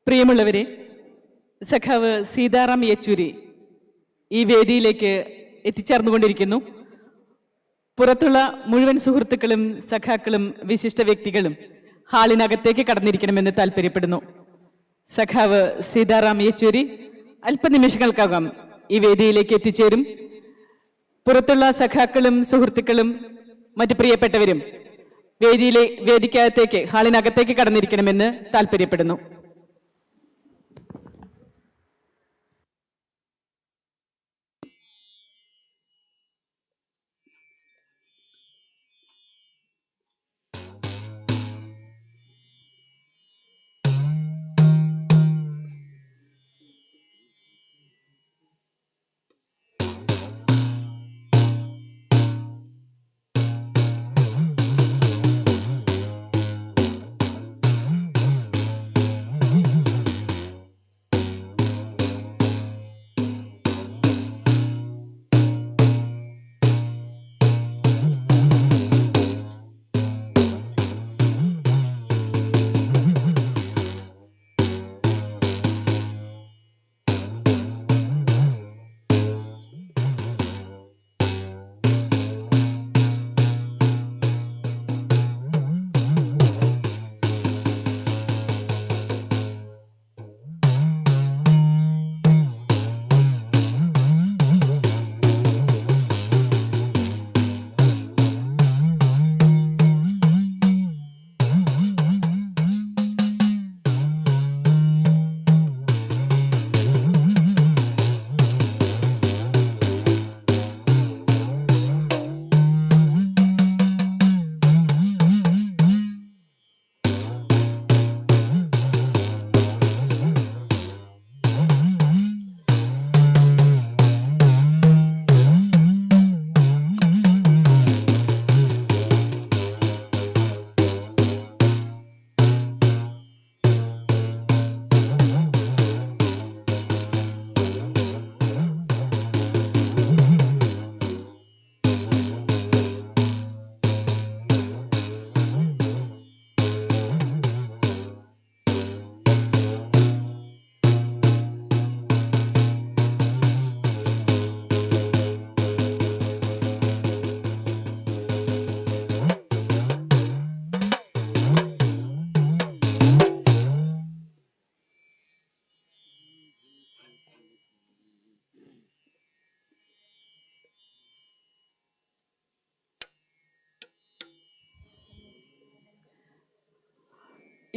പ്രിയമുള്ളവരെ, സഖാവ് സീതാറാം യെച്ചൂരി ഈ വേദിയിലേക്ക് എത്തിച്ചേർന്നുകൊണ്ടിരിക്കുന്നു. പുറത്തുള്ള മുഴുവൻ സുഹൃത്തുക്കളും സഖാക്കളും വിശിഷ്ട വ്യക്തികളും ഹാളിനകത്തേക്ക് കടന്നിരിക്കണമെന്ന് താല്പര്യപ്പെടുന്നു. സഖാവ് സീതാറാം യെച്ചൂരി അല്പനിമിഷങ്ങൾക്കകം ഈ വേദിയിലേക്ക് എത്തിച്ചേരും. പുറത്തുള്ള സഖാക്കളും സുഹൃത്തുക്കളും മറ്റു പ്രിയപ്പെട്ടവരും വേദിക്കകത്തേക്ക് ഹാളിനകത്തേക്ക് കടന്നിരിക്കണമെന്ന് താല്പര്യപ്പെടുന്നു.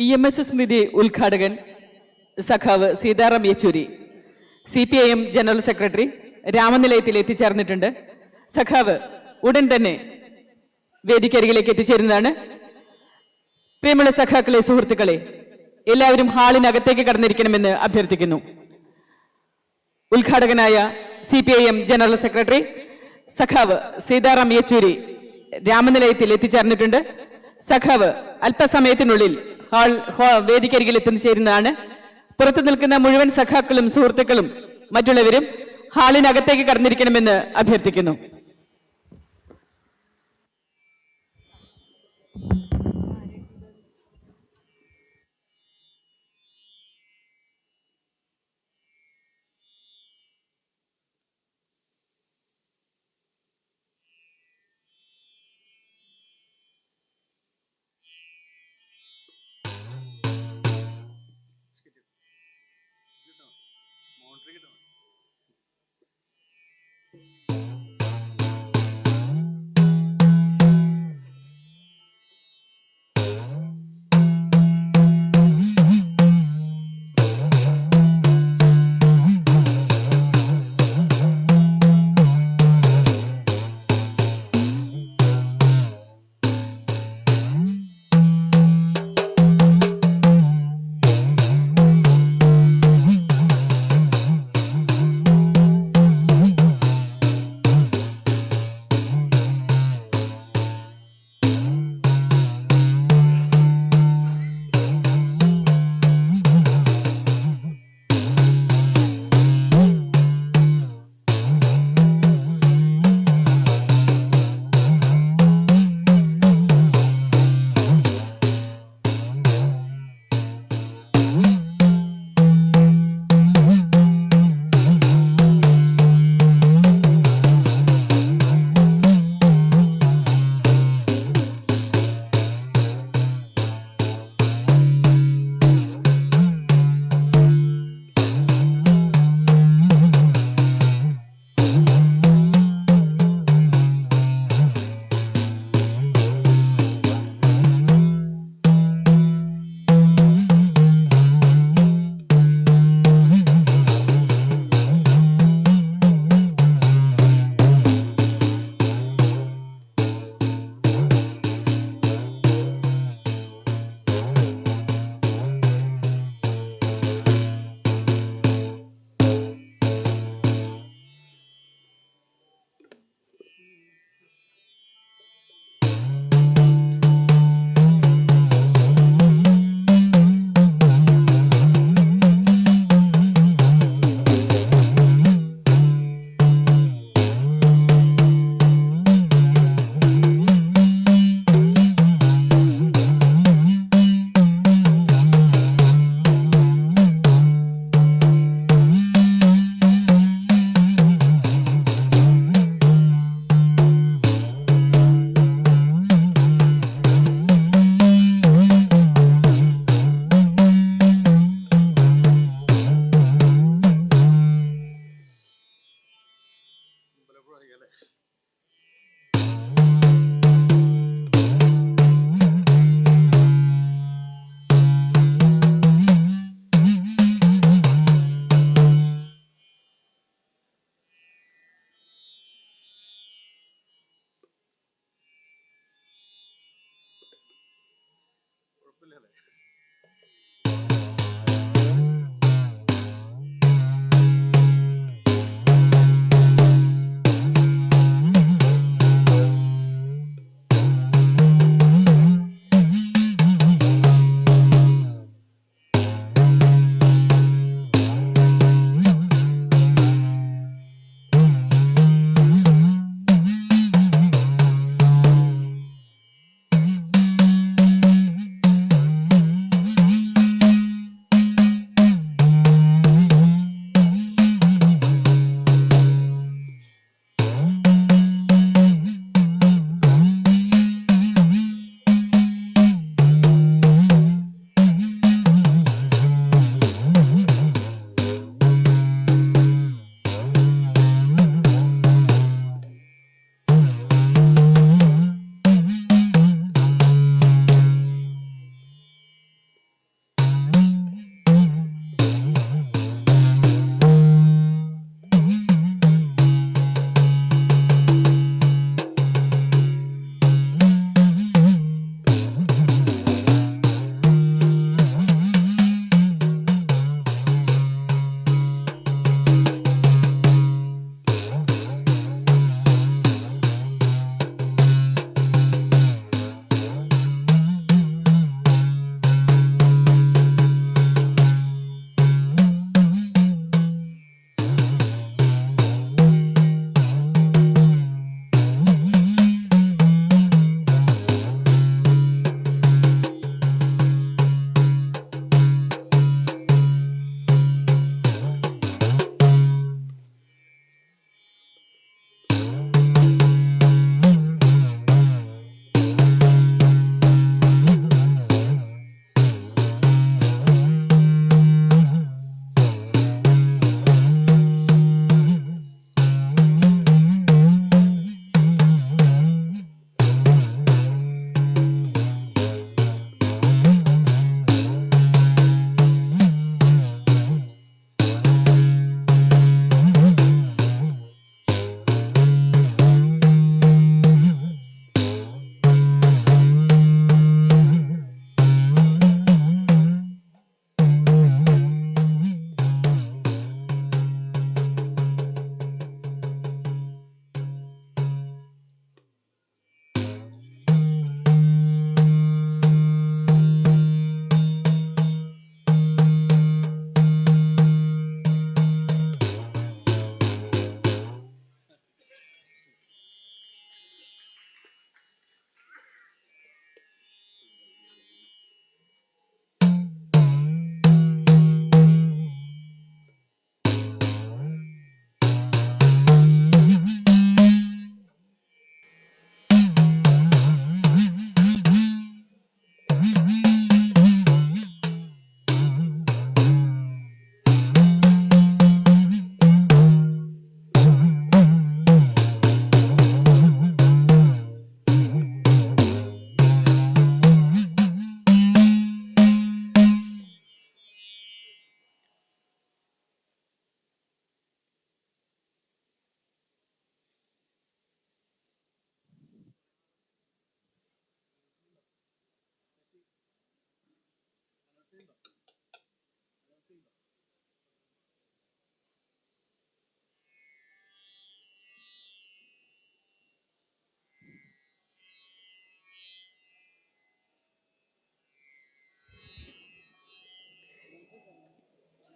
EMS സ്മൃതി ഉദ്ഘാടകൻ സഖാവ് Sitaram Yechury, CPIM general secretary രാമനിലയത്തിൽ എത്തിച്ചേർന്നിട്ടുണ്ട്. സഖാവ് ഉടൻ തന്നെ വേദിക്കരികിലേക്ക് എത്തിച്ചേരുന്നതാണ്. പ്രിയമുള്ള സഖാക്കളെ, സുഹൃത്തുക്കളെ, എല്ലാവരും ഹാളിനകത്തേക്ക് കടന്നിരിക്കണമെന്ന് അഭ്യർത്ഥിക്കുന്നു. ഉദ്ഘാടകനായ CPIM ജനറൽ സെക്രട്ടറി സഖാവ് സീതാറാം യെച്ചൂരി രാമനിലയത്തിൽ എത്തിച്ചേർന്നിട്ടുണ്ട്. സഖാവ് അല്പസമയത്തിനുള്ളിൽ വേദിക്കരികിൽ എത്തിച്ചേരുന്നതാണ്. പുറത്തു നിൽക്കുന്ന മുഴുവൻ സഖാക്കളും സുഹൃത്തുക്കളും മറ്റുള്ളവരും ഹാളിനകത്തേക്ക് കടന്നിരിക്കണമെന്ന് അഭ്യർത്ഥിക്കുന്നു.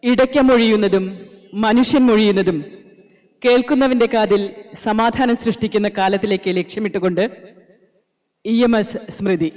ഇടയ്ക്കമൊഴിയുന്നതും മനുഷ്യൻ മൊഴിയുന്നതും കേൾക്കുന്നവന്റെ കാതിൽ സമാധാനം സൃഷ്ടിക്കുന്ന കാലത്തിലേക്ക് ലക്ഷ്യമിട്ടുകൊണ്ട് EMS സ്മൃതി.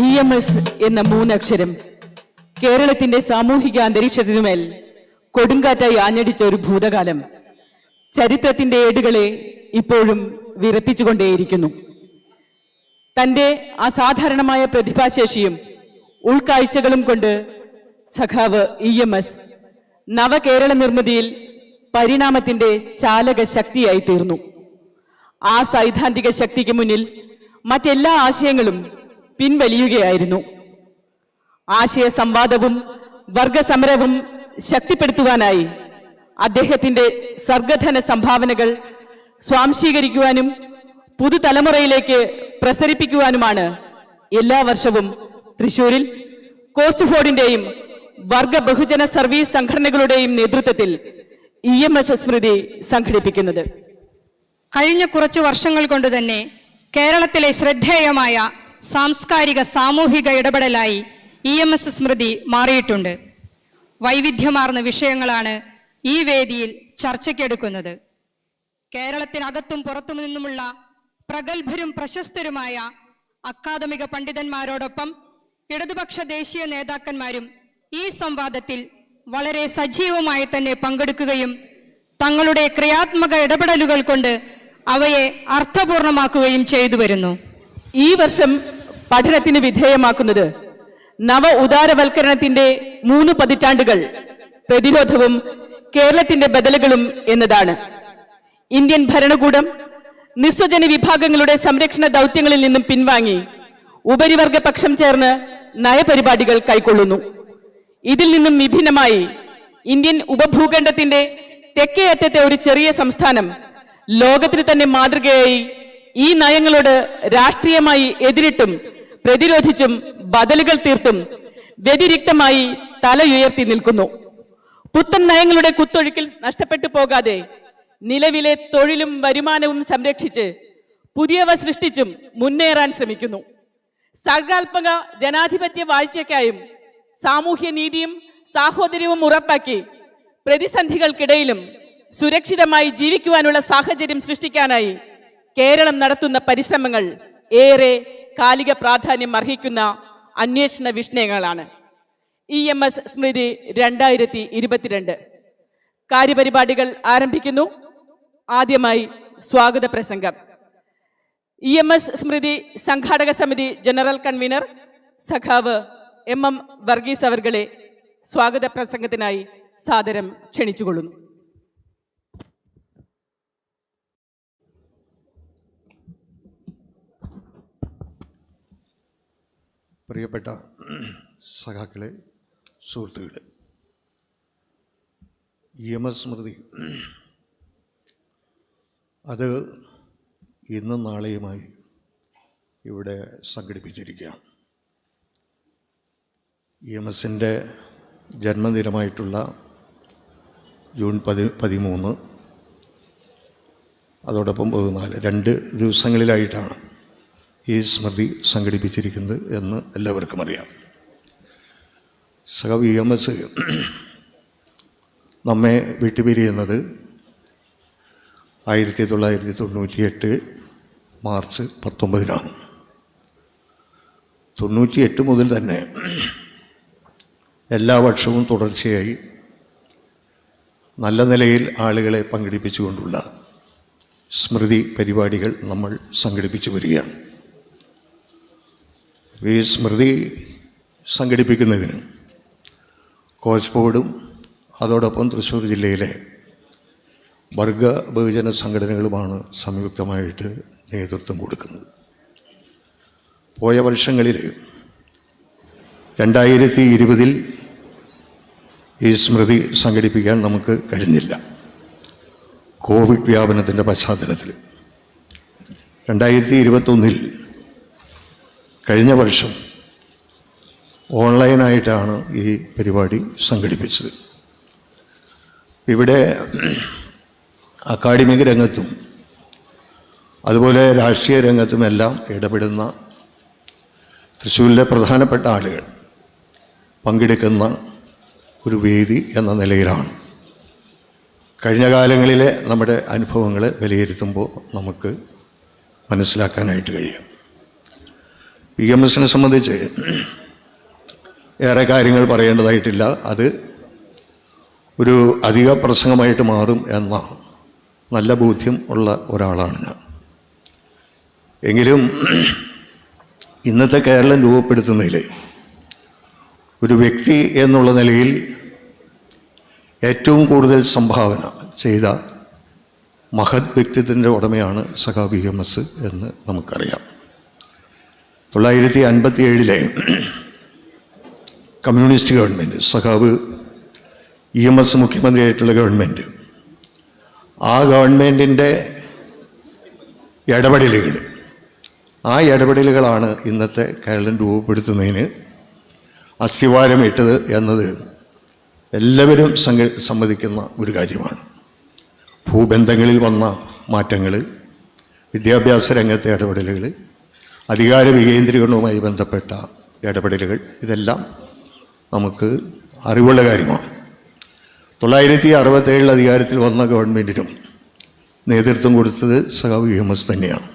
EMS എന്ന മൂന്നക്ഷരം കേരളത്തിന്റെ സാമൂഹിക അന്തരീക്ഷത്തിനുമേൽ കൊടുങ്കാറ്റായി ആഞ്ഞടിച്ച ഒരു ഭൂതകാലം ചരിത്രത്തിന്റെ ഏടുകളെ ഇപ്പോഴും വിറപ്പിച്ചുകൊണ്ടേയിരിക്കുന്നു. തന്റെ അസാധാരണമായ പ്രതിഭാശേഷിയും ഉൾക്കാഴ്ചകളും കൊണ്ട് സഖാവ് EMS നവകേരള നിർമ്മിതിയിൽ പരിണാമത്തിന്റെ ചാലക ശക്തിയായി തീർന്നു. ആ സൈദ്ധാന്തിക ശക്തിക്ക് മുന്നിൽ മറ്റെല്ലാ ആശയങ്ങളും പിൻവലിയുകയായിരുന്നു. ആശയ സംവാദവും വർഗസമരവും ശക്തിപ്പെടുത്തുവാനായി അദ്ദേഹത്തിന്റെ സർഗധന സംഭാവനകൾ സ്വാംശീകരിക്കുവാനും പുതുതലമുറയിലേക്ക് പ്രസരിപ്പിക്കുവാനുമാണ് എല്ലാ വർഷവും തൃശൂരിൽ കോസ്റ്റ് ഫോർഡിന്റെയും വർഗ ബഹുജന സർവീസ് സംഘടനകളുടെയും നേതൃത്വത്തിൽ EMS സ്മൃതി സംഘടിപ്പിക്കുന്നത്. കഴിഞ്ഞ കുറച്ചു വർഷങ്ങൾ കൊണ്ട് തന്നെ കേരളത്തിലെ ശ്രദ്ധേയമായ സാംസ്കാരിക സാമൂഹിക ഇടപെടലായി EMS സ്മൃതി മാറിയിട്ടുണ്ട്. വൈവിധ്യമാർന്ന വിഷയങ്ങളാണ് ഈ വേദിയിൽ ചർച്ചയ്ക്കെടുക്കുന്നത്. കേരളത്തിനകത്തും പുറത്തു നിന്നുമുള്ള പ്രഗത്ഭരും പ്രശസ്തരുമായ അക്കാദമിക പണ്ഡിതന്മാരോടൊപ്പം ഇടതുപക്ഷ ദേശീയ നേതാക്കന്മാരും ഈ സംവാദത്തിൽ വളരെ സജീവമായി തന്നെ പങ്കെടുക്കുകയും തങ്ങളുടെ ക്രിയാത്മക ഇടപെടലുകൾ കൊണ്ട് അവയെ അർത്ഥപൂർണമാക്കുകയും ചെയ്തു വരുന്നു. ഈ വർഷം പഠനത്തിന് വിധേയമാക്കുന്നത് നവ ഉദാരവൽക്കരണത്തിന്റെ 3 പതിറ്റാണ്ടുകൾ, പ്രതിരോധവും കേരളത്തിന്റെ ബദലുകളും എന്നതാണ്. ഇന്ത്യൻ ഭരണകൂടം നിസ്വജന വിഭാഗങ്ങളുടെ സംരക്ഷണ ദൗത്യങ്ങളിൽ നിന്നും പിൻവാങ്ങി ഉപരിവർഗ പക്ഷം ചേർന്ന് നയപരിപാടികൾ കൈക്കൊള്ളുന്നു. ഇതിൽ നിന്നും വിഭിന്നമായി ഇന്ത്യൻ ഉപഭൂഖണ്ഡത്തിന്റെ തെക്കേ അറ്റത്തെ ഒരു ചെറിയ സംസ്ഥാനം ലോകത്തിന് തന്നെ മാതൃകയായി ഈ നയങ്ങളോട് രാഷ്ട്രീയമായി എതിരിട്ടും പ്രതിരോധിച്ചും ബദലുകൾ തീർത്തും വ്യതിരിക്തമായി തലയുയർത്തി നിൽക്കുന്നു. പുത്തൻ നയങ്ങളുടെ കുത്തൊഴുക്കിൽ നഷ്ടപ്പെട്ടു പോകാതെ നിലവിലെ തൊഴിലും വരുമാനവും സംരക്ഷിച്ച് പുതിയവ സൃഷ്ടിച്ചും മുന്നേറാൻ ശ്രമിക്കുന്നു. സർഗാത്മക ജനാധിപത്യ വാഴ്ചയ്ക്കായും സാമൂഹ്യ നീതിയും സാഹോദര്യവും ഉറപ്പാക്കി പ്രതിസന്ധികൾക്കിടയിലും സുരക്ഷിതമായി ജീവിക്കുവാനുള്ള സാഹചര്യം സൃഷ്ടിക്കാനായി കേരളം നടത്തുന്ന പരിശ്രമങ്ങൾ ഏറെ കാലിക പ്രാധാന്യം അർഹിക്കുന്ന അന്വേഷണ വിഷയങ്ങളാണ്. EMS സ്മൃതി 2022 കാര്യപരിപാടികൾ ആരംഭിക്കുന്നു. ആദ്യമായി സ്വാഗത പ്രസംഗം. EMS സ്മൃതി സംഘാടക സമിതി ജനറൽ കൺവീനർ സഖാവ് MM വർഗീസ് അവർകളെ സ്വാഗത പ്രസംഗത്തിനായി സാദരം ക്ഷണിച്ചുകൊള്ളുന്നു. പ്രിയപ്പെട്ട സഖാക്കളെ, സുഹൃത്തുക്കളെ, EMS സ്മൃതി അത് ഇന്നും നാളെയുമായി ഇവിടെ സംഘടിപ്പിച്ചിരിക്കുകയാണ്. EMSൻ്റെ ജന്മദിനമായിട്ടുള്ള ജൂൺ 13, അതോടൊപ്പം 14, 2 ദിവസങ്ങളിലായിട്ടാണ് ഈ സ്മൃതി സംഘടിപ്പിച്ചിരിക്കുന്നത് എന്ന് എല്ലാവർക്കും അറിയാം. EMS നമ്മെ വിട്ടുപിരിയുന്നത് 1998 മാർച്ച് 19 98 മുതൽ തന്നെ എല്ലാ വർഷവും തുടർച്ചയായി നല്ല നിലയിൽ ആളുകളെ പങ്കെടുപ്പിച്ചുകൊണ്ടുള്ള സ്മൃതി പരിപാടികൾ നമ്മൾ സംഘടിപ്പിച്ചു വരികയാണ്. ഈ സ്മൃതി സംഘടിപ്പിക്കുന്നതിന് കോച്ച് ബോർഡും അതോടൊപ്പം തൃശ്ശൂർ ജില്ലയിലെ വർഗ ബഹുജന സംഘടനകളുമാണ് സംയുക്തമായിട്ട് നേതൃത്വം കൊടുക്കുന്നത്. പോയ വർഷങ്ങളിൽ 2020 ഈ സ്മൃതി സംഘടിപ്പിക്കാൻ നമുക്ക് കഴിഞ്ഞില്ല, കോവിഡ് വ്യാപനത്തിൻ്റെ പശ്ചാത്തലത്തിൽ. 2021 കഴിഞ്ഞ വർഷം ഓൺലൈനായിട്ടാണ് ഈ പരിപാടി സംഘടിപ്പിച്ചത്. ഇവിടെ അക്കാഡമിക് രംഗത്തും അതുപോലെ രാഷ്ട്രീയ രംഗത്തുമെല്ലാം ഇടപെടുന്ന തൃശ്ശൂരിലെ പ്രധാനപ്പെട്ട ആളുകൾ പങ്കെടുക്കുന്ന ഒരു വേദി എന്ന നിലയിലാണ് കഴിഞ്ഞ കാലങ്ങളിലെ നമ്മുടെ അനുഭവങ്ങൾ വിലയിരുത്തുമ്പോൾ നമുക്ക് മനസ്സിലാക്കാനായിട്ട് കഴിയും. EMSനെ സംബന്ധിച്ച് ഏറെ കാര്യങ്ങൾ പറയേണ്ടതായിട്ടില്ല. അത് ഒരു അധിക പ്രസംഗമായിട്ട് മാറും എന്ന നല്ല ബോധ്യം ഉള്ള ഒരാളാണ് ഞാൻ. എങ്കിലും ഇന്നത്തെ കേരളം രൂപപ്പെടുത്തുന്നതിൽ ഒരു വ്യക്തി എന്നുള്ള നിലയിൽ ഏറ്റവും കൂടുതൽ സംഭാവന ചെയ്ത മഹത് വ്യക്തിത്വത്തിൻ്റെ ഉടമയാണ് EMS എന്ന് നമുക്കറിയാം. 1957 കമ്മ്യൂണിസ്റ്റ് ഗവൺമെൻറ്, EMS മുഖ്യമന്ത്രിയായിട്ടുള്ള ഗവൺമെൻറ്, ആ ഗവൺമെൻറ്റിൻ്റെ ഇടപെടലുകളാണ് ഇന്നത്തെ കേരളം രൂപപ്പെടുത്തുന്നതിന് അസ്ഥിവാരമിട്ടത് എന്നത് എല്ലാവരും സമ്മതിക്കുന്ന ഒരു കാര്യമാണ്. ഭൂബന്ധങ്ങളിൽ വന്ന മാറ്റങ്ങൾ, വിദ്യാഭ്യാസ രംഗത്തെ ഇടപെടലുകൾ, അധികാര വികേന്ദ്രീകരണവുമായി ബന്ധപ്പെട്ട ഇടപെടലുകൾ, ഇതെല്ലാം നമുക്ക് അറിവുള്ള കാര്യമാണ്. 1967 അധികാരത്തിൽ വന്ന ഗവൺമെൻറ്റിനും നേതൃത്വം കൊടുത്തത് EMS തന്നെയാണ്.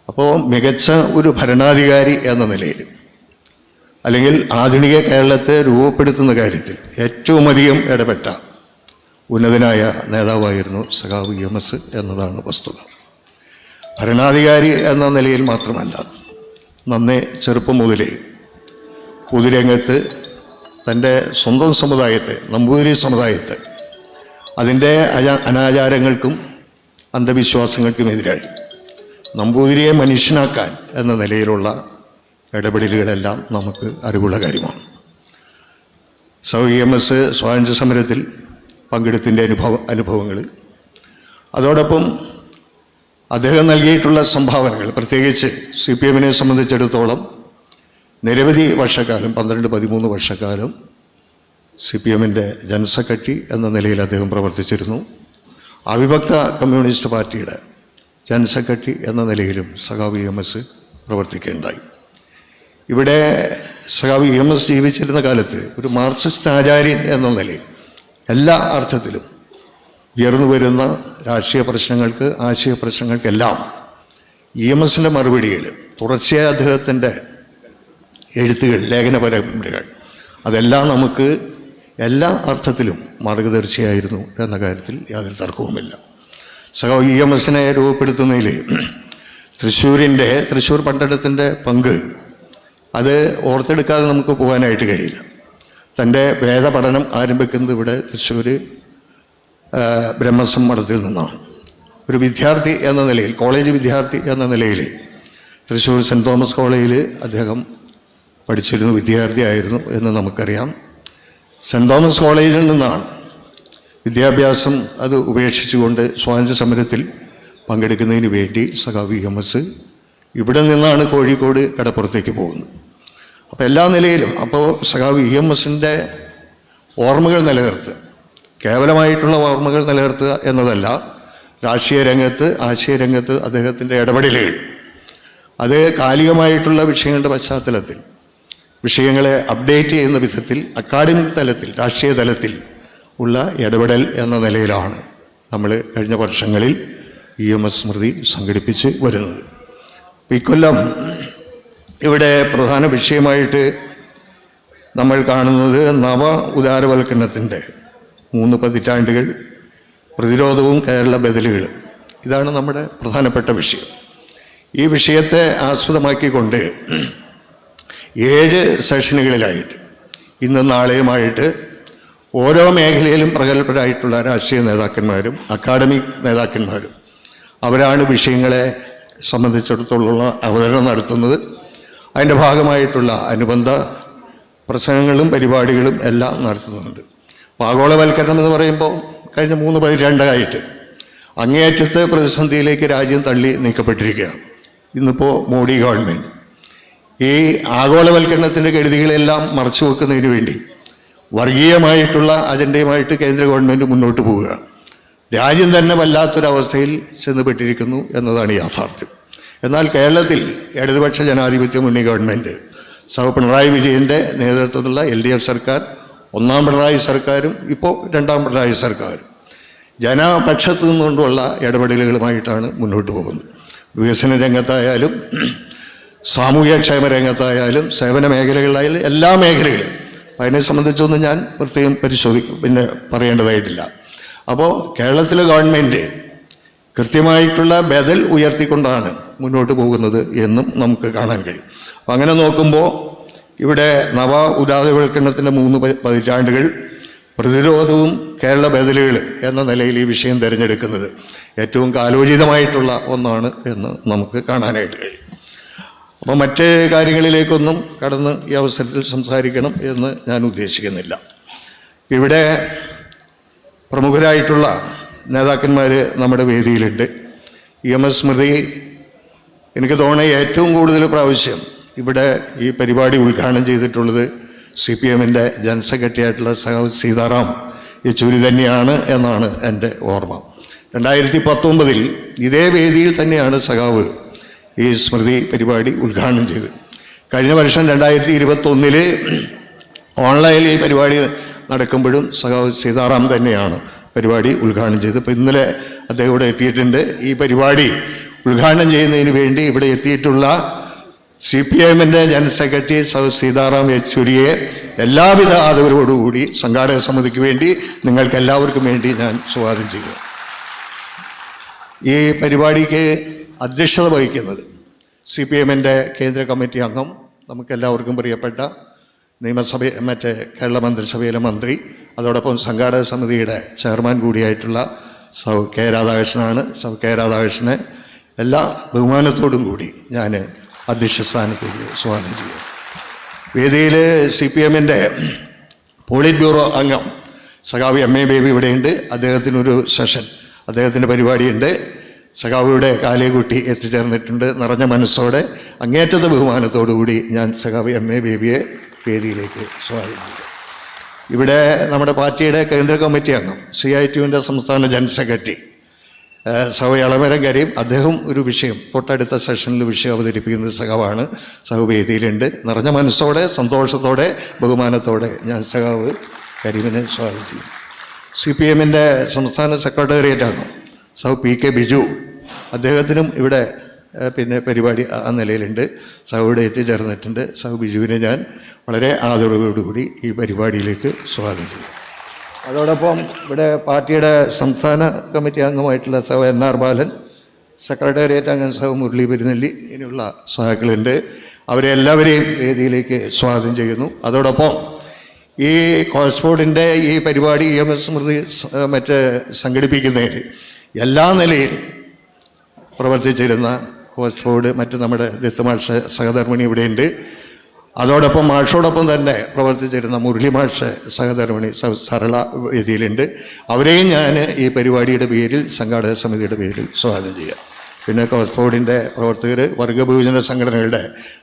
അപ്പോൾ മികച്ച ഒരു ഭരണാധികാരി എന്ന നിലയിൽ, അല്ലെങ്കിൽ ആധുനിക കേരളത്തെ രൂപപ്പെടുത്തുന്ന കാര്യത്തിൽ ഏറ്റവും അധികം ഇടപെട്ട ഉന്നതനായ നേതാവായിരുന്നു EMS എന്നതാണ് വസ്തുത. ഭരണാധികാരി എന്ന നിലയിൽ മാത്രമല്ല, നന്നേ ചെറുപ്പം മുതലേ പൊതുരംഗത്ത് തൻ്റെ സ്വന്തം സമുദായത്തെ, നമ്പൂതിരി സമുദായത്തെ, അതിൻ്റെ അനാചാരങ്ങൾക്കും അന്ധവിശ്വാസങ്ങൾക്കുമെതിരായി നമ്പൂതിരിയെ മനുഷ്യനാക്കാൻ എന്ന നിലയിലുള്ള ഇടപെടലുകളെല്ലാം നമുക്ക് അറിവുള്ള കാര്യമാണ്. EMS സ്വാതന്ത്ര്യ സമരത്തിൽ പങ്കെടുത്തതിൻ്റെ അനുഭവങ്ങൾ, അതോടൊപ്പം അദ്ദേഹം നൽകിയിട്ടുള്ള സംഭാവനകൾ, പ്രത്യേകിച്ച് CPMനെ സംബന്ധിച്ചിടത്തോളം നിരവധി വർഷക്കാലം, 12-13 വർഷക്കാലം CPMൻ്റെ ജനറൽ സെക്രട്ടറി എന്ന നിലയിൽ അദ്ദേഹം പ്രവർത്തിച്ചിരുന്നു. അവിഭക്ത കമ്മ്യൂണിസ്റ്റ് പാർട്ടിയുടെ ജനറൽ സെക്രട്ടറി എന്ന നിലയിലും EMS പ്രവർത്തിക്കുകയുണ്ടായി. ഇവിടെ EMS ജീവിച്ചിരുന്ന കാലത്ത് ഒരു മാർക്സിസ്റ്റ് ആചാര്യൻ എന്ന നിലയിൽ എല്ലാ അർത്ഥത്തിലും ഉയർന്നു വരുന്ന രാഷ്ട്രീയ പ്രശ്നങ്ങൾക്ക്, ആശയ പ്രശ്നങ്ങൾക്കെല്ലാം EMSൻ്റെ മറുപടികൾ, തുടർച്ചയായ അദ്ദേഹത്തിൻ്റെ എഴുത്തുകൾ, ലേഖന പരമ്പരകൾ, അതെല്ലാം നമുക്ക് എല്ലാ അർത്ഥത്തിലും മാർഗദർശിയായിരുന്നു എന്ന കാര്യത്തിൽ യാതൊരു തർക്കവുമില്ല. EMSനെ രൂപപ്പെടുത്തുന്നതിൽ തൃശ്ശൂർ പട്ടണത്തിൻ്റെ പങ്ക് അത് ഓർത്തെടുക്കാതെ നമുക്ക് പോകാനായിട്ട് കഴിയില്ല. തൻ്റെ വേദപഠനം ആരംഭിക്കുന്നത് ഇവിടെ തൃശ്ശൂർ ബ്രഹ്മസം മഠത്തിൽ നിന്നാണ്. ഒരു വിദ്യാർത്ഥി എന്ന നിലയിൽ, കോളേജ് വിദ്യാർത്ഥി എന്ന നിലയിൽ തൃശ്ശൂർ സെൻറ്റ് തോമസ് കോളേജിൽ അദ്ദേഹം പഠിച്ചിരുന്നു, വിദ്യാർത്ഥിയായിരുന്നു എന്ന് നമുക്കറിയാം. സെൻറ് തോമസ് കോളേജിൽ നിന്നാണ് വിദ്യാഭ്യാസം അത് ഉപേക്ഷിച്ചുകൊണ്ട് സ്വാതന്ത്ര്യ സമരത്തിൽ പങ്കെടുക്കുന്നതിന് വേണ്ടി സഖാവ് EMS ഇവിടെ നിന്നാണ് കോഴിക്കോട് കടപ്പുറത്തേക്ക് പോകുന്നത്. അപ്പോൾ എല്ലാ നിലയിലും അപ്പോൾ സഖാവ് EMSൻ്റെ ഓർമ്മകൾ നിലനിർത്തുക, കേവലമായിട്ടുള്ള ഓർമ്മകൾ നിലനിർത്തുക എന്നതല്ല, രാഷ്ട്രീയ രംഗത്ത് ആശയരംഗത്ത് അദ്ദേഹത്തിൻ്റെ ഇടപെടലുകൾ അത് കാലികമായിട്ടുള്ള വിഷയങ്ങളുടെ പശ്ചാത്തലത്തിൽ വിഷയങ്ങളെ അപ്ഡേറ്റ് ചെയ്യുന്ന വിധത്തിൽ അക്കാഡമിക് തലത്തിൽ രാഷ്ട്രീയ തലത്തിൽ ഉള്ള ഇടപെടൽ എന്ന നിലയിലാണ് നമ്മൾ കഴിഞ്ഞ വർഷങ്ങളിൽ EMS സ്മൃതി സംഘടിപ്പിച്ച് വരുന്നത്. ഇക്കൊല്ലം ഇവിടെ പ്രധാന വിഷയമായിട്ട് നമ്മൾ കാണുന്നത് നവ ഉദാരവൽക്കരണത്തിൻ്റെ 3 പതിറ്റാണ്ടുകൾ, പ്രതിരോധവും കേരള ബദലുകൾ. ഇതാണ് നമ്മുടെ പ്രധാനപ്പെട്ട വിഷയം. ഈ വിഷയത്തെ ആസ്പദമാക്കിക്കൊണ്ട് 7 സെഷനുകളിലായിട്ട് ഇന്നും നാളെയുമായിട്ട് ഓരോ മേഖലയിലും പ്രഗത്ഭരായിട്ടുള്ള രാഷ്ട്രീയ നേതാക്കന്മാരും അക്കാഡമിക് നേതാക്കന്മാരും അവരാണ് വിഷയങ്ങളെ സംബന്ധിച്ചിടത്തോളം അവതരണം നടത്തുന്നത്. അതിൻ്റെ ഭാഗമായിട്ടുള്ള അനുബന്ധ പ്രസംഗങ്ങളും പരിപാടികളും എല്ലാം നടത്തുന്നുണ്ട്. ആഗോളവൽക്കരണം എന്ന് പറയുമ്പോൾ കഴിഞ്ഞ 3 പതിറ്റാണ്ടായിട്ട് അങ്ങേയറ്റത്തെ പ്രതിസന്ധിയിലേക്ക് രാജ്യം തള്ളി നീക്കപ്പെട്ടിരിക്കുകയാണ്. ഇന്നിപ്പോൾ മോഡി ഗവൺമെൻറ് ഈ ആഗോളവൽക്കരണത്തിൻ്റെ കെടുതികളെല്ലാം മറച്ചു വെക്കുന്നതിന് വേണ്ടി വർഗീയമായിട്ടുള്ള അജണ്ടയുമായിട്ട് കേന്ദ്ര ഗവൺമെൻറ് മുന്നോട്ട് പോവുക. രാജ്യം തന്നെ വല്ലാത്തൊരവസ്ഥയിൽ ചെന്നുപെട്ടിരിക്കുന്നു എന്നതാണ് യാഥാർത്ഥ്യം. എന്നാൽ കേരളത്തിൽ ഇടതുപക്ഷ ജനാധിപത്യ മുന്നണി ഗവൺമെൻറ് പിണറായി വിജയൻ്റെ നേതൃത്വത്തിലുള്ള LDF സർക്കാർ, 1ാം പിണറായി സർക്കാരും ഇപ്പോൾ 2ാം പിണറായി സർക്കാരും ജനപക്ഷത്തു നിന്നുകൊണ്ടുള്ള ഇടപെടലുകളുമായിട്ടാണ് മുന്നോട്ട് പോകുന്നത്. വികസന രംഗത്തായാലും സാമൂഹ്യക്ഷേമ രംഗത്തായാലും സേവന മേഖലകളിലായാലും എല്ലാ മേഖലയിലും അതിനെ സംബന്ധിച്ചൊന്നും ഞാൻ പ്രത്യേകം പറയേണ്ടതായിട്ടില്ല. അപ്പോൾ കേരളത്തിലെ ഗവൺമെൻറ് കൃത്യമായിട്ടുള്ള ബദൽ ഉയർത്തിക്കൊണ്ടാണ് മുന്നോട്ട് പോകുന്നത് എന്നും നമുക്ക് കാണാൻ കഴിയും. അപ്പം അങ്ങനെ നോക്കുമ്പോൾ ഇവിടെ നവ ഉദാരവൽക്കരണത്തിൻ്റെ 3 പതിറ്റാണ്ടുകൾ, പ്രതിരോധവും കേരള ബദലുകൾ എന്ന നിലയിൽ ഈ വിഷയം തിരഞ്ഞെടുക്കുന്നത് ഏറ്റവും കാലോചിതമായിട്ടുള്ള ഒന്നാണ് എന്ന് നമുക്ക് കാണാനായിട്ട് കഴിയും. അപ്പോൾ മറ്റ് കാര്യങ്ങളിലേക്കൊന്നും കടന്ന് ഈ അവസരത്തിൽ സംസാരിക്കണം എന്ന് ഞാൻ ഉദ്ദേശിക്കുന്നില്ല. ഇവിടെ പ്രമുഖരായിട്ടുള്ള നേതാക്കന്മാർ നമ്മുടെ വേദിയിലുണ്ട്. EMS സ്മൃതി എനിക്ക് തോന്നുന്ന ഏറ്റവും കൂടുതൽ പ്രാവശ്യം ഇവിടെ ഈ പരിപാടി ഉദ്ഘാടനം ചെയ്തിട്ടുള്ളത് CPMൻ്റെ ജനറൽ സെക്രട്ടറി ആയിട്ടുള്ള സഖാവ് സീതാറാം യെച്ചൂരി തന്നെയാണ് എന്നാണ് എൻ്റെ ഓർമ്മ. 2019 ഇതേ വേദിയിൽ തന്നെയാണ് സഖാവ് ഈ സ്മൃതി പരിപാടി ഉദ്ഘാടനം ചെയ്തത്. കഴിഞ്ഞ വർഷം 2021 ഓൺലൈനിൽ ഈ പരിപാടി നടക്കുമ്പോഴും സഖാവ് സീതാറാം തന്നെയാണ് പരിപാടി ഉദ്ഘാടനം ചെയ്തത്. ഇപ്പോൾ ഇന്നലെ അദ്ദേഹം ഇവിടെ എത്തിയിട്ടുണ്ട്. ഈ പരിപാടി ഉദ്ഘാടനം ചെയ്യുന്നതിന് വേണ്ടി ഇവിടെ എത്തിയിട്ടുള്ള CPMൻ്റെ ജനറൽ സെക്രട്ടറി സീതാറാം യെച്ചൂരിയെ എല്ലാവിധ ആദരവോടുകൂടി സംഘാടക സമിതിക്ക് വേണ്ടി നിങ്ങൾക്ക് എല്ലാവർക്കും വേണ്ടി ഞാൻ സ്വാഗതം ചെയ്യുക. ഈ പരിപാടിക്ക് അധ്യക്ഷത വഹിക്കുന്നത് CPMൻ്റെ കേന്ദ്ര കമ്മിറ്റി അംഗം, നമുക്കെല്ലാവർക്കും പ്രിയപ്പെട്ട കേരള മന്ത്രിസഭയിലെ മന്ത്രി, അതോടൊപ്പം സംഘാടക സമിതിയുടെ ചെയർമാൻ കൂടിയായിട്ടുള്ള കെ രാധാകൃഷ്ണനാണ്. കെ രാധാകൃഷ്ണനെ എല്ലാ ബഹുമാനത്തോടും കൂടി ഞാൻ അധ്യക്ഷ സ്ഥാനത്തേക്ക് സ്വാഗതം ചെയ്യുക. വേദിയിൽ CPMൻ്റെ പോളിറ്റ് ബ്യൂറോ അംഗം സഖാവ് MA ബേബി ഇവിടെയുണ്ട്. അദ്ദേഹത്തിനൊരു സെഷൻ, അദ്ദേഹത്തിൻ്റെ പരിപാടിയുണ്ട്. സഖാവിയുടെ കാലേകുട്ടി എത്തിച്ചേർന്നിട്ടുണ്ട്. നിറഞ്ഞ മനസ്സോടെ അങ്ങേറ്റത്തെ ബഹുമാനത്തോടു കൂടി ഞാൻ സഖാവ് MA ബേബിയെ വേദിയിലേക്ക് സ്വാഗതം ചെയ്യുക. ഇവിടെ നമ്മുടെ പാർട്ടിയുടെ കേന്ദ്ര കമ്മിറ്റി അംഗം CITUവിൻ്റെ സംസ്ഥാന ജനറൽ സെക്രട്ടറി ഇളമരം കരീം, അദ്ദേഹം ഒരു വിഷയം തൊട്ടടുത്ത സെഷനിൽ വിഷയം അവതരിപ്പിക്കുന്ന സഖാവാണ്. സഖാവ് വേദിയിലുണ്ട്. നിറഞ്ഞ മനസ്സോടെ സന്തോഷത്തോടെ ബഹുമാനത്തോടെ ഞാൻ സഖാവ് കരീമിനെ സ്വാഗതം ചെയ്യും. CPMൻ്റെ സംസ്ഥാന സെക്രട്ടേറിയറ്റ് അംഗം സഖാവ് PK ബിജു, അദ്ദേഹത്തിനും ഇവിടെ പരിപാടി ആ നിലയിലുണ്ട്. സഖാവിടെ എത്തിച്ചേർന്നിട്ടുണ്ട്. സഖാവ് ബിജുവിനെ ഞാൻ വളരെ ആദരവോടുകൂടി ഈ പരിപാടിയിലേക്ക് സ്വാഗതം ചെയ്യും. അതോടൊപ്പം ഇവിടെ പാർട്ടിയുടെ സംസ്ഥാന കമ്മിറ്റി അംഗമായിട്ടുള്ള സഖാവ് NR ബാലൻ, സെക്രട്ടേറിയറ്റ് അംഗം സഖാവ് മുരളി പെരുന്നെല്ലി, ഇനിയുള്ള സഹാക്കളുണ്ട്. അവരെ എല്ലാവരെയും വേദിയിലേക്ക് സ്വാഗതം ചെയ്യുന്നു. അതോടൊപ്പം ഈ കോസ്ഫോർഡിൻ്റെ ഈ പരിപാടി EMS സ്മൃതി സംഘടിപ്പിക്കുന്നതിൽ എല്ലാ നിലയിലും പ്രവർത്തിച്ചിരുന്ന കോസ്ഫോർഡ്, നമ്മുടെ ദത്തമാഷ സഹധർമ്മിണി ഇവിടെയുണ്ട്. അതോടൊപ്പം മാഷോടൊപ്പം തന്നെ പ്രവർത്തിച്ചിരുന്ന മുരളി മാഷ് സഹധർമ്മിണി സരള വേദിയിലുണ്ട്. അവരെയും ഞാൻ ഈ പരിപാടിയുടെ പേരിൽ സംഘാടക സമിതിയുടെ പേരിൽ സ്വാഗതം ചെയ്യാം. പിന്നെ കോസ്ഫോർഡിൻ്റെ പ്രവർത്തകർ, വർഗബഹുജന സംഘടനകളുടെ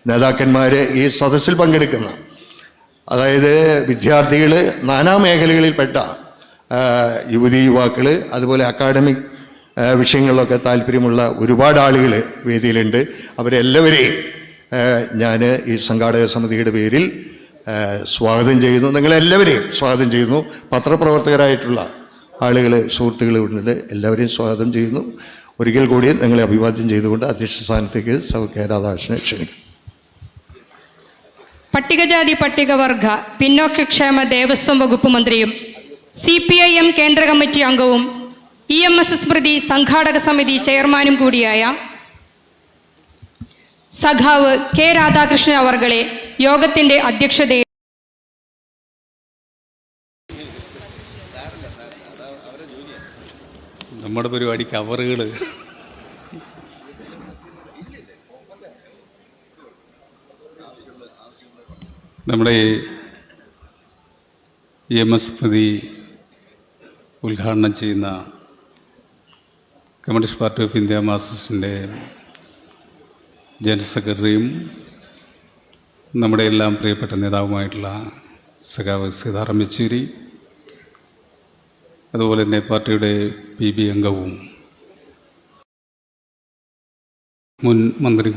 നേതാക്കന്മാർ, ഈ സദസ്സിൽ പങ്കെടുക്കുന്ന, അതായത് വിദ്യാർത്ഥികൾ, നാനാ മേഖലകളിൽപ്പെട്ട യുവതി യുവാക്കൾ, അതുപോലെ അക്കാഡമിക് വിഷയങ്ങളിലൊക്കെ താല്പര്യമുള്ള ഒരുപാട് ആളുകൾ വേദിയിലുണ്ട്. അവരെല്ലാവരെയും ഞാൻ ഈ സംഘാടക സമിതിയുടെ പേരിൽ സ്വാഗതം ചെയ്യുന്നു. നിങ്ങളെല്ലാവരെയും സ്വാഗതം ചെയ്യുന്നു. പത്രപ്രവർത്തകരായിട്ടുള്ള ആളുകൾ, സുഹൃത്തുക്കൾ ഉണ്ട്, എല്ലാവരെയും സ്വാഗതം ചെയ്യുന്നു. ഒരിക്കൽ കൂടി നിങ്ങളെ അഭിവാദ്യം ചെയ്തുകൊണ്ട് അധ്യക്ഷ സ്ഥാനത്തേക്ക് കെ രാധാകൃഷ്ണനെ ക്ഷണിക്കുന്നു. പട്ടികജാതി പട്ടികവർഗ പിന്നോക്കക്ഷേമ ദേവസ്വം വകുപ്പ് മന്ത്രിയും CPIM കേന്ദ്ര കമ്മിറ്റി അംഗവും EMS സ്മൃതി സംഘാടക സമിതി ചെയർമാനും കൂടിയായ സഖാവ് കെ രാധാകൃഷ്ണൻ അവർകളെ യോഗത്തിന്റെ അധ്യക്ഷതയിൽ നമ്മുടെ പരിപാടി കവറുകൾ നമ്മുടെ EMS സ്മൃതി ഉദ്ഘാടനം ചെയ്യുന്ന കമ്മ്യൂണിസ്റ്റ് പാർട്ടി ഓഫ് ഇന്ത്യ മാർക്സിസ്റ്റിൻ്റെ ജനറൽ സെക്രട്ടറിയും നമ്മുടെ എല്ലാം പ്രിയപ്പെട്ട നേതാവുമായിട്ടുള്ള സഖാവ് സീതാറാം യെച്ചൂരി, അതുപോലെ തന്നെ പാർട്ടിയുടെ PB അംഗവും മുൻ മന്ത്രി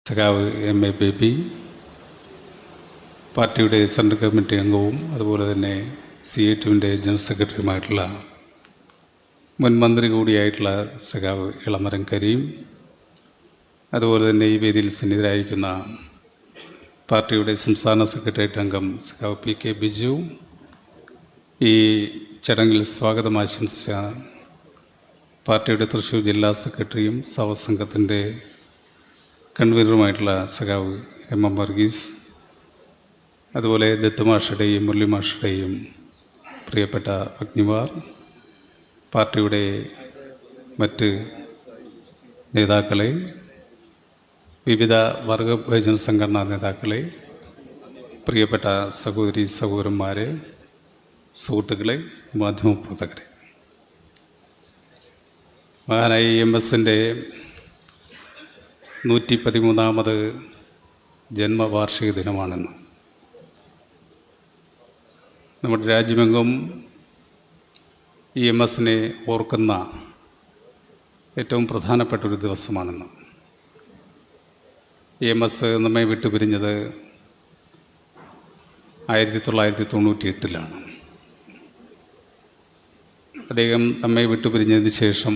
സഖാവ് MA ബേബി, പാർട്ടിയുടെ സെൻട്രൽ കമ്മിറ്റി അംഗവും അതുപോലെ തന്നെ CITUവിൻ്റെ ജനറൽ സെക്രട്ടറിയുമായിട്ടുള്ള മുൻ മന്ത്രി കൂടിയായിട്ടുള്ള സഖാവ് ഇളമരം കരീം, അതുപോലെ തന്നെ ഈ വേദിയിൽ സന്നിധരായിരിക്കുന്ന പാർട്ടിയുടെ സംസ്ഥാന സെക്രട്ടേറിയറ്റ് അംഗം സഖാവ് PK ബിജു, ഈ ചടങ്ങിൽ സ്വാഗതം ആശംസിച്ച പാർട്ടിയുടെ തൃശ്ശൂർ ജില്ലാ സെക്രട്ടറിയും സവസംഘത്തിൻ്റെ കൺവീനറുമായിട്ടുള്ള സഖാവ് MM വർഗീസ്, അതുപോലെ ദത്തുമാഷയുടെയും മുരളി മാഷയുടെയും പ്രിയപ്പെട്ട അഗ്നിമാർ, പാർട്ടിയുടെ മറ്റ് നേതാക്കളെ, വിവിധ വർഗ ബഹുജന സംഘടനാ നേതാക്കളെ, പ്രിയപ്പെട്ട സഹോദരി സഹോദരന്മാരെ, സുഹൃത്തുക്കളെ, മാധ്യമപ്രവർത്തകരെ, മഹാനായ EMSൻ്റെ 113ാമത് ജന്മവാർഷിക ദിനമാണെന്ന്. നമ്മുടെ രാജ്യമെങ്ങും EMSനെ ഓർക്കുന്ന ഏറ്റവും പ്രധാനപ്പെട്ടൊരു ദിവസമാണെന്ന്. EMS നമ്മെ വിട്ടുപിരിഞ്ഞത് 1998 അദ്ദേഹം നമ്മെ വിട്ടുപിരിഞ്ഞതിന് ശേഷം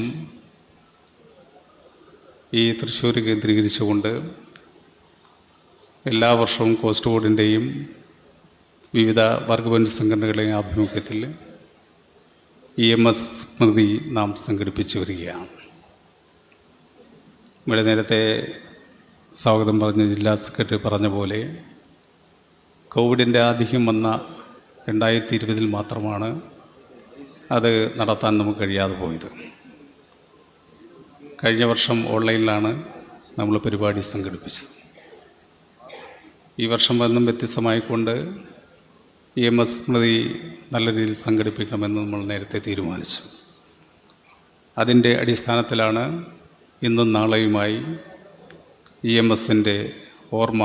ഈ തൃശ്ശൂർ കേന്ദ്രീകരിച്ചുകൊണ്ട് എല്ലാ വർഷവും കോസ്റ്റ് ബോർഡിൻ്റെയും വിവിധ വർഗബന്ധ സംഘടനകളുടെയും ആഭിമുഖ്യത്തിൽ EMS സ്മൃതി നാം സംഘടിപ്പിച്ചു വരികയാണ്. ഇവിടെ നേരത്തെ സ്വാഗതം പറഞ്ഞ ജില്ലാ സെക്രട്ടറി പറഞ്ഞ പോലെ കോവിഡിൻ്റെ ആധിക്യം വന്ന 2020 മാത്രമാണ് അത് നടത്താൻ നമുക്ക് കഴിയാതെ പോയത്. കഴിഞ്ഞ വർഷം ഓൺലൈനിലാണ് നമ്മൾ പരിപാടി സംഘടിപ്പിച്ചത്. ഈ വർഷം എന്നും വ്യത്യസ്തമായിക്കൊണ്ട് EMS സ്മൃതി നല്ല രീതിയിൽ സംഘടിപ്പിക്കണമെന്ന് നമ്മൾ നേരത്തെ തീരുമാനിച്ചു. അതിൻ്റെ അടിസ്ഥാനത്തിലാണ് ഇന്നും നാളെയുമായി EMSൻ്റെ ഓർമ്മ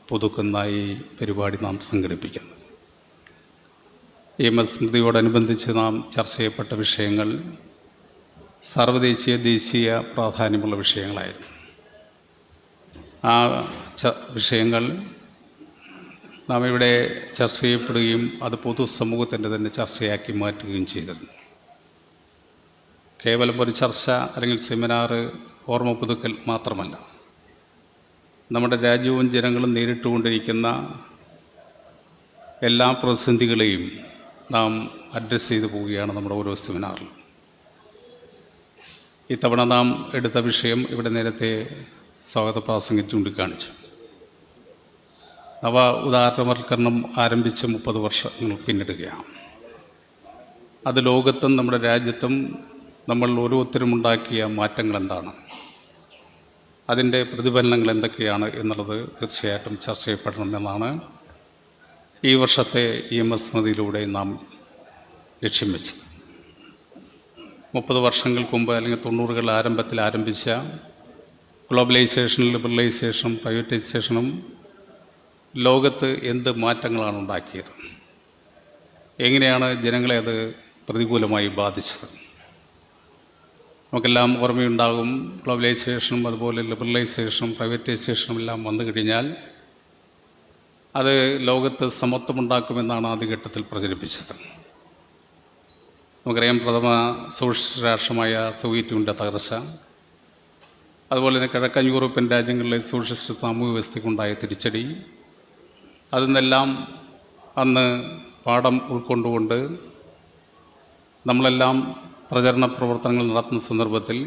പുതുക്കുന്ന ഈ പരിപാടി നാം സംഘടിപ്പിക്കുന്നത്. EMS സ്മൃതിയോടനുബന്ധിച്ച് നാം ചർച്ച ചെയ്യപ്പെട്ട വിഷയങ്ങൾ സർവ്വദേശീയ ദേശീയ പ്രാധാന്യമുള്ള വിഷയങ്ങളായിരുന്നു. ആ വിഷയങ്ങൾ നാം ഇവിടെ ചർച്ച ചെയ്യപ്പെടുകയും അത് പൊതുസമൂഹത്തിൻ്റെ തന്നെ ചർച്ചയാക്കി മാറ്റുകയും ചെയ്തിരുന്നു. കേവലം ഒരു ചർച്ച അല്ലെങ്കിൽ സെമിനാർ, ഓർമ്മ പുതുക്കൽ മാത്രമല്ല, നമ്മുടെ രാജ്യവും ജനങ്ങളും നേരിട്ടുകൊണ്ടിരിക്കുന്ന എല്ലാ പ്രതിസന്ധികളെയും നാം അഡ്രസ്സ് ചെയ്തു പോവുകയാണ് നമ്മുടെ ഓരോ സെമിനാറിലും. ഇത്തവണ നാം എടുത്ത വിഷയം ഇവിടെ നേരത്തെ സ്വാഗത പ്രാസംഗിൽ ചൂണ്ടിക്കാണിച്ചു. നവ ഉദാരവൽക്കരണം ആരംഭിച്ച് 30 വർഷങ്ങൾ പിന്നിടുകയാണ്. അത് ലോകത്തും നമ്മുടെ രാജ്യത്തും നമ്മൾ ഓരോരുത്തരും ഉണ്ടാക്കിയ മാറ്റങ്ങൾ എന്താണ്? അതിൻ്റെ പ്രതിഫലനങ്ങൾ എന്തൊക്കെയാണ് എന്നുള്ളത് തീർച്ചയായിട്ടും ചർച്ച ചെയ്യപ്പെടണമെന്നാണ് ഈ വർഷത്തെ EMS മതിയിലൂടെ നാം ലക്ഷ്യം വെച്ചത്. 30 വർഷങ്ങൾക്ക് മുമ്പ് അല്ലെങ്കിൽ 90കളുടെ ആരംഭത്തിൽ ആരംഭിച്ച ഗ്ലോബലൈസേഷനും ലിബറലൈസേഷനും പ്രൈവറ്റൈസേഷനും ലോകത്ത് എന്ത് മാറ്റങ്ങളാണ് ഉണ്ടാക്കിയത്, എങ്ങനെയാണ് ജനങ്ങളെ അത് പ്രതികൂലമായി ബാധിച്ചത്. നമുക്കെല്ലാം ഓർമ്മയുണ്ടാകും, ഗ്ലോബലൈസേഷനും അതുപോലെ ലിബറലൈസേഷനും പ്രൈവറ്റൈസേഷനും എല്ലാം വന്നു കഴിഞ്ഞാൽ അത് ലോകത്ത് സമത്വമുണ്ടാക്കുമെന്നാണ് ആദ്യഘട്ടത്തിൽ പ്രചരിപ്പിച്ചത്. നമുക്കറിയാം, പ്രഥമ സോഷ്യലിസ്റ്റ് രാഷ്ട്രമായ സോവിയറ്റ് യൂണിയൻ്റെ തകർച്ച, അതുപോലെ തന്നെ കിഴക്കൻ യൂറോപ്യൻ രാജ്യങ്ങളിലെ സോഷ്യലിസ്റ്റ് സാമൂഹ്യ വ്യവസ്ഥയ്ക്കുണ്ടായ തിരിച്ചടി, അതിൽ നിന്നെല്ലാം അന്ന് പാഠം ഉൾക്കൊണ്ടുകൊണ്ട് നമ്മളെല്ലാം പ്രചരണ പ്രവർത്തനങ്ങൾ നടത്തുന്ന സന്ദർഭത്തിൽ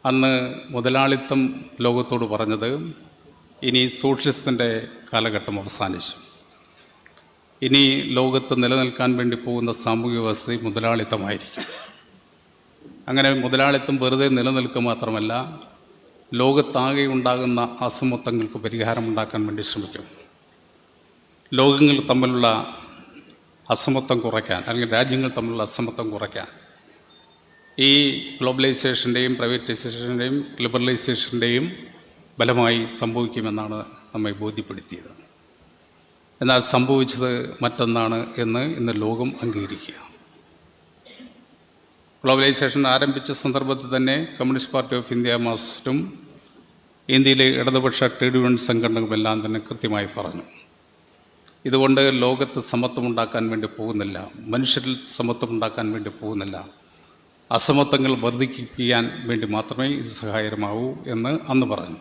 അന്ന് മുതലാളിത്തം ലോകത്തോട് പറഞ്ഞത്, ഇനി സോഷ്യലിസത്തിൻ്റെ കാലഘട്ടം അവസാനിച്ചു, ഇനി ലോകത്ത് നിലനിൽക്കാൻ വേണ്ടി പോകുന്ന സാമൂഹിക വ്യവസ്ഥ മുതലാളിത്തമായിരിക്കും. അങ്ങനെ മുതലാളിത്തം വെറുതെ നിലനിൽക്കുക മാത്രമല്ല, ലോകത്താകെ ഉണ്ടാകുന്ന അസമത്വങ്ങൾക്ക് പരിഹാരമുണ്ടാക്കാൻ വേണ്ടി ശ്രമിക്കും. ലോകങ്ങൾ തമ്മിലുള്ള അസമത്വം കുറയ്ക്കാൻ, അല്ലെങ്കിൽ രാജ്യങ്ങൾ തമ്മിലുള്ള അസമത്വം കുറയ്ക്കാൻ ഈ ഗ്ലോബലൈസേഷൻ്റെയും പ്രൈവറ്റൈസേഷൻ്റെയും ലിബറലൈസേഷൻ്റെയും ബലമായി സംഭവിക്കുമെന്നാണ് നമ്മെ ബോധ്യപ്പെടുത്തിയത്. എന്നാൽ സംഭവിച്ചത് മറ്റൊന്നാണ് എന്ന് ഇന്ന് ലോകം അംഗീകരിക്കുക. ഗ്ലോബലൈസേഷൻ ആരംഭിച്ച സന്ദർഭത്തിൽ തന്നെ കമ്മ്യൂണിസ്റ്റ് പാർട്ടി ഓഫ് ഇന്ത്യ മാർക്സിസ്റ്റും ഇന്ത്യയിലെ ഇടതുപക്ഷ ട്രേഡ് യൂണിയൻ സംഘടനകളുമെല്ലാം തന്നെ കൃത്യമായി പറഞ്ഞു, ഇതുകൊണ്ട് ലോകത്ത് സമത്വമുണ്ടാക്കാൻ വേണ്ടി പോകുന്നില്ല, മനുഷ്യരിൽ സമത്വമുണ്ടാക്കാൻ വേണ്ടി പോകുന്നില്ല, അസമത്വങ്ങൾ വർദ്ധിപ്പിക്കാൻ വേണ്ടി മാത്രമേ ഇത് സഹായകരമാവൂ എന്ന് അന്ന് പറഞ്ഞു.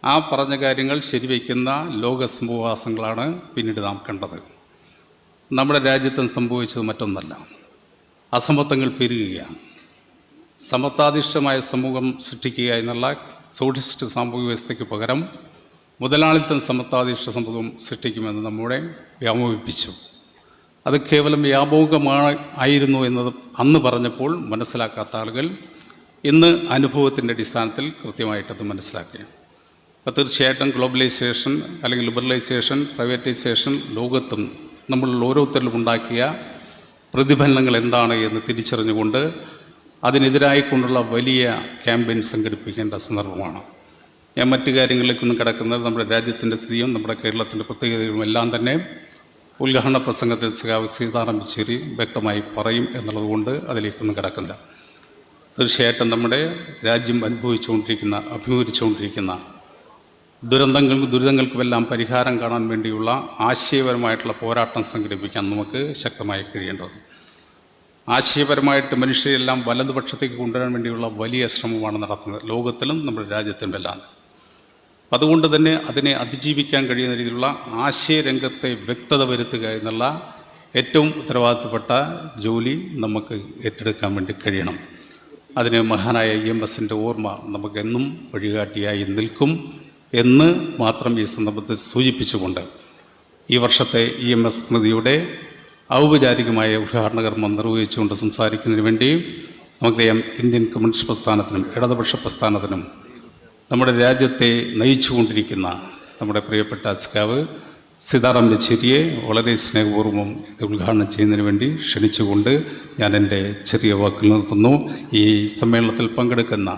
ആ പറഞ്ഞ കാര്യങ്ങൾ ശരിവയ്ക്കുന്ന ലോക സംഭവവാസങ്ങളാണ് പിന്നീട് നാം കണ്ടത്. നമ്മുടെ രാജ്യത്തും സംഭവിച്ചത് മറ്റൊന്നല്ല, അസമത്വങ്ങൾ പെരുകുകയാണ്. സമത്വാധിഷ്ഠമായ സമൂഹം സൃഷ്ടിക്കുക എന്നുള്ള സോഷ്യലിസ്റ്റ് സാമൂഹിക വ്യവസ്ഥയ്ക്ക് പകരം മുതലാളിത്തം സമത്വാധിഷ്ഠ സമൂഹം സൃഷ്ടിക്കുമെന്ന് നമ്മെ വ്യാമോഹിപ്പിച്ചു. അത് കേവലം ആയിരുന്നു എന്നത് അന്ന് പറഞ്ഞപ്പോൾ മനസ്സിലാക്കാത്ത ആളുകൾ ഇന്ന് അനുഭവത്തിൻ്റെ അടിസ്ഥാനത്തിൽ കൃത്യമായിട്ടത് മനസ്സിലാക്കുകയാണ്. അപ്പോൾ തീർച്ചയായിട്ടും ഗ്ലോബലൈസേഷൻ അല്ലെങ്കിൽ ലിബറലൈസേഷൻ, പ്രൈവറ്റൈസേഷൻ ലോകത്തും നമ്മളിൽ ഓരോരുത്തരിലും ഉണ്ടാക്കിയ പ്രതിഫലനങ്ങൾ എന്താണ് എന്ന് തിരിച്ചറിഞ്ഞുകൊണ്ട് അതിനെതിരായിക്കൊണ്ടുള്ള വലിയ ക്യാമ്പയിൻ സംഘടിപ്പിക്കേണ്ട സന്ദർഭമാണ്. ഞാൻ മറ്റു കാര്യങ്ങളിലേക്കൊന്നും കിടക്കുന്നത് നമ്മുടെ രാജ്യത്തിൻ്റെ സ്ഥിതിയും നമ്മുടെ കേരളത്തിൻ്റെ പ്രത്യേകതകളും എല്ലാം തന്നെ ഉദ്ഘാടന പ്രസംഗത്തിൽ സീതാറാം യെച്ചൂരി വ്യക്തമായി പറയും എന്നുള്ളതുകൊണ്ട് അതിലേക്കൊന്നും കിടക്കില്ല. തീർച്ചയായിട്ടും നമ്മുടെ രാജ്യം അഭിമുഖീകരിച്ചുകൊണ്ടിരിക്കുന്ന ദുരിതങ്ങൾക്കുമെല്ലാം പരിഹാരം കാണാൻ വേണ്ടിയുള്ള ആശയപരമായിട്ടുള്ള പോരാട്ടം സംഘടിപ്പിക്കാൻ നമുക്ക് ശക്തമായി കഴിയേണ്ടത്. ആശയപരമായിട്ട് മനുഷ്യരെല്ലാം വലതുപക്ഷത്തേക്ക് കൊണ്ടുവരാൻ വേണ്ടിയുള്ള വലിയ ശ്രമമാണ് നടത്തുന്നത് ലോകത്തിലും നമ്മുടെ രാജ്യത്തിലും എല്ലാം. അതുകൊണ്ട് തന്നെ അതിനെ അതിജീവിക്കാൻ കഴിയുന്ന രീതിയിലുള്ള ആശയരംഗത്തെ വ്യക്തത വരുത്തുക എന്നുള്ള ഏറ്റവും ഉത്തരവാദിത്തപ്പെട്ട ജോലി നമുക്ക് ഏറ്റെടുക്കാൻ വേണ്ടി കഴിയണം. അതിന് മഹാനായ EMSൻ്റെ ഓർമ്മ നമുക്കെന്നും വഴികാട്ടിയായി നിൽക്കും എന്ന് മാത്രം ഈ സന്ദർഭത്തിൽ സൂചിപ്പിച്ചുകൊണ്ട് ഈ വർഷത്തെ EMS സ്മൃതിയുടെ ഔപചാരികമായ ഉദ്ഘാടന കർമ്മം നിർവഹിച്ചുകൊണ്ട് സംസാരിക്കുന്നതിന് വേണ്ടി നമുക്കറിയാം, ഇന്ത്യൻ കമ്മ്യൂണിസ്റ്റ് പ്രസ്ഥാനത്തിനും ഇടതുപക്ഷ പ്രസ്ഥാനത്തിനും നമ്മുടെ രാജ്യത്തെ നയിച്ചുകൊണ്ടിരിക്കുന്ന നമ്മുടെ പ്രിയപ്പെട്ട സഖാവ് സീതാറാം യെച്ചൂരിയെ വളരെ സ്നേഹപൂർവ്വം ഇത് ഉദ്ഘാടനം ചെയ്യുന്നതിന് വേണ്ടി ക്ഷണിച്ചുകൊണ്ട് ഞാൻ എൻ്റെ ചെറിയ വാക്കിൽ നിർത്തുന്നു. ഈ സമ്മേളനത്തിൽ പങ്കെടുക്കുന്ന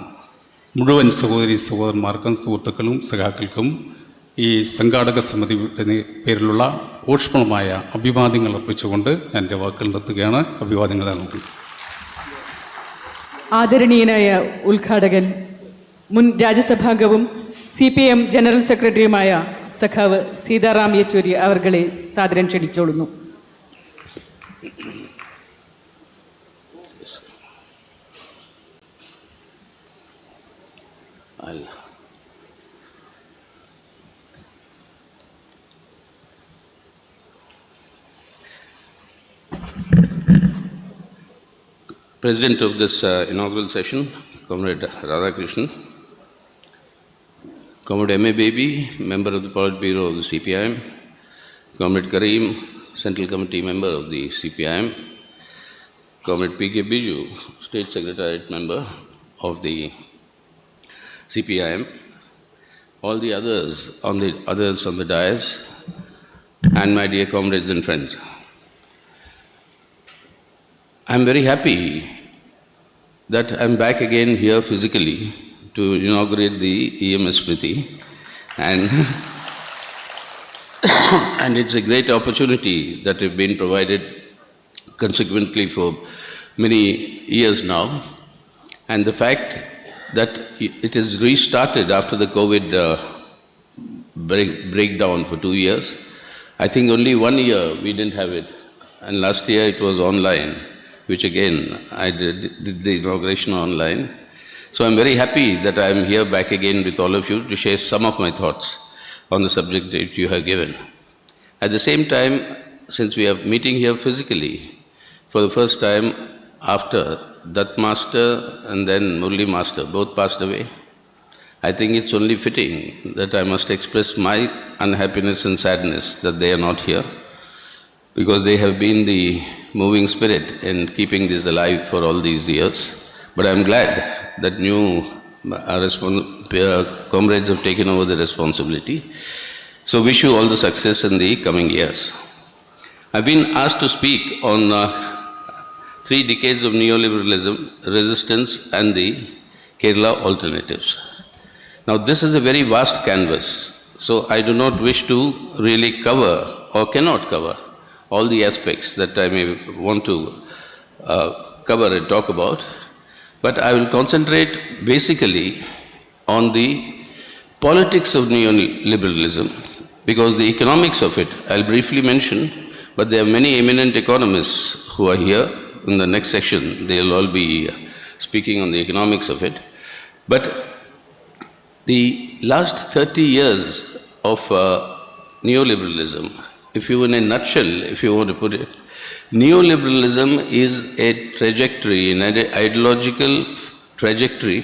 മുഴുവൻ സഹോദരന്മാർക്കും സുഹൃത്തുക്കളും സഖാക്കൾക്കും ഈ സംഘാടക സമിതിയുടെ പേരിലുള്ള ഊഷ്മളമായ അഭിവാദ്യങ്ങൾ അർപ്പിച്ചുകൊണ്ട് ഞാൻ എൻ്റെ വാക്കുകൾ നിർത്തുകയാണ്. അഭിവാദ്യങ്ങൾ നൽകുന്നു. ആദരണീയനായ ഉദ്ഘാടകൻ, മുൻ രാജ്യസഭാംഗവും CPM ജനറൽ സെക്രട്ടറിയുമായ സഖാവ് സീതാറാം യെച്ചൂരി അവർകളെ സാദരം ക്ഷണിച്ചോളുന്നു. President of this inaugural session, Comrade Radhakrishnan, Comrade M.A. Baby, member of the Politburo Bureau of the CPIM, Comrade Kareem, Central Committee member of the CPIM, Comrade P.K. Biju, State Secretariat member of the CPIM, all the others on the dais, and my dear comrades and friends. I'm very happy that I'm back again here physically to inaugurate the EMS Smriti, and and it's a great opportunity that have been provided consequently for many years now. And the fact that it is restarted after the COVID breakdown for 2 years, I think only 1 year we didn't have it, and last year it was online, which again I did the inauguration online. So I'm very happy that I'm here back again with all of you to share some of my thoughts on the subject that you have given. At the same time, since we are meeting here physically for the first time after Dutt Master and then Murli Master both passed away, I think it's only fitting that I must express my unhappiness and sadness that they are not here, because they have been the moving spirit in keeping this alive for all these years. But I'm glad that new comrades have taken over the responsibility. So wish you all the success in the coming years. I've been asked to speak on 3 decades of neoliberalism, resistance, and the Kerala alternatives. Now this is a very vast canvas, so I do not wish to really cover or cannot cover all the aspects that I may want to cover and talk about, but I will concentrate basically on the politics of neoliberalism, because the economics of it I'll briefly mention, but there are many eminent economists who are here. In the next section, they'll all be speaking on the economics of it. But the last 30 years of neoliberalism, if you in a nutshell, if you want to put it, neoliberalism is a trajectory, an ideological trajectory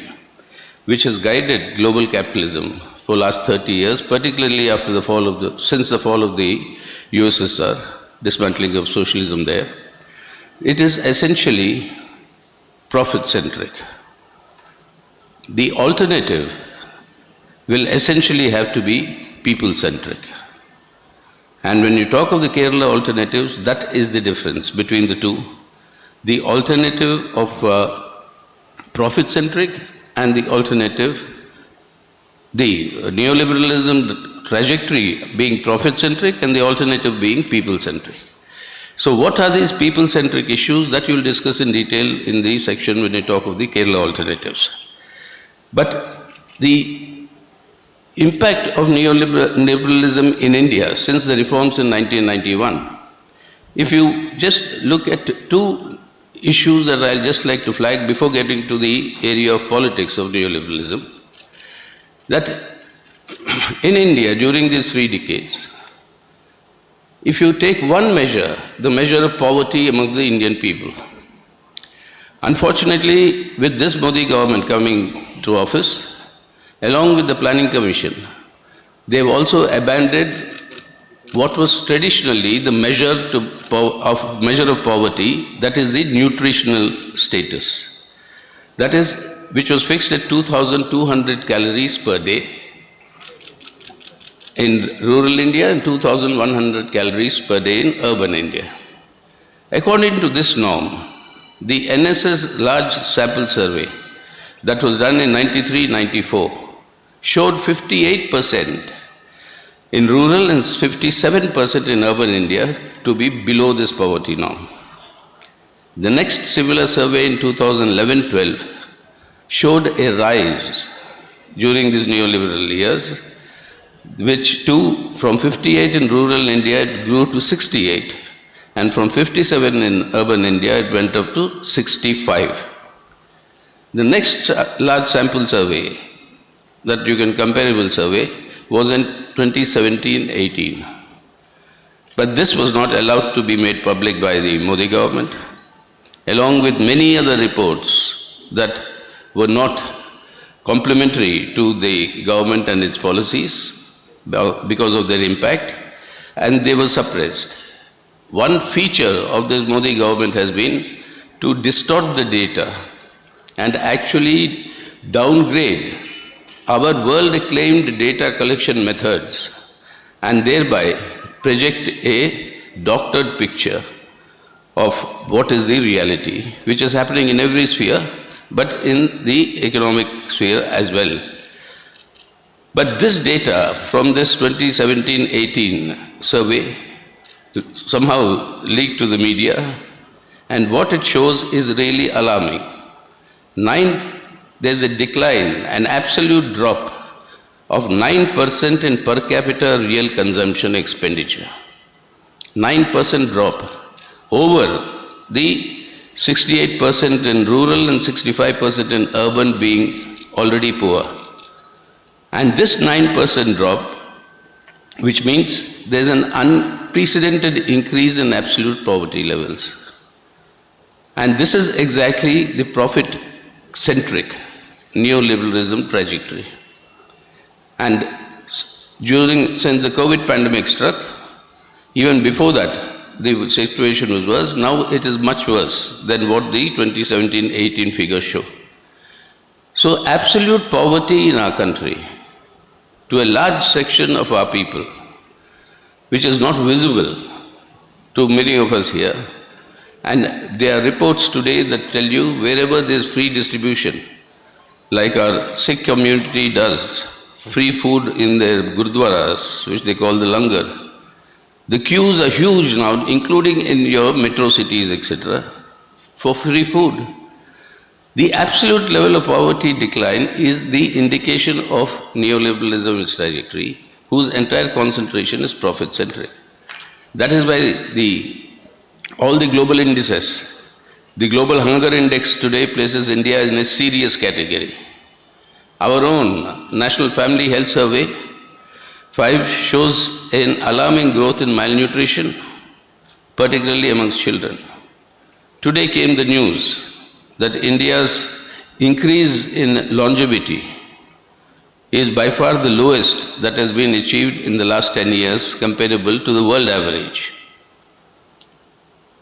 which has guided global capitalism for the last 30 years, particularly after the fall of since the fall of the USSR, dismantling of socialism there. It is essentially profit-centric. The alternative will essentially have to be people-centric. And when you talk of the Kerala alternatives, that is the difference between the two. The alternative of profit-centric and the alternative, the neoliberalism trajectory being profit-centric and the alternative being people-centric. So what are these people-centric issues that you will discuss in detail in the section when you talk of the Kerala alternatives. But the impact of neoliberalism in India since the reforms in 1991, if you just look at 2 issues that I'll just like to flag before getting to the area of politics of neoliberalism, that in India during these 3 decades, if you take one measure, the measure of poverty among the Indian people, unfortunately, with this Modi government coming to office, along with the Planning Commission, they have also abandoned what was traditionally the measure of poverty, that is the nutritional status. That is, which was fixed at 2,200 calories per day in rural India and 2,100 calories per day in urban India. According to this norm, the NSS large sample survey that was done in 93-94 showed 58% in rural and 57% in urban India to be below this poverty norm. The next similar survey in 2011-12 showed a rise during these neoliberal years, which from 58 in rural India it grew to 68, and from 57 in urban India it went up to 65. The next large sample survey, that you can comparable survey, was in 2017-18. But this was not allowed to be made public by the Modi government, along with many other reports that were not complementary to the government and its policies because of their impact, and they were suppressed. One feature of this Modi government has been to distort the data and actually downgrade our world-acclaimed data collection methods and thereby project a doctored picture of what is the reality, which is happening in every sphere, but in the economic sphere as well. But this data from this 2017-18 survey somehow leaked to the media, and what it shows is really alarming. There's a decline, an absolute drop of 9% in per capita real consumption expenditure. 9% drop over the 68% in rural and 65% in urban being already poor. And this 9% drop, which means there's an unprecedented increase in absolute poverty levels. And this is exactly the profit-centric neoliberalism trajectory. And since the COVID pandemic struck, even before that, the situation was worse. Now it is much worse than what the 2017-18 figures show. So absolute poverty in our country, to a large section of our people, which is not visible to many of us here, and there are reports today that tell you wherever there is free distribution, like our Sikh community does, free food in their gurdwaras, which they call the langar. The queues are huge now, including in your metro cities, etc., for free food. The absolute level of poverty decline is the indication of neoliberalism's trajectory, whose entire concentration is profit-centric. That is why all the global indices, the global hunger index today places India in a serious category. Our own National Family Health Survey 5 shows an alarming growth in malnutrition, particularly amongst children. Today came the news that India's increase in longevity is by far the lowest that has been achieved in the last 10 years, comparable to the world average.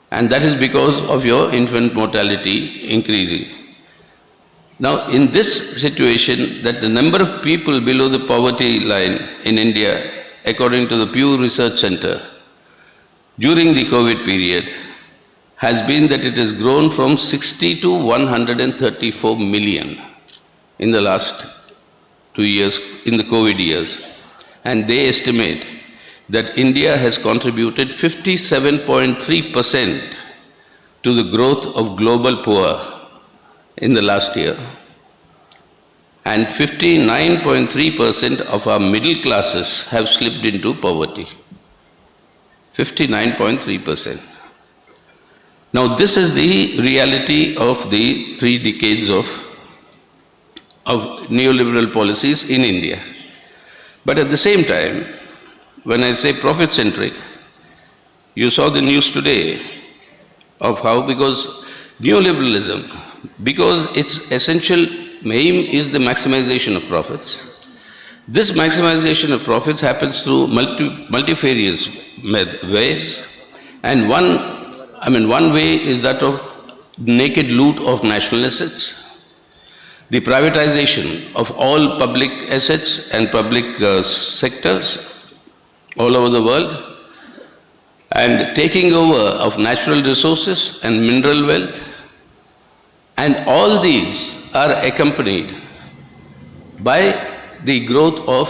And that is because of your infant mortality increasing. Now, in this situation, that the number of people below the poverty line in India, according to the Pew Research Center, during the COVID period, has been that it has grown from 60 to 134 million in the last 2 years, in the COVID years. And they estimate that India has contributed 57.3% to the growth of global poor in the last year. And 59.3% of our middle classes have slipped into poverty. 59.3%. Now, this is the reality of the 3 decades of neoliberal policies in India. But at the same time, when I say profit-centric, you saw the news today of how, because neoliberalism, because its essential aim is the maximization of profits, this maximization of profits happens through multifarious ways, and one way is that of naked loot of national assets, the privatization of all public assets and public sectors all over the world, and taking over of natural resources and mineral wealth. And all these are accompanied by the growth of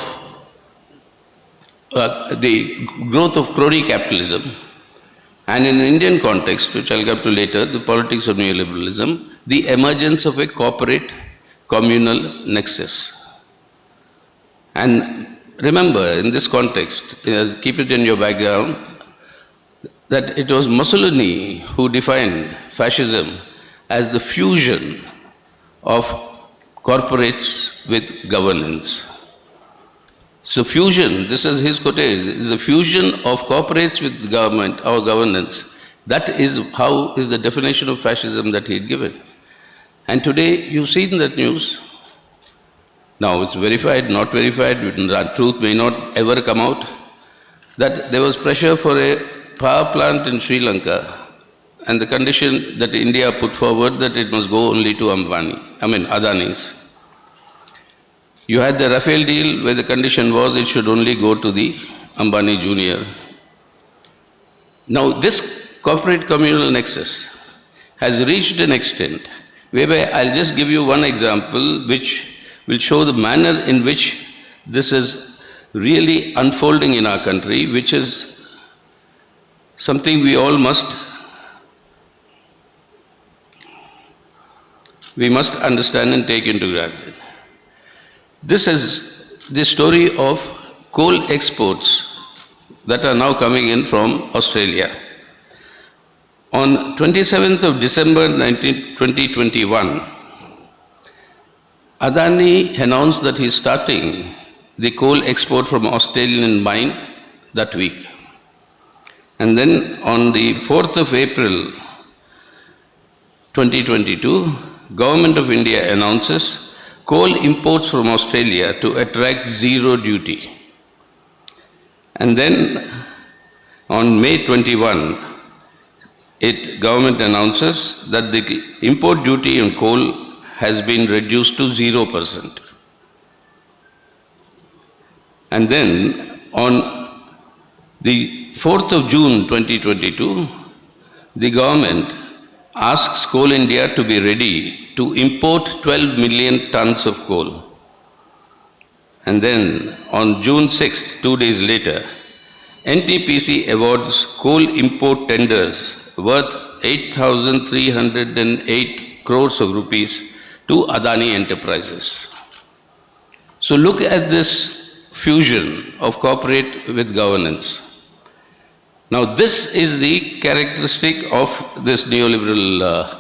crony capitalism. And in the Indian context, which I'll come to later, the politics of neoliberalism, the emergence of a corporate communal nexus. And remember, in this context, keep it in your background, that it was Mussolini who defined fascism as the fusion of corporates with governance. So fusion, this is his quotation, is the fusion of corporates with government or governance. That is the definition of fascism that he had given. And today you've seen that news. Now it's verified, not verified, truth may not ever come out, that there was pressure for a power plant in Sri Lanka, and the condition that India put forward that it must go only to Adani's. You had the Rafael deal where the condition was it should only go to the Ambani Junior. Now, this corporate communal nexus has reached an extent whereby I'll just give you one example which will show the manner in which this is really unfolding in our country, which is something we all must understand and take into granted. This is the story of coal exports that are now coming in from Australia. On 27th of December 2021, Adani announced that he is starting the coal export from Australian mine that week. And then on the 4th of April 2022, Government of India announces coal imports from Australia to attract zero duty. And then on May 21, government announces that the import duty on coal has been reduced to 0%. And then on the 4th of June 2022, the government asks Coal India to be ready to import 12 million tons of coal. And then on June 6th, 2 days later, NTPC awards coal import tenders worth 8,308 crores of rupees to Adani Enterprises. So look at this fusion of corporate with governance. Now this is the characteristic of this neoliberal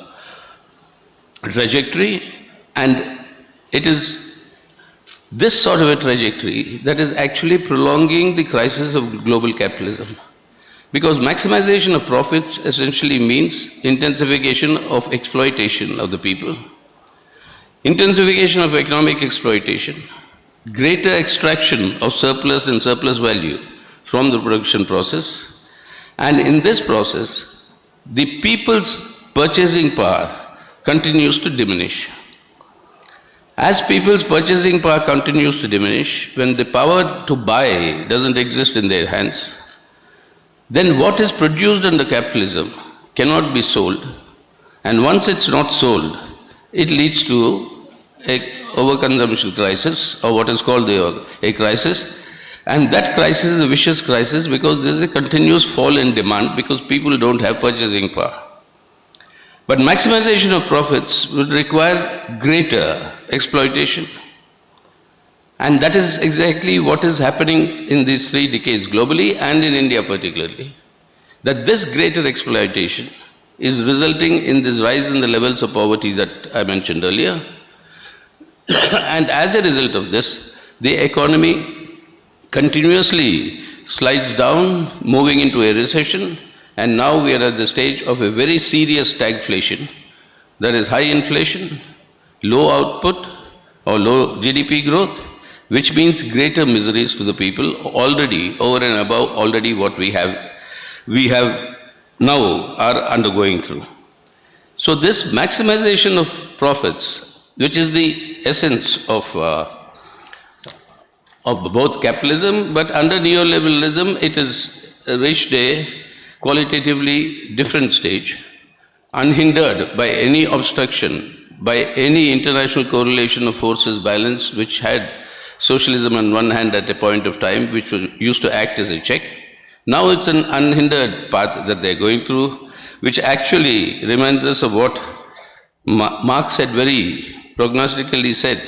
trajectory, and it is this sort of a trajectory that is actually prolonging the crisis of global capitalism. Because maximization of profits essentially means intensification of exploitation of the people, intensification of economic exploitation, greater extraction of surplus and surplus value from the production process, and in this process, the people's purchasing power continues to diminish. As people's purchasing power continues to diminish, when the power to buy doesn't exist in their hands, then what is produced under capitalism cannot be sold, and once it's not sold, it leads to an overconsumption crisis, or what is called a crisis, and that crisis is a vicious crisis because there is a continuous fall in demand because people don't have purchasing power. But maximization of profits would require greater exploitation. And that is exactly what is happening in these 3 decades globally and in India particularly. That this greater exploitation is resulting in this rise in the levels of poverty that I mentioned earlier. And as a result of this, the economy continuously slides down, moving into a recession, and now we are at the stage of a very serious stagflation. There is high inflation, low output or low GDP growth, which means greater miseries to the people already, over and above already what we have now are undergoing through. So this maximization of profits, which is the essence of both capitalism, but under neoliberalism, it has reached a qualitatively different stage, unhindered by any obstruction, by any international correlation of forces balance, which had socialism on one hand at a point of time, which used to act as a check. Now it's an unhindered path that they're going through, which actually reminds us of what Marx had very prognostically said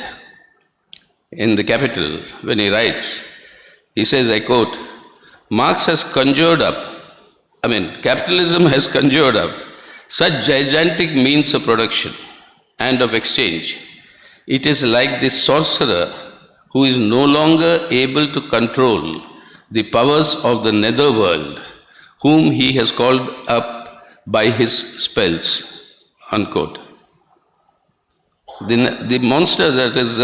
in The Capital when he writes. He says, I quote, Marx has capitalism has conjured up such gigantic means of production and of exchange. It is like the sorcerer who is no longer able to control the powers of the netherworld, whom he has called up by his spells, unquote. The monster that has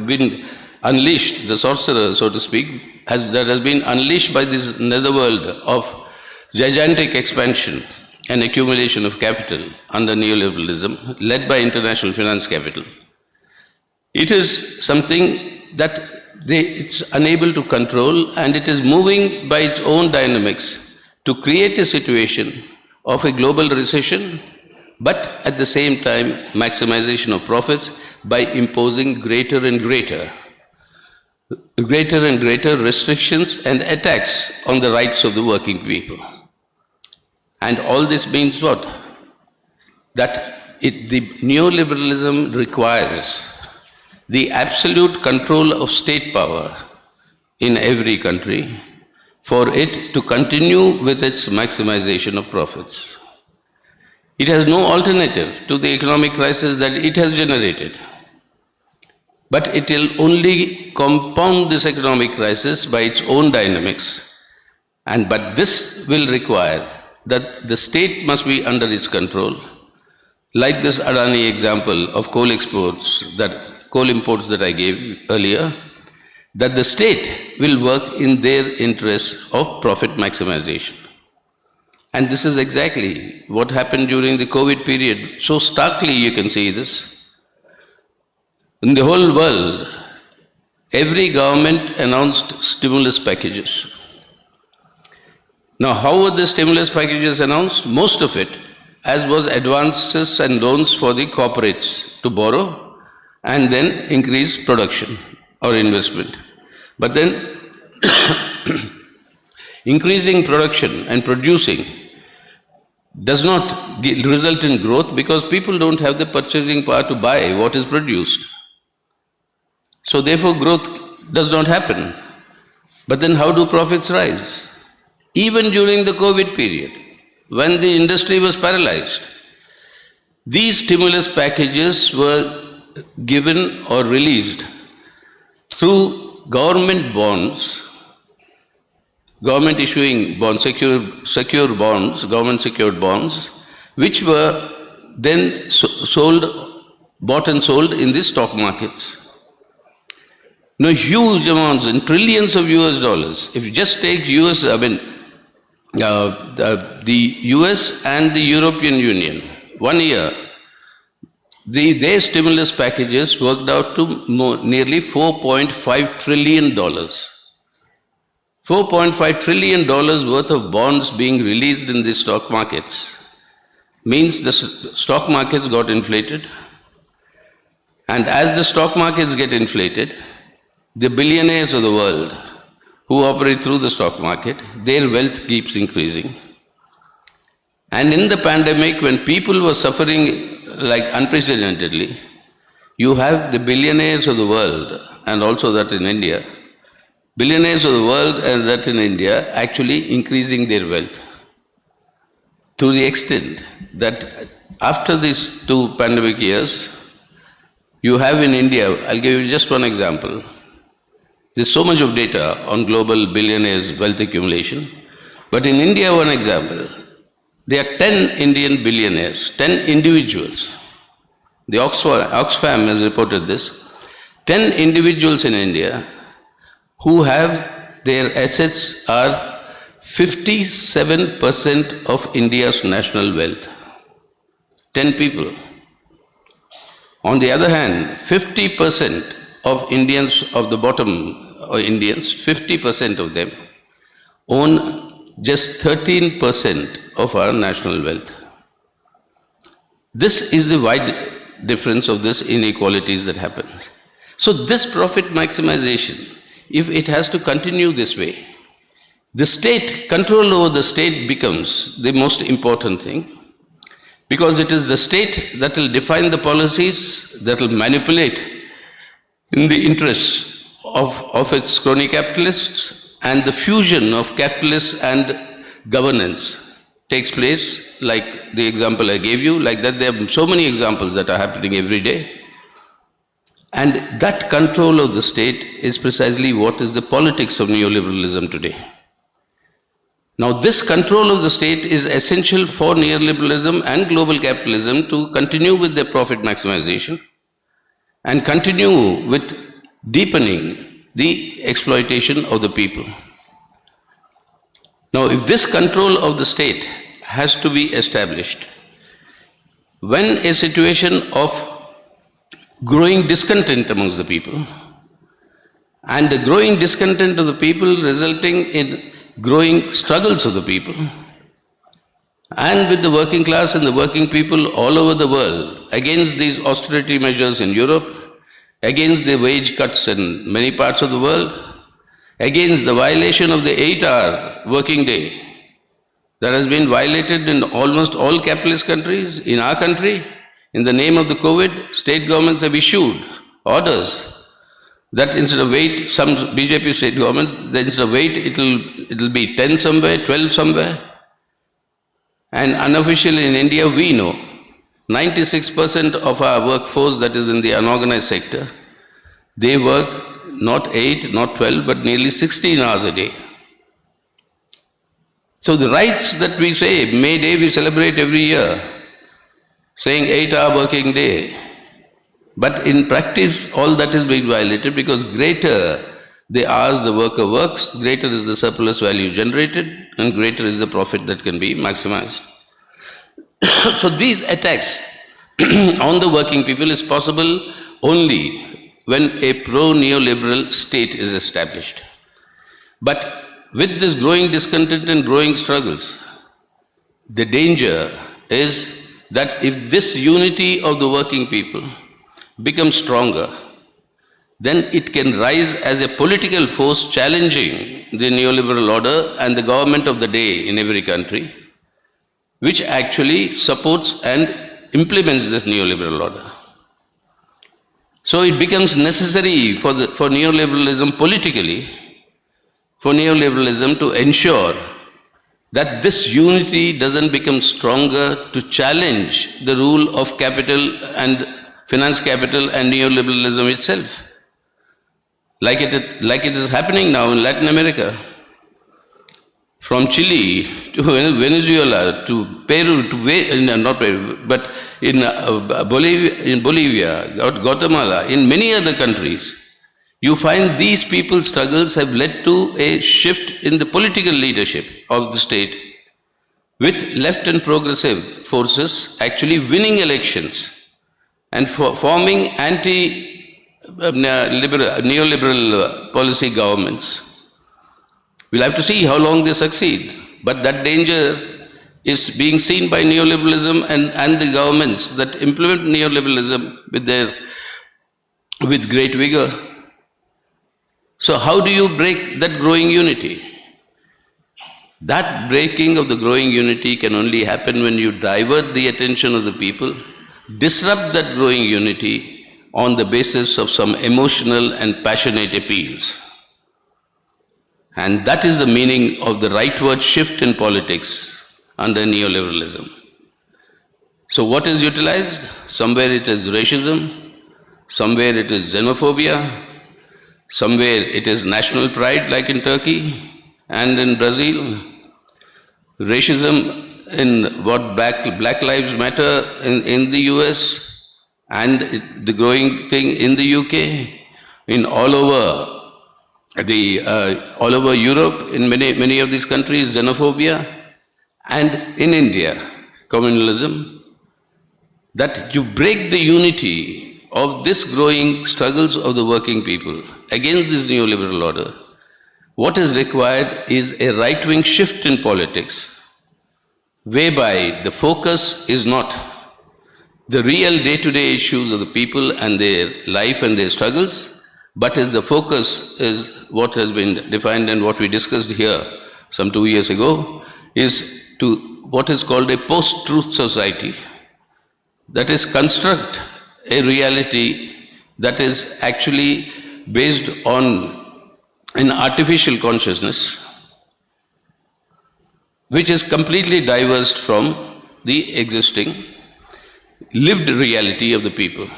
been unleashed, the sorcerer, so to speak, that has been unleashed by this netherworld of gigantic expansion and accumulation of capital under neoliberalism, led by international finance capital, It is something that it's unable to control, and it is moving by its own dynamics to create a situation of a global recession, but at the same time maximization of profits by imposing greater and greater restrictions and attacks on the rights of the working people. And all this means what? That the neoliberalism requires the absolute control of state power in every country for it to continue with its maximization of profits. It has no alternative to the economic crisis that it has generated. But it will only compound this economic crisis by its own dynamics. But this will require that the state must be under its control. Like this Adani example of coal imports that I gave earlier, that the state will work in their interest of profit maximization. And this is exactly what happened during the COVID period. So starkly you can see this. In the whole world, every government announced stimulus packages. Now, how were the stimulus packages announced? Most of it, as was advances and loans for the corporates to borrow and then increase production or investment. But then, increasing production and producing does not result in growth because people don't have the purchasing power to buy what is produced. So therefore growth does not happen. But then how do profits rise? Even during the COVID period, when the industry was paralyzed, these stimulus packages were given or released through government bonds, government issuing bonds, secure bonds, government secured bonds, which were then bought and sold in the stock markets. No, huge amounts, in trillions of US dollars. If you just take the US and the European Union, 1 year, their stimulus packages worked out to nearly $4.5 trillion. $4.5 trillion worth of bonds being released in the stock markets means the stock markets got inflated. And as the stock markets get inflated, the billionaires of the world who operate through the stock market, their wealth keeps increasing. And in the pandemic, when people were suffering like unprecedentedly, you have the billionaires of the world, and also that in India, billionaires of the world and that in India actually increasing their wealth. To the extent that after these 2 pandemic years, you have in India, I'll give you just one example. There's so much of data on global billionaires' wealth accumulation. But in India, one example, there are 10 Indian billionaires, 10 individuals. The Oxfam has reported this. 10 individuals in India who have their assets are 57% of India's national wealth. 10 people. On the other hand, 50% of Indians of the bottom, or Indians, 50% of them own just 13% of our national wealth. This is the wide difference of this inequalities that happens. So this profit maximization, if it has to continue this way, the state, control over the state becomes the most important thing, because it is the state that will define the policies, that will manipulate in the interests of its crony capitalists, and the fusion of capitalists and governance takes place, like the example I gave you, like that there are so many examples that are happening every day. And that control of the state is precisely what is the politics of neoliberalism today. Now, this control of the state is essential for neoliberalism and global capitalism to continue with their profit maximization and continue with deepening the exploitation of the people. Now, if this control of the state has to be established, when a situation of growing discontent amongst the people, and the growing discontent of the people resulting in growing struggles of the people, and with the working class and the working people all over the world against these austerity measures in Europe, against the wage cuts in many parts of the world, against the violation of the 8-hour working day that has been violated in almost all capitalist countries. In our country, in the name of the COVID, state governments have issued orders that instead of wait, some BJP state governments, that instead of wait, it'll be 10 somewhere, 12 somewhere. And unofficially in India, we know 96% of our workforce that is in the unorganized sector, they work not 8, not 12, but nearly 16 hours a day. So the rights that we say, May Day we celebrate every year, saying 8-hour working day. But in practice, all that is being violated because greater the hours the worker works, greater is the surplus value generated and greater is the profit that can be maximized. So these attacks on the working people is possible only when a pro-neoliberal state is established. But with this growing discontent and growing struggles, the danger is that if this unity of the working people becomes stronger, then it can rise as a political force challenging the neoliberal order and the government of the day in every country, which actually supports and implements this neoliberal order. So it becomes necessary for neoliberalism politically, for neoliberalism to ensure that this unity doesn't become stronger to challenge the rule of capital and finance capital and neoliberalism itself. Like it is happening now in Latin America. From Chile to Venezuela to Peru, not Peru, but in Bolivia, Guatemala, in many other countries, you find these people's struggles have led to a shift in the political leadership of the state, with left and progressive forces actually winning elections and forming neoliberal policy governments. We'll have to see how long they succeed. But that danger is being seen by neoliberalism and the governments that implement neoliberalism with great vigor. So how do you break that growing unity? That breaking of the growing unity can only happen when you divert the attention of the people, disrupt that growing unity on the basis of some emotional and passionate appeals. And that is the meaning of the rightward shift in politics under neoliberalism. So what is utilized? Somewhere it is racism, somewhere it is xenophobia, somewhere it is national pride like in Turkey and in Brazil. Racism in what Black Lives Matter in the US and the growing thing in the UK, in all over Europe, in many of these countries, xenophobia, and in India, communalism, that you break the unity of this growing struggles of the working people against this neoliberal order. What is required is a right-wing shift in politics, whereby the focus is not the real day-to-day issues of the people and their life and their struggles, but the focus is what has been defined and what we discussed here some 2 years ago, is to what is called a post-truth society. That is, construct a reality that is actually based on an artificial consciousness, which is completely diverse from the existing lived reality of the people.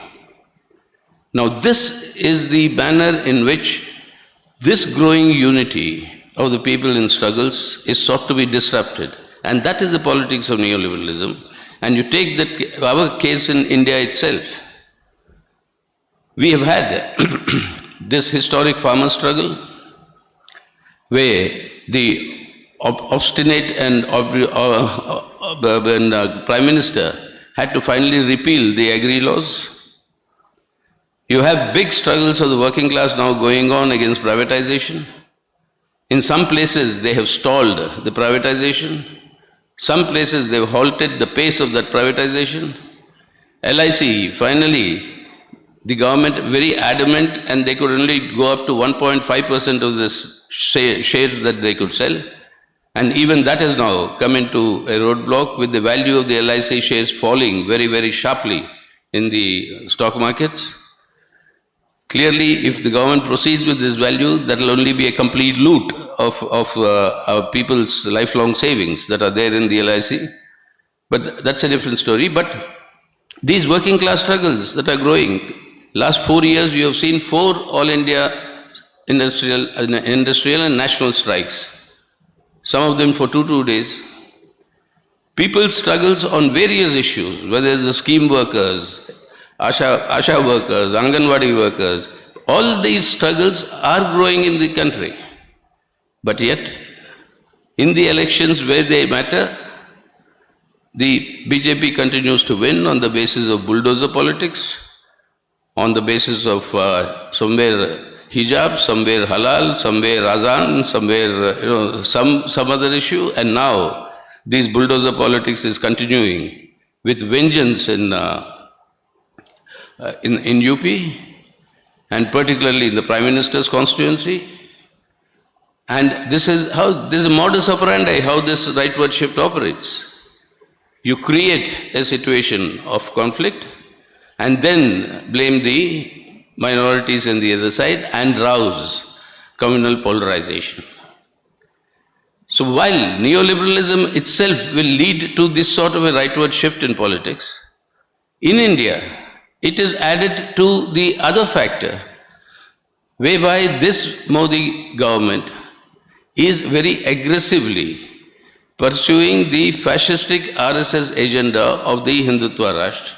Now, this is the manner in which this growing unity of the people in struggles is sought to be disrupted. And that is the politics of neoliberalism. And you take our case in India itself. We have had this historic farmer struggle where the obstinate and Prime Minister had to finally repeal the agri laws. You have big struggles of the working class now going on against privatization. In some places, they have stalled the privatization. Some places, they've halted the pace of that privatization. LIC, finally, the government very adamant, and they could only go up to 1.5% of the shares that they could sell. And even that has now come into a roadblock, with the value of the LIC shares falling very, very sharply in the stock markets. Clearly, if the government proceeds with this value, that will only be a complete loot of our people's lifelong savings that are there in the LIC. But that's a different story. But these working class struggles that are growing, last 4 years you have seen 4 All India industrial and national strikes, some of them for 2 days. People's struggles on various issues, whether it's the scheme workers, Asha workers, Anganwadi workers, all these struggles are growing in the country. But yet, in the elections where they matter, the BJP continues to win on the basis of bulldozer politics, on the basis of somewhere hijab, somewhere halal, somewhere azan, somewhere some other issue, and now this bulldozer politics is continuing with vengeance in UP, and particularly in the Prime Minister's constituency. And this is a modus operandi, how this rightward shift operates. You create a situation of conflict and then blame the minorities on the other side and rouse communal polarization. So while neoliberalism itself will lead to this sort of a rightward shift in politics, in India, it is added to the other factor, whereby this Modi government is very aggressively pursuing the fascistic RSS agenda of the Hindutva Rashtra.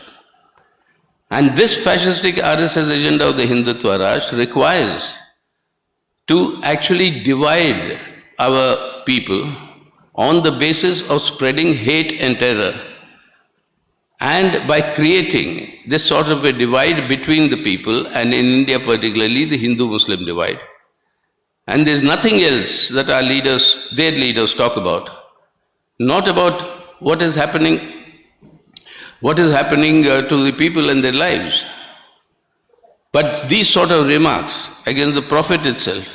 And this fascistic RSS agenda of the Hindutva Rashtra requires to actually divide our people on the basis of spreading hate and terror, and by creating this sort of a divide between the people, and in India particularly the Hindu-Muslim divide. And there's nothing else that our leaders, their leaders, talk about. Not about what is happening to the people in their lives. But these sort of remarks against the Prophet itself,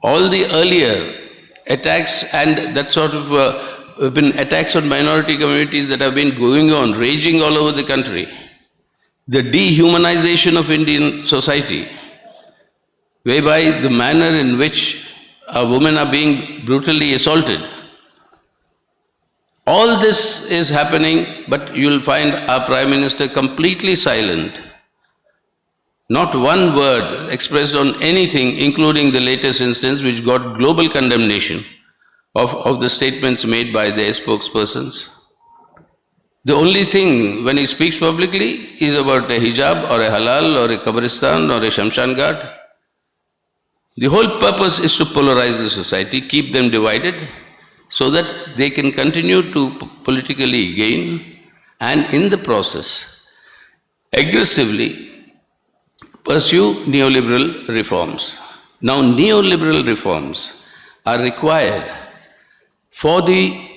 all the earlier attacks and that sort of been attacks on minority communities that have been going on, raging all over the country, the dehumanization of Indian society, whereby the manner in which women are being brutally assaulted. All this is happening, but you will find our Prime Minister completely silent. Not one word expressed on anything, including the latest instance which got global condemnation of the statements made by their spokespersons. The only thing when he speaks publicly is about a hijab or a halal or a qabristan or a shamshan ghat. The whole purpose is to polarize the society, keep them divided, so that they can continue to politically gain, and in the process aggressively pursue neoliberal reforms. Now, neoliberal reforms are required for the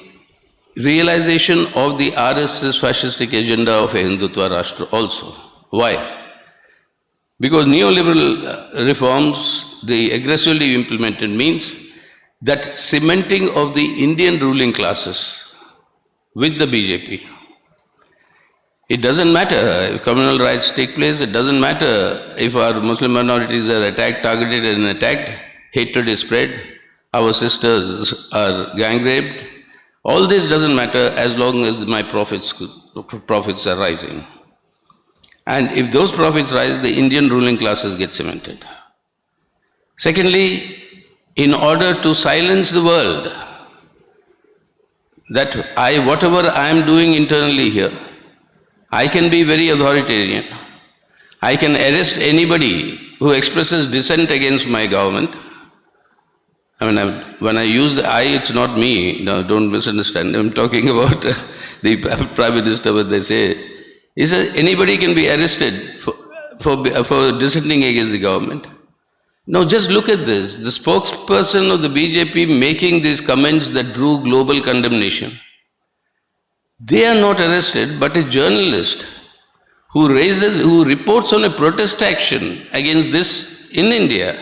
realization of the RSS fascistic agenda of a Hindutva Rashtra also. Why? Because neoliberal reforms, the aggressively implemented, means that cementing of the Indian ruling classes with the BJP. It doesn't matter if communal riots take place, it doesn't matter if our Muslim minorities are attacked, targeted and attacked, hatred is spread, our sisters are gang raped. All this doesn't matter as long as my profits are rising. And if those profits rise, the Indian ruling classes get cemented. Secondly, in order to silence the world, that whatever I am doing internally here, I can be very authoritarian. I can arrest anybody who expresses dissent against my government. I mean, when I use the I, it's not me. No, don't misunderstand. I'm talking about the Prime Minister, what they say. He says anybody can be arrested for dissenting against the government. Now just look at this. The spokesperson of the BJP making these comments that drew global condemnation. They are not arrested, but a journalist who reports on a protest action against this in India,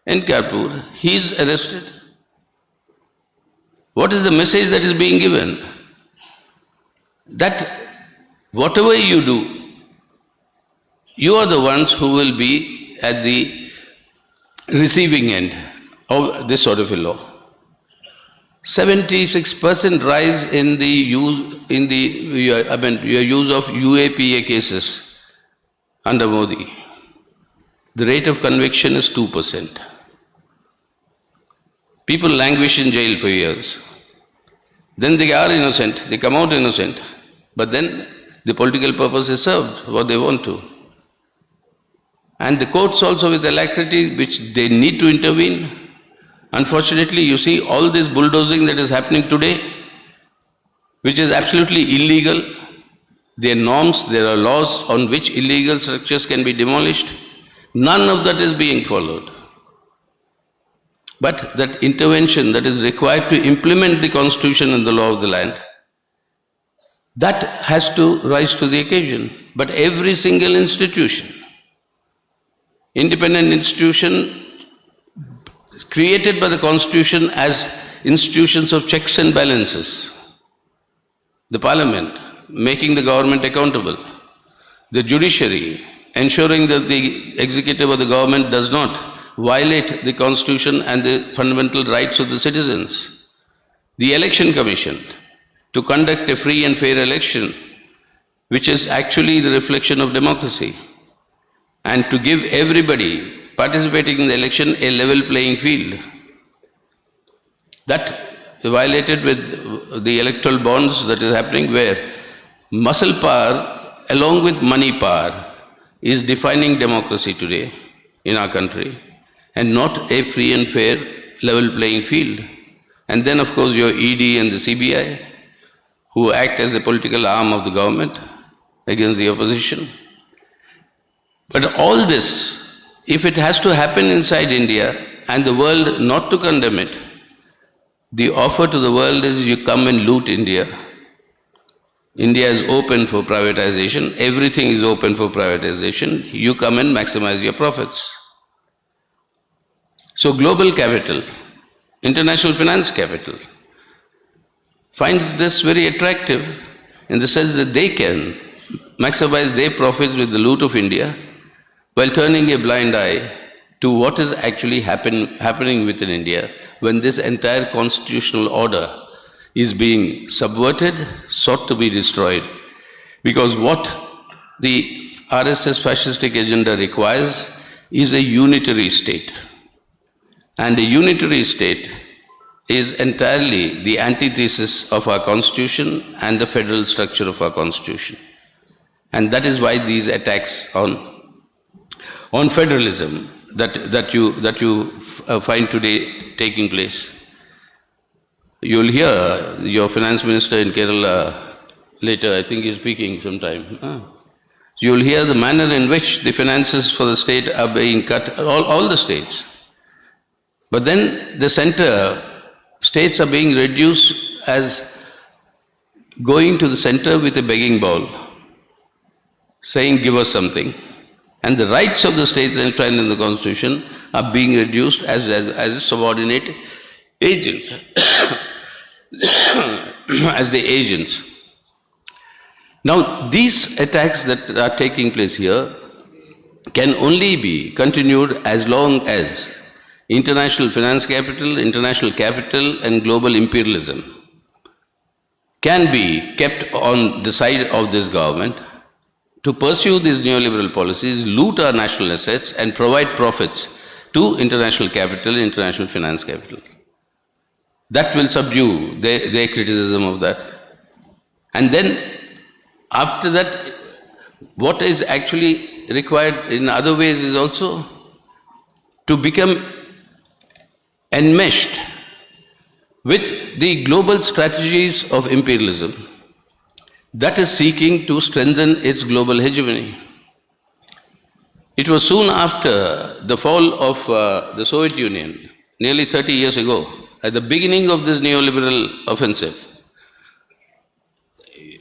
in Kanpur, he is arrested. What is the message that is being given? That whatever you do, you are the ones who will be at the receiving end of this sort of a law. 76% rise in the use of UAPA cases under Modi. The rate of conviction is 2%. People languish in jail for years. Then they are innocent, they come out innocent, but then the political purpose is served, what they want to. And the courts also with alacrity, which they need to intervene. Unfortunately, you see all this bulldozing that is happening today, which is absolutely illegal. There are norms, there are laws on which illegal structures can be demolished. None of that is being followed. But that intervention that is required to implement the constitution and the law of the land, that has to rise to the occasion. But every single institution, independent institution created by the constitution as institutions of checks and balances, the parliament making the government accountable, the judiciary ensuring that the executive of the government does not violate the constitution and the fundamental rights of the citizens, the election commission to conduct a free and fair election, which is actually the reflection of democracy, and to give everybody participating in the election a level playing field. That violated with the electoral bonds that is happening, where muscle power along with money power is defining democracy today in our country, and not a free and fair level playing field. And then of course your ED and the CBI, who act as the political arm of the government against the opposition. But all this, if it has to happen inside India and the world not to condemn it, the offer to the world is you come and loot India. India is open for privatization. Everything is open for privatization. You come and maximize your profits. So global capital, international finance capital, finds this very attractive in the sense that they can maximize their profits with the loot of India, while turning a blind eye to what is actually happening within India when this entire constitutional order is being subverted, sought to be destroyed. Because what the RSS fascistic agenda requires is a unitary state. And a unitary state is entirely the antithesis of our constitution and the federal structure of our constitution. And that is why these attacks on federalism that you find today taking place. You'll hear your finance minister in Kerala later, I think he's speaking sometime. You'll hear the manner in which the finances for the state are being cut, all the states. But then the center, states are being reduced as going to the center with a begging bowl, saying, give us something. And the rights of the states enshrined in the constitution are being reduced as subordinate agents, as the agents. Now, these attacks that are taking place here can only be continued as long as international finance capital, international capital, and global imperialism can be kept on the side of this government to pursue these neoliberal policies, loot our national assets, and provide profits to international capital, international finance capital. That will subdue their criticism of that. And then, after that, what is actually required in other ways is also to become enmeshed with the global strategies of imperialism that is seeking to strengthen its global hegemony. It was soon after the fall of the Soviet Union, nearly 30 years ago, at the beginning of this neoliberal offensive.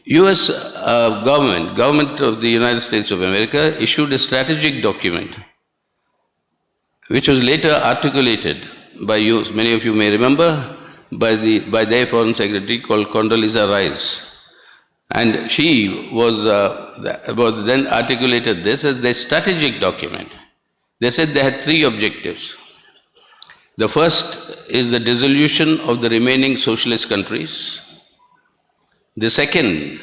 US government of the United States of America issued a strategic document which was later articulated by you, many of you may remember, by their Foreign Secretary called Condoleezza Rice. And she was then articulated this as their strategic document. They said they had three objectives. The first is the dissolution of the remaining socialist countries. The second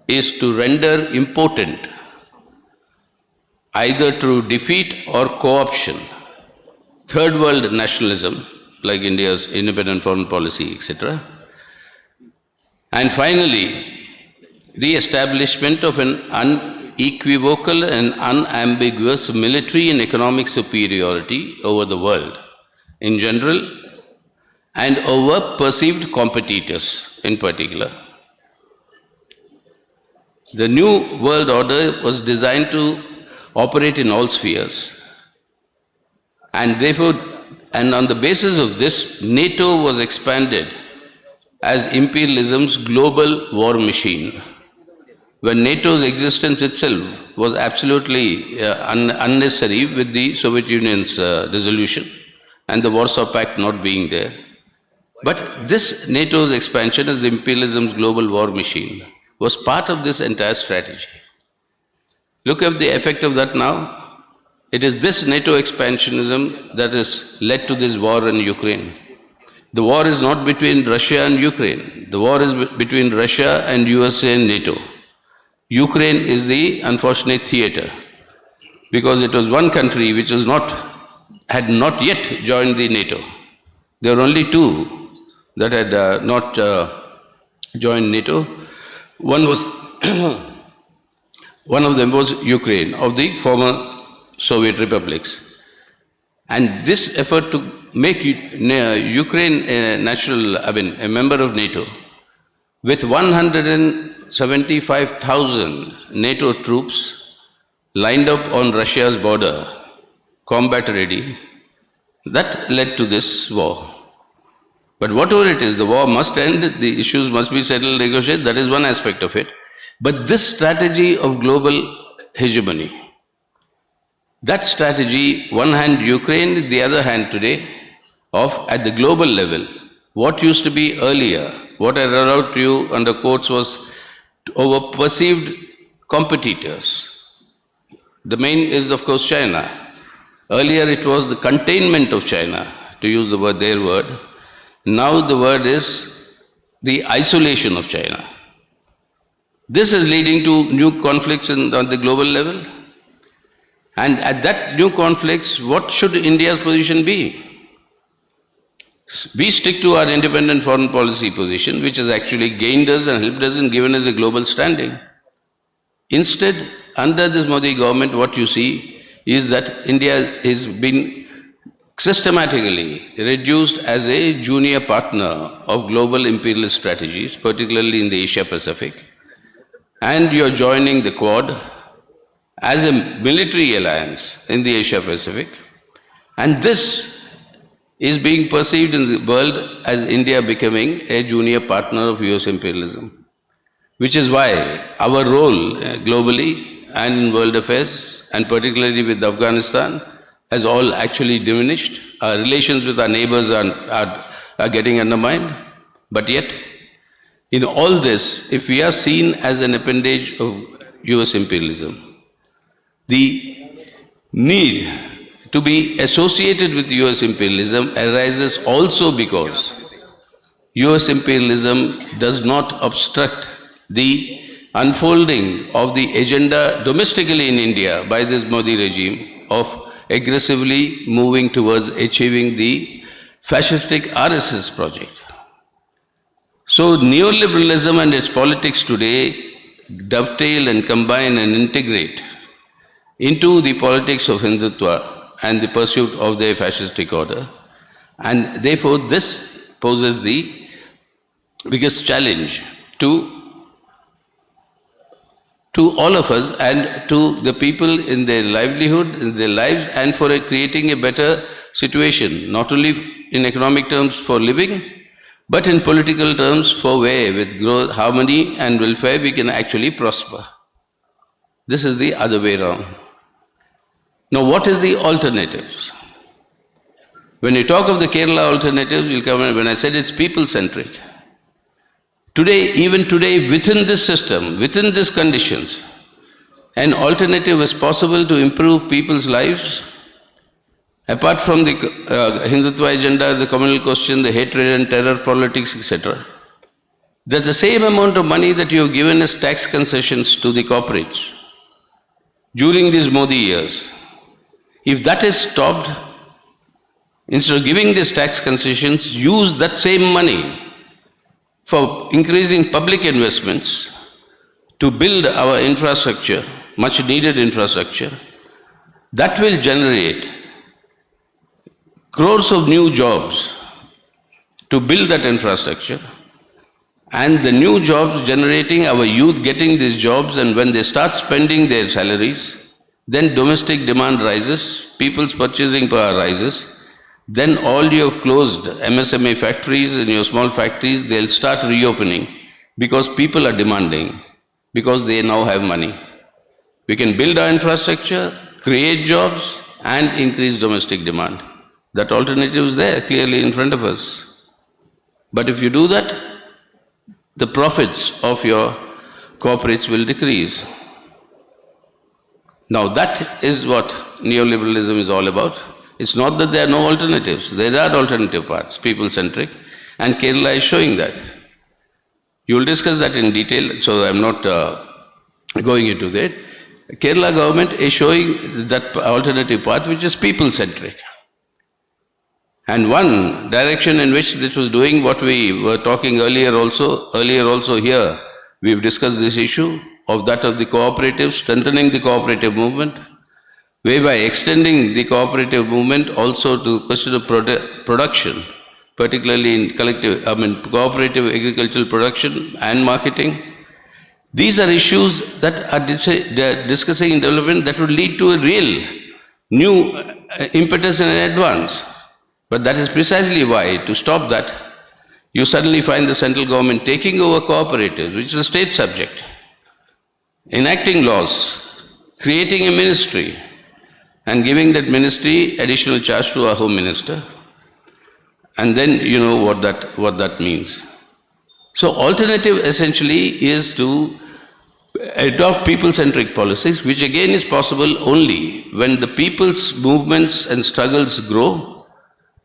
is to render impotent, either through defeat or co-option, third world nationalism, like India's independent foreign policy, etc. And finally, the establishment of an unequivocal and unambiguous military and economic superiority over the world in general and over perceived competitors in particular. The new world order was designed to operate in all spheres. And therefore, and on the basis of this, NATO was expanded as imperialism's global war machine, when NATO's existence itself was absolutely unnecessary with the Soviet Union's dissolution and the Warsaw Pact not being there. But this NATO's expansion as imperialism's global war machine was part of this entire strategy. Look at the effect of that now. It is this NATO expansionism that has led to this war in Ukraine. The war is not between Russia and Ukraine. The war is between Russia and USA and NATO. Ukraine is the unfortunate theater because it was one country which had not yet joined the NATO. There were only two that had not joined NATO. One of them was Ukraine, of the former Soviet republics. And this effort to make Ukraine a member of NATO, with 175,000 NATO troops lined up on Russia's border, combat ready, that led to this war. But whatever it is, the war must end, the issues must be settled, negotiated, that is one aspect of it. But this strategy of global hegemony, that strategy, one hand Ukraine, the other hand today, at the global level, what used to be earlier, what I read out to you under quotes was over perceived competitors. The main is, of course, China. Earlier it was the containment of China, to use their word. Now the word is the isolation of China. This is leading to new conflicts on the global level. And at that new conflicts, what should India's position be? We stick to our independent foreign policy position, which has actually gained us and helped us and given us a global standing. Instead, under this Modi government, what you see is that India has been systematically reduced as a junior partner of global imperialist strategies, particularly in the Asia Pacific. And you're joining the Quad as a military alliance in the Asia Pacific. And this is being perceived in the world as India becoming a junior partner of US imperialism, which is why our role globally and in world affairs, and particularly with Afghanistan, has all actually diminished. Our relations with our neighbors are getting undermined. But yet, in all this, if we are seen as an appendage of US imperialism, the need to be associated with US imperialism arises also because US imperialism does not obstruct the unfolding of the agenda domestically in India by this Modi regime of aggressively moving towards achieving the fascistic RSS project. So neoliberalism and its politics today dovetail and combine and integrate into the politics of Hindutva and the pursuit of their fascistic order. And therefore, this poses the biggest challenge to to all of us and to the people in their livelihood, in their lives, and for creating a better situation, not only in economic terms for living, but in political terms for where with growth, harmony and welfare we can actually prosper. This is the other way around. Now what is the alternatives? When you talk of the Kerala alternatives, you'll come when I said it's people-centric. Today, even today, within this system, within these conditions, an alternative is possible to improve people's lives. Apart from the Hindutva agenda, the communal question, the hatred and terror politics, etc., that the same amount of money that you have given as tax concessions to the corporates during these Modi years, if that is stopped, instead of giving these tax concessions, use that same money for increasing public investments to build our infrastructure, much needed infrastructure, that will generate crores of new jobs to build that infrastructure, and the new jobs generating our youth getting these jobs, and when they start spending their salaries, then domestic demand rises, people's purchasing power rises. Then all your closed MSME factories and your small factories, they'll start reopening because people are demanding, because they now have money. We can build our infrastructure, create jobs, and increase domestic demand. That alternative is there clearly in front of us. But if you do that, the profits of your corporates will decrease. Now that is what neoliberalism is all about. It's not that there are no alternatives. There are alternative paths, people-centric, and Kerala is showing that. You will discuss that in detail, so I'm not going into that. Kerala government is showing that alternative path, which is people-centric. And one direction in which this was doing what we were talking earlier also here, we've discussed this issue of that of the cooperative, strengthening the cooperative movement, whereby extending the cooperative movement also to the question of production, particularly in cooperative agricultural production and marketing. These are issues that are discussing in development that would lead to a real new impetus and advance. But that is precisely why, to stop that, you suddenly find the central government taking over cooperatives, which is a state subject, enacting laws, creating a ministry, and giving that ministry additional charge to our home minister. And then you know what that means. So alternative essentially is to adopt people-centric policies, which again is possible only when the people's movements and struggles grow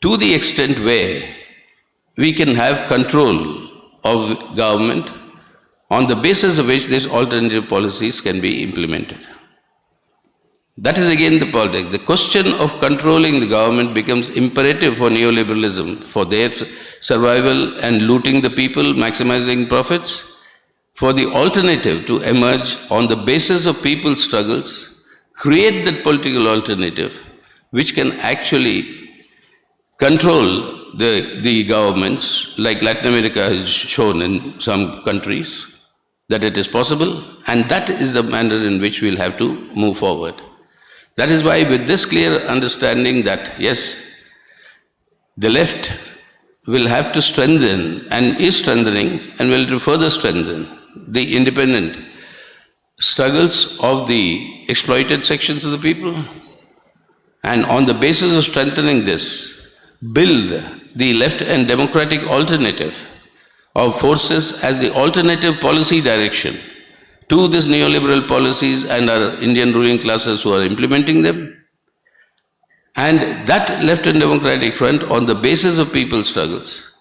to the extent where we can have control of government on the basis of which these alternative policies can be implemented. That is again the politics. The question of controlling the government becomes imperative for neoliberalism, for their survival and looting the people, maximizing profits, for the alternative to emerge on the basis of people's struggles, create that political alternative which can actually control the governments, like Latin America has shown in some countries, that it is possible, and that is the manner in which we'll have to move forward. That is why, with this clear understanding that, yes, the left will have to strengthen and is strengthening and will further strengthen the independent struggles of the exploited sections of the people, and on the basis of strengthening this, build the left and democratic alternative of forces as the alternative policy direction to these neoliberal policies and our Indian ruling classes who are implementing them. And that left and democratic front on the basis of people's struggles,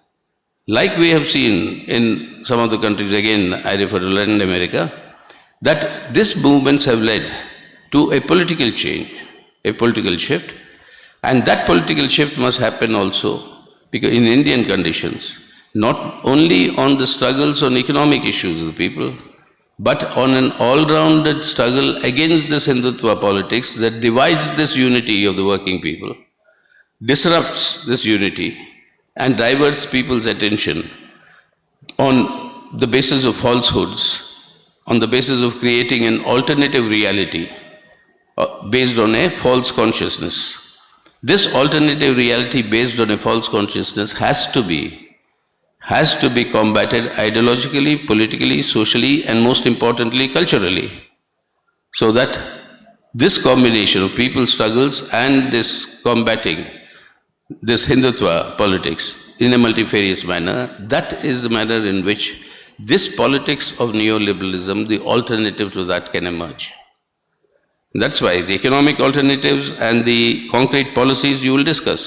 like we have seen in some of the countries, again I refer to Latin America, that these movements have led to a political change, a political shift, and that political shift must happen also because in Indian conditions, not only on the struggles on economic issues of the people, but on an all-rounded struggle against this Hindutva politics that divides this unity of the working people, disrupts this unity, and diverts people's attention on the basis of falsehoods on the basis of creating an alternative reality based on a false consciousness. This alternative reality based on a false consciousness has to be combated ideologically, politically, socially, and most importantly, culturally. So that this combination of people's struggles and this combating this Hindutva politics in a multifarious manner, that is the manner in which this politics of neoliberalism, the alternative to that, can emerge. That's why the economic alternatives and the concrete policies you will discuss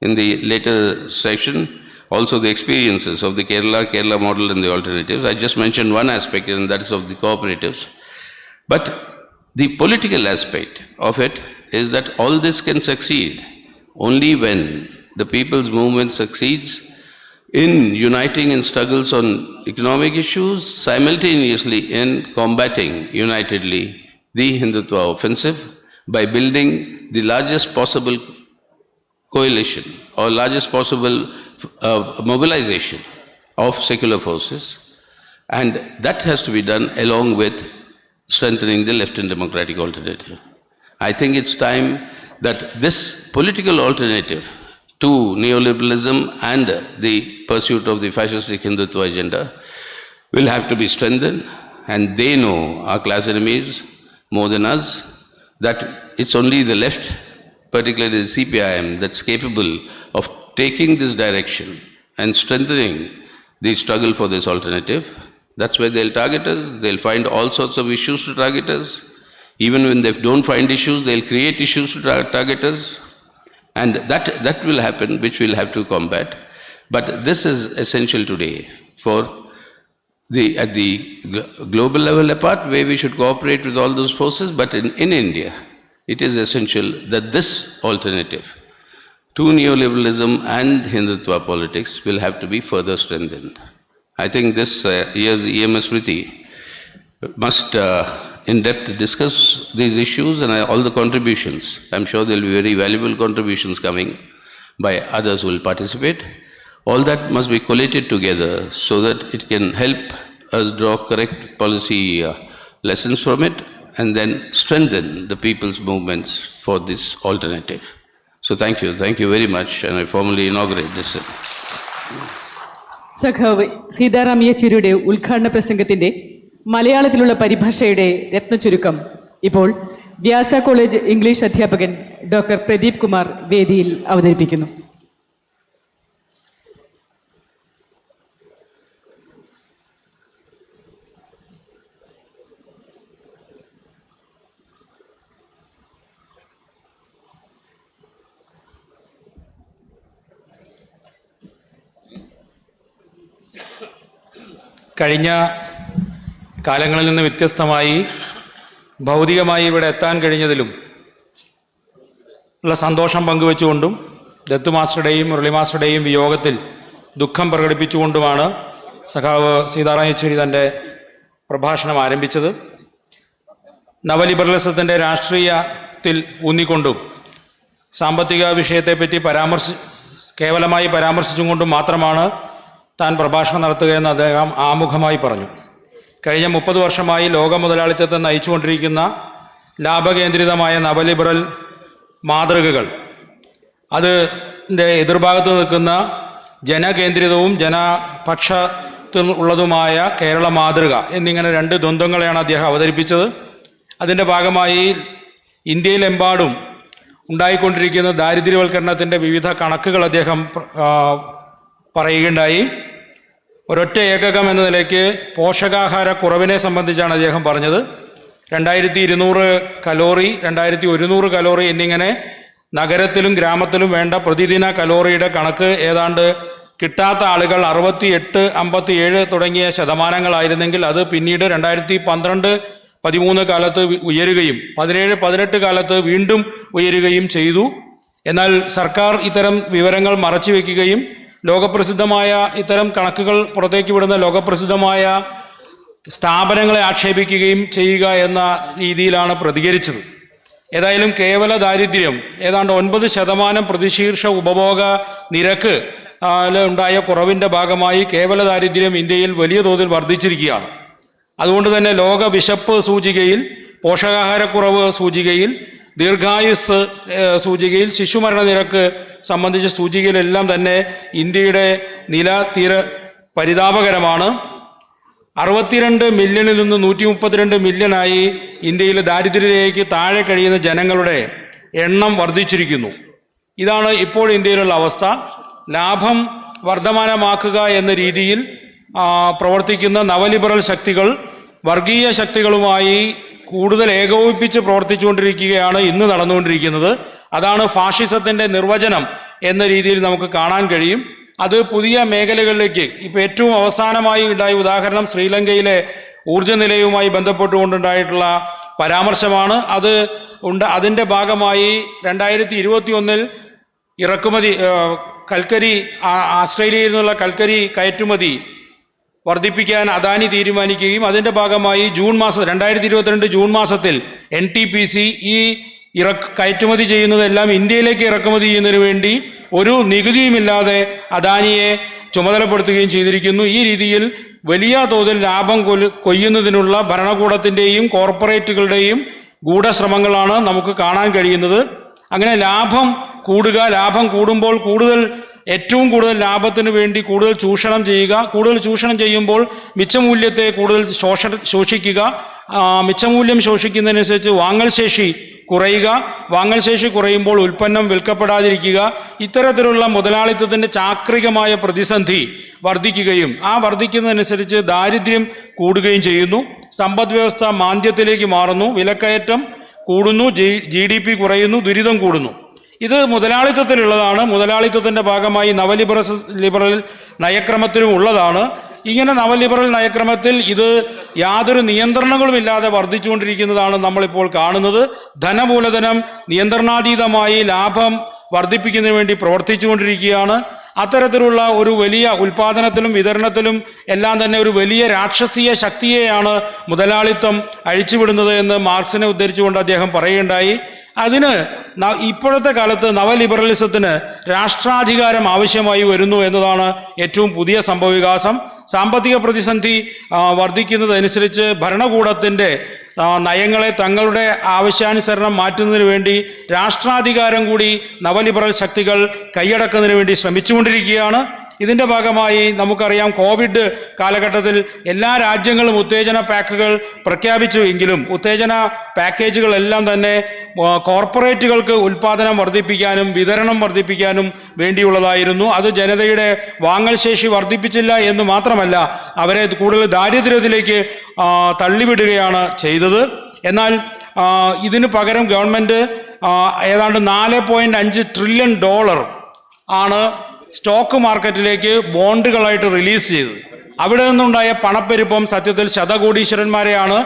in the later section, also the experiences of the Kerala model and the alternatives. I just mentioned one aspect, and that is of the cooperatives. But the political aspect of it is that all this can succeed only when the people's movement succeeds in uniting in struggles on economic issues, simultaneously in combating unitedly the Hindutva offensive by building the largest possible coalition or largest possible mobilization of secular forces. And that has to be done along with strengthening the left and democratic alternative. I think it's time that this political alternative to neoliberalism and the pursuit of the fascistic Hindutva agenda will have to be strengthened, and they know, our class enemies, more than us, that it's only the left, particularly the CPIM, that's capable of taking this direction and strengthening the struggle for this alternative. That's why they'll target us. They'll find all sorts of issues to target us. Even when they don't find issues, they'll create issues to target us. And that will happen, which we'll have to combat. But this is essential today for at the global level apart, where we should cooperate with all those forces. But in India, it is essential that this alternative to neoliberalism and Hindutva politics will have to be further strengthened. I think this year's EMS Smriti must in depth discuss these issues and all the contributions. I'm sure there will be very valuable contributions coming by others who will participate. All that must be collated together so that it can help us draw correct policy lessons from it and then strengthen the people's movements for this alternative. So thank you very much, and I formally inaugurate this. സഖാവ് സീതാറാം യെച്ചൂരിയുടെ ഉദ്ഘാടന പ്രസംഗത്തിന്റെ മലയാളത്തിലുള്ള പരിഭാഷയുടെ രത്നചുരുക്കം ഇപ്പോൾ വ്യാസ college English അധ്യാപകൻ doctor Pradeep Kumar വേദിയിൽ അവതരിപ്പിക്കുന്നു. കഴിഞ്ഞ കാലങ്ങളിൽ നിന്ന് വ്യത്യസ്തമായി ഭൗതികമായി ഇവിടെ എത്താൻ കഴിഞ്ഞതിലും ഉള്ള സന്തോഷം പങ്കുവെച്ചുകൊണ്ടും ദത്തു മാസ്റ്ററുടെയും മുരളി മാസ്റ്ററുടെയും വിയോഗത്തിൽ ദുഃഖം പ്രകടിപ്പിച്ചുകൊണ്ടുമാണ് സഖാവ് സീതാറാം യെച്ചൂരി തൻ്റെ പ്രഭാഷണം ആരംഭിച്ചത്. നവലിബറലിസത്തിൻ്റെ രാഷ്ട്രീയത്തിൽ ഊന്നിക്കൊണ്ടും സാമ്പത്തിക വിഷയത്തെപ്പറ്റി കേവലമായി പരാമർശിച്ചും കൊണ്ടും മാത്രമാണ് താൻ പ്രഭാഷണം നടത്തുകയെന്ന് അദ്ദേഹം ആമുഖമായി പറഞ്ഞു. കഴിഞ്ഞ 30 വർഷമായി ലോക മുതലാളിത്തത്തെ നയിച്ചുകൊണ്ടിരിക്കുന്ന ലാഭകേന്ദ്രിതമായ നവലിബറൽ മാതൃകകൾ, അതിൻ്റെ എതിർഭാഗത്ത് നിൽക്കുന്ന ജനകേന്ദ്രിതവും ജനപക്ഷത്തുള്ളതുമായ കേരള മാതൃക എന്നിങ്ങനെ 2 ദ്വന്ദ്ങ്ങളെയാണ് അദ്ദേഹം അവതരിപ്പിച്ചത്. അതിൻ്റെ ഭാഗമായി ഇന്ത്യയിലെമ്പാടും ഉണ്ടായിക്കൊണ്ടിരിക്കുന്ന ദാരിദ്ര്യവൽക്കരണത്തിൻ്റെ വിവിധ കണക്കുകൾ അദ്ദേഹം പറയുകയുണ്ടായി. ഒരൊറ്റ ഏകകം എന്ന നിലയ്ക്ക് പോഷകാഹാര കുറവിനെ സംബന്ധിച്ചാണ് അദ്ദേഹം പറഞ്ഞത്. 2200 കലോറി, 2100 കലോറി എന്നിങ്ങനെ നഗരത്തിലും ഗ്രാമത്തിലും വേണ്ട പ്രതിദിന കലോറിയുടെ കണക്ക് ഏതാണ്ട് കിട്ടാത്ത ആളുകൾ 68, 57 തുടങ്ങിയ ശതമാനങ്ങളായിരുന്നെങ്കിൽ അത് പിന്നീട് 2012-13 കാലത്ത് ഉയരുകയും 17-18 കാലത്ത് വീണ്ടും ഉയരുകയും ചെയ്തു. എന്നാൽ സർക്കാർ ഇത്തരം വിവരങ്ങൾ മറച്ചുവെക്കുകയും ലോകപ്രസിദ്ധമായ ഇത്തരം കണക്കുകൾ പുറത്തേക്ക് വിടുന്ന ലോകപ്രസിദ്ധമായ സ്ഥാപനങ്ങളെ ആക്ഷേപിക്കുകയും ചെയ്യുക എന്ന രീതിയിലാണ് പ്രതികരിച്ചത്. ഏതായാലും കേവല ദാരിദ്ര്യം ഏതാണ്ട് 9% പ്രതിശീർഷ ഉപഭോഗ നിരക്ക് ഉണ്ടായ കുറവിൻ്റെ ഭാഗമായി കേവല ദാരിദ്ര്യം ഇന്ത്യയിൽ വലിയ തോതിൽ വർദ്ധിച്ചിരിക്കുകയാണ്. അതുകൊണ്ട് തന്നെ ലോക വിശപ്പ് സൂചികയിൽ, പോഷകാഹാരക്കുറവ് സൂചികയിൽ, ദീർഘായുസ് സൂചികയിൽ, ശിശുമരണ നിരക്ക് സംബന്ധിച്ച സൂചികയിലെല്ലാം തന്നെ ഇന്ത്യയുടെ നില തീരെ പരിതാപകരമാണ്. 62 മില്യണിൽ നിന്ന് 132 മില്യണായി ഇന്ത്യയിൽ ദാരിദ്ര്യരേഖയ്ക്ക് താഴെ കഴിയുന്ന ജനങ്ങളുടെ എണ്ണം വർദ്ധിച്ചിരിക്കുന്നു. ഇതാണ് ഇപ്പോൾ ഇന്ത്യയിലുള്ള അവസ്ഥ. ലാഭം വർദ്ധമാനമാക്കുക എന്ന രീതിയിൽ പ്രവർത്തിക്കുന്ന നവലിബറൽ ശക്തികൾ വർഗീയ ശക്തികളുമായി കൂടുതൽ ഏകോപിപ്പിച്ച് പ്രവർത്തിച്ചുകൊണ്ടിരിക്കുകയാണ് ഇന്ന് നടന്നുകൊണ്ടിരിക്കുന്നത്. അതാണ് ഫാഷിസത്തിൻ്റെ നിർവചനം എന്ന രീതിയിൽ നമുക്ക് കാണാൻ കഴിയും. അത് പുതിയ മേഖലകളിലേക്ക്, ഇപ്പോൾ ഏറ്റവും അവസാനമായി ഉണ്ടായ ഉദാഹരണം ശ്രീലങ്കയിലെ ഊർജ്ജ നിലയവുമായി ബന്ധപ്പെട്ടുകൊണ്ടുണ്ടായിട്ടുള്ള പരാമർശമാണ്. അതിൻ്റെ ഭാഗമായി 2021 ഇറക്കുമതി കൽക്കരി, ആസ്ട്രേലിയയിൽ നിന്നുള്ള കൽക്കരി കയറ്റുമതി വർദ്ധിപ്പിക്കാൻ അദാനി തീരുമാനിക്കുകയും അതിൻ്റെ ഭാഗമായി 2022 ജൂൺ മാസത്തിൽ NTPC ഈ കയറ്റുമതി ചെയ്യുന്നതെല്ലാം ഇന്ത്യയിലേക്ക് ഇറക്കുമതി ചെയ്യുന്നതിന് വേണ്ടി ഒരു നികുതിയുമില്ലാതെ അദാനിയെ ചുമതലപ്പെടുത്തുകയും ചെയ്തിരിക്കുന്നു. ഈ രീതിയിൽ വലിയ തോതിൽ ലാഭം കൊയ്യുന്നതിനുള്ള ഭരണകൂടത്തിൻ്റെയും കോർപ്പറേറ്റുകളുടെയും ഗൂഢശ്രമങ്ങളാണ് നമുക്ക് കാണാൻ കഴിയുന്നത്. അങ്ങനെ ലാഭം കൂടുക, ലാഭം കൂടുമ്പോൾ ഏറ്റവും കൂടുതൽ ലാഭത്തിന് വേണ്ടി കൂടുതൽ ചൂഷണം ചെയ്യുക, കൂടുതൽ ചൂഷണം ചെയ്യുമ്പോൾ മിച്ചമൂല്യത്തെ കൂടുതൽ ശോഷിക്കുക, മിച്ചമൂല്യം ശോഷിക്കുന്നതിനനുസരിച്ച് വാങ്ങൽ ശേഷി കുറയുക, വാങ്ങൽ ശേഷി കുറയുമ്പോൾ ഉൽപ്പന്നം വിൽക്കപ്പെടാതിരിക്കുക, ഇത്തരത്തിലുള്ള മുതലാളിത്തത്തിൻ്റെ ചാക്രികമായ പ്രതിസന്ധി വർദ്ധിക്കുകയും ആ വർദ്ധിക്കുന്നതനുസരിച്ച് ദാരിദ്ര്യം കൂടുകയും ചെയ്യുന്നു. സമ്പദ് വ്യവസ്ഥ മാന്ദ്യത്തിലേക്ക് മാറുന്നു, വിലക്കയറ്റം കൂടുന്നു, GDP കുറയുന്നു, ദുരിതം കൂടുന്നു. ഇത് മുതലാളിത്തത്തിലുള്ളതാണ്. മുതലാളിത്തത്തിൻ്റെ ഭാഗമായി നവലിബറൽ നയക്രമത്തിലും ഉള്ളതാണ്. ഇങ്ങനെ നവലിബറൽ നയക്രമത്തിൽ ഇത് യാതൊരു നിയന്ത്രണങ്ങളുമില്ലാതെ വർദ്ധിച്ചുകൊണ്ടിരിക്കുന്നതാണ് നമ്മളിപ്പോൾ കാണുന്നത്. ധനമൂലധനം നിയന്ത്രണാതീതമായി ലാഭം വർദ്ധിപ്പിക്കുന്നതിന് വേണ്ടി പ്രവർത്തിച്ചുകൊണ്ടിരിക്കുകയാണ്. അത്തരത്തിലുള്ള ഒരു വലിയ ഉൽപാദനത്തിലും വിതരണത്തിലും എല്ലാം തന്നെ ഒരു വലിയ രാക്ഷസീയ ശക്തിയെയാണ് മുതലാളിത്തം അഴിച്ചുവിടുന്നത് എന്ന് മാർക്സിനെ ഉദ്ധരിച്ചുകൊണ്ട് അദ്ദേഹം പറയുകയുണ്ടായി. അതിന് ഇപ്പോഴത്തെ കാലത്ത് നവലിബറലിസത്തിന് രാഷ്ട്രാധികാരം ആവശ്യമായി വരുന്നു എന്നതാണ് ഏറ്റവും പുതിയ സംഭവവികാസം. സാമ്പത്തിക പ്രതിസന്ധി വർദ്ധിക്കുന്നതനുസരിച്ച് ഭരണകൂടത്തിൻ്റെ നയങ്ങളെ തങ്ങളുടെ ആവശ്യാനുസരണം മാറ്റുന്നതിന് വേണ്ടി രാഷ്ട്രാധികാരം കൂടി നവലിബറൽ ശക്തികൾ കൈയടക്കുന്നതിന് വേണ്ടി ശ്രമിച്ചുകൊണ്ടിരിക്കുകയാണ്. ഇതിൻ്റെ ഭാഗമായി നമുക്കറിയാം, കോവിഡ് കാലഘട്ടത്തിൽ എല്ലാ രാജ്യങ്ങളും ഉത്തേജന പാക്കുകൾ പ്രഖ്യാപിച്ചു എങ്കിലും ഉത്തേജന പാക്കേജുകളെല്ലാം തന്നെ കോർപ്പറേറ്റുകൾക്ക് ഉൽപ്പാദനം വർദ്ധിപ്പിക്കാനും വിതരണം വർദ്ധിപ്പിക്കാനും വേണ്ടിയുള്ളതായിരുന്നു. അത് ജനതയുടെ വാങ്ങൽ ശേഷി വർദ്ധിപ്പിച്ചില്ല എന്ന് മാത്രമല്ല, അവരെ കൂടുതൽ ദാരിദ്ര്യത്തിലേക്ക് തള്ളിവിടുകയാണ് ചെയ്തത്. എന്നാൽ ഇതിന് പകരം ഗവൺമെൻറ് ഏതാണ്ട് $4.5 ട്രില്യൺ ആണ് സ്റ്റോക്ക് മാർക്കറ്റിലേക്ക് ബോണ്ടുകളായിട്ട് റിലീസ് ചെയ്തത്. അവിടെ നിന്നുണ്ടായ പണപ്പെരുപ്പം സത്യത്തിൽ ശതകോടീശ്വരന്മാരെയാണ്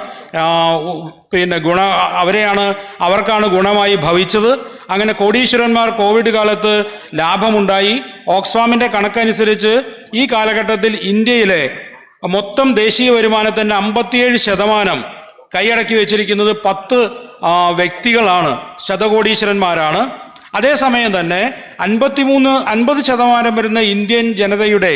അവർക്കാണ് ഗുണമായി ഭവിച്ചത്. അങ്ങനെ കോടീശ്വരന്മാർ കോവിഡ് കാലത്ത് ലാഭമുണ്ടായി. ഓക്സ്ഫാമിൻ്റെ കണക്കനുസരിച്ച് ഈ കാലഘട്ടത്തിൽ ഇന്ത്യയിലെ മൊത്തം ദേശീയ വരുമാനത്തിൻ്റെ 57% കൈയടക്കി വെച്ചിരിക്കുന്നത് 10 വ്യക്തികളാണ്, ശതകോടീശ്വരന്മാരാണ്. അതേസമയം തന്നെ 50% വരുന്ന ഇന്ത്യൻ ജനതയുടെ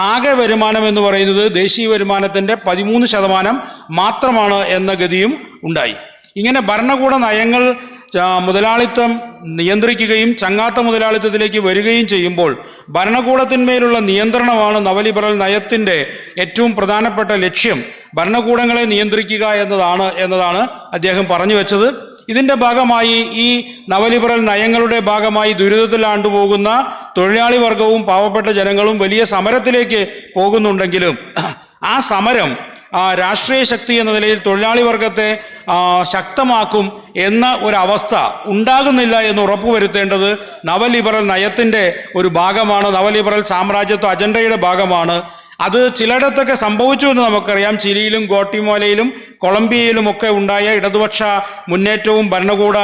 ആകെ വരുമാനം എന്ന് പറയുന്നത് ദേശീയ വരുമാനത്തിൻ്റെ 13% മാത്രമാണ് എന്ന ഗതിയും ഉണ്ടായി. ഇങ്ങനെ ഭരണകൂട നയങ്ങൾ മുതലാളിത്തം നിയന്ത്രിക്കുകയും ചങ്ങാത്ത മുതലാളിത്തത്തിലേക്ക് വരികയും ചെയ്യുമ്പോൾ ഭരണകൂടത്തിന്മേലുള്ള നിയന്ത്രണമാണ് നവലിബറൽ നയത്തിൻ്റെ ഏറ്റവും പ്രധാനപ്പെട്ട ലക്ഷ്യം. ഭരണകൂടങ്ങളെ നിയന്ത്രിക്കുക എന്നതാണ് അദ്ദേഹം പറഞ്ഞു വെച്ചത്. ഇതിൻ്റെ ഭാഗമായി ഈ നവലിബറൽ നയങ്ങളുടെ ഭാഗമായി ദുരിതത്തിലാണ്ടുപോകുന്ന തൊഴിലാളി വർഗവും പാവപ്പെട്ട ജനങ്ങളും വലിയ സമരത്തിലേക്ക് പോകുന്നുണ്ടെങ്കിലും ആ സമരം രാഷ്ട്രീയ ശക്തി എന്ന നിലയിൽ തൊഴിലാളി വർഗത്തെ ശക്തമാക്കും എന്ന ഒരവസ്ഥ ഉണ്ടാകുന്നില്ല എന്ന് ഉറപ്പുവരുത്തേണ്ടത് നവലിബറൽ നയത്തിൻ്റെ ഒരു ഭാഗമാണ്, നവലിബറൽ സാമ്രാജ്യത്വ അജണ്ടയുടെ ഭാഗമാണ്. അത് ചിലയിടത്തൊക്കെ സംഭവിച്ചു എന്ന് നമുക്കറിയാം. ചിലിയിലും ഗോട്ടിമാലയിലും കൊളംബിയയിലും ഒക്കെ ഉണ്ടായ ഇടതുപക്ഷ മുന്നേറ്റവും ഭരണകൂട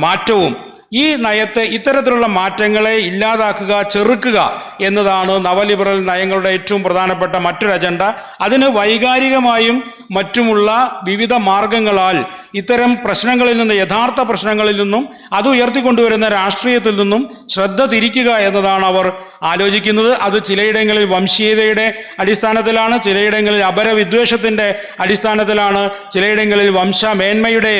മാറ്റവും ഈ നയത്തെ, ഇത്തരത്തിലുള്ള മാറ്റങ്ങളെ ഇല്ലാതാക്കുക, ചെറുക്കുക എന്നതാണ് നവലിബറൽ നയങ്ങളുടെ ഏറ്റവും പ്രധാനപ്പെട്ട മറ്റൊരു അജണ്ട. അതിന് വൈകാരികമായും മറ്റുമുള്ള വിവിധ മാർഗങ്ങളാൽ ഇത്തരം പ്രശ്നങ്ങളിൽ നിന്ന്, യഥാർത്ഥ പ്രശ്നങ്ങളിൽ നിന്നും അത് ഉയർത്തിക്കൊണ്ടുവരുന്ന രാഷ്ട്രീയത്തിൽ നിന്നും ശ്രദ്ധ തിരിക്കുക എന്നതാണ് അവർ ആലോചിക്കുന്നത്. അത് ചിലയിടങ്ങളിൽ വംശീയതയുടെ അടിസ്ഥാനത്തിലാണ്, ചിലയിടങ്ങളിൽ അപരവിദ്വേഷത്തിൻ്റെ അടിസ്ഥാനത്തിലാണ്, ചിലയിടങ്ങളിൽ വംശമേന്മയുടെ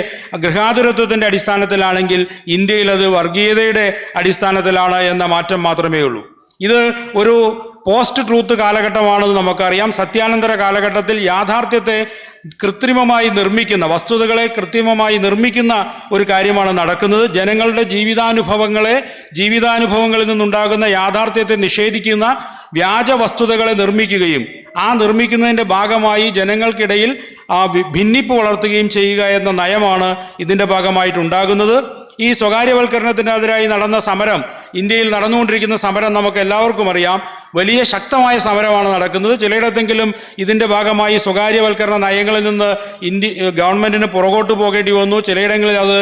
ഗൃഹാതുരത്വത്തിൻ്റെ അടിസ്ഥാനത്തിലാണെങ്കിൽ ഇന്ത്യയിൽ അത് വർഗീയതയുടെ അടിസ്ഥാനത്തിലാണ് എന്ന മാറ്റം മാത്രമേ ഉള്ളൂ. ഇത് ഒരു പോസ്റ്റ് ട്രൂത്ത് കാലഘട്ടമാണെന്ന് നമുക്കറിയാം. സത്യാനന്തര കാലഘട്ടത്തിൽ യാഥാർത്ഥ്യത്തെ കൃത്രിമമായി നിർമ്മിക്കുന്ന, വസ്തുതകളെ കൃത്രിമമായി നിർമ്മിക്കുന്ന ഒരു കാര്യമാണ് നടക്കുന്നത്. ജനങ്ങളുടെ ജീവിതാനുഭവങ്ങളിൽ നിന്നുണ്ടാകുന്ന യാഥാർത്ഥ്യത്തെ നിഷേധിക്കുന്ന വ്യാജ വസ്തുതകളെ നിർമ്മിക്കുകയും ആ നിർമ്മിക്കുന്നതിൻ്റെ ഭാഗമായി ജനങ്ങൾക്കിടയിൽ ഭിന്നിപ്പ് വളർത്തുകയും ചെയ്യുക എന്ന നയമാണ് ഇതിൻ്റെ ഭാഗമായിട്ടുണ്ടാകുന്നത്. ഈ സ്വകാര്യവൽക്കരണത്തിനെതിരായി നടന്ന സമരം, ഇന്ത്യയിൽ നടന്നുകൊണ്ടിരിക്കുന്ന സമരം നമുക്ക് എല്ലാവർക്കും അറിയാം. വലിയ ശക്തമായ സമരമാണ് നടക്കുന്നത്. ചിലയിടത്തെങ്കിലും ഇതിൻ്റെ ഭാഗമായി സ്വകാര്യവൽക്കരണ നയങ്ങളിൽ നിന്ന് ഗവൺമെൻറ്റിന് പുറകോട്ട് പോകേണ്ടി വന്നു. ചിലയിടങ്ങളിൽ അത്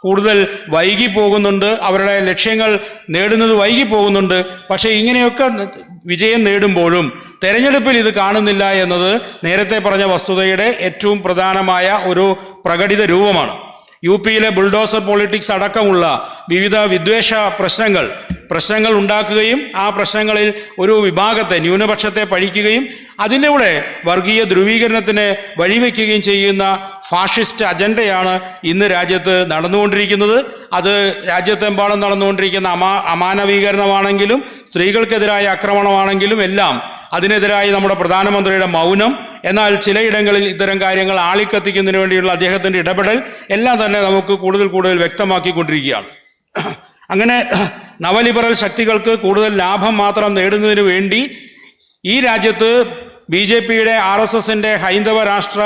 കൂടുതൽ വൈകി പോകുന്നുണ്ട്, അവരുടെ ലക്ഷ്യങ്ങൾ നേടുന്നത് വൈകി പോകുന്നുണ്ട്. പക്ഷേ ഇങ്ങനെയൊക്കെ വിജയം നേടുമ്പോഴും തെരഞ്ഞെടുപ്പിൽ ഇത് കാണുന്നില്ല എന്നത് നേരത്തെ പറഞ്ഞ വസ്തുതയുടെ ഏറ്റവും പ്രധാനമായ ഒരു പ്രകടിത രൂപമാണ്. യു പിയിലെ ബുൾഡോസർ പൊളിറ്റിക്സ് അടക്കമുള്ള വിവിധ വിദ്വേഷ പ്രശ്നങ്ങൾ ഉണ്ടാക്കുകയും ആ പ്രശ്നങ്ങളിൽ ഒരു വിഭാഗത്തെ, ന്യൂനപക്ഷത്തെ പഴിക്കുകയും അതിലൂടെ വർഗീയ ധ്രുവീകരണത്തിന് വഴിവെക്കുകയും ചെയ്യുന്ന ഫാഷിസ്റ്റ് അജണ്ടയാണ് ഇന്ന് രാജ്യത്ത് നടന്നുകൊണ്ടിരിക്കുന്നത്. അത് രാജ്യത്തെമ്പാടും നടന്നുകൊണ്ടിരിക്കുന്ന അമാനവീകരണമാണെങ്കിലും സ്ത്രീകൾക്കെതിരായ ആക്രമണമാണെങ്കിലും എല്ലാം അതിനെതിരായി നമ്മുടെ പ്രധാനമന്ത്രിയുടെ മൗനം, എന്നാൽ ചിലയിടങ്ങളിൽ ഇത്തരം കാര്യങ്ങൾ ആളിക്കത്തിക്കുന്നതിന് വേണ്ടിയുള്ള അദ്ദേഹത്തിൻ്റെ ഇടപെടൽ എല്ലാം തന്നെ നമുക്ക് കൂടുതൽ വ്യക്തമാക്കിക്കൊണ്ടിരിക്കുകയാണ്. അങ്ങനെ നവലിബറൽ ശക്തികൾക്ക് കൂടുതൽ ലാഭം മാത്രം നേടുന്നതിന് വേണ്ടി ഈ രാജ്യത്ത് BJPയുടെ RSSൻ്റെ ഹൈന്ദവ രാഷ്ട്ര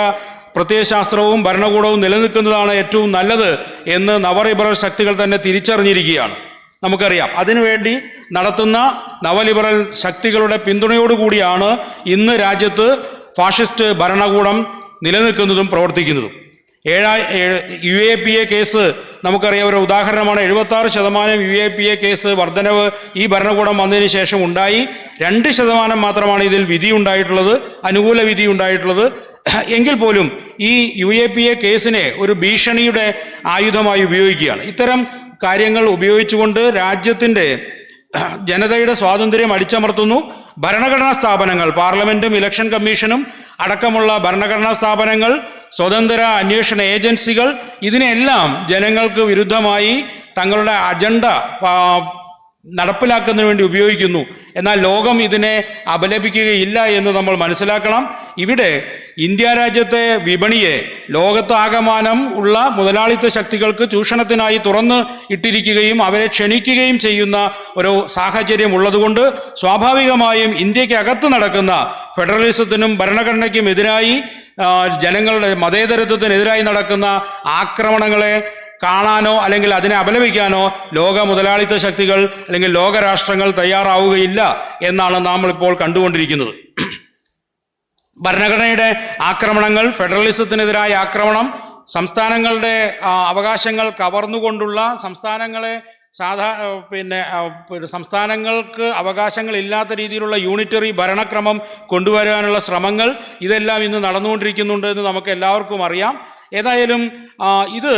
പ്രത്യയശാസ്ത്രവും ഭരണകൂടവും നിലനിൽക്കുന്നതാണ് ഏറ്റവും നല്ലത് എന്ന് നവലിബറൽ ശക്തികൾ തന്നെ തിരിച്ചറിഞ്ഞിരിക്കുകയാണ്. നമുക്കറിയാം, അതിനുവേണ്ടി നടത്തുന്ന നവലിബറൽ ശക്തികളുടെ പിന്തുണയോടുകൂടിയാണ് ഇന്ന് രാജ്യത്ത് ഫാഷിസ്റ്റ് ഭരണകൂടം നിലനിൽക്കുന്നതും പ്രവർത്തിക്കുന്നതും. UAPA കേസ് നമുക്കറിയാം, ഒരു ഉദാഹരണമാണ്. 76% UAPA കേസ് വർധനവ് ഈ ഭരണകൂടം വന്നതിന് ശേഷം ഉണ്ടായി. 2% മാത്രമാണ് ഇതിൽ വിധി ഉണ്ടായിട്ടുള്ളത്, അനുകൂല വിധി ഉണ്ടായിട്ടുള്ളത്. എങ്കിൽ പോലും ഈ UAPA കേസിനെ ഒരു ഭീഷണിയുടെ ആയുധമായി ഉപയോഗിക്കുകയാണ്. ഇത്തരം കാര്യങ്ങൾ ഉപയോഗിച്ചുകൊണ്ട് രാജ്യത്തിൻ്റെ ജനതയുടെ സ്വാതന്ത്ര്യം അടിച്ചമർത്തുന്നു. ഭരണഘടനാ സ്ഥാപനങ്ങൾ, പാർലമെൻറ്റും ഇലക്ഷൻ കമ്മീഷനും അടക്കമുള്ള ഭരണഘടനാ സ്ഥാപനങ്ങൾ, സ്വതന്ത്ര അന്വേഷണ ഏജൻസികൾ, ഇതിനെല്ലാം ജനങ്ങൾക്ക് വിരുദ്ധമായി തങ്ങളുടെ അജണ്ട നടപ്പിലാക്കുന്നതിന് വേണ്ടി ഉപയോഗിക്കുന്നു. എന്നാൽ ലോകം ഇതിനെ അപലപിക്കുകയില്ല എന്ന് നമ്മൾ മനസ്സിലാക്കണം. ഇവിടെ ഇന്ത്യ രാജ്യത്തെ വിപണിയെ ലോകത്താകമാനം ഉള്ള മുതലാളിത്ത ശക്തികൾക്ക് ചൂഷണത്തിനായി തുറന്ന് ഇട്ടിരിക്കുകയും അവരെ ക്ഷണിക്കുകയും ചെയ്യുന്ന ഒരു സാഹചര്യം ഉള്ളതുകൊണ്ട് സ്വാഭാവികമായും ഇന്ത്യക്കകത്ത് നടക്കുന്ന ഫെഡറലിസത്തിനും ഭരണഘടനയ്ക്കും എതിരായി, ജനങ്ങളുടെ മതേതരത്വത്തിനെതിരായി നടക്കുന്ന ആക്രമണങ്ങളെ കാണാനോ അല്ലെങ്കിൽ അതിനെ അപലപിക്കാനോ ലോക മുതലാളിത്ത ശക്തികൾ അല്ലെങ്കിൽ ലോകരാഷ്ട്രങ്ങൾ തയ്യാറാവുകയില്ല എന്നാണ് നാം ഇപ്പോൾ കണ്ടുകൊണ്ടിരിക്കുന്നത്. ഭരണഘടനയുടെ ആക്രമണങ്ങൾ, ഫെഡറലിസത്തിനെതിരായ ആക്രമണം, സംസ്ഥാനങ്ങളുടെ അവകാശങ്ങൾ കവർന്നുകൊണ്ടുള്ള സംസ്ഥാനങ്ങൾക്ക് അവകാശങ്ങളില്ലാത്ത രീതിയിലുള്ള യൂണിറ്ററി ഭരണക്രമം കൊണ്ടുവരാനുള്ള ശ്രമങ്ങൾ, ഇതെല്ലാം ഇന്ന് നടന്നുകൊണ്ടിരിക്കുന്നുണ്ട് എന്ന് നമുക്ക് എല്ലാവർക്കും അറിയാം. ഏതായാലും ഇത്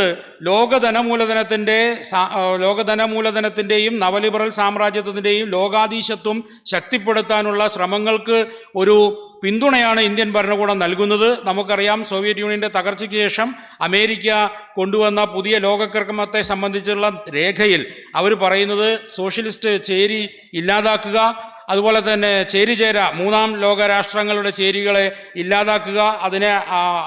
ലോകധനമൂലധനത്തിൻ്റെയും നവലിബറൽ സാമ്രാജ്യത്വത്തിൻ്റെയും ലോകാധീശത്വം ശക്തിപ്പെടുത്താനുള്ള ശ്രമങ്ങൾക്ക് ഒരു പിന്തുണയാണ് ഇന്ത്യൻ ഭരണകൂടം നൽകുന്നത്. നമുക്കറിയാം, സോവിയറ്റ് യൂണിയൻ്റെ തകർച്ചയ്ക്ക് ശേഷം അമേരിക്ക കൊണ്ടുവന്ന പുതിയ ലോകക്രമത്തെ സംബന്ധിച്ചുള്ള രേഖയിൽ അവർ പറയുന്നത് സോഷ്യലിസ്റ്റ് ചേരി ഇല്ലാതാക്കുക, അതുപോലെ തന്നെ ചേരിചേര മൂന്നാം ലോക രാഷ്ട്രങ്ങളുടെ ചേരികളെ ഇല്ലാതാക്കുക, അതിനെ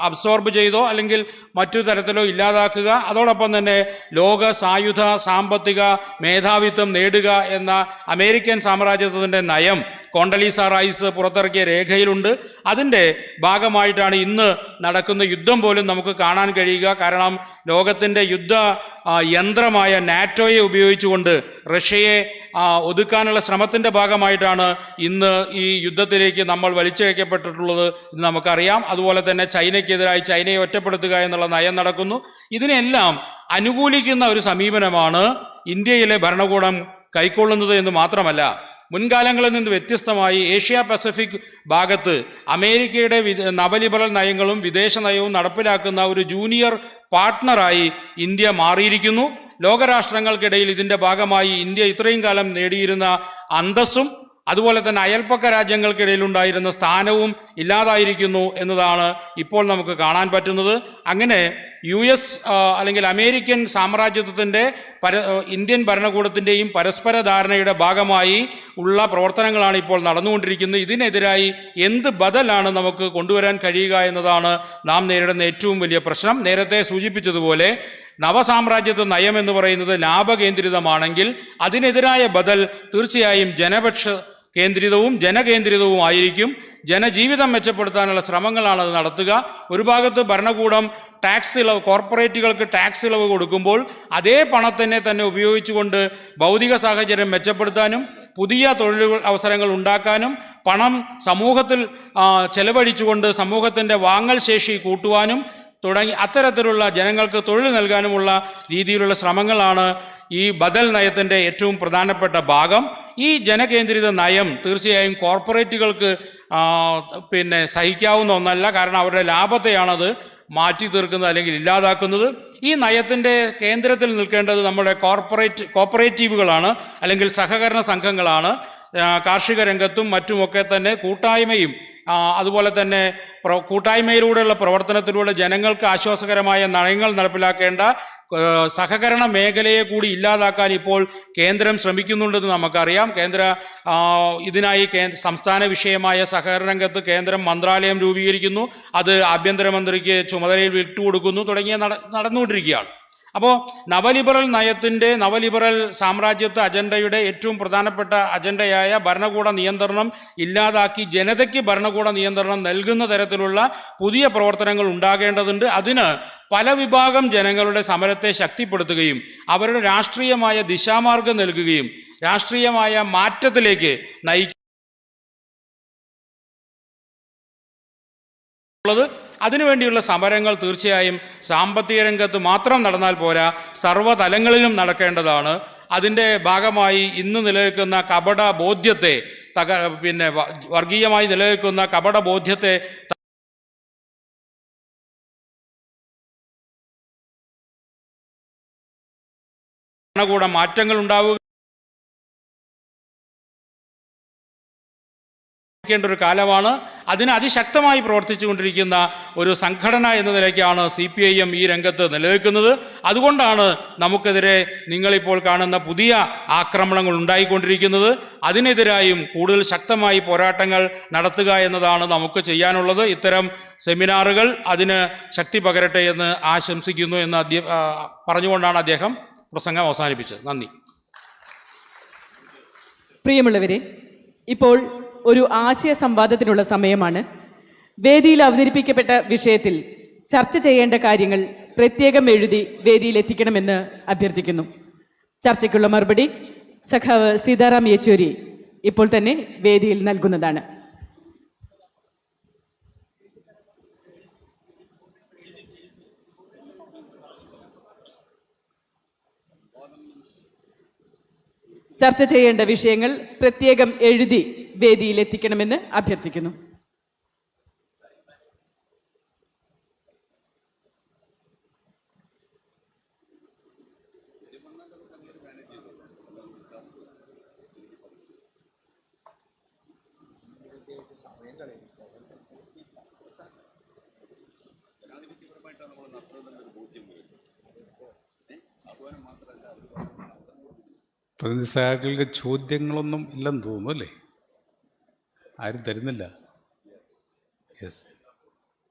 അബ്സോർബ് ചെയ്തോ അല്ലെങ്കിൽ മറ്റു തരത്തിലോ ഇല്ലാതാക്കുക, അതോടൊപ്പം തന്നെ ലോക സായുധ സാമ്പത്തിക മേധാവിത്വം നേടുക എന്ന അമേരിക്കൻ സാമ്രാജ്യത്വത്തിൻ്റെ നയം കോണ്ടലീസ റൈസ് പുറത്തിറക്കിയ രേഖയിലുണ്ട്. അതിൻ്റെ ഭാഗമായിട്ടാണ് ഇന്ന് നടക്കുന്ന യുദ്ധം പോലും നമുക്ക് കാണാൻ കഴിയുക. കാരണം ലോകത്തിൻ്റെ യുദ്ധ യന്ത്രമായ നാറ്റോയെ ഉപയോഗിച്ചുകൊണ്ട് റഷ്യയെ ഒതുക്കാനുള്ള ശ്രമത്തിൻ്റെ ഭാഗമായിട്ടാണ് ഇന്ന് ഈ യുദ്ധത്തിലേക്ക് നമ്മൾ വലിച്ചിഴക്കപ്പെട്ടിട്ടുള്ളത് എന്ന് നമുക്കറിയാം. അതുപോലെ തന്നെ ചൈനയ്ക്കെതിരായി ചൈനയെ ഒറ്റപ്പെടുത്തുക എന്നുള്ള നയം നടക്കുന്നു. ഇതിനെല്ലാം അനുകൂലിക്കുന്ന ഒരു സമീപനമാണ് ഇന്ത്യയിലെ ഭരണകൂടം കൈക്കൊള്ളുന്നത് എന്ന് മാത്രമല്ല, മുൻകാലങ്ങളിൽ നിന്ന് വ്യത്യസ്തമായി ഏഷ്യ പസഫിക് ഭാഗത്ത് അമേരിക്കയുടെ നവലിബറൽ നയങ്ങളും വിദേശ നയവും നടപ്പിലാക്കുന്ന ഒരു ജൂനിയർ പാർട്ട്ണറായി ഇന്ത്യ മാറിയിരിക്കുന്നു. ലോകരാഷ്ട്രങ്ങൾക്കിടയിൽ ഇതിൻ്റെ ഭാഗമായി ഇന്ത്യ ഇത്രയും കാലം നേടിയിരുന്ന അന്തസ്സും അതുപോലെ തന്നെ അയൽപ്പക്ക രാജ്യങ്ങൾക്കിടയിലുണ്ടായിരുന്ന സ്ഥാനവും ഇല്ലാതായിരിക്കുന്നു എന്നതാണ് ഇപ്പോൾ നമുക്ക് കാണാൻ പറ്റുന്നത്. അങ്ങനെ US അല്ലെങ്കിൽ അമേരിക്കൻ സാമ്രാജ്യത്വത്തിൻ്റെ ഇന്ത്യൻ ഭരണകൂടത്തിൻ്റെയും പരസ്പര ധാരണയുടെ ഭാഗമായി ഉള്ള പ്രവർത്തനങ്ങളാണ് ഇപ്പോൾ നടന്നുകൊണ്ടിരിക്കുന്നത്. ഇതിനെതിരായി എന്ത് ബദലാണ് നമുക്ക് കൊണ്ടുവരാൻ കഴിയുക എന്നതാണ് നാം നേരിടുന്ന ഏറ്റവും വലിയ പ്രശ്നം. നേരത്തെ സൂചിപ്പിച്ചതുപോലെ നവസാമ്രാജ്യത്വ നയം എന്ന് പറയുന്നത് ലാഭകേന്ദ്രിതമാണെങ്കിൽ അതിനെതിരായ ബദൽ തീർച്ചയായും ജനപക്ഷ കേന്ദ്രിതവും ജനകേന്ദ്രിതവും ആയിരിക്കും. ജനജീവിതം മെച്ചപ്പെടുത്താനുള്ള ശ്രമങ്ങളാണ് അത് നടത്തുക. ഒരു ഭാഗത്ത് ഭരണകൂടം ടാക്സ് ഇളവ്, കോർപ്പറേറ്റുകൾക്ക് ടാക്സ് ഇളവ് കൊടുക്കുമ്പോൾ അതേ പണത്തിനെ തന്നെ ഉപയോഗിച്ചുകൊണ്ട് ഭൗതിക സാഹചര്യം മെച്ചപ്പെടുത്താനും പുതിയ തൊഴിൽ അവസരങ്ങൾ ഉണ്ടാക്കാനും പണം സമൂഹത്തിൽ ചെലവഴിച്ചുകൊണ്ട് സമൂഹത്തിൻ്റെ വാങ്ങൽ ശേഷി കൂട്ടുവാനും തുടങ്ങി അത്തരത്തിലുള്ള ജനങ്ങൾക്ക് തൊഴിൽ നൽകാനുമുള്ള രീതിയിലുള്ള ശ്രമങ്ങളാണ് ഈ ബദൽ നയത്തിൻ്റെ ഏറ്റവും പ്രധാനപ്പെട്ട ഭാഗം. ഈ ജനകേന്ദ്രിത നയം തീർച്ചയായും കോർപ്പറേറ്റുകൾക്ക് സഹിക്കാവുന്ന ഒന്നല്ല. കാരണം അവരുടെ ലാഭത്തെയാണത് മാറ്റി തീർക്കുന്നത് അല്ലെങ്കിൽ ഇല്ലാതാക്കുന്നത്. ഈ നയത്തിൻ്റെ കേന്ദ്രത്തിൽ നിൽക്കേണ്ടത് നമ്മുടെ കോപ്പറേറ്റീവുകളാണ് അല്ലെങ്കിൽ സഹകരണ സംഘങ്ങളാണ്. കാർഷിക രംഗത്തും മറ്റുമൊക്കെ തന്നെ കൂട്ടായ്മയും അതുപോലെ തന്നെ കൂട്ടായ്മയിലൂടെയുള്ള പ്രവർത്തനത്തിലൂടെ ജനങ്ങൾക്ക് ആശ്വാസകരമായ നയങ്ങൾ നടപ്പിലാക്കേണ്ട സഹകരണ മേഖലയെ കൂടി ഇല്ലാതാക്കാൻ ഇപ്പോൾ കേന്ദ്രം ശ്രമിക്കുന്നുണ്ടെന്ന് നമുക്കറിയാം. ഇതിനായി സംസ്ഥാന വിഷയമായ സഹകരണ രംഗത്ത് കേന്ദ്രം മന്ത്രാലയം രൂപീകരിക്കുന്നു, അത് ആഭ്യന്തരമന്ത്രിക്ക് ചുമതലയിൽ വിട്ടുകൊടുക്കുന്നു തുടങ്ങിയ നടന്നുകൊണ്ടിരിക്കുകയാണ്. അപ്പോൾ നവലിബറൽ സാമ്രാജ്യത്വ അജണ്ടയുടെ ഏറ്റവും പ്രധാനപ്പെട്ട അജണ്ടയായ ഭരണകൂട നിയന്ത്രണം ഇല്ലാതാക്കി ജനതയ്ക്ക് ഭരണകൂട നിയന്ത്രണം നൽകുന്ന തരത്തിലുള്ള പുതിയ പ്രവർത്തനങ്ങൾ ഉണ്ടാകേണ്ടതുണ്ട്. അതിന് പല വിഭാഗം ജനങ്ങളുടെ സമരത്തെ ശക്തിപ്പെടുത്തുകയും അവരുടെ രാഷ്ട്രീയമായ ദിശാമാർഗം നൽകുകയും രാഷ്ട്രീയമായ മാറ്റത്തിലേക്ക് നയിക്കുക അതിനുവേണ്ടിയുള്ള സമരങ്ങൾ തീർച്ചയായും സാമ്പത്തിക രംഗത്ത് മാത്രം നടന്നാൽ പോരാ, സർവ്വതലങ്ങളിലും നടക്കേണ്ടതാണ്. അതിൻ്റെ ഭാഗമായി ഇന്ന് നിലനിൽക്കുന്ന കപട ബോധ്യത്തെ വർഗീയമായി നിലനിൽക്കുന്ന കപട ബോധ്യത്തെ ഭരണകൂട മാറ്റങ്ങൾ ഉണ്ടാവുക ഒരു കാലമാണ്. അതിന് അതിശക്തമായി പ്രവർത്തിച്ചുകൊണ്ടിരിക്കുന്ന ഒരു സംഘടന എന്ന നിലയ്ക്കാണ് CPIM ഈ രംഗത്ത് നിലനിൽക്കുന്നത്. അതുകൊണ്ടാണ് നമുക്കെതിരെ നിങ്ങളിപ്പോൾ കാണുന്ന പുതിയ ആക്രമണങ്ങൾ ഉണ്ടായിക്കൊണ്ടിരിക്കുന്നത്. അതിനെതിരായും കൂടുതൽ ശക്തമായി പോരാട്ടങ്ങൾ നടത്തുക എന്നതാണ് നമുക്ക് ചെയ്യാനുള്ളത്. ഇത്തരം സെമിനാറുകൾ അതിന് ശക്തി പകരട്ടെ എന്ന് ആശംസിക്കുന്നു എന്ന് പറഞ്ഞുകൊണ്ടാണ് അദ്ദേഹം പ്രസംഗം അവസാനിപ്പിച്ചത്. നന്ദി. പ്രിയമുള്ളവരെ, ഇപ്പോൾ ഒരു ആശയ സംവാദത്തിനുള്ള സമയമാണ്. വേദിയിൽ അവതരിപ്പിക്കപ്പെട്ട വിഷയത്തിൽ ചർച്ച ചെയ്യേണ്ട കാര്യങ്ങൾ പ്രത്യേകം എഴുതി വേദിയിൽ എത്തിക്കണമെന്ന് അഭ്യർത്ഥിക്കുന്നു. ചർച്ചയ്ക്കുള്ള മറുപടി സഖാവ് സീതാറാം യെച്ചൂരി ഇപ്പോൾ തന്നെ വേദിയിൽ നൽകുന്നതാണ്. ചർച്ച ചെയ്യേണ്ട വിഷയങ്ങൾ പ്രത്യേകം എഴുതി വേദിയിൽ എത്തിക്കണമെന്ന് അഭ്യർത്ഥിക്കുന്നു. പ്രതിനിധികൾക്ക് ചോദ്യങ്ങളൊന്നും ഇല്ലെന്ന് തോന്നുന്നു അല്ലേ? ആരും തരുന്നില്ല. യെസ്,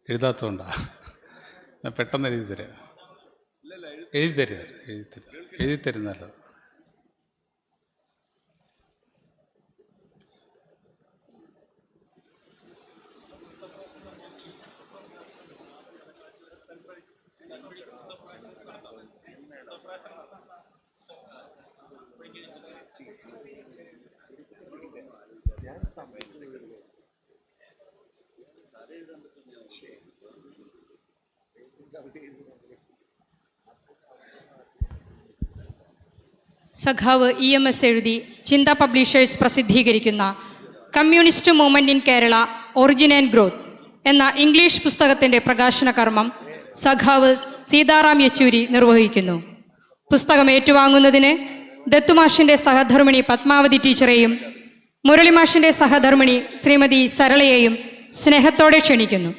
എഴുതാത്തതുകൊണ്ടാ. ഞാൻ പെട്ടെന്ന് എഴുതി തരുന്നല്ലോ. സഖാവ് EMS എഴുതി ചിന്ത പബ്ലിഷേഴ്സ് പ്രസിദ്ധീകരിക്കുന്ന communist movement in Kerala origin and growth എന്ന ഇംഗ്ലീഷ് പുസ്തകത്തിൻ്റെ പ്രകാശന കർമ്മം സഖാവ് സീതാറാം യെച്ചൂരി നിർവഹിക്കുന്നു. പുസ്തകം ഏറ്റുവാങ്ങുന്നതിന് ദത്തുമാഷിൻ്റെ സഹധർമ്മിണി പത്മാവതി ടീച്ചറെയും മുരളിമാഷിൻ്റെ സഹധർമ്മിണി ശ്രീമതി സരളയെയും സ്നേഹത്തോടെ ക്ഷണിക്കുന്നു.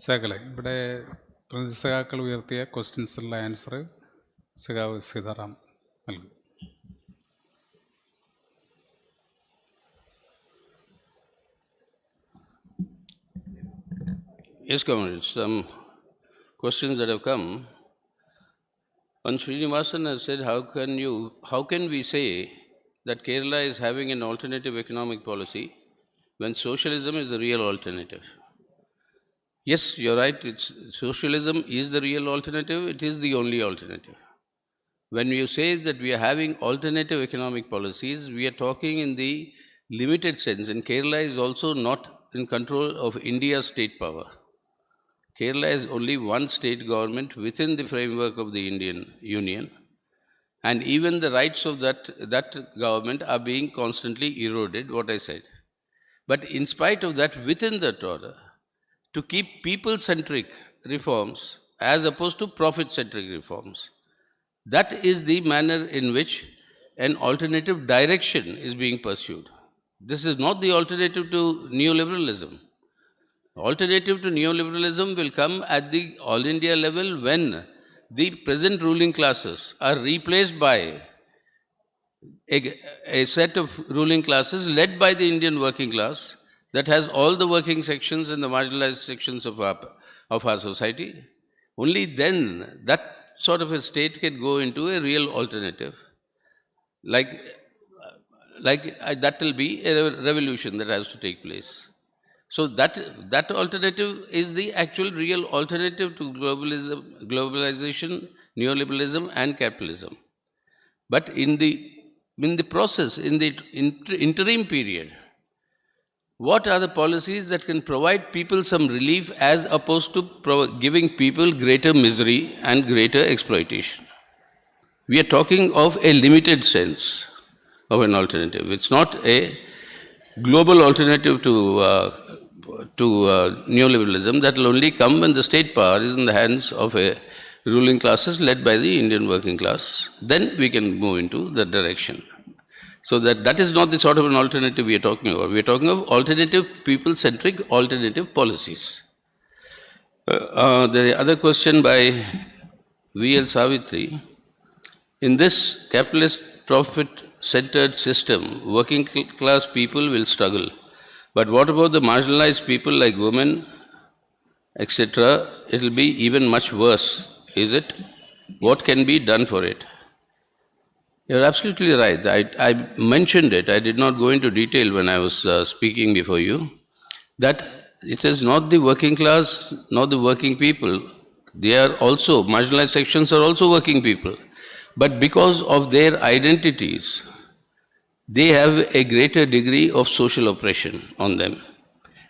സഖാക്കളെ, ഇവിടെ പ്രതിനിധി സഖാക്കൾ ഉയർത്തിയ ക്വസ്റ്റ്യൻസിലുള്ള ആൻസർ സഖാവ് സീതാറാം നൽകും. Yes, comrades, some questions that have come. One Srinivasan has said, how can we say that Kerala is having an alternative economic policy when socialism is the real alternative? Yes, you're right. Socialism is the real alternative. It is the only alternative. When you say that we are having alternative economic policies, we are talking in the limited sense, and Kerala is also not in control of India's state power. Kerala is only one state government within the framework of the Indian Union, and even the rights of that government are being constantly eroded, what I said. But in spite of that, within that order, to keep people-centric reforms as opposed to profit-centric reforms, that is the manner in which an alternative direction is being pursued. This is not the alternative to neoliberalism. Alternative to neoliberalism will come at the all India level when the present ruling classes are replaced by a set of ruling classes led by the Indian working class that has all the working sections and the marginalized sections of our society. Only then that sort of a state can go into a real alternative. That will be a revolution that has to take place. So that alternative is the actual real alternative to globalization, neoliberalism, and capitalism. But in the process, in the interim period, what are the policies that can provide people some relief as opposed to giving people greater misery and greater exploitation? We are talking of a limited sense of an alternative. It's not a global alternative to neoliberalism that will only come when the state power is in the hands of a ruling classes led by the Indian working class. Then we can move into that direction. So that is not the sort of an alternative we are talking about. We are talking of alternative, people-centric alternative policies. The other question by V.L. Savitri. In this capitalist profit-centered system, working class people will struggle. But what about the marginalized people like women, etc.? It will be even much worse, is it? What can be done for it? You're absolutely right. I mentioned it. I did not go into detail when I was speaking before you, that it is not the working class, not the working people. They are also, marginalized sections are also working people. But because of their identities, they have a greater degree of social oppression on them.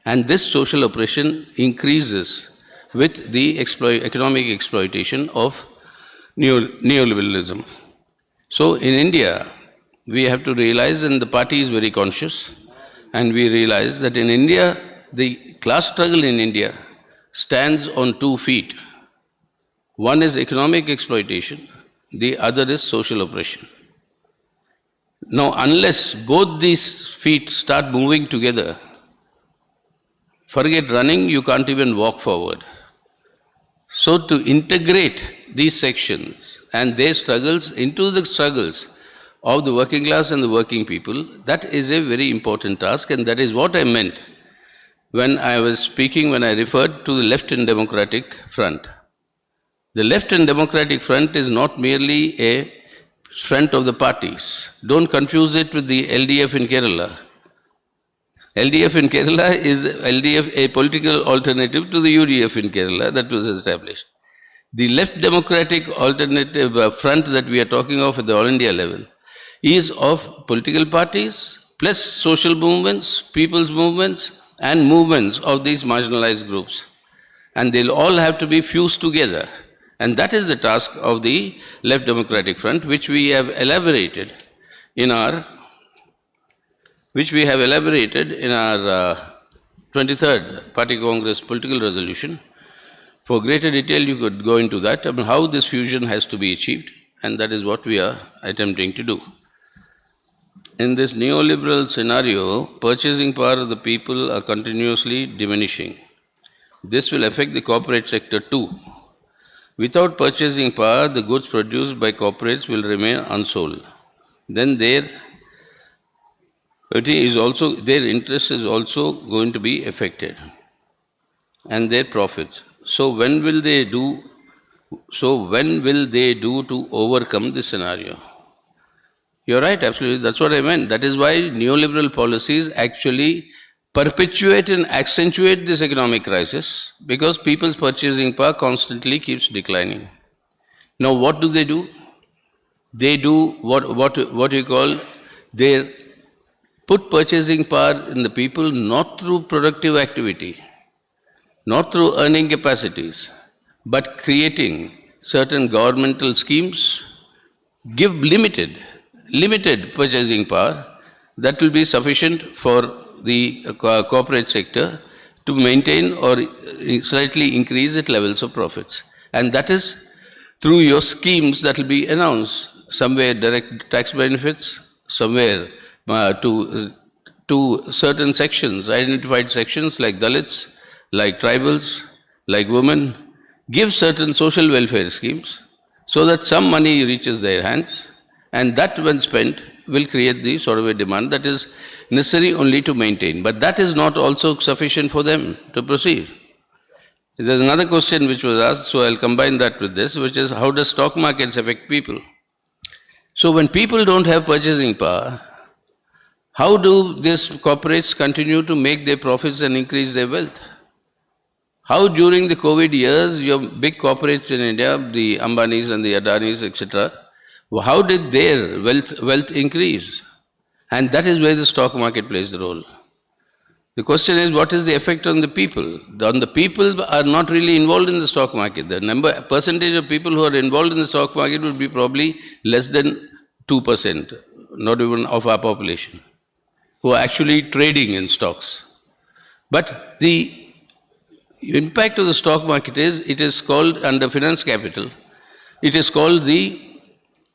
And this social oppression increases with the economic exploitation of neoliberalism. So in India, we have to realize, and the party is very conscious, and we realize that in India, the class struggle in India stands on 2 feet. One is economic exploitation, the other is social oppression. Now, unless both these feet start moving together, forget running, you can't even walk forward. So to integrate these sections and their struggles into the struggles of the working class and the working people, that is a very important task, and that is what I meant when I was speaking, when I referred to the Left and Democratic Front. The Left and Democratic Front is not merely a front of the parties. Don't confuse it with the LDF in Kerala. LDF in Kerala is a political alternative to the UDF in Kerala that was established. The Left Democratic Alternative Front that we are talking of at the All India level is of political parties plus social movements, people's movements, and movements of these marginalized groups. And they'll all have to be fused together. And that is the task of the Left Democratic Front, which we have elaborated in our 23rd Party Congress political resolution. For greater detail, you could go into that, about how this fusion has to be achieved, and that is what we are attempting to do. In this neoliberal scenario, purchasing power of the people are continuously diminishing. This will affect the corporate sector too. Without purchasing power, the goods produced by corporates will remain unsold. Then their interest is also going to be affected, and their profits. So when will they do to overcome this scenario? You're right, absolutely. That's what I meant. That is why neoliberal policies actually perpetuate and accentuate this economic crisis, because people's purchasing power constantly keeps declining. Now, what do? they do what you call, they put purchasing power in the people not through productive activity, not through earning capacities, but creating certain governmental schemes, give limited purchasing power that will be sufficient for the corporate sector to maintain or slightly increase its levels of profits. And that is through your schemes that will be announced, somewhere direct tax benefits, somewhere to certain sections, identified sections like Dalits, like tribals, like women, give certain social welfare schemes so that some money reaches their hands, and that when spent will create the sort of a demand that is necessary only to maintain. But that is not also sufficient for them to proceed. There's another question which was asked, so I'll combine that with this, which is how does stock markets affect people? So when people don't have purchasing power, how do these corporates continue to make their profits and increase their wealth? How during the COVID years, your big corporates in India, the Ambanis and the Adanis, etc., how did their wealth increase? And that is where the stock market plays the role. The question is, what is the effect on the people? The people are not really involved in the stock market. The percentage of people who are involved in the stock market would be probably less than 2%, not even of our population, who are actually trading in stocks. But the impact of the stock market is, it is called under finance capital, it is called the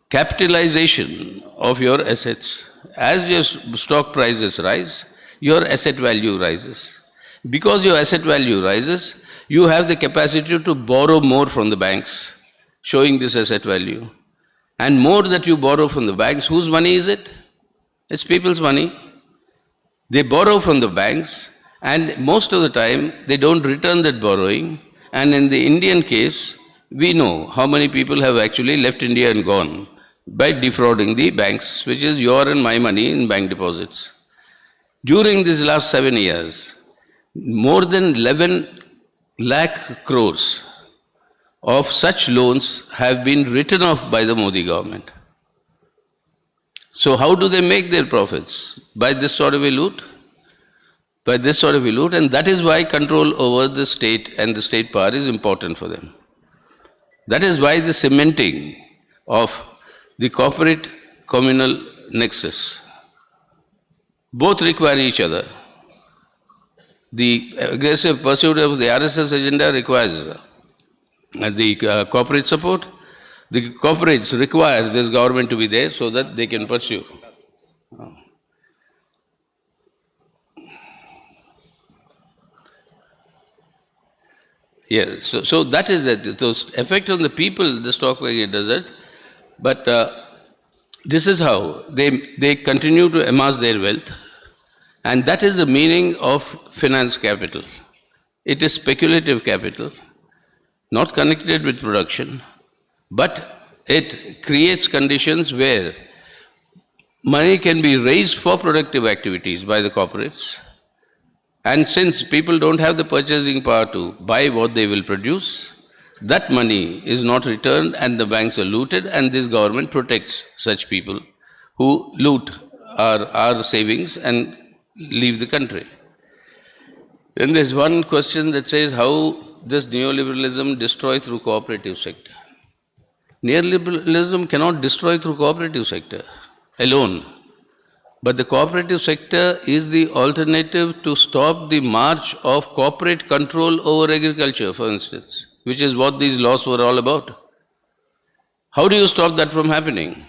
capitalization of your assets. As your stock prices rise, your asset value rises. Because your asset value rises, you have the capacity to borrow more from the banks, showing this asset value. And more that you borrow from the banks, whose money is it? It's people's money. They borrow from the banks, and most of the time, they don't return that borrowing. And in the Indian case, we know how many people have actually left India and gone by defrauding the banks, which is your and my money in bank deposits. During these last 7 years, more than 11 lakh crores of such loans have been written off by the Modi government. So how do they make their profits? By this sort of a loot? By this sort of a loot, and that is why control over the state and the state power is important for them. That is why the cementing of the corporate communal nexus, both require each other. The aggressive pursuit of the RSS agenda requires the corporate support. The corporates require this government to be there so that they can pursue. Yeah, so that is that. Those effect on the people, the stock market does it. But this is how they continue to amass their wealth. And that is the meaning of finance capital. It is speculative capital, not connected with production, but it creates conditions where money can be raised for productive activities by the corporates. And since people don't have the purchasing power to buy what they will produce, that money is not returned and the banks are looted, and this government protects such people who loot our savings and leave the country. Then there's one question that says, how does neoliberalism destroy through cooperative sector? Neoliberalism cannot destroy through cooperative sector alone. But the cooperative sector is the alternative to stop the march of corporate control over agriculture, for instance, which is what these laws were all about. How do you stop that from happening?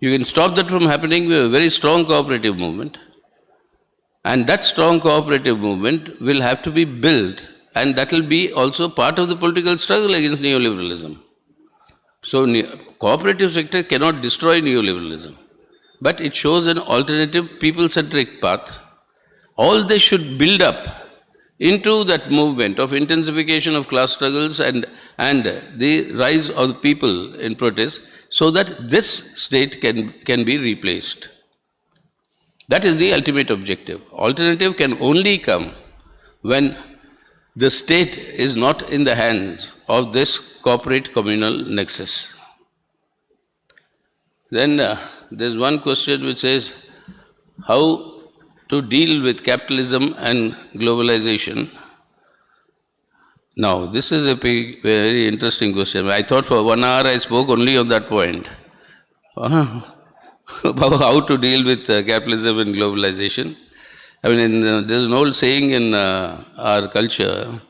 You can stop that from happening with a very strong cooperative movement. And that strong cooperative movement will have to be built, and that will be also part of the political struggle against neoliberalism. So cooperative sector cannot destroy neoliberalism, but it shows an alternative people-centric path. All this should build up into that movement of intensification of class struggles and the rise of the people in protest, so that this state can be replaced. That is the ultimate objective. Alternative can only come when the state is not in the hands of this corporate communal nexus. Then there's one question which says how to deal with capitalism and globalization. Now, this is a very interesting question. I thought for 1 hour I spoke only on that point. About how to deal with capitalism and globalization. I mean, there's an old saying in our culture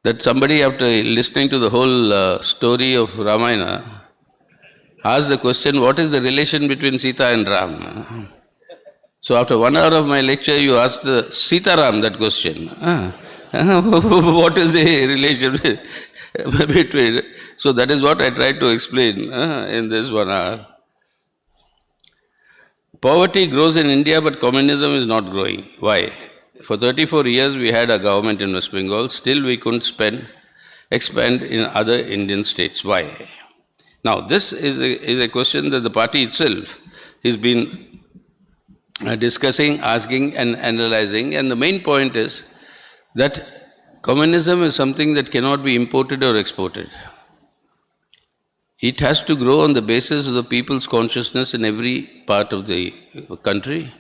that somebody, after listening to the whole story of Ramayana, asked the question, what is the relation between Sita and Ram? So after 1 hour of my lecture, you asked the Sita Ram that question. What is the relation between? So that is what I tried to explain in this 1 hour. Poverty grows in India, but communism is not growing. Why? For 34 years, we had a government in West Bengal. Still, we couldn't expand in other Indian states. Why? Now, this is a question that the party itself has been discussing, asking, and analyzing. And the main point is that communism is something that cannot be imported or exported. It has to grow on the basis of the people's consciousness in every part of the country.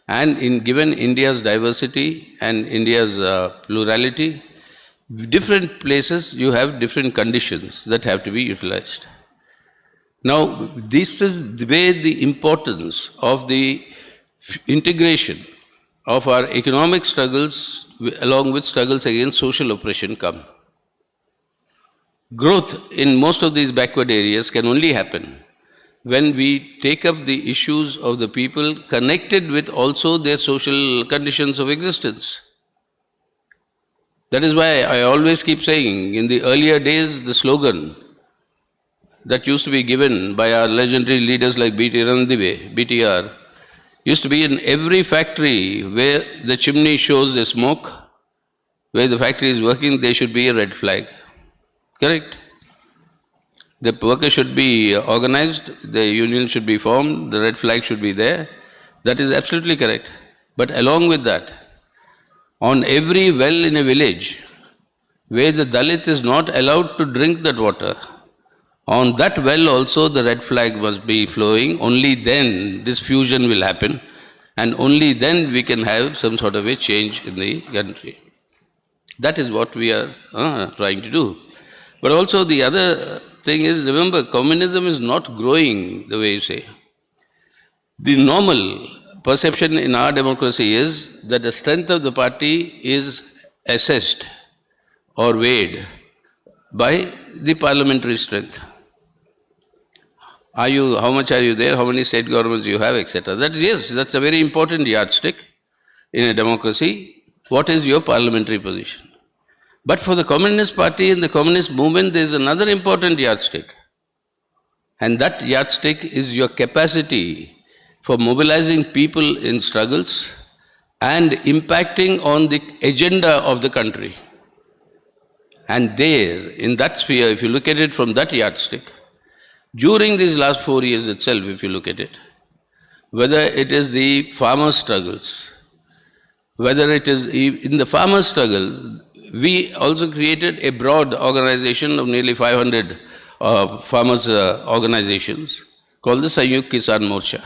And given India's diversity and India's plurality, different places you have different conditions that have to be utilized. Now, this is where the importance of the integration of our economic struggles along with struggles against social oppression come. Growth in most of these backward areas can only happen when we take up the issues of the people connected with also their social conditions of existence. That is why I always keep saying, in the earlier days, the slogan that used to be given by our legendary leaders like BTR, used to be in every factory where the chimney shows the smoke, where the factory is working, there should be a red flag. Correct? The workers should be organized, the union should be formed, the red flag should be there. That is absolutely correct. But along with that, on every well in a village where the Dalit is not allowed to drink that water, on that well also the red flag must be flowing. Only then this fusion will happen, and only then we can have some sort of a change in the country. That is what we are trying to do. But also the other thing is, remember, communism is not growing the way you say. The normal perception in our democracy is that the strength of the party is assessed or weighed by the parliamentary strength. How much are you there, how many state governments you have, etc. That's a very important yardstick in a democracy. What is your parliamentary position? But for the Communist Party and the Communist movement, there is another important yardstick. And that yardstick is your capacity for mobilizing people in struggles and impacting on the agenda of the country. And there, in that sphere, if you look at it from that yardstick, during these last 4 years itself, if you look at it, whether it is the farmer struggles, whether it is in the farmer struggle, we also created a broad organization of nearly 500 farmers' organizations called the Sanyukt Kisan Morcha.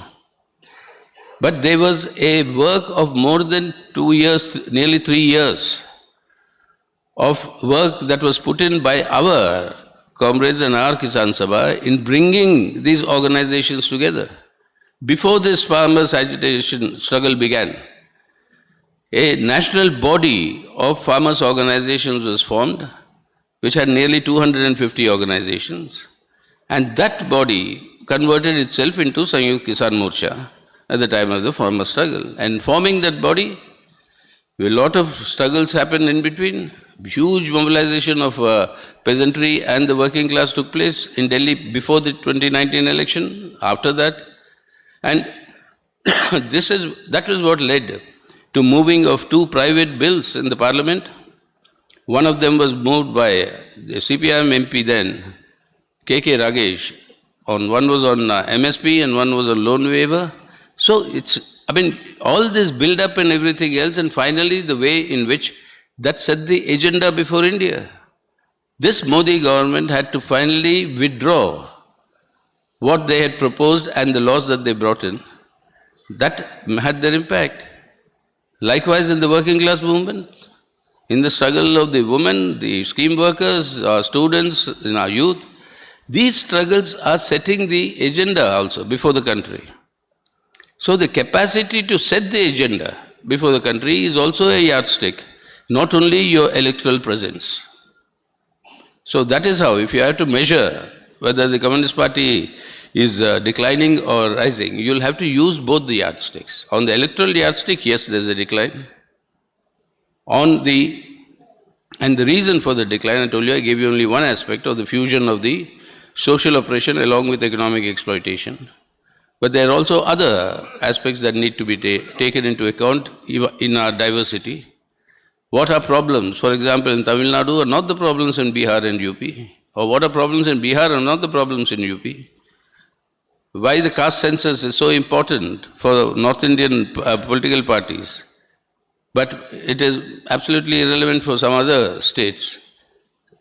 But there was a work of more than 2 years, nearly 3 years, of work that was put in by our comrades and our Kisan Sabha in bringing these organizations together. Before this farmers' agitation struggle began, a national body of farmers' organizations was formed, which had nearly 250 organizations. And that body converted itself into Sanyukt Kisan Morcha at the time of the farmer struggle. And forming that body, a lot of struggles happened in between. Huge mobilization of peasantry and the working class took place in Delhi before the 2019 election, after that. And that was what led to moving of 2 private bills in the parliament. One of them was moved by the CPIM MP then, K.K. Ragesh. One was on MSP and one was on loan waiver. So all this build up and everything else, and finally the way in which that set the agenda before India. This Modi government had to finally withdraw what they had proposed and the laws that they brought in, that had their impact. Likewise, in the working class movement, in the struggle of the women, the scheme workers, our students, in our youth, these struggles are setting the agenda also before the country. So the capacity to set the agenda before the country is also a yardstick, not only your electoral presence. So that is how, if you have to measure whether the Communist Party is declining or rising, you'll have to use both the yardsticks. On the electoral yardstick, yes, there's a decline. And the reason for the decline, I told you, I gave you only one aspect of the fusion of the social oppression along with economic exploitation. But there are also other aspects that need to be taken into account in our diversity. What are problems, for example, in Tamil Nadu are not the problems in Bihar and UP, or what are problems in Bihar are not the problems in UP. Why the caste census is so important for North Indian political parties, but it is absolutely irrelevant for some other states.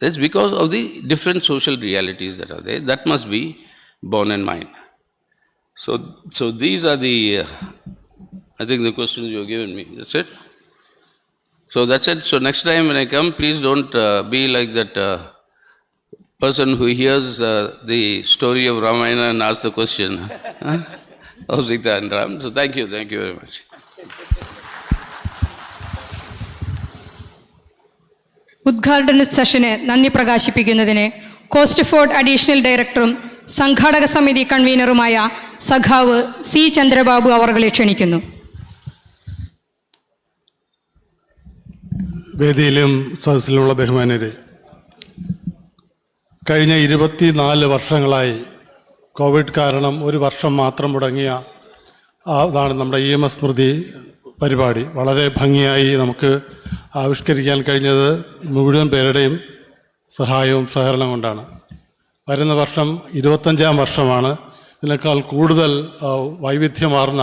It's because of the different social realities that are there. That must be borne in mind. So these are the, I think the questions you have given me. That's it? So that's it. So next time when I come, please don't be like that person who hears the story of Ramayana and asks the question of Sita and Ram. So thank you very much. ഉദ്ഘാടന സെഷന് നന്ദി പ്രകാശിപ്പിക്കുന്നതിന് കോസ്റ്റ്ഫോർഡ് additional ഡയറക്ടറും സംഘാടക സമിതി കൺവീനറുമായ സഖാവ് C Chandrababu അവർകളെ ക്ഷണിക്കുന്നു. വേദിയിലും സദസ്സിലുമുള്ള ബഹുമാന്യരെ, കഴിഞ്ഞ 24 വർഷങ്ങളായി കോവിഡ് കാരണം ഒരു വർഷം മാത്രം മുടങ്ങിയ അതാണ് നമ്മുടെ EMS സ്മൃതി പരിപാടി. വളരെ ഭംഗിയായി നമുക്ക് ആവിഷ്കരിക്കാൻ കഴിഞ്ഞത് മുഴുവൻ പേരുടെയും സഹായവും സഹകരണം കൊണ്ടാണ്. വരുന്ന വർഷം 25ാം വർഷമാണ്. ഇതിനേക്കാൾ കൂടുതൽ വൈവിധ്യമാർന്ന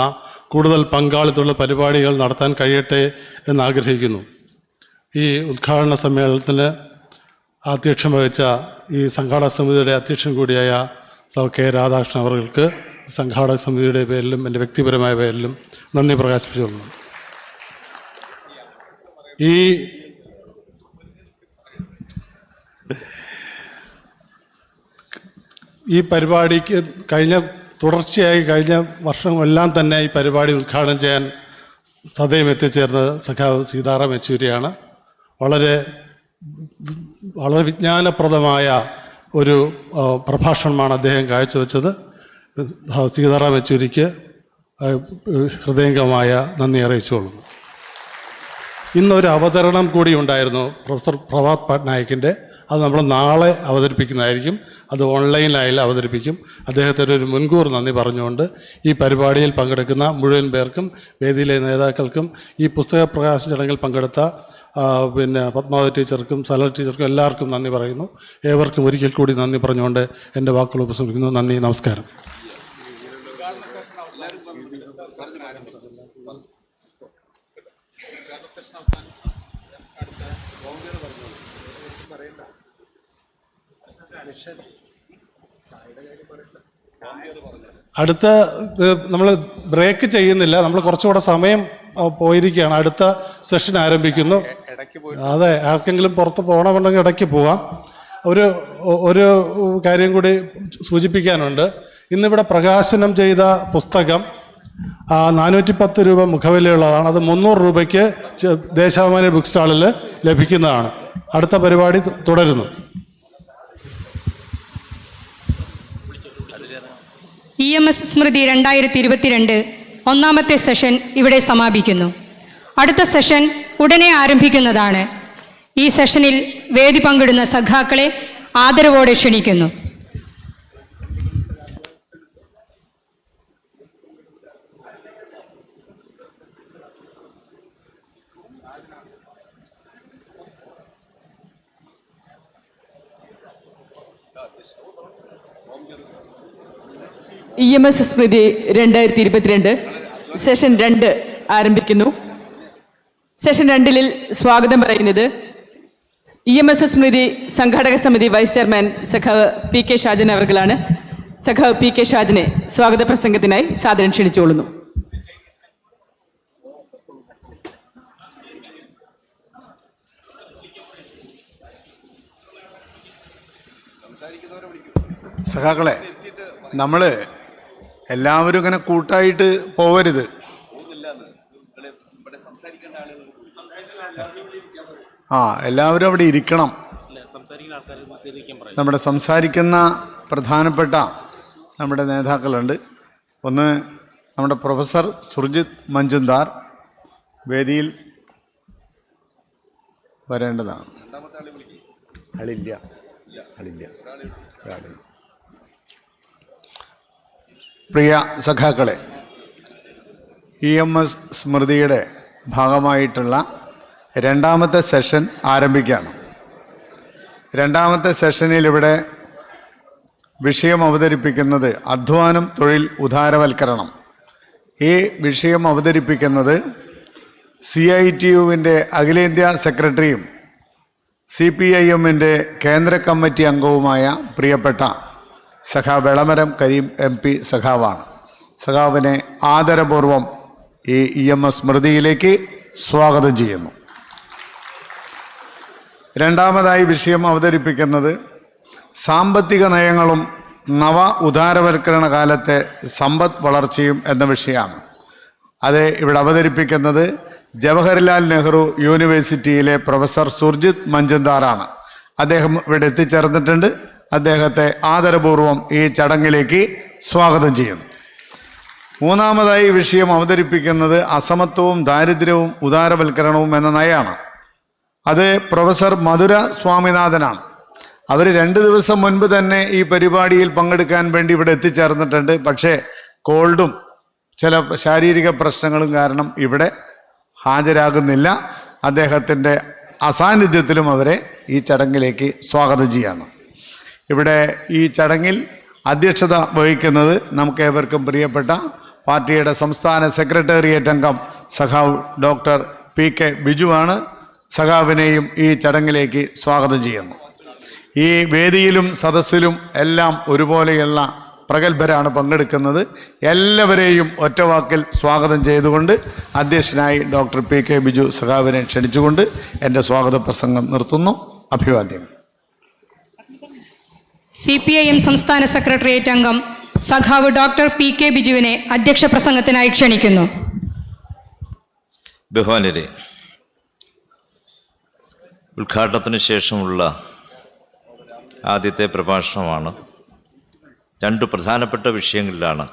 കൂടുതൽ പങ്കാളിത്തമുള്ള പരിപാടികൾ നടത്താൻ കഴിയട്ടെ എന്നാഗ്രഹിക്കുന്നു. ഈ ഉദ്ഘാടന സമ്മേളനത്തിന് അധ്യക്ഷം വഹിച്ച ഈ സംഘാടക സമിതിയുടെ അധ്യക്ഷൻ കൂടിയായ കെ രാധാകൃഷ്ണൻ അവർക്ക് സംഘാടക സമിതിയുടെ പേരിലും എൻ്റെ വ്യക്തിപരമായ പേരിലും നന്ദി പ്രകാശിപ്പിച്ചുകൊള്ളുന്നു. ഈ പരിപാടിക്ക് തുടർച്ചയായി കഴിഞ്ഞ വർഷമെല്ലാം തന്നെ ഈ പരിപാടി ഉദ്ഘാടനം ചെയ്യാൻ സദയം എത്തിച്ചേർന്നത് സഖാവ് സീതാറാം യെച്ചൂരിയാണ്. വളരെ വിജ്ഞാനപ്രദമായ ഒരു പ്രഭാഷണമാണ് അദ്ദേഹം കാഴ്ചവെച്ചത്. സീതാറാം യെച്ചൂരിക്ക് ഹൃദയംഗമായ നന്ദി അറിയിച്ചുകൊള്ളുന്നു. ഇന്നൊരു അവതരണം കൂടി ഉണ്ടായിരുന്നു പ്രൊഫസർ പ്രഭാത് പട്നായിക്കിൻ്റെ. അത് നമ്മൾ നാളെ അവതരിപ്പിക്കുന്നതായിരിക്കും. അത് ഓൺലൈനിലായി അവതരിപ്പിക്കും. അദ്ദേഹത്തിന് ഒരു മുൻകൂർ നന്ദി പറഞ്ഞുകൊണ്ട് ഈ പരിപാടിയിൽ പങ്കെടുക്കുന്ന മുഴുവൻ പേർക്കും, വേദിയിലെ നേതാക്കൾക്കും, ഈ പുസ്തക പ്രകാശന ചടങ്ങിൽ പങ്കെടുത്ത പത്മാവതി ടീച്ചർക്കും സലർ ടീച്ചർക്കും എല്ലാവർക്കും നന്ദി പറയുന്നു. ഏവർക്കും ഒരിക്കൽ കൂടി നന്ദി പറഞ്ഞുകൊണ്ട് എൻ്റെ വാക്കുകൾ ഉപസംഹരിക്കുന്നു. നന്ദി, നമസ്കാരം. അടുത്ത നമ്മൾ ബ്രേക്ക് ചെയ്യുന്നില്ല, നമ്മൾ കുറച്ചുകൂടെ സമയം പോയിരിക്കുകയാണ്. അടുത്ത സെഷൻ ആരംഭിക്കുന്നു. അതെ, ആർക്കെങ്കിലും പുറത്ത് പോകണമെന്നുണ്ടെങ്കിൽ ഇടയ്ക്ക് പോവാം. ഒരു കാര്യം കൂടി സൂചിപ്പിക്കാനുണ്ട്. ഇന്നിവിടെ പ്രകാശനം ചെയ്ത പുസ്തകം 410 രൂപ മുഖവിലയുള്ളതാണ്. അത് 300 രൂപയ്ക്ക് ദേശാഭിമാനി ബുക്ക് സ്റ്റാളിൽ ലഭിക്കുന്നതാണ്. അടുത്ത പരിപാടി തുടരുന്നു. EMS സ്മൃതി 2022 ഒന്നാമത്തെ സെഷൻ ഇവിടെ സമാപിക്കുന്നു. അടുത്ത സെഷൻ ഉടനെ ആരംഭിക്കുന്നതാണ്. ഈ സെഷനിൽ വേദി പങ്കിടുന്ന സഖാക്കളെ ആദരവോടെ ക്ഷണിക്കുന്നു. EMS സ്മൃതി 2022 സെഷൻ 2 ആരംഭിക്കുന്നു. സെഷൻ 2 സ്വാഗതം പറയുന്നത് EMS സ്മൃതി സംഘാടക സമിതി വൈസ് ചെയർമാൻ സഖാവ് PK ഷാജൻ അവർകളാണ്. സഖാവ് പി കെ ഷാജിനെ സ്വാഗത പ്രസംഗത്തിനായി സാദരം ക്ഷണിച്ചുകൊള്ളുന്നു. സഖാക്കളെ, നമ്മൾ എല്ലാവരും ഇങ്ങനെ കൂട്ടായിട്ട് പോവരുത്. എല്ലാവരും അവിടെ ഇരിക്കണം. നമ്മുടെ സംസാരിക്കുന്ന പ്രധാനപ്പെട്ട നമ്മുടെ നേതാക്കളുണ്ട്. ഒന്ന് നമ്മുടെ പ്രൊഫസർ സുർജിത് മഞ്ചുന്ദാർ വേദിയിൽ വരേണ്ടതാണ്. ആളില്ല. പ്രിയ സഖാക്കളെ, EMS സ്മൃതിയുടെ ഭാഗമായിട്ടുള്ള രണ്ടാമത്തെ സെഷൻ ആരംഭിക്കുകയാണ്. രണ്ടാമത്തെ സെഷനിൽ ഇവിടെ വിഷയം അവതരിപ്പിക്കുന്നത് അധ്വാനം, തൊഴിൽ, ഉദാരവൽക്കരണം. ഈ വിഷയം അവതരിപ്പിക്കുന്നത് CITUവിൻ്റെ അഖിലേന്ത്യാ സെക്രട്ടറിയും CPIMൻ്റെ കേന്ദ്ര കമ്മിറ്റി അംഗവുമായ പ്രിയപ്പെട്ട സഖാവ് എളമരം കരീം MP സഖാവാണ്. സഖാവിനെ ആദരപൂർവം ഈ EMS സ്മൃതിയിലേക്ക് സ്വാഗതം ചെയ്യുന്നു. രണ്ടാമതായി വിഷയം അവതരിപ്പിക്കുന്നത് സാമ്പത്തിക നയങ്ങളും നവ ഉദാരവൽക്കരണ കാലത്തെ സമ്പദ് വളർച്ചയും എന്ന വിഷയമാണ്. അത് ഇവിടെ അവതരിപ്പിക്കുന്നത് ജവഹർലാൽ നെഹ്റു യൂണിവേഴ്സിറ്റിയിലെ പ്രൊഫസർ സുർജിത് മഞ്ചുന്ദാറാണ്. അദ്ദേഹം ഇവിടെ എത്തിച്ചേർന്നിട്ടുണ്ട്. അദ്ദേഹത്തെ ആദരപൂർവം ഈ ചടങ്ങിലേക്ക് സ്വാഗതം ചെയ്യുന്നു. മൂന്നാമതായി വിഷയം അവതരിപ്പിക്കുന്നത് അസമത്വവും ദാരിദ്ര്യവും ഉദാരവൽക്കരണവും എന്ന നയമാണ്. അത് പ്രൊഫസർ മധുര സ്വാമിനാഥനാണ്. അവർ 2 ദിവസം മുൻപ് തന്നെ ഈ പരിപാടിയിൽ പങ്കെടുക്കാൻ വേണ്ടി ഇവിടെ എത്തിച്ചേർന്നിട്ടുണ്ട്. പക്ഷേ കോൾഡും ചില ശാരീരിക പ്രശ്നങ്ങളും കാരണം ഇവിടെ ഹാജരാകുന്നില്ല. അദ്ദേഹത്തിൻ്റെ അസാന്നിധ്യത്തിലും അവരെ ഈ ചടങ്ങിലേക്ക് സ്വാഗതം ചെയ്യാണ്. ഇവിടെ ഈ ചടങ്ങിൽ അധ്യക്ഷത വഹിക്കുന്നത് നമുക്കേവർക്കും പ്രിയപ്പെട്ട പാർട്ടിയുടെ സംസ്ഥാന സെക്രട്ടേറിയറ്റ് അംഗം സഖാവ് ഡോക്ടർ PK ബിജുവാണ്. സഖാവിനെയും ഈ ചടങ്ങിലേക്ക് സ്വാഗതം ചെയ്യുന്നു. ഈ വേദിയിലും സദസ്സിലും എല്ലാം ഒരുപോലെയുള്ള പ്രഗത്ഭരാണ് പങ്കെടുക്കുന്നത്. എല്ലാവരെയും ഒറ്റവാക്കിൽ സ്വാഗതം ചെയ്തുകൊണ്ട് അധ്യക്ഷനായി ഡോക്ടർ PK ബിജു സഖാവിനെ ക്ഷണിച്ചുകൊണ്ട് എൻ്റെ സ്വാഗത പ്രസംഗം നിർത്തുന്നു. അഭിവാദ്യങ്ങൾ. CPIM സംസ്ഥാന സെക്രട്ടേറിയറ്റ് അംഗം സഖാവ് ഡോക്ടർ PK ബിജുവിനെ അധ്യക്ഷ പ്രസംഗത്തിനായി ക്ഷണിക്കുന്നു. ബഹുമാന്യരെ, ഉദ്ഘാടനത്തിന് ശേഷമുള്ള ആദ്യത്തെ പ്രഭാഷണമാണ്. 2 പ്രധാനപ്പെട്ട വിഷയങ്ങളിലാണ്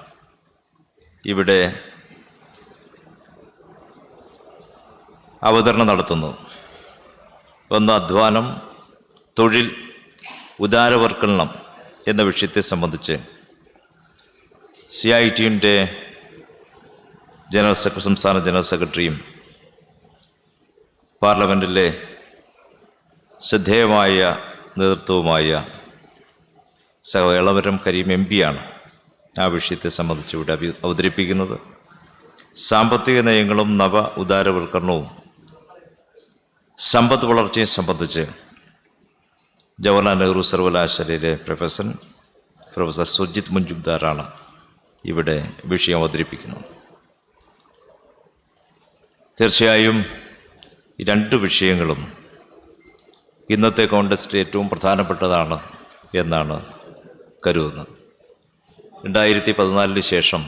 ഇവിടെ അവതരണം നടത്തുന്നത്. ഒന്ന് അധ്വാനം, തൊഴിൽ, ഉദാരവൽക്കരണം എന്ന വിഷയത്തെ സംബന്ധിച്ച് CITUവിൻ്റെ സംസ്ഥാന ജനറൽ സെക്രട്ടറിയും പാർലമെൻറ്റിലെ ശ്രദ്ധേയമായ നേതൃത്വവുമായ സഖാവ് എളമരം കരീം MP-യാണ് ആ വിഷയത്തെ സംബന്ധിച്ച് ഇവിടെ അവതരിപ്പിക്കുന്നത്. സാമ്പത്തിക നയങ്ങളും നവ ഉദാരവൽക്കരണവും സമ്പദ് വളർച്ചയെ സംബന്ധിച്ച് ജവഹർലാൽ നെഹ്റു സർവകലാശാലയിലെ പ്രൊഫസർ സുർജിത് മഞ്ചുന്ദാറാണ് ഇവിടെ വിഷയം അവതരിപ്പിക്കുന്നത്. തീർച്ചയായും ഈ 2 വിഷയങ്ങളും ഇന്നത്തെ കോൺടെസ്റ്റിൽ ഏറ്റവും പ്രധാനപ്പെട്ടതാണ് എന്നാണ് കരുതുന്നത്. 2014 ശേഷം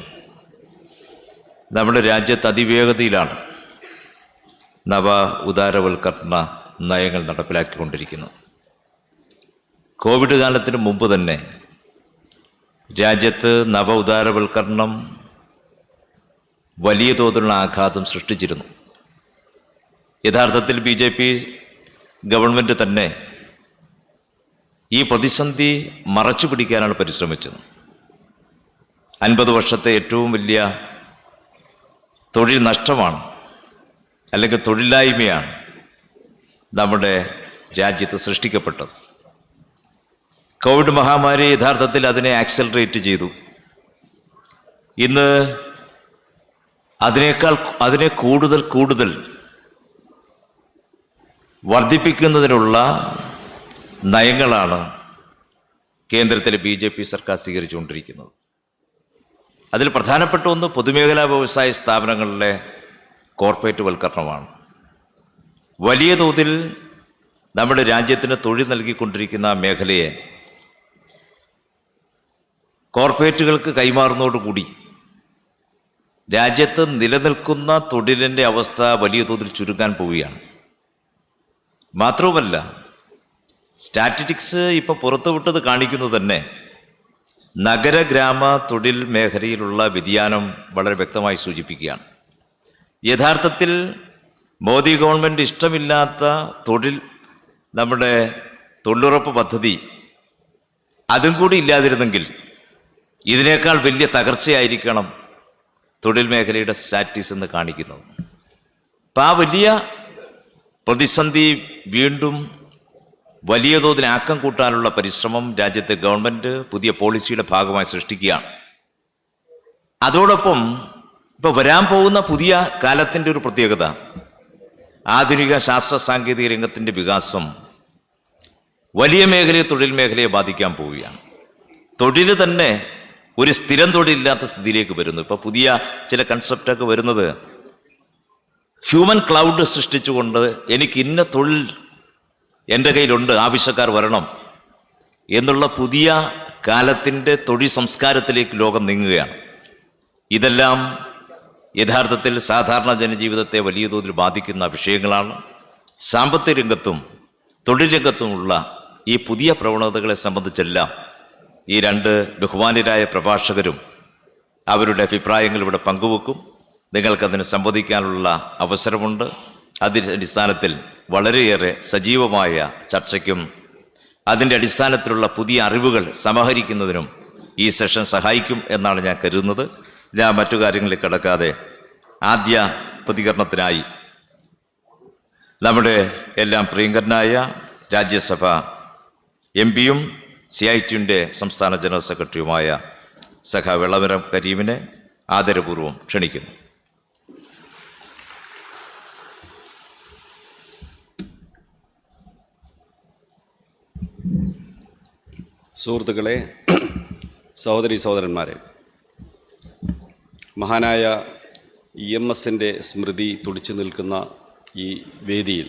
നമ്മുടെ രാജ്യത്ത് അതിവേഗതയിലാണ് നവ ഉദാരവൽക്കരണ നയങ്ങൾ നടപ്പിലാക്കിക്കൊണ്ടിരിക്കുന്നത്. കോവിഡ് കാലത്തിന് മുമ്പ് തന്നെ രാജ്യത്ത് നവ ഉദാരവൽക്കരണം വലിയ തോതിലുള്ള ആഘാതം സൃഷ്ടിച്ചിരുന്നു. യഥാർത്ഥത്തിൽ BJP ഗവൺമെൻറ് തന്നെ ഈ പ്രതിസന്ധി മറച്ചു പിടിക്കാനാണ് പരിശ്രമിച്ചത്. 50 വർഷത്തെ ഏറ്റവും വലിയ തൊഴിൽ നഷ്ടമാണ്, അല്ലെങ്കിൽ തൊഴിലില്ലായ്മയാണ് നമ്മുടെ രാജ്യത്ത് സൃഷ്ടിക്കപ്പെട്ടത്. കോവിഡ് മഹാമാരി യഥാർത്ഥത്തിൽ അതിനെ ആക്സലറേറ്റ് ചെയ്തു. ഇന്ന് അതിനെ കൂടുതൽ വർദ്ധിപ്പിക്കുന്നതിനുള്ള നയങ്ങളാണ് കേന്ദ്രത്തിലെ BJP സർക്കാർ സ്വീകരിച്ചുകൊണ്ടിരിക്കുന്നത്. അതിൽ പ്രധാനപ്പെട്ട ഒന്ന് പൊതുമേഖലാ വ്യവസായ സ്ഥാപനങ്ങളിലെ കോർപ്പറേറ്റ് വൽക്കരണമാണ്. വലിയ തോതിൽ നമ്മുടെ രാജ്യത്തിന് തൊഴിൽ നൽകിക്കൊണ്ടിരിക്കുന്ന മേഖലയെ കോർപ്പറേറ്റുകൾക്ക് കൈമാറുന്നതോടുകൂടി രാജ്യത്ത് നിലനിൽക്കുന്ന തൊഴിലിൻ്റെ അവസ്ഥ വലിയ തോതിൽ ചുരുങ്ങാൻ പോവുകയാണ്. മാത്രവുമല്ല, സ്റ്റാറ്റിസ്റ്റിക്സ് ഇപ്പോൾ പുറത്തുവിട്ടത് കാണിക്കുന്നത് തന്നെ നഗര ഗ്രാമ തൊഴിൽ മേഖലയിലുള്ള വ്യതിയാനം വളരെ വ്യക്തമായി സൂചിപ്പിക്കുകയാണ്. യഥാർത്ഥത്തിൽ മോദി ഗവൺമെൻറ് ഇഷ്ടമില്ലാത്ത തൊഴിൽ, നമ്മുടെ തൊഴിലുറപ്പ് പദ്ധതി അതും കൂടി ഇല്ലാതിരുന്നെങ്കിൽ ഇതിനേക്കാൾ വലിയ തകർച്ചയായിരിക്കണം തൊഴിൽ മേഖലയുടെ സ്റ്റാറ്റിസ് എന്ന് കാണിക്കുന്നത്. അപ്പം ആ വലിയ പ്രതിസന്ധി വീണ്ടും വലിയ തോതിൽ ആക്കം കൂട്ടാനുള്ള പരിശ്രമം രാജ്യത്തെ ഗവൺമെൻറ് പുതിയ പോളിസിയുടെ ഭാഗമായി സൃഷ്ടിക്കുകയാണ്. അതോടൊപ്പം ഇപ്പോൾ വരാൻ പോകുന്ന പുതിയ കാലത്തിൻ്റെ ഒരു പ്രത്യേകത, ആധുനിക ശാസ്ത്ര സാങ്കേതിക രംഗത്തിൻ്റെ വികാസം വലിയ മേഖലയെ, തൊഴിൽ മേഖലയെ ബാധിക്കാൻ പോവുകയാണ്. തൊഴിൽ തന്നെ ഒരു സ്ഥിരം തൊഴിലില്ലാത്ത സ്ഥിതിയിലേക്ക് വരുന്നു. ഇപ്പോൾ പുതിയ ചില കൺസെപ്റ്റൊക്കെ വരുന്നത് ഹ്യൂമൻ ക്ലൗഡ് സൃഷ്ടിച്ചുകൊണ്ട് എനിക്ക് ഇന്ന തൊഴിൽ എൻ്റെ കയ്യിലുണ്ട്, ആവശ്യക്കാർ വരണം എന്നുള്ള പുതിയ കാലത്തിൻ്റെ തൊഴിൽ സംസ്കാരത്തിലേക്ക് ലോകം നീങ്ങുകയാണ്. ഇതെല്ലാം യഥാർത്ഥത്തിൽ സാധാരണ ജനജീവിതത്തെ വലിയ തോതിൽ ബാധിക്കുന്ന വിഷയങ്ങളാണ്. സാമ്പത്തിക രംഗത്തും തൊഴിൽ രംഗത്തുമുള്ള ഈ പുതിയ പ്രവണതകളെ സംബന്ധിച്ചെല്ലാം ഈ രണ്ട് ബഹുമാന്യരായ പ്രഭാഷകരും അവരുടെ അഭിപ്രായങ്ങൾ ഇവിടെ പങ്കുവെക്കും. നിങ്ങൾക്കതിന് സംവദിക്കാനുള്ള അവസരമുണ്ട്. അതിൻ്റെ അടിസ്ഥാനത്തിൽ വളരെയേറെ സജീവമായ ചർച്ചയ്ക്കും അതിൻ്റെ അടിസ്ഥാനത്തിലുള്ള പുതിയ അറിവുകൾ സമാഹരിക്കുന്നതിനും ഈ സെഷൻ സഹായിക്കും എന്നാണ് ഞാൻ കരുതുന്നത്. ഞാൻ മറ്റു കാര്യങ്ങളിൽ കടക്കാതെ ആദ്യ പ്രതികരണത്തിനായി നമ്മുടെ എല്ലാം പ്രിയങ്കരനായ രാജ്യസഭ MP-യും CIT-യുടെ സംസ്ഥാന ജനറൽ സെക്രട്ടറിയുമായ സഖാ വെള്ളമരം കരീമിനെ ആദരപൂർവ്വം ക്ഷണിക്കുന്നു. സുഹൃത്തുക്കളെ, സഹോദരി സഹോദരന്മാരെ, മഹാനായ EMSൻ്റെ സ്മൃതി തുടിച്ചു നിൽക്കുന്ന ഈ വേദിയിൽ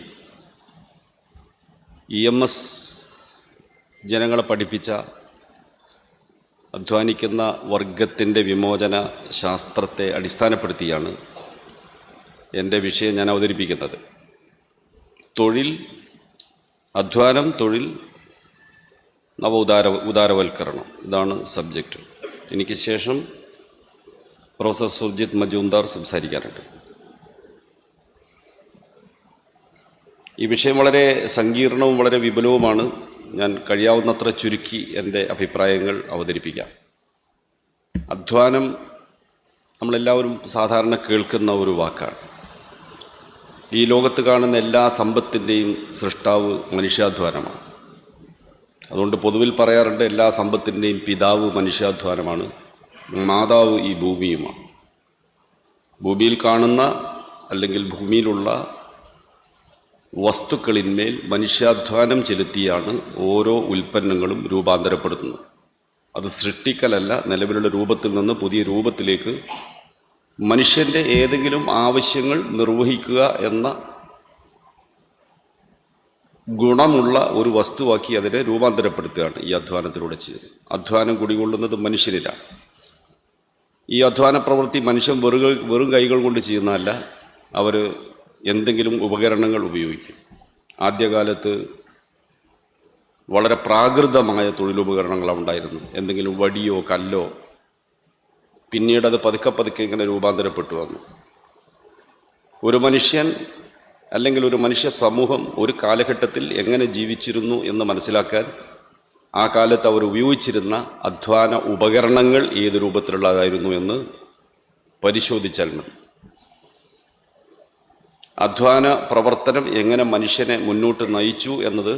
EMS ജനങ്ങളെ പഠിപ്പിച്ച അധ്വാനിക്കുന്ന വർഗത്തിൻ്റെ വിമോചന ശാസ്ത്രത്തെ അടിസ്ഥാനപ്പെടുത്തിയാണ് എൻ്റെ വിഷയം ഞാൻ അവതരിപ്പിക്കുന്നത്. തൊഴിൽ, അധ്വാനം, തൊഴിൽ, ഉദാരവൽക്കരണം, ഇതാണ് സബ്ജക്റ്റ്. എനിക്ക് ശേഷം പ്രൊഫസർ സുർജിത് മജൂംദാർ സംസാരിക്കാറുണ്ട്. ഈ വിഷയം വളരെ സങ്കീർണവും വളരെ വിപുലവുമാണ്. ഞാൻ കഴിയാവുന്നത്ര ചുരുക്കി എൻ്റെ അഭിപ്രായങ്ങൾ അവതരിപ്പിക്കാം. അധ്വാനം നമ്മളെല്ലാവരും സാധാരണ കേൾക്കുന്ന ഒരു വാക്കാണ്. ഈ ലോകത്ത് കാണുന്ന എല്ലാ സമ്പത്തിൻ്റെയും സൃഷ്ടാവ് മനുഷ്യാധ്വാനമാണ്. അതുകൊണ്ട് പൊതുവിൽ പറയാറുണ്ട്, എല്ലാ സമ്പത്തിൻ്റെയും പിതാവ് മനുഷ്യാധ്വാനമാണ്, മാതാവ് ഈ ഭൂമിയുമാണ്. ഭൂമിയിൽ കാണുന്ന അല്ലെങ്കിൽ ഭൂമിയിലുള്ള വസ്തുക്കളിന്മേൽ മനുഷ്യാധ്വാനം ചെലുത്തിയാണ് ഓരോ ഉൽപ്പന്നങ്ങളും രൂപാന്തരപ്പെടുത്തുന്നത്. അത് സൃഷ്ടിക്കലല്ല, നിലവിലുള്ള രൂപത്തിൽ നിന്ന് പുതിയ രൂപത്തിലേക്ക് മനുഷ്യൻ്റെ ഏതെങ്കിലും ആവശ്യങ്ങൾ നിർവഹിക്കുക എന്ന ഗുണമുള്ള ഒരു വസ്തുവാക്കി അതിനെ രൂപാന്തരപ്പെടുത്തുകയാണ് ഈ അധ്വാനത്തിലൂടെ ചെയ്യുന്നത്. അധ്വാനം കുടികൊള്ളുന്നത് മനുഷ്യനിലാണ്. ഈ അധ്വാന പ്രവൃത്തി മനുഷ്യൻ വെറും കൈകൾ കൊണ്ട് ചെയ്യുന്നതല്ല, അവർ എന്തെങ്കിലും ഉപകരണങ്ങൾ ഉപയോഗിക്കും. ആദ്യകാലത്ത് വളരെ പ്രാകൃതമായ തൊഴിലുപകരണങ്ങളാണ് ഉണ്ടായിരുന്നത്. എന്തെങ്കിലും വടിയോ കല്ലോ. പിന്നീട് അത് പതുക്കെ പതുക്കെ ഇങ്ങനെ രൂപാന്തരപ്പെട്ടു വന്നു. ഒരു മനുഷ്യൻ അല്ലെങ്കിൽ ഒരു മനുഷ്യ സമൂഹം ഒരു കാലഘട്ടത്തിൽ എങ്ങനെ ജീവിച്ചിരുന്നു എന്ന് മനസ്സിലാക്കാൻ ആ കാലത്ത് അവർ ഉപയോഗിച്ചിരുന്ന അധ്വാന ഉപകരണങ്ങൾ ഏത് രൂപത്തിലുള്ളതായിരുന്നു എന്ന് പരിശോധിച്ചാൽ മതി. അധ്വാന പ്രവർത്തനം എങ്ങനെ മനുഷ്യനെ മുന്നോട്ട് നയിച്ചു എന്നത്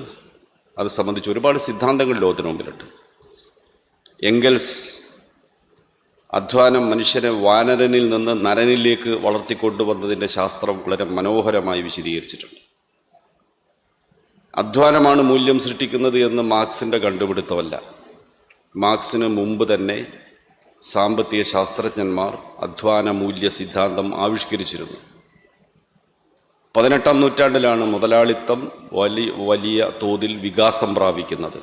അത് സംബന്ധിച്ച് ഒരുപാട് സിദ്ധാന്തങ്ങൾ ലോകത്തിന് മുമ്പിലുണ്ട്. എംഗൽസ് അധ്വാനം മനുഷ്യനെ വാനരനിൽ നിന്ന് നരനിലേക്ക് വളർത്തിക്കൊണ്ടുവന്നതിൻ്റെ ശാസ്ത്രം വളരെ മനോഹരമായി വിശദീകരിച്ചിട്ടുണ്ട്. അധ്വാനമാണ് മൂല്യം സൃഷ്ടിക്കുന്നത് എന്ന് മാർക്സിൻ്റെ കണ്ടുപിടുത്തമല്ല. മാർക്സിന് മുമ്പ് തന്നെ സാമ്പത്തിക ശാസ്ത്രജ്ഞന്മാർ അധ്വാന മൂല്യ സിദ്ധാന്തം ആവിഷ്കരിച്ചിരുന്നു. 18-ാം നൂറ്റാണ്ടിലാണ് മുതലാളിത്തം വലിയ തോതിൽ വികാസം പ്രാപിക്കുന്നത്.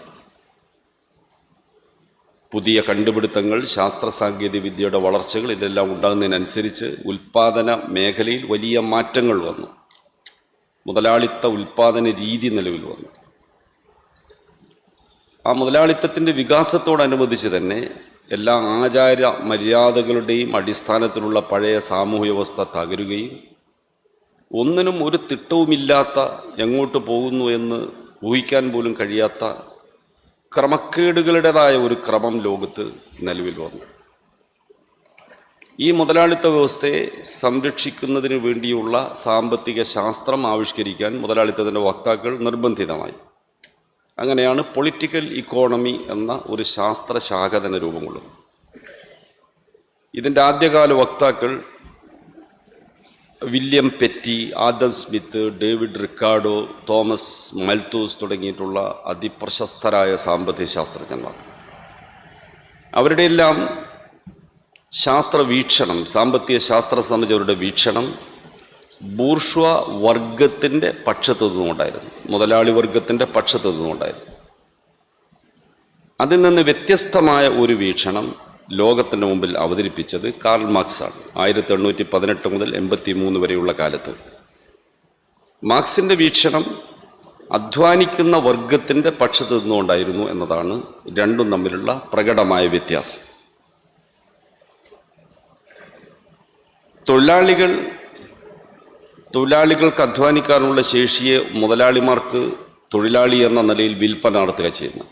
പുതിയ കണ്ടുപിടുത്തങ്ങൾ, ശാസ്ത്ര സാങ്കേതിക വിദ്യയുടെ വളർച്ചകൾ ഇതെല്ലാം ഉണ്ടാകുന്നതിനനുസരിച്ച് ഉൽപ്പാദന മേഖലയിൽ വലിയ മാറ്റങ്ങൾ വന്നു. മുതലാളിത്ത ഉൽപ്പാദന രീതി നിലവിൽ വന്നു. ആ മുതലാളിത്തത്തിൻ്റെ വികാസത്തോടനുബന്ധിച്ച് തന്നെ എല്ലാ ആചാര മര്യാദകളുടെയും അടിസ്ഥാനത്തിലുള്ള പഴയ സാമൂഹ്യ വ്യവസ്ഥ തകരുകയും ഒന്നിനും ഒരു തിട്ടവുമില്ലാത്ത, എങ്ങോട്ട് പോകുന്നു എന്ന് ഊഹിക്കാൻ പോലും കഴിയാത്ത ക്രമക്കേടുകളുടേതായ ഒരു ക്രമം ലോകത്ത് നിലവിൽ വന്നു. ഈ മുതലാളിത്ത വ്യവസ്ഥയെ സംരക്ഷിക്കുന്നതിന് വേണ്ടിയുള്ള സാമ്പത്തിക ശാസ്ത്രം ആവിഷ്കരിക്കാൻ മുതലാളിത്തത്തിൻ്റെ വക്താക്കൾ നിർബന്ധിതമായി. അങ്ങനെയാണ് പൊളിറ്റിക്കൽ ഇക്കോണമി എന്ന ഒരു ശാസ്ത്രശാഖ തന്നെ രൂപം കൊള്ളുന്നത്. ഇതിൻ്റെ ആദ്യകാല വക്താക്കൾ William Petty, Adam Smith, David Ricardo, Thomas Malthus തുടങ്ങിയിട്ടുള്ള അതിപ്രശസ്തരായ സാമ്പത്തിക ശാസ്ത്രജ്ഞന്മാർ. അവരുടെ എല്ലാം ശാസ്ത്രവീക്ഷണം, സാമ്പത്തിക ശാസ്ത്രം സംബന്ധിച്ചവരുടെ വീക്ഷണം ബൂർഷ്വ വർഗത്തിൻ്റെ പക്ഷത്തു നിന്നുകൊണ്ടായിരുന്നു, മുതലാളി വർഗത്തിൻ്റെ പക്ഷത്തു നിന്നുകൊണ്ടായിരുന്നു. അതിൽ നിന്ന് വ്യത്യസ്തമായ ഒരു വീക്ഷണം ലോകത്തിൻ്റെ മുമ്പിൽ അവതരിപ്പിച്ചത് കാൾ മാർക്സാണ്. 1818 മുതൽ 1883 വരെയുള്ള കാലത്ത് മാർക്സിൻ്റെ വീക്ഷണം അധ്വാനിക്കുന്ന വർഗത്തിൻ്റെ പക്ഷത്ത് നിന്നുകൊണ്ടായിരുന്നു എന്നതാണ് രണ്ടും തമ്മിലുള്ള പ്രകടമായ വ്യത്യാസം. തൊഴിലാളികൾക്ക് അധ്വാനിക്കാനുള്ള ശേഷിയെ മുതലാളിമാർക്ക് തൊഴിലാളി എന്ന നിലയിൽ വിൽപ്പന നടത്തുക ചെയ്യുന്നു.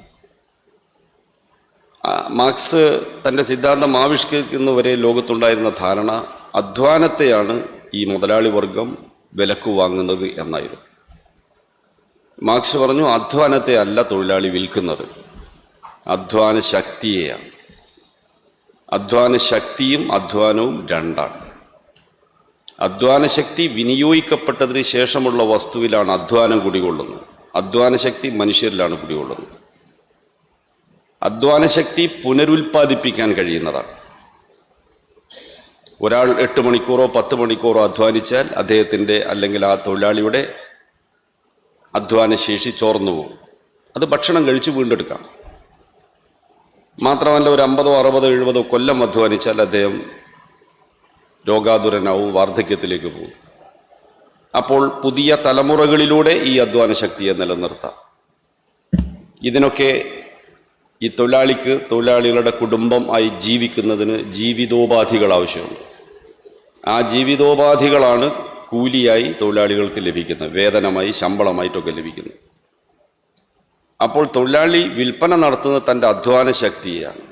മാർക്സ് തൻ്റെ സിദ്ധാന്തം ആവിഷ്കരിക്കുന്നവരെ ലോകത്തുണ്ടായിരുന്ന ധാരണ അധ്വാനത്തെയാണ് ഈ മുതലാളി വർഗം വിലക്ക് വാങ്ങുന്നത് എന്നായിരുന്നു. മാർക്സ് പറഞ്ഞു, അധ്വാനത്തെ അല്ല തൊഴിലാളി വിൽക്കുന്നത്, അധ്വാന ശക്തിയെയാണ്. അധ്വാന ശക്തിയും അധ്വാനവും രണ്ടാണ്. അധ്വാന ശക്തി വിനിയോഗിക്കപ്പെട്ടതിന് ശേഷമുള്ള വസ്തുവിലാണ് അധ്വാനം കുടികൊള്ളുന്നത്. അധ്വാന ശക്തി മനുഷ്യരിലാണ് കുടികൊള്ളുന്നത്. അധ്വാന ശക്തി പുനരുൽപ്പാദിപ്പിക്കാൻ കഴിയുന്നതാണ്. ഒരാൾ 8 മണിക്കൂറോ 10 മണിക്കൂറോ അധ്വാനിച്ചാൽ അദ്ദേഹത്തിൻ്റെ അല്ലെങ്കിൽ ആ തൊഴിലാളിയുടെ അധ്വാനശേഷി ചോർന്നു പോകും. അത് ഭക്ഷണം കഴിച്ച് വീണ്ടെടുക്കാം. മാത്രമല്ല, ഒരു 50, 60, 70 കൊല്ലം അധ്വാനിച്ചാൽ അദ്ദേഹം രോഗാതുരനാവും, വാർദ്ധക്യത്തിലേക്ക് പോകും. അപ്പോൾ പുതിയ തലമുറകളിലൂടെ ഈ അധ്വാന ശക്തിയെ നിലനിർത്താം. ഇതിനൊക്കെ ഈ തൊഴിലാളികളുടെ കുടുംബം ആയി ജീവിക്കുന്നതിന് ജീവിതോപാധികൾ ആവശ്യമുണ്ട്. ആ ജീവിതോപാധികളാണ് കൂലിയായി തൊഴിലാളികൾക്ക് ലഭിക്കുന്നത്, വേതനമായി, ശമ്പളമായിട്ടൊക്കെ ലഭിക്കുന്നത്. അപ്പോൾ തൊഴിലാളി വിൽപ്പന നടത്തുന്നത് തൻ്റെ അധ്വാന ശക്തിയാണ്.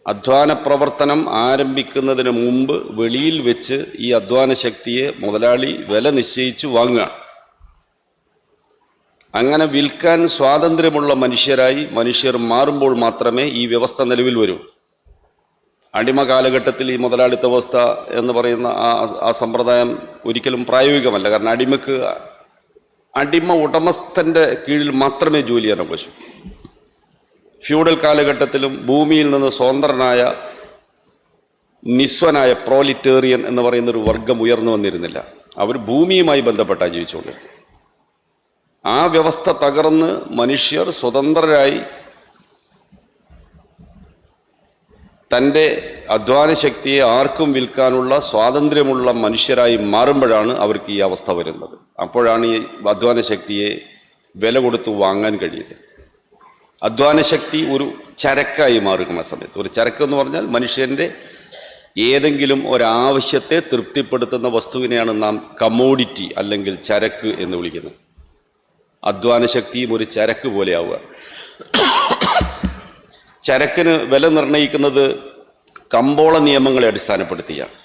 അധ്വാന പ്രവർത്തനം ആരംഭിക്കുന്നതിന് മുമ്പ് വെളിയിൽ വെച്ച് ഈ അധ്വാന ശക്തിയെ മുതലാളി വില നിശ്ചയിച്ചു വാങ്ങുകയാണ്. അങ്ങനെ വിൽക്കാൻ സ്വാതന്ത്ര്യമുള്ള മനുഷ്യർ മാറുമ്പോൾ മാത്രമേ ഈ വ്യവസ്ഥ നിലവിൽ വരൂ. അടിമ കാലഘട്ടത്തിൽ ഈ മുതലാളിത്ത വ്യവസ്ഥ എന്ന് പറയുന്ന ആ സമ്പ്രദായം ഒരിക്കലും പ്രായോഗികമല്ല. കാരണം അടിമ ഉടമസ്ഥൻ്റെ കീഴിൽ മാത്രമേ ജോലി ചെയ്യാൻ പറ്റൂ. ഫ്യൂഡൽ കാലഘട്ടത്തിലും ഭൂമിയിൽ നിന്ന് സ്വതന്ത്രനായ നിസ്വനായ പ്രോലിറ്റേറിയൻ എന്ന് പറയുന്നൊരു വർഗം ഉയർന്നു വന്നിരുന്നില്ല. അവർ ഭൂമിയുമായി ബന്ധപ്പെട്ടാണ് ജീവിച്ചുകൊണ്ടിരുന്നത്. ആ വ്യവസ്ഥ തകർന്ന് മനുഷ്യർ സ്വതന്ത്രരായി തൻ്റെ അധ്വാന ശക്തിയെ ആർക്കും വിൽക്കാനുള്ള സ്വാതന്ത്ര്യമുള്ള മനുഷ്യരായി മാറുമ്പോഴാണ് അവർക്ക് ഈ അവസ്ഥ വരുന്നത്. അപ്പോഴാണ് ഈ അധ്വാന ശക്തിയെ വില കൊടുത്ത് വാങ്ങാൻ കഴിയുന്നത്. അധ്വാന ശക്തി ഒരു ചരക്കായി മാറുന്ന സമയത്ത്, ഒരു ചരക്ക് എന്ന് പറഞ്ഞാൽ മനുഷ്യൻ്റെ ഏതെങ്കിലും ഒരാവശ്യത്തെ തൃപ്തിപ്പെടുത്തുന്ന വസ്തുവിനെയാണ് നാം കമ്മോഡിറ്റി അല്ലെങ്കിൽ ചരക്ക് എന്ന് വിളിക്കുന്നത്. അധ്വാന ശക്തിയും ഒരു ചരക്ക് പോലെയാവുക. ചരക്കിന് വില നിർണ്ണയിക്കുന്നത് കമ്പോള നിയമങ്ങളെ അടിസ്ഥാനപ്പെടുത്തിയാണ്.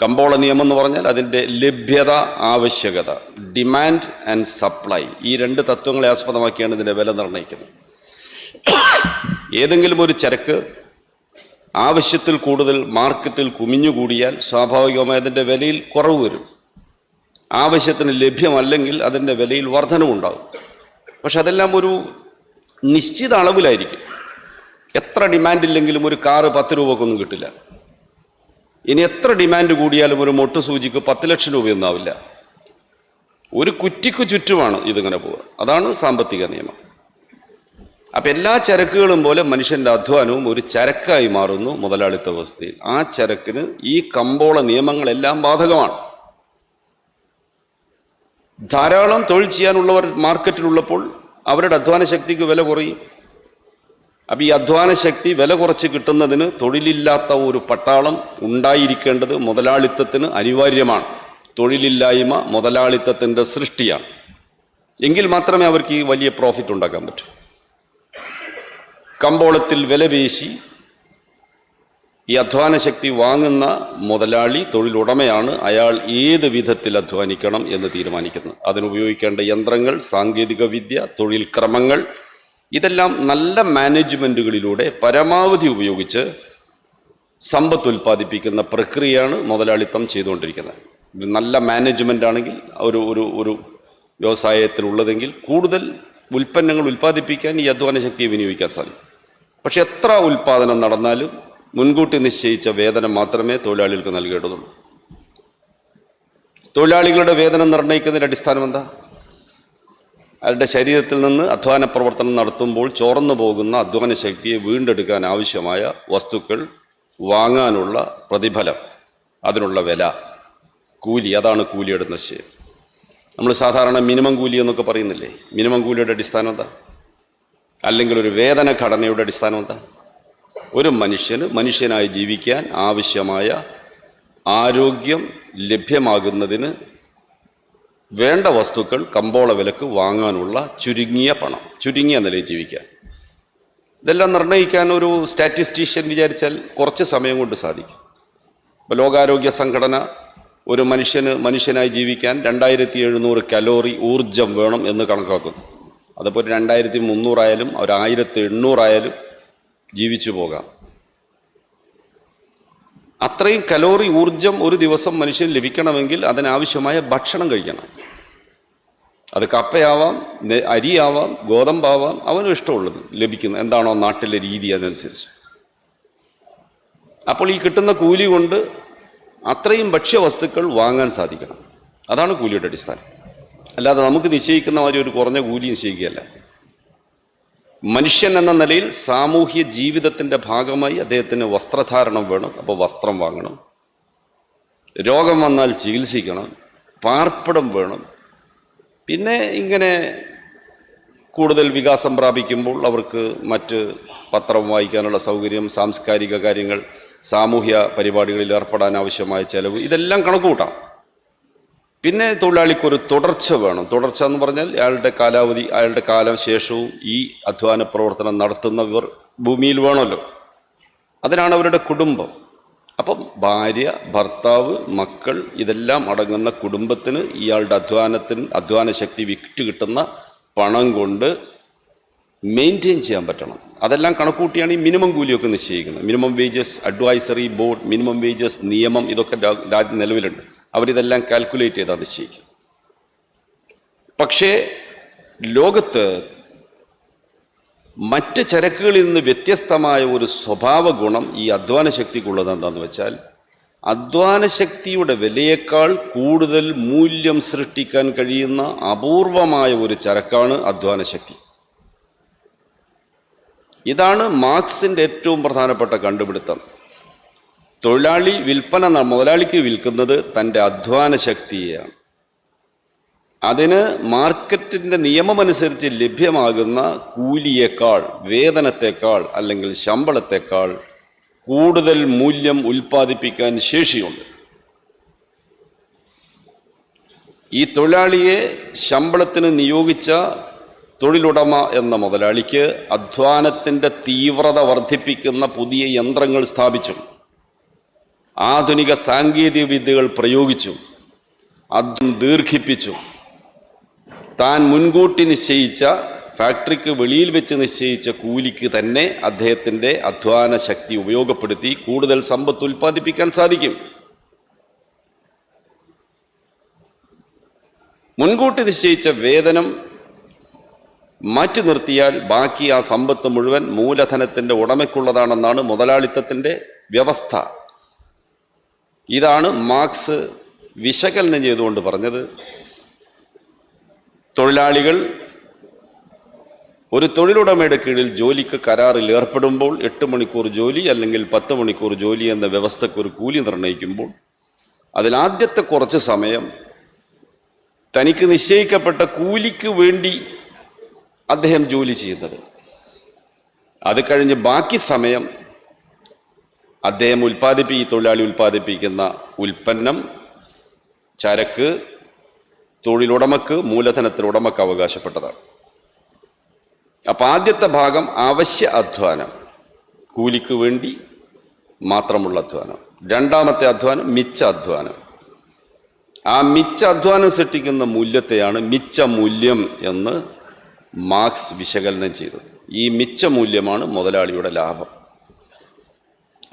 കമ്പോള നിയമം എന്ന് പറഞ്ഞാൽ അതിൻ്റെ ലഭ്യത, ആവശ്യകത, ഡിമാൻഡ് ആൻഡ് സപ്ലൈ, ഈ 2 തത്വങ്ങളെ ആസ്പദമാക്കിയാണ് ഇതിൻ്റെ വില നിർണ്ണയിക്കുന്നത്. ഏതെങ്കിലും ഒരു ചരക്ക് ആവശ്യത്തിൽ കൂടുതൽ മാർക്കറ്റിൽ കുമിഞ്ഞുകൂടിയാൽ സ്വാഭാവികമായി അതിൻ്റെ വിലയിൽ കുറവ് വരും. ആവശ്യത്തിന് ലഭ്യമല്ലെങ്കിൽ അതിൻ്റെ വിലയിൽ വർധനവുണ്ടാകും. പക്ഷെ അതെല്ലാം ഒരു നിശ്ചിത അളവിലായിരിക്കും. എത്ര ഡിമാൻഡില്ലെങ്കിലും ഒരു കാറ് 10 രൂപക്കൊന്നും കിട്ടില്ല. ഇനി എത്ര ഡിമാൻഡ് കൂടിയാലും ഒരു മൊട്ട് സൂചിക്ക് 10 ലക്ഷം രൂപയൊന്നും ആവില്ല. ഒരു കുറ്റിക്ക് ചുറ്റുമാണ് ഇതിങ്ങനെ പോവുക. അതാണ് സാമ്പത്തിക നിയമം. അപ്പം എല്ലാ ചരക്കുകളും പോലെ മനുഷ്യൻ്റെ അധ്വാനവും ഒരു ചരക്കായി മാറുന്നു മുതലാളിത്ത വ്യവസ്ഥയിൽ. ആ ചരക്കിന് ഈ കമ്പോള നിയമങ്ങളെല്ലാം ബാധകമാണ്. ധാരാളം തൊഴിൽ ചെയ്യാനുള്ളവർ മാർക്കറ്റിലുള്ളപ്പോൾ അവരുടെ അധ്വാന ശക്തിക്ക് വില കുറയും. അപ്പം ഈ അധ്വാന ശക്തി വില കുറച്ച് കിട്ടുന്നതിന് തൊഴിലില്ലാത്ത ഒരു പട്ടാളം ഉണ്ടായിരിക്കേണ്ടത് മുതലാളിത്തത്തിന് അനിവാര്യമാണ്. തൊഴിലില്ലായ്മ മുതലാളിത്തത്തിൻ്റെ സൃഷ്ടിയാണ്. എങ്കിൽ മാത്രമേ അവർക്ക് ഈ വലിയ പ്രോഫിറ്റ് ഉണ്ടാക്കാൻ പറ്റൂ. കമ്പോളത്തിൽ വില പേശി ഈ അധ്വാന ശക്തി വാങ്ങുന്ന മുതലാളി തൊഴിലുടമയാണ്. അയാൾ ഏത് വിധത്തിൽ അധ്വാനിക്കണം എന്ന് തീരുമാനിക്കുന്നത്. അതിനുപയോഗിക്കേണ്ട യന്ത്രങ്ങൾ, സാങ്കേതിക വിദ്യ, തൊഴിൽ ക്രമങ്ങൾ, ഇതെല്ലാം നല്ല മാനേജ്മെൻറ്റുകളിലൂടെ പരമാവധി ഉപയോഗിച്ച് സമ്പത്ത് ഉൽപ്പാദിപ്പിക്കുന്ന പ്രക്രിയയാണ് മുതലാളിത്തം ചെയ്തുകൊണ്ടിരിക്കുന്നത്. നല്ല മാനേജ്മെൻ്റ് ആണെങ്കിൽ ഒരു വ്യവസായത്തിലുള്ളതെങ്കിൽ കൂടുതൽ ഉൽപ്പന്നങ്ങൾ ഉൽപ്പാദിപ്പിക്കാൻ ഈ അധ്വാന ശക്തിയെ വിനിയോഗിക്കാൻ സാധിക്കും. പക്ഷെ എത്ര ഉൽപ്പാദനം നടന്നാലും മുൻകൂട്ടി നിശ്ചയിച്ച വേതനം മാത്രമേ തൊഴിലാളികൾക്ക് നൽകേണ്ടതുള്ളൂ. തൊഴിലാളികളുടെ വേതനം നിർണ്ണയിക്കുന്നതിൻ്റെ അടിസ്ഥാനം എന്താ? അവരുടെ ശരീരത്തിൽ നിന്ന് അധ്വാന പ്രവർത്തനം നടത്തുമ്പോൾ ചോർന്നു പോകുന്ന അധ്വാന ശക്തിയെ വീണ്ടെടുക്കാൻ ആവശ്യമായ വസ്തുക്കൾ വാങ്ങാനുള്ള പ്രതിഫലം, അതിനുള്ള വില, കൂലി, അതാണ് കൂലിയുടെ നിശ്ചയം. നമ്മൾ സാധാരണ മിനിമം കൂലി എന്നൊക്കെ പറയുന്നില്ലേ? മിനിമം കൂലിയുടെ അടിസ്ഥാനം എന്താ? അല്ലെങ്കിൽ ഒരു വേതന ഘടനയുടെ അടിസ്ഥാനം എന്താ? ഒരു മനുഷ്യന് മനുഷ്യനായി ജീവിക്കാൻ ആവശ്യമായ ആരോഗ്യം ലഭ്യമാകുന്നതിന് വേണ്ട വസ്തുക്കൾ കമ്പോള വിലക്ക് വാങ്ങാനുള്ള ചുരുങ്ങിയ പണം, ചുരുങ്ങിയ നിലയിൽ ജീവിക്കാൻ. ഇതെല്ലാം നിർണ്ണയിക്കാൻ ഒരു സ്റ്റാറ്റിസ്റ്റീഷ്യൻ വിചാരിച്ചാൽ കുറച്ച് സമയം കൊണ്ട് സാധിക്കും. ഇപ്പോൾ ലോകാരോഗ്യ സംഘടന ഒരു മനുഷ്യനായി ജീവിക്കാൻ 2700 കലോറി ഊർജം വേണം എന്ന് കണക്കാക്കുന്നു. അതിപ്പോൾ 2300 ആയാലും 1800 ആയാലും ജീവിച്ചു പോകാം. അത്രയും കലോറി ഊർജം ഒരു ദിവസം മനുഷ്യന് ലഭിക്കണമെങ്കിൽ അതിനാവശ്യമായ ഭക്ഷണം കഴിക്കണം. അത് കപ്പയാവാം, അരിയാവാം, ഗോതമ്പാവാം, അവനും ഇഷ്ടമുള്ളത് ലഭിക്കുന്നത് എന്താണോ നാട്ടിലെ രീതി, അതനുസരിച്ച്. അപ്പോൾ ഈ കിട്ടുന്ന കൂലി കൊണ്ട് അത്രയും ഭക്ഷ്യവസ്തുക്കൾ വാങ്ങാൻ സാധിക്കണം. അതാണ് കൂലിയുടെ അടിസ്ഥാനം. അല്ലാതെ നമുക്ക് നിശ്ചയിക്കുന്ന മാതിരി ഒരു കുറഞ്ഞ കൂലി നിശ്ചയിക്കുകയല്ല. മനുഷ്യൻ എന്ന നിലയിൽ സാമൂഹ്യ ജീവിതത്തിൻ്റെ ഭാഗമായി അദ്ദേഹത്തിന് വസ്ത്രധാരണം വേണം. അപ്പോൾ വസ്ത്രം വാങ്ങണം. രോഗം വന്നാൽ ചികിത്സിക്കണം. പാർപ്പിടം വേണം. പിന്നെ ഇങ്ങനെ കൂടുതൽ വികാസം പ്രാപിക്കുമ്പോൾ അവർക്ക് മറ്റ് പത്രം വായിക്കാനുള്ള സൗകര്യം, സാംസ്കാരിക കാര്യങ്ങൾ, സാമൂഹ്യ പരിപാടികളിൽ ഏർപ്പെടാൻ ആവശ്യമായ ചെലവ്, ഇതെല്ലാം കണക്കുകൂട്ടാം. പിന്നെ തൊഴിലാളിക്കൊരു തുടർച്ച വേണം. തുടർച്ച എന്ന് പറഞ്ഞാൽ അയാളുടെ കാലാവധി, അയാളുടെ കാലം ശേഷവും ഈ അധ്വാന പ്രവർത്തനം നടത്തുന്നവർ ഭൂമിയിൽ വേണമല്ലോ. അതിനാണ് അവരുടെ കുടുംബം. അപ്പം ഭാര്യ, ഭർത്താവ്, മക്കൾ, ഇതെല്ലാം അടങ്ങുന്ന കുടുംബത്തിന് ഇയാളുടെ അധ്വാന ശക്തി വിറ്റ് കിട്ടുന്ന പണം കൊണ്ട് മെയിൻറ്റെയിൻ ചെയ്യാൻ പറ്റണം. അതെല്ലാം കണക്കൂട്ടിയാണ് ഈ മിനിമം കൂലിയൊക്കെ നിശ്ചയിക്കുന്നത്. Minimum wages advisory board, minimum wages നിയമം, ഇതൊക്കെ രാജ്യം നിലവിലുണ്ട്. അവരിതെല്ലാം കാൽക്കുലേറ്റ് ചെയ്താൽ നിശ്ചയിക്കും. പക്ഷേ ലോകത്ത് മറ്റ് ചരക്കുകളിൽ നിന്ന് വ്യത്യസ്തമായ ഒരു സ്വഭാവ ഗുണം ഈ അധ്വാന ശക്തിക്കുള്ളത് എന്താണെന്ന് വെച്ചാൽ, അധ്വാന ശക്തിയുടെ വിലയേക്കാൾ കൂടുതൽ മൂല്യം സൃഷ്ടിക്കാൻ കഴിയുന്ന അപൂർവമായ ഒരു ചരക്കാണ് അധ്വാന ശക്തി. ഇതാണ് മാർക്സിൻ്റെ ഏറ്റവും പ്രധാനപ്പെട്ട കണ്ടുപിടുത്തം. മുതലാളിക്ക് വിൽക്കുന്നത് തൻ്റെ അധ്വാന ശക്തിയെയാണ്. അതിന് മാർക്കറ്റിൻ്റെ നിയമമനുസരിച്ച് ലഭ്യമാകുന്ന കൂലിയേക്കാൾ, വേതനത്തേക്കാൾ അല്ലെങ്കിൽ ശമ്പളത്തേക്കാൾ കൂടുതൽ മൂല്യം ഉൽപ്പാദിപ്പിക്കാൻ ശേഷിയുണ്ട്. ഈ തൊഴിലാളിയെ ശമ്പളത്തിന് നിയോഗിച്ച തൊഴിലുടമ എന്ന മുതലാളിക്ക് അധ്വാനത്തിൻ്റെ തീവ്രത വർദ്ധിപ്പിക്കുന്ന പുതിയ യന്ത്രങ്ങൾ സ്ഥാപിച്ചു, ആധുനിക സാങ്കേതിക വിദ്യകൾ പ്രയോഗിച്ചു, അധ്വാനം ദീർഘിപ്പിച്ചു. താൻ മുൻകൂട്ടി നിശ്ചയിച്ച, ഫാക്ടറിക്ക് വെളിയിൽ വെച്ച് നിശ്ചയിച്ച കൂലിക്ക് തന്നെ അദ്ദേഹത്തിൻ്റെ അധ്വാന ശക്തി ഉപയോഗപ്പെടുത്തി കൂടുതൽ സമ്പത്ത് ഉൽപ്പാദിപ്പിക്കാൻ സാധിക്കും. മുൻകൂട്ടി നിശ്ചയിച്ച വേതനം മാറ്റി നിർത്തിയാൽ ബാക്കി ആ സമ്പത്ത് മുഴുവൻ മൂലധനത്തിൻ്റെ ഉടമയ്ക്കുള്ളതാണെന്നാണ് മുതലാളിത്തത്തിൻ്റെ വ്യവസ്ഥ. ഇതാണ് മാർക്സ് വിശകലനം ചെയ്തുകൊണ്ട് പറഞ്ഞത്. തൊഴിലാളികൾ ഒരു തൊഴിലുടമയുടെ കീഴിൽ ജോലിക്ക് കരാറിൽ ഏർപ്പെടുമ്പോൾ 8 മണിക്കൂർ ജോലി അല്ലെങ്കിൽ 10 മണിക്കൂർ ജോലി എന്ന വ്യവസ്ഥയ്ക്ക് ഒരു കൂലി നിർണ്ണയിക്കുമ്പോൾ അതിലാദ്യത്തെ കുറച്ച് സമയം തനിക്ക് നിശ്ചയിക്കപ്പെട്ട കൂലിക്ക് വേണ്ടി അദ്ദേഹം ജോലി ചെയ്യുന്നത്. അത് കഴിഞ്ഞ് ബാക്കി സമയം അദ്ദേഹം തൊഴിലാളി ഉൽപ്പാദിപ്പിക്കുന്ന ഉൽപ്പന്നം, ചരക്ക് തൊഴിലുടമക്ക്, മൂലധനത്തിനുടമക്ക് അവകാശപ്പെട്ടതാണ്. അപ്പം ആദ്യത്തെ ഭാഗം അവശ്യ അധ്വാനം, കൂലിക്ക് വേണ്ടി മാത്രമുള്ള അധ്വാനം. രണ്ടാമത്തെ അധ്വാനം മിച്ച അധ്വാനം. ആ മിച്ച അധ്വാനം സൃഷ്ടിക്കുന്ന മൂല്യത്തെയാണ് മിച്ച മൂല്യം എന്ന് മാർക്സ് വിശകലനം ചെയ്തത്. ഈ മിച്ച മൂല്യമാണ് മുതലാളിയുടെ ലാഭം.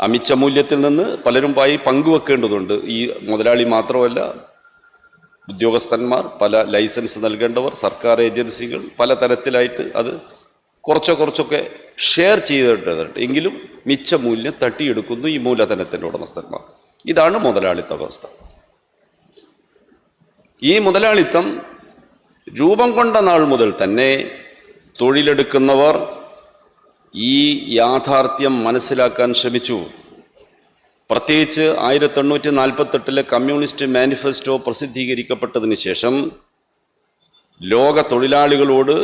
ആ മിച്ച മൂല്യത്തിൽ നിന്ന് പലരും പങ്കുവെക്കേണ്ടതുണ്ട്. ഈ മുതലാളി മാത്രമല്ല, ഉദ്യോഗസ്ഥന്മാർ, പല ലൈസൻസ് നൽകേണ്ടവർ, സർക്കാർ ഏജൻസികൾ, പല തരത്തിലായിട്ട് അത് കുറച്ചൊക്കെ ഷെയർ ചെയ്തിട്ടുണ്ട്. എങ്കിലും മിച്ച മൂല്യം തട്ടിയെടുക്കുന്നു ഈ മൂലധനത്തിൻ്റെ ഉടമസ്ഥന്മാർ. ഇതാണ് മുതലാളിത്ത വ്യവസ്ഥ. ഈ മുതലാളിത്തം രൂപം കൊണ്ട നാൾ മുതൽ തന്നെ തൊഴിലെടുക്കുന്നവർ ഈ യാഥാർത്ഥ്യം മനസ്സിലാക്കാൻ ശ്രമിച്ചു. പ്രത്യേകിച്ച് 1848 കമ്മ്യൂണിസ്റ്റ് മാനിഫെസ്റ്റോ പ്രസിദ്ധീകരിക്കപ്പെട്ടതിന് ശേഷം ലോക തൊഴിലാളികളോട്,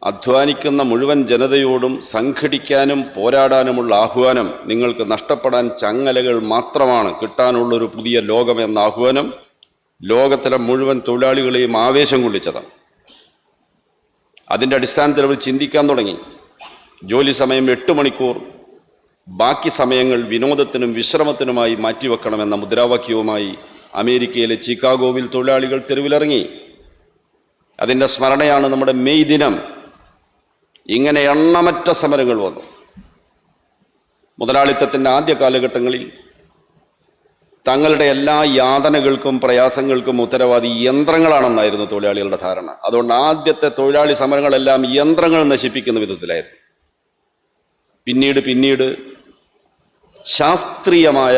അധ്വാനിക്കുന്ന മുഴുവൻ ജനതയോടും സംഘടിക്കാനും പോരാടാനുമുള്ള ആഹ്വാനം, നിങ്ങൾക്ക് നഷ്ടപ്പെടാൻ ചങ്ങലകൾ മാത്രമാണ്, കിട്ടാനുള്ളൊരു പുതിയ ലോകം എന്ന ആഹ്വാനം ലോകത്തിലെ മുഴുവൻ തൊഴിലാളികളെയും ആവേശം കൊള്ളിച്ചതാണ്. അതിൻ്റെ അടിസ്ഥാനത്തിൽ അവർ ചിന്തിക്കാൻ തുടങ്ങി. ജോലി സമയം 8 മണിക്കൂർ, ബാക്കി സമയങ്ങൾ വിനോദത്തിനും വിശ്രമത്തിനുമായി മാറ്റിവെക്കണമെന്ന മുദ്രാവാക്യവുമായി അമേരിക്കയിലെ ചിക്കാഗോവിൽ തൊഴിലാളികൾ തെരുവിലിറങ്ങി. അതിൻ്റെ സ്മരണയാണ് നമ്മുടെ മെയ് ദിനം. ഇങ്ങനെ എണ്ണമറ്റ സമരങ്ങൾ വന്നു. മുതലാളിത്തത്തിൻ്റെ ആദ്യ കാലഘട്ടങ്ങളിൽ തങ്ങളുടെ എല്ലാ യാതനകൾക്കും പ്രയാസങ്ങൾക്കും ഉത്തരവാദി യന്ത്രങ്ങളാണെന്നായിരുന്നു തൊഴിലാളികളുടെ ധാരണ. അതുകൊണ്ട് ആദ്യത്തെ തൊഴിലാളി സമരങ്ങളെല്ലാം യന്ത്രങ്ങൾ നശിപ്പിക്കുന്ന വിധത്തിലായിരുന്നു. പിന്നീട് ശാസ്ത്രീയമായ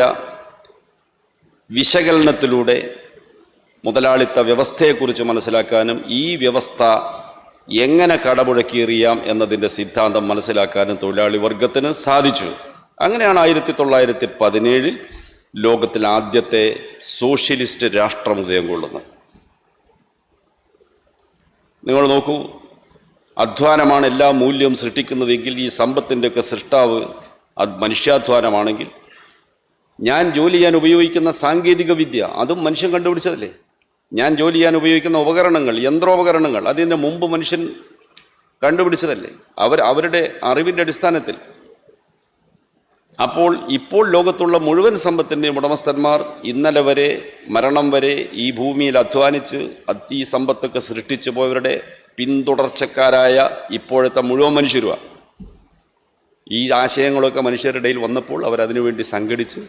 വിശകലനത്തിലൂടെ മുതലാളിത്ത വ്യവസ്ഥയെക്കുറിച്ച് മനസ്സിലാക്കാനും ഈ വ്യവസ്ഥ എങ്ങനെ കടമുഴക്കിയെറിയാം എന്നതിൻ്റെ സിദ്ധാന്തം മനസ്സിലാക്കാനും തൊഴിലാളി വർഗത്തിന് സാധിച്ചു. അങ്ങനെയാണ് 1917 ലോകത്തിൽ ആദ്യത്തെ സോഷ്യലിസ്റ്റ് രാഷ്ട്രം ഉദയം കൊള്ളുന്നത്. നിങ്ങൾ നോക്കൂ, അധ്വാനമാണ് എല്ലാ മൂല്യവും സൃഷ്ടിക്കുന്നതെങ്കിൽ ഈ സമ്പത്തിൻ്റെയൊക്കെ സൃഷ്ടാവ് മനുഷ്യാധ്വാനമാണെങ്കിൽ ഞാൻ ജോലി ചെയ്യാൻ ഉപയോഗിക്കുന്ന സാങ്കേതിക വിദ്യ അതും മനുഷ്യൻ കണ്ടുപിടിച്ചതല്ലേ? ഞാൻ ജോലി ചെയ്യാൻ ഉപയോഗിക്കുന്ന ഉപകരണങ്ങൾ, യന്ത്രോപകരണങ്ങൾ, അതിന് മുമ്പ് മനുഷ്യൻ കണ്ടുപിടിച്ചതല്ലേ? അവരുടെ അറിവിൻ്റെ അടിസ്ഥാനത്തിൽ. അപ്പോൾ ഇപ്പോൾ ലോകത്തുള്ള മുഴുവൻ സമ്പത്തിൻ്റെയും ഉടമസ്ഥന്മാർ ഇന്നലെ വരെ, മരണം വരെ ഈ ഭൂമിയിൽ അധ്വാനിച്ച് ഈ സമ്പത്തൊക്കെ സൃഷ്ടിച്ചു പോയവരുടെ പിന്തുടർച്ചക്കാരായ ഇപ്പോഴത്തെ മുഴുവൻ മനുഷ്യരുമാണ്. ഈ ആശയങ്ങളൊക്കെ മനുഷ്യരുടെ ഇടയിൽ വന്നപ്പോൾ അവരതിനുവേണ്ടി സംഘടിച്ച്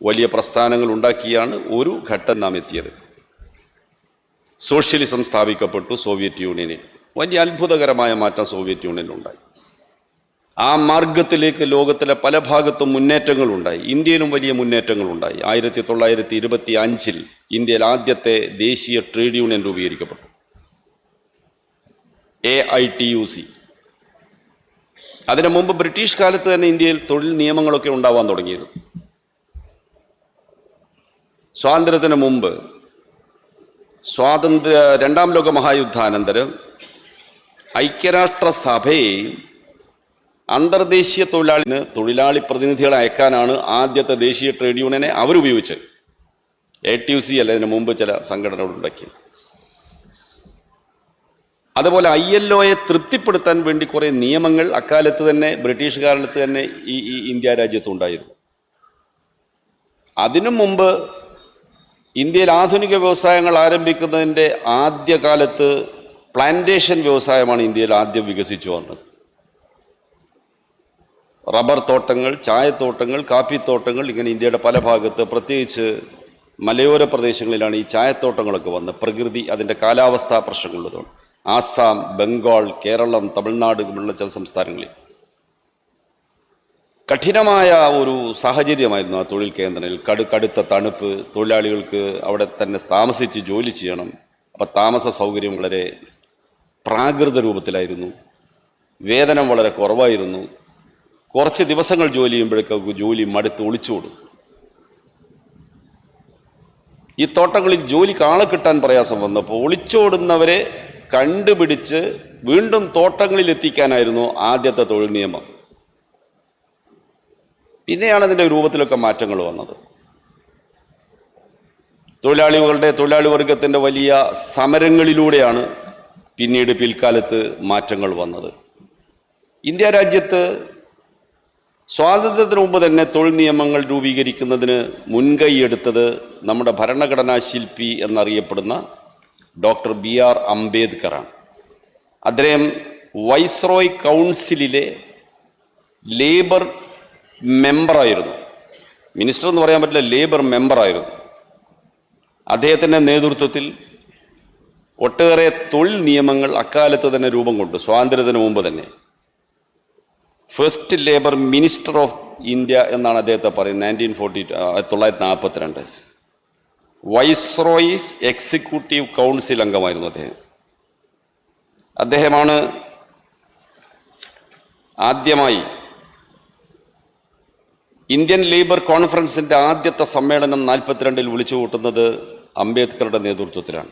വലിയ പ്രസ്ഥാനങ്ങൾ ഉണ്ടാക്കിയാണ് ഒരു ഘട്ടം നാം എത്തിയത്. സോഷ്യലിസം സ്ഥാപിക്കപ്പെട്ടു സോവിയറ്റ് യൂണിയനിൽ. വലിയ അത്ഭുതകരമായ മാറ്റം സോവിയറ്റ് യൂണിയനിലുണ്ടായി. ആ മാർഗത്തിലേക്ക് ലോകത്തിലെ പല ഭാഗത്തും മുന്നേറ്റങ്ങളുണ്ടായി. ഇന്ത്യയിലും വലിയ മുന്നേറ്റങ്ങളുണ്ടായി. 1925 ഇന്ത്യയിൽ ആദ്യത്തെ ദേശീയ ട്രേഡ് യൂണിയൻ രൂപീകരിക്കപ്പെട്ടു, AITUC. അതിനു മുമ്പ് ബ്രിട്ടീഷ് കാലത്ത് തന്നെ ഇന്ത്യയിൽ തൊഴിൽ നിയമങ്ങളൊക്കെ ഉണ്ടാവാൻ തുടങ്ങിയിരുന്നു. സ്വാതന്ത്ര്യത്തിന് മുമ്പ്, രണ്ടാം ലോക മഹായുദ്ധാനന്തരം ഐക്യരാഷ്ട്രസഭയെയും അന്തർദേശീയ തൊഴിലാളി പ്രതിനിധികളെ അയക്കാനാണ് ആദ്യത്തെ ദേശീയ ട്രേഡ് യൂണിയനെ അവരുപയോഗിച്ചത്. AITUC അല്ല, ഇതിനു മുമ്പ് ചില സംഘടനകൾ ഉണ്ടാക്കി. അതുപോലെ ILOയെ തൃപ്തിപ്പെടുത്താൻ വേണ്ടി കുറേ നിയമങ്ങൾ അക്കാലത്ത് തന്നെ, ബ്രിട്ടീഷ് കാലത്ത് തന്നെ ഈ ഇന്ത്യ രാജ്യത്തുണ്ടായിരുന്നു. അതിനു മുമ്പ് ഇന്ത്യയിൽ ആധുനിക വ്യവസായങ്ങൾ ആരംഭിക്കുന്നതിൻ്റെ ആദ്യകാലത്ത് പ്ലാന്റേഷൻ വ്യവസായമാണ് ഇന്ത്യയിൽ ആദ്യം വികസിച്ചു വന്നത്. റബ്ബർ തോട്ടങ്ങൾ, ചായത്തോട്ടങ്ങൾ, കാപ്പിത്തോട്ടങ്ങൾ, ഇങ്ങനെ ഇന്ത്യയുടെ പല ഭാഗത്ത്, പ്രത്യേകിച്ച് മലയോര പ്രദേശങ്ങളിലാണ് ഈ ചായത്തോട്ടങ്ങളൊക്കെ വന്ന്. പ്രകൃതി, അതിൻ്റെ കാലാവസ്ഥാ പ്രശ്നങ്ങളുള്ളതുകൊണ്ട് ആസാം, ബംഗാൾ, കേരളം, തമിഴ്നാട് പോലുള്ള ചില സംസ്ഥാനങ്ങളിൽ കഠിനമായ ഒരു സാഹചര്യമായിരുന്നു ആ തൊഴിൽ കേന്ദ്രങ്ങളിൽ. കടുത്ത തണുപ്പ്, തൊഴിലാളികൾക്ക് അവിടെ തന്നെ താമസിച്ച് ജോലി ചെയ്യണം. അപ്പം താമസ സൗകര്യം വളരെ പ്രാകൃത രൂപത്തിലായിരുന്നു. വേതനം വളരെ കുറവായിരുന്നു. കുറച്ച് ദിവസങ്ങൾ ജോലി ചെയ്യുമ്പോഴേക്കും ജോലി മടുത്ത് ഒളിച്ചോടും. ഈ തോട്ടങ്ങളിൽ ജോലിക്ക് ആളെ കിട്ടാൻ പ്രയാസം വന്നപ്പോൾ ഒളിച്ചോടുന്നവരെ കണ്ടുപിടിച്ച് വീണ്ടും തോട്ടങ്ങളിൽ എത്തിക്കാനായിരുന്നു ആദ്യത്തെ തൊഴിൽ നിയമം. പിന്നെയാണ് അതിൻ്റെ രൂപത്തിലൊക്കെ മാറ്റങ്ങൾ വന്നത്. തൊഴിലാളി വർഗത്തിൻ്റെ വലിയ സമരങ്ങളിലൂടെയാണ് പിന്നീട് പിൽക്കാലത്ത് മാറ്റങ്ങൾ വന്നത്. ഇന്ത്യ രാജ്യത്ത് സ്വാതന്ത്ര്യത്തിന് മുമ്പ് തന്നെ തൊഴിൽ നിയമങ്ങൾ രൂപീകരിക്കുന്നതിന് മുൻകൈയെടുത്തത് നമ്മുടെ ഭരണഘടനാ ശില്പി എന്നറിയപ്പെടുന്ന ഡോക്ടർ BR അംബേദ്കറാണ്. അദ്ദേഹം വൈസ്രോയ് കൗൺസിലിലെ ലേബർ മെമ്പറായിരുന്നു. മിനിസ്റ്റർ എന്ന് പറയാൻ പറ്റില്ല, ലേബർ മെമ്പറായിരുന്നു. അദ്ദേഹത്തിൻ്റെ നേതൃത്വത്തിൽ ഒട്ടേറെ തൊഴിൽ നിയമങ്ങൾ അക്കാലത്ത് തന്നെ രൂപം കൊണ്ടു. സ്വാതന്ത്ര്യത്തിന് മുമ്പ് തന്നെ first labour minister of India എന്നാണ് അദ്ദേഹത്തെ പറയുന്നത്. 1942 വൈസ്രോയിസ് എക്സിക്യൂട്ടീവ് കൗൺസിൽ അംഗമായിരുന്നു അദ്ദേഹമാണ് ആദ്യമായി ഇന്ത്യൻ ലേബർ കോൺഫറൻസിൻ്റെ ആദ്യത്തെ സമ്മേളനം 1942 വിളിച്ചു കൂട്ടുന്നത് അംബേദ്കറുടെ നേതൃത്വത്തിലാണ്.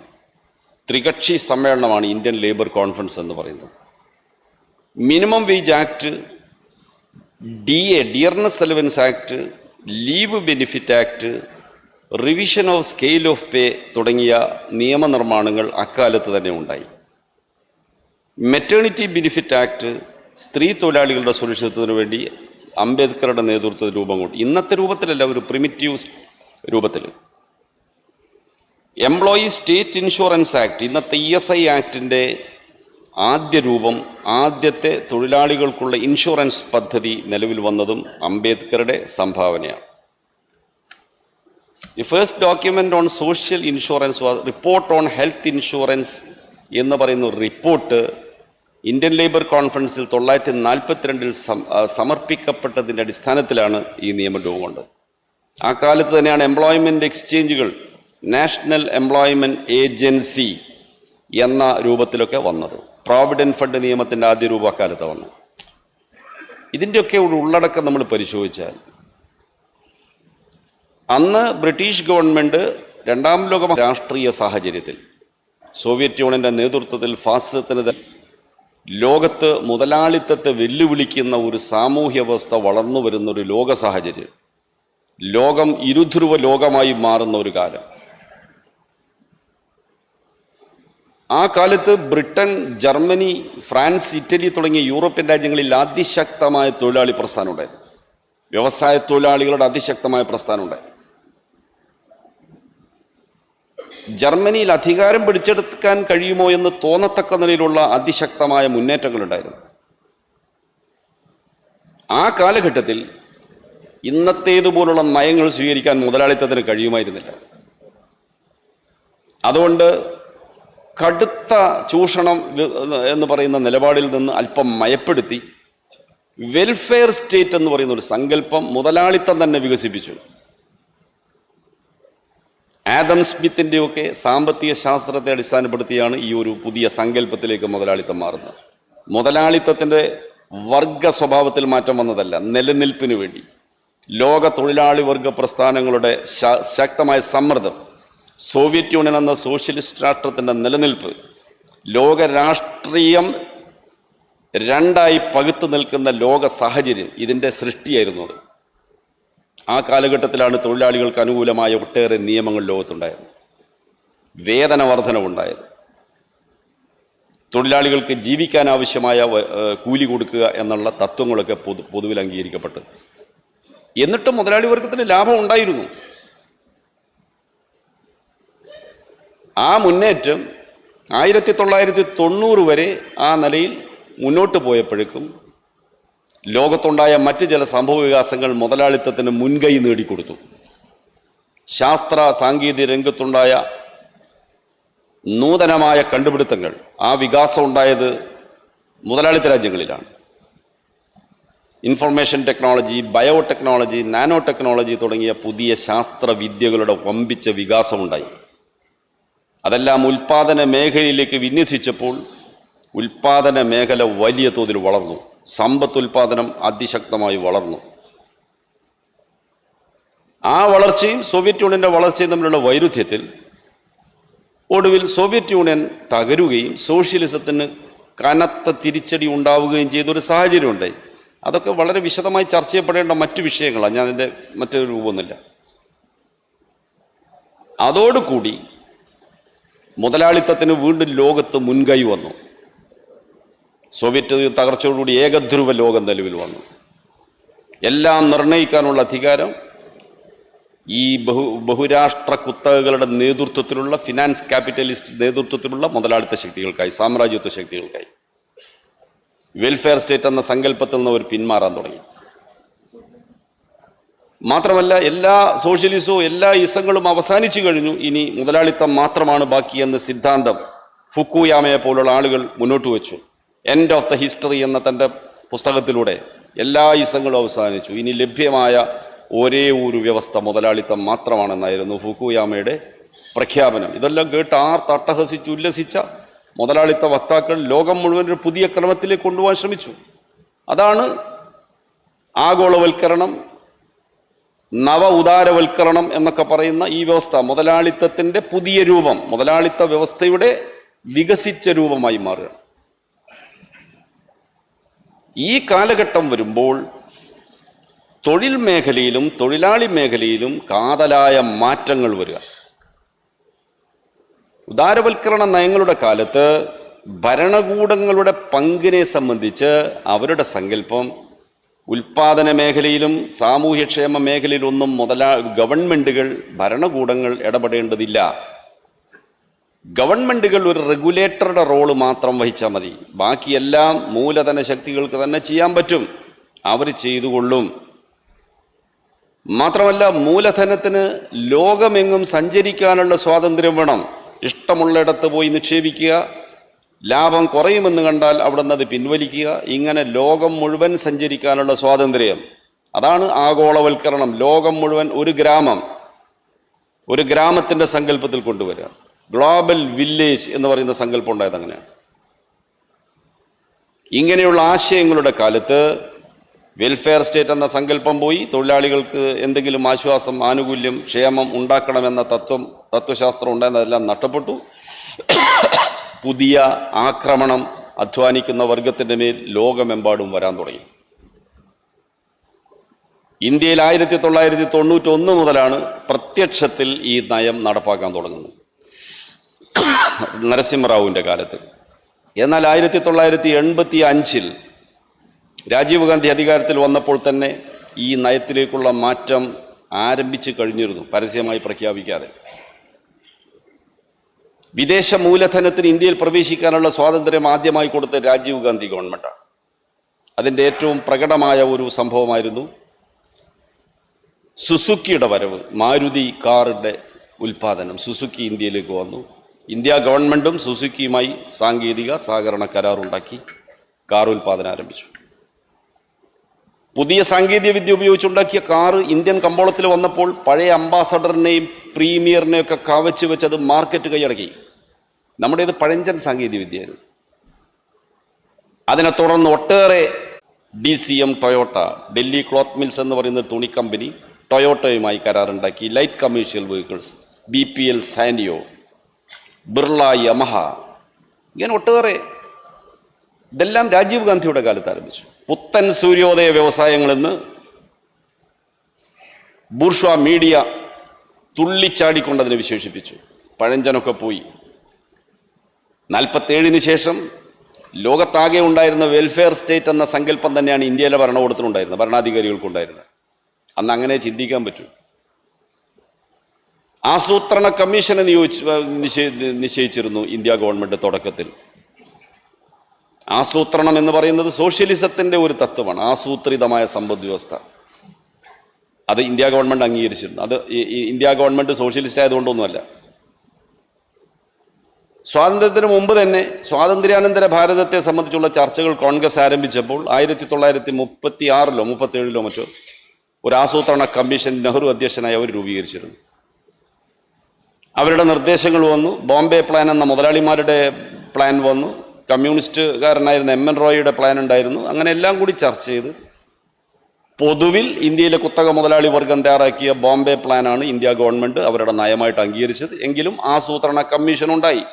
ത്രികക്ഷി സമ്മേളനമാണ് ഇന്ത്യൻ ലേബർ കോൺഫറൻസ് എന്ന് പറയുന്നത്. Minimum wage act, DA dearness allowance act, leave benefit act, revision of scale of pay തുടങ്ങിയ നിയമനിർമ്മാണങ്ങൾ അക്കാലത്ത് തന്നെ ഉണ്ടായി. മെറ്റേണിറ്റി ബെനിഫിറ്റ് ആക്ട്, സ്ത്രീ തൊഴിലാളികളുടെ സുരക്ഷിതത്വത്തിന് വേണ്ടി അംബേദ്കറുടെ നേതൃത്വത്തിൽ രൂപം കൊണ്ടു. ഇന്നത്തെ രൂപത്തിലല്ല, ഒരു പ്രിമിറ്റീവ് രൂപത്തിൽ. എംപ്ലോയി സ്റ്റേറ്റ് ഇൻഷുറൻസ് ആക്ട്, ഇന്നത്തെ ESI ആക്ടിൻ്റെ ആദ്യ രൂപം, ആദ്യത്തെ തൊഴിലാളികൾക്കുള്ള ഇൻഷുറൻസ് പദ്ധതി നിലവിൽ വന്നതും അംബേദ്കറുടെ സംഭാവനയാണ്. The first document on social insurance was report on health insurance എന്ന് പറയുന്ന റിപ്പോർട്ട് ഇന്ത്യൻ ലേബർ കോൺഫറൻസിൽ 1942 സമർപ്പിക്കപ്പെട്ടതിൻ്റെ അടിസ്ഥാനത്തിലാണ് ഈ നിയമം രൂപം കൊണ്ടത്. ആ കാലത്ത് തന്നെയാണ് എംപ്ലോയ്മെൻറ്റ് എക്സ്ചേഞ്ചുകൾ നാഷണൽ എംപ്ലോയ്മെൻറ്റ് ഏജൻസി എന്ന രൂപത്തിലൊക്കെ വന്നത്. പ്രോവിഡൻറ്റ് ഫണ്ട് നിയമത്തിൻ്റെ ആദ്യ രൂപം അക്കാലത്ത് വന്നു. ഇതിൻ്റെയൊക്കെ ഒരു ഉള്ളടക്കം നമ്മൾ പരിശോധിച്ചാൽ, അന്ന് ബ്രിട്ടീഷ് ഗവൺമെൻറ് രണ്ടാം ലോക രാഷ്ട്രീയ സാഹചര്യത്തിൽ സോവിയറ്റ് യൂണിയൻ്റെ നേതൃത്വത്തിൽ ഫാസിസത്തിന് ലോകത്ത് മുതലാളിത്തത്തെ വെല്ലുവിളിക്കുന്ന ഒരു സാമൂഹ്യ വ്യവസ്ഥ വളർന്നു വരുന്ന ഒരു ലോക സാഹചര്യം, ലോകം ഇരുധ്രുവ ലോകമായി മാറുന്ന ഒരു കാലം. ആ കാലത്ത് ബ്രിട്ടൻ, ജർമ്മനി, ഫ്രാൻസ്, ഇറ്റലി തുടങ്ങിയ യൂറോപ്യൻ രാജ്യങ്ങളിൽ അതിശക്തമായ തൊഴിലാളി പ്രസ്ഥാനം ഉണ്ടായിരുന്നു. വ്യവസായ തൊഴിലാളികളുടെ അതിശക്തമായ പ്രസ്ഥാനം ഉണ്ടായിരുന്നു. ജർമ്മനിയിൽ അധികാരം പിടിച്ചെടുക്കാൻ കഴിയുമോ എന്ന് തോന്നത്തക്ക നിലയിലുള്ള അതിശക്തമായ മുന്നേറ്റങ്ങളുണ്ടായിരുന്നു. ആ കാലഘട്ടത്തിൽ ഇന്നത്തേതുപോലുള്ള നയങ്ങൾ സ്വീകരിക്കാൻ മുതലാളിത്തത്തിന് കഴിയുമായിരുന്നില്ല. അതുകൊണ്ട് കടുത്ത ചൂഷണം എന്ന് പറയുന്ന നിലപാടിൽ നിന്ന് അല്പം മയപ്പെടുത്തി വെൽഫെയർ സ്റ്റേറ്റ് എന്ന് പറയുന്ന ഒരു സങ്കല്പം മുതലാളിത്തം തന്നെ വികസിപ്പിച്ചു. ആദം സ്മിത്തിൻ്റെയൊക്കെ സാമ്പത്തിക ശാസ്ത്രത്തെ അടിസ്ഥാനപ്പെടുത്തിയാണ് ഈ ഒരു പുതിയ സങ്കല്പത്തിലേക്ക് മുതലാളിത്തം മാറുന്നത്. മുതലാളിത്തത്തിൻ്റെ വർഗ സ്വഭാവത്തിൽ മാറ്റം വന്നതല്ല, നിലനിൽപ്പിന് വേണ്ടി ലോക തൊഴിലാളി വർഗ പ്രസ്ഥാനങ്ങളുടെ ശക്തമായ സമ്മർദ്ദം, സോവിയറ്റ് യൂണിയൻ എന്ന സോഷ്യലിസ്റ്റ് രാഷ്ട്രത്തിൻ്റെ നിലനിൽപ്പ്, ലോക രാഷ്ട്രീയം രണ്ടായി പകുത്തു നിൽക്കുന്ന ലോക സാഹചര്യം, ഇതിൻ്റെ സൃഷ്ടിയായിരുന്നു അത്. ആ കാലഘട്ടത്തിലാണ് തൊഴിലാളികൾക്ക് അനുകൂലമായ ഒട്ടേറെ നിയമങ്ങൾ ലോകത്തുണ്ടായത്. വേതന വർധനവുണ്ടായത്, തൊഴിലാളികൾക്ക് ജീവിക്കാൻ ആവശ്യമായ കൂലി കൊടുക്കുക എന്നുള്ള തത്വങ്ങളൊക്കെ പൊതുവിൽ അംഗീകരിക്കപ്പെട്ടു. എന്നിട്ടും മുതലാളി വർഗത്തിന് ലാഭം ഉണ്ടായിരുന്നു. ആ മുന്നേറ്റം 1990 വരെ ആ നിലയിൽ മുന്നോട്ട് പോയപ്പോഴേക്കും ലോകത്തുണ്ടായ മറ്റ് ചില സംഭവ വികാസങ്ങൾ മുതലാളിത്തത്തിന് മുൻകൈ നേടിക്കൊടുത്തു. ശാസ്ത്ര സാങ്കേതിക രംഗത്തുണ്ടായ നൂതനമായ കണ്ടുപിടുത്തങ്ങൾ, ആ വികാസം ഉണ്ടായത് മുതലാളിത്ത രാജ്യങ്ങളിലാണ്. Information technology, biotechnology, nano technology തുടങ്ങിയ പുതിയ ശാസ്ത്രവിദ്യകളുടെ വമ്പിച്ച വികാസമുണ്ടായി. അതെല്ലാം ഉൽപ്പാദന മേഖലയിലേക്ക് വിന്യസിച്ചപ്പോൾ ഉൽപ്പാദന മേഖല വലിയ തോതിൽ വളർന്നു. സമ്പത്ത് ഉൽപ്പാദനം അതിശക്തമായി വളർന്നു. ആ വളർച്ചയും സോവിയറ്റ് യൂണിയൻ്റെ വളർച്ചയും തമ്മിലുള്ള വൈരുദ്ധ്യത്തിൽ ഒടുവിൽ സോവിയറ്റ് യൂണിയൻ തകരുകയും സോഷ്യലിസത്തിന് കനത്ത തിരിച്ചടി ഉണ്ടാവുകയും ചെയ്തൊരു സാഹചര്യമുണ്ടായി. അതൊക്കെ വളരെ വിശദമായി ചർച്ച ചെയ്യപ്പെടേണ്ട മറ്റു വിഷയങ്ങളാണ്. ഞാൻ അതിൻ്റെ മറ്റൊരു രൂപമൊന്നുമില്ല. അതോടുകൂടി മുതലാളിത്തത്തിന് വീണ്ടും ലോകത്ത് മുൻകൈ വന്നു. സോവിയറ്റ് തകർച്ചയോടുകൂടി ഏകധ്രുവ ലോകം നിലവിൽ വന്നു. എല്ലാം നിർണ്ണയിക്കാനുള്ള അധികാരം ഈ ബഹുരാഷ്ട്ര കുത്തകകളുടെ നേതൃത്വത്തിലുള്ള, ഫിനാൻസ് ക്യാപിറ്റലിസ്റ്റ് നേതൃത്വത്തിലുള്ള മുതലാളിത്ത ശക്തികൾക്കായി, സാമ്രാജ്യത്വ ശക്തികൾക്കായി. വെൽഫെയർ സ്റ്റേറ്റ് എന്ന സങ്കല്പത്തിൽ നിന്ന് അവർ പിന്മാറാൻ തുടങ്ങി. മാത്രമല്ല, എല്ലാ സോഷ്യലിസവും എല്ലാ ഇസങ്ങളും അവസാനിച്ചു കഴിഞ്ഞു, ഇനി മുതലാളിത്തം മാത്രമാണ് ബാക്കി എന്ന സിദ്ധാന്തം ഫുക്കുയാമയെ പോലുള്ള ആളുകൾ മുന്നോട്ട് വെച്ചു. എൻഡ് ഓഫ് ദ ഹിസ്റ്ററി എന്ന തൻ്റെ പുസ്തകത്തിലൂടെ എല്ലാ ഇസങ്ങളും അവസാനിച്ചു, ഇനി ലഭ്യമായ ഒരേ ഒരു വ്യവസ്ഥ മുതലാളിത്തം മാത്രമാണെന്നായിരുന്നു ഫുക്കുയാമയുടെ പ്രഖ്യാപനം. ഇതെല്ലാം കേട്ട് തട്ടഹസിച്ച് ഉല്ലസിച്ച മുതലാളിത്ത വക്താക്കൾ ലോകം മുഴുവൻ ഒരു പുതിയ ക്രമത്തിലേക്ക് കൊണ്ടുപോകാൻ ശ്രമിച്ചു. അതാണ് ആഗോളവൽക്കരണം, നവ ഉദാരവൽക്കരണം എന്നൊക്കെ പറയുന്ന ഈ വ്യവസ്ഥ. മുതലാളിത്തത്തിൻ്റെ പുതിയ രൂപം, മുതലാളിത്ത വ്യവസ്ഥയുടെ വികസിച്ച രൂപമായി മാറുക. ഈ കാലഘട്ടം വരുമ്പോൾ തൊഴിൽ മേഖലയിലും തൊഴിലാളി മേഖലയിലും കാതലായ മാറ്റങ്ങൾ വരിക. ഉദാരവൽക്കരണ നയങ്ങളുടെ കാലത്ത് ഭരണകൂടങ്ങളുടെ പങ്കിനെ സംബന്ധിച്ച് അവരുടെ സങ്കല്പം ഉൽപാദന മേഖലയിലും സാമൂഹ്യക്ഷേമ മേഖലയിലൊന്നും ഗവൺമെൻറ്റുകൾ, ഭരണകൂടങ്ങൾ ഇടപെടേണ്ടതില്ല. ഗവൺമെൻറ്റുകൾ ഒരു റെഗുലേറ്ററുടെ റോള് മാത്രം വഹിച്ചാൽ മതി. ബാക്കിയെല്ലാം മൂലധന ശക്തികൾക്ക് തന്നെ ചെയ്യാൻ പറ്റും, അവർ ചെയ്തുകൊള്ളും. മാത്രമല്ല, മൂലധനത്തിന് ലോകമെങ്ങും സഞ്ചരിക്കാനുള്ള സ്വാതന്ത്ര്യം വേണം. ഇഷ്ടമുള്ളിടത്ത് പോയി നിക്ഷേപിക്കുക, ലാഭം കുറയുമെന്ന് കണ്ടാൽ അവിടെ നിന്ന് അത് പിൻവലിക്കുക. ഇങ്ങനെ ലോകം മുഴുവൻ സഞ്ചരിക്കാനുള്ള സ്വാതന്ത്ര്യം, അതാണ് ആഗോളവൽക്കരണം. ലോകം മുഴുവൻ ഒരു ഗ്രാമത്തിൻ്റെ സങ്കല്പത്തിൽ കൊണ്ടുവരിക. ഗ്ലോബൽ വില്ലേജ് എന്ന് പറയുന്ന സങ്കല്പം ഉണ്ടായത് അങ്ങനെയാണ്. ഇങ്ങനെയുള്ള ആശയങ്ങളുടെ കാലത്ത് വെൽഫെയർ സ്റ്റേറ്റ് എന്ന സങ്കല്പം പോയി. തൊഴിലാളികൾക്ക് എന്തെങ്കിലും ആശ്വാസം, ആനുകൂല്യം, ക്ഷേമം ഉണ്ടാക്കണമെന്ന തത്വശാസ്ത്രം ഉണ്ടായിരുന്നതെല്ലാം നഷ്ടപ്പെട്ടു. പുതിയ ആക്രമണം അധ്വാനിക്കുന്ന വർഗത്തിൻ്റെ മേൽ ലോകമെമ്പാടും വരാൻ തുടങ്ങി. ഇന്ത്യയിൽ 1991 മുതലാണ് പ്രത്യക്ഷത്തിൽ ഈ നയം നടപ്പാക്കാൻ തുടങ്ങുന്നത്, നരസിംഹറാവുവിൻ്റെ കാലത്ത്. എന്നാൽ 1985 രാജീവ് ഗാന്ധി അധികാരത്തിൽ വന്നപ്പോൾ തന്നെ ഈ നയത്തിലേക്കുള്ള മാറ്റം ആരംഭിച്ചു കഴിഞ്ഞിരുന്നു, പരസ്യമായി പ്രഖ്യാപിക്കാതെ. വിദേശ മൂലധനത്തിന് ഇന്ത്യയിൽ പ്രവേശിക്കാനുള്ള സ്വാതന്ത്ര്യം ആദ്യമായി കൊടുത്ത രാജീവ് ഗാന്ധി ഗവൺമെൻറ്റാണ്. അതിൻ്റെ ഏറ്റവും പ്രകടമായ ഒരു സംഭവമായിരുന്നു സുസുക്കിയുടെ വരവ്. മാരുതി കാറിൻ്റെ ഉൽപ്പാദനം, സുസുക്കി ഇന്ത്യയിലേക്ക് വന്നു. ഇന്ത്യ ഗവൺമെൻറ്റും സുസുക്കിയുമായി സാങ്കേതിക സഹകരണ കരാറുണ്ടാക്കി കാർ ഉൽപ്പാദനം ആരംഭിച്ചു. പുതിയ സാങ്കേതിക വിദ്യ ഉപയോഗിച്ചുണ്ടാക്കിയ കാറ് ഇന്ത്യൻ കമ്പോളത്തിൽ വന്നപ്പോൾ പഴയ അംബാസഡറിനെയും പ്രീമിയറിനെയും ഒക്കെ കവച്ച് വെച്ച് അത് മാർക്കറ്റ് കൈയടക്കി. നമ്മുടേത് പഴഞ്ചൻ സാങ്കേതിക വിദ്യയായിരുന്നു. അതിനെ തുടർന്ന് ഒട്ടേറെ DCM, Toyota, Delhi cloth mills എന്ന് പറയുന്ന തുണി കമ്പനി ടൊയോട്ടയുമായി കരാറുണ്ടാക്കി. Light commercial vehicles, BPL, Sanyo, Birla, Yamaha, ഇങ്ങനെ ഒട്ടേറെ. ഇതെല്ലാം രാജീവ് ഗാന്ധിയുടെ കാലത്ത് ആരംഭിച്ചു. പുത്തൻ സൂര്യോദയ വ്യവസായങ്ങളെന്ന് ബൂർഷ്വാ മീഡിയ തുള്ളിച്ചാടിക്കൊണ്ടതിനെ വിശേഷിപ്പിച്ചു. പഴഞ്ചനൊക്കെ പോയി. 47 ശേഷം ലോകത്താകെ ഉണ്ടായിരുന്ന വെൽഫെയർ സ്റ്റേറ്റ് എന്ന സങ്കല്പം തന്നെയാണ് ഇന്ത്യയിലെ ഭരണകൂടത്തിനുണ്ടായിരുന്നത്, ഭരണാധികാരികൾക്കുണ്ടായിരുന്നത്. അന്ന് അങ്ങനെ ചിന്തിക്കാൻ പറ്റൂ. ആസൂത്രണ കമ്മീഷനെ നിശ്ചയിച്ചിരുന്നു ഇന്ത്യ ഗവൺമെൻറ് തുടക്കത്തിൽ. ആസൂത്രണം എന്ന് പറയുന്നത് സോഷ്യലിസത്തിൻ്റെ ഒരു തത്വമാണ്, ആസൂത്രിതമായ സമ്പദ് വ്യവസ്ഥ. അത് ഇന്ത്യ ഗവൺമെൻറ് അംഗീകരിച്ചിരുന്നു. അത് ഇന്ത്യ ഗവൺമെൻറ് സോഷ്യലിസ്റ്റ് ആയതുകൊണ്ടൊന്നുമല്ല. സ്വാതന്ത്ര്യത്തിന് മുമ്പ് തന്നെ സ്വാതന്ത്ര്യാനന്തര ഭാരതത്തെ സംബന്ധിച്ചുള്ള ചർച്ചകൾ കോൺഗ്രസ് ആരംഭിച്ചപ്പോൾ 1936-37 മറ്റോ ഒരു ആസൂത്രണ കമ്മീഷൻ നെഹ്റു അധ്യക്ഷനായി അവർ രൂപീകരിച്ചിരുന്നു. അവരുടെ നിർദ്ദേശങ്ങൾ വന്നു. ബോംബെ പ്ലാൻ എന്ന മുതലാളിമാരുടെ പ്ലാൻ വന്നു. കമ്മ്യൂണിസ്റ്റുകാരനായിരുന്ന എം എൻ റോയിയുടെ പ്ലാൻ ഉണ്ടായിരുന്നു. അങ്ങനെ എല്ലാം കൂടി ചർച്ച ചെയ്ത് പൊതുവിൽ ഇന്ത്യയിലെ കുത്തക മുതലാളി വർഗം തയ്യാറാക്കിയ ബോംബെ പ്ലാനാണ് ഇന്ത്യ ഗവൺമെൻറ് അവരുടെ നയമായിട്ട് അംഗീകരിച്ചത്. എങ്കിലും ആസൂത്രണ കമ്മീഷൻ ഉണ്ടായി.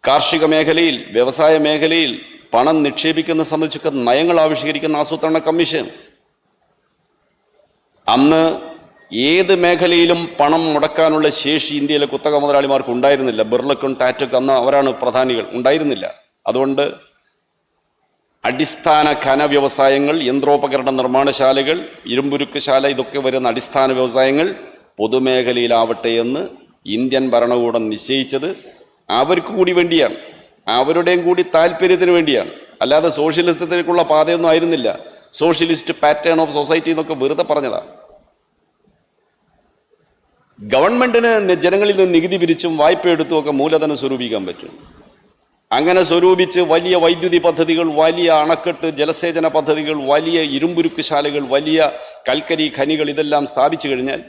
കാർഷിക മേഖലയിൽ, വ്യവസായ മേഖലയിൽ പണം നിക്ഷേപിക്കുന്ന സംബന്ധിച്ചൊക്കെ നയങ്ങൾ ആവിഷ്കരിക്കുന്ന ആസൂത്രണ കമ്മീഷൻ. അന്ന് ഏത് മേഖലയിലും പണം മുടക്കാനുള്ള ശേഷി ഇന്ത്യയിലെ കുത്തക മുതലാളിമാർക്ക് ഉണ്ടായിരുന്നില്ല. ബിർളക്കും ടാറ്റക്കും അന്ന് അവരാണ് പ്രധാനികൾ, ഉണ്ടായിരുന്നില്ല. അതുകൊണ്ട് അടിസ്ഥാന ഖന വ്യവസായങ്ങൾ, യന്ത്രോപകരണ നിർമ്മാണശാലകൾ, ഇരുമ്പുരുക്കുശാല, ഇതൊക്കെ വരുന്ന അടിസ്ഥാന വ്യവസായങ്ങൾ പൊതുമേഖലയിലാവട്ടെ എന്ന് ഇന്ത്യൻ ഭരണകൂടം നിശ്ചയിച്ചത് അവർക്ക് കൂടി വേണ്ടിയാണ്, അവരുടെയും കൂടി താല്പര്യത്തിന് വേണ്ടിയാണ്. അല്ലാതെ സോഷ്യലിസത്തിലേക്കുള്ള പാതയൊന്നും ആയിരുന്നില്ല. സോഷ്യലിസ്റ്റ് പാറ്റേൺ ഓഫ് സൊസൈറ്റി എന്നൊക്കെ വെറുതെ പറഞ്ഞതാണ്. ഗവൺമെന്റിന് ജനങ്ങളിൽ നിന്ന് നികുതി പിരിച്ചും വായ്പ എടുത്തും ഒക്കെ മൂലധനം സ്വരൂപിക്കാൻ പറ്റും. അങ്ങനെ സ്വരൂപിച്ച് വലിയ വൈദ്യുതി പദ്ധതികൾ, വലിയ അണക്കെട്ട്, ജലസേചന പദ്ധതികൾ, വലിയ ഇരുമ്പുരുക്കുശാലകൾ, വലിയ കൽക്കരി ഖനികൾ ഇതെല്ലാം സ്ഥാപിച്ചു കഴിഞ്ഞാൽ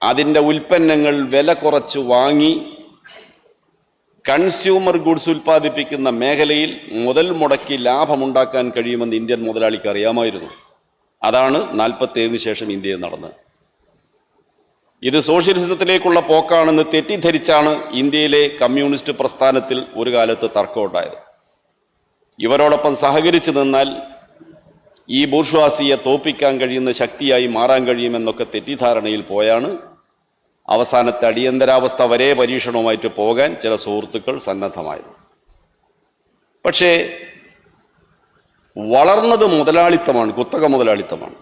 അതിൻ്റെ ഉൽപ്പന്നങ്ങൾ വില കുറച്ച് വാങ്ങി കൺസ്യൂമർ ഗുഡ്സ് ഉൽപ്പാദിപ്പിക്കുന്ന മേഖലയിൽ മുതൽ മുടക്കി ലാഭമുണ്ടാക്കാൻ കഴിയുമെന്ന് ഇന്ത്യൻ മുതലാളിക്ക് അറിയാമായിരുന്നു. അതാണ് 47 ശേഷം ഇന്ത്യയിൽ നടന്നത്. ഇത് സോഷ്യലിസത്തിലേക്കുള്ള പോക്കാണെന്ന് തെറ്റിദ്ധരിച്ചാണ് ഇന്ത്യയിലെ കമ്മ്യൂണിസ്റ്റ് പ്രസ്ഥാനത്തിൽ ഒരു കാലത്ത് തർക്കമുണ്ടായത്. ഇവരോടൊപ്പം സഹകരിച്ചു നിന്നാൽ ഈ ബൂർഷ്വാസിയെ തോൽപ്പിക്കാൻ കഴിയുന്ന ശക്തിയായി മാറാൻ കഴിയുമെന്നൊക്കെ തെറ്റിദ്ധാരണയിൽ പോയാണ് അവസാനത്തെ അടിയന്തരാവസ്ഥ വരെ പരീക്ഷണവുമായിട്ട് പോകാൻ ചില സുഹൃത്തുക്കൾ സന്നദ്ധമായത്. പക്ഷേ വളർന്നത് മുതലാളിത്തമാണ്, കുത്തക മുതലാളിത്തമാണ്.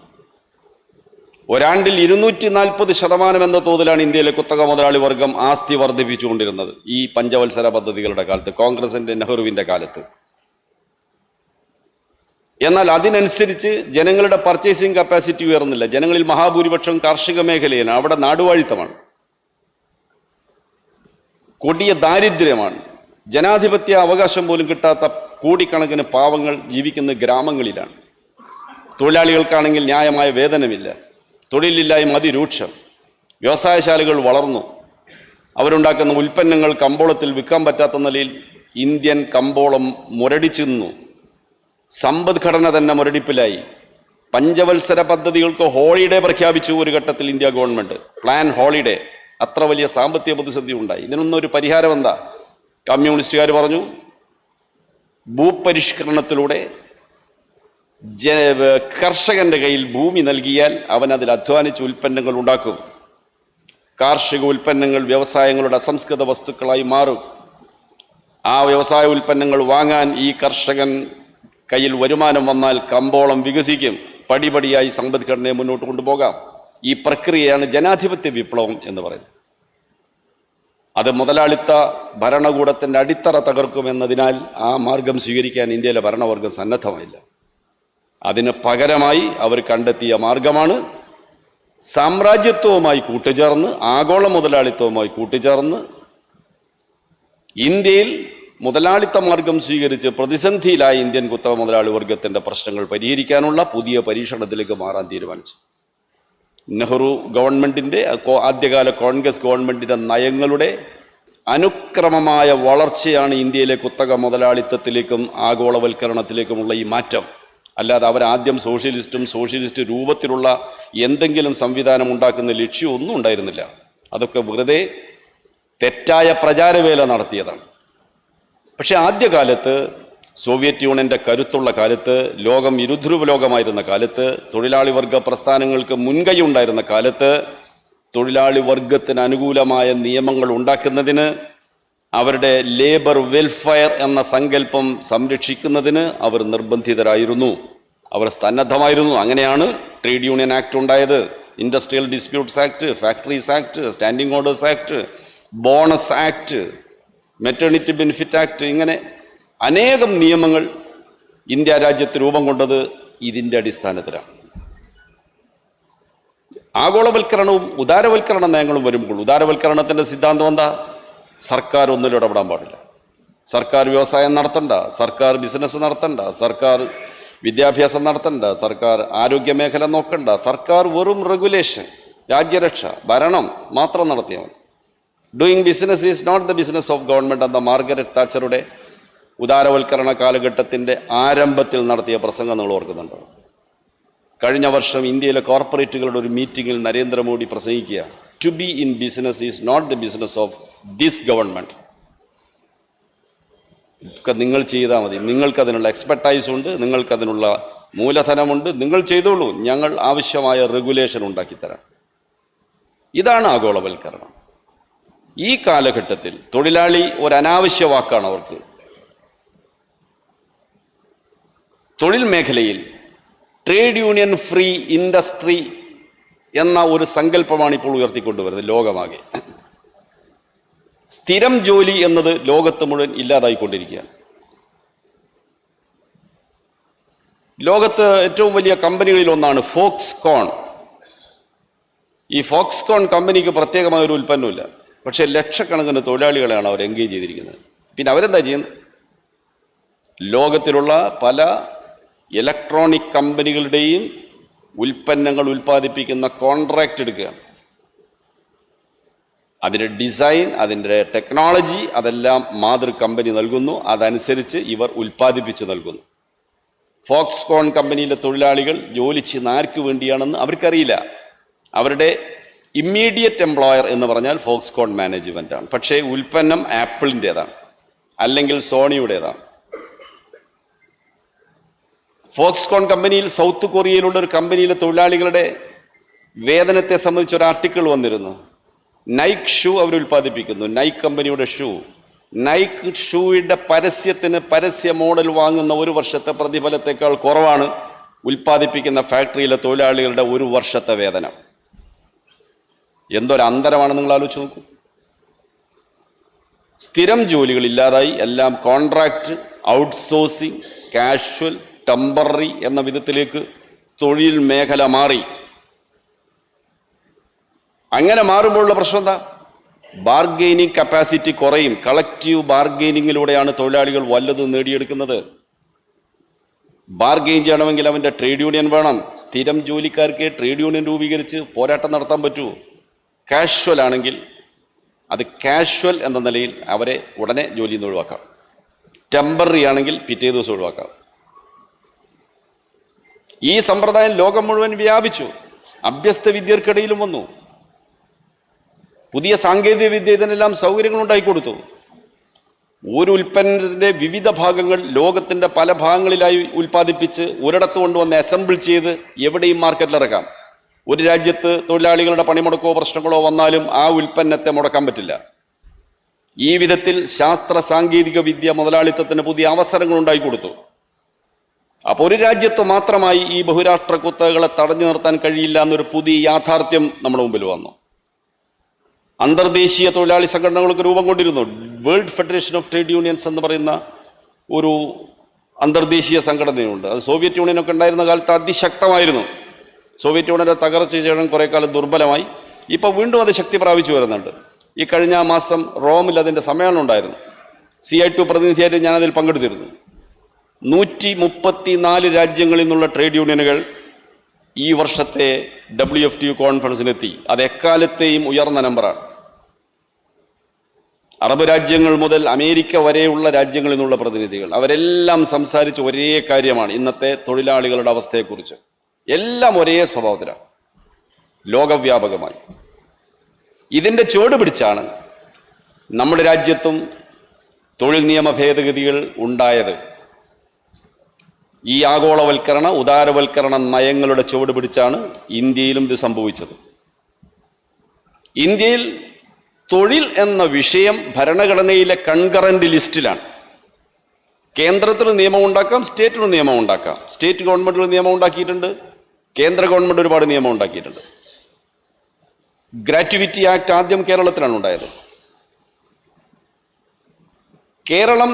ഒരാണ്ടിൽ 240% എന്ന തോതിലാണ് ഇന്ത്യയിലെ കുത്തക മുതലാളി വർഗം ആസ്തി വർദ്ധിപ്പിച്ചുകൊണ്ടിരുന്നത് ഈ പഞ്ചവത്സര പദ്ധതികളുടെ കാലത്ത്, കോൺഗ്രസിന്റെ നെഹ്റുവിന്റെ കാലത്ത്. എന്നാൽ അതിനനുസരിച്ച് ജനങ്ങളുടെ പർച്ചേസിംഗ് കപ്പാസിറ്റി ഉയർന്നില്ല. ജനങ്ങളിൽ മഹാഭൂരിപക്ഷം കാർഷിക മേഖലയാണ്, അവിടെ നാടുവാഴിത്തമാണ്, കൊടിയ ദാരിദ്ര്യമാണ്, ജനാധിപത്യ അവകാശം പോലും കിട്ടാത്ത കോടിക്കണക്കിന് പാവങ്ങൾ ജീവിക്കുന്ന ഗ്രാമങ്ങളിലാണ്. തൊഴിലാളികൾക്കാണെങ്കിൽ ന്യായമായ വേതനമില്ല, തൊഴിലില്ലായ്മ അതിരൂക്ഷം, വ്യവസായശാലകൾ വളർന്നു, അവരുണ്ടാക്കുന്ന ഉൽപ്പന്നങ്ങൾ കമ്പോളത്തിൽ വിൽക്കാൻ പറ്റാത്ത നിലയിൽ ഇന്ത്യൻ കമ്പോളം മുരടിച്ചു നിന്നു. സമ്പദ്ഘടന തന്നെ മുരടിപ്പിലായി. പഞ്ചവത്സര പദ്ധതികൾക്ക് ഹോളിഡേ പ്രഖ്യാപിച്ചു ഒരു ഘട്ടത്തിൽ ഇന്ത്യ ഗവൺമെൻറ്, പ്ലാൻ ഹോളിഡേ. അത്ര വലിയ സാമ്പത്തിക പ്രതിസന്ധി ഉണ്ടായി. ഇതിനൊന്നും ഒരു പരിഹാരം എന്താ? കമ്മ്യൂണിസ്റ്റുകാർ പറഞ്ഞു, ഭൂപരിഷ്കരണത്തിലൂടെ കർഷകന്റെ കയ്യിൽ ഭൂമി നൽകിയാൽ അവൻ അതിൽ അധ്വാനിച്ച് ഉൽപ്പന്നങ്ങൾ ഉണ്ടാക്കും. കാർഷിക ഉൽപ്പന്നങ്ങൾ വ്യവസായങ്ങളുടെ അസംസ്കൃത വസ്തുക്കളായി മാറും. ആ വ്യവസായ ഉൽപ്പന്നങ്ങൾ വാങ്ങാൻ ഈ കർഷകൻ കയ്യിൽ വരുമാനം വന്നാൽ കമ്പോളം വികസിക്കും. പടിപടിയായി സമ്പദ്ഘടനയെ മുന്നോട്ട് കൊണ്ടുപോകാം. ഈ പ്രക്രിയയാണ് ജനാധിപത്യ വിപ്ലവം എന്ന് പറയുന്നത്. അത് മുതലാളിത്ത ഭരണകൂടത്തിൻ്റെ അടിത്തറ തകർക്കുമെന്നതിനാൽ ആ മാർഗം സ്വീകരിക്കാൻ ഇന്ത്യയിലെ ഭരണവർഗം സന്നദ്ധമായില്ല. അതിന് പകരമായി അവർ കണ്ടെത്തിയ മാർഗമാണ് സാമ്രാജ്യത്വവുമായി കൂട്ടുചേർന്ന്, ആഗോള മുതലാളിത്തവുമായി കൂട്ടുചേർന്ന് ഇന്ത്യയിൽ മുതലാളിത്ത മാർഗം സ്വീകരിച്ച് പ്രതിസന്ധിയിലായ ഇന്ത്യൻ കുത്തക മുതലാളി വർഗത്തിൻ്റെ പ്രശ്നങ്ങൾ പരിഹരിക്കാനുള്ള പുതിയ പരീക്ഷണത്തിലേക്ക് മാറാൻ തീരുമാനിച്ചു. നെഹ്റു ഗവൺമെൻറ്റിൻ്റെ, ആദ്യകാല കോൺഗ്രസ് ഗവൺമെൻറ്റിൻ്റെ നയങ്ങളുടെ അനുക്രമമായ വളർച്ചയാണ് ഇന്ത്യയിലെ കുത്തക മുതലാളിത്തത്തിലേക്കും ആഗോളവൽക്കരണത്തിലേക്കുമുള്ള ഈ മാറ്റം. അല്ലാതെ അവരാദ്യം സോഷ്യലിസ്റ്റ് രൂപത്തിലുള്ള എന്തെങ്കിലും സംവിധാനം ഉണ്ടാക്കുന്ന ലക്ഷ്യമൊന്നും ഉണ്ടായിരുന്നില്ല. അതൊക്കെ വെറുതെ തെറ്റായ പ്രചാരവേല നടത്തിയതാണ്. പക്ഷെ ആദ്യകാലത്ത്, സോവിയറ്റ് യൂണിയൻ്റെ കരുത്തുള്ള കാലത്ത്, ലോകം ഇരുധ്രുവ ലോകമായിരുന്ന കാലത്ത്, തൊഴിലാളി വർഗ പ്രസ്ഥാനങ്ങൾക്ക് മുൻകൈ ഉണ്ടായിരുന്ന കാലത്ത്, തൊഴിലാളി വർഗത്തിന് അനുകൂലമായ നിയമങ്ങൾ ഉണ്ടാക്കുന്നതിന്, അവരുടെ ലേബർ വെൽഫെയർ എന്ന സങ്കല്പം സംരക്ഷിക്കുന്നതിന് അവർ നിർബന്ധിതരായിരുന്നു, അവർ സന്നദ്ധമായിരുന്നു. അങ്ങനെയാണ് ട്രേഡ് യൂണിയൻ ആക്ട് ഉണ്ടായത്, industrial disputes act, factories act, standing orders act, bonus act, maternity benefit act, ഇങ്ങനെ അനേകം നിയമങ്ങൾ ഇന്ത്യ രാജ്യത്ത് രൂപം കൊണ്ടത് ഇതിൻ്റെ അടിസ്ഥാനത്തിലാണ്. ആഗോളവൽക്കരണവും ഉദാരവൽക്കരണ നയങ്ങളും വരുമ്പോൾ, ഉദാരവൽക്കരണത്തിൻ്റെ സിദ്ധാന്തം എന്താ? സർക്കാർ ഒന്നിലും ഇടപെടാൻ പാടില്ല. സർക്കാർ വ്യവസായം നടത്തണ്ട, സർക്കാർ ബിസിനസ് നടത്തണ്ട, സർക്കാർ വിദ്യാഭ്യാസം നടത്തണ്ട, സർക്കാർ ആരോഗ്യ മേഖല നോക്കണ്ട. സർക്കാർ വെറും റെഗുലേഷൻ, രാജ്യരക്ഷ, ഭരണം മാത്രം നടത്തിയാൽ മതി. Doing business is not the business of government എന്ന മാർഗരറ്റ് താച്ചറുടെ ഉദാരവൽക്കരണ കാലഘട്ടത്തിൻ്റെ ആരംഭത്തിൽ നടത്തിയ പ്രസംഗം നിങ്ങൾ ഓർക്കുന്നുണ്ടോ? കഴിഞ്ഞ വർഷം ഇന്ത്യയിലെ കോർപ്പറേറ്റുകളുടെ ഒരു മീറ്റിങ്ങിൽ നരേന്ദ്രമോദി പ്രസംഗിക്കുക, to be in business is not the business of this government. ഒക്കെ നിങ്ങൾ ചെയ്താൽ മതി, നിങ്ങൾക്കതിനുള്ള എക്സ്പെർട്ടൈസ് ഉണ്ട്, നിങ്ങൾക്കതിനുള്ള മൂലധനമുണ്ട്, നിങ്ങൾ ചെയ്തോളൂ, ഞങ്ങൾ ആവശ്യമായ റെഗുലേഷൻ ഉണ്ടാക്കിത്തരാം. ഇതാണ് ആഗോളവൽക്കരണം. ഈ കാലഘട്ടത്തിൽ തൊഴിലാളി ഒരു അനാവശ്യ വാക്കാണ് അവർക്ക്. തൊഴിൽ മേഖലയിൽ ട്രേഡ് യൂണിയൻ ഫ്രീ ഇൻഡസ്ട്രി എന്ന ഒരു സങ്കല്പമാണ് ഇപ്പോൾ ഉയർത്തിക്കൊണ്ടുവരുന്നത് ലോകമാകെ. സ്ഥിരം ജോലി എന്നത് ലോകത്ത് മുഴുവൻ ഇല്ലാതായിക്കൊണ്ടിരിക്കുകയാണ്. ലോകത്ത് ഏറ്റവും വലിയ കമ്പനികളിൽ ഒന്നാണ് ഫോക്സ്കോൺ. ഈ ഫോക്സ്കോൺ കമ്പനിക്ക് പ്രത്യേകമായ ഒരു ഉൽപ്പന്നമില്ല, പക്ഷേ ലക്ഷക്കണക്കിന് തൊഴിലാളികളെയാണ് അവർ എൻഗേജ് ചെയ്തിരിക്കുന്നത്. പിന്നെ അവരെന്താ ചെയ്യുന്നത്? ലോകത്തിലുള്ള പല ഇലക്ട്രോണിക് കമ്പനികളുടെയും ഉൽപ്പന്നങ്ങൾ ഉൽപ്പാദിപ്പിക്കുന്ന കോൺട്രാക്റ്റ് എടുക്കുകയാണ്. അതിൻ്റെ ഡിസൈൻ, അതിൻ്റെ ടെക്നോളജി അതെല്ലാം മാതൃ കമ്പനി നൽകുന്നു, അതനുസരിച്ച് ഇവർ ഉൽപ്പാദിപ്പിച്ച് നൽകുന്നു. ഫോക്സ്കോൺ കമ്പനിയിലെ തൊഴിലാളികൾ ജോലി ചെയ്യുന്ന ആർക്ക് വേണ്ടിയാണെന്ന് അവർക്കറിയില്ല. അവരുടെ ഇമ്മീഡിയറ്റ് എംപ്ലോയർ എന്ന് പറഞ്ഞാൽ ഫോക്സ്കോൺ മാനേജ്മെൻ്റാണ്. പക്ഷേ ഉൽപ്പന്നം ആപ്പിളിൻ്റേതാണ് അല്ലെങ്കിൽ സോണിയുടേതാണ്. ഫോക്സ്കോൺ കമ്പനിയിൽ സൗത്ത് കൊറിയയിലുള്ള ഒരു കമ്പനിയിലെ തൊഴിലാളികളുടെ വേതനത്തെ സംബന്ധിച്ച് ഒരു ആർട്ടിക്കിൾ വന്നിരുന്നു. നൈക്ക് ഷൂ അവർ ഉൽപ്പാദിപ്പിക്കുന്നു, നൈക്ക് കമ്പനിയുടെ ഷൂ. നൈക്ക് ഷൂയുടെ പരസ്യത്തിന് പരസ്യ മോഡൽ വാങ്ങുന്ന ഒരു വർഷത്തെ പ്രതിഫലത്തേക്കാൾ കുറവാണ് ഉൽപ്പാദിപ്പിക്കുന്ന ഫാക്ടറിയിലെ തൊഴിലാളികളുടെ ഒരു വർഷത്തെ വേതനം. എന്തൊരു അന്തരമാണ് നിങ്ങൾ ആലോചിച്ച് നോക്കൂ. സ്ഥിരം ജോലികൾ ഇല്ലാതായി, എല്ലാം കോൺട്രാക്റ്റ്, ഔട്ട്സോഴ്സിങ്, കാഷ്വൽ, ടെമ്പററി എന്ന വിധത്തിലേക്ക് തൊഴിൽ മേഖല മാറി. അങ്ങനെ മാറുമ്പോഴുള്ള പ്രശ്നം എന്താ? ബാർഗെയിനിങ് കപ്പാസിറ്റി കുറയും. കളക്റ്റീവ് ബാർഗെയിനിങ്ങിലൂടെയാണ് തൊഴിലാളികൾ വല്ലതും നേടിയെടുക്കുന്നത്. ബാർഗെയിൻ ചെയ്യണമെങ്കിൽ അവൻ്റെ ട്രേഡ് യൂണിയൻ വേണം. സ്ഥിരം ജോലിക്കാർക്ക് ട്രേഡ് യൂണിയൻ രൂപീകരിച്ച് പോരാട്ടം നടത്താൻ പറ്റൂ. കാഷ്വൽ ആണെങ്കിൽ അത് കാഷ്വൽ എന്ന നിലയിൽ അവരെ ഉടനെ ജോലിയിൽ നിന്ന് ഒഴിവാക്കാം. ടെമ്പററി ആണെങ്കിൽ പിറ്റേ ദിവസം ഒഴിവാക്കാം. ഈ സമ്പ്രദായം ലോകം മുഴുവൻ വ്യാപിച്ചു, അഭ്യസ്ത വിദ്യർക്കിടയിലും വന്നു. പുതിയ സാങ്കേതിക വിദ്യ ഇതിനെല്ലാം സൗകര്യങ്ങൾ ഉണ്ടായിക്കൊടുത്തു. ഒരു ഉൽപ്പന്നത്തിൻ്റെ വിവിധ ഭാഗങ്ങൾ ലോകത്തിൻ്റെ പല ഭാഗങ്ങളിലായി ഉൽപ്പാദിപ്പിച്ച് ഒരിടത്ത് കൊണ്ടുവന്ന് അസംബിൾ ചെയ്ത് എവിടെയും മാർക്കറ്റിലിറക്കാം. ഒരു രാജ്യത്ത് തൊഴിലാളികളുടെ പണിമുടക്കോ പ്രശ്നങ്ങളോ വന്നാലും ആ ഉൽപ്പന്നത്തെ മുടക്കാൻ പറ്റില്ല. ഈ വിധത്തിൽ ശാസ്ത്ര സാങ്കേതിക വിദ്യ മുതലാളിത്തത്തിന് പുതിയ അവസരങ്ങൾ ഉണ്ടായിക്കൊടുത്തു. അപ്പോൾ ഒരു രാജ്യത്ത് മാത്രമായി ഈ ബഹുരാഷ്ട്ര കുത്തകകളെ തടഞ്ഞു നിർത്താൻ കഴിയില്ല എന്നൊരു പുതിയ യാഥാർത്ഥ്യം നമ്മുടെ മുമ്പിൽ വന്നു. അന്തർദേശീയ തൊഴിലാളി സംഘടനകൾക്ക് രൂപം കൊണ്ടിരുന്നു. World federation of trade unions എന്ന് പറയുന്ന ഒരു അന്തർദേശീയ സംഘടനയുണ്ട്. അത് സോവിയറ്റ് യൂണിയനൊക്കെ ഉണ്ടായിരുന്ന കാലത്ത് അതിശക്തമായിരുന്നു. സോവിയറ്റ് യൂണിയൻ്റെ തകർച്ച ചെയ്യണം കുറേ കാലം ദുർബലമായി. ഇപ്പോൾ വീണ്ടും അത് ശക്തി പ്രാപിച്ചു വരുന്നുണ്ട്. ഈ കഴിഞ്ഞ മാസം റോമിൽ അതിൻ്റെ സമ്മേളനം ഉണ്ടായിരുന്നു. CI2 പ്രതിനിധിയായിട്ട് ഞാനതിൽ പങ്കെടുത്തിരുന്നു. 134 രാജ്യങ്ങളിൽ നിന്നുള്ള ട്രേഡ് യൂണിയനുകൾ ഈ വർഷത്തെ WFTU കോൺഫറൻസിനെത്തി. അത് എക്കാലത്തെയും ഉയർന്ന നമ്പറാണ്. അറബ് രാജ്യങ്ങൾ മുതൽ അമേരിക്ക വരെയുള്ള രാജ്യങ്ങളിൽ നിന്നുള്ള പ്രതിനിധികൾ, അവരെല്ലാം സംസാരിച്ച ഒരേ കാര്യമാണ് ഇന്നത്തെ തൊഴിലാളികളുടെ അവസ്ഥയെക്കുറിച്ച്. എല്ലാം ഒരേ സ്വഭാവത്തിലാണ്, ലോകവ്യാപകമായി. ഇതിൻ്റെ ചുവട് പിടിച്ചാണ് നമ്മുടെ രാജ്യത്തും തൊഴിൽ നിയമ ഭേദഗതികൾ ഉണ്ടായത്. ഈ ആഗോളവൽക്കരണ ഉദാരവൽക്കരണ നയങ്ങളുടെ ചുവട് പിടിച്ചാണ് ഇന്ത്യയിലും ഇത് സംഭവിച്ചത്. ഇന്ത്യയിൽ തൊഴിൽ എന്ന വിഷയം ഭരണഘടനയിലെ കൺകറന്റ് ലിസ്റ്റിലാണ്. കേന്ദ്രത്തിന് നിയമം ഉണ്ടാക്കാം, സ്റ്റേറ്റിന് നിയമം ഉണ്ടാക്കാം. സ്റ്റേറ്റ് ഗവൺമെൻറ്റുകൾ നിയമം ഉണ്ടാക്കിയിട്ടുണ്ട്, കേന്ദ്ര ഗവൺമെൻറ് ഒരുപാട് നിയമം ഉണ്ടാക്കിയിട്ടുണ്ട്. ഗ്രാറ്റുവിറ്റി ആക്ട് ആദ്യം കേരളത്തിലാണ് ഉണ്ടായത്. കേരളം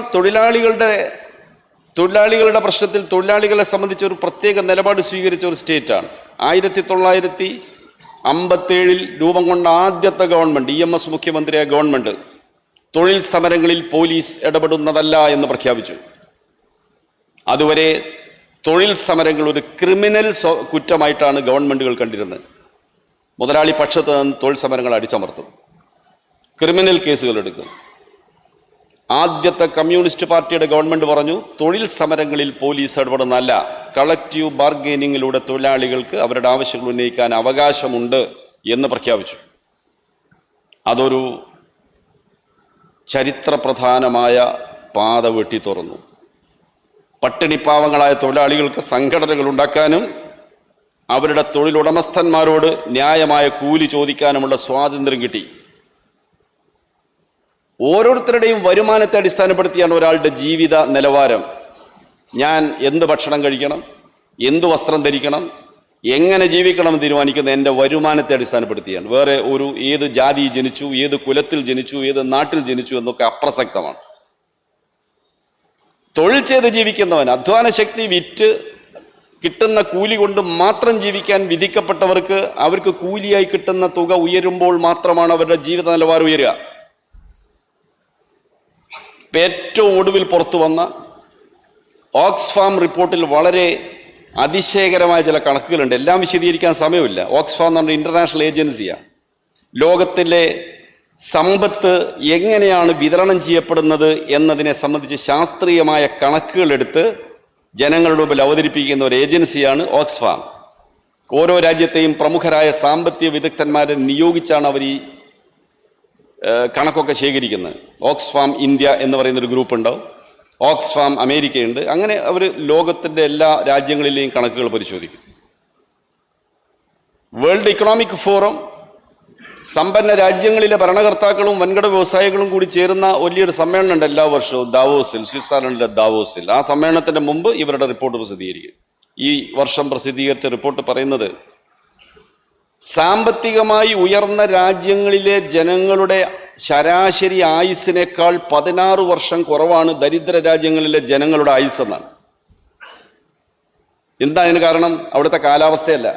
തൊഴിലാളികളുടെ പ്രശ്നത്തിൽ തൊഴിലാളികളെ സംബന്ധിച്ച് ഒരു പ്രത്യേക നിലപാട് സ്വീകരിച്ച ഒരു സ്റ്റേറ്റാണ്. 1957 രൂപം കൊണ്ട ആദ്യത്തെ ഗവൺമെൻറ്, EMS മുഖ്യമന്ത്രിയായ ഗവൺമെൻറ് തൊഴിൽ സമരങ്ങളിൽ പോലീസ് ഇടപെടുന്നതല്ല എന്ന് പ്രഖ്യാപിച്ചു. അതുവരെ തൊഴിൽ സമരങ്ങൾ ഒരു ക്രിമിനൽ കുറ്റമായിട്ടാണ് ഗവൺമെൻറ്റുകൾ കണ്ടിരുന്നത്. മുതലാളി പക്ഷത്ത് നിന്ന് തൊഴിൽ സമരങ്ങൾ അടിച്ചമർത്തും, ക്രിമിനൽ കേസുകൾ എടുക്കും. ആദ്യത്തെ കമ്മ്യൂണിസ്റ്റ് പാർട്ടിയുടെ ഗവൺമെൻറ് പറഞ്ഞു തൊഴിൽ സമരങ്ങളിൽ പോലീസ് ഇടപെടുന്നതല്ല, കളക്റ്റീവ് ബാർഗെയിനിങ്ങിലൂടെ തൊഴിലാളികൾക്ക് അവരുടെ ആവശ്യങ്ങൾ ഉന്നയിക്കാൻ അവകാശമുണ്ട് എന്ന് പ്രഖ്യാപിച്ചു. അതൊരു ചരിത്രപ്രധാനമായ പാത വെട്ടി തുറന്നു. പട്ടിണിപ്പാവങ്ങളായ തൊഴിലാളികൾക്ക് സംഘടനകൾ ഉണ്ടാക്കാനും അവരുടെ തൊഴിലുടമസ്ഥന്മാരോട് ന്യായമായ കൂലി ചോദിക്കാനുമുള്ള സ്വാതന്ത്ര്യം കിട്ടി. ഓരോരുത്തരുടെയും വരുമാനത്തെ അടിസ്ഥാനപ്പെടുത്തിയാണ് ഒരാളുടെ ജീവിത നിലവാരം. ഞാൻ എന്ത് ഭക്ഷണം കഴിക്കണം, എന്ത് വസ്ത്രം ധരിക്കണം, എങ്ങനെ ജീവിക്കണം എന്ന് തീരുമാനിക്കുന്നത് എൻ്റെ വരുമാനത്തെ അടിസ്ഥാനപ്പെടുത്തിയാണ്. വേറെ ഒരു ഏത് ജാതി ജനിച്ചു, ഏത് കുലത്തിൽ ജനിച്ചു, ഏത് നാട്ടിൽ ജനിച്ചു എന്നൊക്കെ അപ്രസക്തമാണ്. തൊഴിൽ ചെയ്ത് ജീവിക്കുന്നവൻ, അധ്വാന ശക്തി വിറ്റ് കിട്ടുന്ന കൂലി കൊണ്ട് മാത്രം ജീവിക്കാൻ വിധിക്കപ്പെട്ടവർക്ക് അവർക്ക് കൂലിയായി കിട്ടുന്ന തുക ഉയരുമ്പോൾ മാത്രമാണ് അവരുടെ ജീവിത നിലവാരം ഉയരുക. ഏറ്റവും ഒടുവിൽ പുറത്തു വന്ന ഓക്സ്ഫാം റിപ്പോർട്ടിൽ വളരെ അതിശയകരമായ ചില കണക്കുകളുണ്ട്. എല്ലാം വിശദീകരിക്കാൻ സമയമില്ല. ഓക്സ്ഫാം എന്ന് പറഞ്ഞ ഇൻ്റർനാഷണൽ ഏജൻസിയാണ്. ലോകത്തിലെ സമ്പത്ത് എങ്ങനെയാണ് വിതരണം ചെയ്യപ്പെടുന്നത് എന്നതിനെ സംബന്ധിച്ച് ശാസ്ത്രീയമായ കണക്കുകളെടുത്ത് ജനങ്ങളുടെ മുമ്പിൽ അവതരിപ്പിക്കുന്ന ഒരു ഏജൻസിയാണ് ഓക്സ്ഫാം. ഓരോ രാജ്യത്തെയും പ്രമുഖരായ സാമ്പത്തിക വിദഗ്ധന്മാരെ നിയോഗിച്ചാണ് അവർ ഈ കണക്കൊക്കെ ശേഖരിക്കുന്നത്. ഓക്സ്ഫാം ഇന്ത്യ എന്ന് പറയുന്നൊരു ഗ്രൂപ്പ് ഉണ്ടാവും, ഓക്സ്ഫാം അമേരിക്കയുണ്ട്. അങ്ങനെ അവർ ലോകത്തിൻ്റെ എല്ലാ രാജ്യങ്ങളിലെയും കണക്കുകൾ പരിശോധിക്കും. വേൾഡ് ഇക്കണോമിക് ഫോറം സമ്പന്ന രാജ്യങ്ങളിലെ ഭരണകർത്താക്കളും വൻകിട വ്യവസായികളും കൂടി ചേരുന്ന വലിയൊരു സമ്മേളനം ഉണ്ട് എല്ലാ വർഷവും ദാവോസിൽ, സ്വിറ്റ്സർലൻഡിലെ ദാവോസിൽ. ആ സമ്മേളനത്തിൻ്റെ മുമ്പ് ഇവരുടെ റിപ്പോർട്ട് പ്രസിദ്ധീകരിക്കും. ഈ വർഷം പ്രസിദ്ധീകരിച്ച റിപ്പോർട്ട് പറയുന്നത് സാമ്പത്തികമായി ഉയർന്ന രാജ്യങ്ങളിലെ ജനങ്ങളുടെ ശരാശരി ആയുസ്സിനേക്കാൾ 16 വർഷം കുറവാണ് ദരിദ്ര രാജ്യങ്ങളിലെ ജനങ്ങളുടെ ആയുസ് എന്നാണ്. എന്താ അതിന് കാരണം? അവിടുത്തെ കാലാവസ്ഥയല്ല,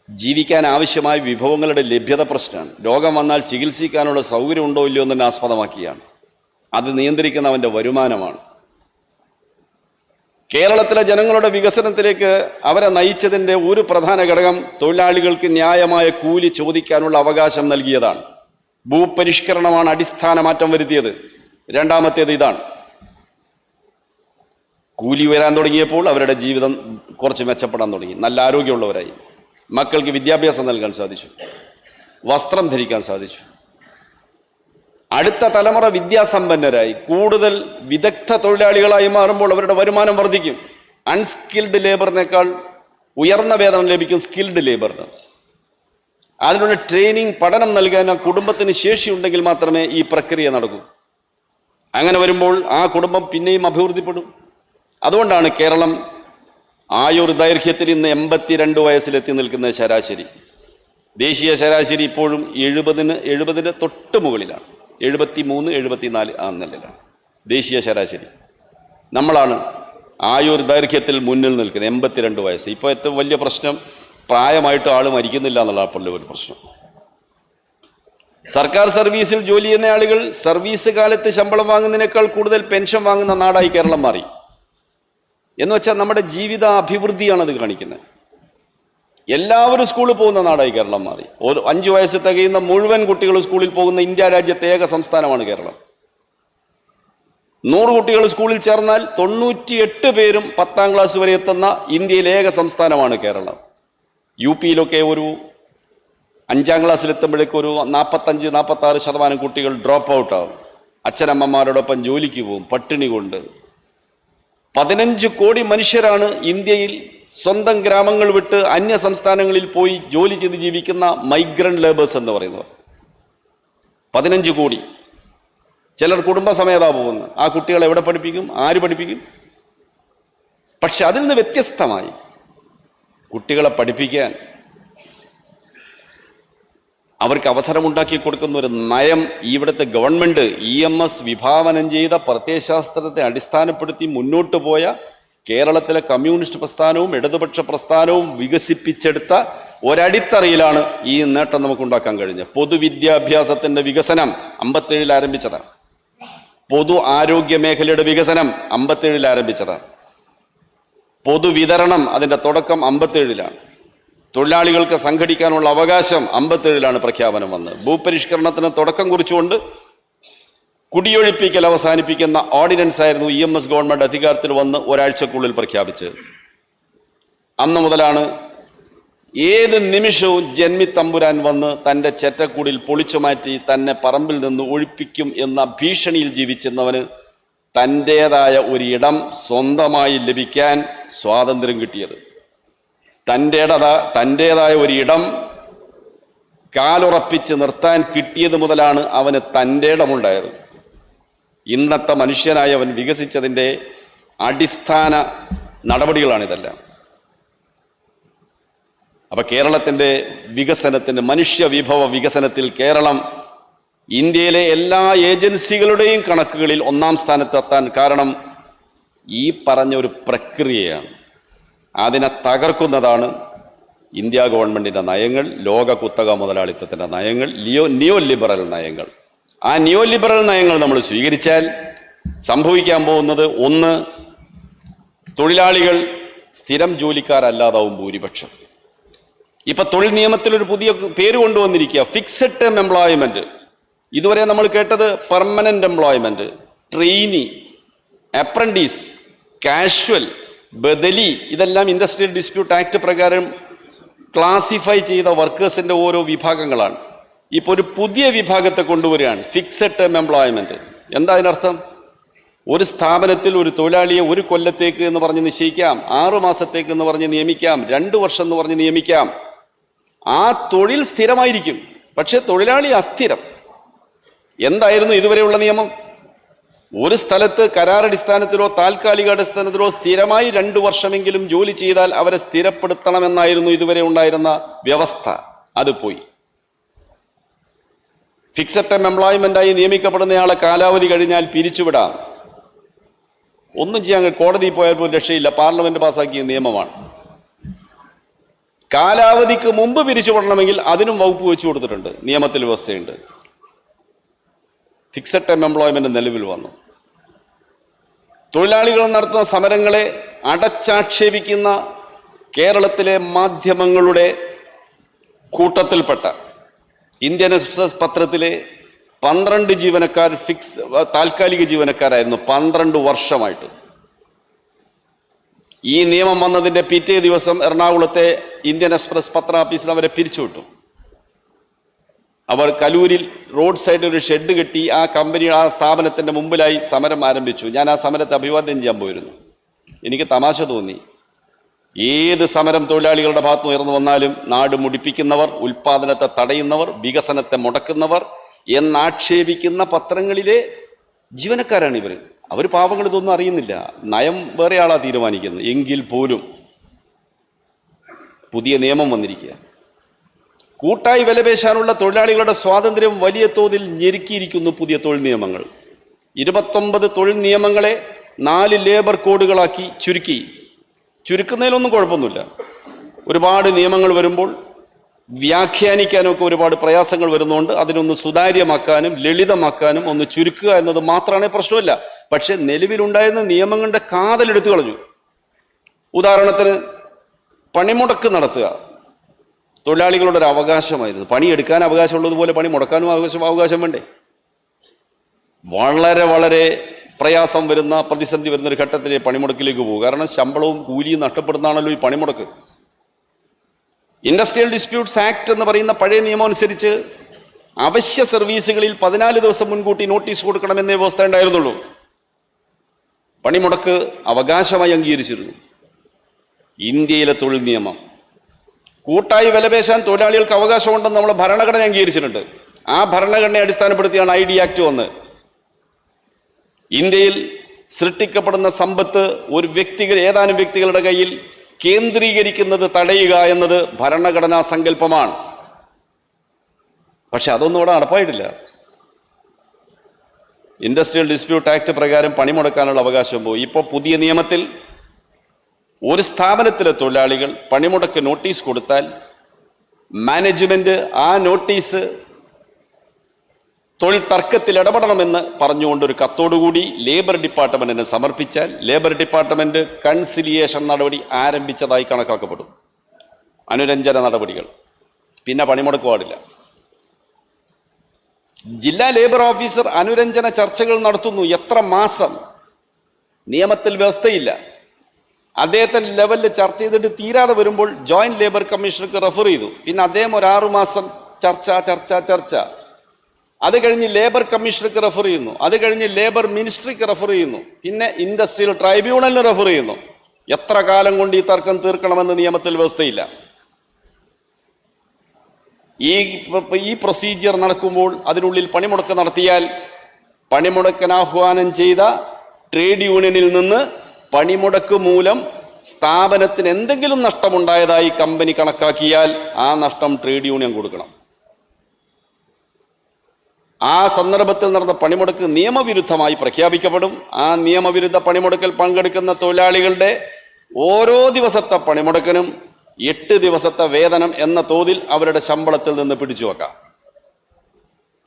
ജീവിക്കാൻ ആവശ്യമായ വിഭവങ്ങളുടെ ലഭ്യത പ്രശ്നമാണ്. രോഗം വന്നാൽ ചികിത്സിക്കാനുള്ള സൗകര്യം ഉണ്ടോ ഇല്ലയോ എന്ന് തന്നെ ആസ്പദമാക്കിയാണ്. അത് നിയന്ത്രിക്കുന്ന അവൻ്റെ വരുമാനമാണ്. കേരളത്തിലെ ജനങ്ങളുടെ വികസനത്തിലേക്ക് അവരെ നയിച്ചതിൻ്റെ ഒരു പ്രധാന ഘടകം തൊഴിലാളികൾക്ക് ന്യായമായ കൂലി ചോദിക്കാനുള്ള അവകാശം നൽകിയതാണ്. ഭൂപരിഷ്കരണമാണ് അടിസ്ഥാന മാറ്റം വരുത്തിയത്. രണ്ടാമത്തേത് ഇതാണ്. കൂലി ഉയരാൻ തുടങ്ങിയപ്പോൾ അവരുടെ ജീവിതം കുറച്ച് മെച്ചപ്പെടാൻ തുടങ്ങി. നല്ല ആരോഗ്യമുള്ളവരായി, മക്കൾക്ക് വിദ്യാഭ്യാസം നൽകാൻ സാധിച്ചു, വസ്ത്രം ധരിക്കാൻ സാധിച്ചു. അടുത്ത തലമുറ വിദ്യാസമ്പന്നരായി കൂടുതൽ വിദഗ്ധ തൊഴിലാളികളായി മാറുമ്പോൾ അവരുടെ വരുമാനം വർദ്ധിക്കും. അൺസ്കിൽഡ് ലേബറിനേക്കാൾ ഉയർന്ന വേതനം ലഭിക്കും സ്കിൽഡ് ലേബറിന്. അതിനുള്ള ട്രെയിനിങ്, പഠനം നൽകാൻ ആ കുടുംബത്തിന് ശേഷിയുണ്ടെങ്കിൽ മാത്രമേ ഈ പ്രക്രിയ നടക്കൂ. അങ്ങനെ വരുമ്പോൾ ആ കുടുംബം പിന്നെയും അഭിവൃദ്ധിപ്പെടും. അതുകൊണ്ടാണ് കേരളം ആയുർദൈർഘ്യത്തിൽ ഇന്ന് 82 വയസ്സിലെത്തി നിൽക്കുന്ന ശരാശരി. ദേശീയ ശരാശരി ഇപ്പോഴും 70-ന് തൊട്ട് മുകളിലാണ്. 73, 74 ആ നിലയിലാണ് ദേശീയ ശരാശരി. നമ്മളാണ് ആയുർദൈർഘ്യത്തിൽ മുന്നിൽ നിൽക്കുന്നത്, 82 വയസ്സ്. ഇപ്പോൾ ഏറ്റവും വലിയ പ്രശ്നം പ്രായമായിട്ട് ആൾ മരിക്കുന്നില്ല എന്നുള്ളതാണ് ഒരു പ്രശ്നം. സർക്കാർ സർവീസിൽ ജോലി ചെയ്യുന്ന ആളുകൾ സർവീസ് കാലത്ത് ശമ്പളം വാങ്ങുന്നതിനേക്കാൾ കൂടുതൽ പെൻഷൻ വാങ്ങുന്ന നാടായി കേരളം മാറി. എന്ന് വെച്ചാൽ നമ്മുടെ ജീവിത അഭിവൃദ്ധിയാണത് കാണിക്കുന്നത്. എല്ലാവരും സ്കൂളിൽ പോകുന്ന നാടായി കേരളം മാറി. 5 വയസ്സ് തികയുന്ന മുഴുവൻ കുട്ടികൾ സ്കൂളിൽ പോകുന്ന ഇന്ത്യ രാജ്യത്തെ ഏക സംസ്ഥാനമാണ് കേരളം. 100 കുട്ടികൾ സ്കൂളിൽ ചേർന്നാൽ 98 പേരും 10ാം ക്ലാസ് വരെ എത്തുന്ന ഇന്ത്യയിലെ ഏക സംസ്ഥാനമാണ് കേരളം. യു പിയിലൊക്കെ ഒരു 5ാം ക്ലാസ്സിലെത്തുമ്പോഴേക്കും ഒരു 45-46% കുട്ടികൾ ഡ്രോപ്പ് ഔട്ടാവും. അച്ഛനമ്മമാരോടൊപ്പം ജോലിക്ക് പോകും പട്ടിണി കൊണ്ട്. 15 കോടി മനുഷ്യരാണ് ഇന്ത്യയിൽ സ്വന്തം ഗ്രാമങ്ങൾ വിട്ട് അന്യ സംസ്ഥാനങ്ങളിൽ പോയി ജോലി ചെയ്ത് ജീവിക്കുന്ന മൈഗ്രന്റ് ലേബേഴ്സ് എന്ന് പറയുന്നത്. 15 കോടി. ചിലർ കുടുംബസമേതാ പോകുന്നത്. ആ കുട്ടികളെ എവിടെ പഠിപ്പിക്കും? ആര് പഠിപ്പിക്കും? പക്ഷെ അതിൽ നിന്ന് വ്യത്യസ്തമായി കുട്ടികളെ പഠിപ്പിക്കാൻ അവർക്ക് അവസരമുണ്ടാക്കി കൊടുക്കുന്ന ഒരു നയം ഇവിടുത്തെ ഗവൺമെൻറ് EMS വിഭാവനം ചെയ്ത പ്രത്യയശാസ്ത്രത്തെ അടിസ്ഥാനപ്പെടുത്തി മുന്നോട്ട് പോയ കേരളത്തിലെ കമ്മ്യൂണിസ്റ്റ് പ്രസ്ഥാനവും ഇടതുപക്ഷ പ്രസ്ഥാനവും വികസിപ്പിച്ചെടുത്ത ഒരടിത്തറയിലാണ് ഈ നേട്ടം നമുക്കുണ്ടാക്കാൻ കഴിഞ്ഞത്. പൊതുവിദ്യാഭ്യാസത്തിൻ്റെ വികസനം 57 ആരംഭിച്ചതാണ്. പൊതു ആരോഗ്യ മേഖലയുടെ വികസനം 57 ആരംഭിച്ചതാണ്. പൊതുവിതരണം അതിൻ്റെ തുടക്കം 57-ലാണ്. തൊഴിലാളികൾക്ക് സംഘടിക്കാനുള്ള അവകാശം 57-ലാണ് പ്രഖ്യാപനം വന്നത്. ഭൂപരിഷ്കരണത്തിന് തുടക്കം കുറിച്ചുകൊണ്ട് കുടിയൊഴിപ്പിക്കൽ അവസാനിപ്പിക്കുന്ന ഓർഡിനൻസ് ആയിരുന്നു EMS ഗവൺമെൻറ് അധികാരത്തിൽ വന്ന് ഒരാഴ്ചക്കുള്ളിൽ പ്രഖ്യാപിച്ചത്. അന്ന് മുതലാണ് ഏത് നിമിഷവും ജന്മിത്തമ്പുരാൻ വന്ന് തൻ്റെ ചെറ്റക്കൂടിൽ പൊളിച്ചു മാറ്റി തന്നെ പറമ്പിൽ നിന്ന് ഒഴിപ്പിക്കും എന്ന ഭീഷണിയിൽ ജീവിച്ചിരുന്നവന് തൻ്റേതായ ഒരിടം സ്വന്തമായി ലഭിക്കാൻ സ്വാതന്ത്ര്യം കിട്ടിയത്. തൻ്റേതായ ഒരിടം കാലുറപ്പിച്ച് നിർത്താൻ കിട്ടിയത് മുതലാണ് അവന് തൻ്റെ ഇടമുണ്ടായത്. ഇന്നത്തെ മനുഷ്യനായി അവൻ വികസിച്ചതിൻ്റെ അടിസ്ഥാന നടപടികളാണിതെല്ലാം. അപ്പൊ കേരളത്തിൻ്റെ വികസനത്തിൻ്റെ മനുഷ്യവിഭവ വികസനത്തിൽ കേരളം ഇന്ത്യയിലെ എല്ലാ ഏജൻസികളുടെയും കണക്കുകളിൽ 1-ാം സ്ഥാനത്തെത്താൻ കാരണം ഈ പറഞ്ഞൊരു പ്രക്രിയയാണ്. അതിനെ തകർക്കുന്നതാണ് ഇന്ത്യ ഗവൺമെൻറ്റിൻ്റെ നയങ്ങൾ, ലോക കുത്തക മുതലാളിത്തത്തിൻ്റെ നയങ്ങൾ, നിയോ ലിബറൽ നയങ്ങൾ. ആ നിയോ ലിബറൽ നയങ്ങൾ നമ്മൾ സ്വീകരിച്ചാൽ സംഭവിക്കാൻ പോകുന്നത്, ഒന്ന്, തൊഴിലാളികൾ സ്ഥിരം ജോലിക്കാരല്ലാതാവും ഭൂരിപക്ഷം. ഇപ്പൊ തൊഴിൽ നിയമത്തിൽ ഒരു പുതിയ പേര് കൊണ്ടുവന്നിരിക്കുക, ഫിക്സഡ് ടേം എംപ്ലോയ്മെന്റ്. ഇതുവരെ നമ്മൾ കേട്ടത് permanent employment, trainee, apprentice, casual, ബദലി. ഇതെല്ലാം ഇൻഡസ്ട്രിയൽ ഡിസ്പ്യൂട്ട് ആക്ട് പ്രകാരം ക്ലാസിഫൈ ചെയ്ത വർക്കേഴ്സിന്റെ ഓരോ വിഭാഗങ്ങളാണ്. ഇപ്പോൾ ഒരു പുതിയ വിഭാഗത്തെ കൊണ്ടുവരികയാണ്, ഫിക്സഡ് ടേം എംപ്ലോയ്മെന്റ്. എന്താ അതിനർത്ഥം? ഒരു സ്ഥാപനത്തിൽ ഒരു തൊഴിലാളിയെ 1 കൊല്ലത്തേക്ക് എന്ന് പറഞ്ഞ് നിശ്ചയിക്കാം, 6 മാസത്തേക്ക് എന്ന് പറഞ്ഞ് നിയമിക്കാം, 2 വർഷം എന്ന് പറഞ്ഞ് നിയമിക്കാം. ആ തൊഴിൽ സ്ഥിരമായിരിക്കും, പക്ഷെ തൊഴിലാളി അസ്ഥിരം. എന്തായിരുന്നു ഇതുവരെയുള്ള നിയമം? ഒരു സ്ഥലത്ത് കരാറടിസ്ഥാനത്തിലോ താൽക്കാലിക അടിസ്ഥാനത്തിലോ സ്ഥിരമായി 2 വർഷമെങ്കിലും ജോലി ചെയ്താൽ അവരെ സ്ഥിരപ്പെടുത്തണമെന്നായിരുന്നു ഇതുവരെ ഉണ്ടായിരുന്ന വ്യവസ്ഥ. അത് പോയി. ഫിക്സഡ് ടൈം എംപ്ലോയ്മെന്റായി നിയമിക്കപ്പെടുന്നയാളെ കാലാവധി കഴിഞ്ഞാൽ പിരിച്ചുവിടാം. ഒന്നും ചെയ്യാൻ കോടതിയിൽ പോയാൽ പോലും രക്ഷയില്ല, പാർലമെന്റ് പാസാക്കിയ നിയമമാണ്. കാലാവധിക്ക് മുമ്പ് പിരിച്ചുവിടണമെങ്കിൽ അതിനും വകുപ്പ് വെച്ചു കൊടുത്തിട്ടുണ്ട്, നിയമത്തിൽ വ്യവസ്ഥയുണ്ട്. ഫിക്സഡ് ടൈം എംപ്ലോയ്മെന്റ് നിലവിൽ വന്നു. തൊഴിലാളികൾ നടത്തുന്ന സമരങ്ങളെ അടച്ചാക്ഷേപിക്കുന്ന കേരളത്തിലെ മാധ്യമങ്ങളുടെ കൂട്ടത്തിൽപ്പെട്ട ഇന്ത്യൻ എക്സ്പ്രസ് പത്രത്തിലെ 12 ജീവനക്കാർ താൽക്കാലിക ജീവനക്കാരായിരുന്നു 12 വർഷമായിട്ട്. ഈ നിയമം വന്നതിൻ്റെ പിറ്റേ ദിവസം എറണാകുളത്തെ ഇന്ത്യൻ എക്സ്പ്രസ് പത്രാഫീസിൽ അവരെ പിരിച്ചുവിട്ടു. അവർ കലൂരിൽ റോഡ് സൈഡിൽ ഒരു ഷെഡ് കെട്ടി ആ സ്ഥാപനത്തിൻ്റെ മുമ്പിലായി സമരം ആരംഭിച്ചു. ഞാൻ ആ സമരത്തെ അഭിവാദ്യം ചെയ്യാൻ പോയിരുന്നു. എനിക്ക് തമാശ തോന്നി. ഏത് സമരം തൊഴിലാളികളുടെ ഭാഗത്ത് ഉയർന്നു വന്നാലും നാട് മുടിപ്പിക്കുന്നവർ, ഉൽപ്പാദനത്തെ തടയുന്നവർ, വികസനത്തെ മുടക്കുന്നവർ എന്നാക്ഷേപിക്കുന്ന പത്രങ്ങളിലെ ജീവനക്കാരാണ് ഇവർ. അവർ പാവങ്ങൾ ഇതൊന്നും അറിയുന്നില്ല. നയം വേറെ ആളാ തീരുമാനിക്കുന്നത്. എങ്കിൽ പോലും പുതിയ നിയമം വന്നിരിക്കുക. കൂട്ടായി വിലപേശാനുള്ള തൊഴിലാളികളുടെ സ്വാതന്ത്ര്യം വലിയ തോതിൽ ഞെരുക്കിയിരിക്കുന്നു പുതിയ തൊഴിൽ നിയമങ്ങൾ. 29 തൊഴിൽ നിയമങ്ങളെ 4 ലേബർ കോഡുകളാക്കി ചുരുക്കുന്നതിലൊന്നും കുഴപ്പമൊന്നുമില്ല. ഒരുപാട് നിയമങ്ങൾ വരുമ്പോൾ വ്യാഖ്യാനിക്കാനൊക്കെ ഒരുപാട് പ്രയാസങ്ങൾ വരുന്നതുകൊണ്ട് അതിനൊന്ന് സുതാര്യമാക്കാനും ലളിതമാക്കാനും ഒന്ന് ചുരുക്കുക എന്നത് മാത്രമാണ് പ്രശ്നമില്ല. പക്ഷെ നിലവിലുണ്ടായിരുന്ന നിയമങ്ങളുടെ കാതലെടുത്തു കളഞ്ഞു. ഉദാഹരണത്തിന് പണിമുടക്ക് നടത്തുക തൊഴിലാളികളുടെ ഒരു അവകാശമായിരുന്നു. പണിയെടുക്കാൻ അവകാശമുള്ളതുപോലെ പണി മുടക്കാനും അവകാശം വേണ്ടേ? വളരെ വളരെ പ്രയാസം വരുന്ന, പ്രതിസന്ധി വരുന്ന ഒരു ഘട്ടത്തിലെ പണിമുടക്കിലേക്ക് പോകും. കാരണം ശമ്പളവും കൂലിയും നഷ്ടപ്പെടുന്നതാണല്ലോ ഈ പണിമുടക്ക്. ഇൻഡസ്ട്രിയൽ ഡിസ്പ്യൂട്ട്സ് ആക്ട് എന്ന് പറയുന്ന പഴയ നിയമം അനുസരിച്ച് അവശ്യ സർവീസുകളിൽ 14 ദിവസം മുൻകൂട്ടി നോട്ടീസ് കൊടുക്കണമെന്നേ വ്യവസ്ഥ ഉണ്ടായിരുന്നുള്ളൂ. പണിമുടക്ക് അവകാശമായി അംഗീകരിച്ചിരുന്നു. ഇന്ത്യയിലെ തൊഴിൽ നിയമം കൂട്ടായി വിലപേശാൻ തൊഴിലാളികൾക്ക് അവകാശമുണ്ടെന്ന് നമ്മൾ ഭരണഘടന അംഗീകരിച്ചിട്ടുണ്ട്. ആ ഭരണഘടനയെ അടിസ്ഥാനപ്പെടുത്തിയാണ് ID ആക്ട് വന്നത്. ഇന്ത്യയിൽ സൃഷ്ടിക്കപ്പെടുന്ന സമ്പത്ത് ഏതാനും വ്യക്തികളുടെ കയ്യിൽ കേന്ദ്രീകരിക്കുന്നത് തടയുക എന്നത് ഭരണഘടനാ സങ്കല്പമാണ്. പക്ഷെ അതൊന്നും ഇവിടെ നടപ്പായിട്ടില്ല. ഇൻഡസ്ട്രിയൽ ഡിസ്പ്യൂട്ട് ആക്ട് പ്രകാരം പണിമുടക്കാനുള്ള അവകാശം പോയി. ഇപ്പോൾ പുതിയ നിയമത്തിൽ ഒരു സ്ഥാപനത്തിലെ തൊഴിലാളികൾ പണിമുടക്ക് നോട്ടീസ് കൊടുത്താൽ മാനേജ്മെന്റ് ആ നോട്ടീസ് തൊഴിൽ തർക്കത്തിൽ ഇടപെടണമെന്ന് പറഞ്ഞുകൊണ്ടൊരു കത്തോടുകൂടി ലേബർ ഡിപ്പാർട്ട്മെന്റിന് സമർപ്പിച്ചാൽ ലേബർ ഡിപ്പാർട്ട്മെന്റ് കൺസിലിയേഷൻ നടപടി ആരംഭിച്ചതായി കണക്കാക്കപ്പെടും. അനുരഞ്ജന നടപടികൾ, പിന്നെ പണിമുടക്ക് പാടില്ല. ജില്ലാ ലേബർ ഓഫീസർ അനുരഞ്ജന ചർച്ചകൾ നടത്തുന്നു. എത്ര മാസം? നിയമത്തിൽ വ്യവസ്ഥയില്ല. അദ്ദേഹത്തിന്റെ ലെവലിൽ ചർച്ച ചെയ്തിട്ട് തീരാതെ വരുമ്പോൾ ജോയിന്റ് ലേബർ കമ്മീഷണർക്ക് റെഫർ ചെയ്തു. പിന്നെ അദ്ദേഹം ഒരു 6 മാസം ചർച്ച. അത് കഴിഞ്ഞ് ലേബർ കമ്മീഷണർക്ക് റെഫർ ചെയ്യുന്നു. അത് കഴിഞ്ഞ് ലേബർ മിനിസ്ട്രിക്ക് റെഫർ ചെയ്യുന്നു. പിന്നെ ഇൻഡസ്ട്രിയൽ ട്രൈബ്യൂണലിന് റെഫർ ചെയ്യുന്നു. എത്ര കാലം കൊണ്ട് ഈ തർക്കം തീർക്കണമെന്ന് നിയമത്തിൽ വ്യവസ്ഥയില്ല. ഈ പ്രൊസീജിയർ നടക്കുമ്പോൾ അതിനുള്ളിൽ പണിമുടക്ക് നടത്തിയാൽ പണിമുടക്കിന് ആഹ്വാനം ചെയ്ത ട്രേഡ് യൂണിയനിൽ നിന്ന് പണിമുടക്ക് മൂലം സ്ഥാപനത്തിന് എന്തെങ്കിലും നഷ്ടമുണ്ടായതായി കമ്പനി കണക്കാക്കിയാൽ ആ നഷ്ടം ട്രേഡ് യൂണിയൻ കൊടുക്കണം. ആ സന്ദർഭത്തിൽ നടന്ന പണിമുടക്ക് നിയമവിരുദ്ധമായി പ്രഖ്യാപിക്കപ്പെടും. ആ നിയമവിരുദ്ധ പണിമുടക്കിൽ പങ്കെടുക്കുന്ന തൊഴിലാളികളുടെ ഓരോ ദിവസത്തെ പണിമുടക്കിനും 8 ദിവസത്തെ വേതനം എന്ന തോതിൽ അവരുടെ ശമ്പളത്തിൽ നിന്ന് പിടിച്ചു വെക്കാം.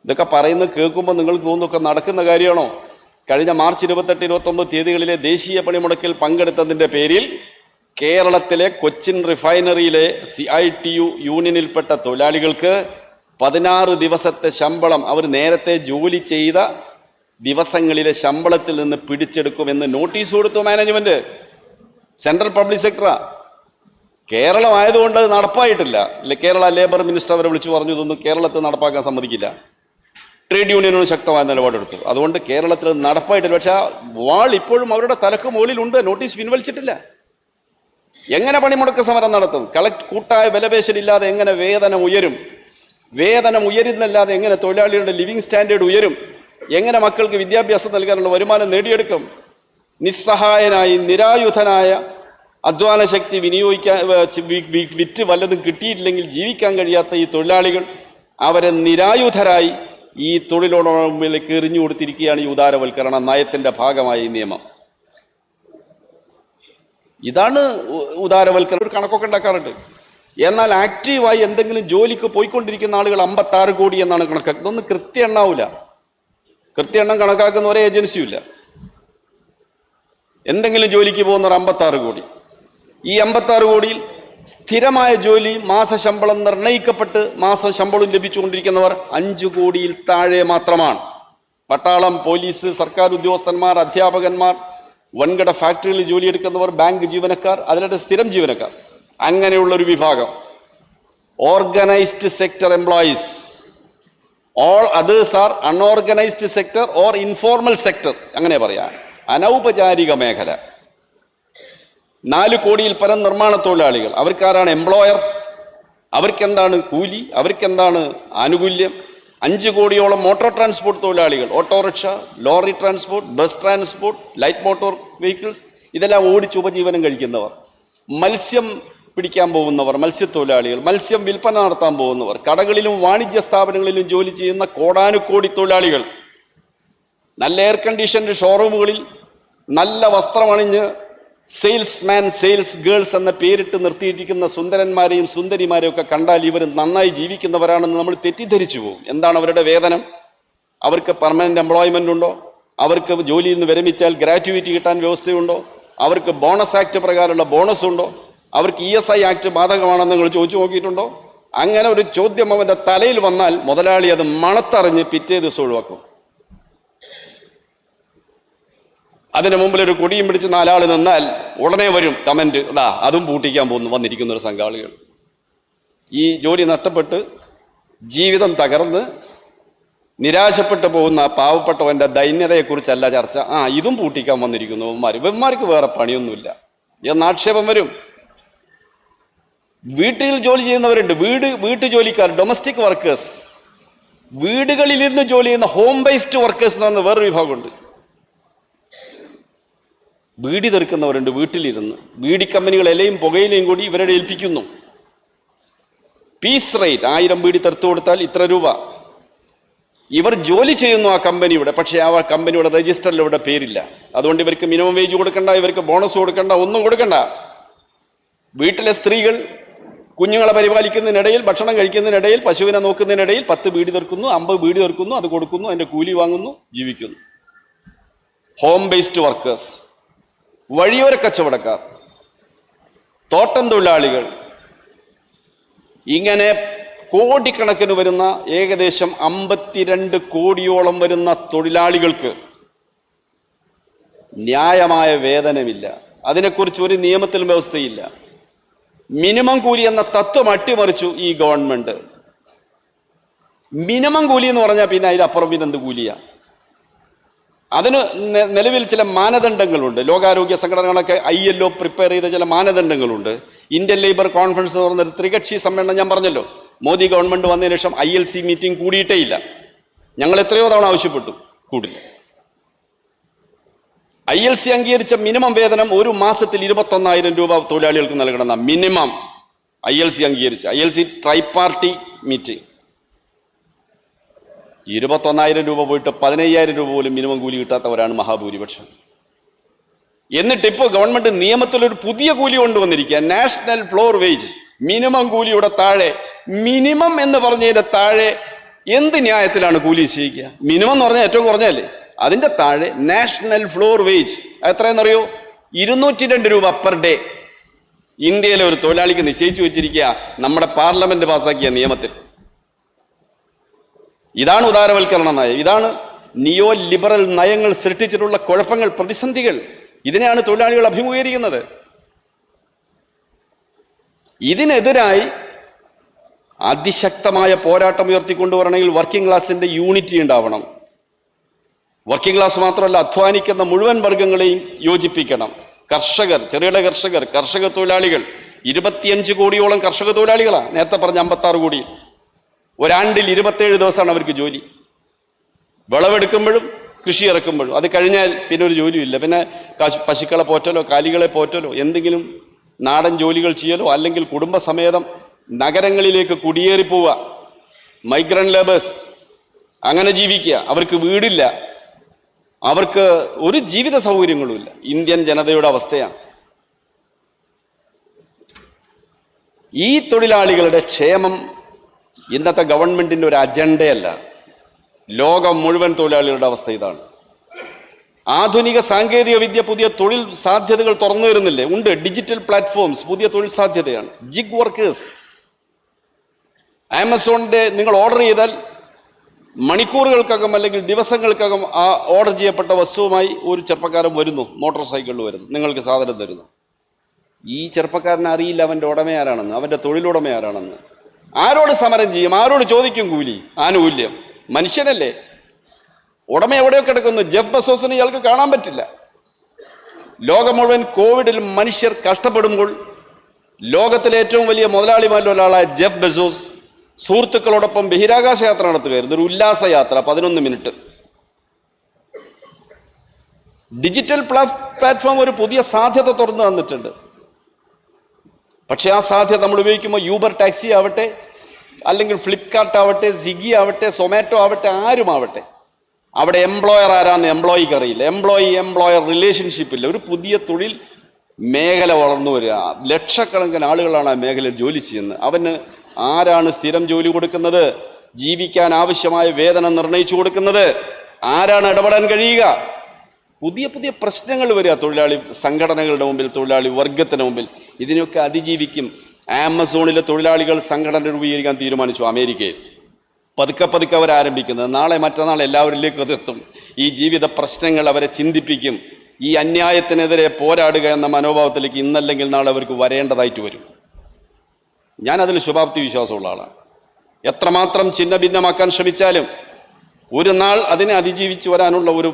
ഇതൊക്കെ പറയുന്നത് കേൾക്കുമ്പോൾ നിങ്ങൾക്ക് തോന്നുന്നൊക്കെ നടക്കുന്ന കാര്യമാണോ? കഴിഞ്ഞ മാർച്ച് 28, 29 തീയതികളിലെ ദേശീയ പണിമുടക്കിൽ പങ്കെടുത്തതിൻ്റെ പേരിൽ കേരളത്തിലെ കൊച്ചിൻ റിഫൈനറിയിലെ CITU യൂണിയനിൽപ്പെട്ട തൊഴിലാളികൾക്ക് 16 ദിവസത്തെ ശമ്പളം അവർ നേരത്തെ ജോലി ചെയ്ത ദിവസങ്ങളിലെ ശമ്പളത്തിൽ നിന്ന് പിടിച്ചെടുക്കുമെന്ന് നോട്ടീസ് കൊടുത്തു മാനേജ്മെന്റ്. സെൻട്രൽ പബ്ലിക് സെക്ടറാ. കേരളം ആയതുകൊണ്ട് അത് നടപ്പായിട്ടില്ല. കേരള ലേബർ മിനിസ്റ്റർ അവരെ വിളിച്ചു പറഞ്ഞു, ഇതൊന്നും കേരളത്തിൽ നടപ്പാക്കാൻ സമ്മതിക്കില്ല. ട്രേഡ് യൂണിയനോട് ശക്തമായ നിലപാടെടുത്തു. അതുകൊണ്ട് കേരളത്തിൽ നടപ്പായിട്ടില്ല. പക്ഷെ ആ വാൾ ഇപ്പോഴും അവരുടെ തലക്ക് മുകളിലുണ്ട്. നോട്ടീസ് പിൻവലിച്ചിട്ടില്ല. എങ്ങനെ പണിമുടക്ക് സമരം നടത്തും? കൂട്ടായ വിലപേശലില്ലാതെ എങ്ങനെ വേതനം ഉയരും? വേതനം ഉയരുന്നല്ലാതെ എങ്ങനെ തൊഴിലാളികളുടെ ലിവിങ് സ്റ്റാൻഡേർഡ് ഉയരും? എങ്ങനെ മക്കൾക്ക് വിദ്യാഭ്യാസം നൽകാനുള്ള വരുമാനം നേടിയെടുക്കും? നിസ്സഹായനായി നിരായുധനായ അധ്വാന ശക്തി വിറ്റ് വല്ലതും കിട്ടിയിട്ടില്ലെങ്കിൽ ജീവിക്കാൻ കഴിയാത്ത ഈ തൊഴിലാളികൾ, അവരെ നിരായുധരായി ഈ തൊഴിലുടമകളിലേക്ക് എറിഞ്ഞു കൊടുത്തിരിക്കുകയാണ് ഈ ഉദാരവൽക്കരണ നയത്തിന്റെ ഭാഗമായ ഈ നിയമം. ഇതാണ് ഉദാരവൽക്കരണം. ഒരു കണക്കൊക്കെ ഉണ്ടാക്കാറുണ്ട്. എന്നാൽ ആക്റ്റീവായി എന്തെങ്കിലും ജോലിക്ക് പോയിക്കൊണ്ടിരിക്കുന്ന ആളുകൾ 56 കോടി എന്നാണ് കണക്കാക്കുന്നത്. ഇതൊന്നും കൃത്യ എണ്ണാവൂല. കൃത്യ എണ്ണം കണക്കാക്കുന്ന ഒരേ ഏജൻസിയും ഇല്ല. എന്തെങ്കിലും ജോലിക്ക് പോകുന്നവർ 56 കോടി. ഈ 56 കോടിയിൽ സ്ഥിരമായ ജോലി, മാസശമ്പളം നിർണയിക്കപ്പെട്ട് മാസം ശമ്പളം ലഭിച്ചുകൊണ്ടിരിക്കുന്നവർ 5 കോടിയിൽ താഴെ മാത്രമാണ്. പട്ടാളം, പോലീസ്, സർക്കാർ ഉദ്യോഗസ്ഥന്മാർ, അധ്യാപകന്മാർ, വൻകിട ഫാക്ടറികളിൽ ജോലിയെടുക്കുന്നവർ, ബാങ്ക് ജീവനക്കാർ, അതിലെ സ്ഥിരം ജീവനക്കാർ, അങ്ങനെയുള്ളൊരു വിഭാഗം. Organised sector employees, all others are unorganised sector or informal sector, അങ്ങനെ പറയാം. അനൗപചാരിക മേഖല 4 കോടിയിൽ പരം നിർമ്മാണ തൊഴിലാളികൾ. അവർക്കാരാണ് എംപ്ലോയർ? അവർക്കെന്താണ് കൂലി? അവർക്കെന്താണ് ആനുകൂല്യം? 5 കോടിയോളം മോട്ടോർ ട്രാൻസ്പോർട്ട് തൊഴിലാളികൾ. Autorickshaw, lorry transport, bus transport, light motor vehicles, ഇതെല്ലാം ഓടിച്ച് ഉപജീവനം കഴിക്കുന്നവർ. മത്സ്യം പിടിക്കാൻ പോകുന്നവർ, മത്സ്യത്തൊഴിലാളികൾ, മത്സ്യം വിൽപ്പന നടത്താൻ പോകുന്നവർ, കടകളിലും വാണിജ്യ സ്ഥാപനങ്ങളിലും ജോലി ചെയ്യുന്ന കോടാനുകോടി തൊഴിലാളികൾ, നല്ല എയർ കണ്ടീഷൻഡ് ഷോറൂമുകളിൽ നല്ല വസ്ത്രമണിഞ്ഞ് സെയിൽസ്മാൻ, സെയിൽസ് ഗേൾസ് എന്ന പേരിട്ട് നിർത്തിയിരിക്കുന്ന സുന്ദരന്മാരെയും സുന്ദരിമാരെയും ഒക്കെ കണ്ടാൽ ഇവർ നന്നായി ജീവിക്കുന്നവരാണെന്ന് നമ്മൾ തെറ്റിദ്ധരിച്ചു പോകും. എന്താണ് അവരുടെ വേതനം? അവർക്ക് പെർമനന്റ് എംപ്ലോയ്മെന്റ് ഉണ്ടോ? അവർക്ക് ജോലിയിൽ നിന്ന് വിരമിച്ചാൽ ഗ്രാറ്റുവിറ്റി കിട്ടാൻ വ്യവസ്ഥയുണ്ടോ? അവർക്ക് ബോണസ് ആക്ട് പ്രകാരമുള്ള ബോണസ് ഉണ്ടോ? അവർക്ക് ESI ആക്ട് ബാധകമാണെന്ന് നിങ്ങൾ ചോദിച്ചു നോക്കിയിട്ടുണ്ടോ? അങ്ങനെ ഒരു ചോദ്യം അവൻ്റെ തലയിൽ വന്നാൽ മുതലാളി അത് മണത്തറിഞ്ഞ് പിറ്റേ ദിവസം ഒഴിവാക്കും. അതിന് മുമ്പിൽ ഒരു കൊടിയും പിടിച്ച് 4 ആൾ നിന്നാൽ ഉടനെ വരും കമന്റ്, അതാ അതും പൂട്ടിക്കാൻ വന്നിരിക്കുന്ന ഒരു സംഘാളികൾ. ഈ ജോലി നഷ്ടപ്പെട്ട് ജീവിതം തകർന്ന് നിരാശപ്പെട്ടു പോകുന്ന പാവപ്പെട്ടവന്റെ ദൈന്യതയെക്കുറിച്ചല്ല ചർച്ച. ഇതും പൂട്ടിക്കാൻ വന്നിരിക്കുന്നു ഇവന്മാർക്ക് വേറെ പണിയൊന്നുമില്ല എന്ന് ആക്ഷേപം വരും. വീട്ടിൽ ജോലി ചെയ്യുന്നവരുണ്ട്, വീട്ടു ജോലിക്കാർ, ഡൊമസ്റ്റിക് വർക്കേഴ്സ്, വീടുകളിലിരുന്ന് ജോലി ചെയ്യുന്ന ഹോം ബേസ്ഡ് വർക്കേഴ്സ് എന്ന് പറഞ്ഞ വേറൊരു വിഭാഗമുണ്ട്. ബീഡി തെറുക്കുന്നവരുണ്ട് വീട്ടിലിരുന്ന്. ബീഡി കമ്പനികൾ ഇലയും പുകയിലയും കൂടി ഇവരുടെ ഏൽപ്പിക്കുന്നു. പീസ് റേറ്റ് 1000 ബീഡി തെറുത്തു കൊടുത്താൽ ഇത്ര രൂപ. ഇവർ ജോലി ചെയ്യുന്നു ആ കമ്പനിയുടെ, പക്ഷേ ആ കമ്പനിയുടെ രജിസ്റ്ററിൽ ഇവിടെ പേരില്ല. അതുകൊണ്ട് ഇവർക്ക് മിനിമം വേജ് കൊടുക്കണ്ട, ഇവർക്ക് ബോണസ് കൊടുക്കണ്ട, ഒന്നും കൊടുക്കണ്ട. വീട്ടിലെ സ്ത്രീകൾ കുഞ്ഞുങ്ങളെ പരിപാലിക്കുന്നതിനിടയിൽ, ഭക്ഷണം കഴിക്കുന്നതിനിടയിൽ, പശുവിനെ നോക്കുന്നതിനിടയിൽ 10 ബീഡി തീർക്കുന്നു, 50 ബീഡി തീർക്കുന്നു, അത് കൊടുക്കുന്നു, അതിൻ്റെ കൂലി വാങ്ങുന്നു, ജീവിക്കുന്നു. ഹോം ബേസ്ഡ് വർക്കേഴ്സ്, വഴിയോര കച്ചവടക്കാർ, തോട്ടം തൊഴിലാളികൾ, ഇങ്ങനെ കോടിക്കണക്കിന് വരുന്ന ഏകദേശം 52 കോടിയോളം വരുന്ന തൊഴിലാളികൾക്ക് ന്യായമായ വേതനമില്ല. അതിനെക്കുറിച്ച് ഒരു നിയമത്തിലും വ്യവസ്ഥയില്ല. മിനിമം കൂലി എന്ന തത്വം അട്ടിമറിച്ചു ഈ ഗവൺമെന്റ്. മിനിമം കൂലി എന്ന് പറഞ്ഞാൽ പിന്നെ അതിലപ്പുറം പിന്നെ എന്ത് കൂലിയാ? അതിന് നിലവിൽ ചില മാനദണ്ഡങ്ങളുണ്ട്. ലോകാരോഗ്യ സംഘടനകളൊക്കെ ILO പ്രിപ്പയർ ചെയ്ത ചില മാനദണ്ഡങ്ങളുണ്ട്. ഇന്ത്യൻ ലേബർ കോൺഫറൻസ് എന്ന് പറഞ്ഞൊരു ത്രികക്ഷി സമ്മേളനം ഞാൻ പറഞ്ഞല്ലോ. മോദി ഗവൺമെന്റ് വന്നതിന് ശേഷം ILC മീറ്റിംഗ് കൂടിയിട്ടേ ഇല്ല. ഞങ്ങൾ എത്രയോ തവണ ആവശ്യപ്പെട്ടു, കൂടില്ല. ILC അംഗീകരിച്ച മിനിമം വേതനം ഒരു മാസത്തിൽ 21,000 രൂപ തൊഴിലാളികൾക്ക് നൽകണമെന്ന മിനിമം ILC അംഗീകരിച്ച ILC ട്രൈപാർട്ടി മീറ്റിംഗ്. 21,000 രൂപ പോയിട്ട് 15,000 രൂപ പോലും മിനിമം കൂലി കിട്ടാത്തവരാണ് മഹാഭൂരിപക്ഷം. എന്നിട്ട് ഇപ്പോൾ ഗവൺമെന്റ് നിയമത്തിലൊരു പുതിയ കൂലി കൊണ്ടുവന്നിരിക്കുക, നാഷണൽ ഫ്ലോർ വേജ്. മിനിമം കൂലിയുടെ താഴെ, മിനിമം എന്ന് പറഞ്ഞതിന്റെ താഴെ എന്ത് ന്യായത്തിലാണ് കൂലി നിശ്ചയിക്കുക? മിനിമം എന്ന് പറഞ്ഞാൽ ഏറ്റവും കുറഞ്ഞല്ലേ, അതിന്റെ താഴെ നാഷണൽ ഫ്ലോർ വേജ് എത്രയെന്നറിയോ? 202 രൂപ പെർ ഡേ ഇന്ത്യയിലെ ഒരു തൊഴിലാളിക്ക് നിശ്ചയിച്ചു വെച്ചിരിക്കുക നമ്മുടെ പാർലമെന്റ് പാസാക്കിയ നിയമത്തിൽ. ഇതാണ് ഉദാരവൽക്കരണ നയം. ഇതാണ് നിയോ ലിബറൽ നയങ്ങൾ സൃഷ്ടിച്ചിട്ടുള്ള കുഴപ്പങ്ങൾ, പ്രതിസന്ധികൾ. ഇതിനെയാണ് തൊഴിലാളികൾ അഭിമുഖീകരിക്കുന്നത്. ഇതിനെതിരായി അതിശക്തമായ പോരാട്ടം ഉയർത്തിക്കൊണ്ടുവരണമെങ്കിൽ വർക്കിംഗ് ക്ലാസിന്റെ യൂണിറ്റി ഉണ്ടാവണം. വർക്കിംഗ് ക്ലാസ് മാത്രമല്ല, അധ്വാനിക്കുന്ന മുഴുവൻ വർഗങ്ങളെയും യോജിപ്പിക്കണം. കർഷകർ, ചെറുകിട കർഷകർ, കർഷക തൊഴിലാളികൾ, 25 കോടിയോളം കർഷക തൊഴിലാളികളാണ്. നേരത്തെ പറഞ്ഞ 56 കോടി. ഒരാണ്ടിൽ 27 ദിവസമാണ് അവർക്ക് ജോലി. വിളവെടുക്കുമ്പോഴും കൃഷി ഇറക്കുമ്പോഴും. അത് കഴിഞ്ഞാൽ പിന്നെ ഒരു ജോലിയില്ല. പിന്നെ പശുക്കളെ പോറ്റലോ കാലികളെ പോറ്റലോ എന്തെങ്കിലും നാടൻ ജോലികൾ ചെയ്യലോ, അല്ലെങ്കിൽ കുടുംബസമേതം നഗരങ്ങളിലേക്ക് കുടിയേറി പോവുക, മൈഗ്രന്റ് ലേബേഴ്സ്, അങ്ങനെ ജീവിക്കുക. അവർക്ക് വീടില്ല, അവർക്ക് ഒരു ജീവിത സൗകര്യങ്ങളുമില്ല. ഇന്ത്യൻ ജനതയുടെ അവസ്ഥയാണ്. ഈ തൊഴിലാളികളുടെ ക്ഷേമം ഇന്നത്തെ ഗവൺമെന്റിന്റെ ഒരു അജണ്ടയല്ല. ലോകം മുഴുവൻ തൊഴിലാളികളുടെ അവസ്ഥ ഇതാണ്. ആധുനിക സാങ്കേതിക വിദ്യ പുതിയ തൊഴിൽ സാധ്യതകൾ തുറന്നു വരുന്നില്ലേ? ഉണ്ട്. ഡിജിറ്റൽ പ്ലാറ്റ്ഫോംസ് പുതിയ തൊഴിൽ സാധ്യതയാണ്. ജിഗ് വർക്കേഴ്സ്, ആമസോണിന്റെ നിങ്ങൾ ഓർഡർ ചെയ്താൽ മണിക്കൂറുകൾക്കകം അല്ലെങ്കിൽ ദിവസങ്ങൾക്കകം ആ ഓർഡർ ചെയ്യപ്പെട്ട വസ്തുവുമായി ഒരു ചെറുപ്പക്കാരൻ വരുന്നു, മോട്ടോർ സൈക്കിളിൽ വരുന്നു, നിങ്ങൾക്ക് സാധനം തരുന്നു. ഈ ചെറുപ്പക്കാരനെ അറിയില്ല അവൻ്റെ ഉടമയാരാണെന്ന്, അവൻ്റെ തൊഴിലുടമയാരാണെന്ന്. ആരോട് സമരം ചെയ്യും? ആരോട് ചോദിക്കും കൂലി ആനുകൂല്യം? മനുഷ്യനല്ലേ. ഉടമ എവിടെയോ കിടക്കുന്നു. ജെഫ് ബെസോസിനെ ഇയാൾക്ക് കാണാൻ പറ്റില്ല. ലോകം മുഴുവൻ കോവിഡിൽ മനുഷ്യർ കഷ്ടപ്പെടുമ്പോൾ ലോകത്തിലെ ഏറ്റവും വലിയ മുതലാളിമാരിൽ ഒരാളായ ജെഫ് ബെസോസ് സുഹൃത്തുക്കളോടൊപ്പം ബഹിരാകാശ യാത്ര നടത്തുകയായിരുന്നു. ഒരു ഉല്ലാസയാത്ര, 11 മിനിറ്റ്. ഡിജിറ്റൽ പ്ലാറ്റ്ഫോം ഒരു പുതിയ സാധ്യത തുറന്നു തന്നിട്ടുണ്ട്. പക്ഷെ ആ സാധ്യത നമ്മൾ ഉപയോഗിക്കുമ്പോൾ യൂബർ ടാക്സി ആവട്ടെ, അല്ലെങ്കിൽ ഫ്ലിപ്കാർട്ട് ആവട്ടെ, സ്വിഗ്ഗി ആവട്ടെ, സൊമാറ്റോ ആവട്ടെ, ആരുമാവട്ടെ, അവിടെ എംപ്ലോയർ ആരാന്ന് എംപ്ലോയിക്ക് അറിയില്ല. എംപ്ലോയർ റിലേഷൻഷിപ്പില്ല. ഒരു പുതിയ തൊഴിൽ മേഖല വളർന്നു വരിക. ലക്ഷക്കണക്കിന് ആളുകളാണ് ആ മേഖലയിൽ ജോലി ചെയ്യുന്നത്. അവന് ആരാണ് സ്ഥിരം ജോലി കൊടുക്കുന്നത്? ജീവിക്കാൻ ആവശ്യമായ വേതനം നിർണയിച്ചു കൊടുക്കുന്നത്? ആരാണ് ഇടപെടാൻ കഴിയുക? പുതിയ പുതിയ പ്രശ്നങ്ങൾ വരിക തൊഴിലാളി സംഘടനകളുടെ മുമ്പിൽ, തൊഴിലാളി വർഗത്തിന് മുമ്പിൽ. ഇതിനൊക്കെ അതിജീവിക്കും. ആമസോണിലെ തൊഴിലാളികൾ സംഘടന രൂപീകരിക്കാൻ തീരുമാനിച്ചു അമേരിക്കയിൽ. പതുക്കെ പതുക്കെ അവർ ആരംഭിക്കുന്നത്. നാളെ മറ്റന്നാൾ എല്ലാവരിലേക്കും അതെത്തും. ഈ ജീവിത പ്രശ്നങ്ങൾ അവരെ ചിന്തിപ്പിക്കും. ഈ അന്യായത്തിനെതിരെ പോരാടുക എന്ന മനോഭാവത്തിലേക്ക് ഇന്നല്ലെങ്കിൽ നാളെ അവർക്ക് വരേണ്ടതായിട്ട് വരും. ഞാനതിൽ ശുഭാപ്തി വിശ്വാസമുള്ള ആളാണ്. എത്രമാത്രം ഛിന്ന ഭിന്നമാക്കാൻ ശ്രമിച്ചാലും ഒരു നാൾ അതിനെ അതിജീവിച്ച് വരാനുള്ള ഒരു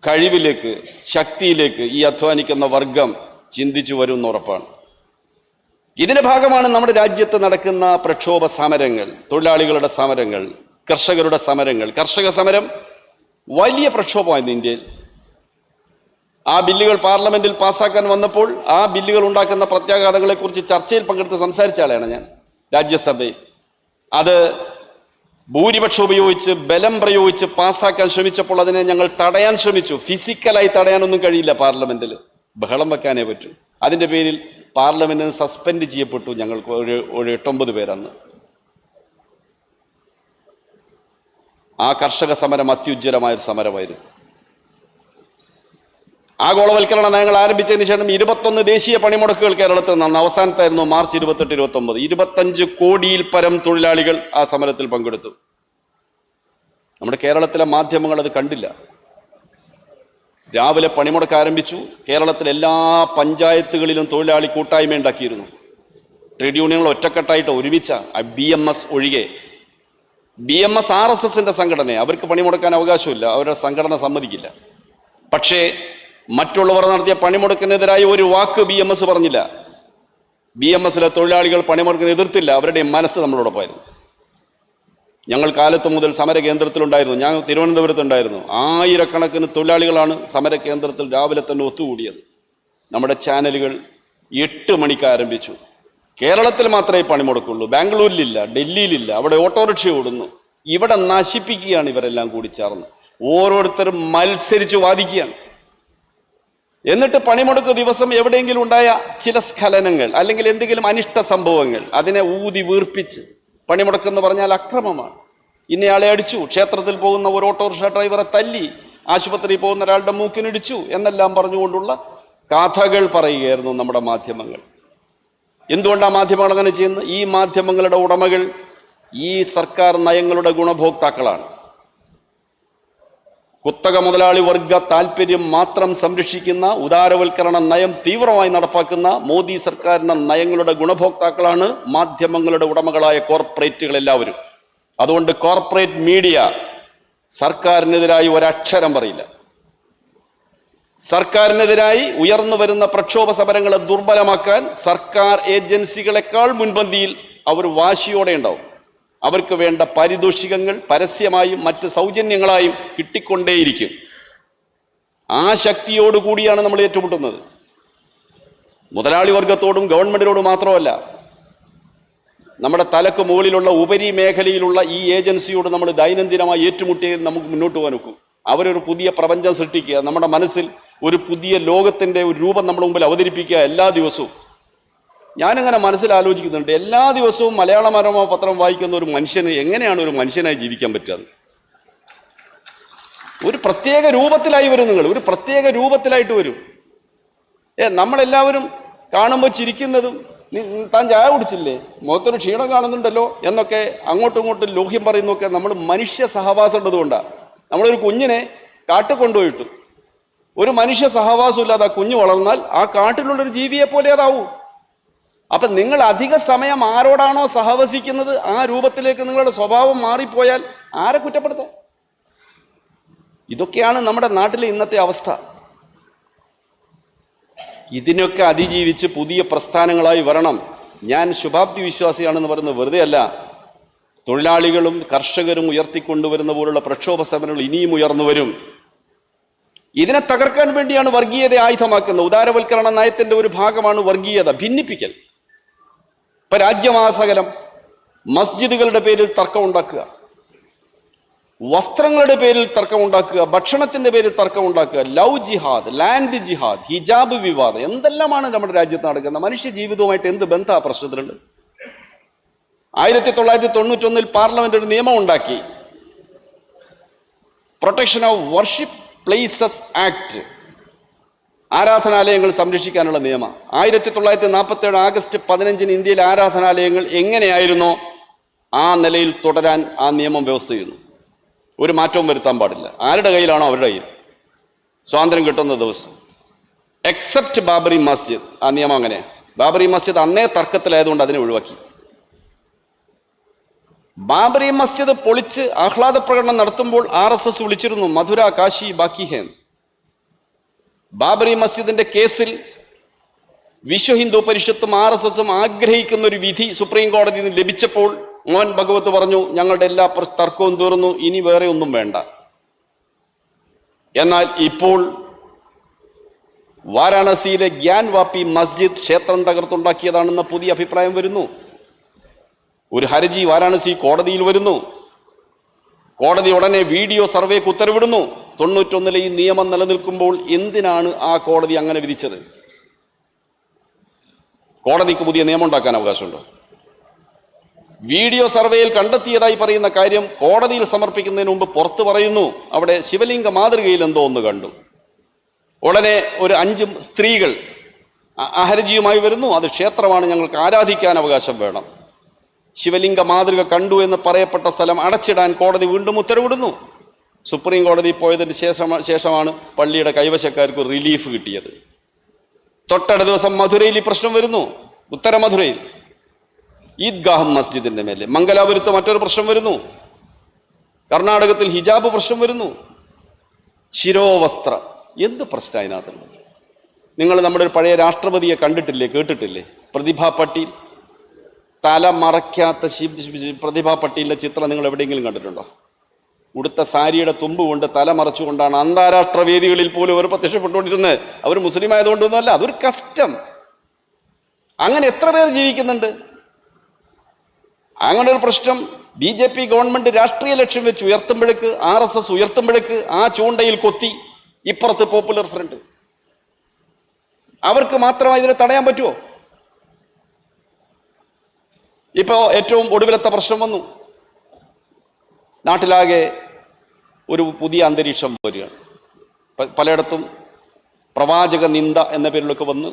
കഴിവിലേക്ക്, ശക്തിയിലേക്ക് ഈ അധ്വാനിക്കുന്ന വർഗം ചിന്തിച്ചു വരും എന്നുറപ്പാണ്. ഇതിന്റെ ഭാഗമാണ് നമ്മുടെ രാജ്യത്ത് നടക്കുന്ന പ്രക്ഷോഭ സമരങ്ങൾ, തൊഴിലാളികളുടെ സമരങ്ങൾ, കർഷകരുടെ സമരങ്ങൾ. കർഷക സമരം വലിയ പ്രക്ഷോഭമായിരുന്നു ഇന്ത്യയിൽ. ആ ബില്ലുകൾ പാർലമെന്റിൽ പാസ്സാക്കാൻ വന്നപ്പോൾ ആ ബില്ലുകൾ ഉണ്ടാക്കുന്ന പ്രത്യാഘാതങ്ങളെക്കുറിച്ച് ചർച്ചയിൽ പങ്കെടുത്ത് സംസാരിച്ച ആളാണ് ഞാൻ രാജ്യസഭയിൽ. അത് ഭൂരിപക്ഷം ഉപയോഗിച്ച്, ബലം പ്രയോഗിച്ച് പാസ്സാക്കാൻ ശ്രമിച്ചപ്പോൾ അതിനെ ഞങ്ങൾ തടയാൻ ശ്രമിച്ചു. ഫിസിക്കലായി തടയാനൊന്നും കഴിയില്ല. പാർലമെന്റിൽ ബഹളം വെക്കാനേ പറ്റൂ. അതിൻ്റെ പേരിൽ പാർലമെന്റിൽ നിന്ന് സസ്പെൻഡ് ചെയ്യപ്പെട്ടു. ഞങ്ങൾക്ക് ഒരു 8-9 പേരന്ന്. ആ കർഷക സമരം അത്യുജ്വലമായൊരു സമരമായിരുന്നു. ആഗോളവൽക്കരണ നയങ്ങൾ ആരംഭിച്ചതിന് ശേഷം 21 ദേശീയ പണിമുടക്കുകൾ കേരളത്തിൽ നടന്നു. അവസാനത്തായിരുന്നു മാർച്ച് 28-29. 25 കോടിയിൽ പരം തൊഴിലാളികൾ ആ സമരത്തിൽ പങ്കെടുത്തു. നമ്മുടെ കേരളത്തിലെ മാധ്യമങ്ങൾ അത് കണ്ടില്ല. രാവിലെ പണിമുടക്ക് ആരംഭിച്ചു. കേരളത്തിലെ എല്ലാ പഞ്ചായത്തുകളിലും തൊഴിലാളി കൂട്ടായ്മ ഉണ്ടാക്കിയിരുന്നു. ട്രേഡ് യൂണിയനുകൾ ഒറ്റക്കെട്ടായിട്ട് ഒരുമിച്ച BMS ഒഴികെ. BMS RSSന്റെ സംഘടന, അവർക്ക് പണിമുടക്കാൻ അവകാശമില്ല, അവരുടെ സംഘടന സമ്മതിക്കില്ല. പക്ഷേ മറ്റുള്ളവർ നടത്തിയ പണിമുടക്കിനെതിരായി ഒരു വാക്ക് BMS പറഞ്ഞില്ല. BMSലെ തൊഴിലാളികൾ പണിമുടക്കിനെ എതിർത്തില്ല. അവരുടെ മനസ്സ് നമ്മളോടൊപ്പമായിരുന്നു. ഞങ്ങൾ കാലത്ത് മുതൽ സമര കേന്ദ്രത്തിലുണ്ടായിരുന്നു. ഞാൻ തിരുവനന്തപുരത്തുണ്ടായിരുന്നു. ആയിരക്കണക്കിന് തൊഴിലാളികളാണ് സമര കേന്ദ്രത്തിൽ രാവിലെ തന്നെ ഒത്തുകൂടിയത്. നമ്മുടെ ചാനലുകൾ 8 മണിക്ക് ആരംഭിച്ചു. കേരളത്തിൽ മാത്രമേ പണിമുടക്കുള്ളൂ, ബാംഗ്ലൂരിലില്ല, ഡൽഹിയിലില്ല. അവിടെ ഓട്ടോറിക്ഷ ഓടുന്നു. ഇവിടെ നശിപ്പിക്കുകയാണ് ഇവരെല്ലാം കൂടി ചേർന്ന്. ഓരോരുത്തരും മത്സരിച്ച് വാദിക്കുകയാണ്. എന്നിട്ട് പണിമുടക്ക് ദിവസം എവിടെയെങ്കിലും ഉണ്ടായ ചില സ്ഖലനങ്ങൾ അല്ലെങ്കിൽ എന്തെങ്കിലും അനിഷ്ട സംഭവങ്ങൾ അതിനെ ഊതി വീർപ്പിച്ച്, പണിമുടക്കെന്ന് പറഞ്ഞാൽ അക്രമമാണ്. ഇന്നയാളെ അടിച്ചു, ക്ഷേത്രത്തിൽ പോകുന്ന ഒരു ഓട്ടോറിക്ഷ ഡ്രൈവറെ തല്ലി, ആശുപത്രിയിൽ പോകുന്ന ഒരാളുടെ മൂക്കിനിടിച്ചു എന്നെല്ലാം പറഞ്ഞുകൊണ്ടുള്ള കഥകൾ പറയുകയായിരുന്നു നമ്മുടെ മാധ്യമങ്ങൾ. എന്തുകൊണ്ടാണ് മാധ്യമങ്ങൾ അങ്ങനെ ചെയ്യുന്നത്? ഈ മാധ്യമങ്ങളുടെ ഉടമകൾ ഈ സർക്കാർ നയങ്ങളുടെ ഗുണഭോക്താക്കളാണ്. കുത്തക മുതലാളി വർഗ താല്പര്യം മാത്രം സംരക്ഷിക്കുന്ന ഉദാരവൽക്കരണ നയം തീവ്രമായി നടപ്പാക്കുന്ന മോദി സർക്കാരിന്റെ നയങ്ങളുടെ ഗുണഭോക്താക്കളാണ് മാധ്യമങ്ങളുടെ ഉടമകളായ കോർപ്പറേറ്റുകൾ എല്ലാവരും. അതുകൊണ്ട് കോർപ്പറേറ്റ് മീഡിയ സർക്കാരിനെതിരായി ഒരക്ഷരം പറയില്ല. സർക്കാരിനെതിരായി ഉയർന്നു വരുന്ന പ്രക്ഷോഭ സമരങ്ങളെ ദുർബലമാക്കാൻ സർക്കാർ ഏജൻസികളെക്കാൾ മുൻപന്തിയിൽ അവർ വാശിയോടെ ഉണ്ടാവും. അവർക്ക് വേണ്ട പാരിതോഷികങ്ങൾ പരസ്യമായും മറ്റ് സൗജന്യങ്ങളായും കിട്ടിക്കൊണ്ടേയിരിക്കും. ആ ശക്തിയോടുകൂടിയാണ് നമ്മൾ ഏറ്റുമുട്ടുന്നത്. മുതലാളി വർഗത്തോടും ഗവൺമെന്റിനോടും മാത്രമല്ല, നമ്മുടെ തലക്ക് മുകളിലുള്ള ഉപരി മേഖലയിലുള്ള ഈ ഏജൻസിയോട് നമ്മൾ ദൈനംദിനമായി ഏറ്റുമുട്ടിയാൽ നമുക്ക് മുന്നോട്ട് പോകാൻ നോക്കും. അവരൊരു പുതിയ പ്രപഞ്ചം സൃഷ്ടിക്കുക, നമ്മുടെ മനസ്സിൽ ഒരു പുതിയ ലോകത്തിൻ്റെ ഒരു രൂപം നമ്മുടെ മുമ്പിൽ അവതരിപ്പിക്കുക. എല്ലാ ദിവസവും ഞാനിങ്ങനെ മനസ്സിലാലോചിക്കുന്നുണ്ട്, എല്ലാ ദിവസവും മലയാള മനോരമ പത്രം വായിക്കുന്ന ഒരു മനുഷ്യന് എങ്ങനെയാണ് ഒരു മനുഷ്യനായി ജീവിക്കാൻ പറ്റുക? ഒരു പ്രത്യേക രൂപത്തിലായി വരും നിങ്ങൾ, ഒരു പ്രത്യേക രൂപത്തിലായിട്ട് വരും. നമ്മളെല്ലാവരും കാണുമ്പോൾ ചിരിക്കുന്നതും താൻ ചായ കുടിച്ചില്ലേ, മുഖത്തൊരു ക്ഷീണം കാണുന്നുണ്ടല്ലോ എന്നൊക്കെ അങ്ങോട്ടും ഇങ്ങോട്ടും ലോഹ്യം പറയുന്നതൊക്കെ നമ്മൾ മനുഷ്യ സഹവാസം ഉള്ളതുകൊണ്ടാണ്. നമ്മളൊരു കുഞ്ഞിനെ കാട്ടിൽ കൊണ്ടുപോയിട്ടു, ഒരു മനുഷ്യ സഹവാസം ഇല്ലാതെ ആ കുഞ്ഞ് വളർന്നാൽ ആ കാട്ടിലുള്ളൊരു ജീവിയെ പോലെ അതാവൂ. അപ്പം നിങ്ങൾ അധിക സമയം ആരോടാണോ സഹവസിക്കുന്നത് ആ രൂപത്തിലേക്ക് നിങ്ങളുടെ സ്വഭാവം മാറിപ്പോയാൽ ആരെ കുറ്റപ്പെടുത്താം? ഇതൊക്കെയാണ് നമ്മുടെ നാട്ടിലെ ഇന്നത്തെ അവസ്ഥ. ഇതിനൊക്കെ അതിജീവിച്ച് പുതിയ പ്രസ്ഥാനങ്ങളായി വരണം. ഞാൻ ശുഭാപ്തി വിശ്വാസിയാണെന്ന് പറയുന്നത് വെറുതെ അല്ല. തൊഴിലാളികളും കർഷകരും ഉയർത്തിക്കൊണ്ടുവരുന്ന പോലുള്ള പ്രക്ഷോഭ സമരങ്ങൾ ഇനിയും ഉയർന്നു വരും. ഇതിനെ തകർക്കാൻ വേണ്ടിയാണ് വർഗീയത ആയുധമാക്കുന്നത്. ഉദാരവൽക്കരണ നയത്തിന്റെ ഒരു ഭാഗമാണ് വർഗീയത, ഭിന്നിപ്പിക്കൽ. ഇപ്പൊ രാജ്യമാസകലം മസ്ജിദുകളുടെ പേരിൽ തർക്കമുണ്ടാക്കുക, വസ്ത്രങ്ങളുടെ പേരിൽ തർക്കമുണ്ടാക്കുക, ഭക്ഷണത്തിന്റെ പേരിൽ തർക്കമുണ്ടാക്കുക, ലവ് ജിഹാദ്, ലാൻഡ് ജിഹാദ്, ഹിജാബ് വിവാദം, എന്തെല്ലാമാണ് നമ്മുടെ രാജ്യത്ത് നടക്കുന്നത്. മനുഷ്യ ജീവിതവുമായിട്ട് എന്ത് ബന്ധ പ്രശ്നത്തിലുണ്ട്? 1991 പാർലമെന്റ് ഒരു നിയമം ഉണ്ടാക്കി, protection of worship places act, ആരാധനാലയങ്ങൾ സംരക്ഷിക്കാനുള്ള നിയമം. 1947 ആഗസ്റ്റ് 15 ഇന്ത്യയിലെ ആരാധനാലയങ്ങൾ എങ്ങനെയായിരുന്നോ ആ നിലയിൽ തുടരാൻ ആ നിയമം വ്യവസ്ഥ ചെയ്യുന്നു. ഒരു മാറ്റവും വരുത്താൻ പാടില്ല. ആരുടെ കയ്യിലാണോ അവരുടെ കയ്യിൽ സ്വാതന്ത്ര്യം കിട്ടുന്ന ദിവസം, എക്സെപ്റ്റ് ബാബറി മസ്ജിദ്. ആ നിയമം അങ്ങനെ. ബാബറി മസ്ജിദ് അന്നേ തർക്കത്തിലായതുകൊണ്ട് അതിനെ ഒഴിവാക്കി. ബാബറി മസ്ജിദ് പൊളിച്ച് ആഹ്ലാദ പ്രകടനം നടത്തുമ്പോൾ RSS വിളിച്ചിരുന്നു മധുര കാശി ബാക്കി ഹേ. ബാബറി മസ്ജിദിന്റെ കേസിൽ വിശ്വ ഹിന്ദു പരിഷത്തും RSSും ആഗ്രഹിക്കുന്ന ഒരു വിധി സുപ്രീം കോടതിയിൽ നിന്ന് ലഭിച്ചപ്പോൾ മോഹൻ ഭഗവത് പറഞ്ഞു, ഞങ്ങളുടെ എല്ലാ തർക്കവും തീർന്നു, ഇനി വേറെ ഒന്നും വേണ്ട. എന്നാൽ ഇപ്പോൾ വാരാണസിയിലെ ഗ്യാൻവാപ്പി മസ്ജിദ് ക്ഷേത്രം തകർത്തുണ്ടാക്കിയതാണെന്ന പുതിയ അഭിപ്രായം വരുന്നു. ഒരു ഹർജി വാരാണസി കോടതിയിൽ വരുന്നു. കോടതി ഉടനെ വീഡിയോ സർവേക്ക് ഉത്തരവിടുന്നു. 91 ഈ നിയമം നിലനിൽക്കുമ്പോൾ എന്തിനാണ് ആ കോടതി അങ്ങനെ വിധിച്ചത്? കോടതിക്ക് പുതിയ നിയമം ഉണ്ടാക്കാൻ അവകാശമുണ്ടോ? വീഡിയോ സർവേയിൽ കണ്ടെത്തിയതായി പറയുന്ന കാര്യം കോടതിയിൽ സമർപ്പിക്കുന്നതിന് മുമ്പ് പുറത്ത് പറയുന്നു, അവിടെ ശിവലിംഗ മാതൃകയിൽ എന്തോ ഒന്ന് കണ്ടു. ഉടനെ ഒരു 5 സ്ത്രീകൾ ഹർജിയുമായി വരുന്നു. അത് ക്ഷേത്രമാണ്, ഞങ്ങൾക്ക് ആരാധിക്കാൻ അവകാശം വേണം. ശിവലിംഗ മാതൃക കണ്ടു എന്ന് പറയപ്പെട്ട സ്ഥലം അടച്ചിടാൻ കോടതി വീണ്ടും ഉത്തരവിടുന്നു. സുപ്രീം കോടതി പോയതിന് ശേഷമാണ് പള്ളിയുടെ കൈവശക്കാർക്ക് റിലീഫ് കിട്ടിയത്. തൊട്ടടുത്ത ദിവസം മധുരയിൽ ഈ പ്രശ്നം വരുന്നു. ഉത്തര മധുരയിൽ ഈദ്ഗാഹ് മസ്ജിദിന്റെ മേലെ. മംഗലാപുരത്ത് മറ്റൊരു പ്രശ്നം വരുന്നു. കർണാടകത്തിൽ ഹിജാബ് പ്രശ്നം വരുന്നു. ശിരോവസ്ത്ര, എന്ത് പ്രശ്നം അതിനകത്തുള്ളത്? നിങ്ങൾ നമ്മുടെ ഒരു പഴയ രാഷ്ട്രപതിയെ കണ്ടിട്ടില്ലേ, കേട്ടിട്ടില്ലേ? പ്രതിഭാ പട്ടീൽ. തല മറയ്ക്കാത്ത പ്രതിഭാ പട്ടീലിന്റെ ചിത്രം നിങ്ങൾ എവിടെയെങ്കിലും കണ്ടിട്ടുണ്ടോ? ഉടുത്ത സാരിയുടെ തുമ്പ് കൊണ്ട് തല മറച്ചുകൊണ്ടാണ് അന്താരാഷ്ട്ര വേദികളിൽ പോലും അവർ പ്രത്യക്ഷപ്പെട്ടുകൊണ്ടിരുന്നത്. അവർ മുസ്ലിം ആയതുകൊണ്ടൊന്നുമല്ല, അതൊരു കസ്റ്റം. അങ്ങനെ എത്ര പേർ ജീവിക്കുന്നുണ്ട്? അങ്ങനെ ഒരു പ്രശ്നം BJP ഗവൺമെന്റ് രാഷ്ട്രീയ ലക്ഷ്യം വെച്ച് ഉയർത്തുമ്പോഴേക്ക്, RSS ഉയർത്തുമ്പോഴേക്ക് ആ ചൂണ്ടയിൽ കൊത്തി ഇപ്പുറത്ത് പോപ്പുലർ ഫ്രണ്ട്. അവർക്ക് മാത്രമായി ഇതിനെ തടയാൻ പറ്റുമോ? ഇപ്പോൾ ഏറ്റവും ഒടുവിലത്തെ പ്രശ്നം വന്നു. നാട്ടിലാകെ ഒരു പുതിയ അന്തരീക്ഷം വരികയാണ്. പലയിടത്തും പ്രവാചക നിന്ദ എന്ന പേരിലൊക്കെ വന്ന്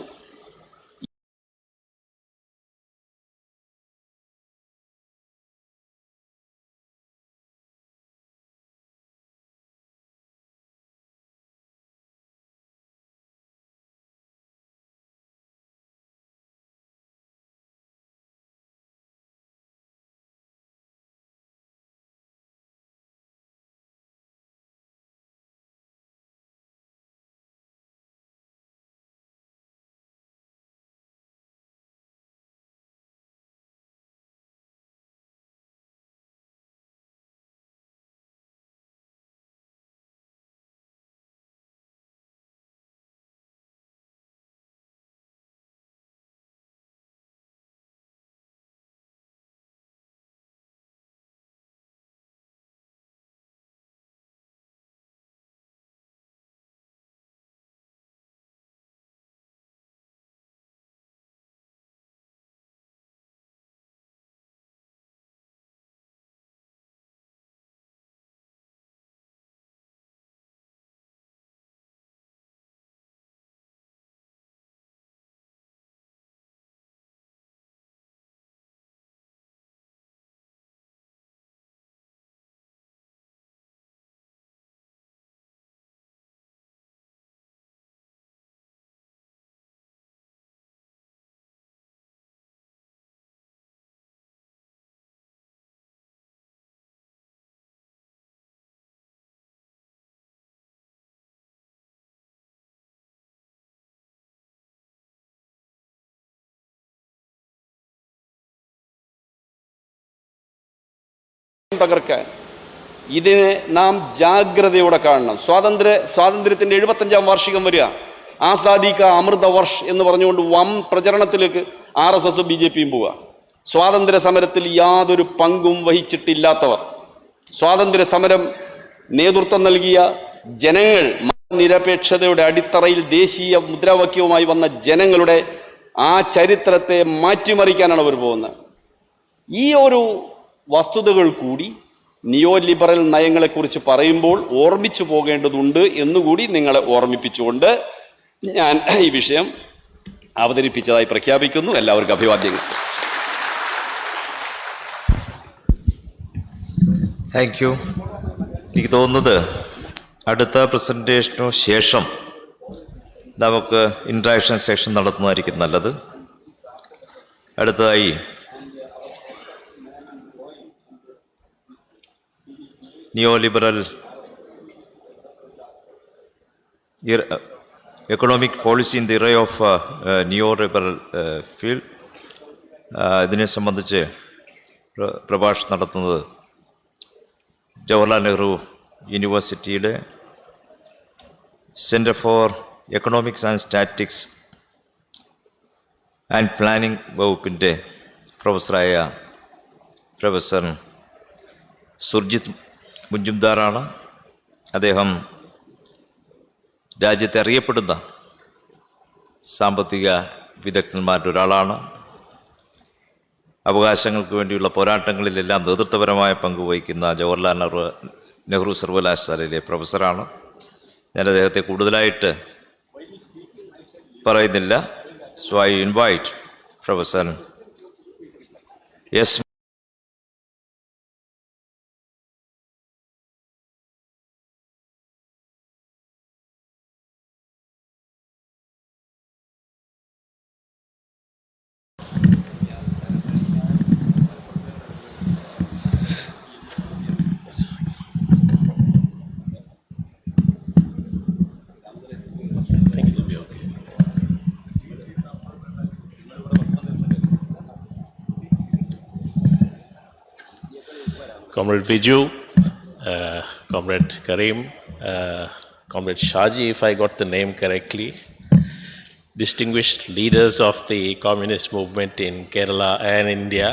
തകർക്കാൻ. ഇതിനെ നാം ജാഗ്രതയോടെ കാണണം. സ്വാതന്ത്ര്യത്തിന്റെ 75-ാം വാർഷികം വരിക. ആസാദി കാ അമൃത വർഷ് എന്ന് പറഞ്ഞുകൊണ്ട് പ്രചരണത്തിലേക്ക് RSS BJPയും പോവുക. സ്വാതന്ത്ര്യ സമരത്തിൽ യാതൊരു പങ്കും വഹിച്ചിട്ടില്ലാത്തവർ, സ്വാതന്ത്ര്യ സമരം നേതൃത്വം നൽകിയ ജനങ്ങൾ, നിരപേക്ഷതയുടെ അടിത്തറയിൽ ദേശീയ മുദ്രാവാക്യവുമായി വന്ന ജനങ്ങളുടെ ആ ചരിത്രത്തെ മാറ്റിമറിക്കാനാണ് അവർ പോകുന്നത്. ഈ ഒരു വസ്തുതകൾ കൂടി നിയോ ലിബറൽ നയങ്ങളെക്കുറിച്ച് പറയുമ്പോൾ ഓർമ്മിച്ചു പോകേണ്ടതുണ്ട് എന്നുകൂടി നിങ്ങളെ ഓർമ്മിപ്പിച്ചുകൊണ്ട് ഞാൻ ഈ വിഷയം അവതരിപ്പിച്ചതായി പ്രഖ്യാപിക്കുന്നു. എല്ലാവർക്കും അഭിവാദ്യങ്ങൾ. Thank you. എനിക്ക് തോന്നുന്നത് അടുത്ത പ്രസൻറ്റേഷനു ശേഷം നമുക്ക് ഇൻട്രാക്ഷൻ സെഷൻ നടത്തുന്നതായിരിക്കും നല്ലത്. അടുത്തതായി neoliberal economic policy in the ഇറ ഓഫ് നിയോലിബറൽ ഫീൽഡ്, ഇതിനെ സംബന്ധിച്ച് പ്രഭാഷണം നടത്തുന്നത് ജവഹർലാൽ നെഹ്റു യൂണിവേഴ്സിറ്റിയുടെ centre for economics and statics and planning വകുപ്പിൻ്റെ പ്രൊഫസറായ പ്രൊഫസർ സുർജിത് മുജുംദാറാണ്. അദ്ദേഹം രാജ്യത്തെ അറിയപ്പെടുന്ന സാമ്പത്തിക വിദഗ്ധന്മാരുടെ ഒരാളാണ്. അവകാശങ്ങൾക്ക് വേണ്ടിയുള്ള പോരാട്ടങ്ങളിലെല്ലാം നേതൃത്വപരമായ പങ്ക് വഹിക്കുന്ന ജവഹർലാൽ നെഹ്റു സർവകലാശാലയിലെ പ്രൊഫസറാണ്. ഞാൻ അദ്ദേഹത്തെ കൂടുതലായിട്ട് പറയുന്നില്ല. So I invite professor S. Comrade Viju, Comrade Karim, Comrade Shaji, if I got the name correctly, distinguished leaders of the communist movement in Kerala and India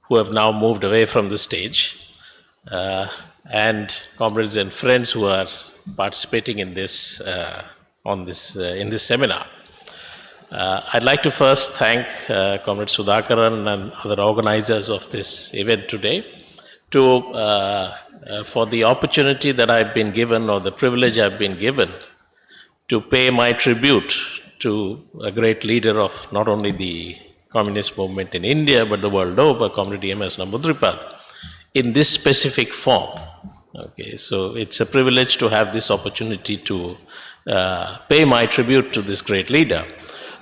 who have now moved away from the stage, and comrades and friends who are participating in this, in this seminar. I'd like to first thank Comrade Sudhakaran and other organizers of this event today for the opportunity that I've been given, or the privilege I've been given, to pay my tribute to a great leader of not only the communist movement in India but the world over, Comrade E.M.S. Namboodiripad, in this specific form. Okay, so it's a privilege to have this opportunity to pay my tribute to this great leader.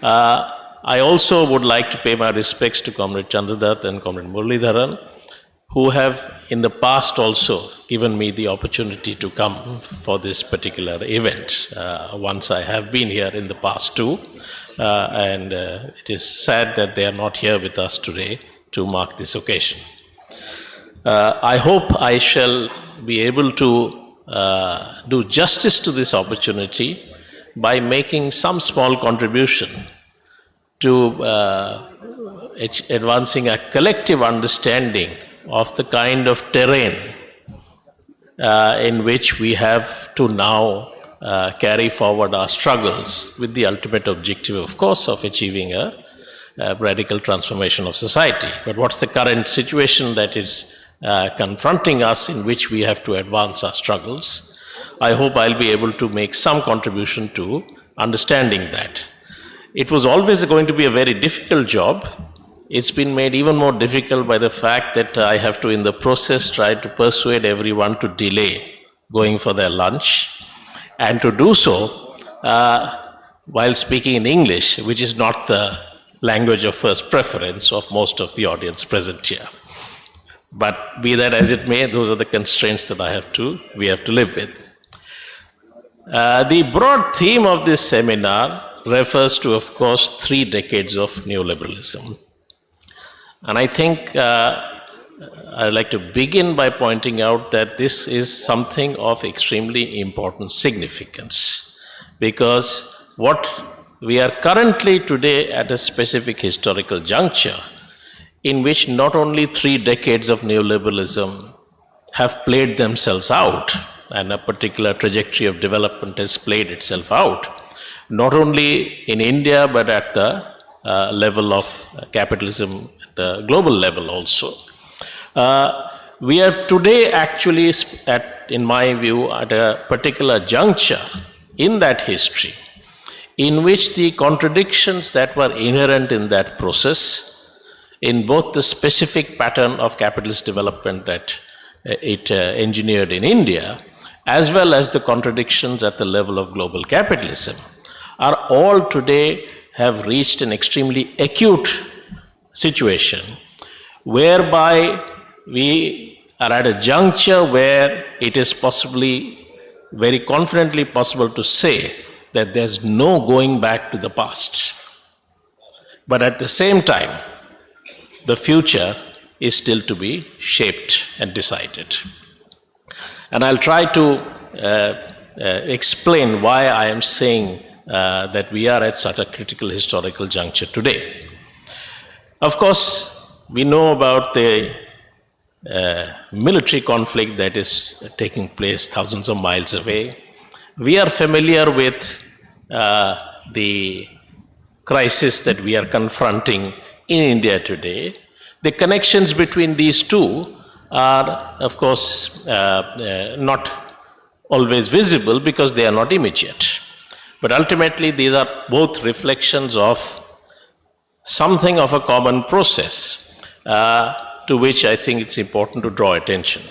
I also would like to pay my respects to Comrade Chandradutt and Comrade Muralidharan, who have in the past also given me the opportunity to come for this particular event. Once I have been here in the past too, and it is sad that they are not here with us today to mark this occasion. I hope I shall be able to do justice to this opportunity by making some small contribution to advancing a collective understanding of the kind of terrain in which we have to now carry forward our struggles, with the ultimate objective, of course, of achieving a radical transformation of society. But what's the current situation that is confronting us, in which we have to advance our struggles? I hope I'll be able to make some contribution to understanding that. It was always going to be a very difficult job. It's been made even more difficult by the fact that I have to, in the process, try to persuade everyone to delay going for their lunch, and to do so while speaking in English, which is not the language of first preference of most of the audience present here. But be that as it may, those are the constraints that we have to live with. The broad theme of this seminar refers to, of course, 3 decades of neoliberalism. And I think I'd like to begin by pointing out that this is something of extremely important significance, because what we are currently today at a specific historical juncture in which not only 3 decades of neoliberalism have played themselves out, and a particular trajectory of development has played itself out, not only in India but at the level of capitalism, the global level also. We are today actually, in my view, at a particular juncture in that history in which the contradictions that were inherent in that process, in both the specific pattern of capitalist development that it engineered in India, as well as the contradictions at the level of global capitalism, are all today have reached an extremely acute situation, whereby we are at a juncture where it is possibly, very confidently possible to say that there's no going back to the past. But at the same time, the future is still to be shaped and decided. And I'll try to explain why I am saying that we are at such a critical historical juncture today. Of course, we know about the military conflict that is taking place thousands of miles away. We are familiar with the crisis that we are confronting in India today, the connections between these two are, of course, not always visible because they are not immediate. But ultimately, these are both reflections of something of a common process to which I think it's important to draw attention.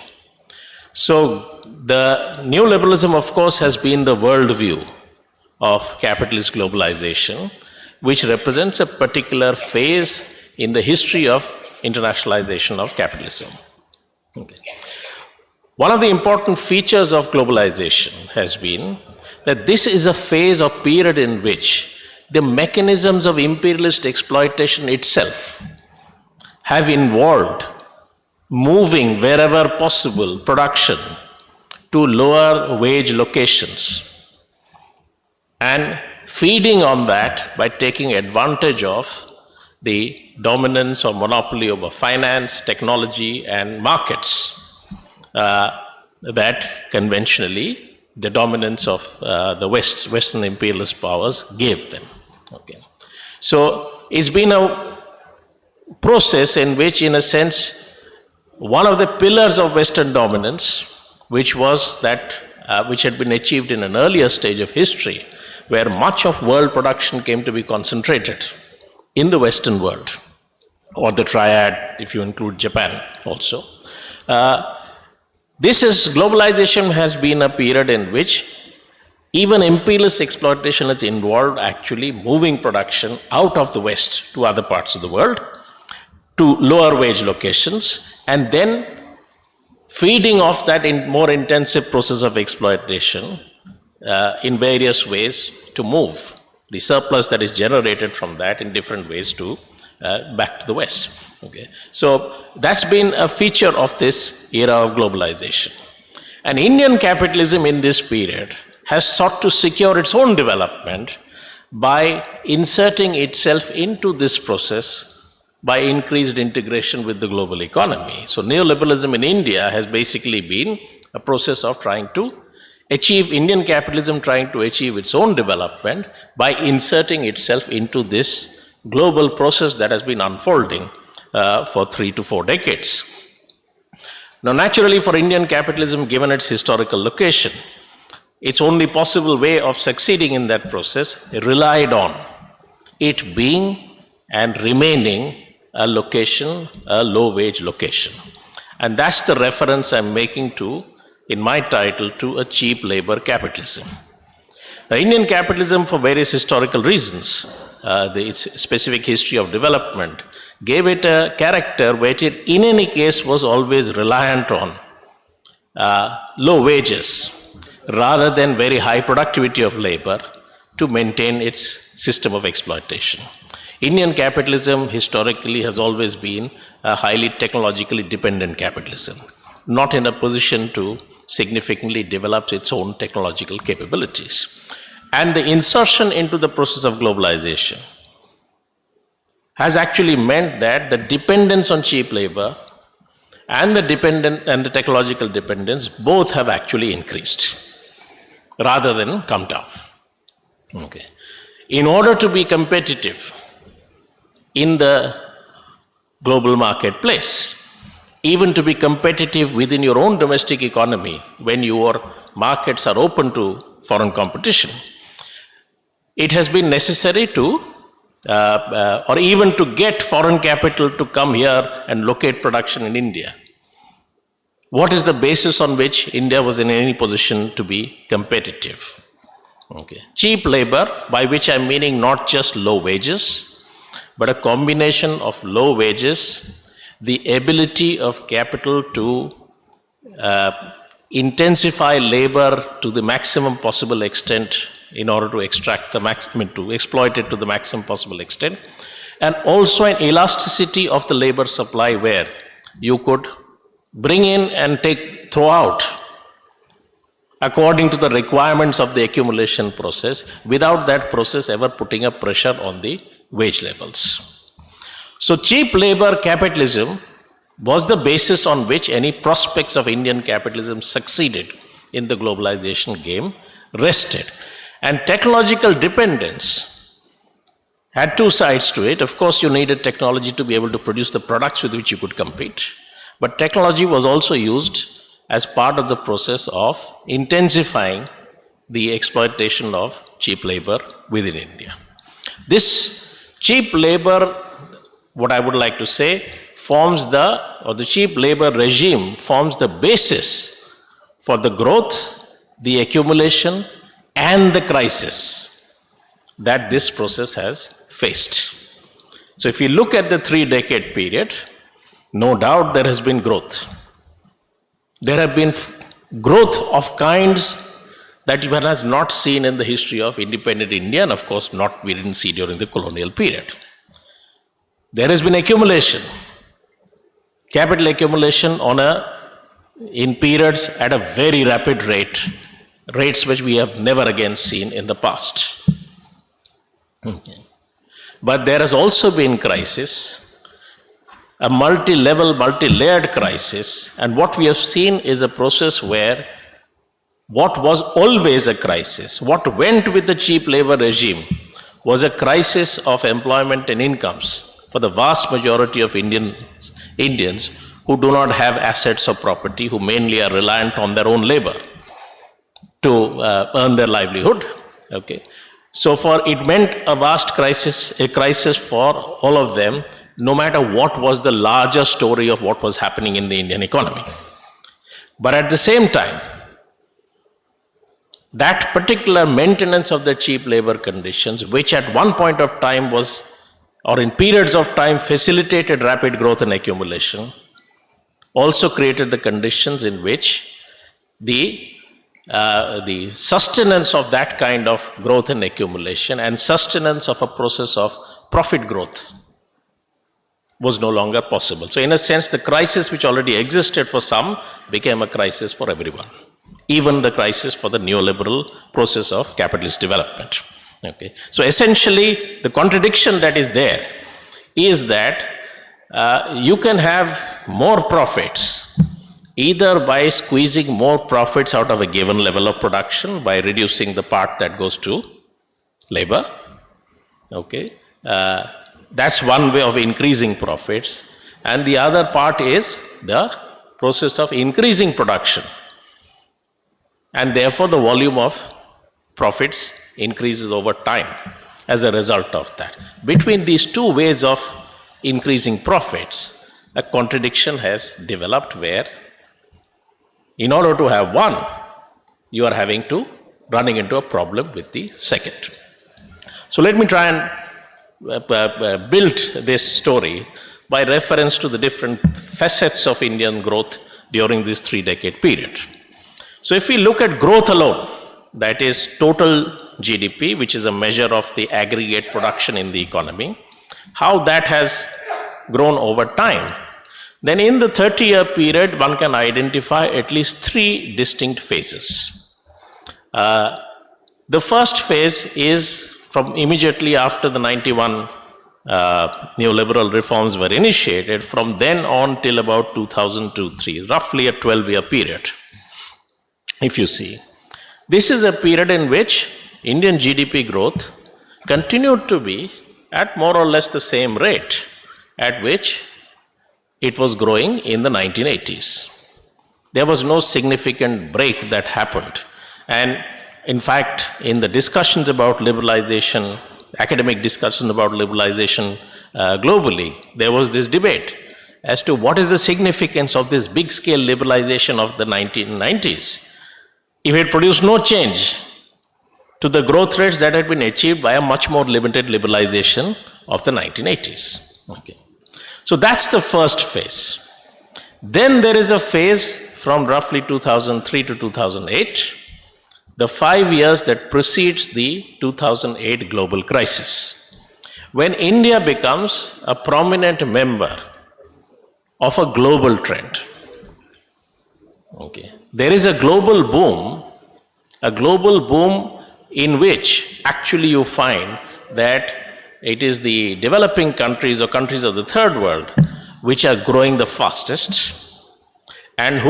So, the neoliberalism, of course, has been the worldview of capitalist globalization, which represents a particular phase in the history of internationalization of capitalism. Okay. One of the important features of globalization has been that this is a phase or period in which the mechanisms of imperialist exploitation itself have involved moving wherever possible production to lower wage locations and feeding on that by taking advantage of the dominance or monopoly over finance, technology, and markets that conventionally the dominance of the Western imperialist powers gave them. Okay. So it's been a process in which, in a sense, one of the pillars of Western dominance, which was that which had been achieved in an earlier stage of history, where much of world production came to be concentrated in the Western world, or the triad, if you include Japan also. Globalization has been a period in which even imperialist exploitation has involved actually moving production out of the West to other parts of the world, to lower wage locations, and then feeding off that in more intensive process of exploitation in various ways to move the surplus that is generated from that in different ways to back to the West. Okay. So that's been a feature of this era of globalization. And Indian capitalism in this period has sought to secure its own development by inserting itself into this process by increased integration with the global economy. So neoliberalism in India has basically been a process of trying to achieve, Indian capitalism trying to achieve its own development by inserting itself into this global process that has been unfolding for 3 to 4 decades. Now, naturally, for Indian capitalism, given its historical location, its only possible way of succeeding in that process relied on it being and remaining a location, a low-wage location. And that's the reference I'm making to, in my title, to a cheap labor capitalism. The Indian capitalism, for various historical reasons, its specific history of development, gave it a character which it, in any case, was always reliant on low wages rather than very high productivity of labor to maintain its system of exploitation. Indian capitalism historically has always been a highly technologically dependent capitalism, not in a position to significantly develop its own technological capabilities. And the insertion into the process of globalization has actually meant that the dependence on cheap labor and the technological dependence both have actually increased rather than come down. Okay. In order to be competitive in the global marketplace, even to be competitive within your own domestic economy when your markets are open to foreign competition, it has been necessary to, or even to get foreign capital to come here and locate production in India. What is the basis on which India was in any position to be competitive? Okay. Cheap labor, by which I'm meaning not just low wages, but a combination of low wages, the ability of capital to intensify labor to the maximum possible extent in order to extract the to exploit it to the maximum possible extent, and also an elasticity of the labor supply where you could bring in and throw out according to the requirements of the accumulation process, without that process ever putting a pressure on the wage levels. So cheap labor capitalism was the basis on which any prospects of Indian capitalism succeeded in the globalization game rested. And technological dependence had two sides to it. Of course, you needed technology to be able to produce the products with which you could compete. But technology was also used as part of the process of intensifying the exploitation of cheap labor within India. This cheap labor, what I would like to say, the cheap labor regime forms the basis for the growth, the accumulation, and the crisis that this process has faced. So if you look at the 3-decade period, no doubt there has been growth. There have been growth of kinds that one has not seen in the history of independent India, and of course we didn't see during the colonial period. There has been accumulation, capital accumulation in periods at a very rapid rate, rates which we have never again seen in the past. Okay. But there has also been crisis, a multi-level, multi-layered crisis, and what we have seen is a process where what was always a crisis, what went with the cheap labor regime, was a crisis of employment and incomes for the vast majority of Indians who do not have assets or property, who mainly are reliant on their own labor to earn their livelihood. Okay. So it meant a vast crisis, a crisis for all of them, no matter what was the larger story of what was happening in the Indian economy. But at the same time, that particular maintenance of the cheap labor conditions, which at one point of time or in periods of time facilitated rapid growth and accumulation, also created the conditions in which the sustenance of that kind of growth and accumulation and sustenance of a process of profit growth was no longer possible. So in a sense, the crisis which already existed for some became a crisis for everyone, even the crisis for the neoliberal process of capitalist development. Okay. So essentially, the contradiction that is there is that you can have more profits either by squeezing more profits out of a given level of production by reducing the part that goes to labor. Okay. That's one way of increasing profits. And the other part is the process of increasing production. And therefore, the volume of profits increases over time as a result of that. Between these two ways of increasing profits, a contradiction has developed where in order to have one, you are running into a problem with the second. So let me try and build this story by reference to the different facets of Indian growth during this 3-decade period. So if we look at growth alone, that is total GDP, which is a measure of the aggregate production in the economy, how that has grown over time, then in the 30-year period, one can identify at least 3 distinct phases. The first phase is from immediately after the 91 neoliberal reforms were initiated, from then on till about 2002-03, roughly a 12-year period. If you see, this is a period in which Indian GDP growth continued to be at more or less the same rate at which it was growing in the 1980s. There was no significant break that happened. And in fact, in the discussions about liberalization, academic discussions about liberalization globally, there was this debate as to what is the significance of this big-scale liberalization of the 1990s. If it produced no change to the growth rates that had been achieved by a much more limited liberalization of the 1980s. Okay. So that's the first phase. Then there is a phase from roughly 2003 to 2008, the 5 years that precedes the 2008 global crisis, when India becomes a prominent member of a global trend. Okay. There is a global boom in which actually you find that it is the developing countries or countries of the third world which are growing the fastest, and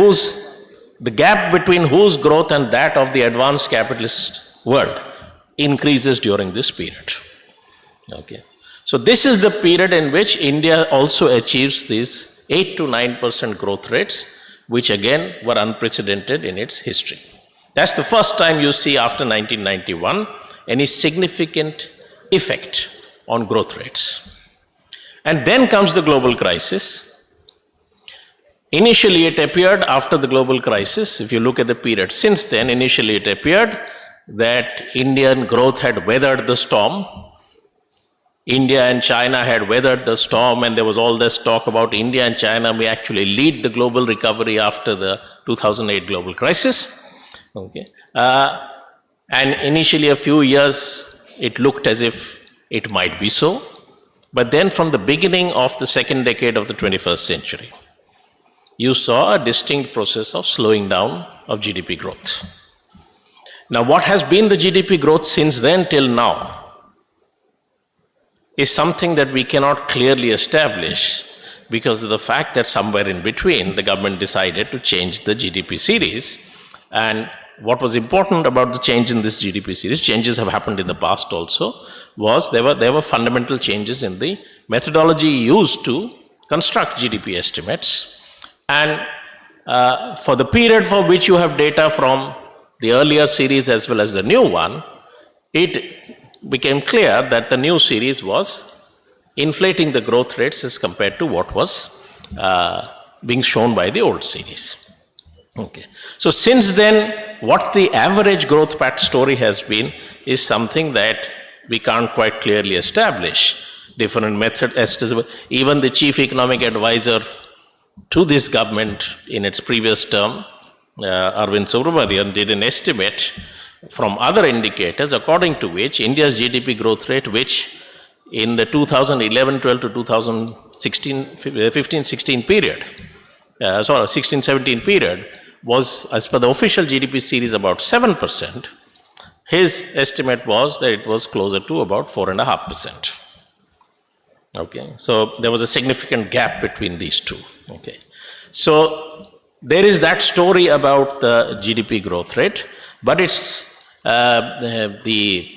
the gap between whose growth and that of the advanced capitalist world increases during this period. Okay. So this is the period in which India also achieves these 8 to 9% growth rates, which again were unprecedented in its history. That's the first time you see after 1991 any significant effect on growth rates. And then comes the global crisis. Initially, it appeared after the global crisis, if you look at the period since then, initially it appeared that Indian growth had weathered the storm. India and China had weathered the storm, and there was all this talk about India and China may actually lead the global recovery after the 2008 global crisis. Okay. And initially, a few years, it looked as if it might be so. But then from the beginning of the second decade of the 21st century, you saw a distinct process of slowing down of GDP growth. Now, what has been the GDP growth since then till now is something that we cannot clearly establish because of the fact that somewhere in between, the government decided to change the GDP series. And what was important about the change in this GDP series, changes have happened in the past also, was there were fundamental changes in the methodology used to construct GDP estimates. And for the period for which you have data from the earlier series as well as the new one, it became clear that the new series was inflating the growth rates as compared to what was being shown by the old series. Okay. So since then, what the average growth path story has been is something that we can't quite clearly establish. Different method estimates, even the chief economic advisor to this government in its previous term, Arvind Subramanian, did an estimate from other indicators according to which India's GDP growth rate, which in the 2011-12 to 2015-16 period, 16-17 period, was, as per the official GDP series, about 7%. His estimate was that it was closer to about 4.5%. Okay, so there was a significant gap between these two. Okay, so there is that story about the GDP growth rate, but it's the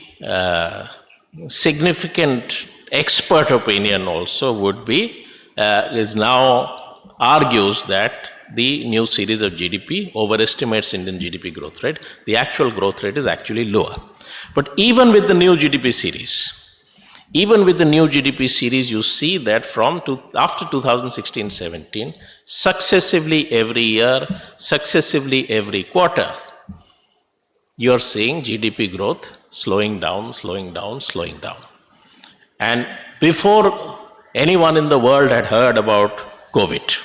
significant expert opinion also would be is now argues that the new series of GDP overestimates Indian GDP growth rate. The actual growth rate is actually lower. But even with the new GDP series, you see that after 2016-17, successively every year, successively every quarter, you are seeing GDP growth slowing down. And before anyone in the world had heard about COVID,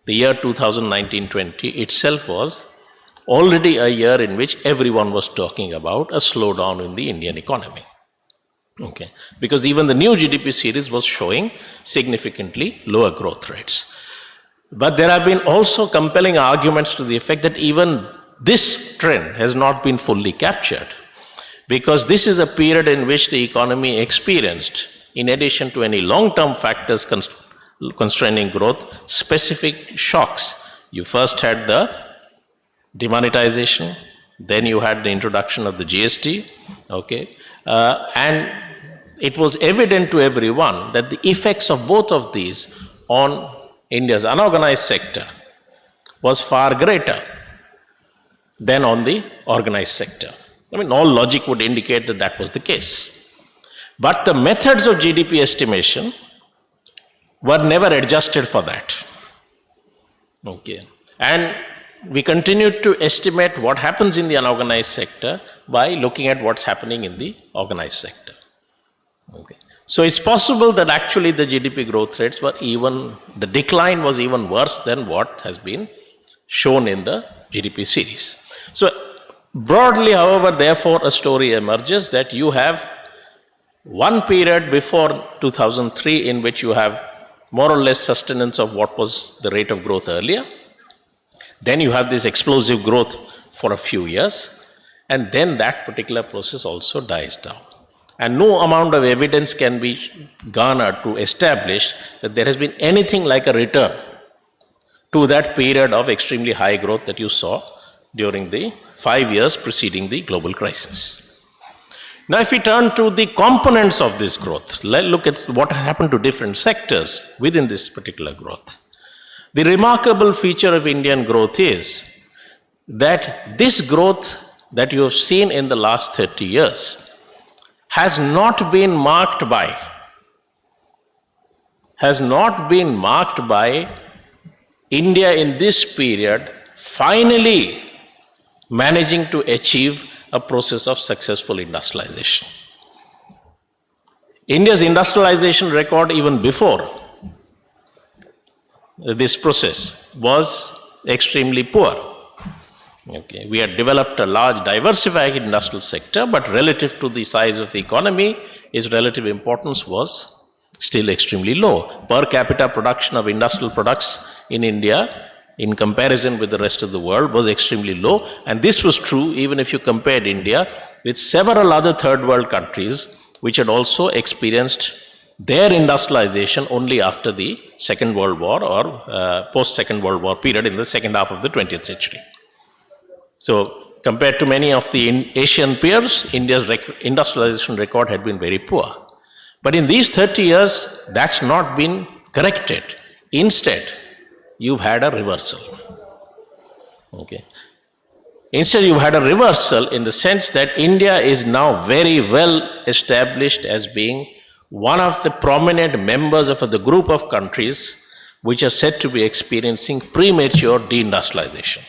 the year 2019-20 itself was already a year in which everyone was talking about a slowdown in the Indian economy. Okay, because even the new GDP series was showing significantly lower growth rates. But there have been also compelling arguments to the effect that even this trend has not been fully captured, because this is a period in which the economy experienced, in addition to any long-term factors constraining growth, specific shocks. You first had the demonetization, then you had the introduction of the GST, okay, and it was evident to everyone that the effects of both of these on India's unorganized sector was far greater than on the organized sector. I mean, all logic would indicate that that was the case. But the methods of GDP estimation were never adjusted for that. Okay. And we continued to estimate what happens in the unorganized sector by looking at what's happening in the organized sector. Okay. So it's possible that actually the GDP growth rates were the decline was even worse than what has been shown in the GDP series. So broadly, however, therefore, a story emerges that you have one period before 2003 in which you have more or less sustenance of what was the rate of growth earlier. Then you have this explosive growth for a few years, and then that particular process also dies down. And no amount of evidence can be garnered to establish that there has been anything like a return to that period of extremely high growth that you saw during the 5 years preceding the global crisis. Now, if we turn to the components of this growth, let's look at what happened to different sectors within this particular growth. The remarkable feature of Indian growth is that this growth that you have seen in the last 30 years has not been marked by India in this period finally managing to achieve a process of successful industrialization. India's industrialization record even before this process was extremely poor. Okay. We had developed a large diversified industrial sector, but relative to the size of the economy, its relative importance was still extremely low. Per capita production of industrial products in India in comparison with the rest of the world was extremely low, and this was true even if you compared India with several other third world countries which had also experienced their industrialization only after the Second World War or post-Second World War period in the second half of the 20th century. So compared to many of the Asian peers, India's industrialization record had been very poor. But in these 30 years, that's not been corrected. Instead, you've had a reversal. Okay. Instead, you've had a reversal in the sense that India is now very well established as being one of the prominent members of the group of countries which are said to be experiencing premature deindustrialization,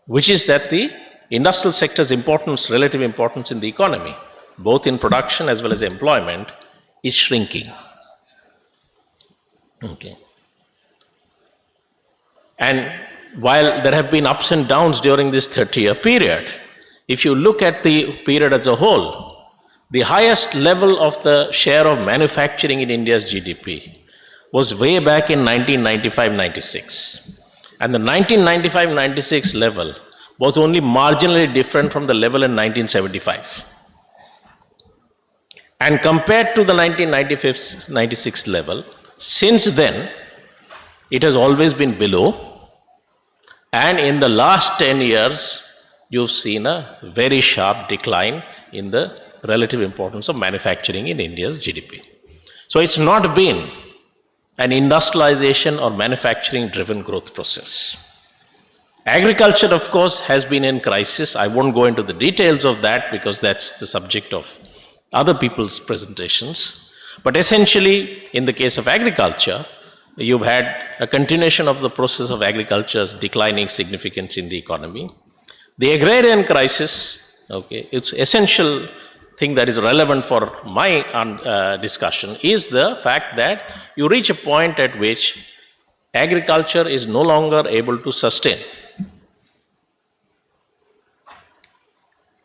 which is that the industrial sector's importance, relative importance in the economy, both in production as well as employment, is shrinking. Okay. And while there have been ups and downs during this 30-year period, if you look at the period as a whole, the highest level of the share of manufacturing in India's GDP was way back in 1995-96. And the 1995-96 level was only marginally different from the level in 1975. And compared to the 1995-96 level, since then, it has always been below. And in the last 10 years, you've seen a very sharp decline in the relative importance of manufacturing in India's GDP. So it's not been an industrialization or manufacturing driven growth process. Agriculture, of course, has been in crisis. I won't go into the details of that because that's the subject of other people's presentations. But essentially, in the case of agriculture, you've had a continuation of the process of agriculture's declining significance in the economy. The agrarian crisis, okay, its essential thing that is relevant for my discussion is the fact that you reach a point at which agriculture is no longer able to sustain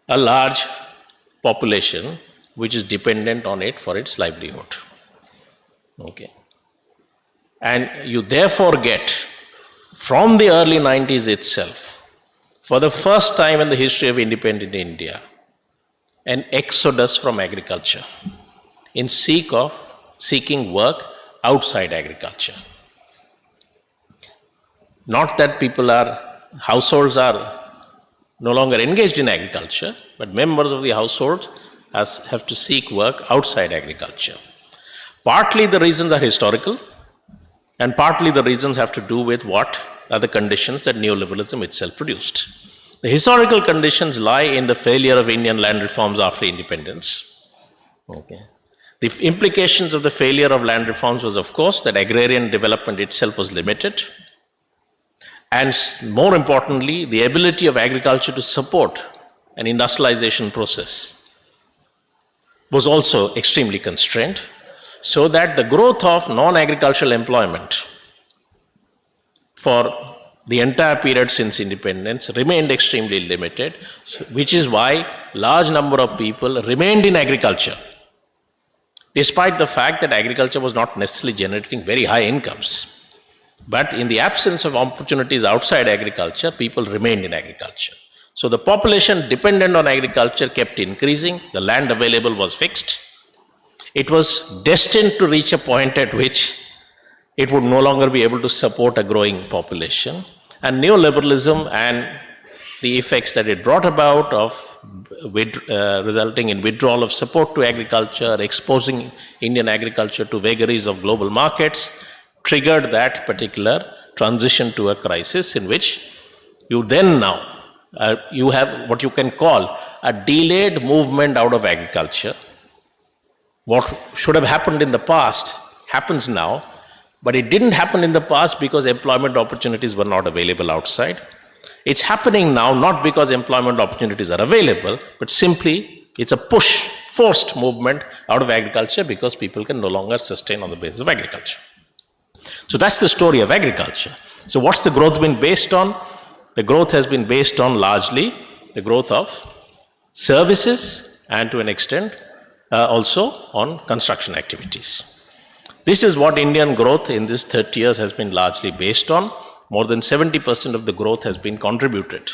a large population which is dependent on it for its livelihood. Okay. And you therefore get, from the early 90s itself, for the first time in the history of independent India, an exodus from agriculture in seeking work outside agriculture. Not that households are no longer engaged in agriculture, but members of the household have to seek work outside agriculture. Partly the reasons are historical, and partly the reasons have to do with what are the conditions that neoliberalism itself produced. The historical conditions lie in the failure of Indian land reforms after independence. Okay. The implications of the failure of land reforms was, of course, that agrarian development itself was limited. And more importantly, the ability of agriculture to support an industrialization process was also extremely constrained, so that the growth of non-agricultural employment for the entire period since independence remained extremely limited, which is why large number of people remained in agriculture, despite the fact that agriculture was not necessarily generating very high incomes. But in the absence of opportunities outside agriculture, people remained in agriculture. So the population dependent on agriculture kept increasing, the land available was fixed. It was destined to reach a point at which it would no longer be able to support a growing population. And neoliberalism and the effects that it brought about of resulting in withdrawal of support to agriculture, exposing Indian agriculture to vagaries of global markets, triggered that particular transition to a crisis in which you then now, you have what you can call a delayed movement out of agriculture. What should have happened in the past happens now, but it didn't happen in the past because employment opportunities were not available outside. It's happening now not because employment opportunities are available, but simply it's a push, forced movement out of agriculture because people can no longer sustain on the basis of agriculture. So that's the story of agriculture. So what's the growth been based on? The growth has been based on largely the growth of services and to an extent also on construction activities. This is what Indian growth in this 30 years has been largely based on. More than 70% of the growth has been contributed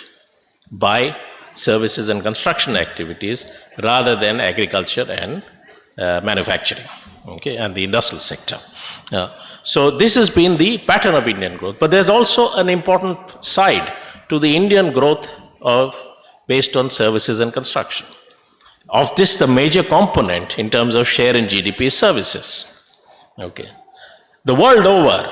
by services and construction activities rather than agriculture and manufacturing, okay, and the industrial sector. So this has been the pattern of Indian growth. But there's also an important side to the Indian growth based on services and construction. Of this, the major component in terms of share in GDP is services. Okay. The world over,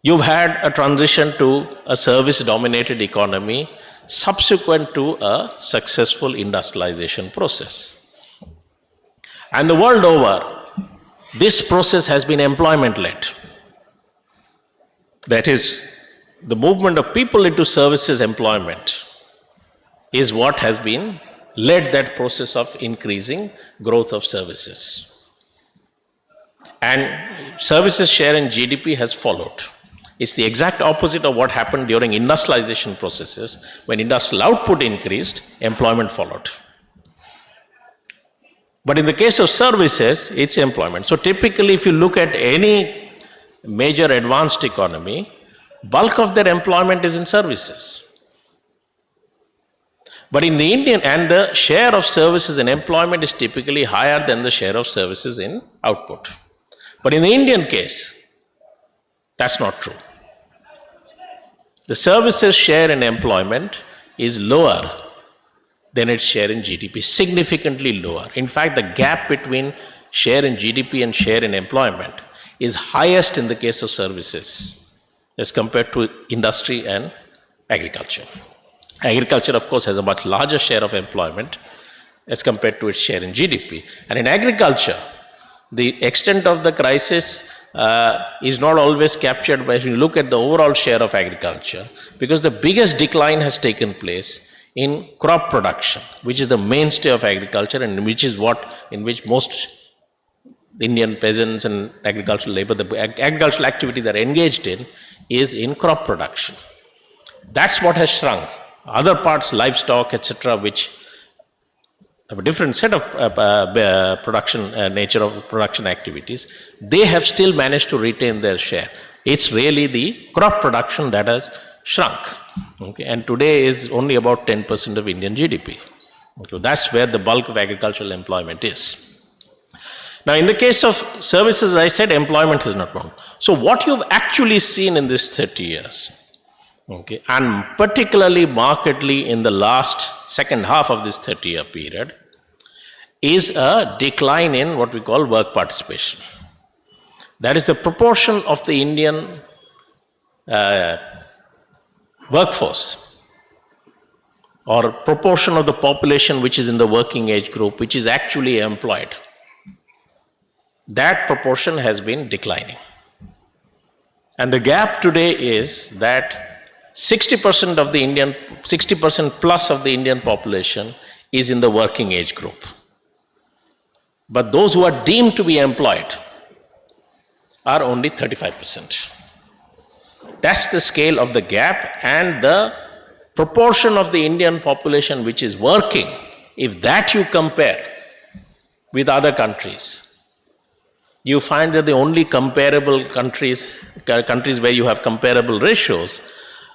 you've had a transition to a service-dominated economy subsequent to a successful industrialization process. And the world over, this process has been employment-led. That is, the movement of people into services employment is what has been led that process of increasing growth of services. And services share in GDP has followed. It's the exact opposite of what happened during industrialization processes. When industrial output increased, employment followed. But in the case of services, it's employment. So typically, if you look at any major advanced economy, bulk of their employment is in services. But in the Indian, and the share of services in employment is typically higher than the share of services in output. But in the Indian case, that's not true. The services share in employment is lower than its share in GDP, significantly lower. In fact, the gap between share in GDP and share in employment is highest in the case of services as compared to industry and agriculture. Agriculture, of course, has a much larger share of employment as compared to its share in GDP. And in agriculture, the extent of the crisis is not always captured by, if you look at the overall share of agriculture, because the biggest decline has taken place in crop production, which is the mainstay of agriculture and in which most Indian peasants and agricultural labor, the agricultural activity they're engaged in is in crop production. That's what has shrunk. Other parts, livestock, etc., which have a different set of nature of production activities, they have still managed to retain their share. It's really the crop production that has shrunk. Okay? And today is only about 10% of Indian GDP. Okay? That's where the bulk of agricultural employment is. Now, in the case of services, as I said, employment has not grown. So what you've actually seen in this 30 years, okay, and particularly markedly in the last second half of this 30-year period, is a decline in what we call work participation. That is the proportion of the Indian workforce or proportion of the population which is in the working age group, which is actually employed. That proportion has been declining. And the gap today is that 60% of the 60% plus of the Indian population is in the working age group. But those who are deemed to be employed are only 35%. That's the scale of the gap, and the proportion of the Indian population which is working, if that you compare with other countries, you find that the only comparable countries where you have comparable ratios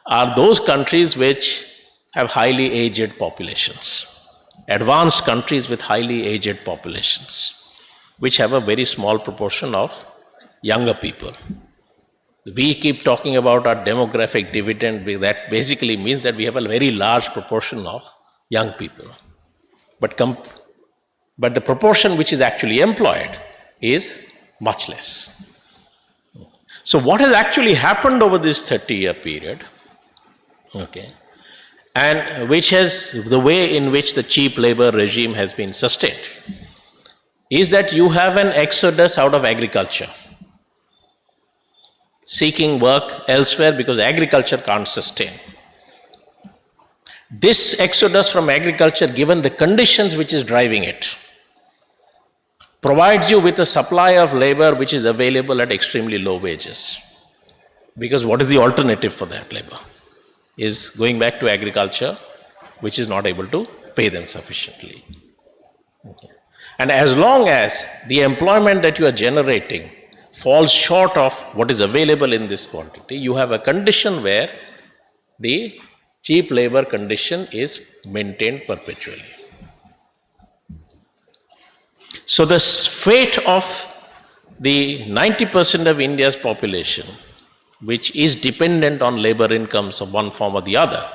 are those countries which have highly aged populations. Advanced countries with highly aged populations, which have a very small proportion of younger people. we keep talking about our demographic dividend. That basically means that we have a very large proportion of young people. But the proportion which is actually employed is much less. So what has actually happened over this 30-year period, okay, and which has the way in which the cheap labor regime has been sustained, is that you have an exodus out of agriculture, seeking work elsewhere because agriculture can't sustain. This exodus from agriculture, given the conditions which is driving it, provides you with a supply of labor which is available at extremely low wages. Because what is the alternative for that labor? Is going back to agriculture, which is not able to pay them sufficiently. Okay. And as long as the employment that you are generating falls short of what is available in this quantity, you have a condition where the cheap labor condition is maintained perpetually. So the fate of the 90% of India's population, which is dependent on labor incomes of one form or the other,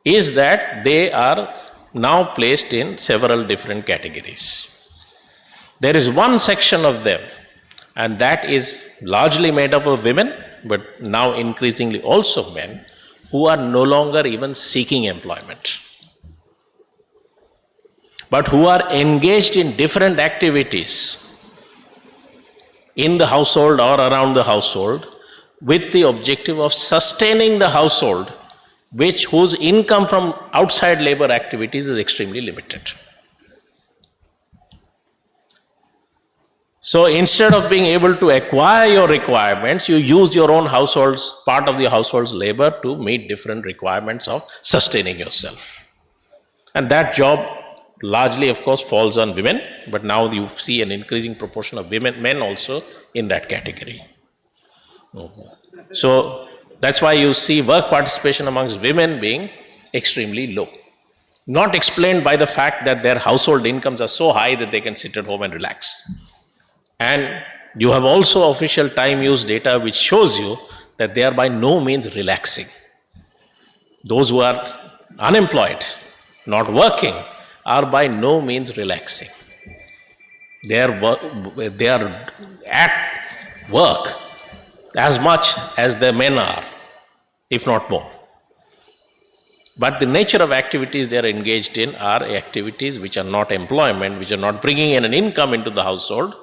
is that they are now placed in several different categories. There is one section of them, and that is largely made up of women, but now increasingly also men, who are no longer even seeking employment, but who are engaged in different activities in the household or around the household with the objective of sustaining the household, whose income from outside labor activities is extremely limited. So instead of being able to acquire your requirements, you use your own household's, part of the household's labor to meet different requirements of sustaining yourself. And that job largely, of course, falls on women, but now you see an increasing proportion of men also in that category. So that's why you see work participation amongst women being extremely low. Not explained by the fact that their household incomes are so high that they can sit at home and relax. And you have also official time use data which shows you that they are by no means relaxing. Those who are unemployed, not working, are by no means relaxing. They are at work as much as the men are, if not more. But the nature of activities they are engaged in are activities which are not employment, which are not bringing in an income into the household,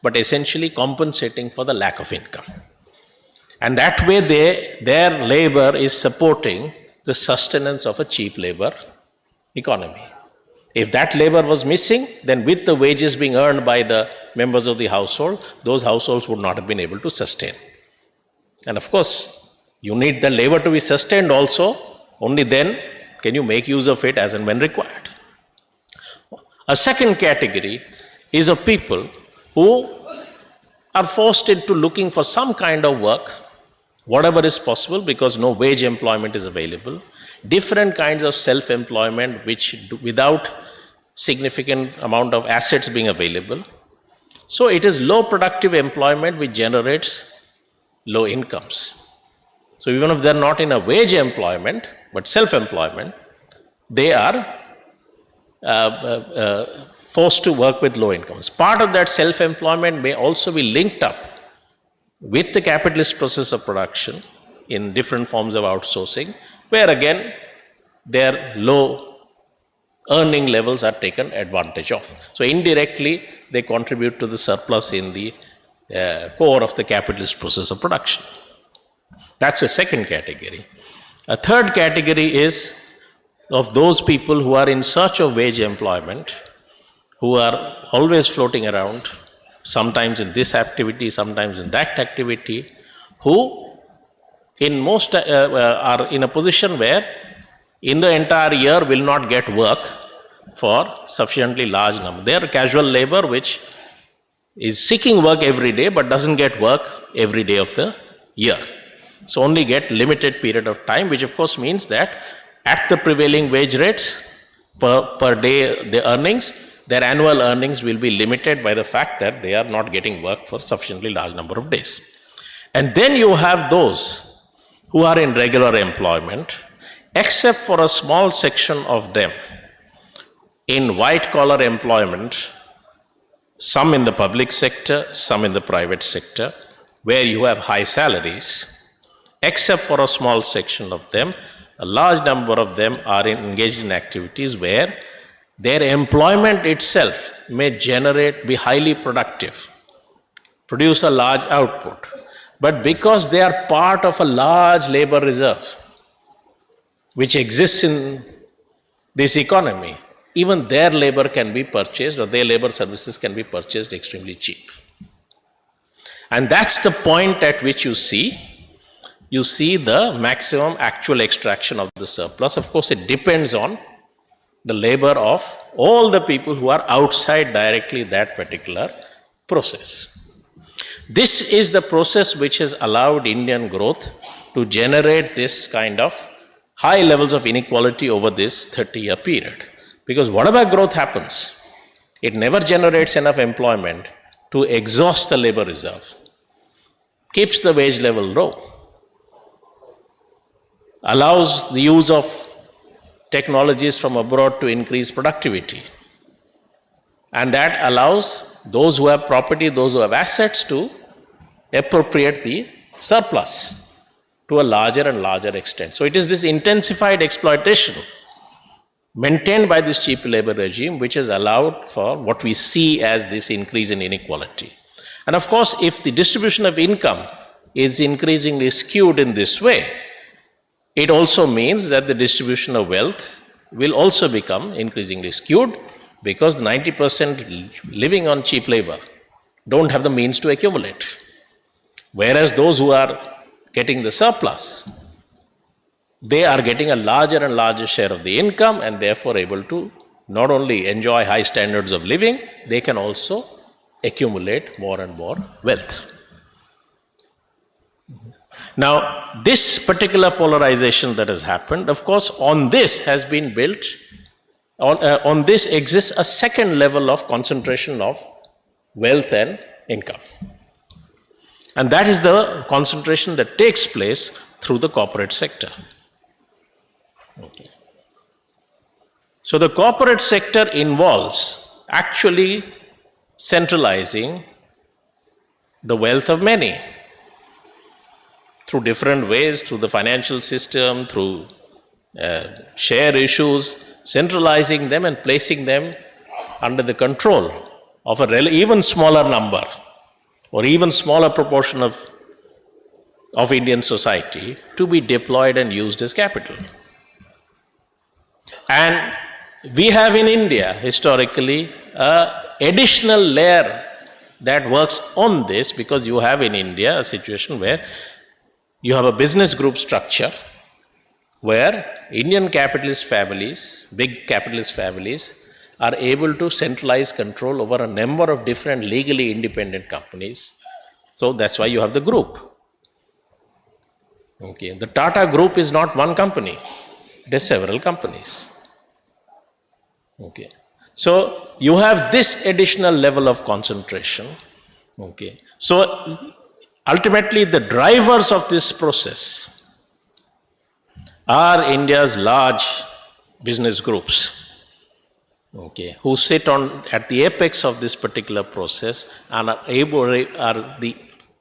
but essentially compensating for the lack of income. And that way their labor is supporting the sustenance of a cheap labor economy. If that labor was missing, then with the wages being earned by the members of the household, those households would not have been able to sustain. And of course, you need the labor to be sustained also, only then can you make use of it as and when required. A second category is of people who are forced into looking for some kind of work, whatever is possible, because no wage employment is available, different kinds of self-employment which without significant amount of assets being available. So it is low productive employment which generates low incomes. So even if they're not in a wage employment, but self-employment, they are forced to work with low incomes. Part of that self-employment may also be linked up with the capitalist process of production in different forms of outsourcing, where again their low earning levels are taken advantage of. So indirectly they contribute to the surplus in the core of the capitalist process of production. That's the second category. A third category is of those people who are in search of wage employment, who are always floating around, sometimes in this activity, sometimes in that activity, who in most are in a position where in the entire year will not get work for sufficiently large number. They are casual labor which is seeking work every day but doesn't get work every day of the year. So only get limited period of time, which of course means that at the prevailing wage rates per day, the earnings, their annual earnings will be limited by the fact that they are not getting work for sufficiently large number of days. And then you have those who are in regular employment, except for a small section of them in white collar employment, some in the public sector, some in the private sector, where you have high salaries. Except for a small section of them, a large number of them are engaged in activities where their employment itself may be highly productive, produce a large output. But because they are part of a large labor reserve, which exists in this economy, even their labor can be purchased, or their labor services can be purchased extremely cheap. And that's the point at which you see the maximum actual extraction of the surplus. Of course, it depends on the labor of all the people who are outside directly that particular process. This is the process which has allowed Indian growth to generate this kind of high levels of inequality over this 30-year period. Because whatever growth happens, it never generates enough employment to exhaust the labor reserve, keeps the wage level low, allows the use of technologies from abroad to increase productivity. And that allows those who have property, those who have assets to appropriate the surplus to a larger and larger extent. So it is this intensified exploitation maintained by this cheap labor regime which has allowed for what we see as this increase in inequality. And of course, if the distribution of income is increasingly skewed in this way, it also means that the distribution of wealth will also become increasingly skewed, because the 90% living on cheap labor don't have the means to accumulate. Whereas those who are getting the surplus, they are getting a larger and larger share of the income, and therefore able to not only enjoy high standards of living, they can also accumulate more and more wealth. Now, this particular polarization that has happened, of course, on this has been built, on this exists a second level of concentration of wealth and income. And that is the concentration that takes place through the corporate sector. Okay. So the corporate sector involves actually centralizing the wealth of many through different ways, through the financial system, through share issues, centralizing them and placing them under the control of a even smaller number or even smaller proportion of Indian society to be deployed and used as capital. And we have in India historically an additional layer that works on this, because you have in India a situation where you have a business group structure where Indian capitalist families, big capitalist families, are able to centralize control over a number of different legally independent companies. So that's why you have the group. Okay. The Tata Group is not one company, it is several companies. Okay. So you have this additional level of concentration. Okay. So ultimately, the drivers of this process are India's large business groups, okay, who sit at the apex of this particular process and are the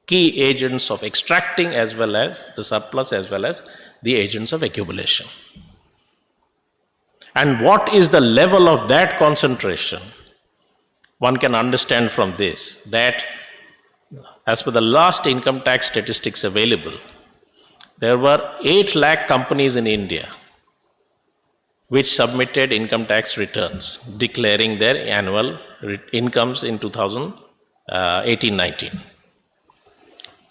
key agents of extracting as well as the surplus, as well as the agents of accumulation. And what is the level of that concentration? One can understand from this that as per the last income tax statistics available, there were 8 lakh companies in India which submitted income tax returns declaring their annual incomes in 2018-19.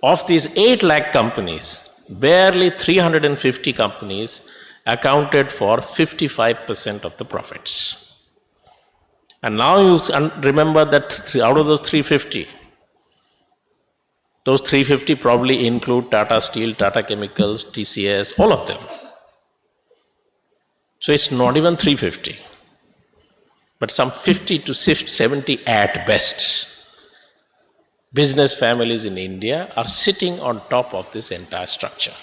Of these 8 lakh companies, barely 350 companies accounted for 55% of the profits. And now you remember that out of those 350, those 350 probably include Tata Steel, Tata Chemicals, TCS, all of them. So it's not even 350, but some 50 to 70 at best. business families in India are sitting on top of this entire structure.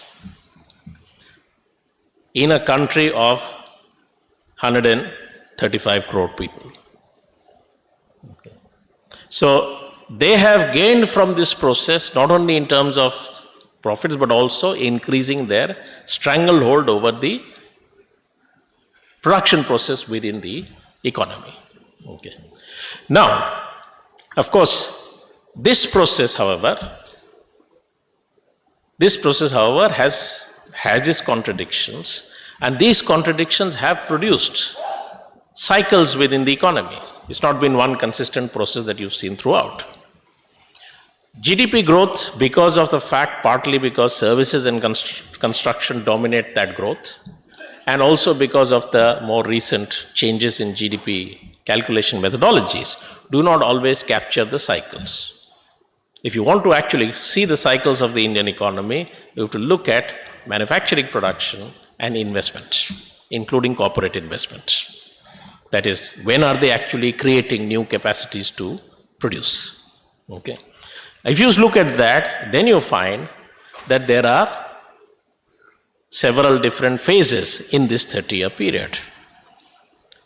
In a country of 135 crore people. Okay. So they have gained from this process not only in terms of profits but also increasing their stranglehold over the production process within the economy. Okay. Now, of course, this process, however, has its contradictions, and these contradictions have produced cycles within the economy. It's not been one consistent process that you've seen throughout. GDP growth, because of the fact, partly because services and construction dominate that growth, and also because of the more recent changes in GDP calculation methodologies, do not always capture the cycles. If you want to actually see the cycles of the Indian economy, you have to look at manufacturing production and investment, including corporate investment. That is, when are they actually creating new capacities to produce? Okay. If you look at that, then you find that there are several different phases in this 30-year period.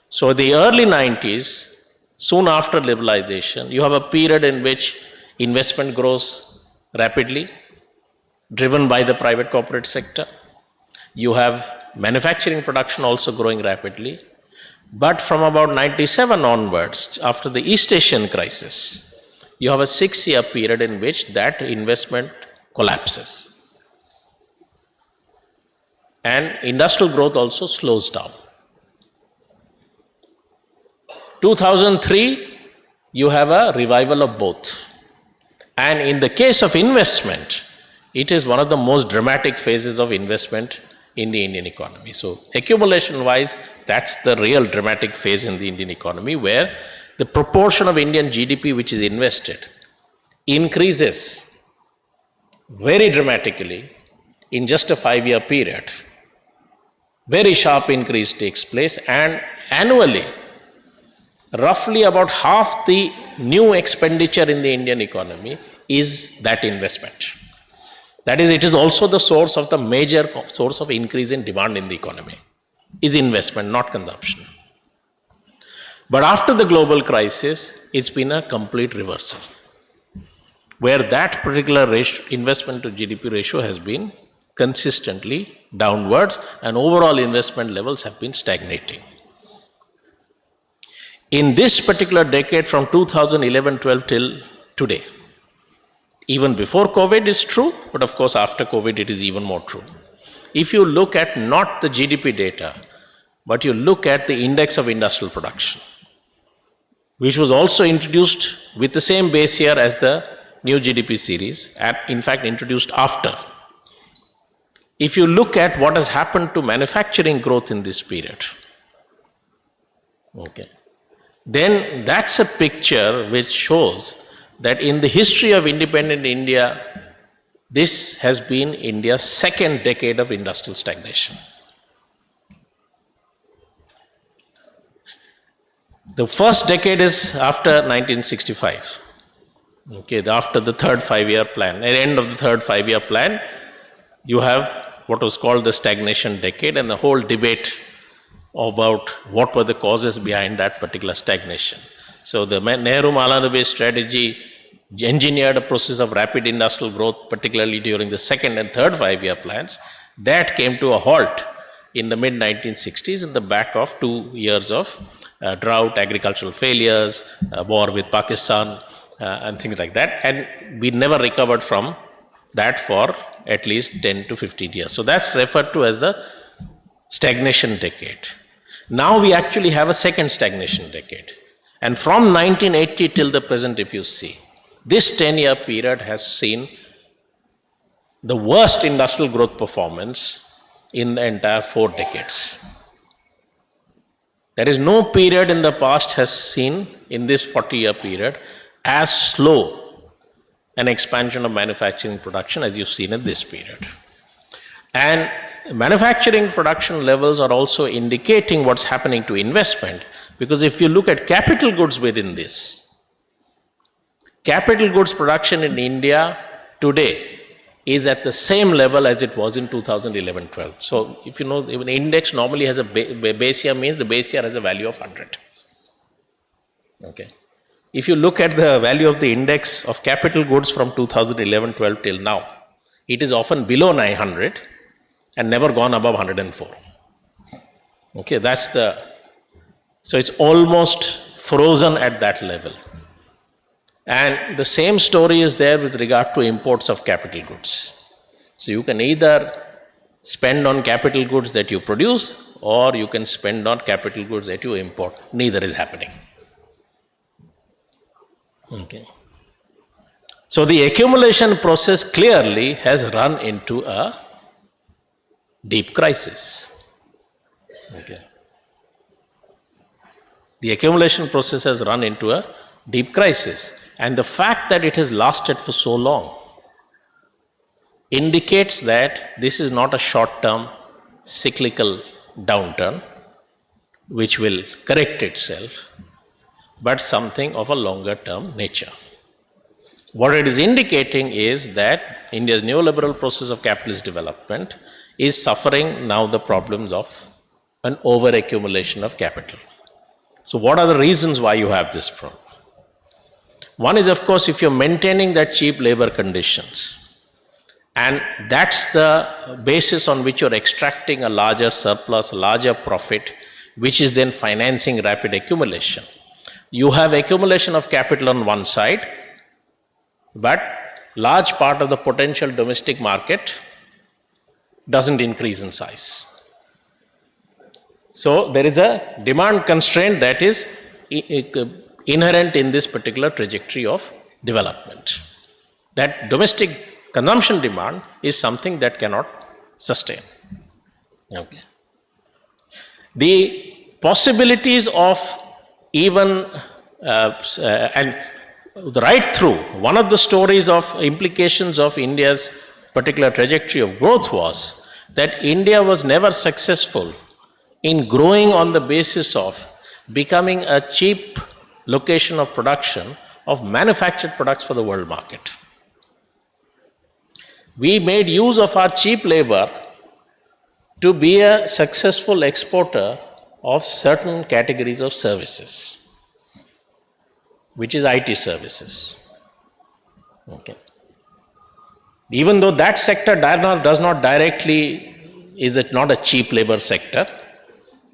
So the early 90s, soon after liberalization, you have a period in which investment grows rapidly, driven by the private corporate sector. You have manufacturing production also growing rapidly. But from about 97 onwards, after the East Asian crisis, you have a 6-year period in which that investment collapses. And industrial growth also slows down. 2003, you have a revival of both. And in the case of investment, it is one of the most dramatic phases of investment in the Indian economy. So accumulation-wise, that's the real dramatic phase in the Indian economy, where the proportion of Indian GDP which is invested increases very dramatically in just a 5-year period. Very sharp increase takes place, and annually, roughly about half the new expenditure in the Indian economy is that investment. That is, it is also the source of the major source of increase in demand in the economy, is investment, not consumption. But after the global crisis, it's been a complete reversal, where that particular investment to GDP ratio has been consistently downwards, and overall investment levels have been stagnating. In this particular decade, from 2011-12 till today, even before COVID is true, but of course after COVID it is even more true. If you look at not the GDP data, but you look at the index of industrial production, which was also introduced with the same base year as the new GDP series, and in fact introduced after. If you look at what has happened to manufacturing growth in this period, okay, then that's a picture which shows that in the history of independent India, this has been India's second decade of industrial stagnation. The first decade is after 1965, okay, after the third 5-year plan. At the end of the third 5-year plan, you have what was called the stagnation decade, and the whole debate about what were the causes behind that particular stagnation. So the Nehru-Malanabes strategy engineered a process of rapid industrial growth, particularly during the second and third 5-year plans. That came to a halt in the mid-1960s in the back of 2 years of drought, agricultural failures, war with Pakistan, and things like that. And we never recovered from that for at least 10 to 15 years. So that's referred to as the stagnation decade. Now we actually have a second stagnation decade. And from 1980 till the present, if you see, this 10-year period has seen the worst industrial growth performance in the entire 4 decades. There is no period in the past has seen in this 40-year period as slow an expansion of manufacturing production as you've seen in this period. And manufacturing production levels are also indicating what's happening to investment, because if you look at capital goods within this, capital goods production in India today is at the same level as it was in 2011-12. So if you know, even index normally has a base year, means the base year has a value of 100. Okay. If you look at the value of the index of capital goods from 2011-12 till now, it is often below 900 and never gone above 104. Okay, that's the, so it's almost frozen at that level. And the same story is there with regard to imports of capital goods. So you can either spend on capital goods that you produce, or you can spend on capital goods that you import. Neither is happening. Okay. So the accumulation process clearly has run into a deep crisis. Okay. The accumulation process has run into a deep crisis. And the fact that it has lasted for so long indicates that this is not a short-term cyclical downturn which will correct itself, but something of a longer-term nature. What it is indicating is that India's neoliberal process of capitalist development is suffering now the problems of an over-accumulation of capital. So what are the reasons why you have this problem? One is, of course, if you're maintaining that cheap labor conditions, and that's the basis on which you're extracting a larger surplus, a larger profit, which is then financing rapid accumulation. You have accumulation of capital on one side, but large part of the potential domestic market doesn't increase in size. So there is a demand constraint that is inherent in this particular trajectory of development. That domestic consumption demand is something that cannot sustain. Okay. The possibilities of even and right through, one of the stories of implications of India's particular trajectory of growth was that India was never successful in growing on the basis of becoming a cheap location of production of manufactured products for the world market. We made use of our cheap labor to be a successful exporter of certain categories of services, which is IT services. Okay. Even though that sector does not directly, is it not a cheap labor sector,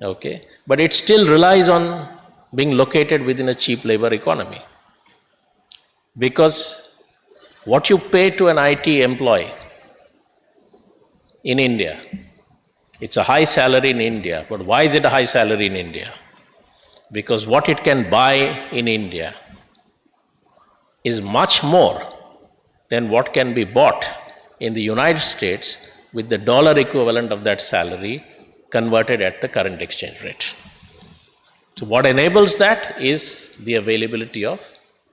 okay, but it still relies on being located within a cheap labor economy. Because what you pay to an IT employee in India, it's a high salary in India, but why is it a high salary in India? Because what it can buy in India is much more than what can be bought in the United States with the dollar equivalent of that salary converted at the current exchange rate. So what enables that is the availability of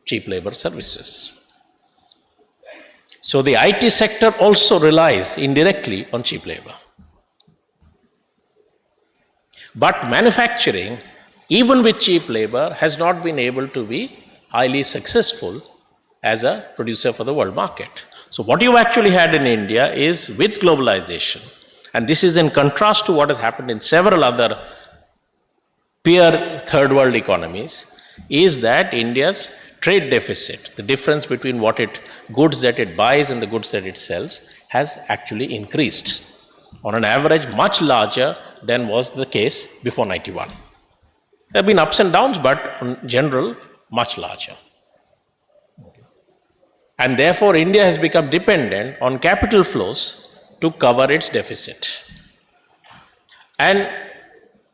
cheap labor services. So the IT sector also relies indirectly on cheap labor. But manufacturing, even with cheap labor, has not been able to be highly successful as a producer for the world market. So what you actually had in India is, with globalization, and this is in contrast to what has happened in several other peer third world economies, is that India's trade deficit, the difference between goods that it buys and the goods that it sells, has actually increased on an average much larger than was the case before 91. There have been ups and downs, but in general, much larger. And therefore, India has become dependent on capital flows to cover its deficit. And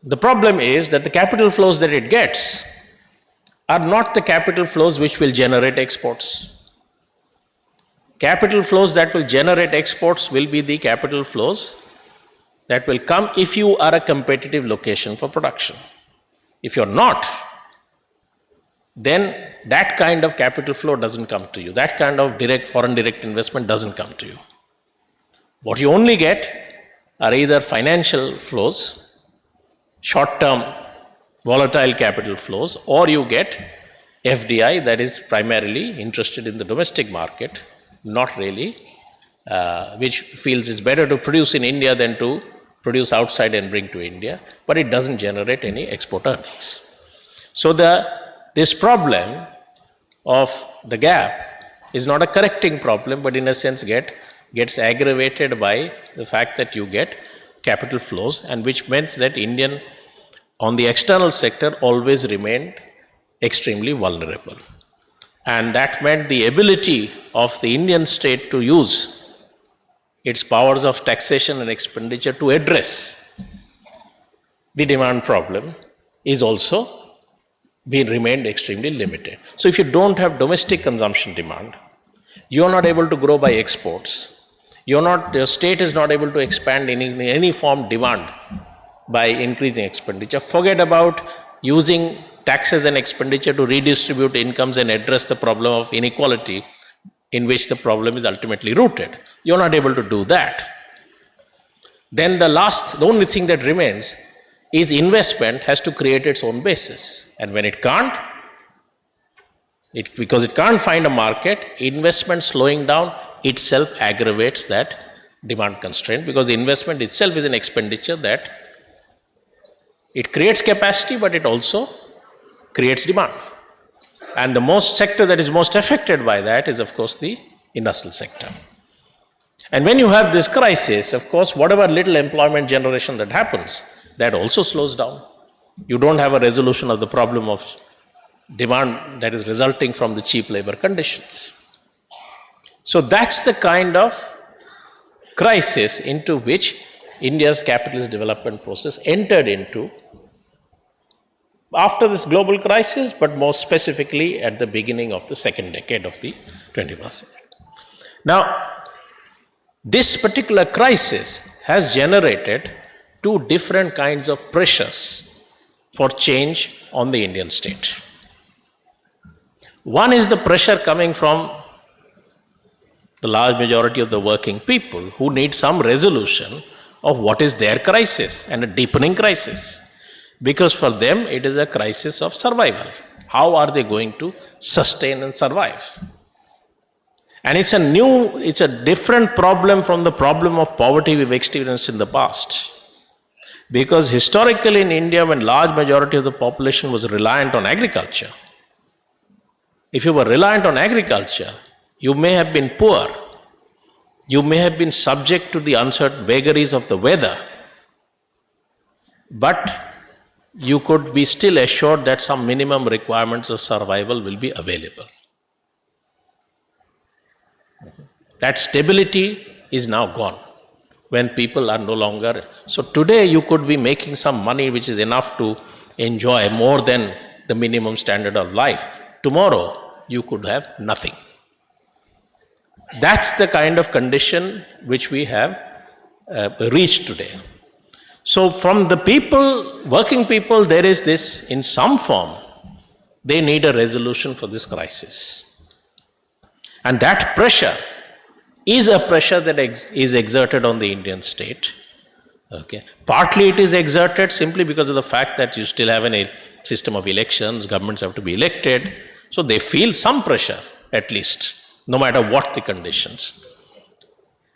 the problem is that the capital flows that it gets are not the capital flows which will generate exports. Capital flows that will generate exports will be the capital flows that will come if you are a competitive location for production. If you're not, then that kind of capital flow doesn't come to you. That kind of foreign direct investment doesn't come to you. What you only get are either financial flows, short-term volatile capital flows, or you get FDI that is primarily interested in the domestic market, not really, which feels it's better to produce in India than to produce outside and bring to India, but it doesn't generate any export earnings. So this problem of the gap is not a correcting problem, but in a sense gets aggravated by the fact that you get capital flows, and which means that Indian, on the external sector, always remained extremely vulnerable. And that meant the ability of the Indian state to use its powers of taxation and expenditure to address the demand problem is also remained extremely limited. So if you don't have domestic consumption demand, you are not able to grow by exports. Your state is not able to expand in any form demand by increasing expenditure. Forget about using taxes and expenditure to redistribute incomes and address the problem of inequality in which the problem is ultimately rooted. You're not able to do that. Then the only thing that remains is investment has to create its own basis. And when it can't, because it can't find a market, investment slowing down itself aggravates that demand constraint, because investment itself is an expenditure that it creates capacity, but it also creates demand. And the sector that is most affected by that is, of course, the industrial sector. And when you have this crisis, of course, whatever little employment generation that happens, that also slows down. You don't have a resolution of the problem of demand that is resulting from the cheap labor conditions. So that's the kind of crisis into which India's capitalist development process entered into after this global crisis, but more specifically at the beginning of the second decade of the 21st century. Now, this particular crisis has generated two different kinds of pressures for change on the Indian state. One is the pressure coming from the large majority of the working people who need some resolution of what is their crisis, and a deepening crisis. Because for them it is a crisis of survival. How are they going to sustain and survive? And it's a different problem from the problem of poverty we've experienced in the past. Because historically in India, when large majority of the population was reliant on agriculture, if you were reliant on agriculture, you may have been poor, you may have been subject to the uncertain vagaries of the weather, but you could be still assured that some minimum requirements of survival will be available. That stability is now gone when people are no longer. So today you could be making some money which is enough to enjoy more than the minimum standard of life. Tomorrow you could have nothing. That's the kind of condition which we have reached today. So from the people, working people, there is this, in some form, they need a resolution for this crisis. And that pressure is a pressure that is exerted on the Indian state. Okay. Partly it is exerted simply because of the fact that you still have a system of elections, governments have to be elected, so they feel some pressure at least, no matter what the conditions.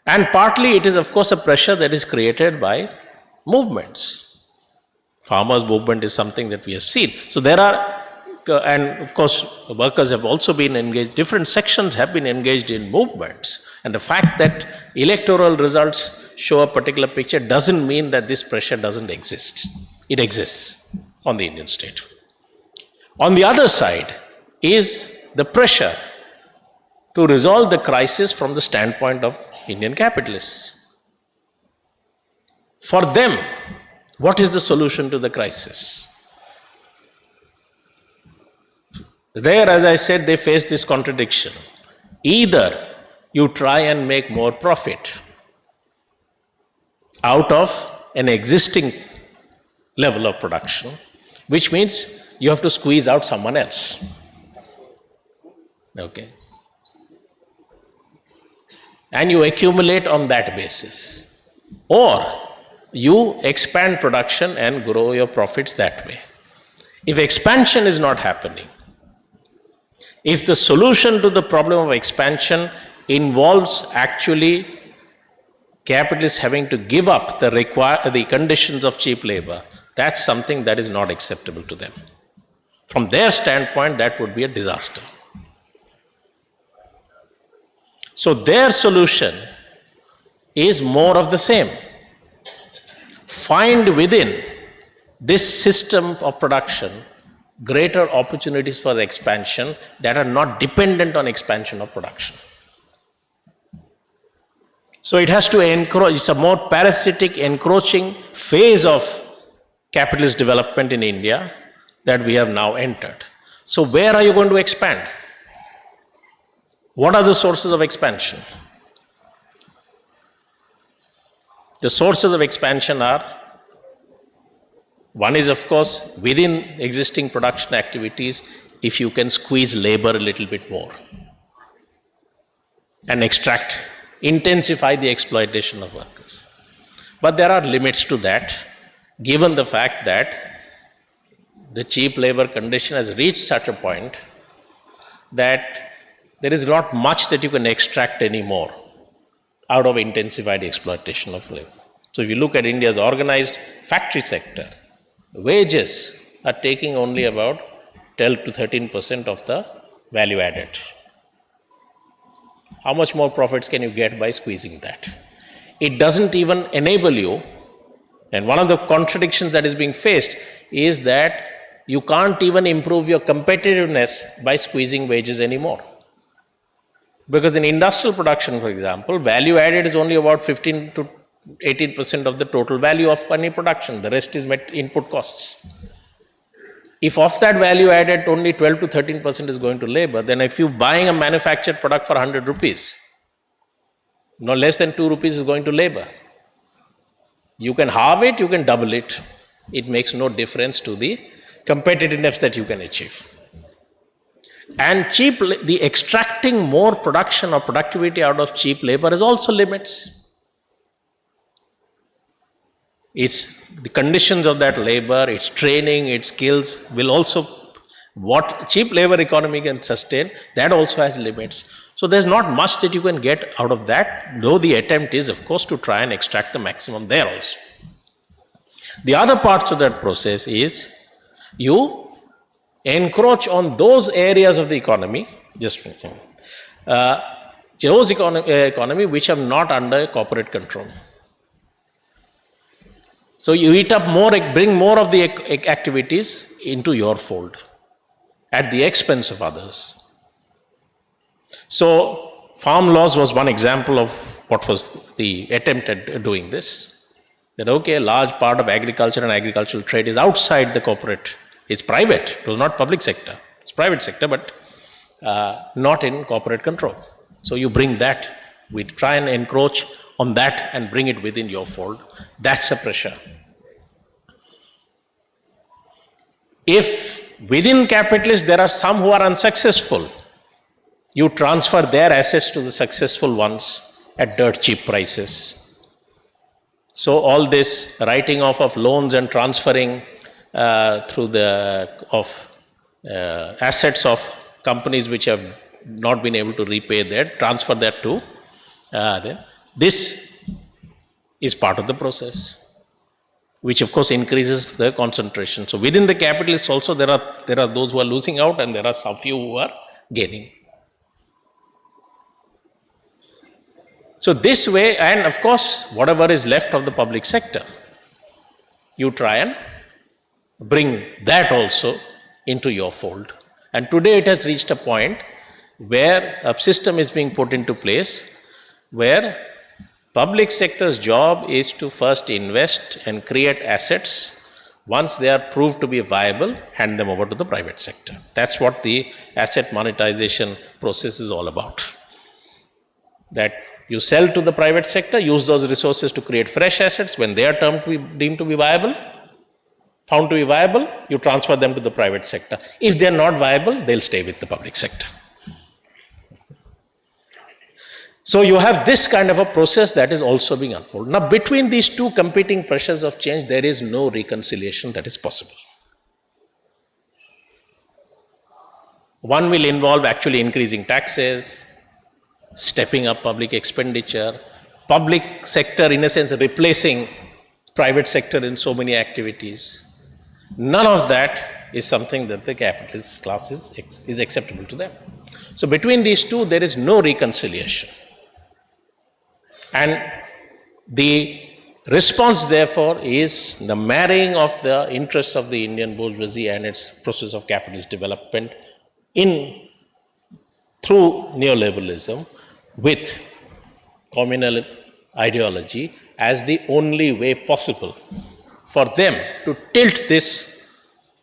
And partly it is, of course, a pressure that is created by movements. Farmers' movement is something that we have seen. So there are, and of course, workers have also been engaged, different sections have been engaged in movements. And the fact that electoral results show a particular picture doesn't mean that this pressure doesn't exist. It exists on the Indian state. On the other side is the pressure to resolve the crisis from the standpoint of Indian capitalists. For them, what is the solution to the crisis? There, as I said, they face this contradiction. Either you try and make more profit out of an existing level of production, which means you have to squeeze out someone else. Okay. And you accumulate on that basis. Or you expand production and grow your profits that way. If expansion is not happening, If the solution to the problem of expansion involves actually capitalists having to give up the conditions of cheap labor, that's something that is not acceptable to them. From their standpoint, that would be a disaster. So their solution is more of the same. Find within this system of production greater opportunities for expansion that are not dependent on expansion of production. So it has to encroach, it's a more parasitic, encroaching phase of capitalist development in India that we have now entered. So where are you going to expand? What are the sources of expansion? The sources of expansion are, one is of course within existing production activities, if you can squeeze labor a little bit more and intensify the exploitation of workers. But there are limits to that, given the fact that the cheap labor condition has reached such a point that there is not much that you can extract anymore out of intensified exploitation of labor. So if you look at India's organized factory sector, wages are taking only about 12 to 13% of the value added. How much more profits can you get by squeezing that? It doesn't even enable you, and one of the contradictions that is being faced is that you can't even improve your competitiveness by squeezing wages anymore. Because in industrial production, for example, value added is only about 15 to 18% of the total value of any production. The rest is input costs. If of that value added only 12 to 13% is going to labor, then if you're buying a manufactured product for 100 rupees, no less than 2 rupees is going to labor. You can halve it, you can double it. It makes no difference to the competitiveness that you can achieve. And the extracting more production or productivity out of cheap labor has also limits. It's the conditions of that labor, its training, its skills will also, what cheap labor economy can sustain, that also has limits. So there's not much that you can get out of that, though the attempt is, of course, to try and extract the maximum there also. The other parts of that process is you encroach on those areas of the economy, those economy which are not under corporate control. So you eat up more, bring more of the activities into your fold at the expense of others. So farm laws was one example of what was the attempt at doing this. That okay, a large part of agriculture and agricultural trade is outside the corporate. It's private, it was not public sector. It's private sector, but not in corporate control. So you bring that, we try and encroach on that and bring it within your fold. That's a pressure. If within capitalists there are some who are unsuccessful, you transfer their assets to the successful ones at dirt cheap prices. So all this writing off of loans and transferring through assets of companies which have not been able to repay that, transfer that to this is part of the process, which of course increases the concentration. So within the capitalists also there are those who are losing out and there are some few who are gaining. So this way, and of course whatever is left of the public sector, you try and bring that also into your fold. And today it has reached a point where a system is being put into place where public sector's job is to first invest and create assets. Once they are proved to be viable, hand them over to the private sector. That's what the asset monetization process is all about. That you sell to the private sector, use those resources to create fresh assets. When they are deemed to be viable, found to be viable, you transfer them to the private sector. If they're not viable, they'll stay with the public sector. So you have this kind of a process that is also being unfolded. Now, between these two competing pressures of change, there is no reconciliation that is possible. One will involve actually increasing taxes, stepping up public expenditure, public sector, in a sense, replacing private sector in so many activities. None of that is something that the capitalist class is acceptable to them. So between these two, there is no reconciliation. And the response, therefore, is the marrying of the interests of the Indian bourgeoisie and its process of capitalist development through neoliberalism with communal ideology as the only way possible for them to tilt this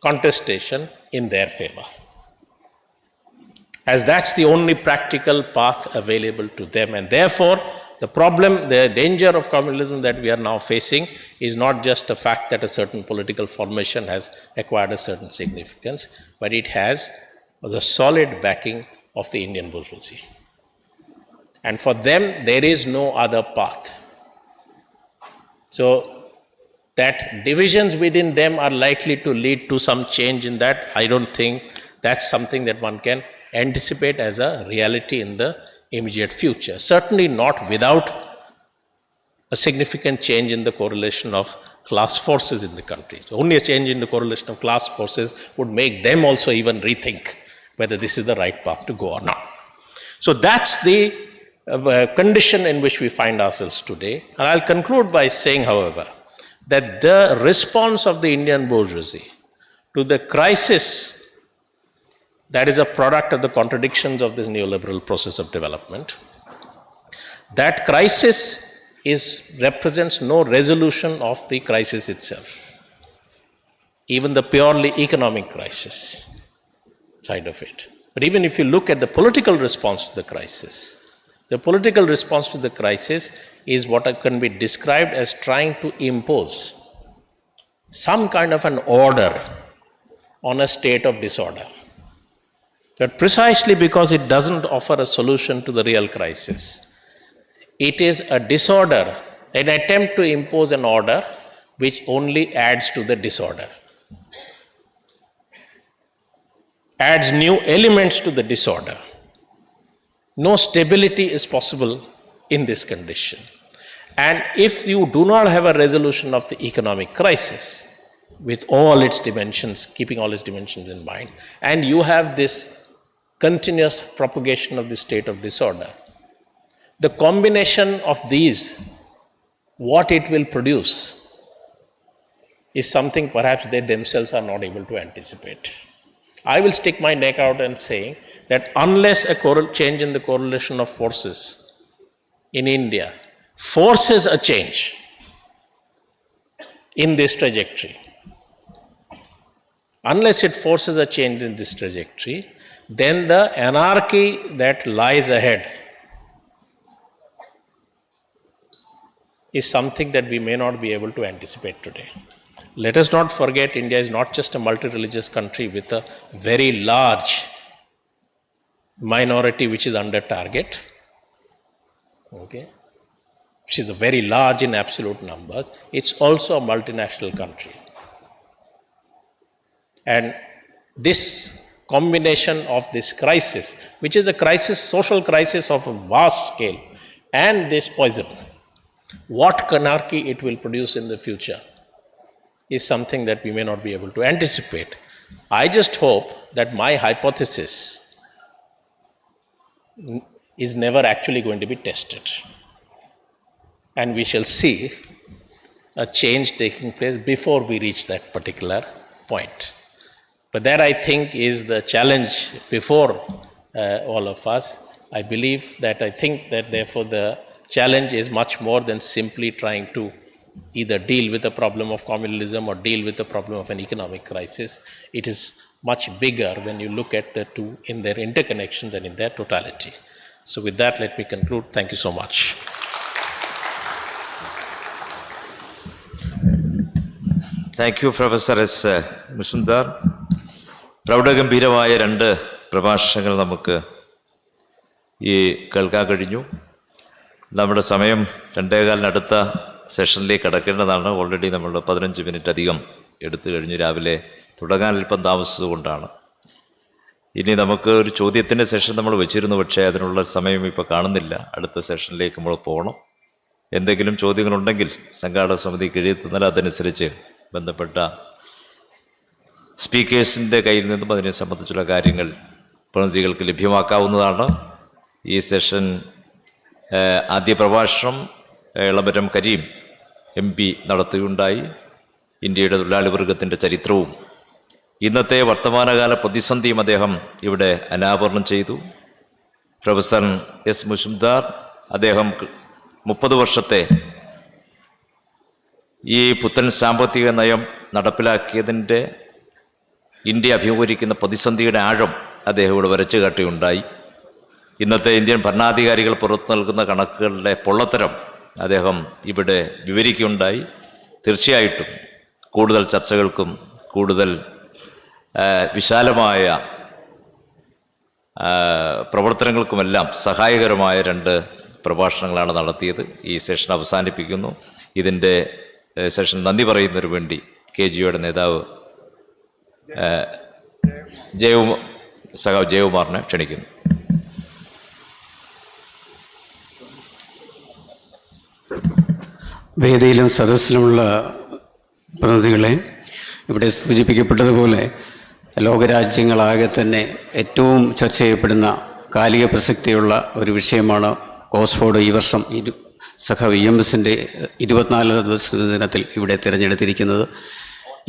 contestation in their favor, as that's the only practical path available to them. And therefore, the problem, the danger of communalism that we are now facing is not just the fact that a certain political formation has acquired a certain significance, but it has the solid backing of the Indian bourgeoisie. And for them, there is no other path. So that divisions within them are likely to lead to some change in that. I don't think that's something that one can anticipate as a reality in the immediate future. Certainly not without a significant change in the correlation of class forces in the country. So only a change in the correlation of class forces would make them also even rethink whether this is the right path to go or not. So that's the condition in which we find ourselves today. And I'll conclude by saying, however, that the response of the Indian bourgeoisie to the crisis that is a product of the contradictions of this neoliberal process of development, that crisis represents no resolution of the crisis itself, even the purely economic crisis side of it. But even if you look at the political response to the crisis is what can be described as trying to impose some kind of an order on a state of disorder. But precisely because it doesn't offer a solution to the real crisis, it is a disorder, an attempt to impose an order which only adds to the disorder, adds new elements to the disorder. No stability is possible in this condition. And if you do not have a resolution of the economic crisis with all its dimensions, keeping all its dimensions in mind, and you have this continuous propagation of the state of disorder, the combination of these, what it will produce, is something perhaps they themselves are not able to anticipate. I will stick my neck out and say that unless a change in the correlation of forces in India forces a change in this trajectory, unless it forces a change in this trajectory, then the anarchy that lies ahead is something that we may not be able to anticipate today. Let us not forget, India is not just a multi-religious country with a very large minority which is under target, okay, which is a very large in absolute numbers. It's also a multinational country. And this combination of this crisis, which is a crisis, social crisis of a vast scale, and this poison, what anarchy it will produce in the future is something that we may not be able to anticipate. I just hope that my hypothesis is never actually going to be tested. And we shall see a change taking place before we reach that particular point. But that, I think, is the challenge before all of us. I think that therefore the challenge is much more than simply trying to either deal with the problem of communalism or deal with the problem of an economic crisis. It is much bigger when you look at the two in their interconnections and in their totality. So with that, let me conclude. Thank you so much. Thank you professor S Musundar. പ്രൗഢഗംഭീരമായ രണ്ട് പ്രഭാഷണങ്ങൾ നമുക്ക് ഈ കേൾക്കാൻ കഴിഞ്ഞു. നമ്മുടെ സമയം 2:15 അടുത്ത സെഷനിലേക്ക് കടക്കേണ്ടതാണ്. ഓൾറെഡി നമ്മൾ 15 മിനിറ്റ് അധികം എടുത്തു കഴിഞ്ഞു. രാവിലെ തുടങ്ങാൻ അല്പം താമസിച്ചതുകൊണ്ടാണ്. ഇനി നമുക്ക് ഒരു ചോദ്യത്തിൻ്റെ സെഷൻ നമ്മൾ വെച്ചിരുന്നു, പക്ഷേ അതിനുള്ള സമയം ഇപ്പോൾ കാണുന്നില്ല. അടുത്ത സെഷനിലേക്ക് നമ്മൾ പോകണം. എന്തെങ്കിലും ചോദ്യങ്ങളുണ്ടെങ്കിൽ സംഘാടക സമിതിക്ക് എഴുതി തന്നാൽ അതനുസരിച്ച് ബന്ധപ്പെട്ട സ്പീക്കേഴ്സിൻ്റെ കയ്യിൽ നിന്നും അതിനെ സംബന്ധിച്ചുള്ള കാര്യങ്ങൾ പ്രതിനിധികൾക്ക് ലഭ്യമാക്കാവുന്നതാണ്. ഈ സെഷൻ ആദ്യ പ്രഭാഷണം ഇളമരം കരീം MP നടത്തുകയുണ്ടായി. ഇന്ത്യയുടെ തൊഴിലാളി വർഗത്തിൻ്റെ ചരിത്രവും ഇന്നത്തെ വർത്തമാനകാല പ്രതിസന്ധിയും അദ്ദേഹം ഇവിടെ അനാവരണം ചെയ്തു. Professor S. മുഷുംദാർ അദ്ദേഹം 30 വർഷത്തെ ഈ പുത്തൻ സാമ്പത്തിക നയം നടപ്പിലാക്കിയതിൻ്റെ ഇന്ത്യ അഭിമുഖീകരിക്കുന്ന പ്രതിസന്ധിയുടെ ആഴം അദ്ദേഹം ഇവിടെ വരച്ചു കാട്ടുകയുണ്ടായി. ഇന്നത്തെ ഇന്ത്യൻ ഭരണാധികാരികൾ പുറത്തു നൽകുന്ന കണക്കുകളുടെ പൊള്ളത്തരം അദ്ദേഹം ഇവിടെ വിവരിക്കുകയുണ്ടായി. തീർച്ചയായിട്ടും കൂടുതൽ ചർച്ചകൾക്കും കൂടുതൽ വിശാലമായ പ്രവർത്തനങ്ങൾക്കുമെല്ലാം സഹായകരമായ 2 പ്രഭാഷണങ്ങളാണ് നടത്തിയത്. ഈ സെഷൻ അവസാനിപ്പിക്കുന്നു. ഇതിൻ്റെ സെഷൻ നന്ദി പറയുന്നതിന് വേണ്ടി KGOയുടെ നേതാവ് സഖാവ് ജയകുമാറിനെ ക്ഷണിക്കുന്നു. വേദിയിലും സദസ്സിലുമുള്ള പ്രതിനിധികളെ, ഇവിടെ സൂചിപ്പിക്കപ്പെട്ടതുപോലെ ലോകരാജ്യങ്ങളാകെ തന്നെ ഏറ്റവും ചർച്ച ചെയ്യപ്പെടുന്ന കാലിക പ്രസക്തിയുള്ള ഒരു വിഷയമാണ് ഓക്സ്ഫോർഡ് ഈ വർഷം സഖാവ് EMSൻ്റെ 24 ദിവസ ദിനത്തിൽ ഇവിടെ തിരഞ്ഞെടുത്തിരിക്കുന്നത്.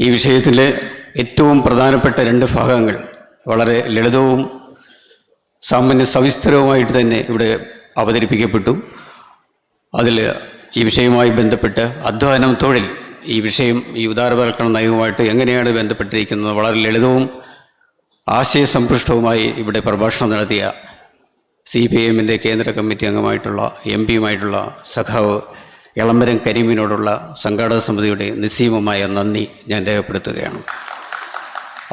ഈ വിഷയത്തിലെ ഏറ്റവും പ്രധാനപ്പെട്ട 2 ഭാഗങ്ങൾ വളരെ ലളിതവും സാമാന്യ സവിസ്തരവുമായിട്ട് തന്നെ ഇവിടെ അവതരിപ്പിക്കപ്പെട്ടു. അതിൽ ഈ വിഷയവുമായി ബന്ധപ്പെട്ട് അധ്വാനം, തൊഴിൽ, ഈ വിഷയം ഈ ഉദാരവൽക്കരണ നയവുമായിട്ട് എങ്ങനെയാണ് ബന്ധപ്പെട്ടിരിക്കുന്നത് വളരെ ലളിതവും ആശയസമ്പുഷ്ടവുമായി ഇവിടെ പ്രഭാഷണം നടത്തിയ CPIMൻ്റെ കേന്ദ്ര കമ്മിറ്റി അംഗമായിട്ടുള്ള MP-യുമായിട്ടുള്ള സഖാവ് ഇളമരം കരീമിനോടുള്ള സംഘാടക സമിതിയുടെ നിസ്സീമമായ നന്ദി ഞാൻ രേഖപ്പെടുത്തുകയാണ്.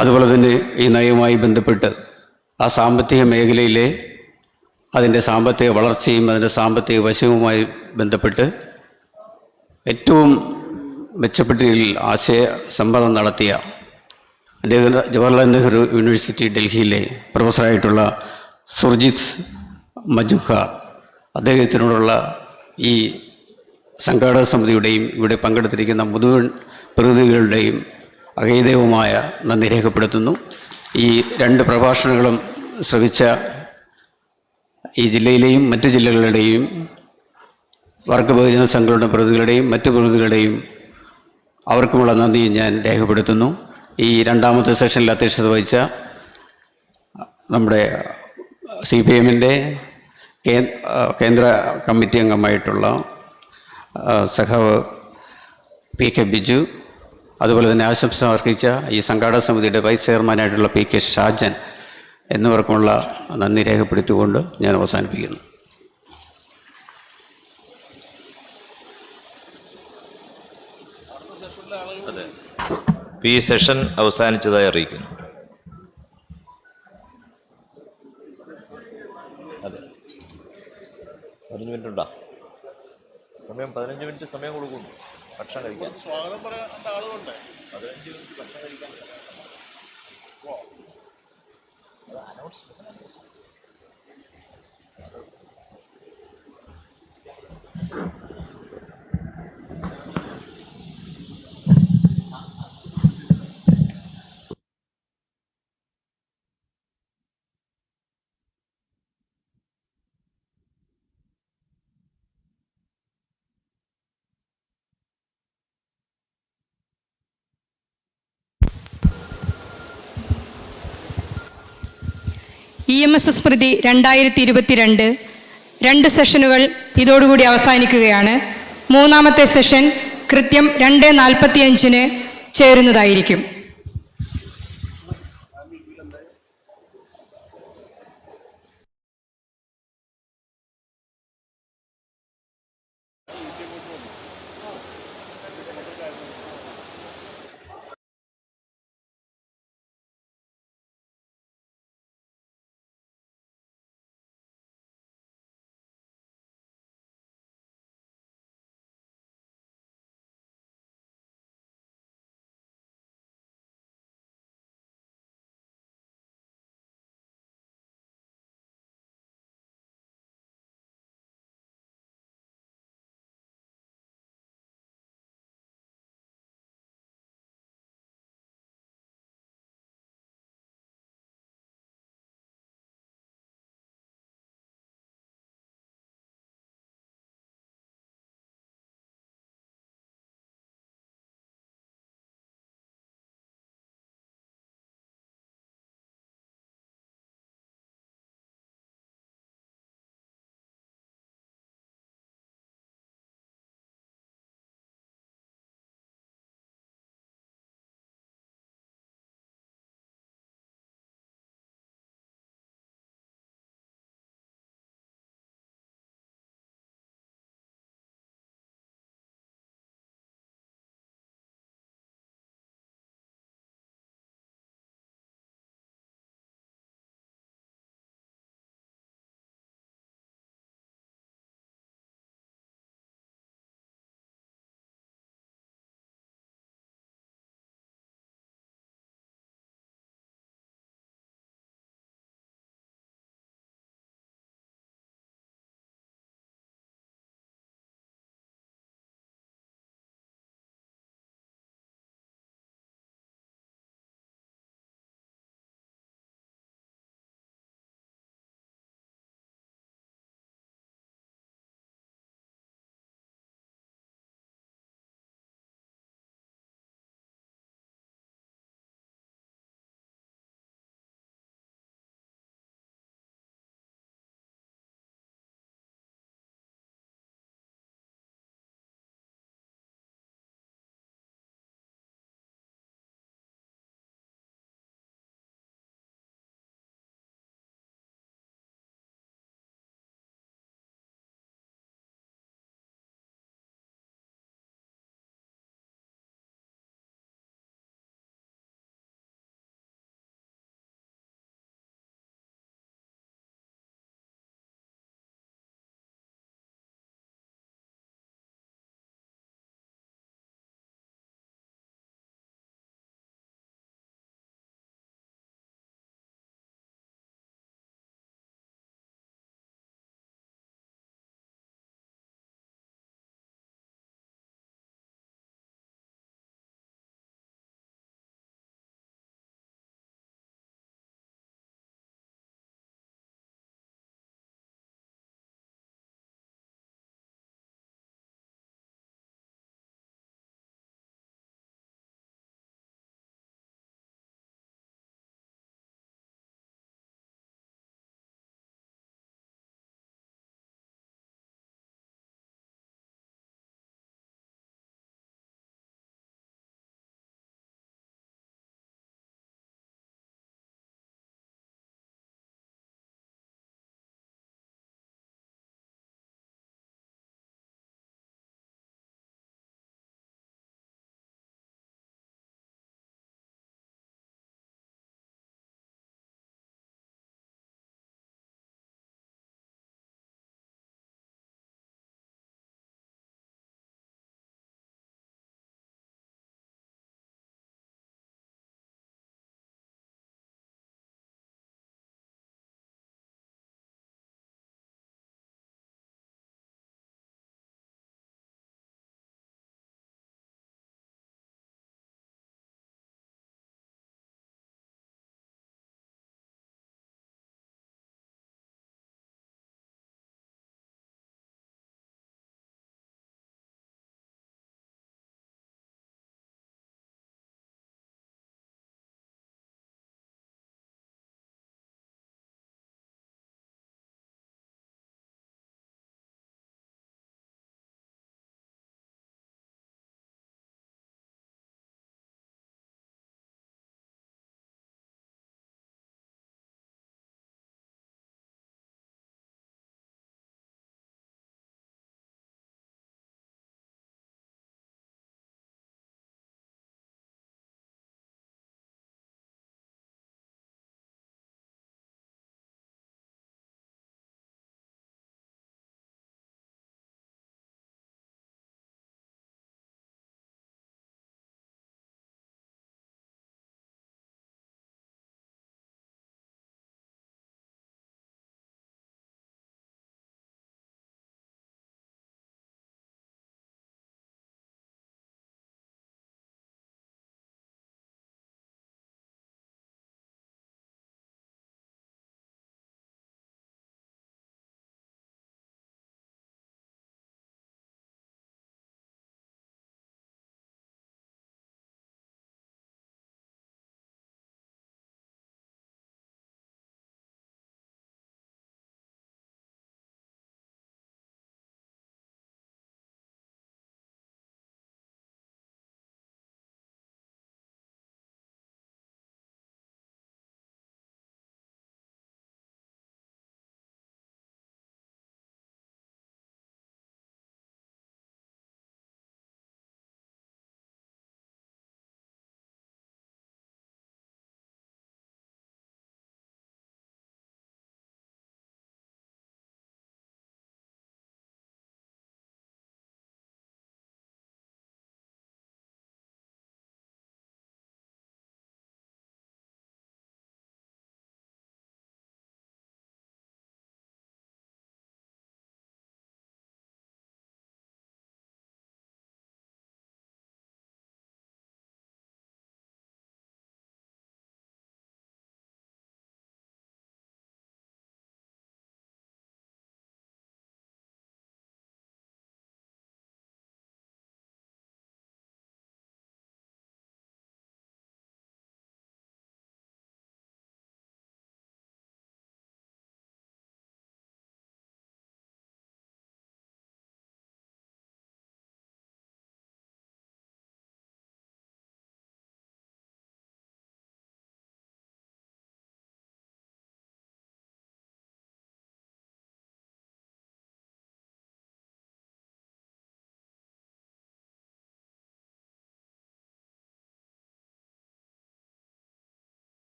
അതുപോലെ തന്നെ ഈ നയവുമായി ബന്ധപ്പെട്ട് ആ സാമ്പത്തിക മേഖലയിലെ അതിൻ്റെ സാമ്പത്തിക വളർച്ചയും അതിൻ്റെ സാമ്പത്തിക വശവുമായി ബന്ധപ്പെട്ട് ഏറ്റവും മെച്ചപ്പെട്ട രീതിയിൽ ആശയ സംവാദം നടത്തിയ ജവഹർലാൽ നെഹ്റു യൂണിവേഴ്സിറ്റി ഡൽഹിയിലെ പ്രൊഫസറായിട്ടുള്ള സുർജിത് മജുംദാർ, അദ്ദേഹത്തിനോടുള്ള ഈ സംഘാടക സമിതിയുടെയും ഇവിടെ പങ്കെടുത്തിരിക്കുന്ന മുഴുവൻ പ്രതിനിധികളുടെയും അഗൈതവുമായ നന്ദി രേഖപ്പെടുത്തുന്നു. ഈ 2 പ്രഭാഷണങ്ങളും ശ്രവിച്ച ഈ ജില്ലയിലെയും മറ്റ് ജില്ലകളുടെയും വർഗ ബഹുജന സംഘങ്ങളുടെ പ്രതിനിധികളുടെയും മറ്റ് പ്രതിനിധികളുടെയും അവർക്കുമുള്ള നന്ദി ഞാൻ രേഖപ്പെടുത്തുന്നു. ഈ 2ാമത്തെ സെഷനിൽ അധ്യക്ഷത വഹിച്ച നമ്മുടെ CPIMൻ്റെ കേന്ദ്ര കമ്മിറ്റി അംഗമായിട്ടുള്ള സഖാവ് PK ബിജു, അതുപോലെ തന്നെ ആശംസ അർപ്പിച്ച ഈ സംഘാടക സമിതിയുടെ വൈസ് ചെയർമാനായിട്ടുള്ള PK ഷാജൻ എന്നിവർക്കുമുള്ള നന്ദി രേഖപ്പെടുത്തിക്കൊണ്ട് ഞാൻ അവസാനിപ്പിക്കുന്നു. ഈ സെഷൻ അവസാനിച്ചതായി അറിയിക്കുന്നു. അതെ, 15 മിനിറ്റ് ഉണ്ടോ? സമയം 15 മിനിറ്റ് സമയം കൊടുക്കുന്നു ഭക്ഷണം കഴിക്കാൻ. സ്വാഗതം പറയേണ്ട ആളുകളുണ്ട്. 15 മിനിറ്റ് ഭക്ഷണം കഴിക്കാൻ. EMS സ്മൃതി 2022 2 സെഷനുകൾ ഇതോടുകൂടി അവസാനിക്കുകയാണ്. 3ാമത്തെ സെഷൻ കൃത്യം 2:45 ചേരുന്നതായിരിക്കും.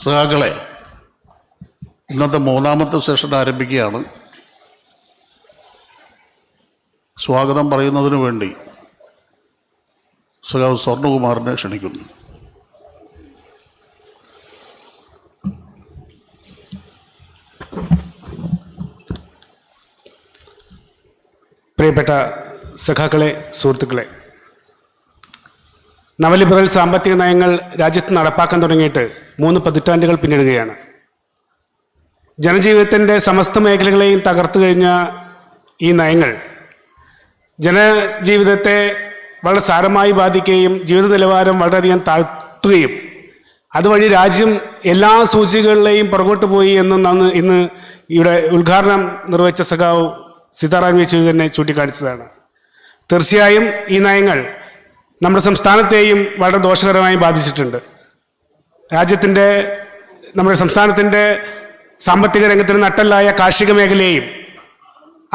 സഖാക്കളെ, ഇന്നത്തെ മൂന്നാമത്തെ സെഷൻ ആരംഭിക്കുകയാണ്. സ്വാഗതം പറയുന്നതിനു വേണ്ടി സഖാവ് സ്വർണ്ണകുമാറിനെ ക്ഷണിക്കുന്നു. പ്രിയപ്പെട്ട സഖാക്കളെ, സുഹൃത്തുക്കളെ, നവലിബറൽ സാമ്പത്തിക നയങ്ങൾ രാജ്യത്ത് നടപ്പാക്കാൻ തുടങ്ങിയിട്ട് 3 പതിറ്റാണ്ടുകൾ പിന്നിടുകയാണ്. ജനജീവിതത്തിൻ്റെ സമസ്ത മേഖലകളെയും തകർത്തു കഴിഞ്ഞ ഈ നയങ്ങൾ ജനജീവിതത്തെ വളരെ സാരമായി ബാധിക്കുകയും ജീവിത നിലവാരം വളരെയധികം താഴ്ത്തുകയും അതുവഴി രാജ്യം എല്ലാ സൂചികകളിലെയും പുറകോട്ട് പോയി എന്ന് ഇന്ന് ഇവിടെ ഉദ്ഘാടനം നിർവഹിച്ച സഖാവ് സീതാറാം യെച്ചൂരി തന്നെ ചൂണ്ടിക്കാണിച്ചതാണ്. തീർച്ചയായും ഈ നയങ്ങൾ നമ്മുടെ സംസ്ഥാനത്തെയും വളരെ ദോഷകരമായി ബാധിച്ചിട്ടുണ്ട്. നമ്മുടെ സംസ്ഥാനത്തിൻ്റെ സാമ്പത്തിക രംഗത്തിന് നട്ടെല്ലായ കാർഷിക മേഖലയെയും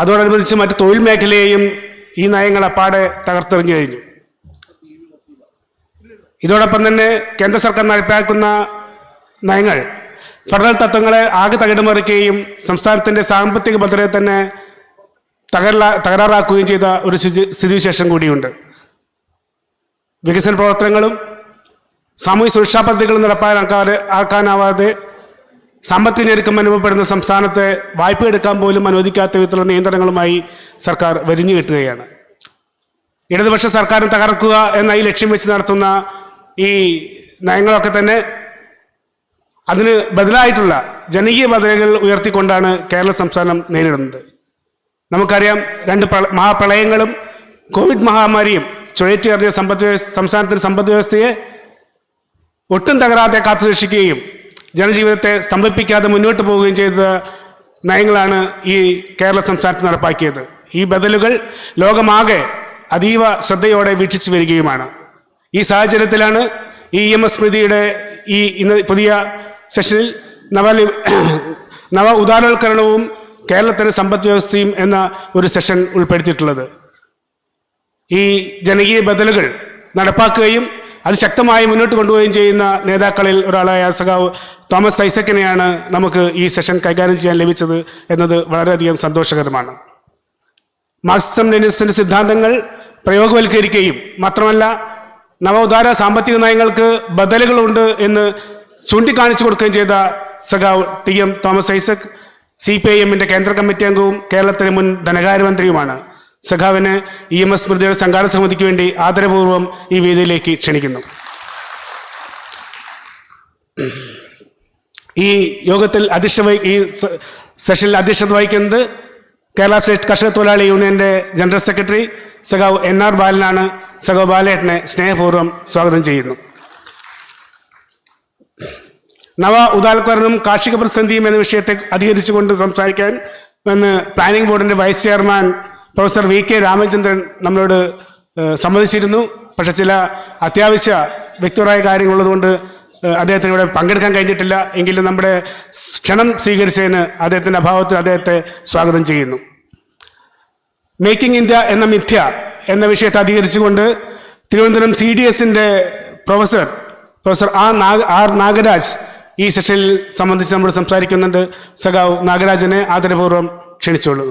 അതോടനുബന്ധിച്ച് മറ്റ് തൊഴിൽ മേഖലയെയും ഈ നയങ്ങൾ അപ്പാടെ തകർത്തെറിഞ്ഞു കഴിഞ്ഞു. ഇതോടൊപ്പം തന്നെ കേന്ദ്ര സർക്കാർ നടപ്പാക്കുന്ന നയങ്ങൾ ഫെഡറൽ തത്വങ്ങളെ ആകെ തകിടമറിക്കുകയും സംസ്ഥാനത്തിൻ്റെ സാമ്പത്തിക ഭദ്രതയെ തന്നെ തകരാറാക്കുകയും ചെയ്ത ഒരു സ്ഥിതിവിശേഷം കൂടിയുണ്ട്. വികസന പ്രവർത്തനങ്ങളും സാമൂഹ്യ സുരക്ഷാ പദ്ധതികളും നടപ്പാക്കാനാവാതെ സാമ്പത്തിക ഞെരുക്കം അനുഭവപ്പെടുന്ന സംസ്ഥാനത്തെ വായ്പ എടുക്കാൻ പോലും അനുവദിക്കാത്ത വിധത്തിലുള്ള നിയന്ത്രണങ്ങളുമായി സർക്കാർ വരിഞ്ഞു കെട്ടുകയാണ്. ഇടതുപക്ഷ സർക്കാരിനെ തകർക്കുക എന്ന ഈ ലക്ഷ്യം വെച്ച് നടത്തുന്ന ഈ നയങ്ങളൊക്കെ തന്നെ അതിന് ബദലായിട്ടുള്ള ജനകീയ പദ്ധതികൾ ഉയർത്തിക്കൊണ്ടാണ് കേരള സംസ്ഥാനം നേരിടുന്നത്. നമുക്കറിയാം, 2 മഹാപ്രളയങ്ങളും കോവിഡ് മഹാമാരിയും ചുഴറ്റിയറിഞ്ഞ സംസ്ഥാനത്തിൻ്റെ സമ്പദ് വ്യവസ്ഥയെ ഒട്ടും തകരാതെ കാത്തുരക്ഷിക്കുകയും ജനജീവിതത്തെ സ്തംഭിപ്പിക്കാതെ മുന്നോട്ട് പോവുകയും ചെയ്ത നയങ്ങളാണ് ഈ കേരള സംസ്ഥാനത്ത് നടപ്പാക്കിയത്. ഈ ബദലുകൾ ലോകമാകെ അതീവ ശ്രദ്ധയോടെ വീക്ഷിച്ചു വരികയുമാണ്. ഈ സാഹചര്യത്തിലാണ് ഈ EMS സ്മൃതിയുടെ ഇന്ന് പുതിയ സെഷനിൽ നവ ഉദാരവൽക്കരണവും കേരളത്തിൻ്റെ സമ്പദ് വ്യവസ്ഥയും എന്ന ഒരു സെഷൻ ഉൾപ്പെടുത്തിയിട്ടുള്ളത്. ഈ ജനകീയ ബദലുകൾ നടപ്പാക്കുകയും അത് ശക്തമായി മുന്നോട്ട് കൊണ്ടുപോവുകയും ചെയ്യുന്ന നേതാക്കളിൽ ഒരാളായ സഖാവ് തോമസ് ഐസക്കിനെയാണ് നമുക്ക് ഈ സെഷൻ കൈകാര്യം ചെയ്യാൻ ലഭിച്ചത് എന്നത് വളരെയധികം സന്തോഷകരമാണ്. മാർക്സിസം ലെനിനിസത്തിന്റെ സിദ്ധാന്തങ്ങൾ പ്രയോഗവൽക്കരിക്കുകയും മാത്രമല്ല നവോദാര സാമ്പത്തിക നയങ്ങൾക്ക് ബദലുകളുണ്ട് എന്ന് ചൂണ്ടിക്കാണിച്ചു കൊടുക്കുകയും ചെയ്ത സഖാവ് TM തോമസ് ഐസക് CPIMന്റെ കേന്ദ്ര കമ്മിറ്റി അംഗവും കേരളത്തിലെ മുൻ ധനകാര്യമന്ത്രിയുമാണ്. സഖാവിന് EMS സ്മൃതിയുടെ സംഘാടക സമിതിക്ക് വേണ്ടി ആദരപൂർവ്വം ഈ വേദിയിലേക്ക് ക്ഷണിക്കുന്നു. ഈ യോഗത്തിൽ ഈ സെഷനിൽ അധ്യക്ഷത വഹിക്കുന്നത് കേരള സ്റ്റേറ്റ് കർഷക തൊഴിലാളി യൂണിയന്റെ ജനറൽ സെക്രട്ടറി സഖാവ് NR ബാലനാണ്. സഖാവ് ബാലേട്ടനെ സ്നേഹപൂർവ്വം സ്വാഗതം ചെയ്യുന്നു. നവ ഉദാരവൽക്കരണവും കാർഷിക പ്രതിസന്ധിയും എന്ന വിഷയത്തെ അധികരിച്ചുകൊണ്ട് സംസാരിക്കാൻ പ്ലാനിംഗ് ബോർഡിന്റെ vice chairman professor VK Ramachandran നമ്മളോട് സമ്മതിച്ചിരുന്നു. പക്ഷെ ചില അത്യാവശ്യ വ്യക്തിപരമായ കാര്യങ്ങളുള്ളതുകൊണ്ട് അദ്ദേഹത്തിന് ഇവിടെ പങ്കെടുക്കാൻ കഴിഞ്ഞിട്ടില്ല. എങ്കിലും നമ്മുടെ ക്ഷണം സ്വീകരിച്ചതിന് അദ്ദേഹത്തിൻ്റെ അഭാവത്തിൽ അദ്ദേഹത്തെ സ്വാഗതം ചെയ്യുന്നു. മേക്കിംഗ് ഇന്ത്യ എന്ന മിഥ്യ എന്ന വിഷയത്തെ അധികരിച്ചുകൊണ്ട് തിരുവനന്തപുരം CDSന്റെ പ്രൊഫസർ R നാഗരാജ് ഈ സെഷനിൽ സംബന്ധിച്ച് നമ്മൾ സംസാരിക്കുന്നുണ്ട്. സഖാവ് നാഗരാജനെ ആദരപൂർവ്വം ക്ഷണിച്ചോളൂ.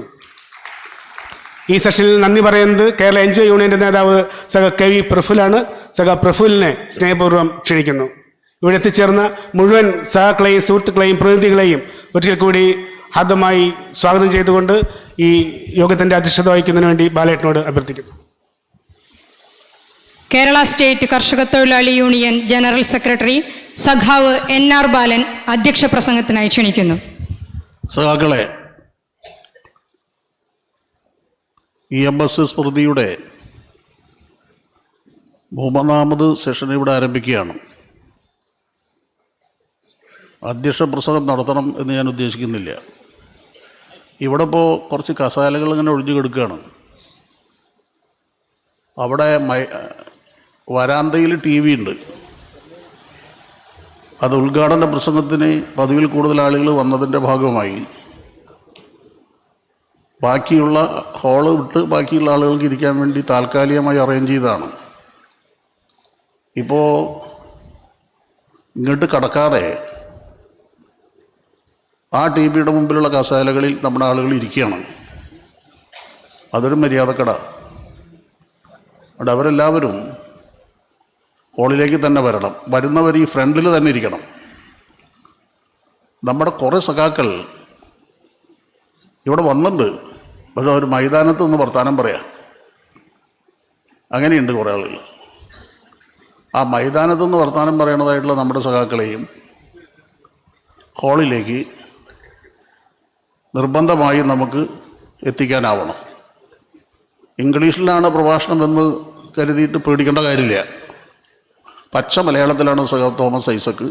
ഈ സെഷനിൽ നന്ദി പറയുന്നത് കേരള NGO യൂണിയന്റെ നേതാവ് സഖാവ് KV പ്രഫുലാണ്. സഖാവ് പ്രഫുലിനെ സ്നേഹപൂർവ്വം ക്ഷണിക്കുന്നു. ഇവിടെ എത്തിച്ചേർന്ന മുഴുവൻ സഹാക്കളെയും സുഹൃത്തുക്കളെയും പ്രതിനിധികളെയും ഒരിക്കൽ കൂടി ഹാർദമായി സ്വാഗതം ചെയ്തുകൊണ്ട് ഈ യോഗത്തിൻ്റെ അധ്യക്ഷത വഹിക്കുന്നതിന് വേണ്ടി ബാലേട്ടനോട് അഭ്യർത്ഥിക്കുന്നു. കേരള സ്റ്റേറ്റ് കർഷക തൊഴിലാളി യൂണിയൻ ജനറൽ സെക്രട്ടറി സഖാവ് NR ബാലൻ അധ്യക്ഷ പ്രസംഗത്തിനായി ക്ഷണിക്കുന്നു. സഖാക്കളെ, EMS സ്മൃതിയുടെ 3ാമത് സെഷൻ ഇവിടെ ആരംഭിക്കുകയാണ്. അധ്യക്ഷ പ്രസംഗം നടത്തണം എന്ന് ഞാൻ ഉദ്ദേശിക്കുന്നില്ല. ഇവിടെ ഇപ്പോൾ കുറച്ച് കസാലകൾ ഇങ്ങനെ ഒഴിഞ്ഞു കിടക്കുകയാണ്. അവിടെ വരാന്തയിൽ TV ഉണ്ട്. അത് ഉദ്ഘാടന പ്രസംഗത്തിന് പതിവിൽ കൂടുതൽ ആളുകൾ വന്നതിൻ്റെ ഭാഗമായി ബാക്കിയുള്ള ഹാള് വിട്ട് ബാക്കിയുള്ള ആളുകൾക്ക് ഇരിക്കാൻ വേണ്ടി താൽക്കാലികമായി അറേഞ്ച് ചെയ്തതാണ്. ഇപ്പോൾ ഇങ്ങോട്ട് കടക്കാതെ ആ TV-യുടെ മുമ്പിലുള്ള കസാലകളിൽ നമ്മുടെ ആളുകൾ ഇരിക്കുകയാണ്. അതൊരു മര്യാദക്കട. അവിടെ അവരെല്ലാവരും ഹാളിലേക്ക് തന്നെ വരണം. വരുന്നവർ ഈ ഫ്രണ്ടിൽ തന്നെ ഇരിക്കണം. നമ്മുടെ കുറേ സഖാക്കൾ ഇവിടെ വന്നിട്ടുണ്ട്, പക്ഷെ അവർ മൈതാനത്ത് നിന്ന് വർത്താനം പറയാം. അങ്ങനെയുണ്ട് കുറേ ആളുകൾ. ആ മൈതാനത്ത് നിന്ന് വർത്താനം പറയണതായിട്ടുള്ള നമ്മുടെ സഖാക്കളെയും ഹാളിലേക്ക് നിർബന്ധമായി നമുക്ക് എത്തിക്കാനാവണം. ഇംഗ്ലീഷിലാണ് പ്രഭാഷണം എന്ന് കരുതിയിട്ട് പേടിക്കേണ്ട കാര്യമില്ല. പച്ച മലയാളത്തിലാണ് സഖാവ് തോമസ് ഐസക്ക്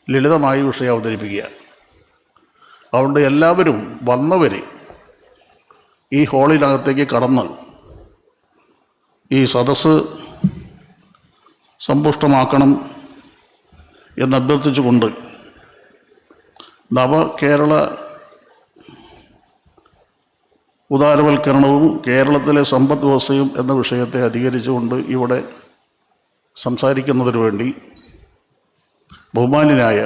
ലളിതമായി വിഷയം അവതരിപ്പിക്കുക. അതുകൊണ്ട് എല്ലാവരും വന്നവർ ഈ ഹാളിനകത്തേക്ക് കടന്ന് ഈ സദസ്സ് സമ്പുഷ്ടമാക്കണം എന്നഭ്യർത്ഥിച്ചുകൊണ്ട് നവകേരള ഉദാരവൽക്കരണവും കേരളത്തിലെ സമ്പദ് വ്യവസ്ഥയും എന്ന വിഷയത്തെ അധികരിച്ചുകൊണ്ട് ഇവിടെ സംസാരിക്കുന്നതിന് വേണ്ടി ബഹുമാന്യനായ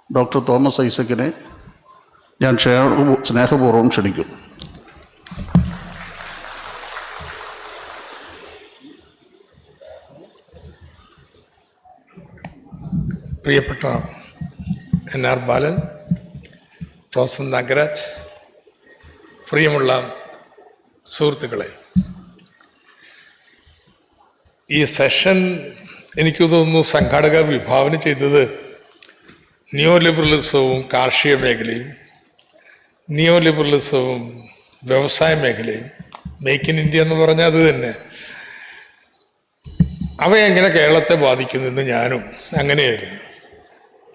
ഡോക്ടർ തോമസ് ഐസക്കിനെ ഞാൻ സ്നേഹപൂർവ്വം ക്ഷണിക്കുന്നു. പ്രിയപ്പെട്ട NR ബാലൻ, പ്രൊഫസർ നഗരാജ്, പ്രിയമുള്ള സുഹൃത്തുക്കളെ, ഈ സെഷൻ എനിക്ക് തോന്നുന്നു സംഘാടകർ വിഭാവന ചെയ്തത് നിയോ ലിബറലിസവും കാർഷിക മേഖലയും നിയോ ലിബറലിസവും വ്യവസായ മേഖലയും മേക്ക് ഇൻ ഇന്ത്യ എന്ന് പറഞ്ഞാൽ അത് തന്നെ, അവയെങ്ങനെ കേരളത്തെ ബാധിക്കുന്നെന്ന് ഞാനും അങ്ങനെയായിരുന്നു.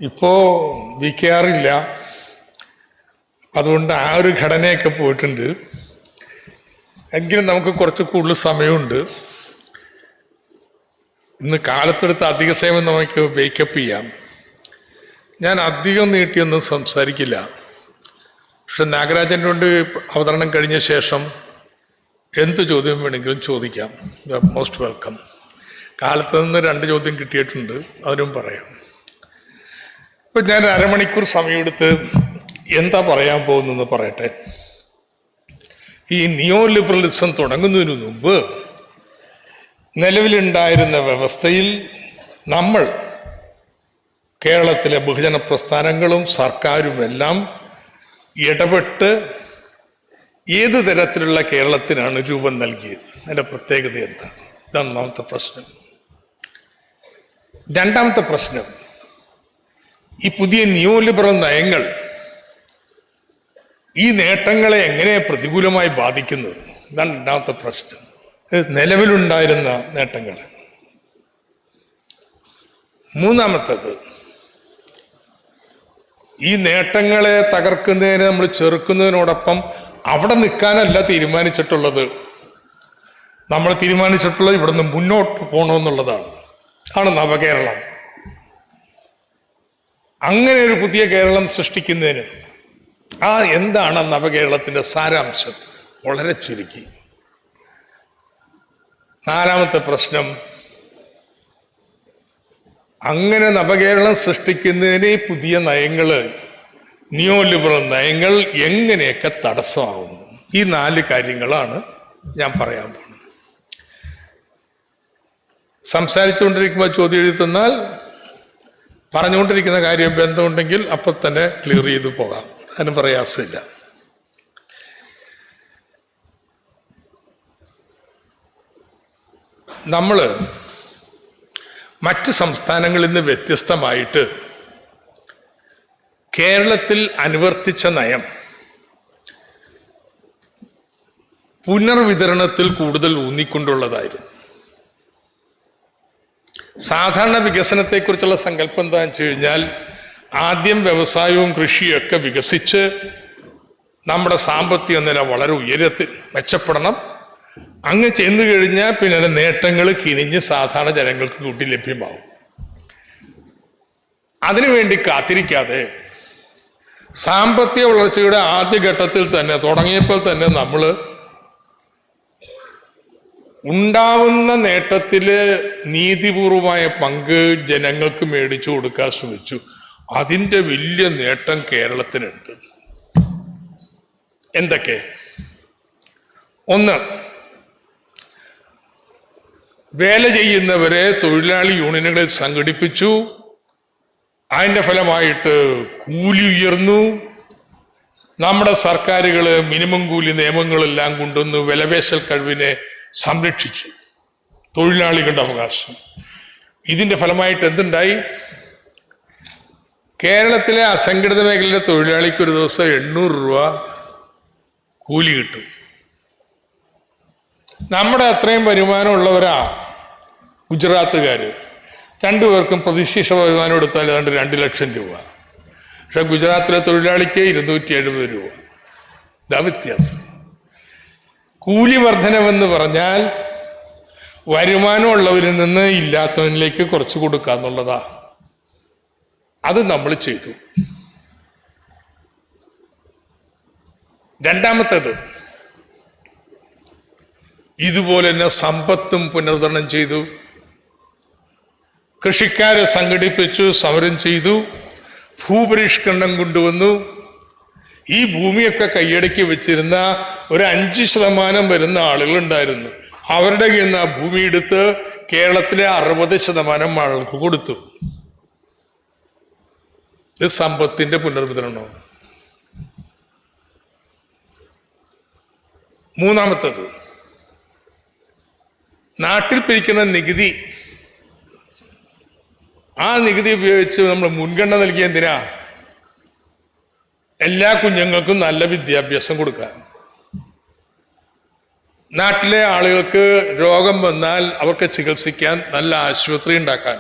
ഇപ്പോൾ VKR ഇല്ല, അതുകൊണ്ട് ആ ഒരു ഘടനയൊക്കെ പോയിട്ടുണ്ട്. എങ്കിലും നമുക്ക് കുറച്ച് കൂടുതൽ സമയമുണ്ട്. ഇന്ന് കാലത്തെടുത്ത് അധിക സമയം നമുക്ക് വേക്കപ്പ് ചെയ്യാം. ഞാൻ അധികം നീട്ടിയൊന്നും സംസാരിക്കില്ല. പക്ഷെ നാഗരാജൻ്റെ കൊണ്ട് അവതരണം കഴിഞ്ഞ ശേഷം എന്ത് ചോദ്യം വേണമെങ്കിലും ചോദിക്കാം. You are most welcome. കാലത്ത് നിന്ന് 2 ചോദ്യം കിട്ടിയിട്ടുണ്ട്, അതിനും പറയാം. ഇപ്പം ഞാൻ അരമണിക്കൂർ സമയമെടുത്ത് എന്താ പറയാൻ പോകുന്നതെന്ന് പറയട്ടെ. ഈ നിയോ ലിബറലിസം തുടങ്ങുന്നതിന് മുമ്പ് നിലവിലുണ്ടായിരുന്ന വ്യവസ്ഥയിൽ നമ്മൾ കേരളത്തിലെ ബഹുജന പ്രസ്ഥാനങ്ങളും സർക്കാരുമെല്ലാം ഇടപെട്ട് ഏത് തരത്തിലുള്ള കേരളത്തിനാണ് രൂപം നൽകിയത്, അതിൻ്റെ പ്രത്യേകത എന്താണ്? ഇതാണ് ഒന്നാമത്തെ പ്രശ്നം. രണ്ടാമത്തെ പ്രശ്നം, ഈ പുതിയ നിയോ ലിബറൽ നയങ്ങൾ ഈ നേട്ടങ്ങളെ എങ്ങനെ പ്രതികൂലമായി ബാധിക്കുന്നത്? ഇതാണ് രണ്ടാമത്തെ പ്രശ്നം. നിലവിലുണ്ടായിരുന്ന നേട്ടങ്ങൾ. മൂന്നാമത്തത്, ഈ നേട്ടങ്ങളെ തകർക്കുന്നതിനെ നമ്മൾ ചെറുക്കുന്നതിനോടൊപ്പം അവിടെ നിൽക്കാനല്ല തീരുമാനിച്ചിട്ടുള്ളത്. നമ്മൾ തീരുമാനിച്ചിട്ടുള്ളത് ഇവിടുന്ന് മുന്നോട്ട് പോകണമെന്നുള്ളതാണ്. ആണ് നവകേരളം. അങ്ങനെ ഒരു പുതിയ കേരളം സൃഷ്ടിക്കുന്നതിന് എന്താണ് നവകേരളത്തിൻ്റെ സാരാംശം? വളരെ ചുരുക്കി. നാലാമത്തെ പ്രശ്നം, അങ്ങനെ നവകേരളം സൃഷ്ടിക്കുന്നതിന് പുതിയ നയങ്ങൾ, നിയോ ലിബറൽ നയങ്ങൾ എങ്ങനെയൊക്കെ തടസ്സമാവുന്നു? ഈ 4 കാര്യങ്ങളാണ് ഞാൻ പറയാൻ പോകുന്നത്. സംസാരിച്ചുകൊണ്ടിരിക്കുമ്പോൾ ചോദ്യം എഴുതി തന്നാൽ പറഞ്ഞുകൊണ്ടിരിക്കുന്ന കാര്യം ബന്ധമുണ്ടെങ്കിൽ അപ്പം തന്നെ ക്ലിയർ ചെയ്തു പോകാം, അതിന് പ്രയാസമില്ല. നമ്മൾ മറ്റ് സംസ്ഥാനങ്ങളിൽ നിന്ന് വ്യത്യസ്തമായിട്ട് കേരളത്തിൽ അനുവർത്തിച്ച നയം പുനർവിതരണത്തിൽ കൂടുതൽ ഊന്നിക്കൊണ്ടുള്ളതായിരുന്നു. സാധാരണ വികസനത്തെക്കുറിച്ചുള്ള സങ്കല്പം എന്താണെന്ന് വെച്ച് കഴിഞ്ഞാൽ ആദ്യം വ്യവസായവും കൃഷിയും ഒക്കെ വികസിച്ച് നമ്മുടെ സാമ്പത്തിക നില വളരെ ഉയരത്തിൽ മെച്ചപ്പെടണം. അങ്ങ് ചെന്നു കഴിഞ്ഞാൽ പിന്നെ നേട്ടങ്ങൾ കിനിഞ്ഞ് സാധാരണ ജനങ്ങൾക്ക് കൂട്ടി ലഭ്യമാവും. അതിനുവേണ്ടി കാത്തിരിക്കാതെ സാമ്പത്തിക വളർച്ചയുടെ ആദ്യഘട്ടത്തിൽ തന്നെ തുടങ്ങിയപ്പോൾ തന്നെ നമ്മൾ ഉണ്ടാവുന്ന നേട്ടത്തില് നീതിപൂർവമായ പങ്ക് ജനങ്ങൾക്ക് മേടിച്ചു കൊടുക്കാൻ ശ്രമിച്ചു. അതിൻ്റെ വലിയ നേട്ടം കേരളത്തിനുണ്ട്. എന്തൊക്കെ? ഒന്ന്, വേല ചെയ്യുന്നവരെ തൊഴിലാളി യൂണിയനുകളിൽ സംഘടിപ്പിച്ചു. അതിൻ്റെ ഫലമായിട്ട് കൂലി ഉയർന്നു. നമ്മുടെ സർക്കാരുകൾ മിനിമം കൂലി നിയമങ്ങളെല്ലാം കൊണ്ടുവന്ന് വിലപേശൽ കഴിവിനെ സംരക്ഷിച്ചു, തൊഴിലാളികളുടെ അവകാശം. ഇതിൻ്റെ ഫലമായിട്ട് എന്തുണ്ടായി? കേരളത്തിലെ അസംഘടിത മേഖലയിലെ തൊഴിലാളിക്ക് ഒരു ദിവസം 800 രൂപ കൂലി കിട്ടും. നമ്മുടെ അത്രയും വരുമാനമുള്ളവരാ ഗുജറാത്തുകാർ. രണ്ടുപേർക്കും പ്രതിശീർഷ വരുമാനം എടുത്താൽ ഏതാണ്ട് 2 ലക്ഷം രൂപ. പക്ഷെ ഗുജറാത്തിലെ തൊഴിലാളിക്ക് 270 രൂപ. ഇതാ വ്യത്യാസം. കൂലി വർധനവെന്ന് പറഞ്ഞാൽ വരുമാനമുള്ളവരിൽ നിന്ന് ഇല്ലാത്തവനിലേക്ക് കുറച്ച് കൊടുക്കുക എന്നുള്ളതാ. അത് നമ്മൾ ചെയ്തു. രണ്ടാമത്തേത്, ഇതുപോലെ തന്നെ സമ്പത്തും പുനർവിതരണം ചെയ്തു. കൃഷിക്കാരെ സംഘടിപ്പിച്ചു, സമരം ചെയ്തു, ഭൂപരിഷ്കരണം കൊണ്ടുവന്നു. ഈ ഭൂമിയൊക്കെ കൈയടക്കി വെച്ചിരുന്ന ഒരു 5% വരുന്ന ആളുകളുണ്ടായിരുന്നു. അവരുടെ കയ്യിൽ നിന്ന് ആ ഭൂമി എടുത്ത് കേരളത്തിലെ 60% ആളുകൾക്ക് കൊടുത്തു. ഇത് സമ്പത്തിന്റെ പുനർവിതരണമാണ്. മൂന്നാമത്തത്, നാട്ടിൽ പിരിക്കുന്ന നികുതി. ആ നികുതി ഉപയോഗിച്ച് നമ്മൾ മുൻഗണന നൽകിയ എന്തിനാ? എല്ലാ കുഞ്ഞുങ്ങൾക്കും നല്ല വിദ്യാഭ്യാസം കൊടുക്കാൻ. നാട്ടിലെ ആളുകൾക്ക് രോഗം വന്നാൽ അവർക്ക് ചികിത്സിക്കാൻ നല്ല ആശുപത്രി ഉണ്ടാക്കാൻ.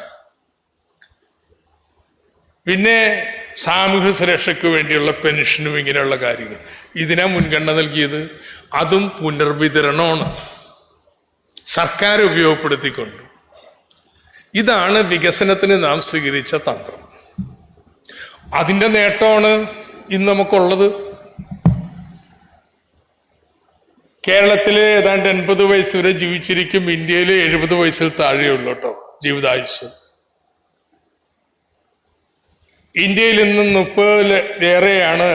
പിന്നെ സാമൂഹ്യ സുരക്ഷയ്ക്ക് വേണ്ടിയുള്ള പെൻഷനും ഇങ്ങനെയുള്ള കാര്യങ്ങൾ. ഇതിനാ മുൻഗണന നൽകിയത്. അതും പുനർവിതരണമാണ്, സർക്കാർ ഉപയോഗപ്പെടുത്തിക്കൊണ്ട്. ഇതാണ് വികസനത്തിന് നാം സ്വീകരിച്ച തന്ത്രം. അതിൻ്റെ നേട്ടമാണ് ഇന്ന് നമുക്കുള്ളത്. കേരളത്തിൽ ഏതാണ്ട് 80 വയസ്സ് വരെ ജീവിച്ചിരിക്കും. ഇന്ത്യയിൽ 70 വയസ്സിൽ താഴെയുള്ളൂ കേട്ടോ ജീവിതായുസ്. ഇന്ത്യയിൽ ഇന്ന് 30-ലേറെയാണ്.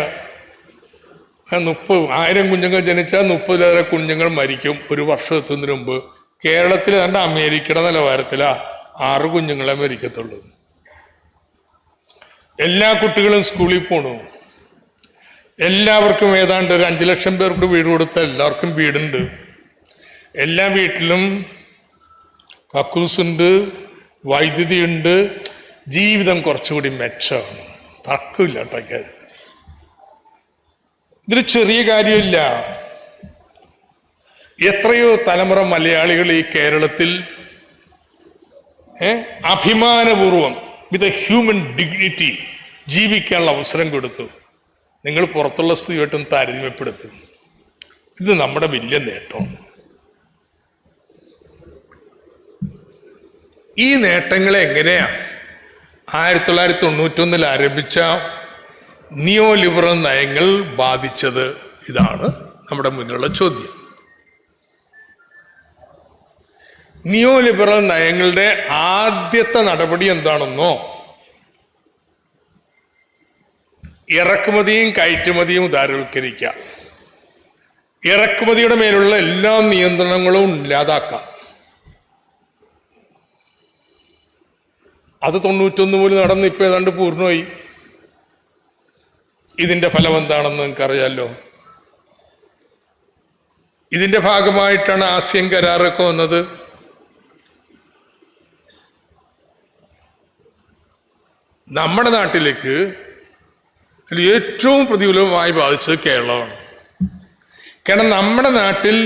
1000 കുഞ്ഞുങ്ങൾ ജനിച്ചാൽ 30-ലേറെ കുഞ്ഞുങ്ങൾ മരിക്കും ഒരു വർഷം എത്തുന്നതിന് മുമ്പ്. കേരളത്തിൽ ഏതാണ്ട് അമേരിക്കയുടെ നിലവാരത്തിലാ 6 കുഞ്ഞുങ്ങളെ മരിക്കത്തുള്ളൂ. എല്ലാ കുട്ടികളും സ്കൂളിൽ പോണു. എല്ലാവർക്കും ഏതാണ്ട് ഒരു 5 ലക്ഷം പേർക്ക് വീട് കൊടുത്താൽ എല്ലാവർക്കും വീടുണ്ട്. എല്ലാ വീട്ടിലും കക്കൂസുണ്ട്, വൈദ്യുതി ഉണ്ട്. ജീവിതം കുറച്ചുകൂടി മെച്ചമാണ്. തർക്കമില്ല കേട്ടോ. ഇതൊരു ചെറിയ കാര്യമില്ല. എത്രയോ തലമുറ മലയാളികൾ ഈ കേരളത്തിൽ അഭിമാനപൂർവം വിത്ത് എ ഹ്യൂമൻ ഡിഗ്നിറ്റി ജീവിക്കാനുള്ള അവസരം കൊടുത്തു. നിങ്ങൾ പുറത്തുള്ള സ്ഥിതിയായിട്ടും താരതമ്യപ്പെടുത്തും. ഇത് നമ്മുടെ വലിയ നേട്ടമാണ്. ഈ നേട്ടങ്ങളെ എങ്ങനെയാ 1991 ആരംഭിച്ച നിയോ ലിബറൽ നയങ്ങൾ ബാധിച്ചത്? ഇതാണ് നമ്മുടെ മുന്നിലുള്ള ചോദ്യം. നിയോ ലിബറൽ നയങ്ങളുടെ ആദ്യത്തെ നടപടി എന്താണെന്നോ, ഇറക്കുമതിയും കയറ്റുമതിയും ഉദാരവൽക്കരിക്കുക, ഇറക്കുമതിയുടെ മേലുള്ള എല്ലാ നിയന്ത്രണങ്ങളും ഇല്ലാതാക്കാം. അത് 91 മുതൽ നടന്ന് ഇപ്പൊ ഏതാണ്ട് പൂർണ്ണമായി. ഇതിന്റെ ഫലം എന്താണെന്ന് നിങ്ങൾക്കറിയാലോ. ഇതിന്റെ ഭാഗമായിട്ടാണ് ആസിയൻ കരാറൊക്കെ വന്നത്. നമ്മുടെ നാട്ടിലേക്ക് ഏറ്റവും പ്രതികൂലമായി ബാധിച്ചത് കേരളമാണ്. കാരണം നമ്മുടെ നാട്ടിൽ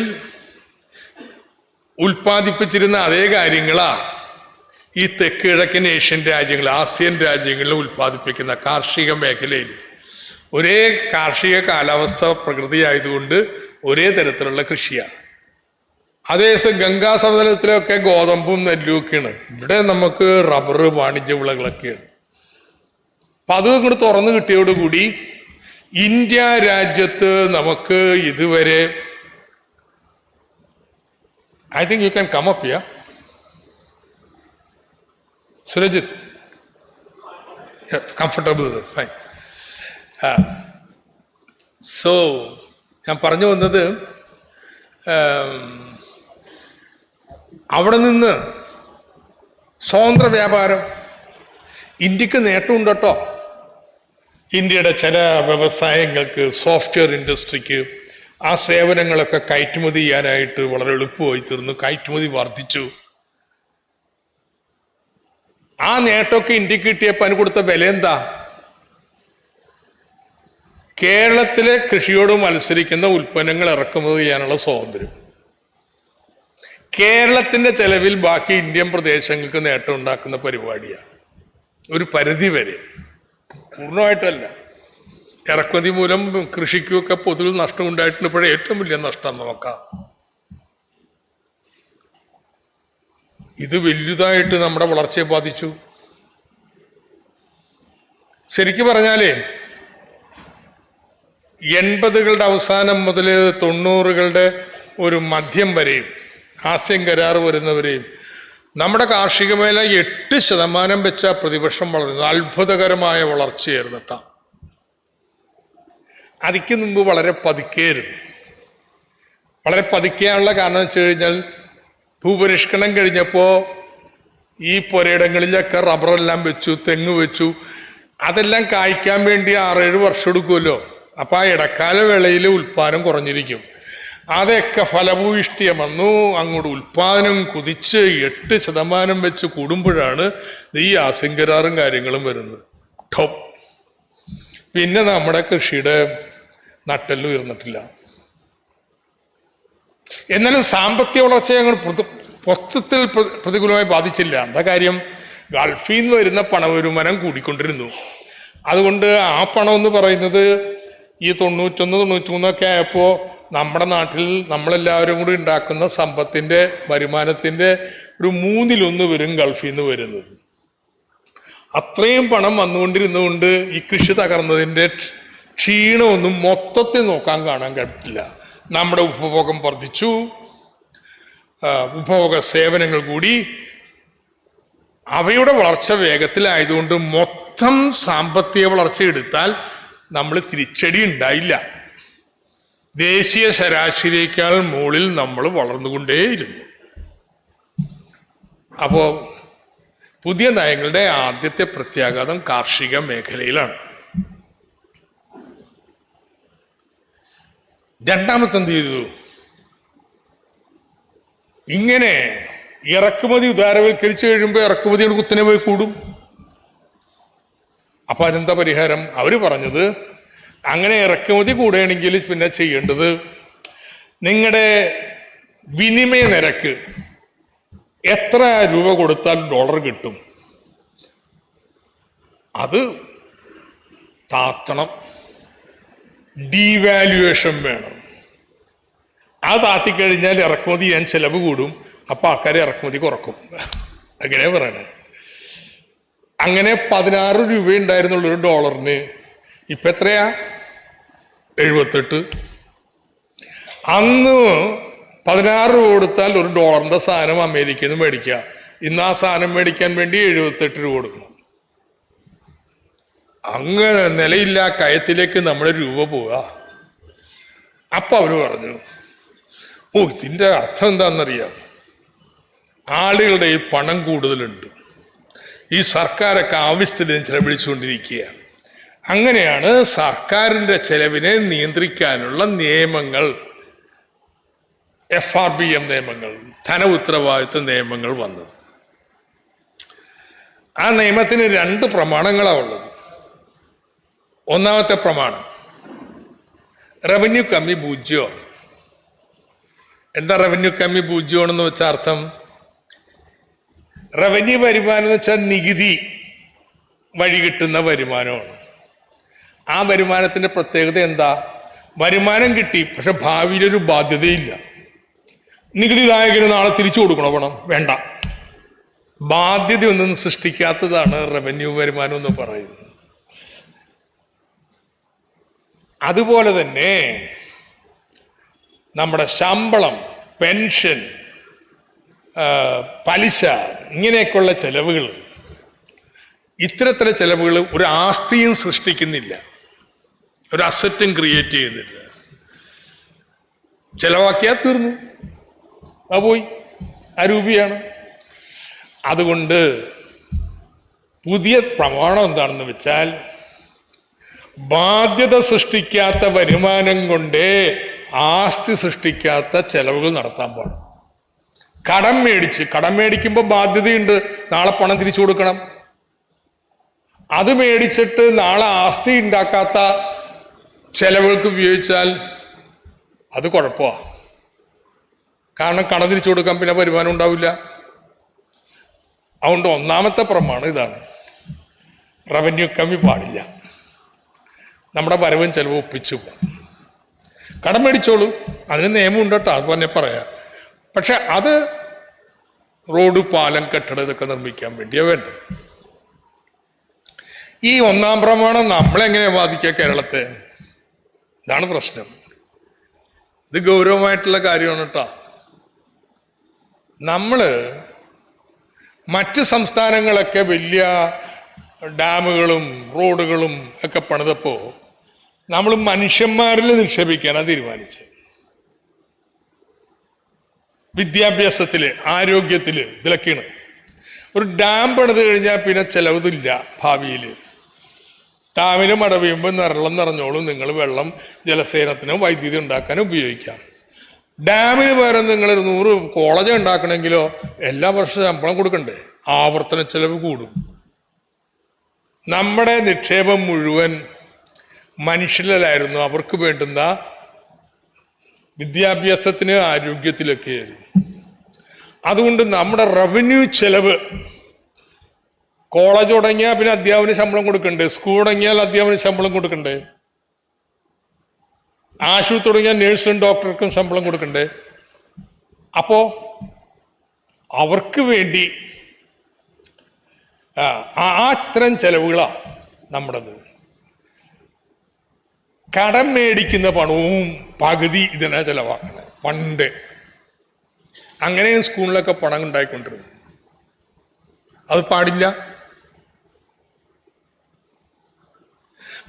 ഉൽപ്പാദിപ്പിച്ചിരുന്ന അതേ കാര്യങ്ങളാ ഈ തെക്ക് കിഴക്കൻ ഏഷ്യൻ രാജ്യങ്ങൾ, ആസിയൻ രാജ്യങ്ങളിൽ ഉൽപ്പാദിപ്പിക്കുന്ന കാർഷിക മേഖലയിൽ. ഒരേ കാർഷിക കാലാവസ്ഥ പ്രകൃതി ആയതുകൊണ്ട് ഒരേ തരത്തിലുള്ള കൃഷിയാണ്. അതേസമയം ഗംഗാ സമതലത്തിലൊക്കെ ഗോതമ്പും നെല്ലും ഒക്കെയാണ്. ഇവിടെ നമുക്ക് റബ്ബർ, വാണിജ്യ വിളകളൊക്കെയാണ്. അപ്പൊ അത് ഇങ്ങോട്ട് തുറന്നു കിട്ടിയോടുകൂടി ഇന്ത്യ രാജ്യത്ത് നമുക്ക് ഇതുവരെ I think you can come up here. Surajit. Yeah, comfortable, fine. So, ഞാൻ പറഞ്ഞു വന്നത് അവിടെ നിന്ന് സ്വതന്ത്ര വ്യാപാരം ഇന്ത്യക്ക് നേട്ടമുണ്ട് കേട്ടോ. ഇന്ത്യയുടെ ചില വ്യവസായങ്ങൾക്ക്, സോഫ്റ്റ്വെയർ ഇൻഡസ്ട്രിക്ക് ആ സേവനങ്ങളൊക്കെ കയറ്റുമതി ചെയ്യാനായിട്ട് വളരെ എളുപ്പമായി തീർന്നു. കയറ്റുമതി വർദ്ധിച്ചു. ആ നേട്ടമൊക്കെ ഇന്ത്യക്ക് കിട്ടിയപ്പോൾ അതിന് കൊടുത്ത വില എന്താ? കേരളത്തിലെ കൃഷിയോട് മത്സരിക്കുന്ന ഉൽപ്പന്നങ്ങൾ ഇറക്കുമതി ചെയ്യാനുള്ള സ്വാതന്ത്ര്യം. കേരളത്തിന്റെ ചെലവിൽ ബാക്കി ഇന്ത്യൻ പ്രദേശങ്ങൾക്ക് നേട്ടം ഉണ്ടാക്കുന്ന പരിപാടിയാണ്. ഒരു പരിധി വരെ, പൂർണ്ണമായിട്ടല്ല. ഇറക്കുമതി മൂലം കൃഷിക്കുമൊക്കെ പൊതുവിൽ നഷ്ടം ഉണ്ടായിട്ടുണ്ട്. ഇപ്പോഴേ ഏറ്റവും വലിയ നഷ്ടം നോക്കാം. ഇത് വലുതായിട്ട് നമ്മുടെ വളർച്ചയെ ബാധിച്ചു. ശരിക്കും പറഞ്ഞാലേ 80കളുടെ അവസാനം മുതൽ 90കളുടെ ഒരു മധ്യം വരെയും ആസ്യം കരാർ വരുന്നവരെയും നമ്മുടെ കാർഷിക മേഖല 8% വെച്ച പ്രതിവർഷം വളരുന്നത് അത്ഭുതകരമായ വളർച്ചയായിരുന്നു കേട്ടോ. അതിക്ക് മുമ്പ് വളരെ പതുക്കെയായിരുന്നു. വളരെ പതുക്കെയാനുള്ള കാരണം വെച്ച് കഴിഞ്ഞാൽ ഭൂപരിഷ്കരണം കഴിഞ്ഞപ്പോൾ ഈ പുരയിടങ്ങളിലൊക്കെ റബ്ബറെല്ലാം വെച്ചു, തെങ്ങ് വെച്ചു. അതെല്ലാം കായ്ക്കാൻ വേണ്ടി 6-7 വർഷം എടുക്കുമല്ലോ. അപ്പം ആ ഇടക്കാല വേളയിൽ ഉൽപ്പാദനം കുറഞ്ഞിരിക്കും. അതൊക്കെ ഫലഭൂയിഷ്ഠിയം വന്നു. അങ്ങോട്ട് ഉൽപ്പാദനം കുതിച്ച് 8% വെച്ച് കൂടുമ്പോഴാണ് ഈ ആസ്യം കരാറും കാര്യങ്ങളും വരുന്നത്. ടോപ്പ്. പിന്നെ നമ്മുടെ കൃഷിയുടെ നട്ടെല്ല് ഉയർന്നിട്ടില്ല. എന്നാലും സാമ്പത്തിക വളർച്ചയെ അങ്ങോട്ട് മൊത്തത്തിൽ പ്രതികൂലമായി ബാധിച്ചില്ല. എന്താ കാര്യം? ഗൾഫിൽ നിന്ന് വരുന്ന പണവരുമാനം കൂടിക്കൊണ്ടിരുന്നു. അതുകൊണ്ട് ആ പണം എന്ന് പറയുന്നത് ഈ 91-93 ആയപ്പോൾ നമ്മുടെ നാട്ടിൽ നമ്മളെല്ലാവരും കൂടി ഉണ്ടാക്കുന്ന സമ്പത്തിൻ്റെ വരുമാനത്തിൻ്റെ ഒരു 1/3 വരും ഗൾഫിൽ നിന്ന് വരുന്നത്. അത്രയും പണം വന്നുകൊണ്ടിരുന്നുകൊണ്ട് ഈ കൃഷി തകർന്നതിൻ്റെ ക്ഷീണമൊന്നും മൊത്തത്തിൽ കാണാൻ പറ്റില്ല. നമ്മുടെ ഉപഭോഗം വർദ്ധിച്ചു, ഉപഭോഗ സേവനങ്ങൾ കൂടി, അവയുടെ വളർച്ച വേഗത്തിലായതുകൊണ്ട് മൊത്തം സാമ്പത്തിക വളർച്ച എടുത്താൽ നമ്മൾ തിരിച്ചടി ഉണ്ടായില്ല. ദേശീയ ശരാശരിയേക്കാൾ മുകളിൽ നമ്മൾ വളർന്നുകൊണ്ടേയിരുന്നു. അപ്പോൾ പുതിയ നയങ്ങളുടെ ആദ്യത്തെ പ്രത്യാഘാതം കാർഷിക മേഖലയിലാണ്. രണ്ടാമത്തെ എന്ത് ചെയ്തു? ഇങ്ങനെ ഇറക്കുമതി ഉദാരവൽക്കരിച്ചു കഴിയുമ്പോൾ ഇറക്കുമതിയുടെ കുത്തനെ പോയി കൂടും. അപ്പൊ അതെന്താ പരിഹാരം? അവർ പറഞ്ഞത്, അങ്ങനെ ഇറക്കുമതി കൂടുകയാണെങ്കിൽ പിന്നെ ചെയ്യേണ്ടത് നിങ്ങളുടെ വിനിമയ നിരക്ക് എത്ര രൂപ കൊടുത്താൽ ഡോളർ കിട്ടും അത് താത്തണം. ഡീവാല്യുവേഷൻ വേണം. അത് താത്തിക്കഴിഞ്ഞാൽ ഇറക്കുമതി ചെയ്യാൻ ചെലവ് കൂടും. അപ്പൊ ആൾക്കാർ ഇറക്കുമതി കുറക്കും. അങ്ങനെ പറയണേ. അങ്ങനെ 16 രൂപ ഉണ്ടായിരുന്നുള്ളൊരു ഡോളറിന് ഇപ്പൊ എത്രയാ? 78. അന്ന് 16 രൂപ കൊടുത്താൽ ഒരു ഡോളറിന്റെ സാധനം അമേരിക്കയിൽ നിന്ന് മേടിക്കുക. ഇന്ന് ആ സാധനം മേടിക്കാൻ വേണ്ടി 78 രൂപ കൊടുക്കണം. അങ്ങനെ നിലയില്ല കയത്തിലേക്ക് നമ്മുടെ രൂപ പോവുക. അപ്പൊ അവര് പറഞ്ഞു, ഓ ഇതിന്റെ അർത്ഥം എന്താണെന്നറിയാം, ആളുകളുടെ ഈ പണം കൂടുതലുണ്ട്, ഈ സർക്കാരൊക്കെ ആവശ്യത്തിന് ചെലവഴിച്ചുകൊണ്ടിരിക്കുകയാണ്. അങ്ങനെയാണ് സർക്കാരിൻ്റെ ചെലവിനെ നിയന്ത്രിക്കാനുള്ള നിയമങ്ങൾ, FRBM നിയമങ്ങൾ, ധന ഉത്തരവാദിത്വ നിയമങ്ങൾ വന്നത്. ആ നിയമത്തിന് 2 പ്രമാണങ്ങളാണ് ഉള്ളത്. ഒന്നാമത്തെ പ്രമാണം, റവന്യൂ കമ്മി 0. എന്താ റവന്യൂ കമ്മി പൂജ്യമാണെന്ന് വെച്ച അർത്ഥം? റവന്യൂ വരുമാനം എന്ന് വെച്ചാൽ നികുതി വഴി കിട്ടുന്ന വരുമാനമാണ്. ആ വരുമാനത്തിൻ്റെ പ്രത്യേകത എന്താ? വരുമാനം കിട്ടി, പക്ഷെ ഭാവിയിലൊരു ബാധ്യതയില്ല. നികുതിദായകന് നാളെ തിരിച്ചു കൊടുക്കണോ പണം? വേണ്ട. ബാധ്യതയൊന്നും സൃഷ്ടിക്കാത്തതാണ് റവന്യൂ വരുമാനം എന്ന് പറയുന്നത്. അതുപോലെ തന്നെ നമ്മുടെ ശമ്പളം, പെൻഷൻ, പലിശ, ഇങ്ങനെയൊക്കെയുള്ള ചെലവുകൾ, ഇത്തരത്തിലെ ചെലവുകൾ ഒരു ആസ്തിയും സൃഷ്ടിക്കുന്നില്ല, ഒരു അസറ്റും ക്രിയേറ്റ് ചെയ്യുന്നില്ല. ചെലവാക്കിയാൽ തീർന്നു, അത് പോയി, ആ രൂപയാണ്. അതുകൊണ്ട് പുതിയ പ്രമാണം എന്താണെന്ന് വെച്ചാൽ, ബാധ്യത സൃഷ്ടിക്കാത്ത വരുമാനം കൊണ്ട് ആസ്തി സൃഷ്ടിക്കാത്ത ചെലവുകൾ നടത്താൻ പാടും. കടം മേടിക്കുമ്പോൾ ബാധ്യതയുണ്ട്, നാളെ പണം തിരിച്ചു കൊടുക്കണം. അത് മേടിച്ചിട്ട് നാളെ ആസ്തി ഉണ്ടാക്കാത്ത ചെലവുകൾക്ക് ഉപയോഗിച്ചാൽ അത് കുഴപ്പമാണ്. കാരണം കടം തിരിച്ചു കൊടുക്കാൻ പിന്നെ വരുമാനം ഉണ്ടാവില്ല. അതുകൊണ്ട് ഒന്നാമത്തെ പ്രമാണം ഇതാണ്, റവന്യൂ കമ്മി പാടില്ല. നമ്മുടെ വരവും ചെലവും ഒപ്പിച്ചു പോകണം. കടം മേടിച്ചോളൂ, അതിന് നിയമമുണ്ട് കേട്ടോ, അത് തന്നെ പറയാം. പക്ഷെ അത് റോഡ്, പാലം, കെട്ടിടം ഇതൊക്കെ നിർമ്മിക്കാൻ വേണ്ടിയാണ് വേണ്ടത്. ഈ ഒന്നാം പ്രമാണം നമ്മളെങ്ങനെ ബാധിക്കുക കേരളത്തെ? ഇതാണ് പ്രശ്നം. ഇത് ഗൗരവമായിട്ടുള്ള കാര്യമാണ് കേട്ടോ. നമ്മള് മറ്റ് സംസ്ഥാനങ്ങളൊക്കെ വലിയ ഡാമുകളും റോഡുകളും ഒക്കെ പണിതപ്പോൾ നമ്മൾ മനുഷ്യന്മാരിൽ നിക്ഷേപിക്കാനാണ് തീരുമാനിച്ചത്. വിദ്യാഭ്യാസത്തില്, ആരോഗ്യത്തില്, ഇതിലൊക്കെയാണ്. ഒരു ഡാം പണിത് കഴിഞ്ഞാൽ പിന്നെ ചെലവില്ല ഭാവിയിൽ. ഡാമിന് മഴ പെയ്യുമ്പോൾ വെള്ളം നിറഞ്ഞോളും, നിങ്ങൾ വെള്ളം ജലസേനത്തിനും വൈദ്യുതി ഉണ്ടാക്കാനും ഉപയോഗിക്കാം. ഡാമിന് പകരം നിങ്ങൾ 100 കോളേജ് ഉണ്ടാക്കണമെങ്കിലോ എല്ലാ വർഷവും ശമ്പളം കൊടുക്കണ്ടേ? ആവർത്തന ചെലവ് കൂടും. നമ്മുടെ നിക്ഷേപം മുഴുവൻ മനുഷ്യരിലായിരുന്നു, അവർക്ക് വേണ്ടുന്ന വിദ്യാഭ്യാസത്തിന്, ആരോഗ്യത്തിലൊക്കെയായിരുന്നു. അതുകൊണ്ട് നമ്മുടെ റവന്യൂ ചെലവ്, കോളേജ് തുടങ്ങിയാൽ പിന്നെ അധ്യാപന ശമ്പളം കൊടുക്കണ്ടേ, സ്കൂൾ തുടങ്ങിയാൽ അധ്യാപന ശമ്പളം കൊടുക്കണ്ടേ, ആശുപത്രി തുടങ്ങിയാൽ നേഴ്സിനും ഡോക്ടർക്കും ശമ്പളം കൊടുക്കണ്ടേ. അപ്പോ അവർക്ക് വേണ്ടി അത്തരം ചെലവുകളാ നമ്മുടേത്. കടം മേടിക്കുന്ന പണവും പകുതി ഇതിനാ ചെലവാക്കണേ. പണ്ട് അങ്ങനെയും സ്കൂളിലൊക്കെ പണം ഉണ്ടായിക്കൊണ്ടിരുന്നു. അത് പാടില്ല.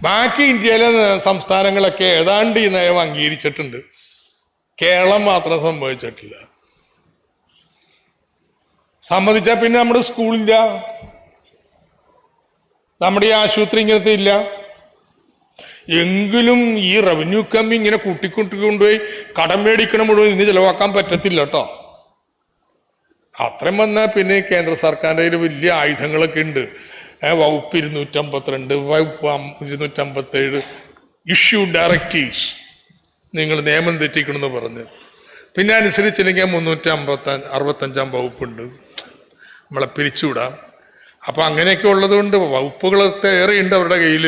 ബാക്കി ഇന്ത്യയിലെ സംസ്ഥാനങ്ങളൊക്കെ ഏതാണ്ട് ഈ നയം അംഗീകരിച്ചിട്ടുണ്ട്. കേരളം മാത്രം സംഭവിച്ചിട്ടില്ല. സമ്മതിച്ചാൽ പിന്നെ നമ്മുടെ സ്കൂളില്ല, നമ്മുടെ ഈ ആശുപത്രി ഇങ്ങനത്തെ ഇല്ല. എങ്കിലും ഈ റവന്യൂ കമ്മി ഇങ്ങനെ കൂട്ടിക്കൊണ്ടുപോയി കടം മേടിക്കണം മുഴുവൻ ഇതിന് ചെലവാക്കാൻ പറ്റത്തില്ല കേട്ടോ. അത്രയും വന്നാൽ പിന്നെ കേന്ദ്ര സർക്കാരിൻ്റെ കയ്യിൽ വലിയ ആയുധങ്ങളൊക്കെ ഉണ്ട്. വകുപ്പ് 252, വകുപ്പ് 257 ഇഷ്യൂ ഡയറക്റ്റീവ്സ്, നിങ്ങൾ നിയമം തെറ്റിക്കണമെന്ന് പറഞ്ഞ്. പിന്നെ അനുസരിച്ചില്ലെങ്കിൽ 365 വകുപ്പുണ്ട്, നമ്മളെ പിരിച്ചുവിടാം. അപ്പം അങ്ങനെയൊക്കെ ഉള്ളത് കൊണ്ട് വകുപ്പുകളൊക്കെ ഏറെയുണ്ട് അവരുടെ കയ്യിൽ.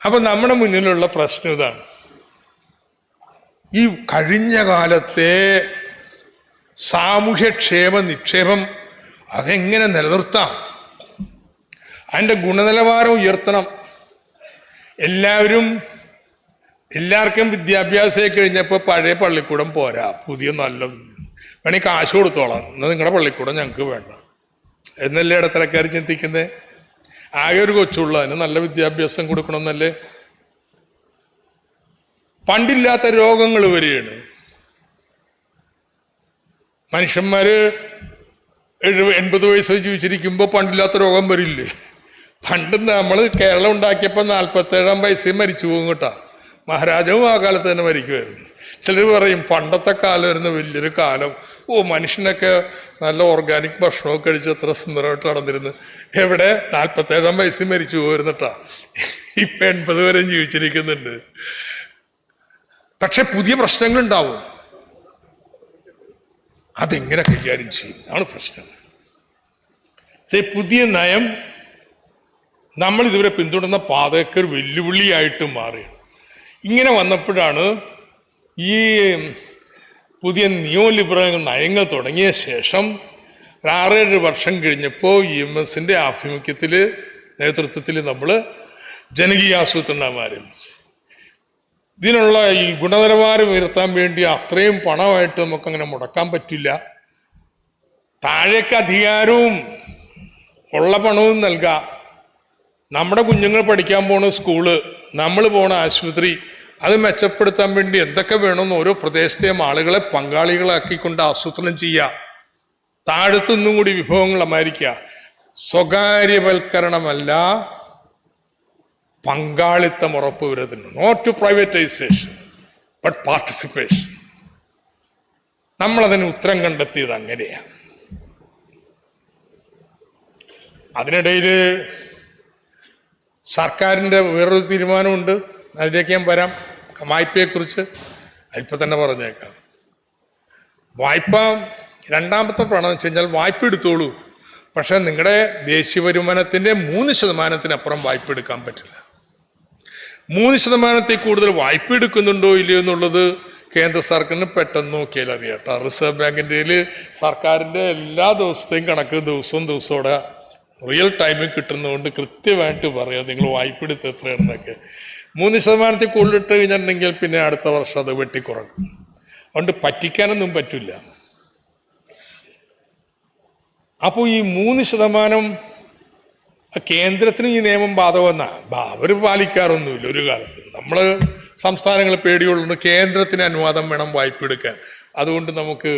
അപ്പം നമ്മുടെ മുന്നിലുള്ള പ്രശ്നം ഇതാണ്. ഈ കഴിഞ്ഞ കാലത്തെ സാമൂഹ്യക്ഷേമ നിക്ഷേപം അതെങ്ങനെ നിലനിർത്താം, അതിൻ്റെ ഗുണനിലവാരം ഉയർത്തണം. എല്ലാവർക്കും വിദ്യാഭ്യാസം കഴിഞ്ഞപ്പോൾ പഴയ പള്ളിക്കൂടം പോരാ, പുതിയ നല്ല വേണമെങ്കിൽ കാശ് കൊടുത്തോളാം, എന്നാൽ നിങ്ങളുടെ പള്ളിക്കൂടം ഞങ്ങൾക്ക് വേണ്ട എന്നല്ലേ ഇടത്തരക്കാർ ചിന്തിക്കുന്നത്. ആകെ ഒരു കൊച്ചുള്ള അതിന് നല്ല വിദ്യാഭ്യാസം കൊടുക്കണമെന്നല്ലേ. പണ്ടില്ലാത്ത രോഗങ്ങൾ വരികയാണ്. മനുഷ്യന്മാര് 80 വയസ്സ് ജീവിച്ചിരിക്കുമ്പോൾ പണ്ടില്ലാത്ത രോഗം വരില്ലേ? പണ്ട് നമ്മൾ കേരളം ഉണ്ടാക്കിയപ്പോൾ 47-ആം വയസ്സിൽ മരിച്ചു പോകും കേട്ടോ. മഹാരാജാവും ആ കാലത്ത് തന്നെ മരിക്കുമായിരുന്നു. ചിലർ പറയും പണ്ടത്തെ കാലമായിരുന്നു വലിയൊരു കാലം, മനുഷ്യനൊക്കെ നല്ല ഓർഗാനിക് ഭക്ഷണമൊക്കെ കഴിച്ച് എത്ര സുന്ദരമായിട്ട് നടന്നിരുന്നു. എവിടെ 47-ആം വയസ്സിൽ മരിച്ചു പോയിരുന്നു കേട്ടോ. ഇപ്പം 80 വരെ ജീവിച്ചിരിക്കുന്നുണ്ട്. പക്ഷെ പുതിയ പ്രശ്നങ്ങളുണ്ടാവും. അതെങ്ങനെ കൈകാര്യം ചെയ്യും? അതാണ് പ്രശ്നം. പുതിയ നയം നമ്മൾ ഇതുവരെ പിന്തുടർന്ന പാതയൊക്കെ ഒരു വെല്ലുവിളിയായിട്ട് മാറുകയാണ്. ഇങ്ങനെ വന്നപ്പോഴാണ് ഈ പുതിയ നിയോ ലിബറൽ നയങ്ങൾ തുടങ്ങിയ ശേഷം 6-7 വർഷം കഴിഞ്ഞപ്പോൾ EMSന്റെ ആഭിമുഖ്യത്തിൽ നേതൃത്വത്തിൽ നമ്മൾ ജനകീയാസൂത്രണം ആരംഭിച്ചു. ഇതിനുള്ള ഈ ഗുണനിലവാരം ഉയർത്താൻ വേണ്ടി അത്രയും പണമായിട്ട് നമുക്കങ്ങനെ മുടക്കാൻ പറ്റില്ല. താഴേക്ക് അധികാരവും ഉള്ള പണവും നൽകാം. നമ്മുടെ കുഞ്ഞുങ്ങൾ പഠിക്കാൻ പോണ സ്കൂള്, നമ്മൾ പോണ ആശുപത്രി, അത് മെച്ചപ്പെടുത്താൻ വേണ്ടി എന്തൊക്കെ വേണമെന്ന് ഓരോ പ്രദേശത്തെയും ആളുകളെ പങ്കാളികളാക്കിക്കൊണ്ട് ആസൂത്രണം ചെയ്യുക. താഴത്തുനിന്നും കൂടി വിഭവങ്ങൾ അമാരിക്കുക. സ്വകാര്യവൽക്കരണമല്ല, പങ്കാളിത്തം ഉറപ്പുവരുത്തുന്നു. Not to privatisation but participation. നമ്മളതിന് ഉത്തരം കണ്ടെത്തിയത് അങ്ങനെയാണ്. അതിനിടയിൽ സർക്കാരിൻ്റെ വേറൊരു തീരുമാനമുണ്ട്. അതിലേക്ക് ഞാൻ വരാം. വായ്പയെക്കുറിച്ച് ഇപ്പം തന്നെ പറഞ്ഞേക്കാം. വായ്പ രണ്ടാമത്തെ പ്രമാണം വെച്ച് കഴിഞ്ഞാൽ വായ്പ എടുത്തോളൂ, പക്ഷെ നിങ്ങളുടെ ദേശീയ വരുമാനത്തിൻ്റെ 3%-അപ്പുറം വായ്പ എടുക്കാൻ പറ്റില്ല. 3%-ൽ കൂടുതൽ വായ്പ എടുക്കുന്നുണ്ടോ ഇല്ലയോ എന്നുള്ളത് കേന്ദ്ര സർക്കാരിന് പെട്ടെന്ന് നോക്കിയാൽ അറിയാം കേട്ടോ. റിസർവ് ബാങ്കിൻ്റെ സർക്കാരിൻ്റെ എല്ലാ ദിവസത്തെയും കണക്ക് ദിവസത്തോടെ റിയൽ ടൈമിൽ കിട്ടുന്നതുകൊണ്ട് കൃത്യമായിട്ട് പറയാം നിങ്ങൾ വായ്പ എടുത്ത് എത്രയാണെന്നൊക്കെ. 3%-ൽ കൂടുതൽ ഇട്ട് കഴിഞ്ഞിട്ടുണ്ടെങ്കിൽ പിന്നെ അടുത്ത വർഷം അത് വെട്ടിക്കുറക്കും. അതുകൊണ്ട് പറ്റിക്കാനൊന്നും പറ്റില്ല. അപ്പോൾ ഈ 3% കേന്ദ്രത്തിന് ഈ നിയമം ബാധകമെന്നാ അവർ പാലിക്കാറൊന്നുമില്ല ഒരു കാലത്ത്. നമ്മൾ സംസ്ഥാനങ്ങൾ പേടിയുള്ളതുകൊണ്ട് കേന്ദ്രത്തിന് അനുവാദം വേണം വായ്പ എടുക്കാൻ. അതുകൊണ്ട് നമുക്ക്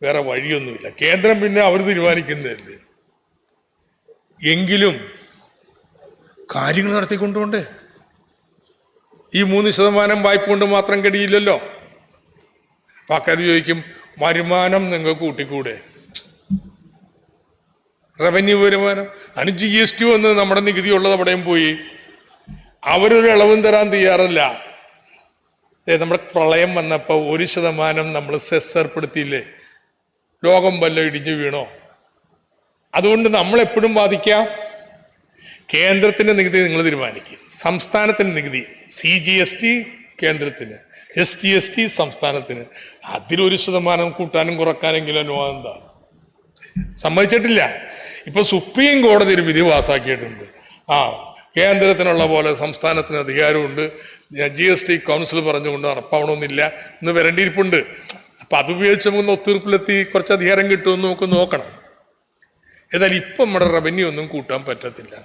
വേറെ വഴിയൊന്നുമില്ല. കേന്ദ്രം പിന്നെ അവർ തീരുമാനിക്കുന്നതല്ലേ. എങ്കിലും കാര്യങ്ങൾ നടത്തിക്കൊണ്ടുപോണ്ടേ. ഈ 3% വായ്പ കൊണ്ട് മാത്രം കഴിയില്ലല്ലോ. ആൾക്കാർ ചോദിക്കും, വരുമാനം നിങ്ങൾക്ക് കൂട്ടിക്കൂടെ? റവന്യൂ വരുമാനം, അതിന് GST വന്ന് നമ്മുടെ നികുതി ഉള്ളത് അവിടെയും പോയി. അവരൊരു ഇളവും തരാൻ തയ്യാറല്ല. നമ്മുടെ പ്രളയം വന്നപ്പോൾ 1% നമ്മൾ സെസ് ഏർപ്പെടുത്തിയില്ലേ? ലോകം വല്ല ഇടിഞ്ഞു വീണോ? അതുകൊണ്ട് നമ്മളെപ്പോഴും ബാധിക്കാം. കേന്ദ്രത്തിൻ്റെ നികുതി നിങ്ങൾ തീരുമാനിക്കും, സംസ്ഥാനത്തിൻ്റെ നികുതി CGST കേന്ദ്രത്തിന്, SGST സംസ്ഥാനത്തിന്. അതിലൊരു 1% കൂട്ടാനും കുറക്കാനെങ്കിലും അനുവാദം എന്താ? സമ്മതിച്ചിട്ടില്ല. ഇപ്പൊ സുപ്രീം കോടതി ഒരു വിധി പാസാക്കിയിട്ടുണ്ട്. കേന്ദ്രത്തിനുള്ള പോലെ സംസ്ഥാനത്തിന് അധികാരമുണ്ട്, GST കൗൺസിൽ പറഞ്ഞുകൊണ്ട് നടപ്പാവണമെന്നില്ല എന്ന് വരേണ്ടിയിരിപ്പുണ്ട്. അപ്പൊ അതുപയോഗിച്ച് നമുക്ക് ഒത്തീർപ്പിലെത്തി കുറച്ച് അധികാരം കിട്ടുമെന്ന് നമുക്ക് നോക്കണം. ഏതായാലും ഇപ്പം നമ്മുടെ റവന്യൂ ഒന്നും കൂട്ടാൻ പറ്റത്തില്ല.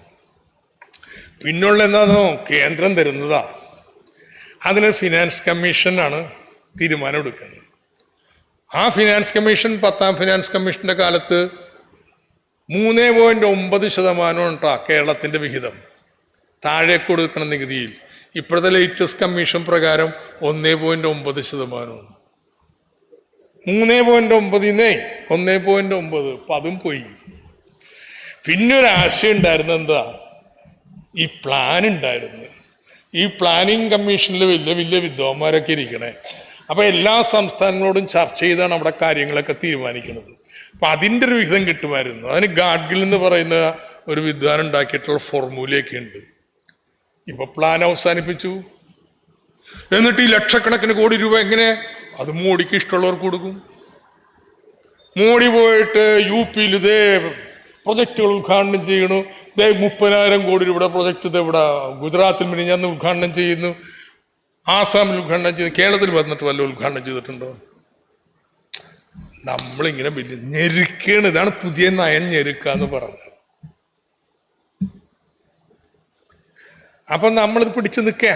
പിന്നുള്ള എന്താണോ കേന്ദ്രം തരുന്നതാ. അതിന് ഫിനാൻസ് കമ്മീഷനാണ് തീരുമാനം എടുക്കുന്നത്. ആ ഫിനാൻസ് കമ്മീഷൻ 10ാം ഫിനാൻസ് കമ്മീഷന്റെ കാലത്ത് 3.9% കേരളത്തിന്റെ വിഹിതം താഴെ കൊടുക്കുന്ന നികുതിയിൽ. ഇപ്പോഴത്തെ ലേറ്റസ്റ്റ് കമ്മീഷൻ പ്രകാരം 1.9%. 3.9 1.9 അപ്പം അതും പോയി. പിന്നെ ഒരു ആശയം ഉണ്ടായിരുന്നു. എന്താ? ഈ പ്ലാൻ ഉണ്ടായിരുന്നു. ഈ പ്ലാനിങ് കമ്മീഷനിൽ വലിയ വലിയ വിദ്വാന്മാരൊക്കെ ഇരിക്കണേ. അപ്പൊ എല്ലാ സംസ്ഥാനങ്ങളോടും ചർച്ച ചെയ്താണ് അവിടെ കാര്യങ്ങളൊക്കെ തീരുമാനിക്കുന്നത്. അപ്പൊ അതിൻ്റെ ഒരു വിഹിതം കിട്ടുമായിരുന്നു. അതിന് ഗാഡ്ഗിൽ എന്ന് പറയുന്ന ഒരു വിദ്വാൻ ഉണ്ടാക്കിയിട്ടുള്ള ഫോർമുലയൊക്കെ ഉണ്ട്. ഇപ്പൊ പ്ലാൻ അവസാനിപ്പിച്ചു. എന്നിട്ട് ഈ ലക്ഷക്കണക്കിന് കോടി രൂപ എങ്ങനെ? അത് മോഡിക്ക് ഇഷ്ടമുള്ളവർക്ക് കൊടുക്കും. മോഡി പോയിട്ട് UP ഇതേ പ്രൊജക്റ്റുകൾ ഉദ്ഘാടനം ചെയ്യണു. 30,000 കോടി രൂപയുടെ പ്രൊജക്ട് ഇവിടെ ഗുജറാത്തിൽ മിനിഞ്ഞാന്ന് ഉദ്ഘാടനം ചെയ്യുന്നു, ആസാമിൽ ഉദ്ഘാടനം ചെയ്തു. കേരളത്തിൽ വന്നിട്ട് വല്ല ഉദ്ഘാടനം ചെയ്തിട്ടുണ്ടോ? നമ്മളിങ്ങനെ വലിയ ഞെരുക്കാണ്. ഇതാണ് പുതിയ നയം, ഞെരുക്കാന്ന് പറഞ്ഞത്. അപ്പൊ നമ്മളിത് പിടിച്ചു നിൽക്കുക.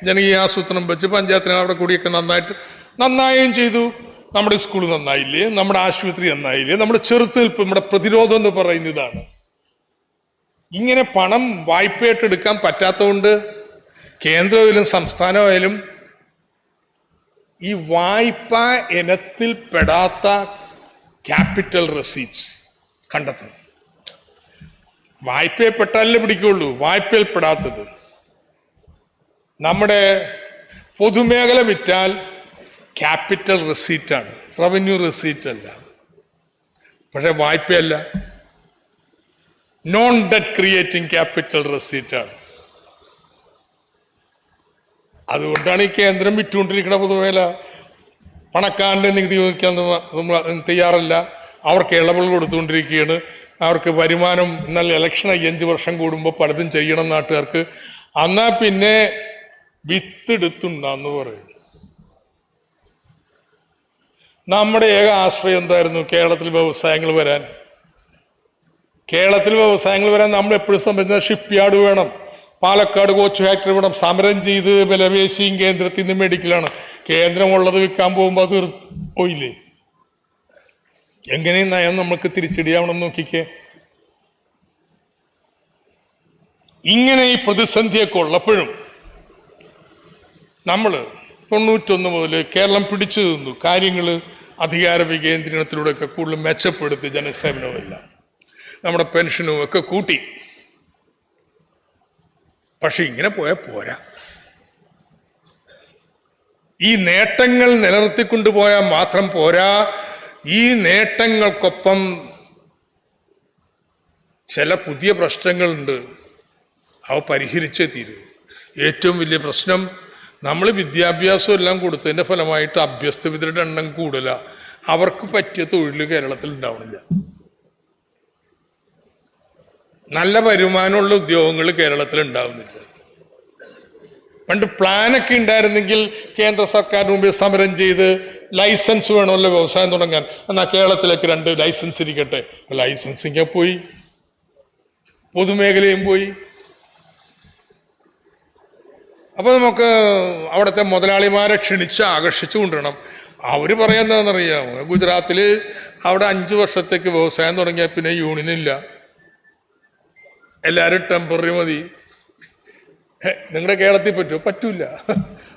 ജനകീയാസൂത്രണം വെച്ച് പഞ്ചായത്തിന് അവിടെ കൂടിയൊക്കെ നന്നായും ചെയ്തു. നമ്മുടെ സ്കൂൾ നന്നായില്ലേ? നമ്മുടെ ആശുപത്രി നന്നായില്ലേ? നമ്മുടെ ചെറുത്തുനിൽപ്പ്, നമ്മുടെ പ്രതിരോധം എന്ന് പറയുന്ന ഇതാണ്. ഇങ്ങനെ പണം വായ്പയായിട്ട് എടുക്കാൻ പറ്റാത്തതുകൊണ്ട് കേന്ദ്രമായാലും സംസ്ഥാനമായാലും ഈ വായ്പ ഇനത്തിൽ പെടാത്ത ക്യാപിറ്റൽ റെസീറ്റ്സ് കണ്ടെത്തണം. വായ്പയിൽ പെട്ടാലേ പിടിക്കുള്ളൂ. വായ്പയിൽ പെടാത്തത് നമ്മുടെ പൊതുമേഖല വിറ്റാൽ ക്യാപിറ്റൽ റെസീറ്റാണ്, റവന്യൂ റെസീറ്റ് അല്ല. പക്ഷെ വായ്പയല്ല, നോൺ ഡെറ്റ് ക്രിയേറ്റിംഗ് ക്യാപിറ്റൽ റെസീറ്റാണ്. അതുകൊണ്ടാണ് ഈ കേന്ദ്രം വിറ്റുകൊണ്ടിരിക്കുന്ന പൊതുമേല. പണക്കാരൻ്റെ നികുതി വഹിക്കാൻ തയ്യാറല്ല, അവർക്ക് ഇളവുകൾ കൊടുത്തുകൊണ്ടിരിക്കുകയാണ്. അവർക്ക് വരുമാനം, എന്നാൽ ഇലക്ഷൻ 5 വർഷം കൂടുമ്പോൾ പലതും ചെയ്യണം നാട്ടുകാർക്ക്. എന്നാൽ പിന്നെ വിത്തെടുത്തുണ്ടാന്ന് പറയും. നമ്മുടെ ഏക ആശ്രയം എന്തായിരുന്നു? കേരളത്തിൽ വ്യവസായങ്ങൾ വരാൻ. നമ്മൾ എപ്പോഴും സംബന്ധിച്ച ഷിപ്പ് യാർഡ് വേണം, പാലക്കാട് കോച്ച് ഫാക്ടറി വേണം. സമരം ചെയ്ത് വിലപേശിയും കേന്ദ്രത്തിൽ നിന്ന് മേടിക്കലാണ്. കേന്ദ്രമുള്ളത് വിൽക്കാൻ പോകുമ്പോൾ അത് പോയില്ലേ? എങ്ങനെ നയം നമുക്ക് തിരിച്ചടിയാവണം നോക്കിക്കേ. ഇങ്ങനെ ഈ പ്രതിസന്ധിയൊക്കെ ഉള്ളപ്പോഴും നമ്മൾ 91 മുതൽ കേരളം പിടിച്ചു നിന്നു. കാര്യങ്ങൾ അധികാര വികേന്ദ്രീകരണത്തിലൂടെയൊക്കെ കൂടുതൽ മെച്ചപ്പെടുത്തി, ജനസേവനവുമെല്ലാം നമ്മുടെ പെൻഷനും ഒക്കെ കൂട്ടി. പക്ഷെ ഇങ്ങനെ പോയാൽ പോരാ. ഈ നേട്ടങ്ങൾ നിലനിർത്തിക്കൊണ്ടുപോയാൽ മാത്രം പോരാ. ഈ നേട്ടങ്ങൾക്കൊപ്പം ചില പുതിയ പ്രശ്നങ്ങളുണ്ട്, അവ പരിഹരിച്ചേ തീരൂ. ഏറ്റവും വലിയ പ്രശ്നം, നമ്മൾ വിദ്യാഭ്യാസം എല്ലാം കൊടുത്തതിൻ്റെ ഫലമായിട്ട് അഭ്യസ്തവിദ്യരുടെ എണ്ണം കൂടുതല. അവർക്ക് പറ്റിയ തൊഴിൽ കേരളത്തിൽ ഉണ്ടാവണില്ല. നല്ല വരുമാനമുള്ള ഉദ്യോഗങ്ങൾ കേരളത്തിൽ ഉണ്ടാവുന്നില്ല. പണ്ട് പ്ലാനൊക്കെ ഉണ്ടായിരുന്നെങ്കിൽ കേന്ദ്ര സർക്കാരിന് മുമ്പിൽ സമരം ചെയ്ത് ലൈസൻസ് വേണമല്ലോ വ്യവസായം തുടങ്ങാൻ, എന്നാൽ കേരളത്തിലേക്ക് 2 ലൈസൻസ് ഇരിക്കട്ടെ. ലൈസൻസിങ് പോയി, പൊതുമേഖലയും പോയി. അപ്പോൾ നമുക്ക് അവിടുത്തെ മുതലാളിമാരെ ക്ഷണിച്ച് ആകർഷിച്ചു കൊണ്ടുവരണം. അവർ പറയുന്നതെന്നറിയാം, ഗുജറാത്തിൽ അവിടെ 5 വർഷത്തേക്ക് വ്യവസായം തുടങ്ങിയാൽ പിന്നെ യൂണിയനില്ല, എല്ലാവരും ടെമ്പററി മതി. നിങ്ങളുടെ കേരളത്തിൽ പറ്റുമോ? പറ്റൂല.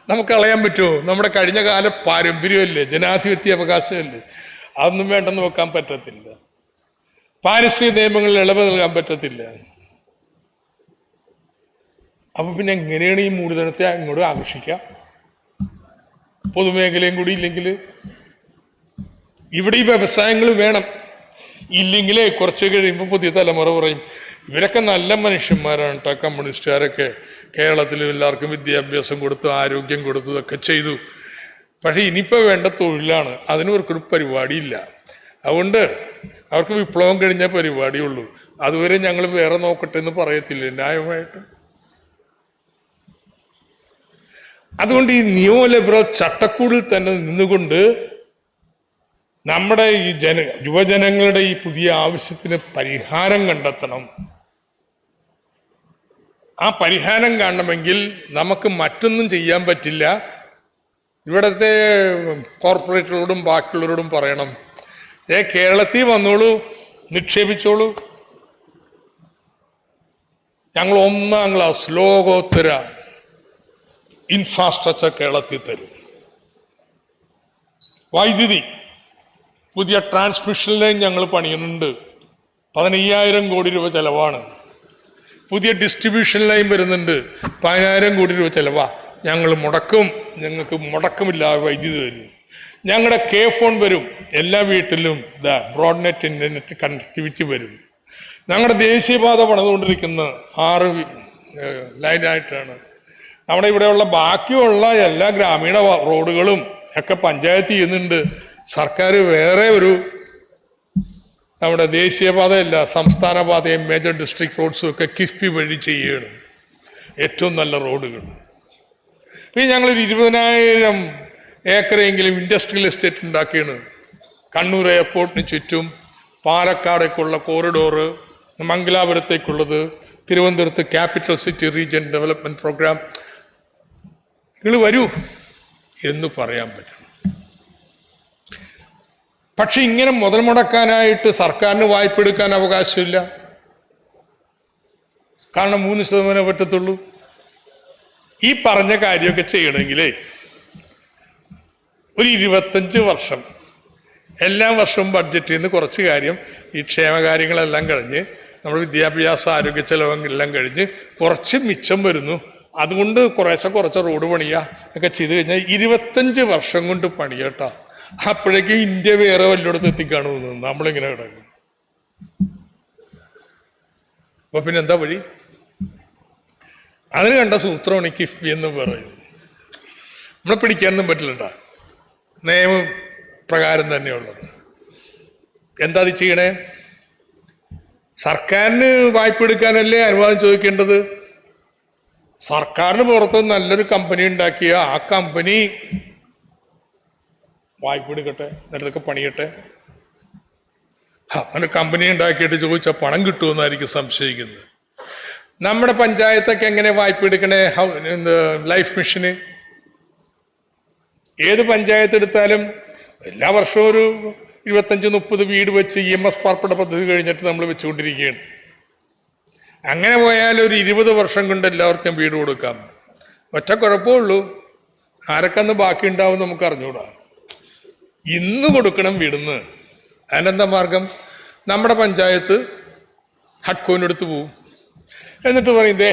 നമുക്ക് കളയാൻ പറ്റുമോ? നമ്മുടെ കഴിഞ്ഞ കാല പാരമ്പര്യമല്ലേ, ജനാധിപത്യ അവകാശമല്ലേ, അതൊന്നും വേണ്ടെന്ന് വെക്കാൻ പറ്റത്തില്ല. പാരിസ്ഥിതിക നിയമങ്ങളിൽ ഇളവ് നൽകാൻ പറ്റത്തില്ല. അപ്പൊ പിന്നെ എങ്ങനെയാണ് ഈ മൂലധനത്തെ അങ്ങോട്ട് ആകർഷിക്കുക? പൊതുമേഖലയും കൂടി ഇല്ലെങ്കിൽ ഇവിടെ ഈ വ്യവസായങ്ങൾ വേണം. ഇല്ലെങ്കിലേ കുറച്ച് കഴിയുമ്പോൾ പുതിയ തലമുറ പറയും, ഇവരൊക്കെ നല്ല മനുഷ്യന്മാരാണ് കേട്ടോ, കമ്മ്യൂണിസ്റ്റുകാരൊക്കെ കേരളത്തിൽ എല്ലാവർക്കും വിദ്യാഭ്യാസം കൊടുത്തു, ആരോഗ്യം കൊടുത്തു, ഇതൊക്കെ ചെയ്തു. പക്ഷെ ഇനിയിപ്പോൾ വേണ്ട തൊഴിലാണ്, അതിനവർക്കൊരു പരിപാടിയില്ല. അതുകൊണ്ട് അവർക്ക് വിപ്ലവം കഴിഞ്ഞ പരിപാടിയുള്ളൂ. അതുവരെ ഞങ്ങൾ വേറെ നോക്കട്ടെ എന്ന് പറയത്തില്ല ന്യായമായിട്ട്. അതുകൊണ്ട് ഈ നിയോ ലിബറൽ ചട്ടക്കൂടിൽ തന്നെ നിന്നുകൊണ്ട് നമ്മുടെ ഈ യുവജനങ്ങളുടെ ഈ പുതിയ ആവശ്യത്തിന് പരിഹാരം കണ്ടെത്തണം. ആ പരിഹാരം കാണണമെങ്കിൽ നമുക്ക് മറ്റൊന്നും ചെയ്യാൻ പറ്റില്ല. ഇവിടുത്തെ കോർപ്പറേറ്റുകളോടും ബാക്കിയുള്ളവരോടും പറയണം, കേരളത്തിൽ വന്നോളൂ, നിക്ഷേപിച്ചോളൂ, ഞങ്ങൾ 1ാം ക്ലാസ് ലോകോത്തര ഇൻഫ്രാസ്ട്രക്ചർ കേരളത്തിൽ തരും. വൈദ്യുതി പുതിയ ട്രാൻസ്മിഷൻ ലൈൻ ഞങ്ങൾ പണിയുന്നുണ്ട്, 15,000 കോടി രൂപ ചെലവാണ്. പുതിയ ഡിസ്ട്രിബ്യൂഷൻ ലൈൻ വരുന്നുണ്ട്, 10,000 കോടി രൂപ ചെലവാ. ഞങ്ങൾ മുടക്കും, ഞങ്ങൾക്ക് മുടക്കമില്ലാതെ വൈദ്യുതി തരും. ഞങ്ങളുടെ കെ ഫോൺ വരും, എല്ലാ വീട്ടിലും ബ്രോഡ് നെറ്റ് ഇന്റർനെറ്റ് കണക്ടിവിറ്റി വരും. ഞങ്ങളുടെ ദേശീയപാത പണിതുകൊണ്ടിരിക്കുന്ന 6 ലൈനായിട്ടാണ്. നമ്മുടെ ഇവിടെയുള്ള ബാക്കിയുള്ള എല്ലാ ഗ്രാമീണ റോഡുകളും ഒക്കെ പഞ്ചായത്ത് ചെയ്യുന്നുണ്ട്. സർക്കാർ വേറെ ഒരു നമ്മുടെ ദേശീയപാതയല്ല, സംസ്ഥാന പാതയും മേജർ ഡിസ്ട്രിക്ട് റോഡ്സും ഒക്കെ കിഫ്ബി വഴി ചെയ്യുകയാണ്, ഏറ്റവും നല്ല റോഡുകൾ. പിന്നെ ഞങ്ങളൊരു 20,000 ഏക്കറെങ്കിലും ഇൻഡസ്ട്രിയൽ എസ്റ്റേറ്റ് ഉണ്ടാക്കിയാണ്. കണ്ണൂർ എയർപോർട്ടിന് ചുറ്റും, പാലക്കാടേക്കുള്ള കോറിഡോറ്, മംഗലാപുരത്തേക്കുള്ളത്, തിരുവനന്തപുരത്ത് capital city region development programme. നിങ്ങൾ വരൂ എന്ന് പറയാൻ പറ്റും. പക്ഷെ ഇങ്ങനെ മുതൽ മുടക്കാനായിട്ട് സർക്കാരിന് വായ്പ എടുക്കാൻ അവകാശമില്ല. കാരണം 3% പറ്റത്തുള്ളൂ. ഈ പറഞ്ഞ കാര്യമൊക്കെ ചെയ്യണമെങ്കിലേ ഒരു 25 വർഷം എല്ലാ വർഷവും ബഡ്ജറ്റിൽ നിന്ന് കുറച്ച് കാര്യം ഈ ക്ഷേമകാര്യങ്ങളെല്ലാം കഴിഞ്ഞ് നമ്മുടെ വിദ്യാഭ്യാസ ആരോഗ്യ ചെലവെല്ലാം കഴിഞ്ഞ് കുറച്ച് മിച്ചം വരുന്നു. അതുകൊണ്ട് കുറച്ച് റോഡ് പണിയുക ഒക്കെ ചെയ്ത് കഴിഞ്ഞാൽ 25 വർഷം കൊണ്ട് പണിയട്ടോ. അപ്പോഴേക്കും ഇന്ത്യ വേറെ വല്ലോടത്ത് എത്തിക്കാണുമെന്ന് നമ്മളിങ്ങനെ കിടക്കും. അപ്പോൾ പിന്നെ എന്താ വഴി? അതിന് കണ്ട സൂത്രമാണ് കിഫ്ബി എന്ന് പറയും. നമ്മളെ പിടിക്കാനൊന്നും പറ്റില്ലണ്ട, നിയമപ്രകാരം തന്നെയുള്ളത്. എന്താ അത് ചെയ്യണേ? സർക്കാരിന് വായ്പ എടുക്കാനല്ലേ അനുവാദം ചോദിക്കേണ്ടത്? സർക്കാരിന് പുറത്ത് നല്ലൊരു കമ്പനി ഉണ്ടാക്കിയ ആ കമ്പനി വായ്പ എടുക്കട്ടെ, എന്നിട്ടൊക്കെ പണിയട്ടെ. അങ്ങനെ കമ്പനി ഉണ്ടാക്കിയിട്ട് ചോദിച്ചാൽ പണം കിട്ടുമെന്നായിരിക്കും സംശയിക്കുന്നത്. നമ്മുടെ പഞ്ചായത്തൊക്കെ എങ്ങനെ വായ്പ എടുക്കണേ? ലൈഫ് മിഷന് ഏത് പഞ്ചായത്ത് എടുത്താലും എല്ലാ വർഷവും ഒരു 25-30 വീട് വെച്ച് EMS പാർപ്പിട പദ്ധതി കഴിഞ്ഞിട്ട് നമ്മൾ വെച്ചുകൊണ്ടിരിക്കുകയാണ്. അങ്ങനെ പോയാൽ ഒരു 20 വർഷം കൊണ്ട് എല്ലാവർക്കും വീട് കൊടുക്കാം. ഒറ്റ കുഴപ്പമുള്ളൂ, ആരൊക്കെ അന്ന് ബാക്കി ഉണ്ടാവും നമുക്ക് അറിഞ്ഞൂടാ. ഇന്ന് കൊടുക്കണം വീടുന്ന്. അതിനെന്താ മാർഗം? നമ്മുടെ പഞ്ചായത്ത് ഹഡ്കോയിനെടുത്ത് പോവും. എന്നിട്ട് പറയും, ദേ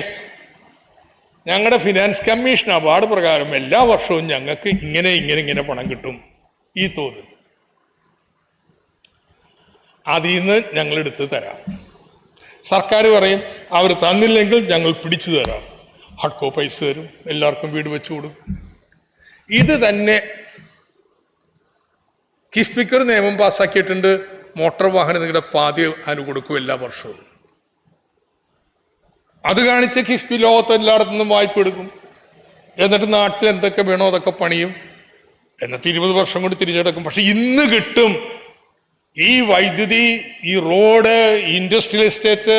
ഞങ്ങളുടെ ഫിനാൻസ് കമ്മീഷൻ അവാർഡ് പ്രകാരം എല്ലാ വർഷവും ഞങ്ങൾക്ക് ഇങ്ങനെ പണം കിട്ടും, ഈ തോതിൽ. അതിൽ നിന്ന് ഞങ്ങൾ എടുത്ത് തരാം. സർക്കാർ പറയും അവർ തന്നില്ലെങ്കിൽ ഞങ്ങൾ പിടിച്ചു തരാം. ഹഡ്കോ പൈസ തരും, എല്ലാവർക്കും വീട് വെച്ചു കൊടുക്കും. ഇത് തന്നെ കിഫ്ബിക്ക് ഒരു നിയമം പാസ്സാക്കിയിട്ടുണ്ട്. മോട്ടോർ വാഹന നിങ്ങളുടെ പാതി അതിന് കൊടുക്കും എല്ലാ വർഷവും. അത് കാണിച്ച് കിഫ്ബി ലോകത്ത് എല്ലായിടത്തു നിന്നും വായ്പ എടുക്കും. എന്നിട്ട് നാട്ടിൽ എന്തൊക്കെ വേണോ അതൊക്കെ പണിയും. എന്നിട്ട് 20 വർഷം കൊണ്ട് തിരിച്ചെടുക്കും. പക്ഷെ ഇന്ന് കിട്ടും. ഈ വൈദ്യുതി, ഈ റോഡ്, ഈ ഇൻഡസ്ട്രിയൽ എസ്റ്റേറ്റ്,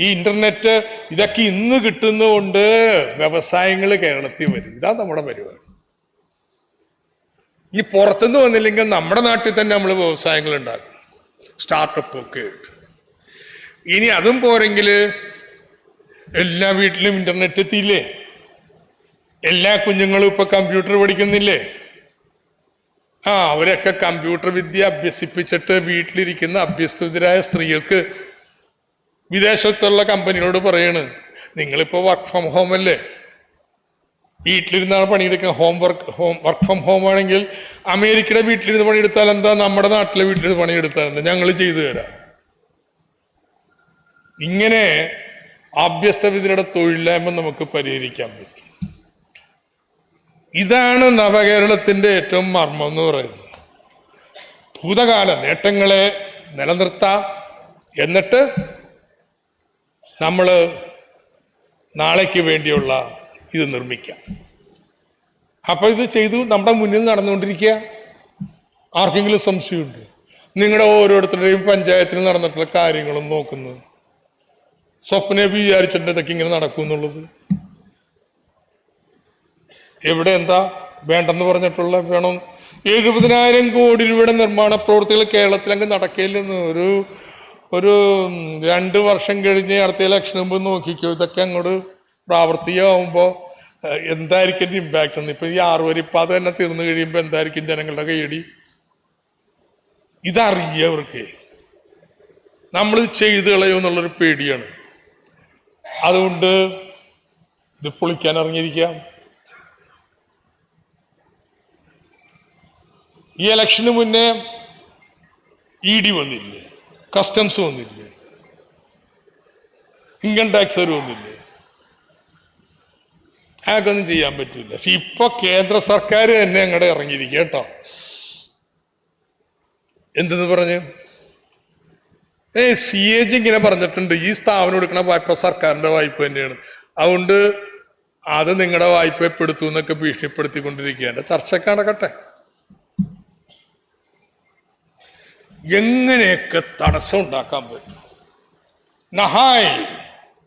ഈ ഇന്റർനെറ്റ്, ഇതൊക്കെ ഇന്ന് കിട്ടുന്നതുകൊണ്ട് വ്യവസായങ്ങൾ കേരളത്തിൽ വരും. ഇതാ നമ്മുടെ പരിപാടി. ഇനി പുറത്തുനിന്ന് വന്നില്ലെങ്കിൽ നമ്മുടെ നാട്ടിൽ തന്നെ നമ്മൾ വ്യവസായങ്ങൾ ഉണ്ടാക്കും, സ്റ്റാർട്ടപ്പ് ഒക്കെ ആയിട്ട്. ഇനി അതും പോരെങ്കിൽ എല്ലാ വീട്ടിലും ഇന്റർനെറ്റ് എത്തിയില്ലേ? എല്ലാ കുഞ്ഞുങ്ങളും ഇപ്പൊ കമ്പ്യൂട്ടർ പഠിക്കുന്നില്ലേ? അവരൊക്കെ കമ്പ്യൂട്ടർ വിദ്യ അഭ്യസിപ്പിച്ചിട്ട് വീട്ടിലിരിക്കുന്ന അഭ്യസ്തരായ സ്ത്രീകൾക്ക് വിദേശത്തുള്ള കമ്പനികളോട് പറയാണ്, നിങ്ങളിപ്പോ വർക്ക് ഫ്രം ഹോം അല്ലേ, വീട്ടിലിരുന്നാണ് പണിയെടുക്കുക. വർക്ക് ഫ്രം ഹോം ആണെങ്കിൽ അമേരിക്കയുടെ വീട്ടിലിരുന്ന് പണിയെടുത്താൽ എന്താ, നമ്മുടെ നാട്ടിലെ വീട്ടിലിരുന്ന് പണിയെടുത്താൽ എന്താ, ഞങ്ങൾ ചെയ്തു തരാം. ഇങ്ങനെ അഭ്യസ്തവിദ്യരുടെ തൊഴിലില്ലായ്മ നമുക്ക് പരിഹരിക്കാൻ പറ്റും. ഇതാണ് നവകേരളത്തിന്റെ ഏറ്റവും മർമ്മം എന്ന് പറയുന്നത്. ഭൂതകാല നേട്ടങ്ങളെ നിലനിർത്താം, എന്നിട്ട് നമ്മൾ നാളേക്ക് വേണ്ടിയുള്ള ഇത് നിർമ്മിക്കാം. അപ്പൊ ഇത് ചെയ്തു നമ്മുടെ മുന്നിൽ നടന്നുകൊണ്ടിരിക്കുക. ആർക്കെങ്കിലും സംശയമുണ്ട്? നിങ്ങളുടെ ഓരോരുത്തരുടെയും പഞ്ചായത്തിൽ നടന്നിട്ടുള്ള കാര്യങ്ങളും നോക്കുന്നത് സ്വപ്നെ വിചാരിച്ചിട്ട് ഇതൊക്കെ ഇങ്ങനെ നടക്കും എന്നുള്ളത്. എവിടെ എന്താ വേണ്ടെന്ന് പറഞ്ഞിട്ടുള്ള വേണം 70,000 കോടി രൂപയുടെ നിർമ്മാണ പ്രവൃത്തികൾ കേരളത്തിലങ്ങ് നടക്കില്ലെന്ന്. ഒരു 2 വർഷം കഴിഞ്ഞ് അടുത്ത ഇലക്ഷൻ മുമ്പ് നോക്കിക്കോ, ഇതൊക്കെ അങ്ങോട്ട് പ്രാവർത്തികമാകുമ്പോൾ എന്തായിരിക്കും ഇമ്പാക്ട് എന്ന്. ഇപ്പൊ ഈ 6 വരിപ്പാത തന്നെ തീർന്നു കഴിയുമ്പോൾ എന്തായിരിക്കും ജനങ്ങളുടെ കൈയടി? ഇതറിയവർക്ക് നമ്മൾ ചെയ്തു കളയുമെന്നുള്ളൊരു പേടിയാണ്. അതുകൊണ്ട് ഇത് പൊളിക്കാൻ ഇറങ്ങിയിരിക്കാം. ഈ ഇലക്ഷന് മുന്നേ ED വന്നില്ലേ, കസ്റ്റംസ് വന്നില്ലേ, ഇൻകം ടാക്സർ വന്നില്ലേ? അതൊന്നും ചെയ്യാൻ പറ്റില്ല. പക്ഷെ ഇപ്പൊ കേന്ദ്ര സർക്കാർ തന്നെ അങ്ങോട്ട് ഇറങ്ങിയിരിക്കുക കേട്ടോ. എന്തെന്ന് പറഞ്ഞു? CAG ഇങ്ങനെ പറഞ്ഞിട്ടുണ്ട്, ഈ സ്ഥാപനം എടുക്കണ വായ്പ സർക്കാരിന്റെ വായ്പ തന്നെയാണ്, അതുകൊണ്ട് അത് നിങ്ങളുടെ വായ്പപ്പെടുത്തു എന്നൊക്കെ ഭീഷണിപ്പെടുത്തിക്കൊണ്ടിരിക്കുക. എന്റെ ചർച്ചയൊക്കെ നടക്കട്ടെ. എങ്ങനെയൊക്കെ തടസ്സം ഉണ്ടാക്കാൻ പറ്റും? നഹായ്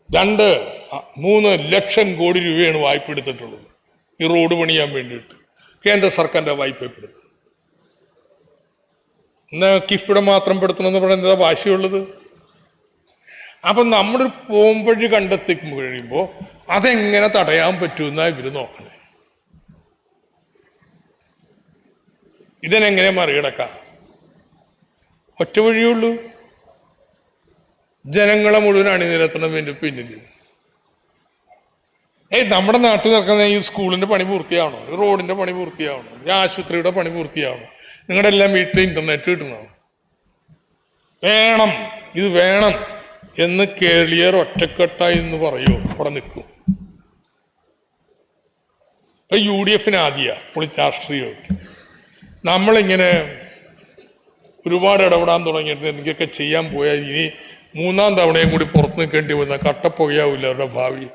2-3 ലക്ഷം കോടി രൂപയാണ് വായ്പ എടുത്തിട്ടുള്ളത് ഈ റോഡ് പണിയാൻ വേണ്ടിയിട്ട്. കേന്ദ്ര സർക്കാരിന്റെ വായ്പപ്പെടുത്തും. എന്നാ കിഫ്ബിയുടെ മാത്രം പെടുത്തണമെന്ന് പറയുന്നത് എന്താ വാശിയുള്ളത്? അപ്പൊ നമ്മളൊരു പോംവഴി കണ്ടെത്തി കഴിയുമ്പോൾ അതെങ്ങനെ തടയാൻ പറ്റുമെന്നാ ഇവര് നോക്കണേ. ഇതിനെങ്ങനെ മറികടക്കാം? ഒറ്റ വഴിയുള്ളൂ, ജനങ്ങളെ മുഴുവൻ അണിനിരത്തണതിന്റെ പിന്നിൽ. നമ്മുടെ നാട്ടിൽ നടക്കുന്ന ഈ സ്കൂളിന്റെ പണി പൂർത്തിയാവണം, റോഡിന്റെ പണി പൂർത്തിയാവണം, ഈ ആശുപത്രിയുടെ പണി പൂർത്തിയാവണം, നിങ്ങളുടെ എല്ലാം വീട്ടിൽ ഇന്റർനെറ്റ് കിട്ടണം. വേണം, ഇത് വേണം എന്ന് കേരളീയർ ഒറ്റക്കെട്ടായി എന്ന് പറയൂ, അവിടെ നിൽക്കും. ഇപ്പം UDF ആദ്യ രാഷ്ട്രീയമായിട്ട് നമ്മളിങ്ങനെ ഒരുപാട് ഇടപെടാൻ തുടങ്ങിയിട്ട് എന്തൊക്കെ ചെയ്യാൻ പോയാൽ ഇനി 3-ാം തവണയും കൂടി പുറത്ത് നിൽക്കേണ്ടി വന്ന കട്ടപ്പുകയാവില്ല അവരുടെ ഭാവി.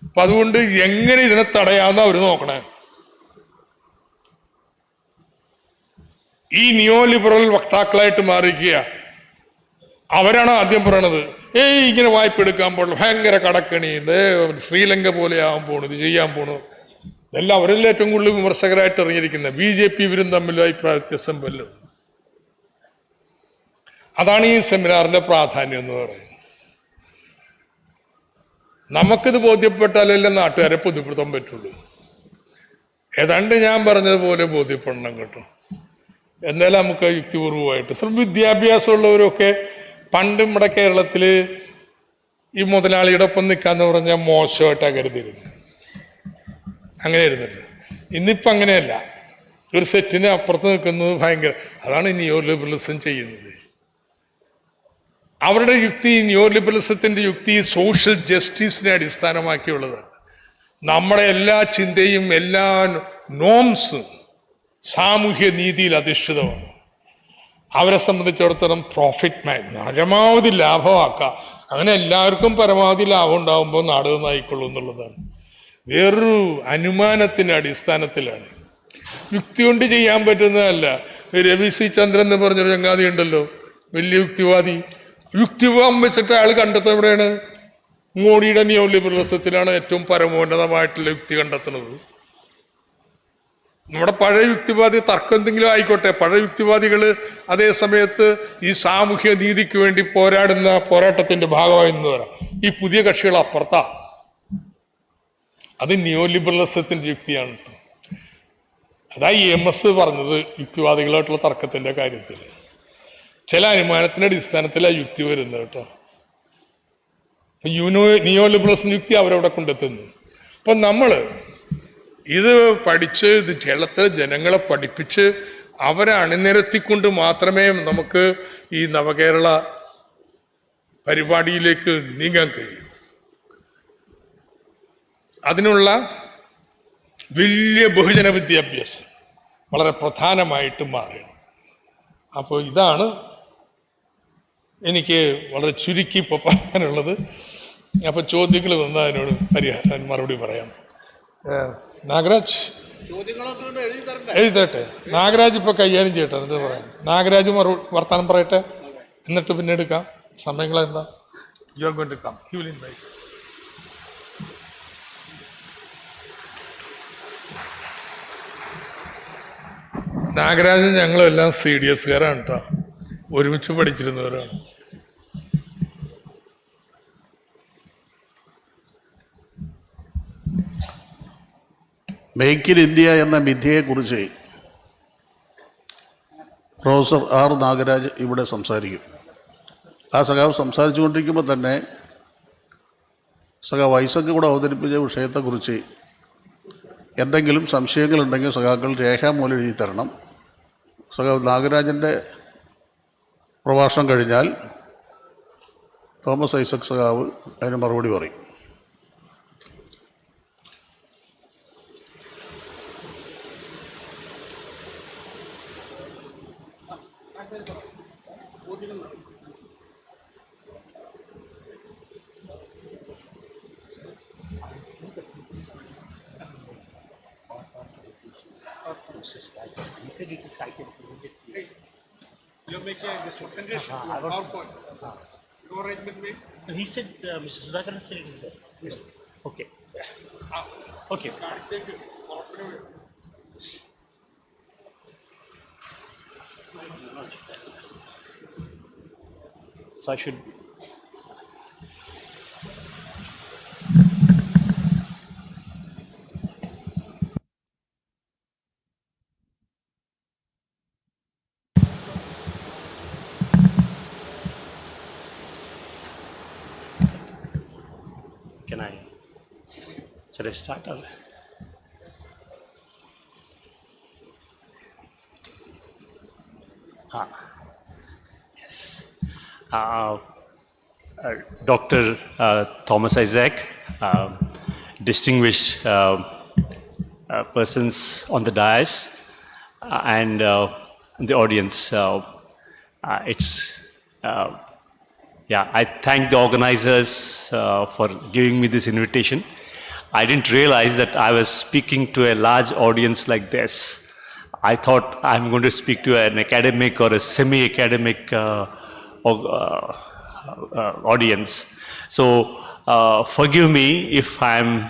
അപ്പം അതുകൊണ്ട് എങ്ങനെ ഇതിനെ തടയാമെന്ന് അവർ നോക്കണേ. ഈ നിയോ ലിബറൽ വക്താക്കളായിട്ട് മാറിക്കുക അവരാണ് ആദ്യം പറയണത്, ഇങ്ങനെ വായ്പ എടുക്കാൻ പോകണം, ഭയങ്കര കടക്കണി, ശ്രീലങ്ക പോലെ ആവാൻ പോണു, ഇത് ചെയ്യാൻ പോണു. ഇതെല്ലാം അവരെല്ലാം ഏറ്റവും കൂടുതൽ വിമർശകരായിട്ട് ഇറങ്ങിയിരിക്കുന്നത്. BJP ഇവരും തമ്മിൽ അഭിപ്രായ വ്യത്യാസം വല്ലതും. അതാണ് ഈ സെമിനാറിന്റെ പ്രാധാന്യം എന്ന് പറയുന്നത്. നമുക്കിത് ബോധ്യപ്പെട്ടാലല്ലേ നാട്ടുകാരെ പൊതുപ്പെടുത്താൻ പറ്റുള്ളൂ. ഏതാണ്ട് ഞാൻ പറഞ്ഞതുപോലെ ബോധ്യപ്പെടണം കേട്ടോ. എന്നാലും നമുക്ക് യുക്തിപൂർവമായിട്ട് വിദ്യാഭ്യാസമുള്ളവരൊക്കെ പണ്ട് നമ്മുടെ കേരളത്തിൽ ഈ മുതലാളിയുടെ ഒപ്പം നിൽക്കാന്ന് പറഞ്ഞാൽ മോശമായിട്ടാണ് കരുതിയിരുന്നു. അങ്ങനെ ഇരുന്നില്ല. ഇന്നിപ്പം അങ്ങനെയല്ല. ഒരു സെറ്റിന് അപ്പുറത്ത് നിൽക്കുന്നത് ഭയങ്കര, അതാണ് നിയോ ലിബറലിസം ചെയ്യുന്നത്. അവരുടെ യുക്തി, നിയോ ലിബറലിസത്തിന്റെ യുക്തി സോഷ്യൽ ജസ്റ്റിസിനെ അടിസ്ഥാനമാക്കിയുള്ളതാണ്. നമ്മുടെ എല്ലാ ചിന്തയും എല്ലാ നോംസും സാമൂഹ്യ നീതിയിൽ അധിഷ്ഠിതമാണ്. അവരെ സംബന്ധിച്ചിടത്തോളം പ്രോഫിറ്റ് പരമാവധി ലാഭമാക്കാം. അങ്ങനെ എല്ലാവർക്കും പരമാവധി ലാഭം ഉണ്ടാകുമ്പോൾ നാട് നന്നായിക്കൊള്ളൂ എന്നുള്ളതാണ്. വേറൊരു അനുമാനത്തിന്റെ അടിസ്ഥാനത്തിലാണ്, യുക്തി കൊണ്ട് ചെയ്യാൻ പറ്റുന്നതല്ല. രവി C. ചന്ദ്രൻ എന്ന് പറഞ്ഞൊരു ചങ്ങാതി ഉണ്ടല്ലോ, വലിയ യുക്തിവാദി. യുക്തിവാദം വെച്ചിട്ട് അയാൾ കണ്ടെത്തുന്നത് എവിടെയാണ്? മോഡിയുടെ നിയോ ലിബറലിസത്തിലാണ് ഏറ്റവും പരമോന്നതമായിട്ടുള്ള യുക്തി കണ്ടെത്തുന്നത്. നമ്മുടെ പഴയ യുക്തിവാദി തർക്കം എന്തെങ്കിലും ആയിക്കോട്ടെ, പഴയ യുക്തിവാദികൾ അതേ സമയത്ത് ഈ സാമൂഹ്യ നീതിക്ക് വേണ്ടി പോരാടുന്ന പോരാട്ടത്തിന്റെ ഭാഗമായി എന്ന് വരാം. ഈ പുതിയ കക്ഷികൾ അപ്പുറത്താ. അത് നിയോ ലിബറലിസത്തിന്റെ യുക്തിയാണ് കേട്ടോ. അതാ EMS പറഞ്ഞത് യുക്തിവാദികളായിട്ടുള്ള തർക്കത്തിന്റെ കാര്യത്തിൽ. ചില അനുമാനത്തിന്റെ അടിസ്ഥാനത്തിലാണ് യുക്തി വരുന്നത് കേട്ടോ. നിയോ ലിബറലിസം യുക്തി അവരവിടെ കൊണ്ടെത്തുന്നു. അപ്പം നമ്മൾ ഇത് പഠിച്ച് ഇത് കേരളത്തിലെ ജനങ്ങളെ പഠിപ്പിച്ച് അവരെ അണിനിരത്തിക്കൊണ്ട് മാത്രമേ നമുക്ക് ഈ നവകേരള പരിപാടിയിലേക്ക് നീങ്ങാൻ കഴിയും. അതിനുള്ള വലിയ ബഹുജന വിദ്യാഭ്യാസം വളരെ പ്രധാനമായിട്ട് മാറുകയാണ്. അപ്പോൾ ഇതാണ് എനിക്ക് വളരെ ചുരുക്കി ഇപ്പോൾ പറയാനുള്ളത്. അപ്പോൾ ചോദ്യങ്ങൾ വന്നാൽ അതിനോട് മറുപടി പറയാം. നാഗരാജ് എഴുതി തരട്ടെ. നാഗരാജ് ഇപ്പോൾ കൈകാര്യം ചെയ്യട്ടെ, എന്നിട്ട് പറയാം. നാഗരാജ് വർത്താനം പറയട്ടെ, എന്നിട്ട് പിന്നെ എടുക്കാം. സമയങ്ങളെന്താ? You are going to come, he will invite. നാഗരാജും ഞങ്ങളും എല്ലാം CDSകാരാണ് കേട്ടോ, ഒരുമിച്ച് പഠിച്ചിരുന്നവരാണ്. മേക്ക് ഇൻ ഇന്ത്യ എന്ന മിഥ്യയെക്കുറിച്ച് പ്രൊഫസർ R. നാഗരാജ് ഇവിടെ സംസാരിക്കും. ആ സഖാവ് സംസാരിച്ചു കൊണ്ടിരിക്കുമ്പോൾ തന്നെ സഖാവ് ഐസക് കൂടെ അവതരിപ്പിച്ച വിഷയത്തെക്കുറിച്ച് എന്തെങ്കിലും സംശയങ്ങളുണ്ടെങ്കിൽ സഖാക്കൾ രേഖാമൂലം എഴുതി തരണം. സഖാവ് നാഗരാജൻ്റെ പ്രഭാഷണം കഴിഞ്ഞാൽ തോമസ് ഐസക് സഖാവ് അതിന് മറുപടി പറയും. He said it is typed immediately. You're making this presentation. PowerPoint. You arrange with me? He said, Mr. Sudhakaran said it is there. Yes. Okay. Okay. So I should. Shall I start? Yes. Dr. Thomas Isaac, distinguished persons on the dais, and the audience. I thank the organizers for giving me this invitation. I didn't realize that I was speaking to a large audience like this. I thought I'm going to speak to an academic or a semi-academic audience. So forgive me if I'm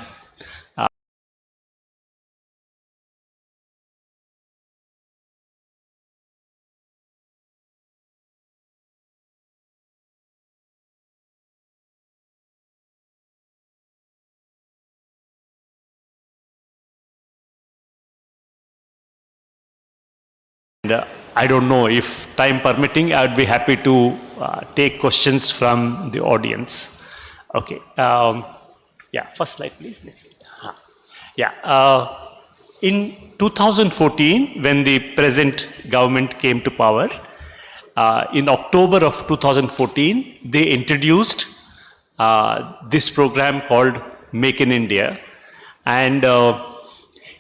I don't know if time permitting, I would be happy to take questions from the audience. Okay. First slide, please. Next. In 2014, when the present government came to power, in October of 2014, they introduced this program called Make in India, and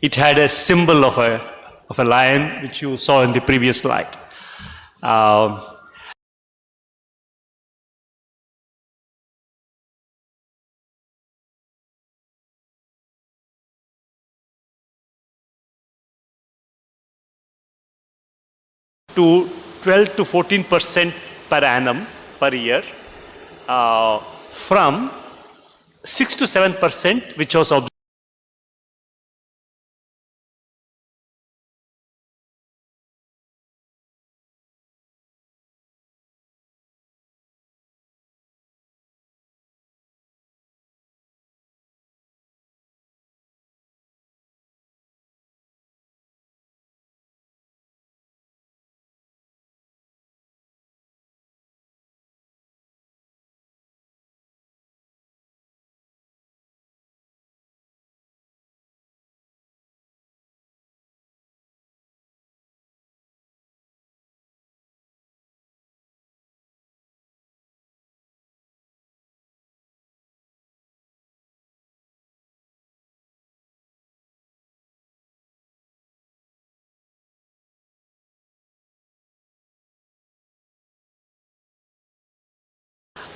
it had a symbol of a lion, which you saw in the previous slide. To 12 to 14% per annum per year, from 6 to 7%, which was observed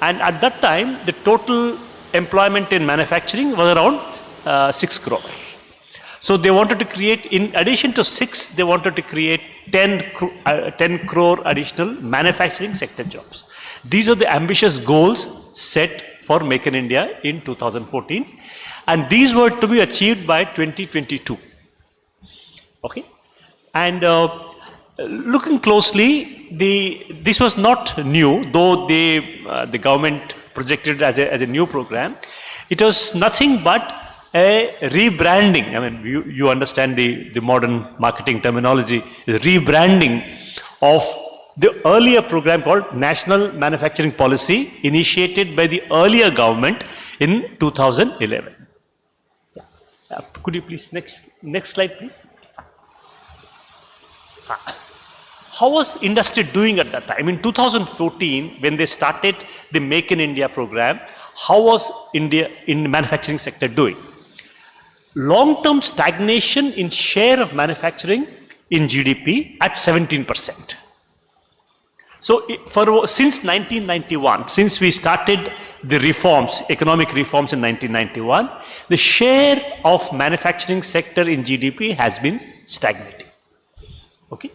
and at that time, the total employment in manufacturing was around 6 crore. So they wanted to create, in addition to 6, they wanted to create 10 crore additional manufacturing sector jobs. These are the ambitious goals set for Make in India in 2014, and these were to be achieved by 2022. Okay, and looking closely, this was not new, though the government projected it as a new program. It was nothing but a rebranding. I mean, you understand the modern marketing terminology, the rebranding of the earlier program called National Manufacturing Policy, initiated by the earlier government in 2011. Could you please, next slide, please. How was industry doing at that time? In 2014, when they started the Make in India program, how was India in the manufacturing sector doing? Long-term stagnation in share of manufacturing in GDP at 17%. So since 1991, since we started the reforms, economic reforms in 1991, the share of manufacturing sector in GDP has been stagnating. Okay,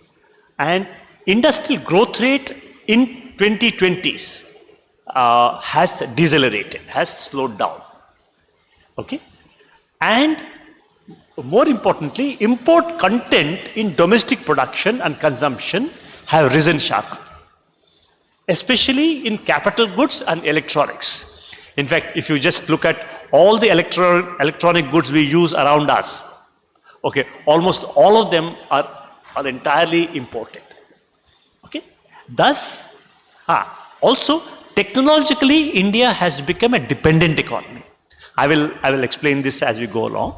and industrial growth rate in 2020s has decelerated, has slowed down. Okay, and more importantly, import content in domestic production and consumption have risen sharply, especially in capital goods and electronics. In fact, if you just look at all the electronic goods we use around us, okay, almost all of them are entirely imported. Okay, thus, also technologically, India has become a dependent economy. I will explain this as we go along.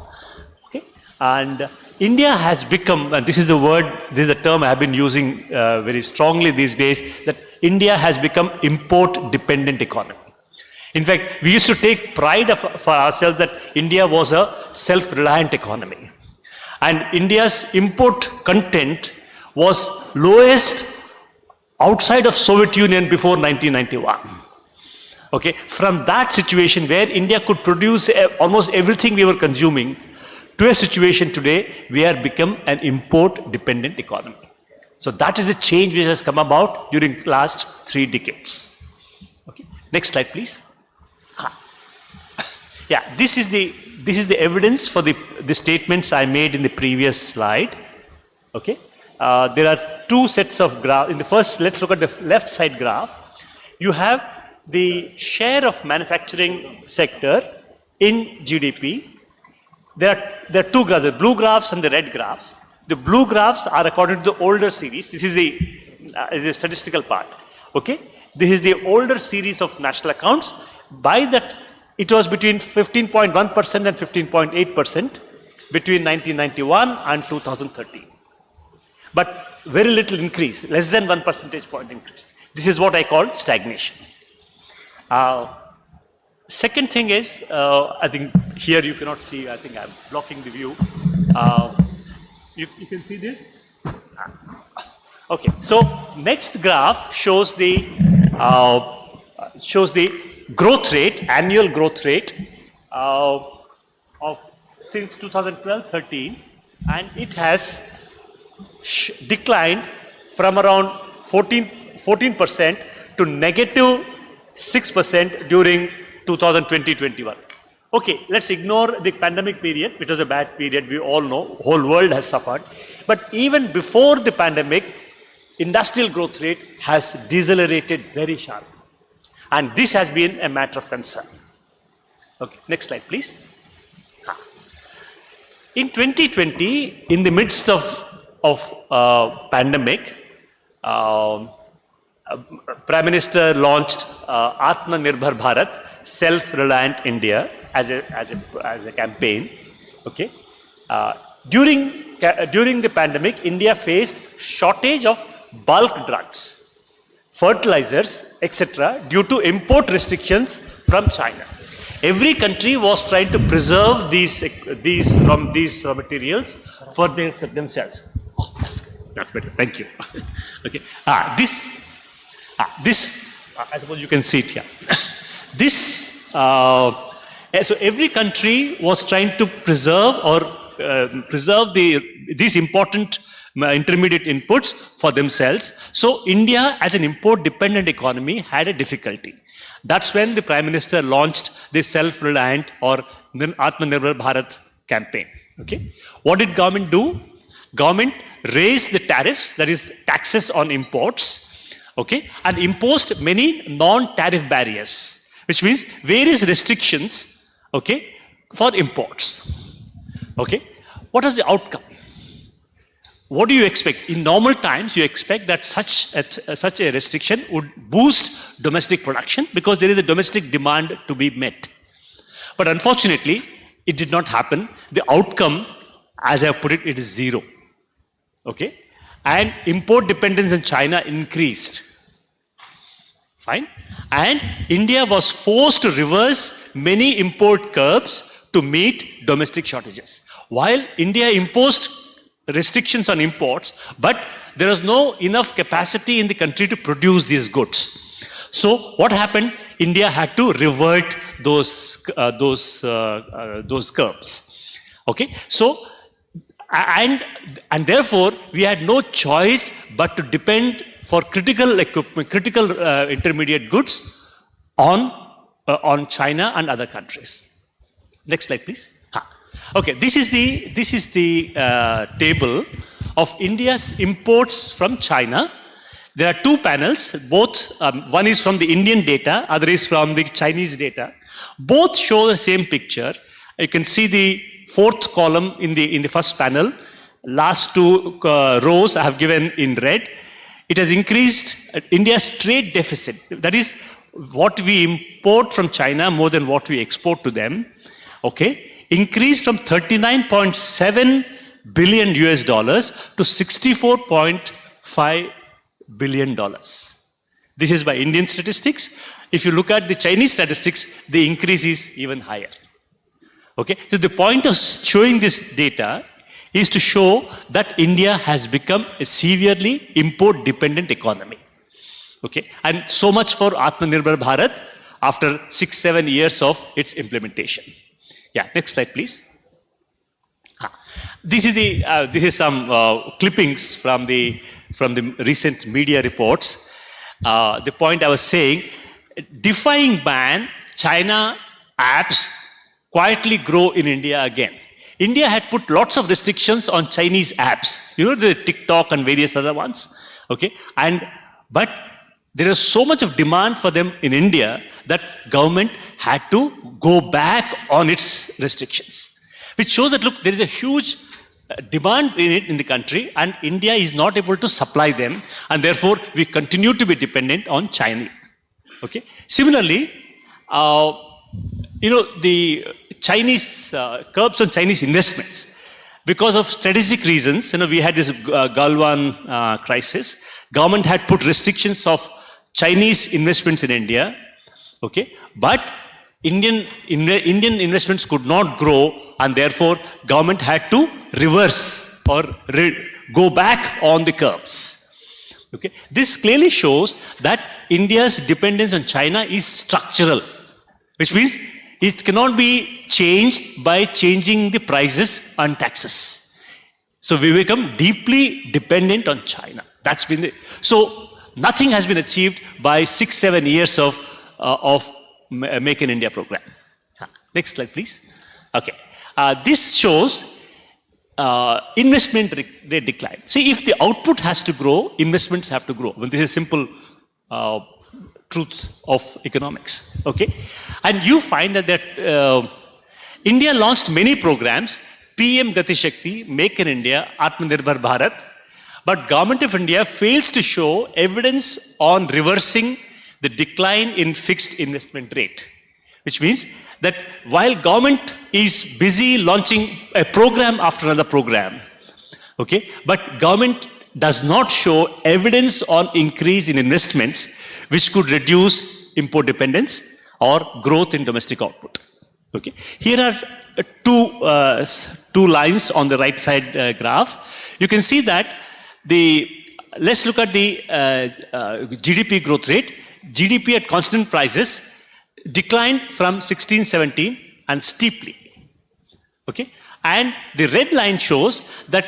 Okay, and India has become, and this is the word, this is a term I have been using very strongly these days, that India has become import dependent economy. In fact, we used to take pride for ourselves that India was a self-reliant economy. And India's import content was lowest outside of Soviet Union before 1991. Okay, from that situation where India could produce almost everything we were consuming, to a situation today we have become an import-dependent economy. So that is a change which has come about during the last 3 decades. Okay, next slide, please. Yeah, this is the evidence for the statements I made in the previous slide. Okay, there are 2 sets of graphs. In the first, let's look at the left side graph. You have the share of manufacturing sector in GDP. There are 2 graphs, the blue graphs and the red graphs. The blue graphs are according to the older series. This is the statistical part. Okay, this is the older series of national accounts. By that, it was between 15.1% and 15.8% between 1991 and 2013. But very little increase, less than 1 percentage point increase. This is what I call stagnation. Second thing is, I think here you cannot see, I think I'm blocking the view. You can see this? Okay, so next graph shows the growth rate, annual growth rate of since 2012-13, and it has declined from around 14% to negative 6% during 2020-21. Okay, let's ignore the pandemic period, which was a bad period, we all know, whole world has suffered. But even before the pandemic, industrial growth rate has decelerated very sharply. And this has been a matter of concern. Okay, next slide, please. In 2020, in the midst of pandemic, Prime Minister launched Atmanirbhar Bharat, Self-Reliant India, as a campaign. Okay, during the pandemic, India faced shortage of bulk drugs, fertilizers, etc., due to import restrictions from China. Every country was trying to preserve these raw materials for themselves. Oh, that's better. Thank you. Okay. This I suppose you can see it here. So every country was trying to preserve these important intermediate inputs for themselves. So India, as an import-dependent economy, had a difficulty. That's when the Prime Minister launched the Self-Reliant or Atmanirbhar Bharat campaign. Okay, what did government do? Government raised the tariffs, that is taxes on imports. Okay, and imposed many non-tariff barriers, which means various restrictions. Okay, for imports. Okay, what was the outcome? What do you expect? In normal times, you expect that such a restriction would boost domestic production because there is a domestic demand to be met. But unfortunately, it did not happen. The outcome, as I put it, it is 0. Okay, and import dependence on China increased. Fine, and India was forced to reverse many import curbs to meet domestic shortages. While India imposed restrictions on imports, but there was no enough capacity in the country to produce these goods. So what happened? India had to revert those curbs. Okay, so and therefore we had no choice but to depend for critical equipment, critical intermediate goods on China and other countries. Next slide, please. Okay, this is the table of India's imports from China. There are 2 panels. Both one is from the Indian data, other is from the Chinese data. Both show the same picture. You can see the 4th column in the first panel. Last 2 rows I have given in red. It has increased India's trade deficit. That is what we import from China more than what we export to them. Okay, increased from $39.7 billion to $64.5 billion. This is by Indian statistics. If you look at the Chinese statistics, the increase is even higher. Okay, so the point of showing this data is to show that India has become a severely import-dependent economy. Okay, and so much for Atmanirbhar Bharat after 6-7 years of its implementation. Yeah, next slide, please. This is some clippings from the recent media reports. The point I was saying, defying ban, China apps quietly grow in India again. India had put lots of restrictions on Chinese apps, the TikTok and various other ones. Okay, but there is so much of demand for them in India that government had to go back on its restrictions, which shows that, look, there is a huge demand in the country, and India is not able to supply them, and therefore we continue to be dependent on China. Okay. Similarly, the Chinese curbs on Chinese investments, because of strategic reasons. We had this Galwan crisis. Government had put restrictions of Chinese investments in India. Okay, but Indian investments could not grow, and therefore government had to reverse or go back on the curbs. Okay, this clearly shows that India's dependence on China is structural, which means it cannot be changed by changing the prices and taxes. So we become deeply dependent on China. That's been so nothing has been achieved by 6-7 years of Make in India program. Next slide, please. Okay, this shows investment rate decline. See, if the output has to grow, investments have to grow. Well, this is simple truth of economics. Okay, and you find that India launched many programs: PM Gati Shakti, Make in India, Atmanirbhar Bharat. But Government of India fails to show evidence on reversing the decline in fixed investment rate, which means that while government is busy launching a program after another program, okay, but government does not show evidence on increase in investments which could reduce import dependence or growth in domestic output. Okay, here are two lines on the right side graph. You can see that let's look at the GDP growth rate. GDP at constant prices declined from 16-17 and steeply. Okay, and the red line shows that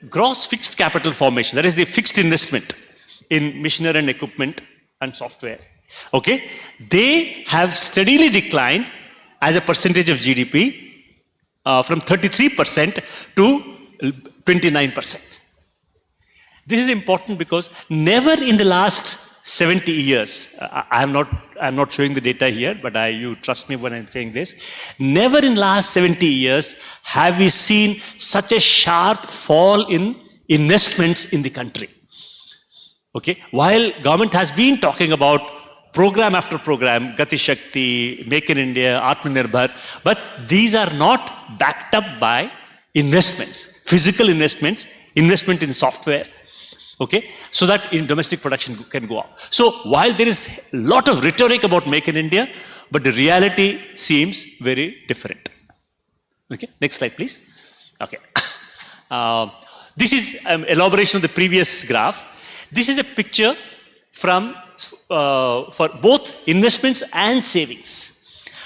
gross fixed capital formation, that is the fixed investment in machinery and equipment and software. Okay, they have steadily declined as a percentage of GDP from 33% to 29%. This is important because never in the last 70 years, I'm not showing the data here, but you trust me when I'm saying this, never in the last 70 years have we seen such a sharp fall in investments in the country. Okay, while government has been talking about program after program, Gati Shakti, Make in India, Atmanirbhar, but these are not backed up by investments, physical investments, investment in software. Okay, so that in domestic production can go up. So while there is a lot of rhetoric about Make in India, but the reality seems very different. Okay, next slide, please. Okay, this is an elaboration of the previous graph. This is a picture from for both investments and savings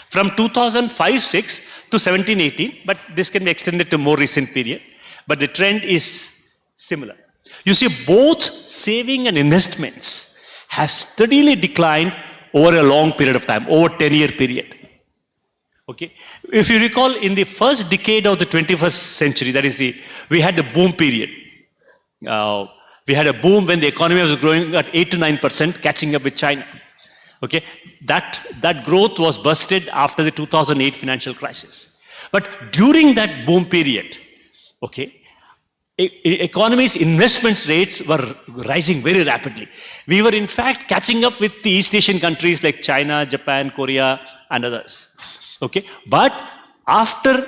from 2005-06 to 17-18, but this can be extended to more recent period. But the trend is similar. You see, both saving and investments have steadily declined over a long period of time, over 10-year period. Okay, if you recall, in the first decade of the 21st century, that is we had the boom period. We had a boom when the economy was growing at 8 to 9%, catching up with China. Okay, that growth was busted after the 2008 financial crisis. But during that boom period, okay, economy's investment rates were rising very rapidly. We were in fact catching up with the East Asian countries like China, Japan, Korea, and others. Okay, but after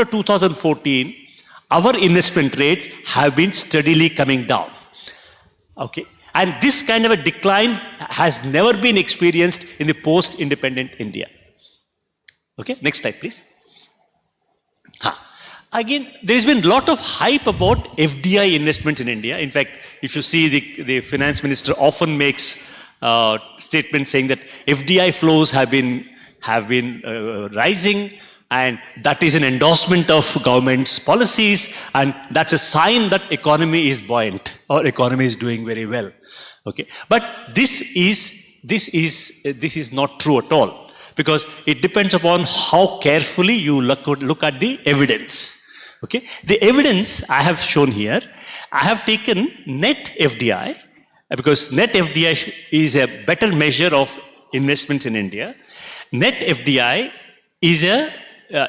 2014, our investment rates have been steadily coming down. Okay, And this kind of a decline has never been experienced in the post-independent India. Okay, next slide, please. Again, there has been a lot of hype about FDI investment in India. In fact, if you see the finance minister often makes statements saying that FDI flows have been rising, and that is an endorsement of government's policies, and that's a sign that economy is buoyant or economy is doing very well. Okay, but this is not true at all, because it depends upon how carefully you look at the evidence. Okay, the evidence I have shown here, I have taken net FDI, because net FDI is a better measure of investments in India. Net FDI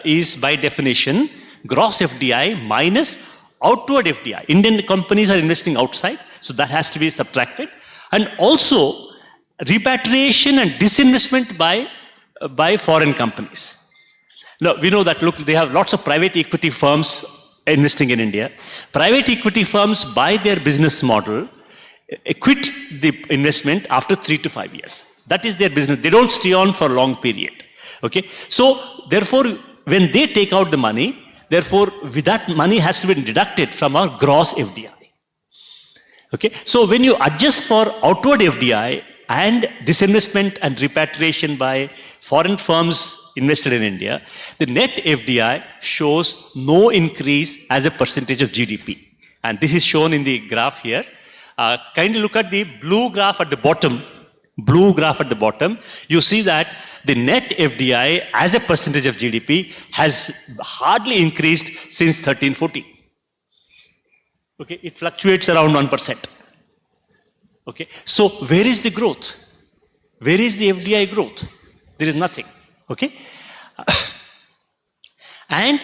is by definition gross FDI minus outward FDI. Indian companies are investing outside, so that has to be subtracted. And also repatriation and disinvestment by foreign companies. Now, we know that, look, they have lots of private equity firms investing in India. Private equity firms, by their business model, quit the investment after 3 to 5 years. That is their business. They don't stay on for a long period. Okay, so therefore, when they take out the money, therefore, with that money has to be deducted from our gross FDI. Okay, so when you adjust for outward FDI and disinvestment and repatriation by foreign firms invested in India, the net FDI shows no increase as a percentage of GDP. And this is shown in the graph here. Kindly look at the blue graph at the bottom. Blue graph at the bottom. You see that the net FDI as a percentage of GDP has hardly increased since 13-14. Okay, it fluctuates around 1%. Okay, so where is the growth? Where is the FDI growth? There is nothing. Okay, and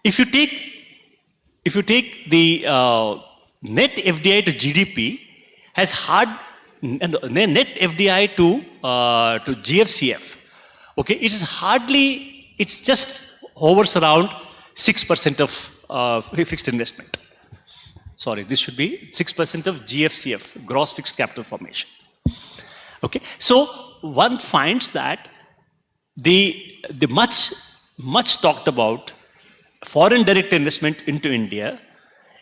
if you take the net FDI to GDP has net FDI to GFCF. Okay, it is hardly, it's just hovers around 6% of fixed investment. Sorry, this should be 6% of GFCF, gross fixed capital formation. Okay, so one finds that the much talked about foreign direct investment into India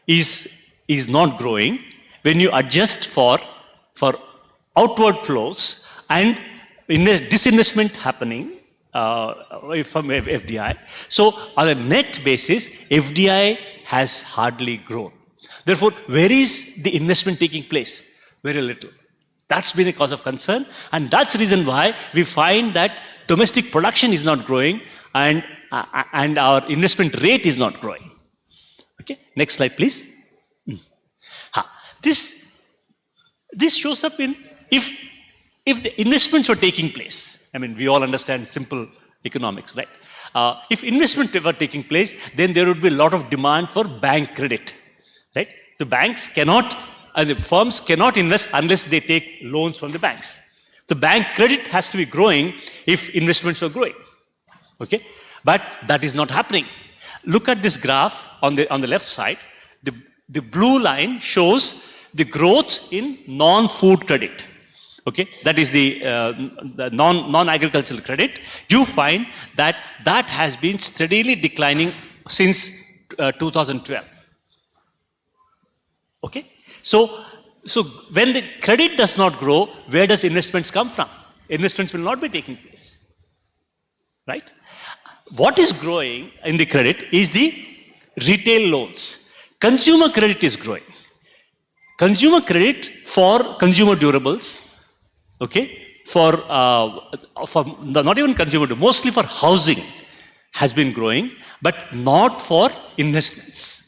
is not growing when you adjust for outward flows and disinvestment happening from FDI. So on a net basis, FDI has hardly grown. Therefore, where is the investment taking place? Very little. That's been a cause of concern, and that's the reason why we find that domestic production is not growing and our investment rate is not growing. Okay, next slide, please. This shows up in if the investments were taking place. I mean, we all understand simple economics, right? If investment were taking place, then there would be a lot of demand for bank credit, right? So banks cannot, and the firms cannot invest unless they take loans from the banks. The bank credit has to be growing if investments are growing. Okay, but that is not happening. Look at this graph on the left side. The blue line shows the growth in non-food credit. Okay, that is the non-agricultural credit. You find that has been steadily declining since 2012. Okay, so when the credit does not grow, where does investments come from? Investments will not be taking place, right? What is growing in the credit is the retail loans. Consumer credit is growing. Consumer credit for consumer durables, okay, for not even consumer, mostly for housing has been growing, but not for investments.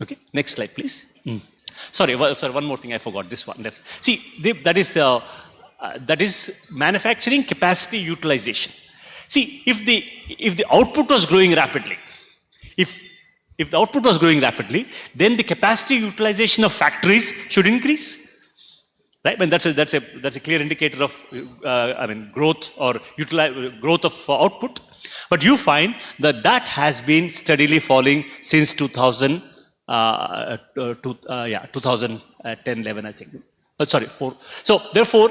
Okay, next slide, please. Sorry, one more thing I forgot. This one. See, that is manufacturing capacity utilization. See, if the output was growing rapidly, if the output was growing rapidly, then the capacity utilization of factories should increase, right? And that's a clear indicator of growth or growth of output. But you find that has been steadily falling since 2010-11, I think. Sorry, 4. So therefore,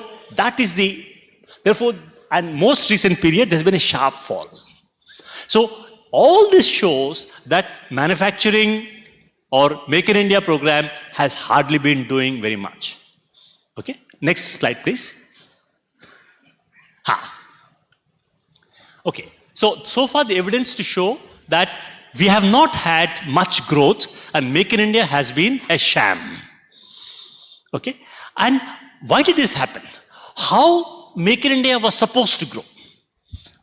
and most recent period, there's been a sharp fall. So all this shows that manufacturing or Make in India program has hardly been doing very much. Okay, next slide, please. Okay, so far the evidence to show that we have not had much growth and Make in India has been a sham. Okay, and why did this happen? How Make in India was supposed to grow?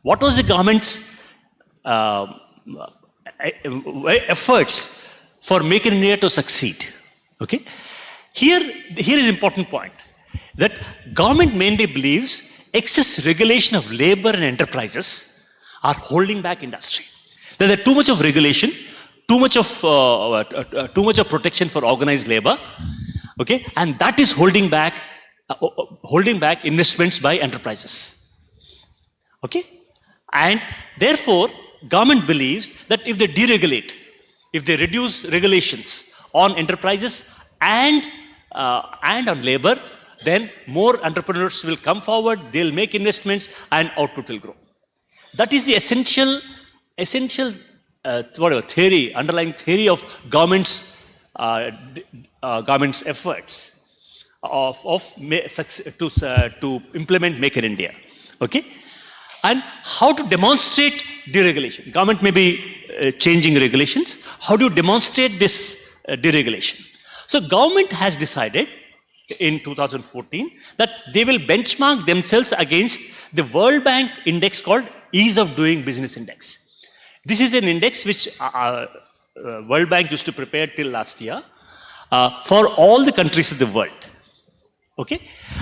What was the government's efforts for Make in India to succeed? Okay, here is an important point that government mainly believes excess regulation of labor and enterprises are holding back industry. There's too much of regulation, too much of protection for organized labor, okay, and that is holding back investments by enterprises. Okay, and therefore government believes that if they deregulate, if they reduce regulations on enterprises and on labor, then more entrepreneurs will come forward, they'll make investments and output will grow. That is the essential theory, underlying theory of government's efforts to implement Make in India. Okay, and how to demonstrate deregulation? Government may be changing regulations. How do you demonstrate this deregulation? So government has decided in 2014 that they will benchmark themselves against the World Bank index called Ease of Doing Business Index. This is an index which World Bank used to prepare till last year for all the countries of the world. Okay,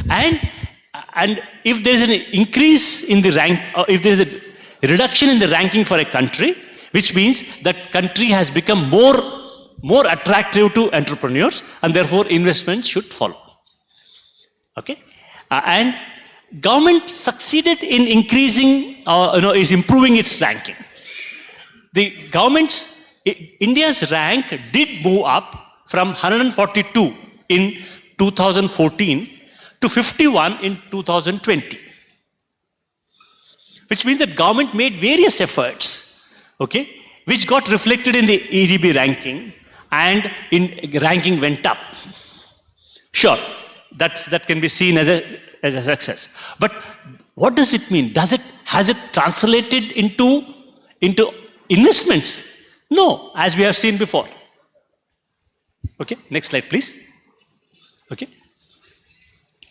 and if there is an increase in the rank, or if there is a reduction in the ranking for a country, which means that country has become more attractive to entrepreneurs, and therefore investments should follow. Okay, and government succeeded in increasing, is improving its ranking. India's rank did move up from 142 in 2014 to 51 in 2020. Which means that government made various efforts, okay, which got reflected in the EDB ranking, and ranking went up. Sure, that can be seen as a success. But what does it mean? Has it translated into investments? No, as we have seen before. Okay, next slide, please. Okay.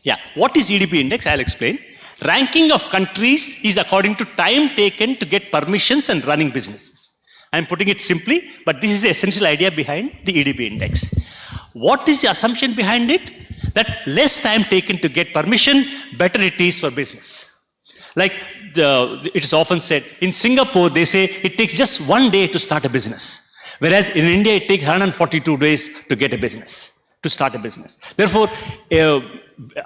Yeah, what is EDB index? I'll explain. Ranking of countries is according to time taken to get permissions and running businesses. I'm putting it simply, but this is the essential idea behind the EDB index. What is the assumption behind it? That less time taken to get permission, better it is for business. Like it is often said, in Singapore, they say it takes just 1 day to start a business. Whereas in India, it takes 142 days to get a business, to start a business. Therefore,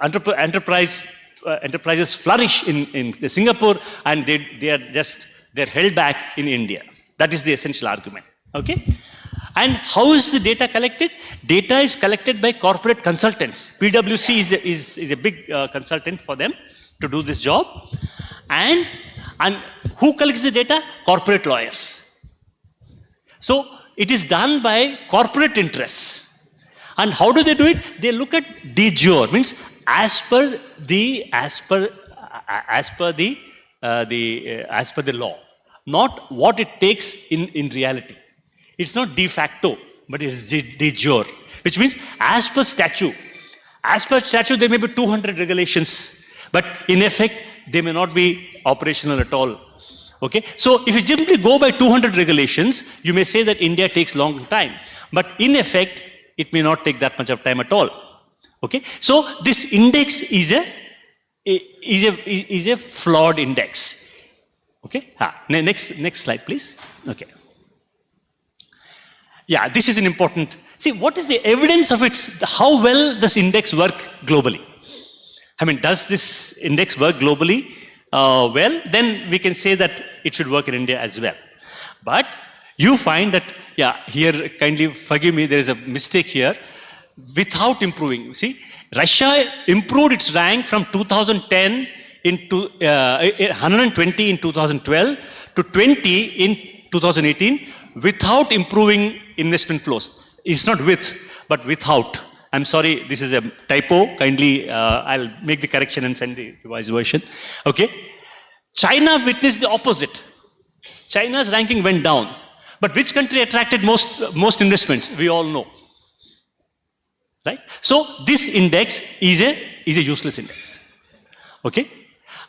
enterprises flourish in Singapore, and they're held back in India. That is the essential argument. Okay? And how is the data collected? Data is collected by corporate consultants. PwC is a big consultant for them to do this job. And who collects the data? Corporate lawyers. So it is done by corporate interests. And how do they do it? They look at de jure, means as per the law, not what it takes in reality. It's not de facto, but it is de jure, which means as per statute. As per statute, there may be 200 regulations, but in effect, they may not be operational at all. Okay, so if you simply go by 200 regulations, you may say that India takes long time, but in effect, it may not take that much of time at all. Okay, so this index is a flawed index. Okay, next slide, please. Okay. Yeah, this is an important. See, what is the evidence of how well this index work globally? I mean, does this index work globally well? Then we can say that it should work in India as well. But you find that, yeah, here, kindly forgive me, there is a mistake here. Without improving, see, Russia improved its rank from 2010 into 120 in 2012 to 20 in 2018 without improving investment flows. It's not with, but without. I'm sorry, this is a typo. Kindly, I'll make the correction and send the revised version. Okay. China witnessed the opposite. China's ranking went down. But which country attracted most investments? We all know. Right? So this index is a useless index. Okay?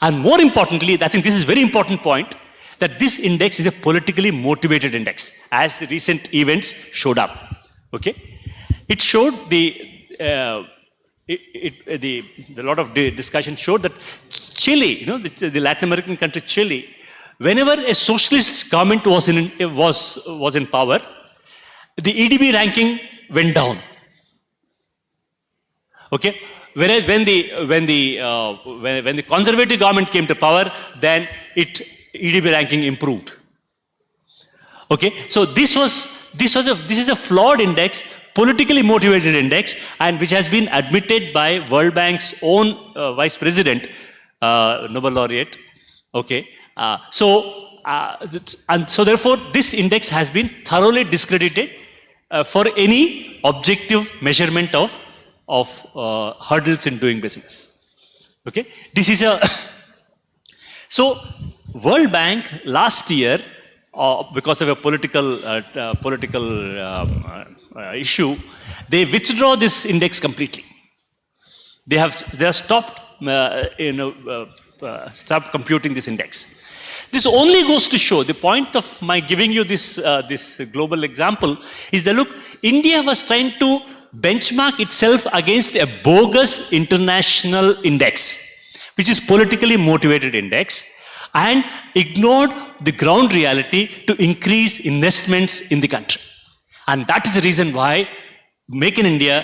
And more importantly, I think this is a very important point, that this index is a politically motivated index, as the recent events showed up. Okay? It showed a lot of discussion showed that Chile, the Latin American country Chile, whenever a socialist government was in power, the EDB ranking went down. Okay, whereas when the conservative government came to power, then EDB ranking improved. Okay, so this is a flawed index, politically motivated index, and which has been admitted by World Bank's own vice president, Nobel laureate. Okay, so therefore this index has been thoroughly discredited for any objective measurement of hurdles in doing business. Okay, this is so World Bank last year, because of a political issue, they withdraw this index completely. They have stopped stop computing this index. This only goes to show, the point of my giving you this global example is that, look, India was trying to benchmark itself against a bogus international index, which is politically motivated index, and ignored the ground reality to increase investments in the country. And that is the reason why Make in India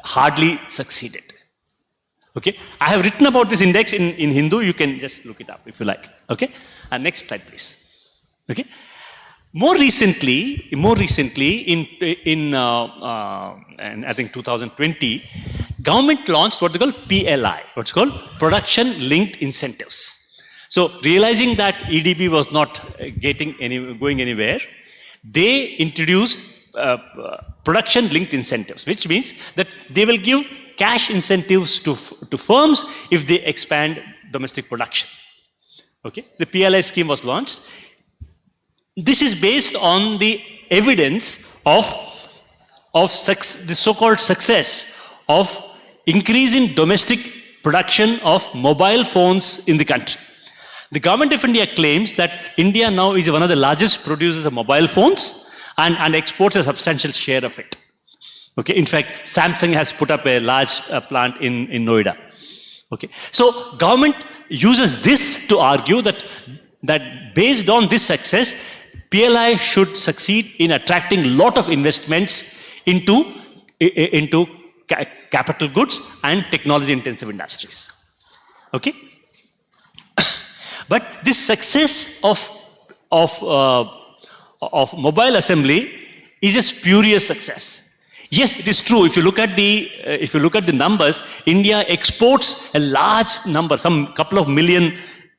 hardly succeeded. Okay, I have written about this index in Hindu. You can just look it up if you like. Okay, and next slide, please. Okay, more recently, in I think 2020, government launched what they call PLI, what's called Production Linked Incentives. So realizing that EDB was not going anywhere, they introduced production linked incentives, which means that they will give cash incentives to firms if they expand domestic production. Okay, the PLI scheme was launched. This is based on the evidence of the so-called success of increasing domestic production of mobile phones in the country. The government of India claims that India now is one of the largest producers of mobile phones and exports a substantial share of it. Okay, in fact, Samsung has put up a large plant in Noida. Okay, so government uses this to argue that based on this success, PLI should succeed in attracting a lot of investments into capital goods and technology-intensive industries. Okay, but this success of mobile assembly is a spurious success. Yes, it is true. If you look at the numbers, India exports a large number, some couple of million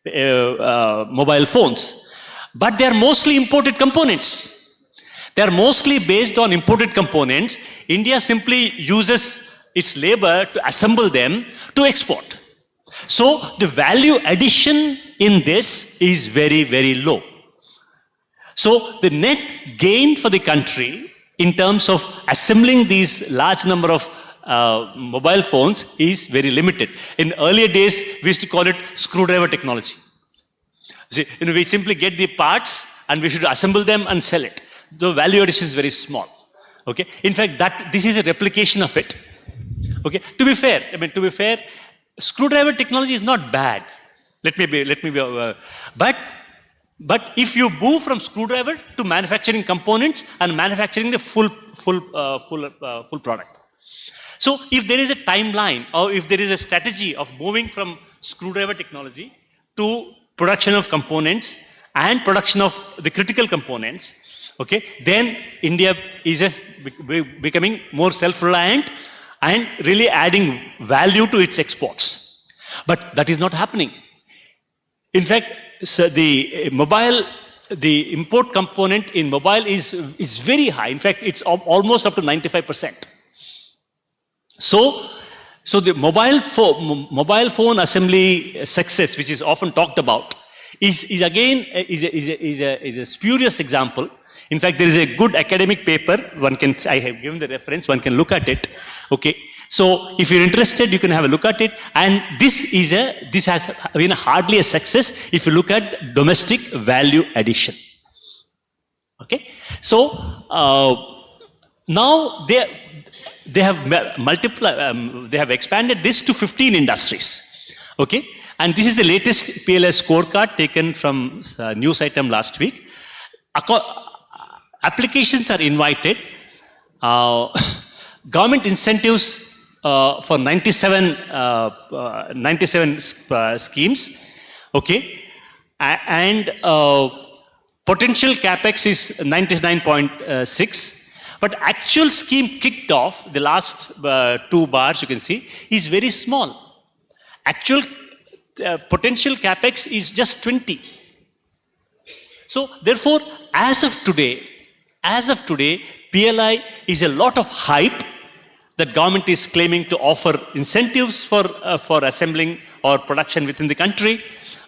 mobile phones, but they are mostly imported components. They are mostly based on imported components. India simply uses its labor to assemble them to export. So the value addition in this is very, very low. So the net gain for the country in terms of assembling these large number of mobile phones is very limited. In earlier days, we used to call it screwdriver technology. See, we simply get the parts and we should assemble them and sell it. The value addition is very small. Okay. In fact, this is a replication of it. Okay. To be fair, screwdriver technology is not bad. Let me be. But if you move from screwdriver to manufacturing components and manufacturing the full product. So if there is a timeline or if there is a strategy of moving from screwdriver technology to production of components and production of the critical components, okay, then India is becoming more self-reliant and really adding value to its exports. But that is not happening. In fact, so the import component in mobile is very high. In fact, it's almost up to 95%. So the mobile phone assembly success, which is often talked about, is again a spurious example. In fact, there is a good academic paper. I have given the reference. One can look at it. Okay. So if you're interested, you can have a look at it. And this has been hardly a success if you look at domestic value addition. Okay. So now they have expanded this to 15 industries. Okay. And this is the latest PLS scorecard taken from news item last week. Applications are invited. Government incentives for 97 schemes. Okay. And potential capex is 99.6. But actual scheme kicked off, the last 2 bars you can see, is very small. Actual potential capex is just 20. So therefore, as of today, PLI is a lot of hype that government is claiming to offer incentives for assembling or production within the country.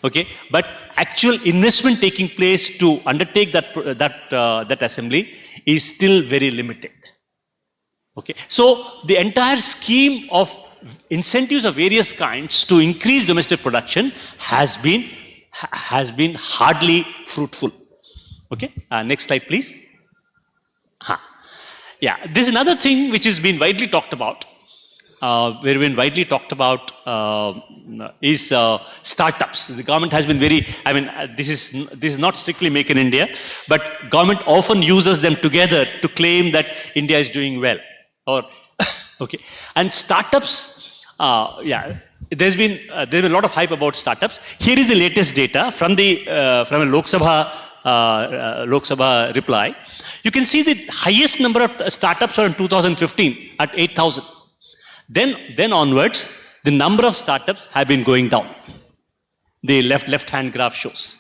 Okay, but actual investment taking place to undertake that assembly is still very limited. Okay, so the entire scheme of incentives of various kinds to increase domestic production has been hardly fruitful. Okay, next slide, please. Yeah, there's another thing which has been widely talked about. Is startups. The government has been very, this is not strictly Make in India, but government often uses them together to claim that India is doing well. Okay, and startups, there's been a lot of hype about startups. Here is the latest data from a Lok Sabha reply. You can see the highest number of startups are in 2015 at 8,000. Then onwards, the number of startups have been going down. The left-hand graph shows.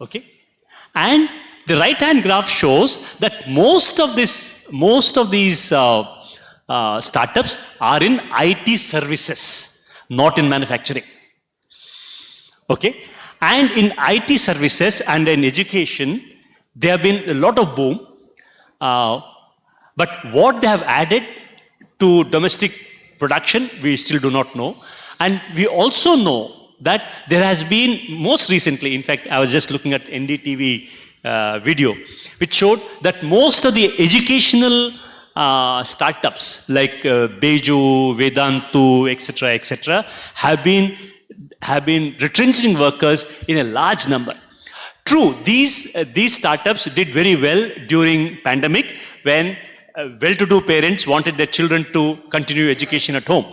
Okay, and the right-hand graph shows that most of these startups are in IT services, not in manufacturing. Okay, and in IT services and in education, there have been a lot of boom. But what they have added to domestic production, we still do not know. And we also know that there has been, most recently, in fact, I was just looking at NDTV video, which showed that most of the educational startups like Beju, Vedantu, etc., have been retrenching workers in a large number. True, these startups did very well during pandemic when well-to-do parents wanted their children to continue education at home.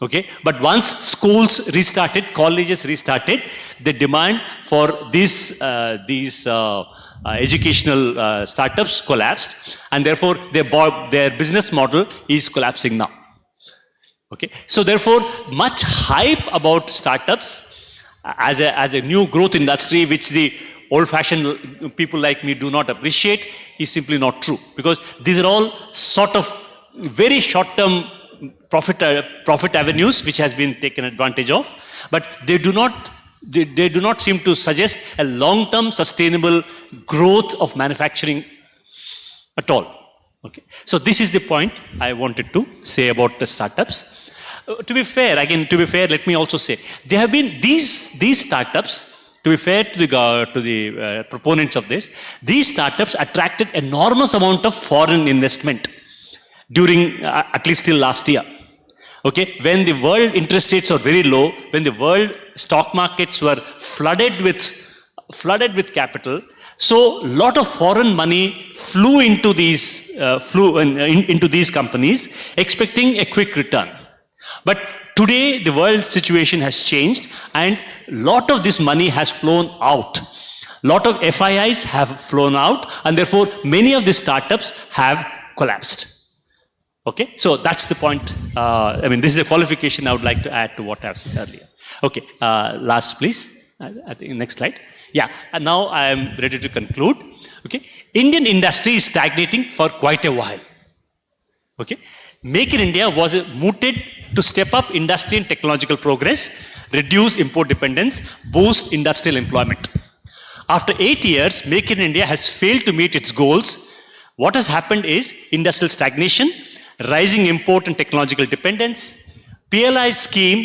Okay, but once schools restarted, colleges restarted, the demand for these educational startups collapsed, and therefore their business model is collapsing now. Okay, so therefore much hype about startups as a new growth industry, which the old-fashioned people like me do not appreciate, is simply not true, because these are all sort of very short-term profit avenues which has been taken advantage of, but they do not seem to suggest a long-term sustainable growth of manufacturing at all. Okay, so this is the point I wanted to say about the startups. To be fair, let me also say there have been these startups. To be fair to the proponents of this, these startups attracted enormous amount of foreign investment during at least till last year. Okay, when the world interest rates were very low, when the world stock markets were flooded with capital, so lot of foreign money flew into these companies, expecting a quick return. But today, the world situation has changed, and lot of this money has flown out. Lot of FIIs have flown out, and therefore many of the startups have collapsed. Okay, so that's the point. This is a qualification I would like to add to what I've said earlier. Okay, last please. I think next slide. Yeah, and now I am ready to conclude. Okay, Indian industry is stagnating for quite a while. Okay, Make in India was mooted to step up industry and technological progress, reduce import dependence, boost industrial employment. After 8 years, Make in India has failed to meet its goals. What has happened is industrial stagnation, rising import and technological dependence. PLI scheme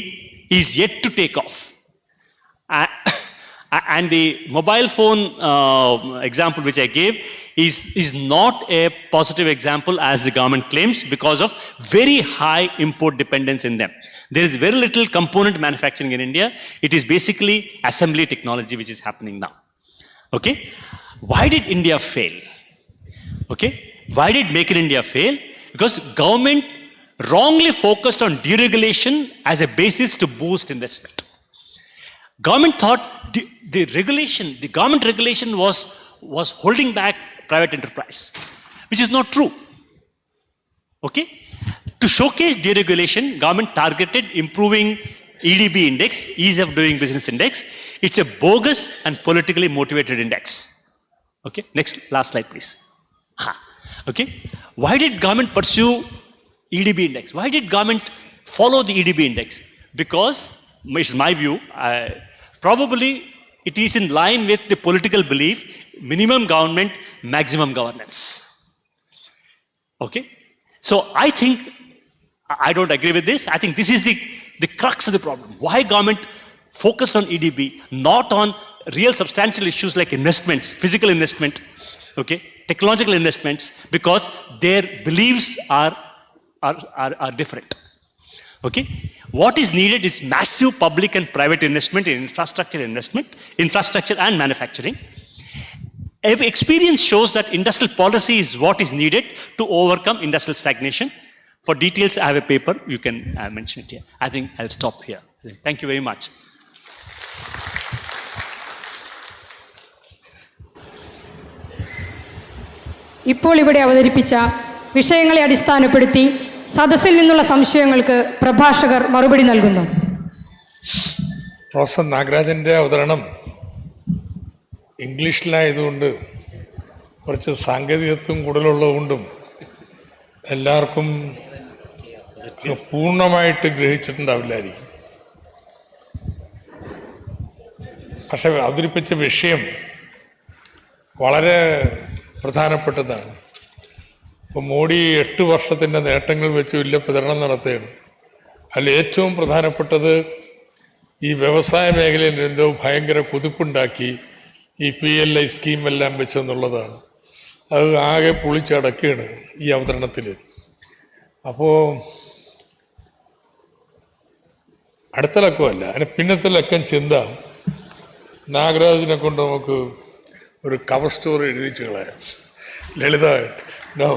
is yet to take off. And the mobile phone example which I gave is not a positive example as the government claims because of very high import dependence in them. There is very little component manufacturing in India. It is basically assembly technology which is happening now. Okay? Why did India fail? Okay? Why did Make in India fail? Because government wrongly focused on deregulation as a basis to boost investment. Government thought the government regulation was holding back private enterprise, which is not true. Okay? To showcase deregulation, government targeted improving EDB index, ease of doing business index. It's a bogus and politically motivated index. Okay? Last slide, please. Okay? Why did government pursue EDB index? Why did government follow the EDB index? Because, it's my view, probably it is in line with the political belief, minimum government, maximum governance. Okay? So I think, I don't agree with this. I think this is the crux of the problem. Why government focused on EDB, not on real substantial issues like investments, physical investment, okay, technological investments, because their beliefs are different. Okay? What is needed is massive public and private investment in infrastructure and manufacturing. Every experience shows that industrial policy is what is needed to overcome industrial stagnation. For details, I have a paper. You can mention it here. I think I'll stop here. Thank you very much. ഇപ്പോൾ ഇവിടെ അവതരിപ്പിച്ച വിഷയങ്ങളെ അടിസ്ഥാനപ്പെടുത്തി സദസ്സിൽ നിന്നുള്ള സംശയങ്ങൾക്ക് പ്രഭാഷകർ മറുപടി നൽകുന്നു. പ്രൊഫസർ നാഗരാജൻ്റെ അവതരണം ഇംഗ്ലീഷിലായതുകൊണ്ട് കുറച്ച് സാങ്കേതികത്വം കൂടുതലുള്ളതുകൊണ്ടും എല്ലാവർക്കും പൂർണ്ണമായിട്ട് ഗ്രഹിച്ചിട്ടുണ്ടാവില്ലായിരിക്കും. പക്ഷെ അവതരിപ്പിച്ച വിഷയം വളരെ പ്രധാനപ്പെട്ടതാണ്. ഇപ്പോൾ മോഡി 8 വർഷത്തിൻ്റെ നേട്ടങ്ങൾ വെച്ച് വലിയ പ്രചരണം നടത്തുകയാണ്. അതിൽ ഏറ്റവും പ്രധാനപ്പെട്ടത് ഈ വ്യവസായ മേഖലയിൽ എന്തോ ഭയങ്കര കുതിപ്പുണ്ടാക്കി ഈ PLI സ്കീമെല്ലാം വെച്ചെന്നുള്ളതാണ്. അത് ആകെ പൊളിച്ചടക്കുകയാണ് ഈ അവതരണത്തിൽ. അപ്പോൾ അടുത്ത ലക്കമല്ല, അതിന് പിന്നത്തെ ലക്കം ചിന്ത. നാഗരാജിനെ കൊണ്ട് നമുക്ക് ഒരു കവർ സ്റ്റോറി എഴുതിച്ചു കളയാം ലളിതമായിട്ട്. No,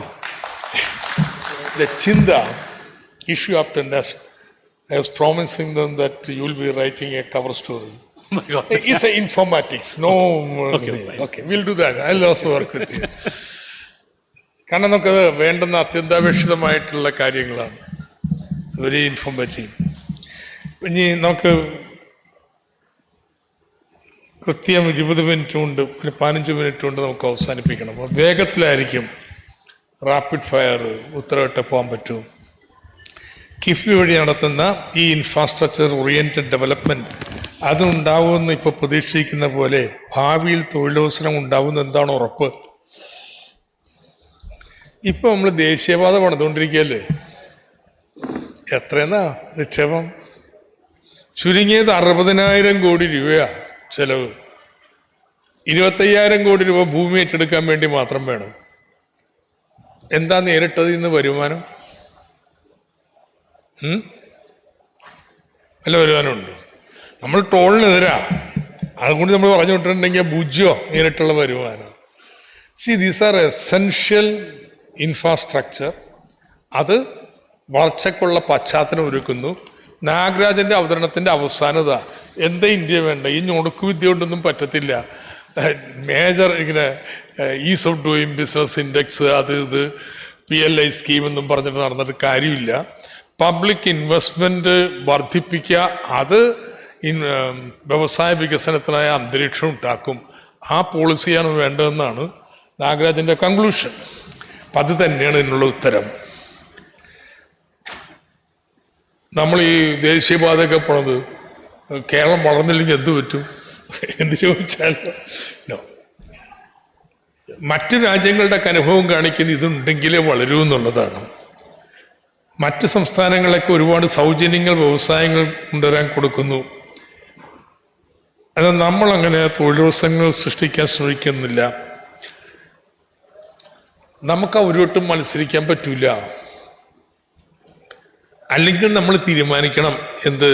the Chinda issue after next, I was promising them that you will be writing a cover story. Oh my God. It's a informatics. No. Okay, we'll do that. I'll also work with you. കാരണം നമുക്കത് വേണ്ടുന്ന അത്യന്താപേക്ഷിതമായിട്ടുള്ള കാര്യങ്ങളാണ്. It's very informative. ഇനി നമുക്ക് കൃത്യം 20 minute കൊണ്ട്, ഒരു 15 minute കൊണ്ട് നമുക്ക് അവസാനിപ്പിക്കണം. വേഗത്തിലായിരിക്കും, റാപ്പിഡ് ഫയർ ഉത്തരവിട്ട് പോകാൻ പറ്റൂ. കിഫ്ബി വഴി നടത്തുന്ന ഈ ഇൻഫ്രാസ്ട്രക്ചർ ഓറിയൻറ്റഡ് ഡെവലപ്മെൻറ്റ് അതുണ്ടാവുമെന്ന് ഇപ്പോൾ പ്രതീക്ഷിക്കുന്ന പോലെ ഭാവിയിൽ തൊഴിലവസരം ഉണ്ടാവുമെന്ന് എന്താണ് ഉറപ്പ്? ഇപ്പോൾ നമ്മൾ ദേശീയപാത പണിതുകൊണ്ടിരിക്കുകയല്ലേ. എത്രയെന്നാ നിക്ഷേപം? ചുരുങ്ങിയത് 60,000 കോടി രൂപയാണ് ചെലവ്. 25,000 കോടി രൂപ ഭൂമി ഏറ്റെടുക്കാൻ വേണ്ടി മാത്രം വേണം. എന്താ നേരിട്ടതിൽ നിന്ന് വരുമാനം? നല്ല വരുമാനമുണ്ട്. നമ്മൾ ടോളിനെതിരാ, അതുകൊണ്ട് നമ്മൾ പറഞ്ഞുകൊണ്ടിട്ടുണ്ടെങ്കിൽ പൂജ്യമോ നേരിട്ടുള്ള വരുമാനം. These are essential infrastructure. അത് വളർച്ചയ്ക്കുള്ള പശ്ചാത്തലം ഒരുക്കുന്നു. നാഗരാജൻ്റെ അവതരണത്തിൻ്റെ അവസാനത എന്താ ഇന്ത്യ വേണ്ട? ഈ ഞൊടുക്കു വിദ്യ കൊണ്ടൊന്നും പറ്റത്തില്ല. മേജർ ഇങ്ങനെ is of doing business index, അത് ഇത് PLI സ്കീമെന്നും പറഞ്ഞിട്ട് നടന്നിട്ട് കാര്യമില്ല. പബ്ലിക് ഇൻവെസ്റ്റ്മെൻറ്റ് വർദ്ധിപ്പിക്കുക, അത് വ്യവസായ വികസനത്തിനായ അന്തരീക്ഷം ഉണ്ടാക്കും. ആ പോളിസിയാണ് വേണ്ടതെന്നാണ് നാഗരാജൻ്റെ കൺക്ലൂഷൻ. അപ്പം അത് തന്നെയാണ് ഇതിനുള്ള ഉത്തരം. നമ്മൾ ഈ ദേശീയപാതയൊക്കെ പോണത് കേരളം വളർന്നില്ലെങ്കിൽ എന്ത് പറ്റും എന്ന് ചോദിച്ചാലോ, മറ്റു രാജ്യങ്ങളുടെ അനുഭവം കാണിക്കുന്ന ഇതുണ്ടെങ്കിലേ വളരൂ എന്നുള്ളതാണ്. മറ്റ് സംസ്ഥാനങ്ങളൊക്കെ ഒരുപാട് സൗജന്യങ്ങൾ വ്യവസായങ്ങൾ കൊണ്ടുവരാൻ കൊടുക്കുന്നു. അത് നമ്മളങ്ങനെ തൊഴിലവസരങ്ങൾ സൃഷ്ടിക്കാൻ ശ്രമിക്കുന്നില്ല. നമുക്ക് അവരോട്ടും മത്സരിക്കാൻ പറ്റൂല. അല്ലെങ്കിൽ നമ്മൾ തീരുമാനിക്കണം എന്ത്,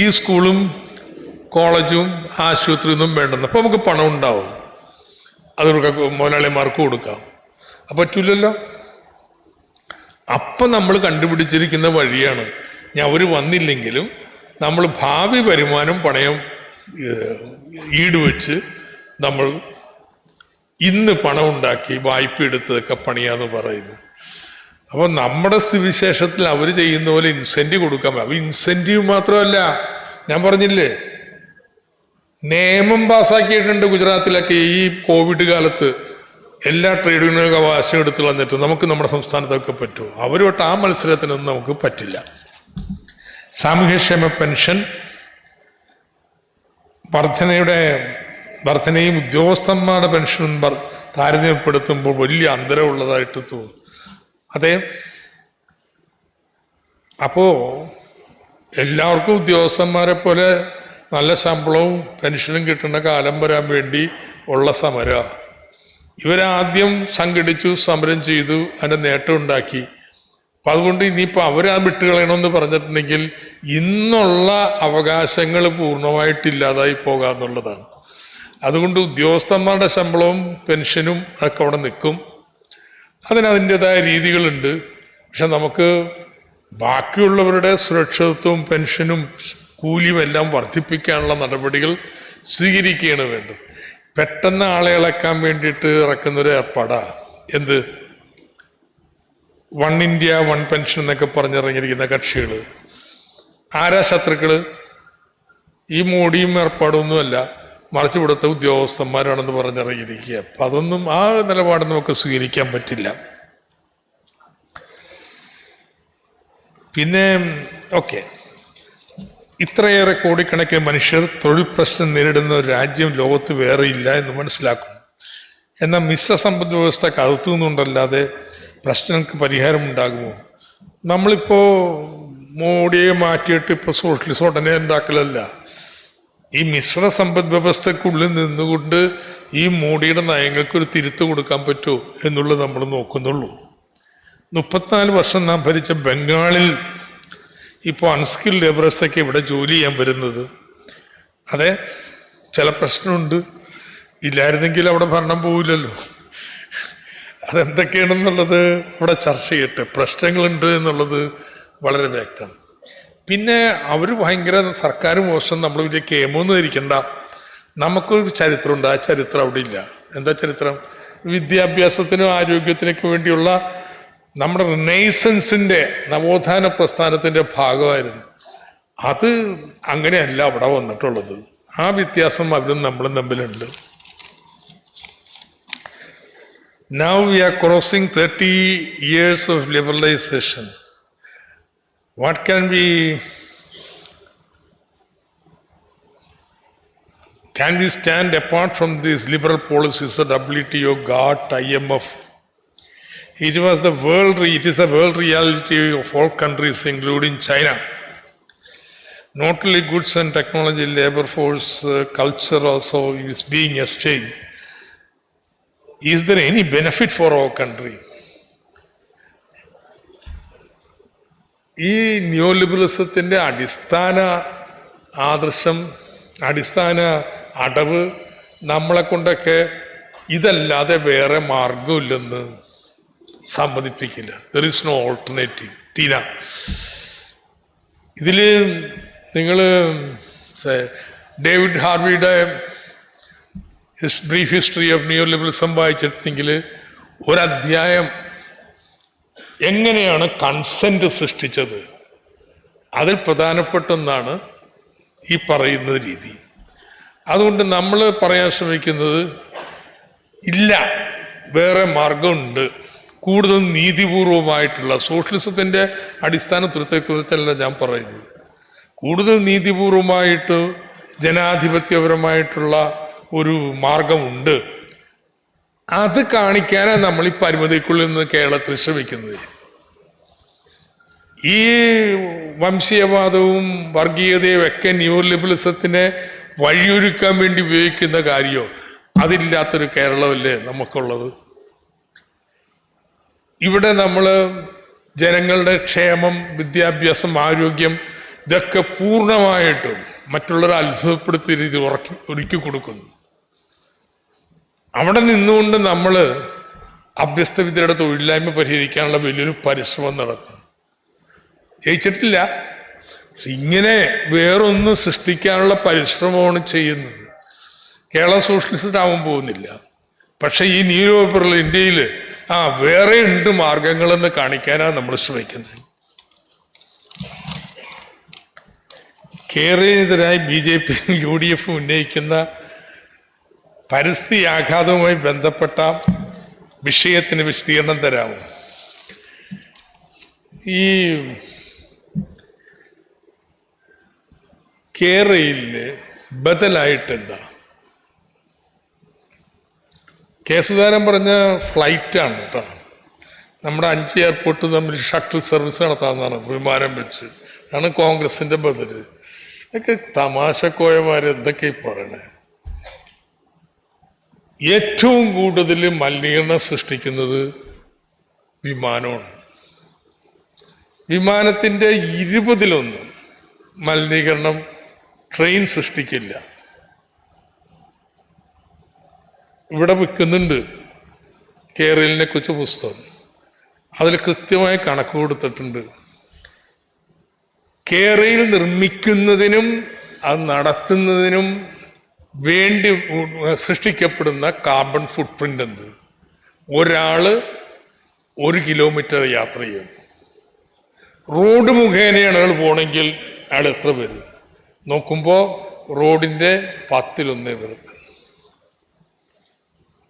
ഈ സ്കൂളും കോളേജും ആശുപത്രിയൊന്നും വേണ്ടെന്ന്. അപ്പോൾ നമുക്ക് പണം ഉണ്ടാവും, അതൊക്കെ മുതലാളിമാർക്ക് കൊടുക്കാം. അപ്പം പറ്റൂലല്ലോ. അപ്പം നമ്മൾ കണ്ടുപിടിച്ചിരിക്കുന്ന വഴിയാണ്, ഞാൻ അവർ വന്നില്ലെങ്കിലും നമ്മൾ ഭാവി വരുമാനം പണയം ഈടുവെച്ച് നമ്മൾ ഇന്ന് പണം ഉണ്ടാക്കി വായ്പ എടുത്തതൊക്കെ പണിയാന്ന് പറയുന്നു. അപ്പോൾ നമ്മുടെ സ്ഥിതിവിശേഷത്തിൽ അവർ ചെയ്യുന്ന പോലെ ഇൻസെൻറ്റീവ് കൊടുക്കാൻ പറ്റും. അപ്പോൾ ഇൻസെൻറ്റീവ് മാത്രമല്ല, ഞാൻ പറഞ്ഞില്ലേ, നിയമം പാസ്സാക്കിയിട്ടുണ്ട് ഗുജറാത്തിലൊക്കെ. ഈ കോവിഡ് കാലത്ത് എല്ലാ ട്രേഡ് യൂണിയനും അവകാശം എടുത്ത് വന്നിട്ട് നമുക്ക് നമ്മുടെ സംസ്ഥാനത്തൊക്കെ പറ്റുമോ? അവരോട്ട് ആ മത്സരത്തിനൊന്നും നമുക്ക് പറ്റില്ല. സാമൂഹ്യക്ഷേമ പെൻഷൻ വർധനയും ഉദ്യോഗസ്ഥന്മാരുടെ പെൻഷനും താരതമ്യപ്പെടുത്തുമ്പോൾ വലിയ അന്തരമുള്ളതായിട്ട് തോന്നും. അതെ, അപ്പോൾ എല്ലാവർക്കും ഉദ്യോഗസ്ഥന്മാരെ പോലെ നല്ല ശമ്പളവും പെൻഷനും കിട്ടുന്ന കാലം വരാൻ വേണ്ടി ഉള്ള സമരം. ഇവരാദ്യം സംഘടിച്ചു, സമരം ചെയ്തു, അതിൻ്റെ നേട്ടം ഉണ്ടാക്കി. അപ്പം അതുകൊണ്ട് ഇനിയിപ്പോൾ അവരാ വിട്ടുകളയണമെന്ന് പറഞ്ഞിട്ടുണ്ടെങ്കിൽ ഇന്നുള്ള അവകാശങ്ങൾ പൂർണ്ണമായിട്ടില്ലാതായി പോകാമെന്നുള്ളതാണ്. അതുകൊണ്ട് ഉദ്യോഗസ്ഥന്മാരുടെ ശമ്പളവും പെൻഷനും ഒക്കെ അവിടെ നിൽക്കും. അതിനതിൻ്റെതായ രീതികളുണ്ട്. പക്ഷെ നമുക്ക് ബാക്കിയുള്ളവരുടെ സുരക്ഷിതത്വവും പെൻഷനും കൂലിയും എല്ലാം വർദ്ധിപ്പിക്കാനുള്ള നടപടികൾ സ്വീകരിക്കുകയാണ് വേണ്ടത്. പെട്ടെന്ന് ആളെ ഇളക്കാൻ വേണ്ടിയിട്ട് ഇറക്കുന്നൊരു ഏർപ്പാടാ എന്ത്, 1 India 1 പെൻഷൻ എന്നൊക്കെ പറഞ്ഞിറങ്ങിയിരിക്കുന്ന കക്ഷികൾ. ആരാ ശത്രുക്കൾ? ഈ മോഡിയും ഏർപ്പാടൊന്നുമല്ല, മറിച്ച് ഇവിടുത്തെ ഉദ്യോഗസ്ഥന്മാരാണെന്ന് പറഞ്ഞിറങ്ങിയിരിക്കുക. അപ്പം അതൊന്നും, ആ നിലപാട് നമുക്ക് സ്വീകരിക്കാൻ പറ്റില്ല. പിന്നെ ഓക്കെ, ഇത്രയേറെ കോടിക്കണക്കിന് മനുഷ്യർ തൊഴിൽ പ്രശ്നം നേരിടുന്ന ഒരു രാജ്യം ലോകത്ത് വേറെ ഇല്ല എന്ന് മനസ്സിലാക്കുന്നു. എന്നാൽ മിശ്ര സമ്പദ് വ്യവസ്ഥ കറുത്തുനിന്നുണ്ടല്ലാതെ പ്രശ്നങ്ങൾക്ക് പരിഹാരമുണ്ടാകുമോ? നമ്മളിപ്പോൾ മോഡിയെ മാറ്റിയിട്ട് ഇപ്പോൾ സോഷ്യലിസം ഉടനെ ഉണ്ടാക്കലല്ല. ഈ മിശ്ര സമ്പദ് വ്യവസ്ഥക്കുള്ളിൽ നിന്നുകൊണ്ട് ഈ മോഡിയുടെ നയങ്ങൾക്കൊരു തിരുത്ത് കൊടുക്കാൻ പറ്റുമോ എന്നുള്ളത് നമ്മൾ നോക്കുന്നുള്ളൂ. 34 വർഷം നാം ഭരിച്ച ബംഗാളിൽ ഇപ്പോൾ അൺസ്കിൽഡ് ലേബറേഴ്സൊക്കെ ഇവിടെ ജോലി ചെയ്യാൻ വരുന്നത്. അതെ, ചില പ്രശ്നമുണ്ട്. ഇല്ലായിരുന്നെങ്കിൽ അവിടെ ഭരണം പോവില്ലല്ലോ. അതെന്തൊക്കെയാണെന്നുള്ളത് ഇവിടെ ചർച്ച ചെയ്യട്ടെ. പ്രശ്നങ്ങളുണ്ട് എന്നുള്ളത് വളരെ വ്യക്തം. പിന്നെ അവർ ഭയങ്കര സർക്കാർ മോശം, നമ്മൾ വലിയ കേമൊന്നും ധരിക്കണ്ട. നമുക്കൊരു ചരിത്രമുണ്ട്, ആ ചരിത്രം അവിടെ ഇല്ല. എന്താ ചരിത്രം? വിദ്യാഭ്യാസത്തിനും ആരോഗ്യത്തിനൊക്കെ വേണ്ടിയുള്ള നമ്മുടെ റിനൈസൻസിൻ്റെ നവോത്ഥാന പ്രസ്ഥാനത്തിൻ്റെ ഭാഗമായിരുന്നു. അത് അങ്ങനെയല്ല അവിടെ വന്നിട്ടുള്ളത്. ആ വ്യത്യാസം അവരും നമ്മളും തമ്മിലുണ്ട്. Now we are crossing 30 years of liberalization. What can we stand apart from these liberal policies of WTO, GATT, IMF? It is the world reality of all countries, including China. Not only goods and technology, labor force, culture also is being exchanged. Is there any benefit for our country? ഈ new ലിബറലിസത്തിൻ്റെ അടിസ്ഥാന ആദർശം, അടിസ്ഥാന അടവ് നമ്മളെ കൊണ്ടൊക്കെ ഇതല്ലാതെ വേറെ മാർഗമില്ലെന്ന് സമ്മതിപ്പിക്കില്ല. There is no alternative. Tina, ഇതിൽ നിങ്ങൾ ഡേവിഡ് ഹാർവിയുടെ brief history of new liberalism വായിച്ചിട്ടുണ്ടെങ്കിൽ ഒരധ്യായം എങ്ങനെയാണ് കൺസെന്റ് സൃഷ്ടിച്ചത്. അതിൽ പ്രധാനപ്പെട്ട ഒന്നാണ് ഈ പറയുന്ന രീതി. അതുകൊണ്ട് നമ്മൾ പറയാൻ ശ്രമിക്കുന്നത് ഇല്ല, വേറെ മാർഗമുണ്ട്, കൂടുതൽ നീതിപൂർവമായിട്ടുള്ള സോഷ്യലിസത്തിൻ്റെ അടിസ്ഥാനത്വത്തെക്കുറിച്ചല്ല ഞാൻ പറയുന്നത്. കൂടുതൽ നീതിപൂർവമായിട്ട് ജനാധിപത്യപരമായിട്ടുള്ള ഒരു മാർഗമുണ്ട്. അത് കാണിക്കാനാണ് നമ്മൾ ഈ പരിമിതിക്കുള്ളിൽ നിന്ന് കേരളത്തിൽ ശ്രമിക്കുന്നത്. ഈ വംശീയവാദവും വർഗീയതയും ഒക്കെ ന്യൂ ലിബറലിസത്തിനെ വഴിയൊരുക്കാൻ വേണ്ടി ഉപയോഗിക്കുന്ന കാര്യമോ അതില്ലാത്തൊരു കേരളമല്ലേ നമുക്കുള്ളത്. ഇവിടെ നമ്മൾ ജനങ്ങളുടെ ക്ഷേമം, വിദ്യാഭ്യാസം, ആരോഗ്യം ഇതൊക്കെ പൂർണ്ണമായിട്ടും മറ്റുള്ളവരെ അത്ഭുതപ്പെടുത്തിയ രീതി ഒരുക്കി കൊടുക്കുന്നു. അവിടെ നിന്നുകൊണ്ട് നമ്മൾ അഭ്യസ്തവിദ്യരുടെ തൊഴിലില്ലായ്മ പരിഹരിക്കാനുള്ള വലിയൊരു പരിശ്രമം നടത്തുന്നു. ജയിച്ചിട്ടില്ല, ഇങ്ങനെ വേറൊന്ന് സൃഷ്ടിക്കാനുള്ള പരിശ്രമമാണ് ചെയ്യുന്നത്. കേരളം സോഷ്യലിസ്റ്റ് ആവാൻ പോകുന്നില്ല. പക്ഷെ ഈ ന്യൂ ലിബറൽ ഇന്ത്യയിൽ വേറെ ഉണ്ട് മാർഗങ്ങളെന്ന് കാണിക്കാനാണ് നമ്മൾ ശ്രമിക്കുന്നത്. കേരളത്തിനെതിരായി BJP UDF ഉന്നയിക്കുന്ന പരിസ്ഥിതി ആഘാതവുമായി ബന്ധപ്പെട്ട വിഷയത്തിന് വിശദീകരണം തരാമോ? ഈ കേരളയില് ബദലായിട്ട് എന്താ? സുധാകരൻ പറഞ്ഞ ഫ്ലൈറ്റാണ് കേട്ടോ. നമ്മുടെ 5 എയർപോർട്ട് തമ്മിൽ ഷട്ടിൽ സർവീസ് നടത്താമെന്നാണ്, വിമാനം വെച്ച്. ആണ് കോൺഗ്രസിന്റെ ബദല്. ഇതൊക്കെ തമാശക്കോയമാർ എന്തൊക്കെ പറയണേ. ഏറ്റവും കൂടുതൽ മലിനീകരണം സൃഷ്ടിക്കുന്നത് വിമാനമാണ്. വിമാനത്തിന്റെ 20% മലിനീകരണം ട്രെയിൻ സൃഷ്ടിക്കില്ല. ഇവിടെ വിൽക്കുന്നുണ്ട് കേരളിനെ കുറിച്ച് പുസ്തകം. അതിൽ കൃത്യമായി കണക്ക് കൊടുത്തിട്ടുണ്ട്. കേരളയിൽ നിർമ്മിക്കുന്നതിനും അത് നടത്തുന്നതിനും വേണ്ടി സൃഷ്ടിക്കപ്പെടുന്ന കാർബൺ ഫുട് പ്രിന്റ് എന്ത്? ഒരാള് 1 കിലോമീറ്റർ യാത്ര ചെയ്യും. റോഡ് മുഖേനയാണ് അയാൾ പോണെങ്കിൽ അയാൾ എത്ര വരും നോക്കുമ്പോൾ റോഡിന്റെ 10-1 വരത്ത്.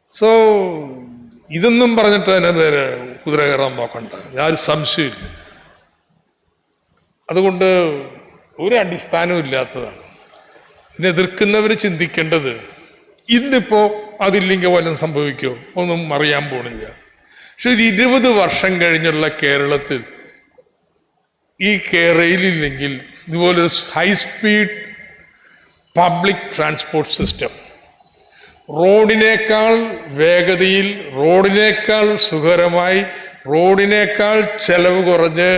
സോ ഇതൊന്നും പറഞ്ഞിട്ട് തന്നെ നേരെ കുതിര കയറാൻ നോക്കണ്ട, ഞാനൊരു സംശയമില്ല. അതുകൊണ്ട് ഒരു അടിസ്ഥാനവും ഇല്ലാത്തതാണ്. ഇതിനെ എതിർക്കുന്നവർ ചിന്തിക്കേണ്ടത് ഇന്നിപ്പോ അതില്ലെങ്കിൽ വല്ലതും സംഭവിക്കുമോ ഒന്നും അറിയാൻ പോണില്ല. പക്ഷെ ഒരു 20 വർഷം കഴിഞ്ഞുള്ള കേരളത്തിൽ ഈ കേരളയിലില്ലെങ്കിൽ ഇതുപോലൊരു ഹൈസ്പീഡ് പബ്ലിക് ട്രാൻസ്പോർട്ട് സിസ്റ്റം, റോഡിനേക്കാൾ വേഗതയിൽ, റോഡിനേക്കാൾ സുഖകരമായി, റോഡിനേക്കാൾ ചെലവ് കുറഞ്ഞ്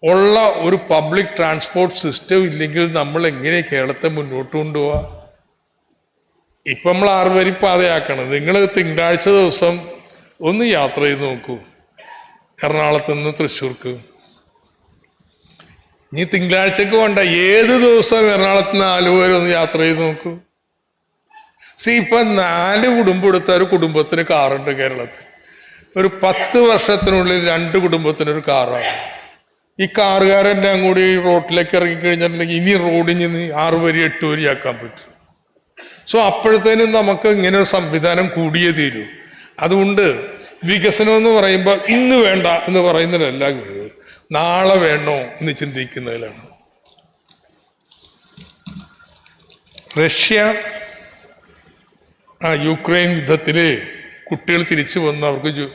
ഉള്ള ഒരു പബ്ലിക് ട്രാൻസ്പോർട്ട് സിസ്റ്റം ഇല്ലെങ്കിൽ നമ്മൾ എങ്ങനെ കേരളത്തെ മുന്നോട്ട് കൊണ്ടുപോവാ? ഇപ്പം നമ്മൾ 6 വരി പാതയാക്കണം. നിങ്ങൾ തിങ്കളാഴ്ച ദിവസം ഒന്ന് യാത്ര ചെയ്ത് നോക്കൂ എറണാകുളത്ത് നിന്ന് തൃശ്ശൂർക്ക്. ഇനി തിങ്കളാഴ്ചക്ക് വേണ്ട, ഏത് ദിവസം എറണാകുളത്ത് നിന്ന് ആലുവ വരെ ഒന്ന് യാത്ര ചെയ്ത് നോക്കൂ. ഇപ്പൊ 4 കുടുംബം എടുത്ത ഒരു കുടുംബത്തിന് കാറുണ്ട് കേരളത്തിൽ. ഒരു 10 വർഷത്തിനുള്ളിൽ 2 കുടുംബത്തിനൊരു കാറാണ്. ഈ കാറുകാരെല്ലാം കൂടി റോഡിലേക്ക് ഇറങ്ങിക്കഴിഞ്ഞിട്ടുണ്ടെങ്കിൽ ഇനി റോഡിൽ നിന്ന് 6 വരി 8 വരി ആക്കാൻ പറ്റും. സോ അപ്പോഴത്തേനും നമുക്ക് ഇങ്ങനെ ഒരു സംവിധാനം കൂടിയേ തീരൂ. അതുകൊണ്ട് വികസനം എന്ന് പറയുമ്പോൾ ഇന്ന് വേണ്ട എന്ന് പറയുന്നതിലല്ല, നാളെ വേണോ എന്ന് ചിന്തിക്കുന്നതിലാണ്. റഷ്യ യുക്രൈൻ യുദ്ധത്തില് കുട്ടികൾ തിരിച്ചു വന്ന് അവർക്ക്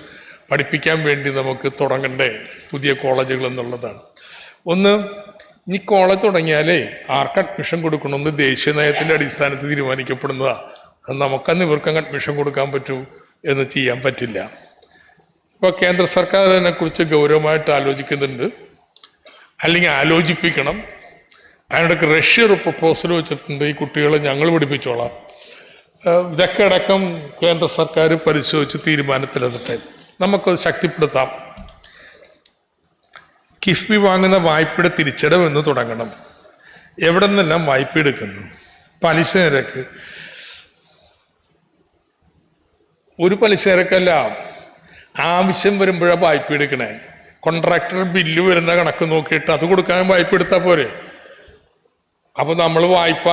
പഠിപ്പിക്കാൻ വേണ്ടി നമുക്ക് തുടങ്ങണ്ടേ പുതിയ കോളേജുകൾ എന്നുള്ളതാണ്. ഒന്ന്, ഈ കോളേജ് തുടങ്ങിയാലേ ആർക്ക് അഡ്മിഷൻ കൊടുക്കണമെന്ന് ദേശീയ നയത്തിന്റെ അടിസ്ഥാനത്തിൽ തീരുമാനിക്കപ്പെടുന്നതാ. അത് നമുക്കന്ന് ഇവർക്കങ്ങ് അഡ്മിഷൻ കൊടുക്കാൻ പറ്റൂ എന്ന് ചെയ്യാൻ പറ്റില്ല. ഇപ്പോൾ കേന്ദ്ര സർക്കാർ അതിനെക്കുറിച്ച് ഗൗരവമായിട്ട് ആലോചിക്കുന്നുണ്ട്, അല്ലെങ്കിൽ ആലോചിപ്പിക്കണം. അതിനിടയ്ക്ക് റഷ്യ ഒരു പ്രപ്പോസൽ വെച്ചിട്ടുണ്ട്, ഈ കുട്ടികളെ ഞങ്ങൾ പഠിപ്പിച്ചോളാം. ഇതൊക്കെ അടക്കം കേന്ദ്ര സർക്കാർ പരിശോധിച്ച് തീരുമാനത്തിലെത്തട്ടെ, നമുക്കത് ശക്തിപ്പെടുത്താം. കിഫ്ബി വാങ്ങുന്ന വായ്പയുടെ തിരിച്ചടവ് എന്ന് തുടങ്ങണം. എവിടെ നിന്നെല്ലാം വായ്പ എടുക്കുന്നു? പലിശ നിരക്ക്. ഒരു പലിശ നിരക്കല്ല, ആവശ്യം വരുമ്പോഴാണ് വായ്പ എടുക്കണേ. കോൺട്രാക്ടർ ബില്ല് വരുന്ന കണക്ക് നോക്കിയിട്ട് അത് കൊടുക്കാൻ വായ്പ എടുത്താൽ പോരെ. അപ്പോൾ നമ്മൾ വായ്പ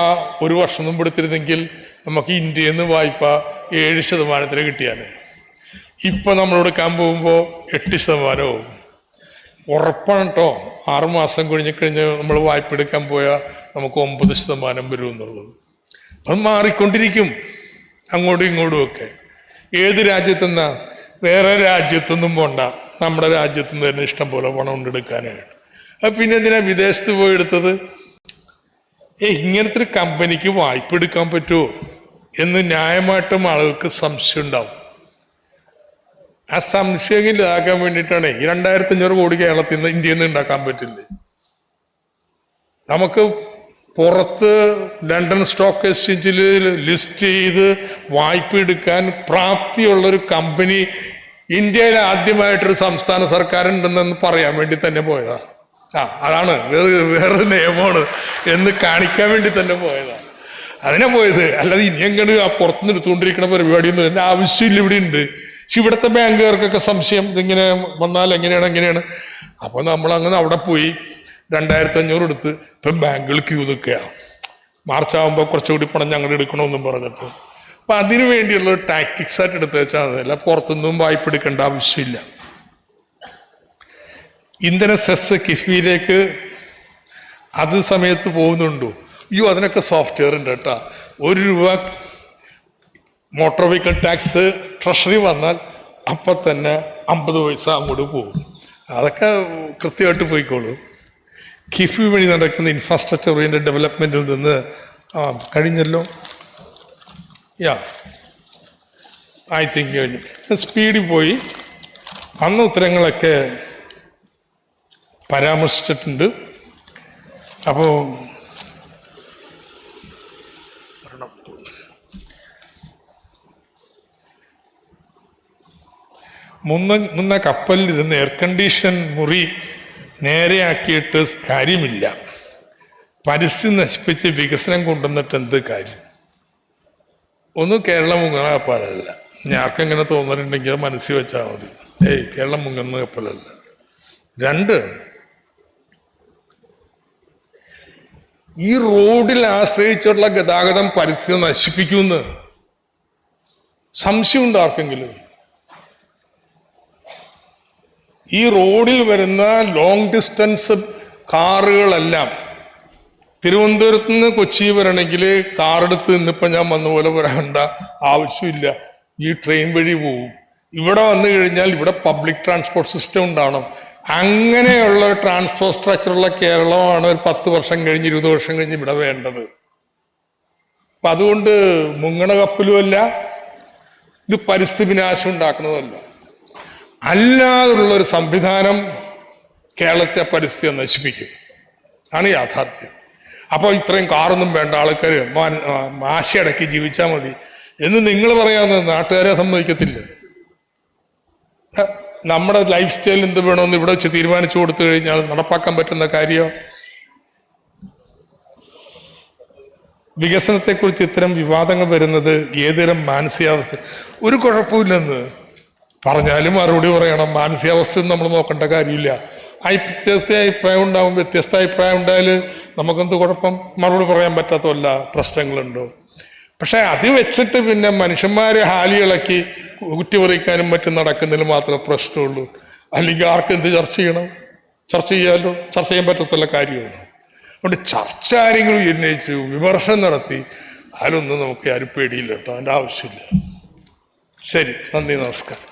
ഒരു വർഷം മുമ്പ് എടുത്തിരുന്നെങ്കിൽ നമുക്ക് ഇന്ത്യയിൽ നിന്ന് വായ്പ 7% കിട്ടിയാണ്. ഇപ്പം നമ്മൾ എടുക്കാൻ പോകുമ്പോൾ 8%. ഉറപ്പാണ് കേട്ടോ. 6 മാസം കഴിഞ്ഞ് നമ്മൾ വായ്പ എടുക്കാൻ പോയാൽ നമുക്ക് 9% വരും എന്നുള്ളത്. അത് മാറിക്കൊണ്ടിരിക്കും അങ്ങോട്ടും ഇങ്ങോട്ടും ഒക്കെ. ഏത് രാജ്യത്തുനിന്നാ? വേറെ രാജ്യത്തൊന്നും പോണ്ട, നമ്മുടെ രാജ്യത്തു നിന്ന് തന്നെ ഇഷ്ടം പോലെ പണം കൊണ്ടെടുക്കാനാണ്. അപ്പം പിന്നെ എന്തിനാ വിദേശത്ത് പോയി എടുത്തത്? ഇങ്ങനത്തെ ഒരു കമ്പനിക്ക് വായ്പ എടുക്കാൻ പറ്റുമോ എന്ന് ന്യായമായിട്ടും ആളുകൾക്ക് സംശയം ഉണ്ടാവും. ആ സംശയം ഇതാക്കാൻ വേണ്ടിയിട്ടാണ് ഈ 2500 കോടി കേരളത്തിൽ നിന്ന് ഇന്ത്യയിൽ നിന്ന് ഉണ്ടാക്കാൻ പറ്റില്ലേ. നമുക്ക് പുറത്ത് ലണ്ടൻ സ്റ്റോക്ക് എക്സ്ചേഞ്ചിൽ ലിസ്റ്റ് ചെയ്ത് വായ്പ എടുക്കാൻ പ്രാപ്തിയുള്ളൊരു കമ്പനി ഇന്ത്യയിൽ ആദ്യമായിട്ടൊരു സംസ്ഥാന സർക്കാരുണ്ടെന്ന് പറയാൻ വേണ്ടി തന്നെ പോയതാണ്. അതാണ് വേറെ നിയമമാണ് എന്ന് കാണിക്കാൻ വേണ്ടി തന്നെ പോയതാണ്. അതിനെ പോയത്. അല്ലാതെ ഇനി എങ്ങനെ ആ പുറത്തുനിന്ന് എടുത്തുകൊണ്ടിരിക്കുന്ന പരിപാടിയൊന്നും എൻ്റെ ആവശ്യമില്ല. ഇവിടെ ഉണ്ട്. പക്ഷെ ഇവിടുത്തെ ബാങ്കുകാർക്കൊക്കെ സംശയം, ഇതിങ്ങനെ വന്നാൽ എങ്ങനെയാണ്. അപ്പോൾ നമ്മളങ്ങനെ അവിടെ പോയി 2500 എടുത്ത് ഇപ്പം ബാങ്കുകൾ ക്യൂ നിൽക്കുക. മാർച്ച് ആകുമ്പോൾ കുറച്ചുകൂടി പണം ഞങ്ങൾ എടുക്കണമെന്നും പറഞ്ഞിട്ട്. അപ്പം അതിനു വേണ്ടിയുള്ള ടാക്ടിക്സ് ആയിട്ട് എടുത്ത് വെച്ചാൽ അതല്ല, പുറത്തുനിന്നും വായ്പ എടുക്കേണ്ട ആവശ്യമില്ല. ഇന്ധന സെസ് കിഫ്ബിയിലേക്ക് അത് സമയത്ത് പോകുന്നുണ്ടോ? അതിനൊക്കെ സോഫ്റ്റ്വെയർ ഉണ്ട് കേട്ടോ. 1 രൂപ മോട്ടോർ വെഹിക്കിൾ ടാക്സ് ട്രഷറി വന്നാൽ അപ്പം തന്നെ 50 പൈസ അങ്ങോട്ട് പോകും. അതൊക്കെ കൃത്യമായിട്ട് പോയിക്കോളൂ. കിഫ്ബി വഴി നടക്കുന്ന ഇൻഫ്രാസ്ട്രക്ചർ ഓറിയന്റഡ് ഡെവലപ്മെൻറ്റിൽ നിന്ന് കഴിഞ്ഞല്ലോ. ഐ തിങ്ക് കഴിഞ്ഞു. സ്പീഡിൽ പോയി അന്ന് ഉത്തരങ്ങളൊക്കെ പരാമർശിച്ചിട്ടുണ്ട്. അപ്പോൾ മുന്ന കപ്പലിലിരുന്ന് എയർ കണ്ടീഷൻ മുറി നേരെയാക്കിയിട്ട് കാര്യമില്ല. പരിസ്ഥിതി നശിപ്പിച്ച് വികസനം കൊണ്ടുവന്നിട്ട് എന്ത് കാര്യം? ഒന്ന് കേരളം മുങ്ങണ കപ്പലല്ല. ഞാർക്കെങ്ങനെ തോന്നലുണ്ടെങ്കിൽ അത് മനസ്സിൽ വെച്ചാൽ മതി. കേരളം മുങ്ങുന്ന കപ്പലല്ല. 2, ഈ റോഡിൽ ആശ്രയിച്ചുള്ള ഗതാഗതം പരിസ്ഥിതി നശിപ്പിക്കുമെന്ന് സംശയമുണ്ട് ആർക്കെങ്കിലും? ഈ റോഡിൽ വരുന്ന ലോങ് ഡിസ്റ്റൻസ് കാറുകളെല്ലാം തിരുവനന്തപുരത്ത് നിന്ന് കൊച്ചി വരണമെങ്കിൽ കാറെടുത്ത് ഇന്നിപ്പം ഞാൻ വന്ന പോലെ വരേണ്ട ആവശ്യമില്ല. ഈ ട്രെയിൻ വഴി പോവും. ഇവിടെ വന്നു കഴിഞ്ഞാൽ ഇവിടെ പബ്ലിക് ട്രാൻസ്പോർട്ട് സിസ്റ്റം ഉണ്ടാവണം. അങ്ങനെയുള്ള ട്രാൻസ്പോർട്ട് സ്ട്രക്ചറുള്ള കേരളമാണ് ഒരു 10 വർഷം കഴിഞ്ഞ് 20 വർഷം കഴിഞ്ഞ് ഇവിടെ വേണ്ടത്. അപ്പം അതുകൊണ്ട് മുങ്ങണ കപ്പലുമല്ല, ഇത് പരിസ്ഥിതി വിനാശം ഉണ്ടാക്കുന്നതല്ല. അല്ലാതുള്ളൊരു സംവിധാനം കേരളത്തെ പരിസ്ഥിതി നശിപ്പിക്കും. ആണ് യാഥാർത്ഥ്യം. അപ്പോൾ ഇത്രയും കാറൊന്നും വേണ്ട, ആൾക്കാർ മാശയടക്കി ജീവിച്ചാൽ മതി എന്ന് നിങ്ങൾ പറയാവുന്നത് നാട്ടുകാരെ സമ്മതിക്കത്തില്ല. നമ്മുടെ ലൈഫ് സ്റ്റൈൽ എന്ത് വേണമെന്ന് ഇവിടെ വെച്ച് തീരുമാനിച്ചു കൊടുത്തു കഴിഞ്ഞാൽ നടപ്പാക്കാൻ പറ്റുന്ന കാര്യമോ? വികസനത്തെക്കുറിച്ച് ഇത്തരം വിവാദങ്ങൾ വരുന്നത് ഏതുതരം മാനസികാവസ്ഥ? ഒരു കുഴപ്പമില്ലെന്ന് പറഞ്ഞാലും മറുപടി പറയണം. മാനസികാവസ്ഥ നമ്മൾ നോക്കേണ്ട കാര്യമില്ല. വ്യത്യസ്ത അഭിപ്രായം ഉണ്ടാവും. വ്യത്യസ്ത അഭിപ്രായം ഉണ്ടായാൽ നമുക്കെന്ത് കുഴപ്പം? മറുപടി പറയാൻ പറ്റാത്തല്ല പ്രശ്നങ്ങളുണ്ടോ? പക്ഷെ അത് വെച്ചിട്ട് പിന്നെ മനുഷ്യന്മാരെ ഹാലി ഇളക്കി കുറ്റിപറിക്കാനും മറ്റും നടക്കുന്നതിൽ മാത്രമേ പ്രശ്നമുള്ളൂ. അല്ലെങ്കിൽ ആർക്കെന്ത് ചർച്ച ചെയ്യണം? ചർച്ച ചെയ്യാമല്ലോ. ചർച്ച ചെയ്യാൻ പറ്റത്തുള്ള കാര്യമാണ്. അതുകൊണ്ട് ചർച്ച ആരെങ്കിലും ഉന്നയിച്ചു വിമർശനം നടത്തി അതിലൊന്നും നമുക്ക് ആരും പേടിയില്ല കേട്ടോ. അതിൻ്റെ ആവശ്യമില്ല. ശരി, നന്ദി, നമസ്കാരം.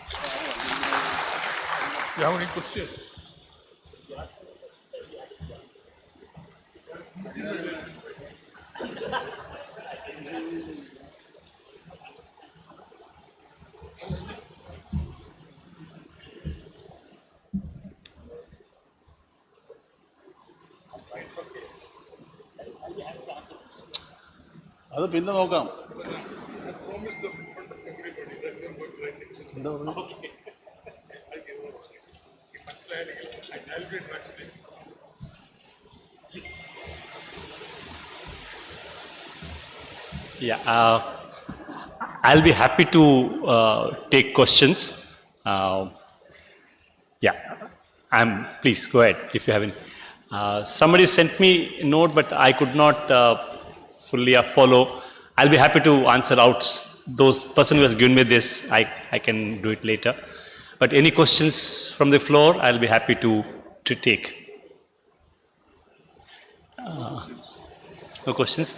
അത് പിന്നെ നോക്കാം. I'll be happy to take questions. Yeah, please go ahead if you haven't. Somebody sent me a note, but I could not fully follow. I'll be happy to answer out those person who has given me this. I can do it later. But any questions from the floor, I'll be happy to take. No questions?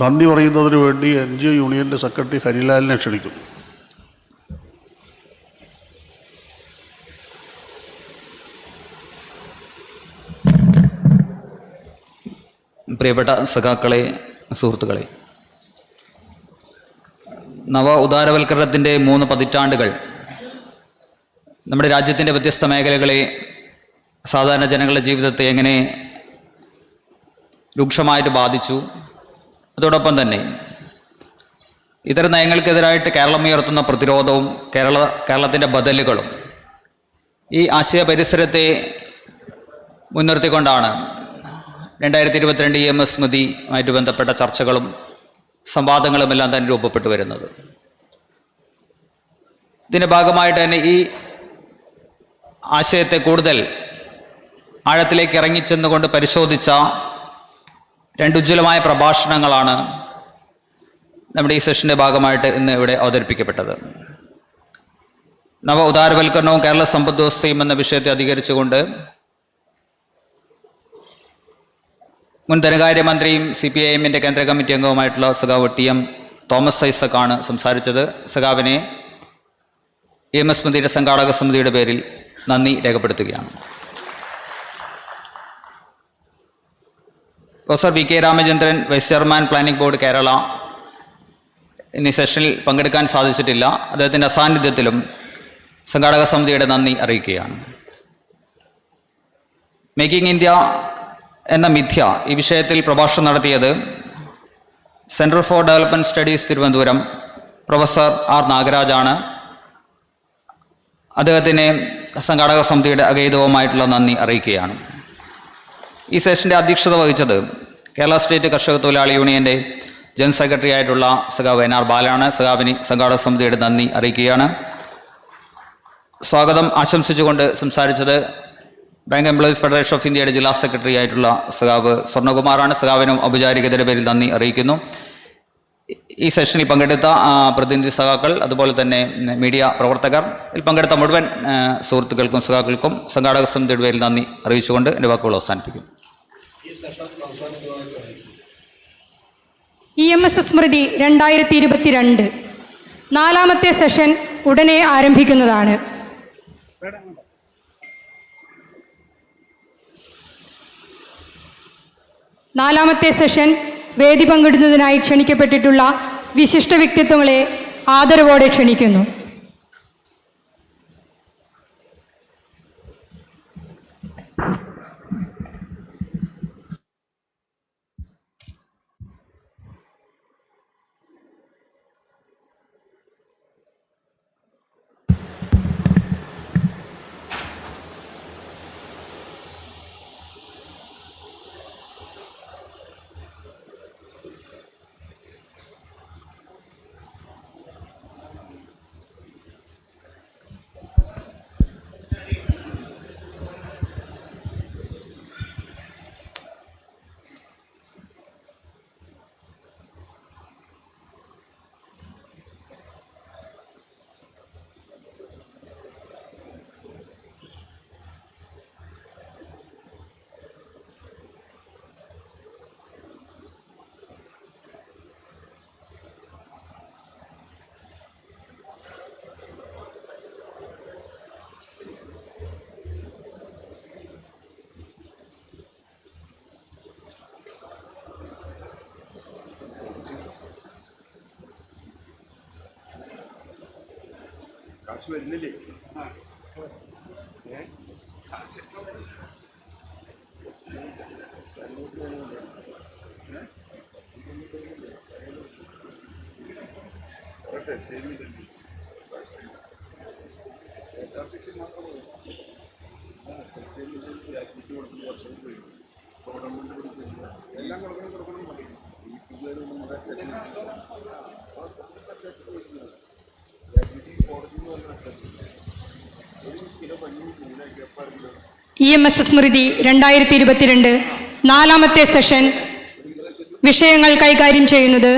നന്ദി പറയുന്നതിന് വേണ്ടി NGO യൂണിയൻ്റെ secretary ഹരിലാലിനെ ക്ഷണിക്കുന്നു. പ്രിയപ്പെട്ട സഖാക്കളെ, സുഹൃത്തുക്കളെ, നവ ഉദാരവൽക്കരണത്തിൻ്റെ 3 പതിറ്റാണ്ടുകൾ നമ്മുടെ രാജ്യത്തിൻ്റെ വ്യത്യസ്ത മേഖലകളെ, സാധാരണ ജനങ്ങളുടെ ജീവിതത്തെ എങ്ങനെ രൂക്ഷമായിട്ട് ബാധിച്ചു. അതോടൊപ്പം തന്നെ ഇത്തരം നയങ്ങൾക്കെതിരായിട്ട് കേരളം ഉയർത്തുന്ന പ്രതിരോധവും കേരളത്തിൻ്റെ ബദലുകളും ഈ ആശയ പരിസരത്തെ മുൻനിർത്തിക്കൊണ്ടാണ് 2022 EMS സ്മൃതിയുമായിട്ട് ബന്ധപ്പെട്ട ചർച്ചകളും സംവാദങ്ങളും എല്ലാം തന്നെ രൂപപ്പെട്ടു വരുന്നത്. ഇതിൻ്റെ ഭാഗമായിട്ട് തന്നെ ഈ ആശയത്തെ കൂടുതൽ ആഴത്തിലേക്ക് ഇറങ്ങിച്ചെന്നുകൊണ്ട് പരിശോധിച്ച 2 ഉജ്ജ്വലമായ പ്രഭാഷണങ്ങളാണ് നമ്മുടെ ഈ സെഷൻ്റെ ഭാഗമായിട്ട് ഇന്ന് ഇവിടെ അവതരിപ്പിക്കപ്പെട്ടത്. നവ ഉദാരവൽക്കരണവും കേരള സമ്പദ് വ്യവസ്ഥയും എന്ന വിഷയത്തെ അധികരിച്ചുകൊണ്ട് മുൻ ധനകാര്യമന്ത്രിയും CPIMൻ്റെ കേന്ദ്ര കമ്മിറ്റി അംഗവുമായിട്ടുള്ള സഖാവ് TM തോമസ് ഐസക്കാണ് സംസാരിച്ചത്. സഖാവിനെ EMS സ്മൃതിയുടെ സംഘാടക സമിതിയുടെ പേരിൽ നന്ദി രേഖപ്പെടുത്തുകയാണ്. Professor VK Ramachandran, vice chairman planning board Kerala, ഇന്ന് സെഷനിൽ പങ്കെടുക്കാൻ സാധിച്ചിട്ടില്ല. അദ്ദേഹത്തിൻ്റെ അസാന്നിധ്യത്തിലും സംഘാടക സമിതിയുടെ നന്ദി അറിയിക്കുകയാണ്. മേക്കിംഗ് ഇന്ത്യ എന്ന മിഥ്യ ഈ വിഷയത്തിൽ പ്രഭാഷണം നടത്തിയത് centre for development studies Thiruvananthapuram professor R നാഗരാജാണ്. അദ്ദേഹത്തിന് സംഘാടക സമിതിയുടെ അഗൈതവുമായിട്ടുള്ള നന്ദി അറിയിക്കുകയാണ്. ഈ സെഷൻ്റെ അധ്യക്ഷത വഹിച്ചത് കേരള സ്റ്റേറ്റ് കർഷക തൊഴിലാളി യൂണിയൻ്റെ ജനറൽ സെക്രട്ടറി ആയിട്ടുള്ള സഖാവ് NR ബാലാണ്. സഖാവിന് സംഘാടക സമിതിയുടെ നന്ദി അറിയിക്കുകയാണ്. സ്വാഗതം ആശംസിച്ചുകൊണ്ട് സംസാരിച്ചത് ബാങ്ക് എംപ്ലോയീസ് ഫെഡറേഷൻ ഓഫ് ഇന്ത്യയുടെ ജില്ലാ സെക്രട്ടറി ആയിട്ടുള്ള സഖാവ് സ്വർണ്ണകുമാറാണ്. സഖാവിനും ഔപചാരികതയുടെ പേരിൽ നന്ദി അറിയിക്കുന്നു. ഈ സെഷനിൽ പങ്കെടുത്ത പ്രതിനിധി സഖാക്കൾ, അതുപോലെ തന്നെ മീഡിയ പ്രവർത്തകർ, ഇതിൽ പങ്കെടുത്ത മുഴുവൻ സുഹൃത്തുക്കൾക്കും സഖാക്കൾക്കും സംഘാടക സമിതിയുടെ പേരിൽ നന്ദി അറിയിച്ചുകൊണ്ട് എൻ്റെ വാക്കുകൾ അവസാനിപ്പിക്കും. EMS സ്മൃതി 2022 4ാമത്തെ സെഷൻ ഉടനെ ആരംഭിക്കുന്നതാണ്. നാലാമത്തെ സെഷൻ വേദി പങ്കിടുന്നതിനായി ക്ഷണിക്കപ്പെട്ടിട്ടുള്ള വിശിഷ്ട വ്യക്തിത്വങ്ങളെ ആദരവോടെ ക്ഷണിക്കുന്നു. വരുന്നില്ലേ? EMS സ്മൃതി 2022 നാലാമത്തെ സെഷൻ വിഷയങ്ങൾ കൈകാര്യം ചെയ്യുന്നത്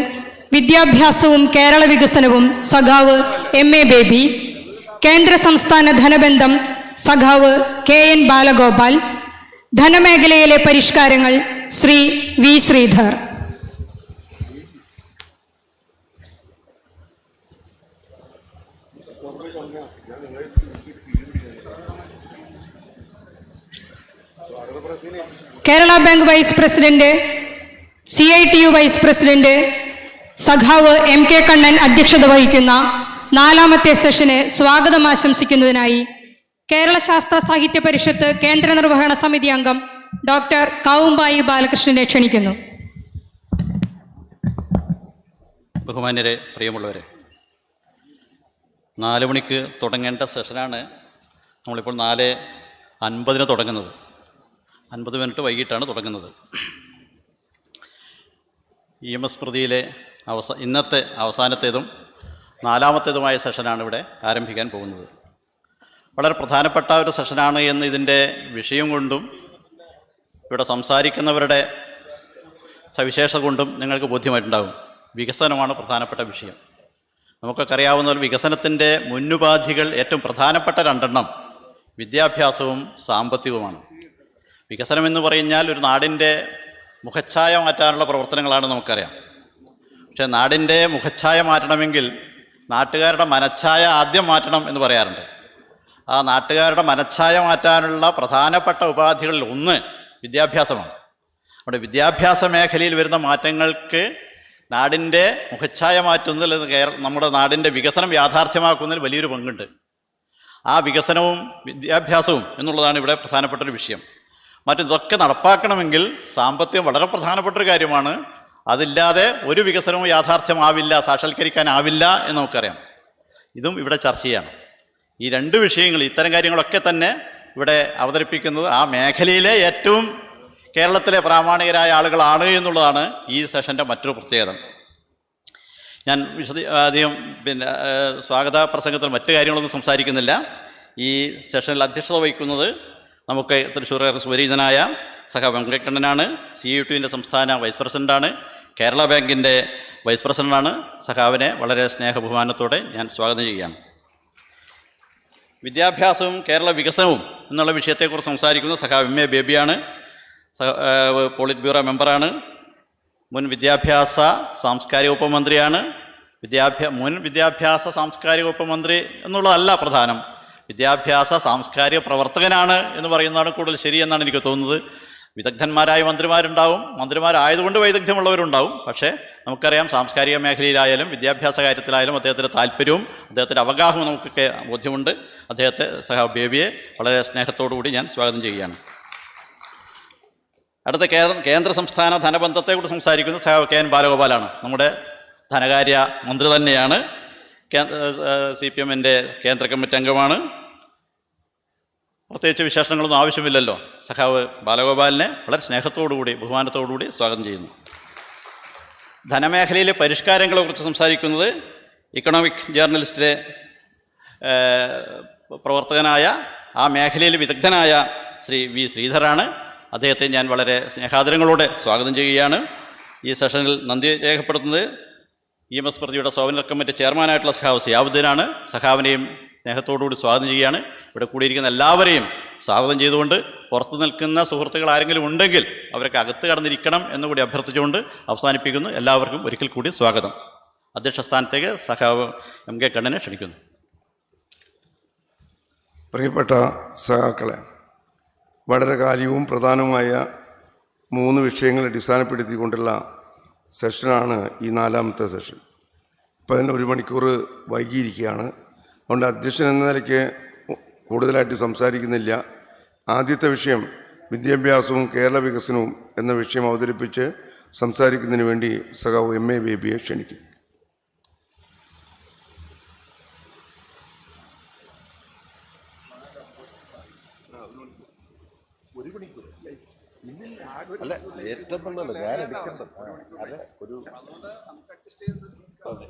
വിദ്യാഭ്യാസവും കേരള വികസനവും സഖാവ് MA ബേബി, കേന്ദ്ര സംസ്ഥാന ധനബന്ധം സഖാവ് KN ബാലഗോപാൽ, ധനമേഖലയിലെ പരിഷ്കാരങ്ങൾ Shri V Sreedhar. Kerala bank vice president, CITU vice president സഖാവ് MK കണ്ണൻ അധ്യക്ഷത വഹിക്കുന്ന നാലാമത്തെ സെഷന് സ്വാഗതം ആശംസിക്കുന്നതിനായി കേരള ശാസ്ത്ര സാഹിത്യ പരിഷത്ത് കേന്ദ്ര നിർവഹണ സമിതി അംഗം ഡോക്ടർ കാവുമ്പായി ബാലകൃഷ്ണനെ ക്ഷണിക്കുന്നു. ബഹുമാന്യരെ, പ്രിയമുള്ളവരെ, 4 മണിക്ക് തുടങ്ങേണ്ട സെഷനാണ് നമ്മളിപ്പോൾ 4:50 തുടങ്ങുന്നത്. 50 മിനിറ്റ് വൈകിട്ടാണ് തുടങ്ങുന്നത്. EMS സ്മൃതിയിലെ ഇന്നത്തെ അവസാനത്തേതും 4ാമത്തേതുമായ സെഷനാണ് ഇവിടെ ആരംഭിക്കാൻ പോകുന്നത്. വളരെ പ്രധാനപ്പെട്ട ഒരു സെഷനാണ് എന്ന് ഇതിൻ്റെ വിഷയം കൊണ്ടും ഇവിടെ സംസാരിക്കുന്നവരുടെ സവിശേഷത കൊണ്ടും നിങ്ങൾക്ക് ബോധ്യമായിട്ടുണ്ടാകും. വികസനമാണ് പ്രധാനപ്പെട്ട വിഷയം. നമുക്കൊക്കെ അറിയാവുന്ന വികസനത്തിൻ്റെ മുന്നുപാധികൾ ഏറ്റവും പ്രധാനപ്പെട്ട 2 വിദ്യാഭ്യാസവും സാമ്പത്തികവുമാണ്. വികസനം എന്ന് പറഞ്ഞാൽ ഒരു നാടിൻ്റെ മുഖച്ഛായ മാറ്റാനുള്ള പ്രവർത്തനങ്ങളാണ് നമുക്കറിയാം. പക്ഷേ നാടിൻ്റെ മുഖച്ഛായ മാറ്റണമെങ്കിൽ നാട്ടുകാരുടെ മനച്ഛായ ആദ്യം മാറ്റണം എന്ന് പറയാറുണ്ട്. ആ നാട്ടുകാരുടെ മനച്ഛായ മാറ്റാനുള്ള പ്രധാനപ്പെട്ട ഉപാധികളിൽ ഒന്ന് വിദ്യാഭ്യാസമാണ്. അവിടെ വിദ്യാഭ്യാസ മേഖലയിൽ വരുന്ന മാറ്റങ്ങൾക്ക് നാടിൻ്റെ മുഖച്ഛായ മാറ്റുന്നതിൽ നമ്മുടെ നാടിൻ്റെ വികസനം യാഥാർത്ഥ്യമാക്കുന്നതിൽ വലിയൊരു പങ്കുണ്ട്. ആ വികസനവും വിദ്യാഭ്യാസവും എന്നുള്ളതാണ് ഇവിടെ പ്രധാനപ്പെട്ടൊരു വിഷയം. മറ്റിതൊക്കെ നടപ്പാക്കണമെങ്കിൽ സാമ്പത്തികം വളരെ പ്രധാനപ്പെട്ടൊരു കാര്യമാണ്. അതില്ലാതെ ഒരു വികസനവും യാഥാർത്ഥ്യമാവില്ല, സാക്ഷാത്കരിക്കാനാവില്ല എന്ന് നമുക്കറിയാം. ഇതും ഇവിടെ ചർച്ച ചെയ്യണം. ഈ 2 വിഷയങ്ങൾ, ഇത്തരം കാര്യങ്ങളൊക്കെ തന്നെ ഇവിടെ അവതരിപ്പിക്കുന്നത് ആ മേഖലയിലെ ഏറ്റവും കേരളത്തിലെ പ്രാമാണികരായ ആളുകളാണ് എന്നുള്ളതാണ് ഈ സെഷൻ്റെ മറ്റൊരു പ്രത്യേകത. ഞാൻ അധികം സ്വാഗത പ്രസംഗത്തിൽ മറ്റു കാര്യങ്ങളൊന്നും സംസാരിക്കുന്നില്ല. ഈ സെഷനിൽ അധ്യക്ഷത വഹിക്കുന്നത് നമുക്ക് തൃശ്ശൂർ സുപരിചിതനായ സഖാവ് വെങ്കട്ടണ്ണനാണ്. CITUവിൻ്റെ സംസ്ഥാന വൈസ് പ്രസിഡൻ്റാണ്. കേരള ബാങ്കിൻ്റെ വൈസ് പ്രസിഡൻ്റാണ്. സഖാവിനെ വളരെ സ്നേഹബഹുമാനത്തോടെ ഞാൻ സ്വാഗതം ചെയ്യുകയാണ്. വിദ്യാഭ്യാസവും കേരള വികസനവും എന്നുള്ള വിഷയത്തെക്കുറിച്ച് സംസാരിക്കുന്ന സഖാവ് MA ബേബിയാണ്. പോളിറ്റ് ബ്യൂറോ മെമ്പറാണ്. മുൻ വിദ്യാഭ്യാസ സാംസ്കാരിക വകുപ്പ് മന്ത്രിയാണ്. മുൻ വിദ്യാഭ്യാസ സാംസ്കാരിക വകുപ്പ് മന്ത്രി എന്നുള്ളതല്ല പ്രധാനം, വിദ്യാഭ്യാസ സാംസ്കാരിക പ്രവർത്തകനാണ് എന്ന് പറയുന്നതാണ് കൂടുതൽ ശരിയെന്നാണ് എനിക്ക് തോന്നുന്നത്. വിദഗ്ധന്മാരായ മന്ത്രിമാരുണ്ടാവും, മന്ത്രിമാരായതുകൊണ്ട് വൈദഗ്ധ്യമുള്ളവരുണ്ടാവും. പക്ഷേ നമുക്കറിയാം, സാംസ്കാരിക മേഖലയിലായാലും വിദ്യാഭ്യാസ കാര്യത്തിലായാലും അദ്ദേഹത്തിൻ്റെ താല്പര്യവും അദ്ദേഹത്തിൻ്റെ അവഗാഹവും നമുക്കൊക്കെ ബോധ്യമുണ്ട്. അദ്ദേഹത്തെ സഖാവ് ബേബിയെ വളരെ സ്നേഹത്തോടുകൂടി ഞാൻ സ്വാഗതം ചെയ്യുകയാണ്. അടുത്ത കേന്ദ്ര സംസ്ഥാന ധനബന്ധത്തെക്കുറിച്ച് സംസാരിക്കുന്നത് സഖാവ് KN ബാലഗോപാലാണ്. നമ്മുടെ ധനകാര്യ മന്ത്രി തന്നെയാണ്. CPMൻ്റെ കേന്ദ്ര കമ്മിറ്റി അംഗമാണ്. പ്രത്യേകിച്ച് വിശേഷണങ്ങളൊന്നും ആവശ്യമില്ലല്ലോ. സഖാവ് ബാലഗോപാലിനെ വളരെ സ്നേഹത്തോടുകൂടി ബഹുമാനത്തോടുകൂടി സ്വാഗതം ചെയ്യുന്നു. ധനമേഖലയിലെ പരിഷ്കാരങ്ങളെക്കുറിച്ച് സംസാരിക്കുന്നത് ഇക്കണോമിക് ജേർണലിസ്റ്റിലെ പ്രവർത്തകനായ, ആ മേഖലയിൽ വിദഗ്ധനായ ശ്രീ V ശ്രീധറാണ്. അദ്ദേഹത്തെ ഞാൻ വളരെ സ്നേഹാദരങ്ങളോടെ സ്വാഗതം ചെയ്യുകയാണ്. ഈ സെഷനിൽ നന്ദി രേഖപ്പെടുത്തുന്നത് EMS സ്മൃതിയുടെ സോവനർ കമ്മിറ്റി ചെയർമാനായിട്ടുള്ള സഖാവ് സിയാവുദ്ദീനാണ്. സഖാവിനെയും സ്നേഹത്തോടുകൂടി സ്വാഗതം ചെയ്യുകയാണ്. ഇവിടെ കൂടിയിരിക്കുന്ന എല്ലാവരെയും സ്വാഗതം ചെയ്തുകൊണ്ട് പുറത്തു നിൽക്കുന്ന സുഹൃത്തുക്കൾ ആരെങ്കിലും ഉണ്ടെങ്കിൽ അവരൊക്കെ അകത്ത് കടന്നിരിക്കണം എന്നുകൂടി അഭ്യർത്ഥിച്ചുകൊണ്ട് അവസാനിപ്പിക്കുന്നു. എല്ലാവർക്കും ഒരിക്കൽ കൂടി സ്വാഗതം. അധ്യക്ഷ സ്ഥാനത്തേക്ക് സഖാവ് MK കണ്ണനെ ക്ഷണിക്കുന്നു. പ്രിയപ്പെട്ട സഖാക്കളെ, വളരെ കാര്യവും പ്രധാനവുമായ 3 വിഷയങ്ങളെ അടിസ്ഥാനപ്പെടുത്തിക്കൊണ്ടുള്ള സെഷനാണ് ഈ 4ാമത്തെ സെഷൻ. ഇപ്പം അതിന് 1 മണിക്കൂർ വൈകിയിരിക്കുകയാണ്. അതുകൊണ്ട് അധ്യക്ഷൻ എന്ന നിലയ്ക്ക് കൂടുതലായിട്ട് സംസാരിക്കുന്നില്ല. ആദ്യത്തെ വിഷയം വിദ്യാഭ്യാസവും കേരള വികസനവും എന്ന വിഷയം അവതരിപ്പിച്ച് സംസാരിക്കുന്നതിന് വേണ്ടി സഖാവ് എം എ ബേബിയെ ക്ഷണിക്കും. അല്ല ഏറ്റവും ഞാൻ എടുക്കേണ്ടത് അതെ ഒരു അതെ.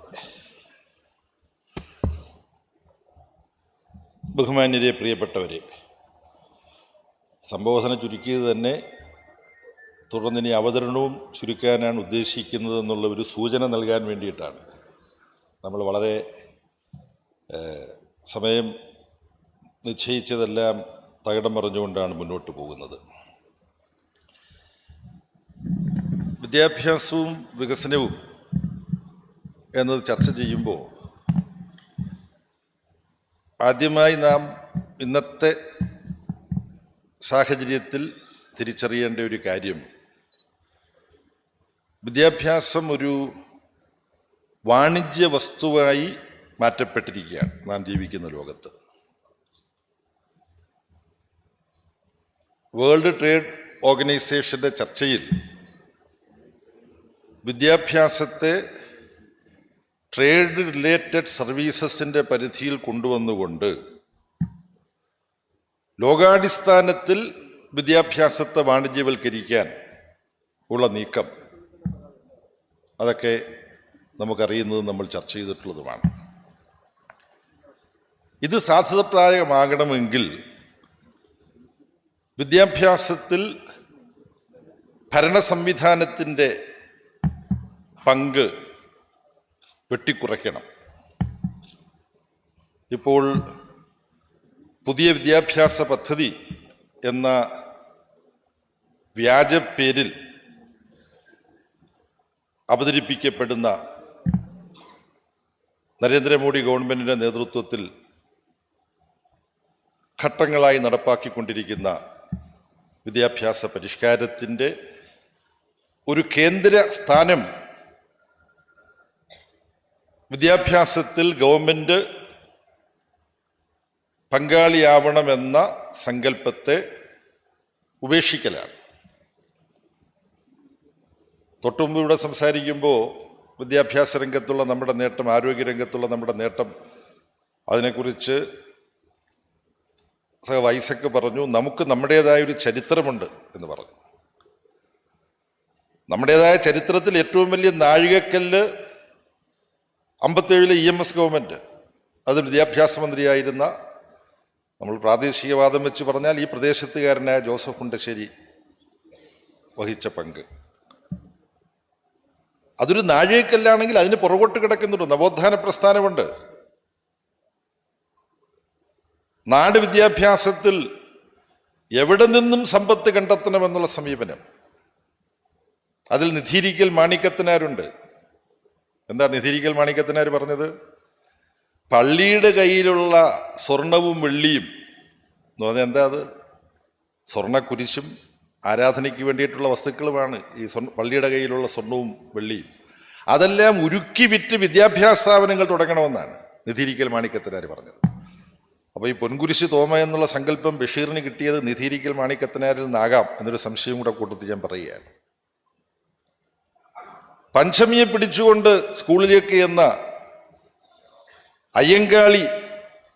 ബഹുമാന്യരെ, പ്രിയപ്പെട്ടവരെ, സംബോധന ചുരുക്കിയത് തന്നെ തുടർന്ന് ഇനി അവതരണവും ചുരുക്കാനാണ് ഉദ്ദേശിക്കുന്നത് എന്നുള്ള ഒരു സൂചന നൽകാൻ വേണ്ടിയിട്ടാണ്. നമ്മൾ വളരെ സമയം നിശ്ചയിച്ചതെല്ലാം തകിടം മറിഞ്ഞുകൊണ്ടാണ് മുന്നോട്ട് പോകുന്നത്. വിദ്യാഭ്യാസവും വികസനവും എന്നത് ചർച്ച ചെയ്യുമ്പോൾ ആദ്യമായി നാം ഇന്നത്തെ സാഹചര്യത്തിൽ തിരിച്ചറിയേണ്ട ഒരു കാര്യം, വിദ്യാഭ്യാസം ഒരു വാണിജ്യ വസ്തുവായി മാറ്റപ്പെട്ടിരിക്കുകയാണ് നാം ജീവിക്കുന്ന ലോകത്ത്. വേൾഡ് ട്രേഡ് ഓർഗനൈസേഷൻ്റെ ചർച്ചയിൽ വിദ്യാഭ്യാസത്തെ ട്രേഡ് റിലേറ്റഡ് സർവീസസിൻ്റെ പരിധിയിൽ കൊണ്ടുവന്നുകൊണ്ട് ലോകാടിസ്ഥാനത്തിൽ വിദ്യാഭ്യാസത്തെ വാണിജ്യവൽക്കരിക്കാൻ ഉള്ള നീക്കം, അതൊക്കെ നമുക്കറിയുന്നതും നമ്മൾ ചർച്ച ചെയ്തിട്ടുള്ളതുമാണ്. ഇത് സാധ്യതപ്രായമാകണമെങ്കിൽ വിദ്യാഭ്യാസത്തിൽ ഭരണ സംവിധാനത്തിൻ്റെ പങ്ക് വെട്ടിക്കുറയ്ക്കണം. ഇപ്പോൾ പുതിയ വിദ്യാഭ്യാസ പദ്ധതി എന്ന വ്യാജ പേരിൽ അവതരിപ്പിക്കപ്പെടുന്ന നരേന്ദ്രമോദി ഗവൺമെൻറ്റിൻ്റെ നേതൃത്വത്തിൽ ഘട്ടങ്ങളായി നടപ്പാക്കിക്കൊണ്ടിരിക്കുന്ന വിദ്യാഭ്യാസ പരിഷ്കാരത്തിൻ്റെ ഒരു കേന്ദ്ര സ്ഥാനം വിദ്യാഭ്യാസത്തിൽ ഗവൺമെൻറ് പങ്കാളിയാവണമെന്ന സങ്കല്പത്തെ ഉപേക്ഷിക്കലാണ്. തൊട്ടുമുമ്പ് ഇവിടെ സംസാരിക്കുമ്പോൾ വിദ്യാഭ്യാസ രംഗത്തുള്ള നമ്മുടെ നേട്ടം, ആരോഗ്യരംഗത്തുള്ള നമ്മുടെ നേട്ടം, അതിനെക്കുറിച്ച് ഐസക് പറഞ്ഞു, നമുക്ക് നമ്മുടേതായൊരു ചരിത്രമുണ്ട് എന്ന് പറഞ്ഞു. നമ്മുടേതായ ചരിത്രത്തിൽ ഏറ്റവും വലിയ നാഴികക്കല്ല് 57 EMS ഗവൺമെൻറ്, അത് വിദ്യാഭ്യാസ മന്ത്രിയായിരുന്ന, നമ്മൾ പ്രാദേശികവാദം വെച്ച് പറഞ്ഞാൽ ഈ പ്രദേശത്തുകാരനായ ജോസഫ് കുണ്ടശ്ശേരി വഹിച്ച പങ്ക്, അതൊരു നാഴികക്കല്ലാണെങ്കിൽ അതിന് പുറകോട്ട് കിടക്കുന്നുണ്ട് നവോത്ഥാന പ്രസ്ഥാനമുണ്ട്. നാട് വിദ്യാഭ്യാസത്തിൽ എവിടെ നിന്നും സമ്പത്ത് കണ്ടെത്തണമെന്നുള്ള സമീപനം, അതിൽ നിധീരിക്കൽ മാണിക്കത്തനാരുണ്ട്. എന്താ നിധീരിക്കൽ മാണിക്കത്തനാർ പറഞ്ഞത്? പള്ളിയുടെ കയ്യിലുള്ള സ്വർണവും വെള്ളിയും എന്ന് പറഞ്ഞാൽ എന്താ അത്? സ്വർണ്ണക്കുരിശും ആരാധനയ്ക്ക് വേണ്ടിയിട്ടുള്ള വസ്തുക്കളുമാണ് ഈ പള്ളിയുടെ കയ്യിലുള്ള സ്വർണവും വെള്ളിയും. അതെല്ലാം ഉരുക്കി വിറ്റ് വിദ്യാഭ്യാസ സ്ഥാപനങ്ങൾ തുടങ്ങണമെന്നാണ് നിധീരിക്കൽ മാണിക്കത്തനാർ പറഞ്ഞത്. അപ്പോൾ ഈ പൊൻകുരിശ് തോമ എന്നുള്ള സങ്കല്പം ബഷീറിന് കിട്ടിയത് നിധീരിക്കൽ മാണിക്കത്തനാരിൽ നിന്നാകാം എന്നൊരു സംശയം കൂടെ കൂട്ടത്തിൽ ഞാൻ പറയുകയാണ്. പഞ്ചമിയെ പിടിച്ചുകൊണ്ട് സ്കൂളിലേക്ക് എന്ന അയ്യങ്കാളി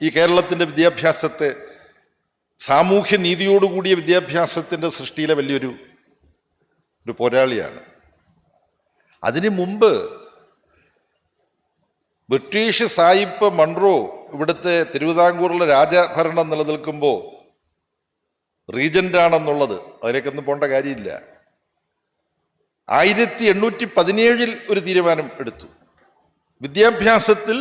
ഈ കേരളത്തിൻ്റെ വിദ്യാഭ്യാസത്തെ, സാമൂഹ്യ നീതിയോടുകൂടിയ വിദ്യാഭ്യാസത്തിൻ്റെ സൃഷ്ടിയിലെ വലിയൊരു പോരാളിയാണ്. അതിനു മുമ്പ് ബ്രിട്ടീഷ് സായിപ്പ് മൺറോ ഇവിടുത്തെ തിരുവിതാംകൂറിലെ രാജഭരണം നിലനിൽക്കുമ്പോൾ റീജൻ്റാണെന്നുള്ളത്, അതിലേക്കൊന്നും പോകേണ്ട കാര്യമില്ല. 1817 ഒരു തീരുമാനം എടുത്തു, വിദ്യാഭ്യാസത്തിൽ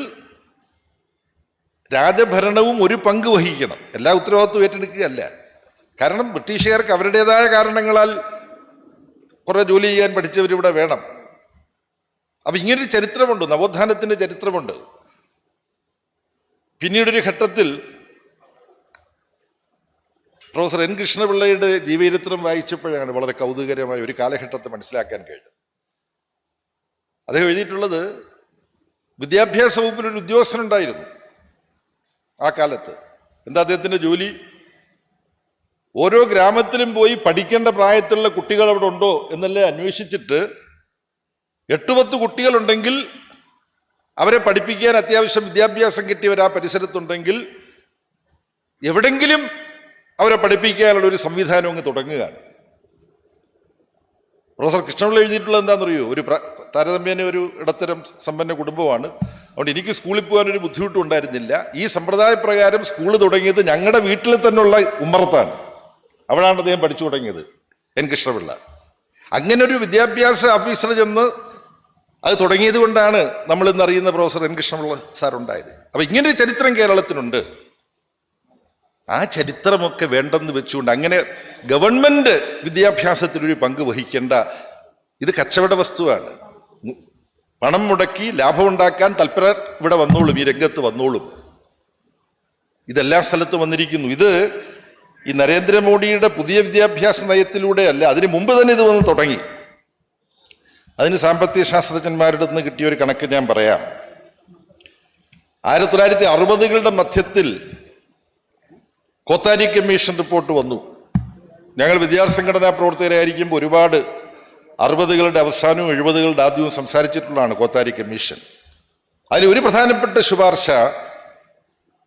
രാജഭരണവും ഒരു പങ്ക് വഹിക്കണം. എല്ലാ ഉത്തരവാദിത്വം ഏറ്റെടുക്കുകയല്ല. കാരണം ബ്രിട്ടീഷുകാർക്ക് അവരുടേതായ കാരണങ്ങളാൽ കുറെ ജോലി ചെയ്യാൻ പഠിച്ചവരിവിടെ വേണം. അപ്പം ഇങ്ങനൊരു ചരിത്രമുണ്ട്, നവോത്ഥാനത്തിൻ്റെ ചരിത്രമുണ്ട്. പിന്നീടൊരു ഘട്ടത്തിൽ പ്രൊഫസർ എൻ കൃഷ്ണപിള്ളയുടെ ജീവചരിത്രം വായിച്ചപ്പോഴാണ് വളരെ കൗതുകരമായ ഒരു കാലഘട്ടത്തെ മനസ്സിലാക്കാൻ കഴിഞ്ഞത്. അദ്ദേഹം എഴുതിയിട്ടുള്ളത്, വിദ്യാഭ്യാസ വകുപ്പിലൊരു ഉദ്യോഗസ്ഥനുണ്ടായിരുന്നു ആ കാലത്ത്. എന്താ അദ്ദേഹത്തിൻ്റെ ജോലി? ഓരോ ഗ്രാമത്തിലും പോയി പഠിക്കേണ്ട പ്രായത്തിലുള്ള കുട്ടികൾ അവിടെ ഉണ്ടോ എന്നല്ലേ അന്വേഷിച്ചിട്ട് 8-10 കുട്ടികളുണ്ടെങ്കിൽ അവരെ പഠിപ്പിക്കാൻ അത്യാവശ്യം വിദ്യാഭ്യാസം കിട്ടിയവർ ആ പരിസരത്തുണ്ടെങ്കിൽ എവിടെങ്കിലും അവരെ പഠിപ്പിക്കാനുള്ള ഒരു സംവിധാനം അങ്ങ് തുടങ്ങുകയാണ്. പ്രൊഫസർ കൃഷ്ണപിള്ള എഴുതിയിട്ടുള്ളത് എന്താണെന്നറിയോ? ഒരു താരതമ്യേന ഒരു ഇടത്തരം സമ്പന്ന കുടുംബമാണ്. അതുകൊണ്ട് എനിക്ക് സ്കൂളിൽ പോകാനൊരു ബുദ്ധിമുട്ടും ഉണ്ടായിരുന്നില്ല. ഈ സമ്പ്രദായ പ്രകാരം സ്കൂൾ തുടങ്ങിയത് ഞങ്ങളുടെ വീട്ടിൽ തന്നെയുള്ള ഉമ്മറത്താണ്. അവിടാണ് അദ്ദേഹം പഠിച്ചു തുടങ്ങിയത്, എൻ കൃഷ്ണപിള്ള. അങ്ങനെ ഒരു വിദ്യാഭ്യാസ ഓഫീസർ ചെന്ന് അത് തുടങ്ങിയത് കൊണ്ടാണ് നമ്മൾ ഇന്നറിയുന്ന പ്രൊഫസർ എൻ കൃഷ്ണപിള്ള സാർ ഉണ്ടായത്. അപ്പൊ ഇങ്ങനൊരു ചരിത്രം കേരളത്തിനുണ്ട്. ആ ചരിത്രമൊക്കെ വേണ്ടെന്ന് വെച്ചുകൊണ്ട് അങ്ങനെ ഗവൺമെന്റ് വിദ്യാഭ്യാസത്തിനൊരു പങ്ക് വഹിക്കേണ്ട, ഇത് കച്ചവട വസ്തുവാണ്. പണം മുടക്കി ലാഭമുണ്ടാക്കാൻ തൽപരർ ഇവിടെ വന്നോളും, ഈ രംഗത്ത് വന്നോളും. ഇതെല്ലാ സ്ഥലത്തും വന്നിരിക്കുന്നു. ഇത് ഈ നരേന്ദ്രമോദിയുടെ പുതിയ വിദ്യാഭ്യാസ നയത്തിലൂടെയല്ല, അതിന് മുമ്പ് തന്നെ ഇത് വന്ന് തുടങ്ങി. അതിന് സാമ്പത്തിക ശാസ്ത്രജ്ഞന്മാരുടെ നിന്ന് കിട്ടിയ ഒരു കണക്ക് ഞാൻ പറയാം. 1960കളുടെ മധ്യത്തിൽ കോത്താരി കമ്മീഷൻ റിപ്പോർട്ട് വന്നു. ഞങ്ങൾ വിദ്യാർത്ഥി സംഘടനാ പ്രവർത്തകരായിരിക്കുമ്പോൾ ഒരുപാട് 60കളുടെ അവസാനവും 70കളുടെ ആദ്യവും സംസാരിച്ചിട്ടുള്ളതാണ് കോത്താരി കമ്മീഷൻ. അതിൽ ഒരു പ്രധാനപ്പെട്ട ശുപാർശ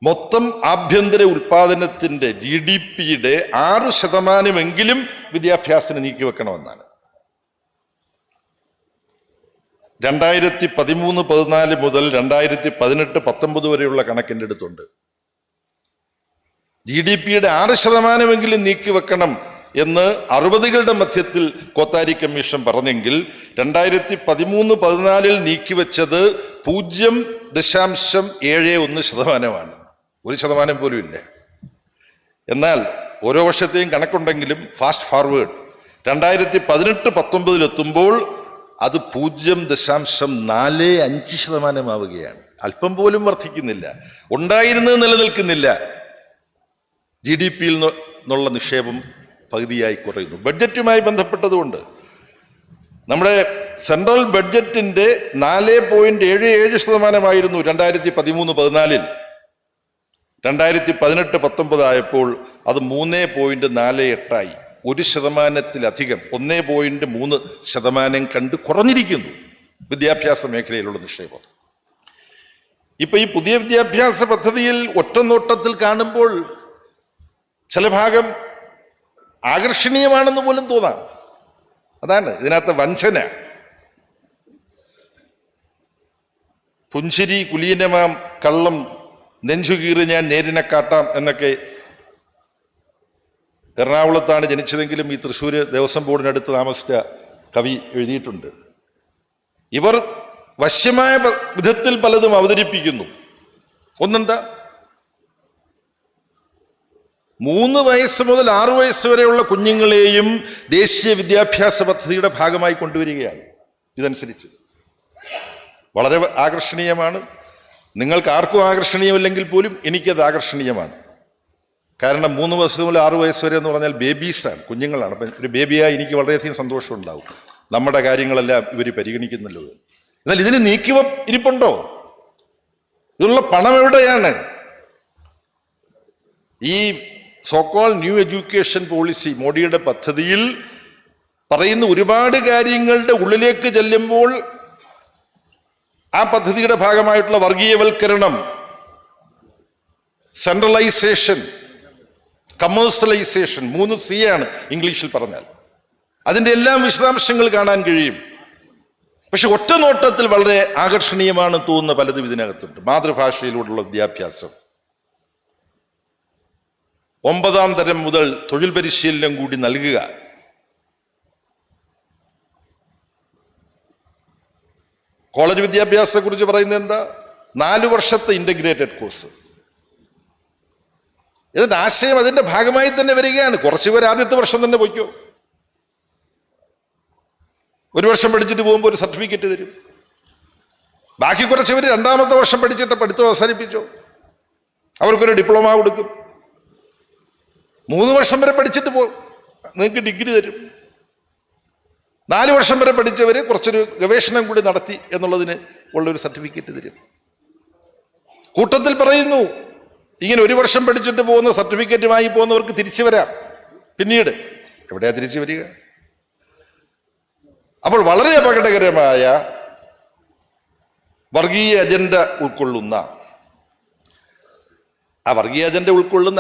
മൊത്തം ആഭ്യന്തര ഉൽപാദനത്തിന്റെ GDPയുടെ 6% വിദ്യാഭ്യാസത്തിന് നീക്കിവെക്കണമെന്നാണ്. 2013-14 മുതൽ 2018-19 വരെയുള്ള കണക്കിൻ്റെ അടുത്തുണ്ട്. GDPയുടെ 6% നീക്കിവെക്കണം എന്ന് 60കളുടെ മധ്യത്തിൽ കോത്താരി കമ്മീഷൻ പറഞ്ഞെങ്കിൽ 2013-14 നീക്കിവെച്ചത് 0.71%. 1% പോലും ഇല്ല. എന്നാൽ ഓരോ വർഷത്തെയും കണക്കുണ്ടെങ്കിലും ഫാസ്റ്റ് ഫോർവേഡ് 2018-19 എത്തുമ്പോൾ അത് 0.45% ആവുകയാണ്. അല്പം പോലും വർദ്ധിക്കുന്നില്ല, ഉണ്ടായിരുന്നത് നിലനിൽക്കുന്നില്ല. GDPയിൽ നിന്നുള്ള നിക്ഷേപം പകുതിയായി കുറയുന്നു. ബഡ്ജറ്റുമായി ബന്ധപ്പെട്ടതുകൊണ്ട് നമ്മുടെ സെൻട്രൽ ബഡ്ജറ്റിന്റെ 4.77% 2013-14. 2018-19 ആയപ്പോൾ അത് 3.48 1%-ലധികം 1.3% കണ്ട് കുറഞ്ഞിരിക്കുന്നു വിദ്യാഭ്യാസ മേഖലയിലുള്ള നിക്ഷേപം. ഇപ്പൊ ഈ പുതിയ വിദ്യാഭ്യാസ പദ്ധതിയിൽ ഒറ്റനോട്ടത്തിൽ കാണുമ്പോൾ ചില ഭാഗം ആകർഷണീയമാണെന്ന് പോലും തോന്നാം. അതാണ് ഇതിനകത്ത് വഞ്ചന. പുഞ്ചിരി കുലീനമാം കള്ളം നെഞ്ചുകീറി ഞാൻ നേരിനെ കാട്ടാം എന്നൊക്കെ എറണാകുളത്താണ് ജനിച്ചതെങ്കിലും ഈ തൃശ്ശൂർ ദേവസ്വം ബോർഡിനടുത്ത് താമസിച്ച കവി എഴുതിയിട്ടുണ്ട്. ഇവർ വശ്യമായ വിധത്തിൽ പലതും അവതരിപ്പിക്കുന്നു. ഒന്നെന്താ, 3 വയസ്സ് മുതൽ 6 വയസ്സ് വരെയുള്ള കുഞ്ഞുങ്ങളെയും ദേശീയ വിദ്യാഭ്യാസ പദ്ധതിയുടെ ഭാഗമായി കൊണ്ടുവരികയാണ്. ഇതനുസരിച്ച് വളരെ ആകർഷണീയമാണ്. നിങ്ങൾക്ക് ആർക്കും ആകർഷണീയമല്ലെങ്കിൽ പോലും എനിക്കത് ആകർഷണീയമാണ്. കാരണം 3 വയസ്സ് മുതൽ 6 വയസ്സ് വരെ എന്ന് പറഞ്ഞാൽ ബേബീസാണ്, കുഞ്ഞുങ്ങളാണ്. അപ്പം ഒരു ബേബിയായി എനിക്ക് വളരെയധികം സന്തോഷം ഉണ്ടാവും. നമ്മുടെ കാര്യങ്ങളെല്ലാം ഇവർ പരിഗണിക്കുന്നുള്ളൂ. എന്നാൽ ഇതിന് ഇരിപ്പുണ്ടോ? ഇതിനുള്ള പണം എവിടെയാണ്? ഈ സോക്കോൾ ന്യൂ എഡ്യൂക്കേഷൻ പോളിസി മോഡിയുടെ പദ്ധതിയിൽ പറയുന്ന ഒരുപാട് കാര്യങ്ങളുടെ ഉള്ളിലേക്ക് ചെല്ലുമ്പോൾ ആ പദ്ധതിയുടെ ഭാഗമായിട്ടുള്ള വർഗീയവൽക്കരണം, സെൻട്രലൈസേഷൻ, കമേഴ്സ്യലൈസേഷൻ, 3 C ആണ് ഇംഗ്ലീഷിൽ പറഞ്ഞാൽ. അതിൻ്റെ എല്ലാം വിശദാംശങ്ങൾ കാണാൻ കഴിയും. പക്ഷെ ഒറ്റ നോട്ടത്തിൽ വളരെ ആകർഷണീയമാണ് തോന്നുന്ന പലതും ഇതിനകത്തുണ്ട്. മാതൃഭാഷയിലൂടെയുള്ള വിദ്യാഭ്യാസം, 9ാം തരം മുതൽ തൊഴിൽ പരിശീലനം കൂടി നൽകുക, കോളേജ് വിദ്യാഭ്യാസത്തെ കുറിച്ച് പറയുന്നത് എന്താ? 4 വർഷത്തെ ഇന്റഗ്രേറ്റഡ് കോഴ്സ്. ഇതിന്റെ ആശയം അതിന്റെ ഭാഗമായി തന്നെ വരികയാണ്. കുറച്ചുപേർ ആദ്യത്തെ വർഷം തന്നെ പോയിക്കോ, 1 വർഷം പഠിച്ചിട്ട് പോകുമ്പോൾ ഒരു സർട്ടിഫിക്കറ്റ് തരും. ബാക്കി കുറച്ചുപേർ 2ാമത്തെ വർഷം പഠിച്ചിട്ട് പഠിത്തം അവസാനിപ്പിച്ചോ, അവർക്കൊരു ഡിപ്ലോമ കൊടുക്കും. 3 വർഷം വരെ പഠിച്ചിട്ട് നിങ്ങൾക്ക് ഡിഗ്രി തരും. 4 വർഷം വരെ പഠിച്ചവർ കുറച്ചൊരു ഗവേഷണം കൂടി നടത്തി എന്നുള്ളതിന് ഉള്ളൊരു സർട്ടിഫിക്കറ്റ് തരും. കൂട്ടത്തിൽ പറയുന്നു, ഇങ്ങനെ 1 വർഷം പഠിച്ചിട്ട് പോകുന്ന സർട്ടിഫിക്കറ്റുമായി പോകുന്നവർക്ക് തിരിച്ചു വരാം. പിന്നീട് എവിടെയാ തിരിച്ചു വരിക? അപ്പോൾ വളരെ അപകടകരമായ വർഗീയ അജണ്ട ഉൾക്കൊള്ളുന്ന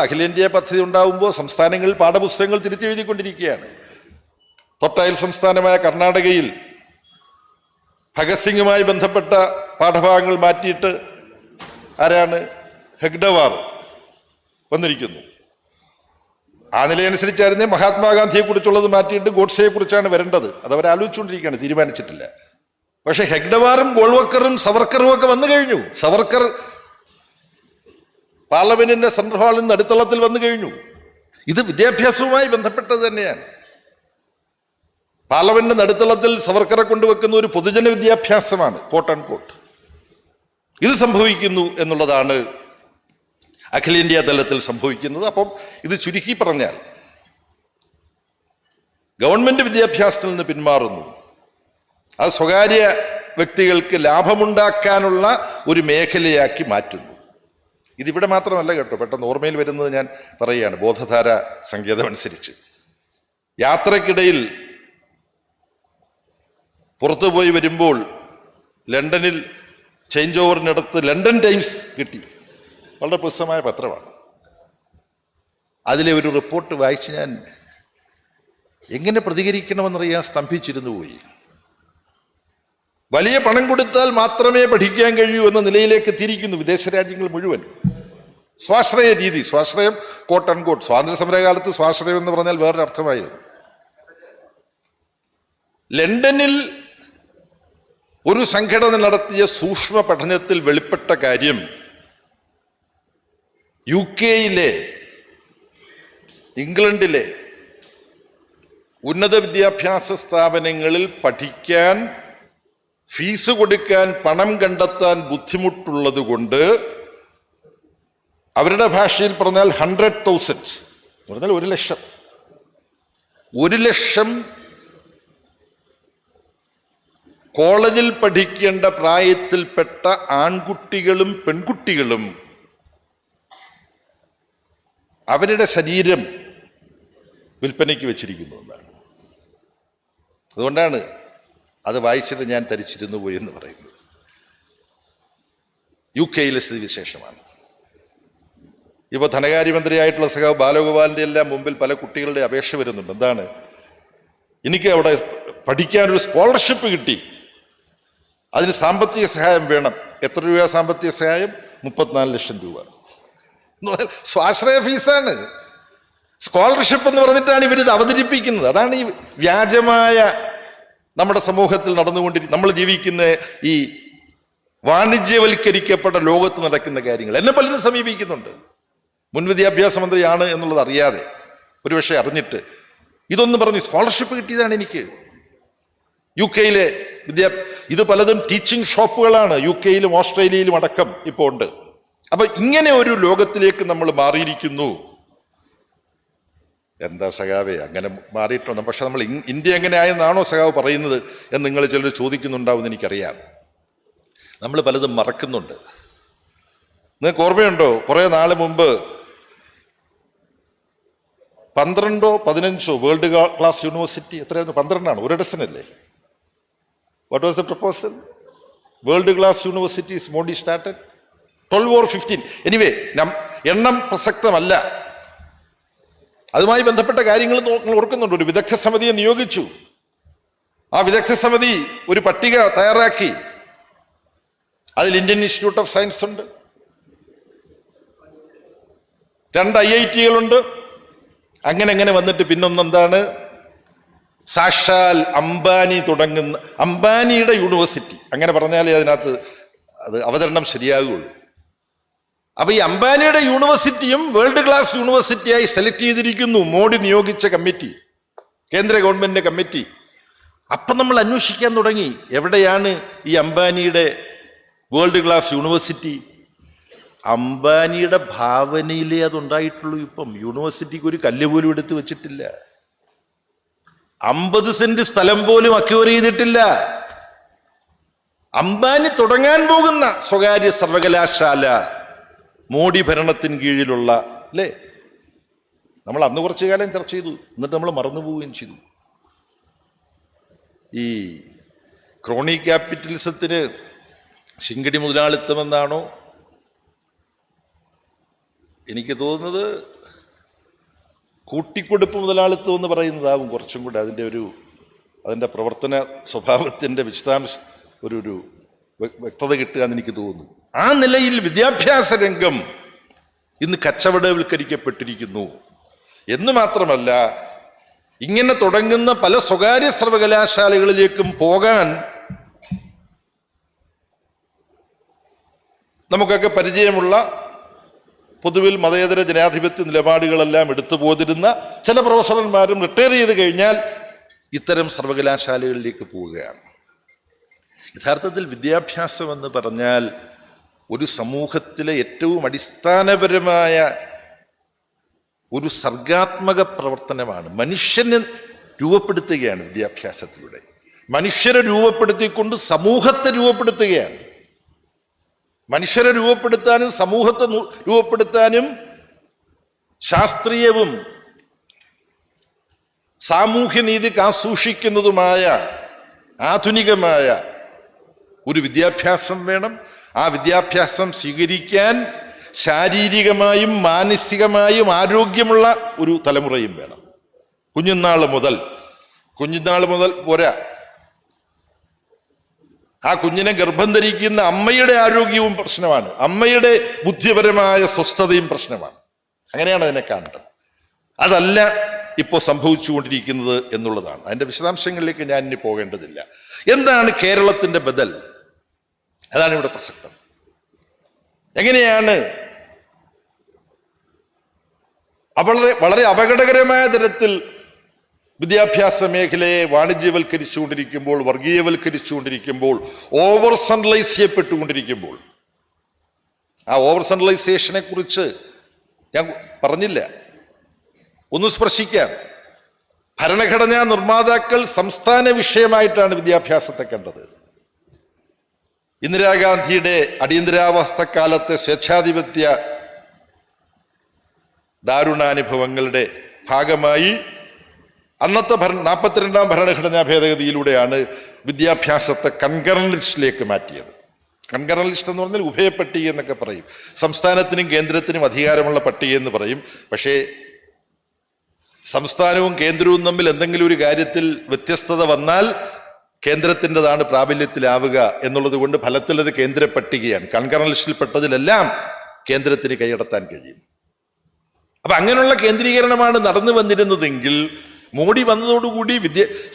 അഖിലേന്ത്യാ പദ്ധതി ഉണ്ടാകുമ്പോൾ സംസ്ഥാനങ്ങളിൽ പാഠപുസ്തകങ്ങൾ തിരുത്തിയെഴുതിക്കൊണ്ടിരിക്കുകയാണ്. തൊട്ടയൽ സംസ്ഥാനമായ കർണാടകയിൽ ഭഗത് സിംഗുമായി ബന്ധപ്പെട്ട പാഠഭാഗങ്ങൾ മാറ്റിയിട്ട് ആരാണ്? ഹെഗ്ഡവാർ വന്നിരിക്കുന്നു. ആ നിലയനുസരിച്ചായിരുന്നേ മഹാത്മാഗാന്ധിയെക്കുറിച്ചുള്ളത് മാറ്റിയിട്ട് ഗോഡ്സെയെക്കുറിച്ചാണ് വരേണ്ടത്. അതവർ ആലോചിച്ചുകൊണ്ടിരിക്കുകയാണ്, തീരുമാനിച്ചിട്ടില്ല. പക്ഷെ ഹെഗ്ഡവാറും ഗോൾവക്കറും സവർക്കറും ഒക്കെ വന്നു കഴിഞ്ഞു. സവർക്കർ പാർലമെന്റിന്റെ സെൻട്രൽ ഹാളിൽ നിന്ന് അടിത്തളത്തിൽ വന്നു കഴിഞ്ഞു. ഇത് വിദ്യാഭ്യാസവുമായി ബന്ധപ്പെട്ടത് തന്നെയാണ്. പാർലമെന്റിന്റെ നടുത്തളത്തിൽ സവർക്കറെ കൊണ്ടുവെക്കുന്ന ഒരു പൊതുജന വിദ്യാഭ്യാസമാണ്, കോട്ട് ആൻഡ് കോട്ട്. ഇത് സംഭവിക്കുന്നു എന്നുള്ളതാണ് അഖിലേന്ത്യാ തലത്തിൽ സംഭവിക്കുന്നത്. അപ്പം ഇത് ചുരുക്കി പറഞ്ഞാൽ ഗവൺമെന്റ് വിദ്യാഭ്യാസത്തിൽ നിന്ന് പിന്മാറുന്നു. അത് സ്വകാര്യ വ്യക്തികൾക്ക് ലാഭമുണ്ടാക്കാനുള്ള ഒരു മേഖലയാക്കി മാറ്റുന്നു. ഇതിവിടെ മാത്രമല്ല കേട്ടോ, പെട്ടെന്ന് ഓർമ്മയിൽ വരുന്നത് ഞാൻ പറയുകയാണ്. ബോധധാര സങ്കേതമനുസരിച്ച് യാത്രക്കിടയിൽ പുറത്തുപോയി വരുമ്പോൾ ലണ്ടനിൽ ചേഞ്ച് ഓവറിനടുത്ത് ലണ്ടൻ ടൈംസ് കിട്ടി. വളരെ പ്രസിദ്ധമായ പത്രമാണ്. അതിലെ ഒരു റിപ്പോർട്ട് വായിച്ച് ഞാൻ എങ്ങനെ പ്രതികരിക്കണമെന്നറിയാൻ സ്തംഭിച്ചിരുന്നു പോയി. വലിയ പണം കൊടുത്താൽ മാത്രമേ പഠിക്കാൻ കഴിയൂ എന്ന നിലയിലേക്ക് എത്തിയിരിക്കുന്നു വിദേശ രാജ്യങ്ങൾ മുഴുവൻ. സ്വാശ്രയ രീതി, സ്വാശ്രയം കോട്ട് ആൻഡ് കോട്ട്. സ്വാതന്ത്ര്യ സമരകാലത്ത് സ്വാശ്രയം എന്ന് പറഞ്ഞാൽ വേറൊരു അർത്ഥമായിരുന്നു. ലണ്ടനിൽ ഒരു സംഘടന നടത്തിയ സൂക്ഷ്മ പഠനത്തിൽ വെളിപ്പെട്ട കാര്യം, UK-യിലെ, ഇംഗ്ലണ്ടിലെ ഉന്നത വിദ്യാഭ്യാസ സ്ഥാപനങ്ങളിൽ പഠിക്കാൻ ഫീസ് കൊടുക്കാൻ പണം കണ്ടെത്താൻ ബുദ്ധിമുട്ടുള്ളത് കൊണ്ട് അവരുടെ ഭാഷയിൽ പറഞ്ഞാൽ 100,000 പറഞ്ഞാൽ 1,00,000 കോളേജിൽ പഠിക്കേണ്ട പ്രായത്തിൽപ്പെട്ട ആൺകുട്ടികളും പെൺകുട്ടികളും അവരുടെ ശരീരം വിൽപ്പനയ്ക്ക് വെച്ചിരിക്കുന്നു എന്നാണ്. അതുകൊണ്ടാണ് അത് വായിച്ചിട്ട് ഞാൻ തരിച്ചിരുന്നു പോയി എന്ന് പറയുന്നത്. UK-യിലെ സ്ഥിതിവിശേഷമാണ്. ഇപ്പോൾ ധനകാര്യമന്ത്രിയായിട്ടുള്ള സഖാവ് ബാലഗോപാലിൻ്റെ എല്ലാം മുമ്പിൽ പല കുട്ടികളുടെ അപേക്ഷ വരുന്നുണ്ട്. എന്താണ്? എനിക്ക് അവിടെ പഠിക്കാനൊരു സ്കോളർഷിപ്പ് കിട്ടി, അതിന് സാമ്പത്തിക സഹായം വേണം. എത്ര രൂപ സാമ്പത്തിക സഹായം? 34 ലക്ഷം രൂപ. സ്വാശ്രയ ഫീസാണ്. സ്കോളർഷിപ്പ് എന്ന് പറഞ്ഞിട്ടാണ് ഇവരിത് അവതരിപ്പിക്കുന്നത്. അതാണ് ഈ വ്യാജമായ നമ്മുടെ സമൂഹത്തിൽ നമ്മൾ ജീവിക്കുന്ന ഈ വാണിജ്യവൽക്കരിക്കപ്പെട്ട ലോകത്ത് നടക്കുന്ന കാര്യങ്ങൾ. എന്നെ പലരും സമീപിക്കുന്നുണ്ട്, മുൻ വിദ്യാഭ്യാസ മന്ത്രിയാണ് എന്നുള്ളത് അറിയാതെ, ഒരുപക്ഷെ അറിഞ്ഞിട്ട്, ഇതൊന്നും പറഞ്ഞ് സ്കോളർഷിപ്പ് കിട്ടിയതാണ് എനിക്ക്. UK-യിലെ ഇത് പലതും ടീച്ചിങ് ഷോപ്പുകളാണ്. UK-യിലും ഓസ്ട്രേലിയയിലും അടക്കം ഇപ്പോൾ ഉണ്ട്. അപ്പൊ ഇങ്ങനെ ഒരു ലോകത്തിലേക്ക് നമ്മൾ മാറിയിരിക്കുന്നു. എന്താ സഖാവേ അങ്ങനെ മാറിയിട്ടുണ്ട്? പക്ഷെ നമ്മൾ ഇന്ത്യ എങ്ങനെ ആയെന്നാണോ സഖാവ് പറയുന്നത് എന്ന് നിങ്ങൾ ചിലർ ചോദിക്കുന്നുണ്ടാവുമെന്ന് എനിക്കറിയാം. നമ്മൾ പലതും മറക്കുന്നുണ്ട്. നിങ്ങൾക്ക് ഓർമ്മയുണ്ടോ, കുറേ നാൾ മുമ്പ് 12 or 15 വേൾഡ് ക്ലാസ് യൂണിവേഴ്സിറ്റി, എത്രയായിരുന്നു? 12 ഒരു ഡസനല്ലേ? What was the proposal? World class universities Modi started 12 or 15. Anyway, എണ്ണം പ്രസക്തമല്ല. അതുമായി ബന്ധപ്പെട്ട കാര്യങ്ങൾ നിങ്ങൾ ഓർക്കുന്നുണ്ട്. ഒരു വിദഗ്ധ സമിതിയെ നിയോഗിച്ചു. ആ വിദഗ്ധ സമിതി ഒരു പട്ടിക തയ്യാറാക്കി. അതിൽ ഇന്ത്യൻ ഇൻസ്റ്റിറ്റ്യൂട്ട് ഓഫ് സയൻസ് ഉണ്ട്, 2 IIT-കളുണ്ട്. അങ്ങനെ വന്നിട്ട് പിന്നൊന്നെന്താണ്? സാക്ഷാൽ അംബാനി തുടങ്ങുന്ന അംബാനിയുടെ യൂണിവേഴ്സിറ്റി. അങ്ങനെ പറഞ്ഞാലേ അതിനകത്ത് അത് അവതരണം ശരിയാകുകയുള്ളൂ. അപ്പൊ ഈ അംബാനിയുടെ യൂണിവേഴ്സിറ്റിയും വേൾഡ് ക്ലാസ് യൂണിവേഴ്സിറ്റിയായി സെലക്ട് ചെയ്തിരിക്കുന്നു മോഡി നിയോഗിച്ച കമ്മിറ്റി, കേന്ദ്ര ഗവൺമെന്റിന്റെ കമ്മിറ്റി. അപ്പം നമ്മൾ അന്വേഷിക്കാൻ തുടങ്ങി, എവിടെയാണ് ഈ അംബാനിയുടെ വേൾഡ് ക്ലാസ് യൂണിവേഴ്സിറ്റി? അംബാനിയുടെ ഭാവനയിലേ അതുണ്ടായിട്ടുള്ളൂ. ഇപ്പം യൂണിവേഴ്സിറ്റിക്ക് ഒരു കല്ല് പോലും എടുത്ത് വെച്ചിട്ടില്ല, 50 സെന്റ് സ്ഥലം പോലും അക്യൂർ ചെയ്തിട്ടില്ല. അംബാനി തുടങ്ങാൻ പോകുന്ന സ്വകാര്യ സർവകലാശാല മോഡി ഭരണത്തിന് കീഴിലുള്ള, അല്ലേ? നമ്മൾ അന്ന് കുറച്ചു കാലം ചർച്ച ചെയ്തു, എന്നിട്ട് നമ്മൾ മറന്നു പോവുകയും ചെയ്തു. ഈ ക്രോണി ക്യാപിറ്റലിസത്തിന് ശിങ്കടി മുതലാളിത്തം എന്നാണോ എനിക്ക് തോന്നുന്നത്, കൂട്ടിക്കൊടുപ്പ് മുതലാളിത്തം എന്ന് പറയുന്നതാവും കുറച്ചും കൂടെ അതിൻ്റെ പ്രവർത്തന സ്വഭാവത്തിൻ്റെ ഒരു വ്യക്തത കിട്ടുക എന്ന് എനിക്ക് തോന്നുന്നു. ആ നിലയിൽ വിദ്യാഭ്യാസ രംഗം ഇന്ന് കച്ചവടവൽക്കരിക്കപ്പെട്ടിരിക്കുന്നു എന്ന് മാത്രമല്ല, ഇങ്ങനെ തുടങ്ങുന്ന പല സ്വകാര്യ സർവകലാശാലകളിലേക്കും പോകാൻ നമുക്കൊക്കെ പരിചയമുള്ള പൊതുവിൽ മതേതര ജനാധിപത്യ നിലപാടുകളെല്ലാം എടുത്തു പോതിരുന്ന ചില പ്രൊഫസർമാരും റിട്ടയർ ചെയ്ത് കഴിഞ്ഞാൽ ഇത്തരം സർവകലാശാലകളിലേക്ക് പോവുകയാണ്. യഥാർത്ഥത്തിൽ വിദ്യാഭ്യാസം എന്ന് പറഞ്ഞാൽ ഒരു സമൂഹത്തിലെ ഏറ്റവും അടിസ്ഥാനപരമായ ഒരു സർഗാത്മക പ്രവർത്തനമാണ്. മനുഷ്യനെ രൂപപ്പെടുത്തുകയാണ് വിദ്യാഭ്യാസത്തിലൂടെ. മനുഷ്യരെ രൂപപ്പെടുത്തിക്കൊണ്ട് സമൂഹത്തെ രൂപപ്പെടുത്തുകയാണ്. മനുഷ്യരെ രൂപപ്പെടുത്താനും സമൂഹത്തെ രൂപപ്പെടുത്താനും ശാസ്ത്രീയവും സാമൂഹ്യനീതി കാസൂക്ഷിക്കുന്നതുമായ ആധുനികമായ ഒരു വിദ്യാഭ്യാസം വേണം. ആ വിദ്യാഭ്യാസം സ്വീകരിക്കാൻ ശാരീരികമായും മാനസികമായും ആരോഗ്യമുള്ള ഒരു തലമുറയും വേണം. കുഞ്ഞുനാൾ മുതൽ പോരാ, ആ കുഞ്ഞിനെ ഗർഭം ധരിക്കുന്ന അമ്മയുടെ ആരോഗ്യവും പ്രശ്നമാണ്, അമ്മയുടെ ബുദ്ധിപരമായ സ്വസ്ഥതയും പ്രശ്നമാണ്. അങ്ങനെയാണ് അതിനെ കാണേണ്ടത്. അതല്ല ഇപ്പോൾ സംഭവിച്ചുകൊണ്ടിരിക്കുന്നത് എന്നുള്ളതാണ്. അതിൻ്റെ വിശദാംശങ്ങളിലേക്ക് ഞാൻ ഇനി പോകേണ്ടതില്ല. എന്താണ് കേരളത്തിൻ്റെ ബദൽ? അതാണ് ഇവിടെ പ്രസക്തം. എങ്ങനെയാണ് വളരെ അപകടകരമായ തരത്തിൽ വിദ്യാഭ്യാസ മേഖലയെ വാണിജ്യവൽക്കരിച്ചുകൊണ്ടിരിക്കുമ്പോൾ, വർഗീയവൽക്കരിച്ചുകൊണ്ടിരിക്കുമ്പോൾ, ഓവർ സെൻട്രലൈസ് ചെയ്യപ്പെട്ടുകൊണ്ടിരിക്കുമ്പോൾ, ആ ഓവർ സെൻട്രലൈസേഷനെ കുറിച്ച് ഞാൻ പറഞ്ഞില്ല, ഒന്ന് സ്പർശിക്കാം. ഭരണഘടനാ നിർമ്മാതാക്കൾ സംസ്ഥാന വിഷയമായിട്ടാണ് വിദ്യാഭ്യാസത്തെ കണ്ടത്. ഇന്ദിരാഗാന്ധിയുടെ അടിയന്തരാവസ്ഥക്കാലത്തെ സ്വേച്ഛാധിപത്യ ദാരുണാനുഭവങ്ങളുടെ ഭാഗമായി അന്നത്തെ 42ാം ഭരണഘടനാ ഭേദഗതിയിലൂടെയാണ് വിദ്യാഭ്യാസത്തെ കൺകറന്റ് ലിസ്റ്റിലേക്ക് മാറ്റിയത്. കൺകറന്റ് ലിസ്റ്റ് എന്ന് പറഞ്ഞാൽ ഉഭയപട്ടിക എന്നൊക്കെ പറയും. സംസ്ഥാനത്തിനും കേന്ദ്രത്തിനും അധികാരമുള്ള പട്ടിക എന്ന് പറയും. പക്ഷേ സംസ്ഥാനവും കേന്ദ്രവും തമ്മിൽ എന്തെങ്കിലും ഒരു കാര്യത്തിൽ വ്യത്യസ്തത വന്നാൽ കേന്ദ്രത്തിൻ്റെതാണ് പ്രാബല്യത്തിലാവുക എന്നുള്ളത് കൊണ്ട് ഫലത്തിൽ അത് കേന്ദ്ര പട്ടികയാണ്. കൺകറന്റ് ലിസ്റ്റിൽ പെട്ടതിലെല്ലാം കേന്ദ്രത്തിന് കൈയടത്താൻ കഴിയും. അപ്പൊ അങ്ങനെയുള്ള കേന്ദ്രീകരണമാണ് നടന്നു വന്നിരുന്നതെങ്കിൽ മോഡി വന്നതോടുകൂടി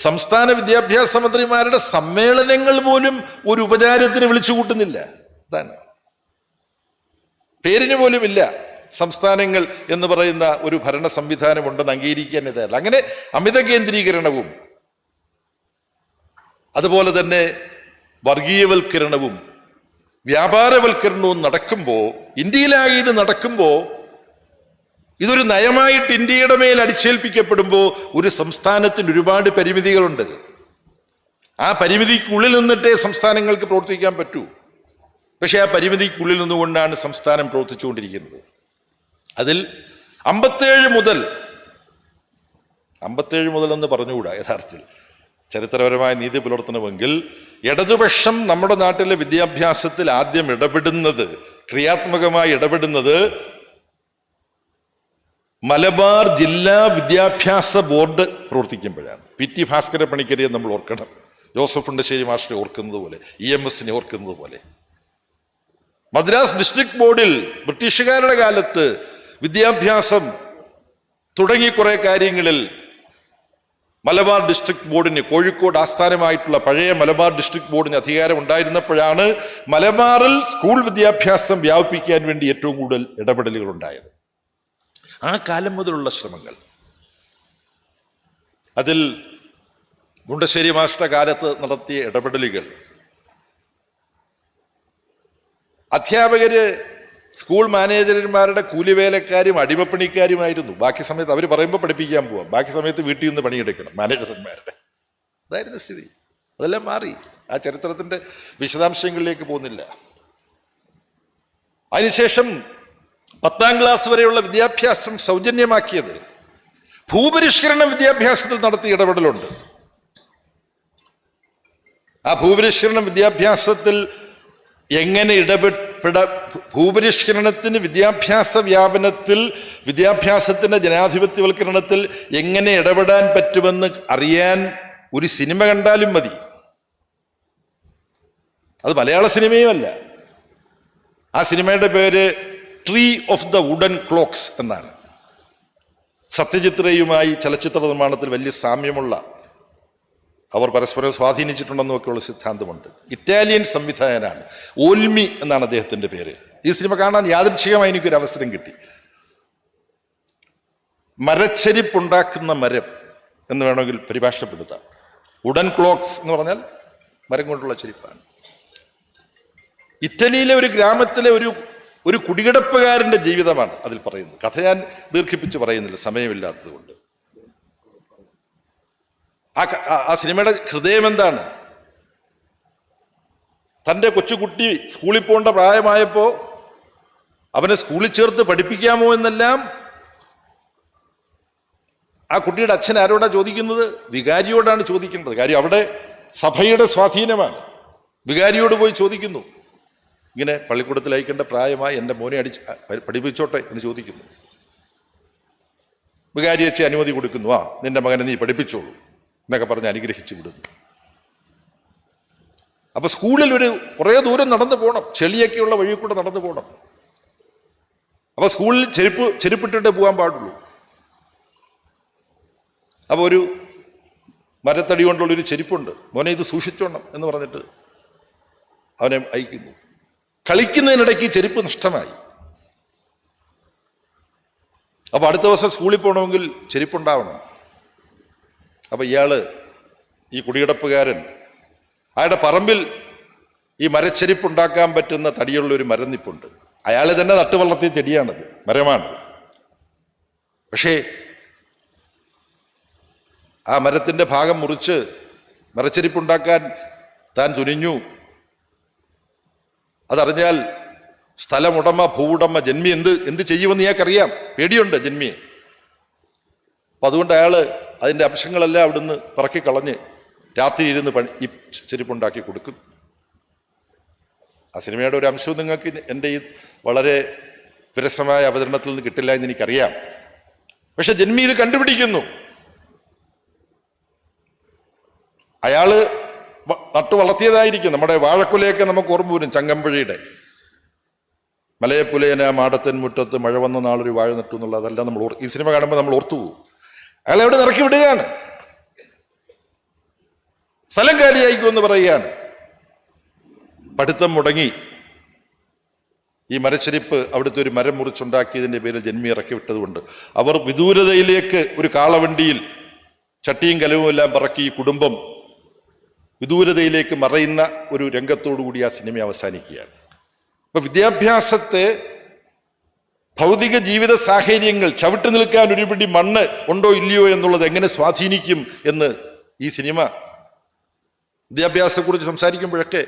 സംസ്ഥാന വിദ്യാഭ്യാസ മന്ത്രിമാരുടെ സമ്മേളനങ്ങൾ പോലും ഒരു ഉപചാരത്തിന് വിളിച്ചു കൂട്ടുന്നില്ല. അതാണ്, പേരിന് പോലും ഇല്ല. സംസ്ഥാനങ്ങൾ എന്ന് പറയുന്ന ഒരു ഭരണ സംവിധാനം ഉണ്ടെന്ന് അംഗീകരിക്കാൻ ഇതല്ല. അങ്ങനെ അമിത കേന്ദ്രീകരണവും അതുപോലെ തന്നെ വർഗീയവൽക്കരണവും വ്യാപാരവൽക്കരണവും നടക്കുമ്പോൾ, ഇന്ത്യയിലാകെ ഇത് നടക്കുമ്പോൾ, ഇതൊരു നയമായിട്ട് ഇന്ത്യയുടെ മേൽ അടിച്ചേൽപ്പിക്കപ്പെടുമ്പോൾ ഒരു സംസ്ഥാനത്തിന് ഒരുപാട് പരിമിതികളുണ്ട്. ആ പരിമിതിക്കുള്ളിൽ നിന്നിട്ടേ സംസ്ഥാനങ്ങൾക്ക് പ്രവർത്തിക്കാൻ പറ്റൂ. പക്ഷെ ആ പരിമിതിക്കുള്ളിൽ നിന്നുകൊണ്ടാണ് സംസ്ഥാനം പ്രവർത്തിച്ചുകൊണ്ടിരിക്കുന്നത്. അതിൽ 57 മുതൽ എന്ന് പറഞ്ഞുകൂടാ, യഥാർത്ഥത്തിൽ ചരിത്രപരമായ നീതി പുലർത്തണമെങ്കിൽ ഇടതുപക്ഷം നമ്മുടെ നാട്ടിലെ വിദ്യാഭ്യാസത്തിൽ ആദ്യം ക്രിയാത്മകമായി ഇടപെടുന്നത് മലബാർ ജില്ലാ വിദ്യാഭ്യാസ ബോർഡ് പ്രവർത്തിക്കുമ്പോഴാണ്. PT ഭാസ്കര പണിക്കരിയെ നമ്മൾ ഓർക്കണം, ജോസഫ് ഉണ്ടശ്ശേരി മാഷിനെ ഓർക്കുന്നത് പോലെ, EMSനെ ഓർക്കുന്നത് പോലെ. മദ്രാസ് ഡിസ്ട്രിക്ട് ബോർഡിൽ ബ്രിട്ടീഷുകാരുടെ കാലത്ത് വിദ്യാഭ്യാസം തുടങ്ങി കുറെ കാര്യങ്ങളിൽ മലബാർ ഡിസ്ട്രിക്ട് ബോർഡിന്, കോഴിക്കോട് ആസ്ഥാനമായിട്ടുള്ള പഴയ മലബാർ ഡിസ്ട്രിക്ട് ബോർഡിന് അധികാരം ഉണ്ടായിരുന്നപ്പോഴാണ് മലബാറിൽ സ്കൂൾ വിദ്യാഭ്യാസം വ്യാപിപ്പിക്കാൻ വേണ്ടി ഏറ്റവും കൂടുതൽ ഇടപെടലുകൾ ഉണ്ടായത്. ആ കാലം മുതലുള്ള ശ്രമങ്ങൾ, അതിൽ മുണ്ടശ്ശേരി മാസ്റ്ററുടെ കാലത്ത് നടത്തിയ ഇടപെടലുകൾ, അധ്യാപകര് സ്കൂൾ മാനേജർമാരുടെ കൂലിവേലക്കാരും അടിമപ്പണിക്കാരുമായിരുന്നു. ബാക്കി സമയത്ത് അവർ പറയുമ്പോൾ പഠിപ്പിക്കാൻ പോവാം, ബാക്കി സമയത്ത് വീട്ടിൽ നിന്ന് പണിയെടുക്കണം മാനേജർമാരുടെ. അതായിരുന്നു സ്ഥിതി. അതെല്ലാം മാറി. ആ ചരിത്രത്തിന്റെ വിശദാംശങ്ങളിലേക്ക് പോകുന്നില്ല. അതിനുശേഷം 10ാം ക്ലാസ് വരെയുള്ള വിദ്യാഭ്യാസം സൗജന്യമാക്കിയത് ഭൂപരിഷ്കരണ വിദ്യാഭ്യാസത്തിൽ നടത്തിയ ഇടപെടലുണ്ട്. ആ ഭൂപരിഷ്കരണ വിദ്യാഭ്യാസത്തിൽ എങ്ങനെ ഭൂപരിഷ്കരണത്തിന്, വിദ്യാഭ്യാസ വ്യാപനത്തിൽ, വിദ്യാഭ്യാസത്തിൻ്റെ ജനാധിപത്യവൽക്കരണത്തിൽ എങ്ങനെ ഇടപെടാൻ പറ്റുമെന്ന് അറിയാൻ ഒരു സിനിമ കണ്ടാലും മതി. അത് മലയാള സിനിമയുമല്ല. ആ സിനിമയുടെ പേര് tree of the wooden clocks എന്നാണ്. സത്യജിത് റേയുമായി ചലച്ചിത്ര നിർമ്മാണത്തിൽ വലിയ സാമ്യമുള്ള, അവർ പരസ്പരം സ്വാധീനിച്ചിട്ടുണ്ടെന്നൊക്കെയുള്ള സിദ്ധാന്തമുണ്ട്. ഇറ്റാലിയൻ സംവിധായകനാണ്, ഓൽമി എന്നാണ് അദ്ദേഹത്തിൻ്റെ പേര്. ഈ സിനിമ കാണാൻ യാദൃച്ഛികമായി എനിക്കൊരു അവസരം കിട്ടി. മരച്ചെരിപ്പുണ്ടാക്കുന്ന മരം എന്ന് വേണമെങ്കിൽ പരിഭാഷപ്പെടുത്താം. വുഡൻ ക്ലോക്സ് എന്ന് പറഞ്ഞാൽ മരം കൊണ്ടുള്ള ചെരിപ്പാണ്. ഇറ്റലിയിലെ ഒരു ഗ്രാമത്തിലെ ഒരു കുടികിടപ്പുകാരൻ്റെ ജീവിതമാണ് അതിൽ പറയുന്നത്. കഥ ഞാൻ ദീർഘിപ്പിച്ച് പറയുന്നില്ല, സമയമില്ലാത്തത് കൊണ്ട്. ആ സിനിമയുടെ ഹൃദയം എന്താണ്? തൻ്റെ കൊച്ചുകുട്ടി സ്കൂളിൽ പോകേണ്ട പ്രായമായപ്പോൾ അവനെ സ്കൂളിൽ ചേർത്ത് പഠിപ്പിക്കാമോ എന്നെല്ലാം ആ കുട്ടിയുടെ അച്ഛൻ ആരോടാ ചോദിക്കുന്നത്? വികാരിയോടാണ് ചോദിക്കേണ്ടത്. കാര്യം അവിടെ സഭയുടെ സ്വാധീനമാണ്. വികാരിയോട് പോയി ചോദിക്കുന്നു, ഇങ്ങനെ പള്ളിക്കൂടത്തിൽ അയക്കേണ്ട പ്രായമായി, എൻ്റെ മോനെ പഠിപ്പിച്ചോട്ടെ എന്ന് ചോദിക്കുന്നു. വികാരി അച്ഛൻ അനുമതി കൊടുക്കുന്നു. ആ, നിന്റെ മകനെ നീ പഠിപ്പിച്ചോളൂ എന്നൊക്കെ പറഞ്ഞ് അനുഗ്രഹിച്ചു വിടുന്നു. അപ്പൊ സ്കൂളിൽ കുറേ ദൂരം നടന്നു പോകണം, ചെളിയൊക്കെയുള്ള വഴി കൂടെ നടന്നു പോകണം. അപ്പൊ സ്കൂളിൽ ചെരുപ്പിട്ടിട്ടേ പോകാൻ പാടുള്ളൂ. അപ്പോൾ ഒരു മരത്തടി കൊണ്ടുള്ളൊരു ചെരുപ്പുണ്ട്, മോനെ ഇത് സൂക്ഷിച്ചോണം എന്ന് പറഞ്ഞിട്ട് അവനെ അയക്കുന്നു. കളിക്കുന്നതിനിടയ്ക്ക് ചെരുപ്പ് നഷ്ടമായി. അപ്പൊ അടുത്ത ദിവസം സ്കൂളിൽ പോകണമെങ്കിൽ ചെരുപ്പുണ്ടാവണം. അപ്പൊ ഈ കുടികിടപ്പുകാരൻ, അയാളുടെ പറമ്പിൽ ഈ മരച്ചെരിപ്പുണ്ടാക്കാൻ പറ്റുന്ന തടിയുള്ളൊരു മരനിപ്പുണ്ട്. അയാൾ തന്നെ നട്ടു വളർത്തിയ ചെടിയാണത്, മരമാണത്. പക്ഷേ ആ മരത്തിൻ്റെ ഭാഗം മുറിച്ച് മരച്ചെരിപ്പുണ്ടാക്കാൻ താൻ തുനിഞ്ഞു. അതറിഞ്ഞാൽ സ്ഥലമുടമ, ഭൂവുടമ, ജന്മി എന്ത് ചെയ്യുമെന്ന് ഇയാൾക്കറിയാം. പേടിയുണ്ട് ജന്മിയെ. അപ്പം അതുകൊണ്ട് അയാൾ അതിൻ്റെ അംശങ്ങളെല്ലാം അവിടുന്ന് പറക്കിക്കളഞ്ഞ് രാത്രി ഇരുന്ന് ഈ ചെരുപ്പുണ്ടാക്കി കൊടുക്കും. ആ സിനിമയുടെ ഒരു അംശവും നിങ്ങൾക്ക് എൻ്റെ ഈ വളരെ വിരസമായ അവതരണത്തിൽ നിന്ന് കിട്ടില്ല എന്ന് എനിക്കറിയാം. പക്ഷെ ജന്മി ഇത് കണ്ടുപിടിക്കുന്നു. അയാൾ നട്ടു വളർത്തിയതായിരിക്കും. നമ്മുടെ വാഴക്കുലയൊക്കെ നമുക്ക് ഓർമ്മ വരും, ചങ്ങമ്പുഴയുടെ മലയപ്പുലയന മാടത്തൻ മുറ്റത്ത് മഴ വന്ന നാളൊരു വാഴ നട്ടു എന്നുള്ളതെല്ലാം നമ്മൾ ഈ സിനിമ കാണുമ്പോൾ നമ്മൾ ഓർത്തുപോകും. അയാൾ എവിടെ ഇറക്കി വിടുകയാണ്, സ്ഥലം കാലിയായിക്കുമെന്ന് പറയുകയാണ്. പഠിത്തം മുടങ്ങി. ഈ മരച്ചെരിപ്പ് അവിടുത്തെ ഒരു മരം മുറിച്ചുണ്ടാക്കിയതിൻ്റെ പേരിൽ ജന്മി ഇറക്കി വിട്ടതുകൊണ്ട് അവർ വിദൂരതയിലേക്ക് ഒരു കാളവണ്ടിയിൽ ചട്ടിയും കലവും എല്ലാം പറക്കി ഈ കുടുംബം വിദൂരതയിലേക്ക് മറയുന്ന ഒരു രംഗത്തോടുകൂടി ആ സിനിമ അവസാനിക്കുകയാണ്. അപ്പൊ വിദ്യാഭ്യാസത്തെ ഭൗതിക ജീവിത സാഹചര്യങ്ങൾ, ചവിട്ടു നിൽക്കാൻ ഒരു പിടി മണ്ണ് ഉണ്ടോ ഇല്ലയോ എന്നുള്ളത് എങ്ങനെ സ്വാധീനിക്കും എന്ന് ഈ സിനിമ, വിദ്യാഭ്യാസത്തെക്കുറിച്ച് സംസാരിക്കുമ്പോഴൊക്കെ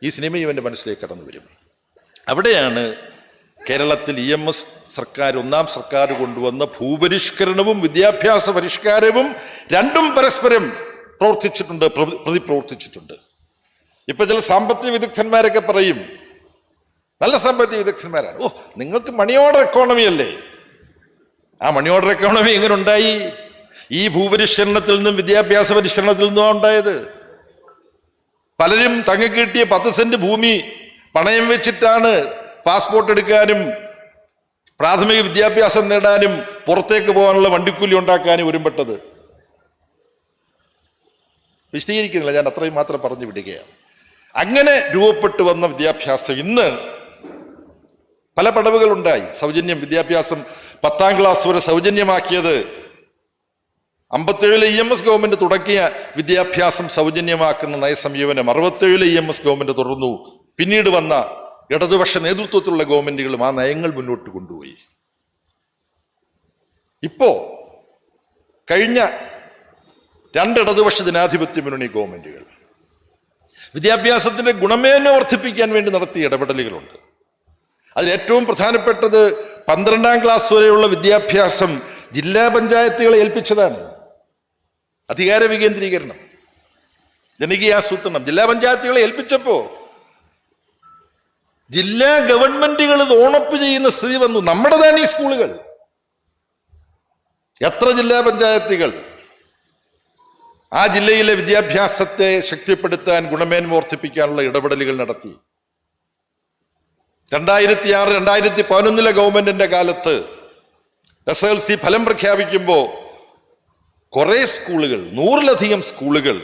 ഈ സിനിമയും എൻ്റെ മനസ്സിലേക്ക് കടന്നു വരും. അവിടെയാണ് കേരളത്തിൽ EMS സർക്കാർ, ഒന്നാം സർക്കാർ കൊണ്ടുവന്ന ഭൂപരിഷ്കരണവും വിദ്യാഭ്യാസ പരിഷ്കാരവും രണ്ടും പരസ്പരം പ്രവർത്തിച്ചിട്ടുണ്ട്, പ്രതിപ്രവർത്തിച്ചിട്ടുണ്ട്. ഇപ്പൊ ചില സാമ്പത്തിക വിദഗ്ധന്മാരൊക്കെ പറയും, നല്ല സാമ്പത്തിക വിദഗ്ധന്മാരാണ്, ഓ നിങ്ങൾക്ക് മണി ഓർഡർ എക്കോണമി അല്ലേ. ആ മണി ഓർഡർ എക്കോണമി എങ്ങനെ ഉണ്ടായി? ഈ ഭൂപരിഷ്കരണത്തിൽ നിന്നും വിദ്യാഭ്യാസ പരിഷ്കരണത്തിൽ നിന്നും ഉണ്ടായത്. പലരും തങ്ങൾക്ക് കിട്ടിയ 10 സെന്റ് ഭൂമി പണയം വെച്ചിട്ടാണ് പാസ്പോർട്ട് എടുക്കാനും പ്രാഥമിക വിദ്യാഭ്യാസം നേടാനും പുറത്തേക്ക് പോകാനുള്ള വണ്ടിക്കൂലി ഉണ്ടാക്കാനും ഒരുമ്പെട്ടത്. വിശദീകരിക്കുന്നില്ല, ഞാൻ അത്രയും മാത്രം പറഞ്ഞു വിടുകയാണ്. അങ്ങനെ രൂപപ്പെട്ടു വന്ന വിദ്യാഭ്യാസം ഇന്ന് പല പടവുകളുണ്ടായി. സൗജന്യം വിദ്യാഭ്യാസം 10ാം ക്ലാസ് വരെ സൗജന്യമാക്കിയത് 57 EMS ഗവൺമെന്റ് തുടങ്ങിയ വിദ്യാഭ്യാസം സൗജന്യമാക്കുന്ന നയസമീപനം 67 EMS ഗവൺമെന്റ് തുടർന്നു. പിന്നീട് വന്ന ഇടതുപക്ഷ നേതൃത്വത്തിലുള്ള ഗവൺമെന്റുകളും ആ നയങ്ങൾ മുന്നോട്ട് കൊണ്ടുപോയി. ഇപ്പോ കഴിഞ്ഞ 2 ഇടതുപക്ഷ ജനാധിപത്യ മുന്നണി ഗവൺമെന്റുകൾ വിദ്യാഭ്യാസത്തിന്റെ ഗുണമേന്മ വർദ്ധിപ്പിക്കാൻ വേണ്ടി നടത്തിയ ഇടപെടലുകളുണ്ട്. അതിൽ ഏറ്റവും പ്രധാനപ്പെട്ടത് 12ാം ക്ലാസ് വരെയുള്ള വിദ്യാഭ്യാസം ജില്ലാ പഞ്ചായത്തുകളെ ഏൽപ്പിച്ചതാണ്. അധികാര വികേന്ദ്രീകരണം, ജനകീയാസൂത്രണം ജില്ലാ പഞ്ചായത്തുകളെ ഏൽപ്പിച്ചപ്പോ ജില്ലാ ഗവൺമെന്റുകൾ ഇത് ഓണപ്പ് ചെയ്യുന്ന സ്ഥിതി വന്നു. നമ്മുടേതാണ് ഈ സ്കൂളുകൾ. എത്ര ജില്ലാ പഞ്ചായത്തുകൾ ആ ജില്ലയിലെ വിദ്യാഭ്യാസത്തെ ശക്തിപ്പെടുത്താൻ, ഗുണമേന്മ വർദ്ധിപ്പിക്കാനുള്ള ഇടപെടലുകൾ നടത്തി. 2006, 2011 ഗവൺമെന്റിന്റെ കാലത്ത് SLC ഫലം പ്രഖ്യാപിക്കുമ്പോൾ കുറെ സ്കൂളുകൾ, 100-ലധികം സ്കൂളുകൾ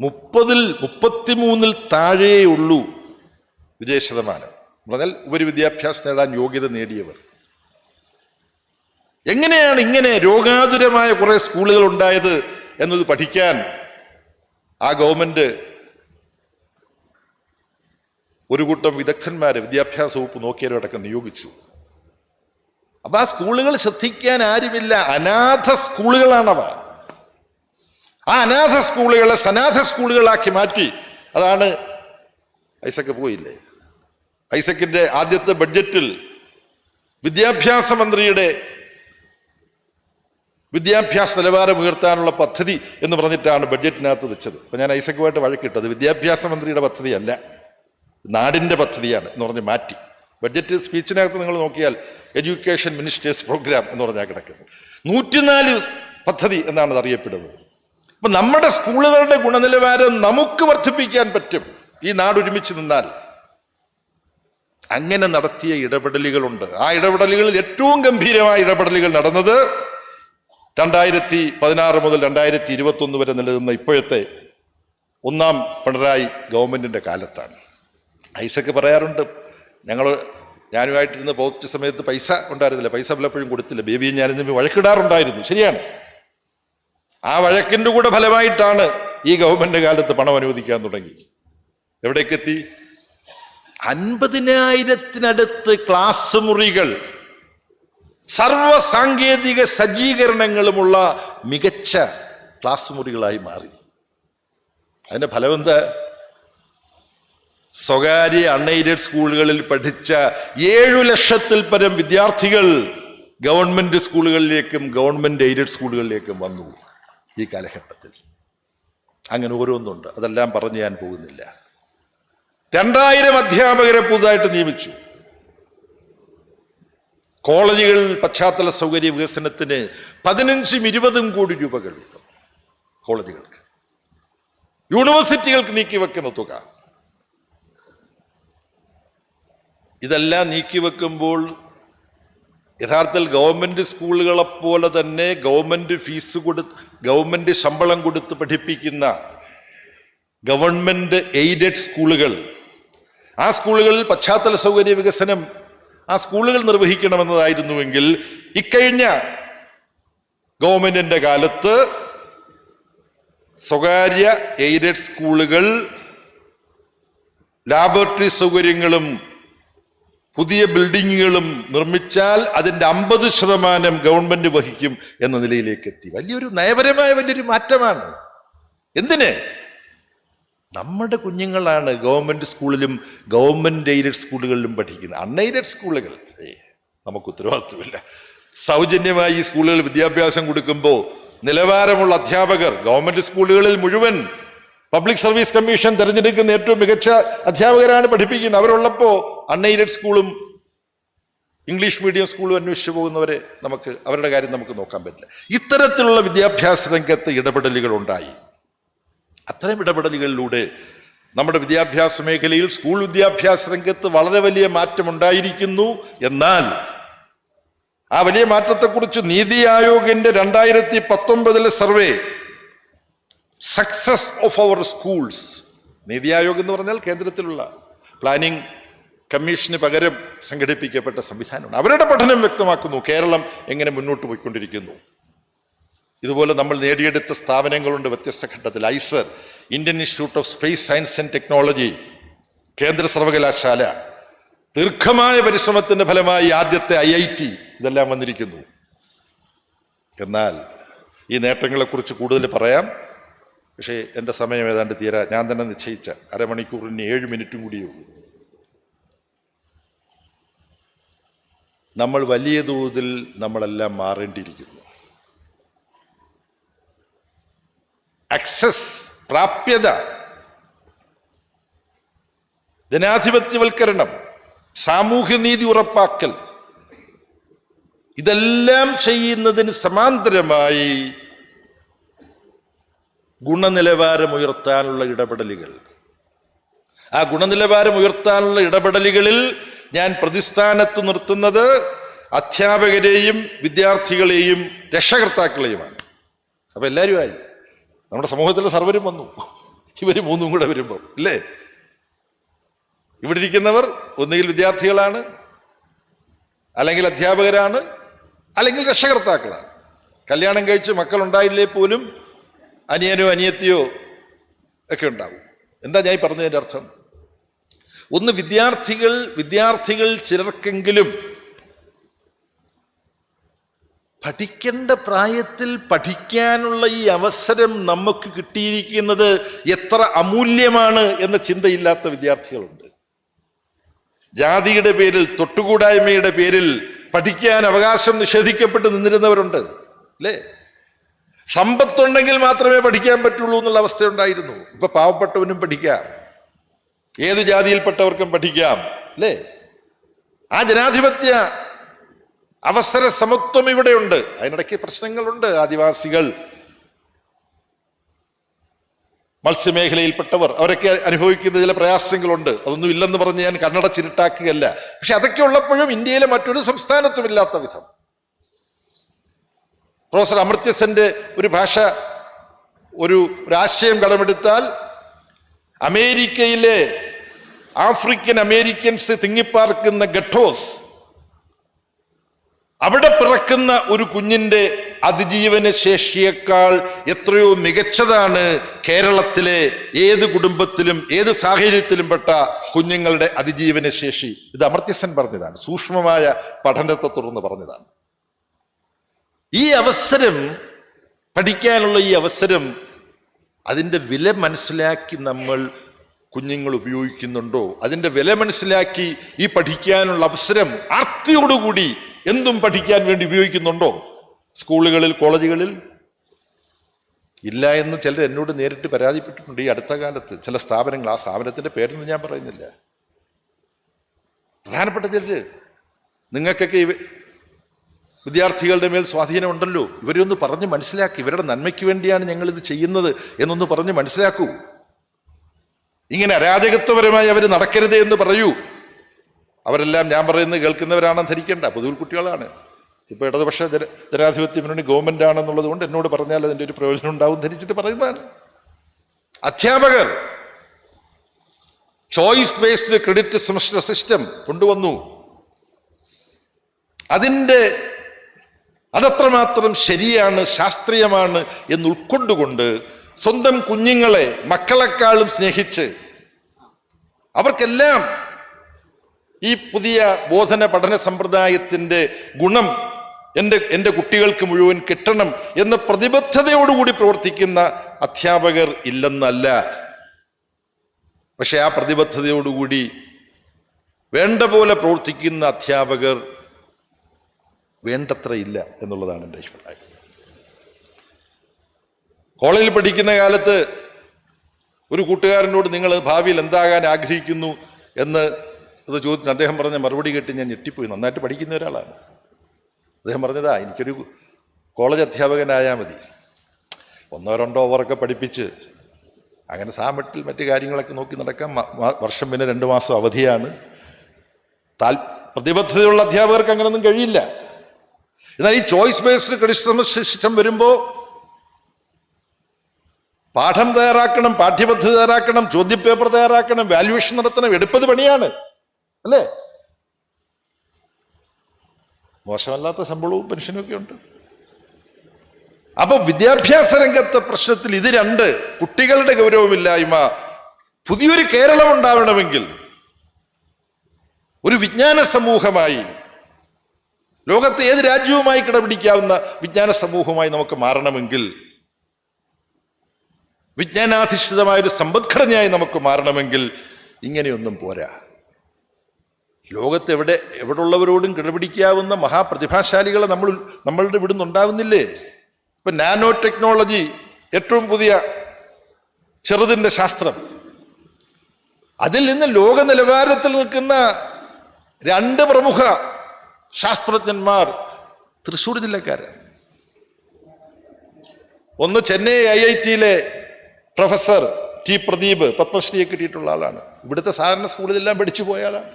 33-ൽ താഴെയുള്ളൂ വിജയശതമാനം. പറഞ്ഞാൽ ഉപരിവിദ്യാഭ്യാസം നേടാൻ യോഗ്യത നേടിയവർ. എങ്ങനെയാണ് ഇങ്ങനെ രോഗാതുരമായ കുറെ സ്കൂളുകൾ ഉണ്ടായത് എന്നത് പഠിക്കാൻ ആ ഗവൺമെന്റ് ഒരു കൂട്ടം വിദഗ്ധന്മാരെ വിദ്യാഭ്യാസ വകുപ്പ് നോക്കിയവരടക്കം നിയോഗിച്ചു. അപ്പൊ ആ സ്കൂളുകൾ ശ്രദ്ധിക്കാൻ ആരുമില്ല. അനാഥ സ്കൂളുകളാണവ. ആ അനാഥ സ്കൂളുകളെ സനാഥ സ്കൂളുകളാക്കി മാറ്റി. അതാണ് ഐസക്ക് പോയില്ലേ, ഐസക്കിന്റെ ആദ്യത്തെ ബഡ്ജറ്റിൽ വിദ്യാഭ്യാസ മന്ത്രിയുടെ വിദ്യാഭ്യാസ നിലവാരം ഉയർത്താനുള്ള പദ്ധതി എന്ന് പറഞ്ഞിട്ടാണ് ബഡ്ജറ്റിനകത്ത് വെച്ചത്. അപ്പൊ ഞാൻ ഐസക്കുമായിട്ട് വഴക്കിട്ടത് വിദ്യാഭ്യാസ മന്ത്രിയുടെ പദ്ധതിയല്ല, നാടിന്റെ പദ്ധതിയാണ് എന്ന് പറഞ്ഞ് മാറ്റി. ബഡ്ജറ്റ് സ്പീച്ചിനകത്ത് നിങ്ങൾ നോക്കിയാൽ എഡ്യൂക്കേഷൻ മിനിസ്റ്റേഴ്സ് പ്രോഗ്രാം എന്ന് പറഞ്ഞാൽ കിടക്കുന്നത്. 104 പദ്ധതി എന്നാണ് അത് അറിയപ്പെടുന്നത്. അപ്പൊ നമ്മുടെ സ്കൂളുകളുടെ ഗുണനിലവാരം നമുക്ക് വർദ്ധിപ്പിക്കാൻ പറ്റും ഈ നാടൊരുമിച്ച് നിന്നാൽ. അങ്ങനെ നടത്തിയ ഇടപെടലുകളുണ്ട്. ആ ഇടപെടലുകളിൽ ഏറ്റവും ഗംഭീരമായ ഇടപെടലുകൾ നടന്നത് 2016 മുതൽ 2021 വരെ നിലനിന്ന ഇപ്പോഴത്തെ 1ാം പിണറായി ഗവൺമെന്റിന്റെ കാലത്താണ്. ഐസക്ക് പറയാറുണ്ട്, ഞാനുമായിട്ടിരുന്ന് പ്രവർത്തിച്ച സമയത്ത് പൈസ ഉണ്ടായിരുന്നില്ല, പൈസ പലപ്പോഴും കൊടുത്തില്ല, ബേബിയും ഞാനും തമ്മിൽ വഴക്കിടാറുണ്ടായിരുന്നു. ശരിയാണ്. ആ വഴക്കിൻ്റെ കൂടെ ഫലമായിട്ടാണ് ഈ ഗവൺമെന്റ് കാലത്ത് പണം അനുവദിക്കാൻ തുടങ്ങി. എവിടേക്കെത്തി? 50,000-നടുത്ത് ക്ലാസ് മുറികൾ, സർവ സാങ്കേതിക സജ്ജീകരണങ്ങളുമുള്ള മികച്ച ക്ലാസ് മുറികളായി മാറി. അതിന്റെ ഫലം എന്താ? സ്വകാര്യ അൺഎയ്ഡഡ് സ്കൂളുകളിൽ പഠിച്ച 7 ലക്ഷത്തിൽ പരം വിദ്യാർത്ഥികൾ ഗവൺമെന്റ് സ്കൂളുകളിലേക്കും ഗവൺമെന്റ് എയ്ഡഡ് സ്കൂളുകളിലേക്കും വന്നു ഈ കാലഘട്ടത്തിൽ. അങ്ങനെ ഓരോന്നുണ്ട്, അതെല്ലാം പറഞ്ഞ് ഞാൻ പോകുന്നില്ല. 2000 അധ്യാപകരെ പുതുതായിട്ട് നിയമിച്ചു. കോളേജുകൾ പശ്ചാത്തല സൗകര്യ വികസനത്തിന് 15-20 കോടി രൂപകൾ വീതം കോളേജുകൾക്ക്. യൂണിവേഴ്സിറ്റികൾക്ക് നീക്കിവെക്കുന്ന തുക. ഇതെല്ലാം നീക്കിവെക്കുമ്പോൾ യഥാർത്ഥത്തിൽ ഗവൺമെന്റ് സ്കൂളുകളെപ്പോലെ തന്നെ ഗവൺമെന്റ് ഫീസ് ഗവൺമെന്റ് ശമ്പളം കൊടുത്ത് പഠിപ്പിക്കുന്ന ഗവൺമെന്റ് എയ്ഡഡ് സ്കൂളുകൾ, ആ സ്കൂളുകളിൽ പശ്ചാത്തല സൗകര്യ വികസനം ആ സ്കൂളുകൾ നിർവഹിക്കണമെന്നതായിരുന്നുവെങ്കിൽ ഇക്കഴിഞ്ഞ ഗവൺമെന്റിന്റെ കാലത്ത് സ്വകാര്യ എയ്ഡഡ് സ്കൂളുകൾ ലാബോറട്ടറി സൗകര്യങ്ങളും പുതിയ ബിൽഡിങ്ങുകളും നിർമ്മിച്ചാൽ അതിൻ്റെ 50% ഗവൺമെന്റ് വഹിക്കും എന്ന നിലയിലേക്ക് എത്തി. നയപരമായ വലിയൊരു മാറ്റമാണ്. എന്തിന്? നമ്മുടെ കുഞ്ഞുങ്ങളാണ് ഗവൺമെന്റ് സ്കൂളിലും ഗവൺമെന്റ് എയ്ഡഡ് സ്കൂളുകളിലും പഠിക്കുന്നത്. അൺഎയ്ഡഡ് സ്കൂളുകൾ നമുക്ക് ഉത്തരവാദിത്വമില്ല. സൗജന്യമായി ഈ സ്കൂളുകളിൽ വിദ്യാഭ്യാസം കൊടുക്കുമ്പോൾ നിലവാരമുള്ള അധ്യാപകർ, ഗവൺമെന്റ് സ്കൂളുകളിൽ മുഴുവൻ പബ്ലിക് സർവീസ് കമ്മീഷൻ തിരഞ്ഞെടുക്കുന്ന ഏറ്റവും മികച്ച അധ്യാപകരാണ് പഠിപ്പിക്കുന്നത്. അവരുള്ളപ്പോൾ അൺഎയ്ഡഡ് സ്കൂളും ഇംഗ്ലീഷ് മീഡിയം സ്കൂളും അന്വേഷിച്ചു പോകുന്നവരെ അവരുടെ കാര്യം നമുക്ക് നോക്കാൻ പറ്റില്ല. ഇത്തരത്തിലുള്ള വിദ്യാഭ്യാസ രംഗത്ത് ഇടപെടലുകൾ ഉണ്ടായി. അത്തരം ഇടപെടലുകളിലൂടെ നമ്മുടെ വിദ്യാഭ്യാസ മേഖലയിൽ, സ്കൂൾ വിദ്യാഭ്യാസ രംഗത്ത് വളരെ വലിയ മാറ്റം ഉണ്ടായിരിക്കുന്നു. എന്നാൽ ആ വലിയ മാറ്റത്തെക്കുറിച്ച് നീതി ആയോഗിന്റെ 2019 survey success of our schools, NITI Aayog എന്ന് പറഞ്ഞാൽ കേന്ദ്രത്തിലുള്ള പ്ലാനിംഗ് കമ്മീഷന് പകരം സംഘടിപ്പിക്കപ്പെട്ട സംവിധാനമാണ്. അവരുടെ പഠനം വ്യക്തമാക്കുന്നു കേരളം എങ്ങനെ മുന്നോട്ട് പോയിക്കൊണ്ടിരിക്കുന്നു. ഇതുപോലെ നമ്മൾ നേടിയെടുത്ത സ്ഥാപനങ്ങളുണ്ട് വ്യത്യസ്ത ഘട്ടത്തിൽ. IISER, Indian institute of space science and technology, കേന്ദ്ര സർവകലാശാല, ദീർഘമായ പരിശ്രമത്തിന്റെ ഫലമായി ആദ്യത്തെ IIT, ഇതെല്ലാം വന്നിരിക്കുന്നു. എന്നാൽ ഈ നേട്ടങ്ങളെക്കുറിച്ച് കൂടുതൽ പറയാം, പക്ഷേ എൻ്റെ സമയം ഏതാണ്ട് തീരാ. ഞാൻ തന്നെ നിശ്ചയിച്ച അരമണിക്കൂറിന് 7 മിനിറ്റും കൂടിയേ ഉള്ളൂ. നമ്മൾ വലിയ തോതിൽ നമ്മളെല്ലാം മാറേണ്ടിയിരിക്കുന്നു. ആക്സസ്, പ്രാപ്യത, ജനാധിപത്യവൽക്കരണം, സാമൂഹ്യനീതി ഉറപ്പാക്കൽ, ഇതെല്ലാം ചെയ്യുന്നതിന് സമാന്തരമായി ഗുണനിലവാരം ഉയർത്താനുള്ള ഇടപെടലുകൾ. ആ ഗുണനിലവാരം ഉയർത്താനുള്ള ഇടപെടലുകളിൽ ഞാൻ പ്രതിസ്ഥാനത്ത് നിർത്തുന്നത് അധ്യാപകരെയും വിദ്യാർത്ഥികളെയും രക്ഷകർത്താക്കളെയുമാണ്. അപ്പം എല്ലാവരും ആയി, നമ്മുടെ സമൂഹത്തിലെ സർവരും വന്നു. ഇവർ മൂന്നും കൂടെ വരുമ്പോൾ അല്ലേ, ഇവിടെ ഇരിക്കുന്നവർ ഒന്നുകിൽ വിദ്യാർത്ഥികളാണ്, അല്ലെങ്കിൽ അധ്യാപകരാണ്, അല്ലെങ്കിൽ രക്ഷകർത്താക്കളാണ്. കല്യാണം കഴിച്ച് മക്കളുണ്ടായില്ലേ പോലും അനിയനോ അനിയത്തിയോ ഒക്കെ ഉണ്ടാവും. എന്താ ഞാൻ പറഞ്ഞതിൻ്റെ അർത്ഥം? ഒന്ന്, വിദ്യാർത്ഥികൾ ചിലർക്കെങ്കിലും പഠിക്കേണ്ട പ്രായത്തിൽ പഠിക്കാനുള്ള ഈ അവസരം നമുക്ക് കിട്ടിയിരിക്കുന്നത് എത്ര അമൂല്യമാണ് എന്ന ചിന്തയില്ലാത്ത വിദ്യാർത്ഥികളുണ്ട്. ജാതിയുടെ പേരിൽ, തൊട്ടുകൂടായ്മയുടെ പേരിൽ പഠിക്കാൻ അവകാശം നിഷേധിക്കപ്പെട്ട് നിന്നിരുന്നവരുണ്ട് അല്ലേ? സമ്പത്തുണ്ടെങ്കിൽ മാത്രമേ പഠിക്കാൻ പറ്റുള്ളൂ എന്നുള്ള അവസ്ഥയുണ്ടായിരുന്നു. ഇപ്പൊ പാവപ്പെട്ടവനും പഠിക്കാം, ഏതു ജാതിയിൽപ്പെട്ടവർക്കും പഠിക്കാം അല്ലേ? ആ ജനാധിപത്യ അവസര സമത്വം ഇവിടെയുണ്ട്. അതിനിടയ്ക്ക് പ്രശ്നങ്ങളുണ്ട്. ആദിവാസികൾ, മത്സ്യമേഖലയിൽപ്പെട്ടവർ, അവരൊക്കെ അനുഭവിക്കുന്ന ചില പ്രയാസങ്ങളുണ്ട്. അതൊന്നും ഇല്ലെന്ന് പറഞ്ഞ് ഞാൻ കണ്ണടച്ചിരുട്ടാക്കുകയല്ല. പക്ഷെ അതൊക്കെ ഉള്ളപ്പോഴും ഇന്ത്യയിലെ മറ്റൊരു സംസ്ഥാനത്തും ഇല്ലാത്ത വിധം പ്രൊഫസർ അമർത്യ ഒരു ആശയം കടമെടുത്താൽ, അമേരിക്കയിലെ ആഫ്രിക്കൻ അമേരിക്കൻസ് തിങ്ങിപ്പാർക്കുന്ന ഗട്ടോസ്, അവിടെ പിറക്കുന്ന ഒരു കുഞ്ഞിൻ്റെ അതിജീവന ശേഷിയേക്കാൾ എത്രയോ മികച്ചതാണ് കേരളത്തിലെ ഏത് കുടുംബത്തിലും ഏത് സാഹചര്യത്തിലും പെട്ട കുഞ്ഞുങ്ങളുടെ അതിജീവന ശേഷി. ഇത് അമർത്യ പറഞ്ഞതാണ്, സൂക്ഷ്മമായ പഠനത്തെ തുടർന്ന് പറഞ്ഞതാണ്. ഈ അവസരം, പഠിക്കാനുള്ള ഈ അവസരം, അതിൻ്റെ വില മനസ്സിലാക്കി നമ്മൾ കുഞ്ഞുങ്ങൾ ഉപയോഗിക്കുന്നുണ്ടോ? അതിൻ്റെ വില മനസ്സിലാക്കി ഈ പഠിക്കാനുള്ള അവസരം ആർത്തിയോടുകൂടി എന്തും പഠിക്കാൻ വേണ്ടി ഉപയോഗിക്കുന്നുണ്ടോ? സ്കൂളുകളിൽ, കോളേജുകളിൽ ഇല്ല എന്ന് ചിലർ എന്നോട് നേരിട്ട് പരാതിപ്പെട്ടിട്ടുണ്ട്. ഈ അടുത്ത കാലത്ത് ചില സ്ഥാപനങ്ങൾ, ആ സ്ഥാപനത്തിൻ്റെ പേരൊന്നും ഞാൻ പറയുന്നില്ല, പ്രധാനപ്പെട്ട ചിലർ, നിങ്ങൾക്കൊക്കെ വിദ്യാർത്ഥികളുടെ മേൽ സ്വാധീനമുണ്ടല്ലോ, ഇവരെയൊന്ന് പറഞ്ഞ് മനസ്സിലാക്കി, ഇവരുടെ നന്മയ്ക്ക് വേണ്ടിയാണ് ഞങ്ങളിത് ചെയ്യുന്നത് എന്നൊന്ന് പറഞ്ഞ് മനസ്സിലാക്കൂ. ഇങ്ങനെ അരാജകത്വപരമായി അവർ നടക്കരുത് എന്ന് പറയൂ. അവരെല്ലാം ഞാൻ പറയുന്നത് കേൾക്കുന്നവരാണെന്ന് ധരിക്കേണ്ട, പൊതുവിൽ കുട്ടികളാണ്. ഇപ്പോൾ ഇടതുപക്ഷ ജനാധിപത്യ മുന്നണി ഗവൺമെന്റ് ആണെന്നുള്ളത് കൊണ്ട് എന്നോട് പറഞ്ഞാൽ അതിൻ്റെ ഒരു പ്രയോജനം ഉണ്ടാവും ധരിച്ചിട്ട് പറയുന്നതാണ്. അധ്യാപകർ choice based credit semester system കൊണ്ടുവന്നു. അതത്രമാത്രം ശരിയാണ്, ശാസ്ത്രീയമാണ് എന്ന് ഉൾക്കൊണ്ടുകൊണ്ട് സ്വന്തം കുഞ്ഞുങ്ങളെ മക്കളെക്കാളും സ്നേഹിച്ച് അവർക്കെല്ലാം ഈ പുതിയ ബോധന പഠന സമ്പ്രദായത്തിൻ്റെ ഗുണം എൻ്റെ കുട്ടികൾക്ക് മുഴുവൻ കിട്ടണം എന്ന പ്രതിബദ്ധതയോടുകൂടി പ്രവർത്തിക്കുന്ന അധ്യാപകർ ഇല്ലെന്നല്ല. പക്ഷെ ആ പ്രതിബദ്ധതയോടുകൂടി വേണ്ട പോലെ പ്രവർത്തിക്കുന്ന അധ്യാപകർ വേണ്ടത്ര ഇല്ല എന്നുള്ളതാണ് എൻ്റെ അഭിപ്രായം. കോളേജിൽ പഠിക്കുന്ന കാലത്ത് ഒരു കൂട്ടുകാരനോട് നിങ്ങൾ ഭാവിയിൽ എന്താകാൻ ആഗ്രഹിക്കുന്നു എന്ന് ചോദിച്ചു. അദ്ദേഹം പറഞ്ഞ മറുപടി കേട്ട് ഞാൻ ഞെട്ടിപ്പോയി. നന്നായിട്ട് പഠിക്കുന്ന ഒരാളാണ്. അദ്ദേഹം പറഞ്ഞതാ, എനിക്കൊരു കോളേജ് അധ്യാപകനായാൽ മതി, 1-2 ഓവറൊക്കെ പഠിപ്പിച്ച് അങ്ങനെ സാമട്ടിൽ മറ്റു കാര്യങ്ങളൊക്കെ നോക്കി നടക്കാം, വർഷം പിന്നെ 2 മാസം അവധിയാണ്. പ്രതിബദ്ധതയുള്ള അധ്യാപകർക്ക് അങ്ങനെയൊന്നും കഴിയില്ല. എന്നാൽ ഈ ചോയ്സ് ബേസ്ഡ് ക്രെഡിറ്റ് സിസ്റ്റം വരുമ്പോൾ പാഠം തയ്യാറാക്കണം, പാഠ്യപദ്ധതി തയ്യാറാക്കണം, ചോദ്യപേപ്പർ തയ്യാറാക്കണം, വാല്യുവേഷൻ നടത്തണം, എടുപ്പത് പണിയാണ് അല്ലേ? മോശമല്ലാത്ത ശമ്പളവും പെൻഷനും ഒക്കെ ഉണ്ട്. അപ്പൊ വിദ്യാഭ്യാസ രംഗത്തെ പ്രശ്നത്തിൽ ഇത് രണ്ട്, കുട്ടികളുടെ ഗൗരവമില്ലായ്മ, പുതിയൊരു കേരളം ഉണ്ടാവണമെങ്കിൽ ഒരു വിജ്ഞാന സമൂഹമായി, ലോകത്തെ ഏത് രാജ്യവുമായി കിടപിടിക്കാവുന്ന വിജ്ഞാന സമൂഹമായി നമുക്ക് മാറണമെങ്കിൽ, വിജ്ഞാനാധിഷ്ഠിതമായൊരു സമ്പദ്ഘടനയായി നമുക്ക് മാറണമെങ്കിൽ ഇങ്ങനെയൊന്നും പോരാ. ലോകത്ത് എവിടെയുള്ളവരോടും കിടപിടിക്കാവുന്ന മഹാപ്രതിഭാശാലികളെ നമ്മളുടെ ഇവിടുന്ന് ഉണ്ടാവുന്നില്ലേ? ഇപ്പം നാനോ ടെക്നോളജി, ഏറ്റവും പുതിയ ചെറുതിൻ്റെ ശാസ്ത്രം, അതിൽ നിന്ന് ലോക നിലവാരത്തിൽ നിൽക്കുന്ന 2 പ്രമുഖ ശാസ്ത്രജ്ഞന്മാർ തൃശ്ശൂർ ജില്ലക്കാരാണ്. ഒന്ന് ചെന്നൈ IIT-യിലെ പ്രൊഫസർ ടി പ്രദീപ്, പത്മശ്രീയെ കിട്ടിയിട്ടുള്ള ആളാണ്, ഇവിടുത്തെ സാധാരണ സ്കൂളിലെല്ലാം പഠിച്ചു പോയ ആളാണ്.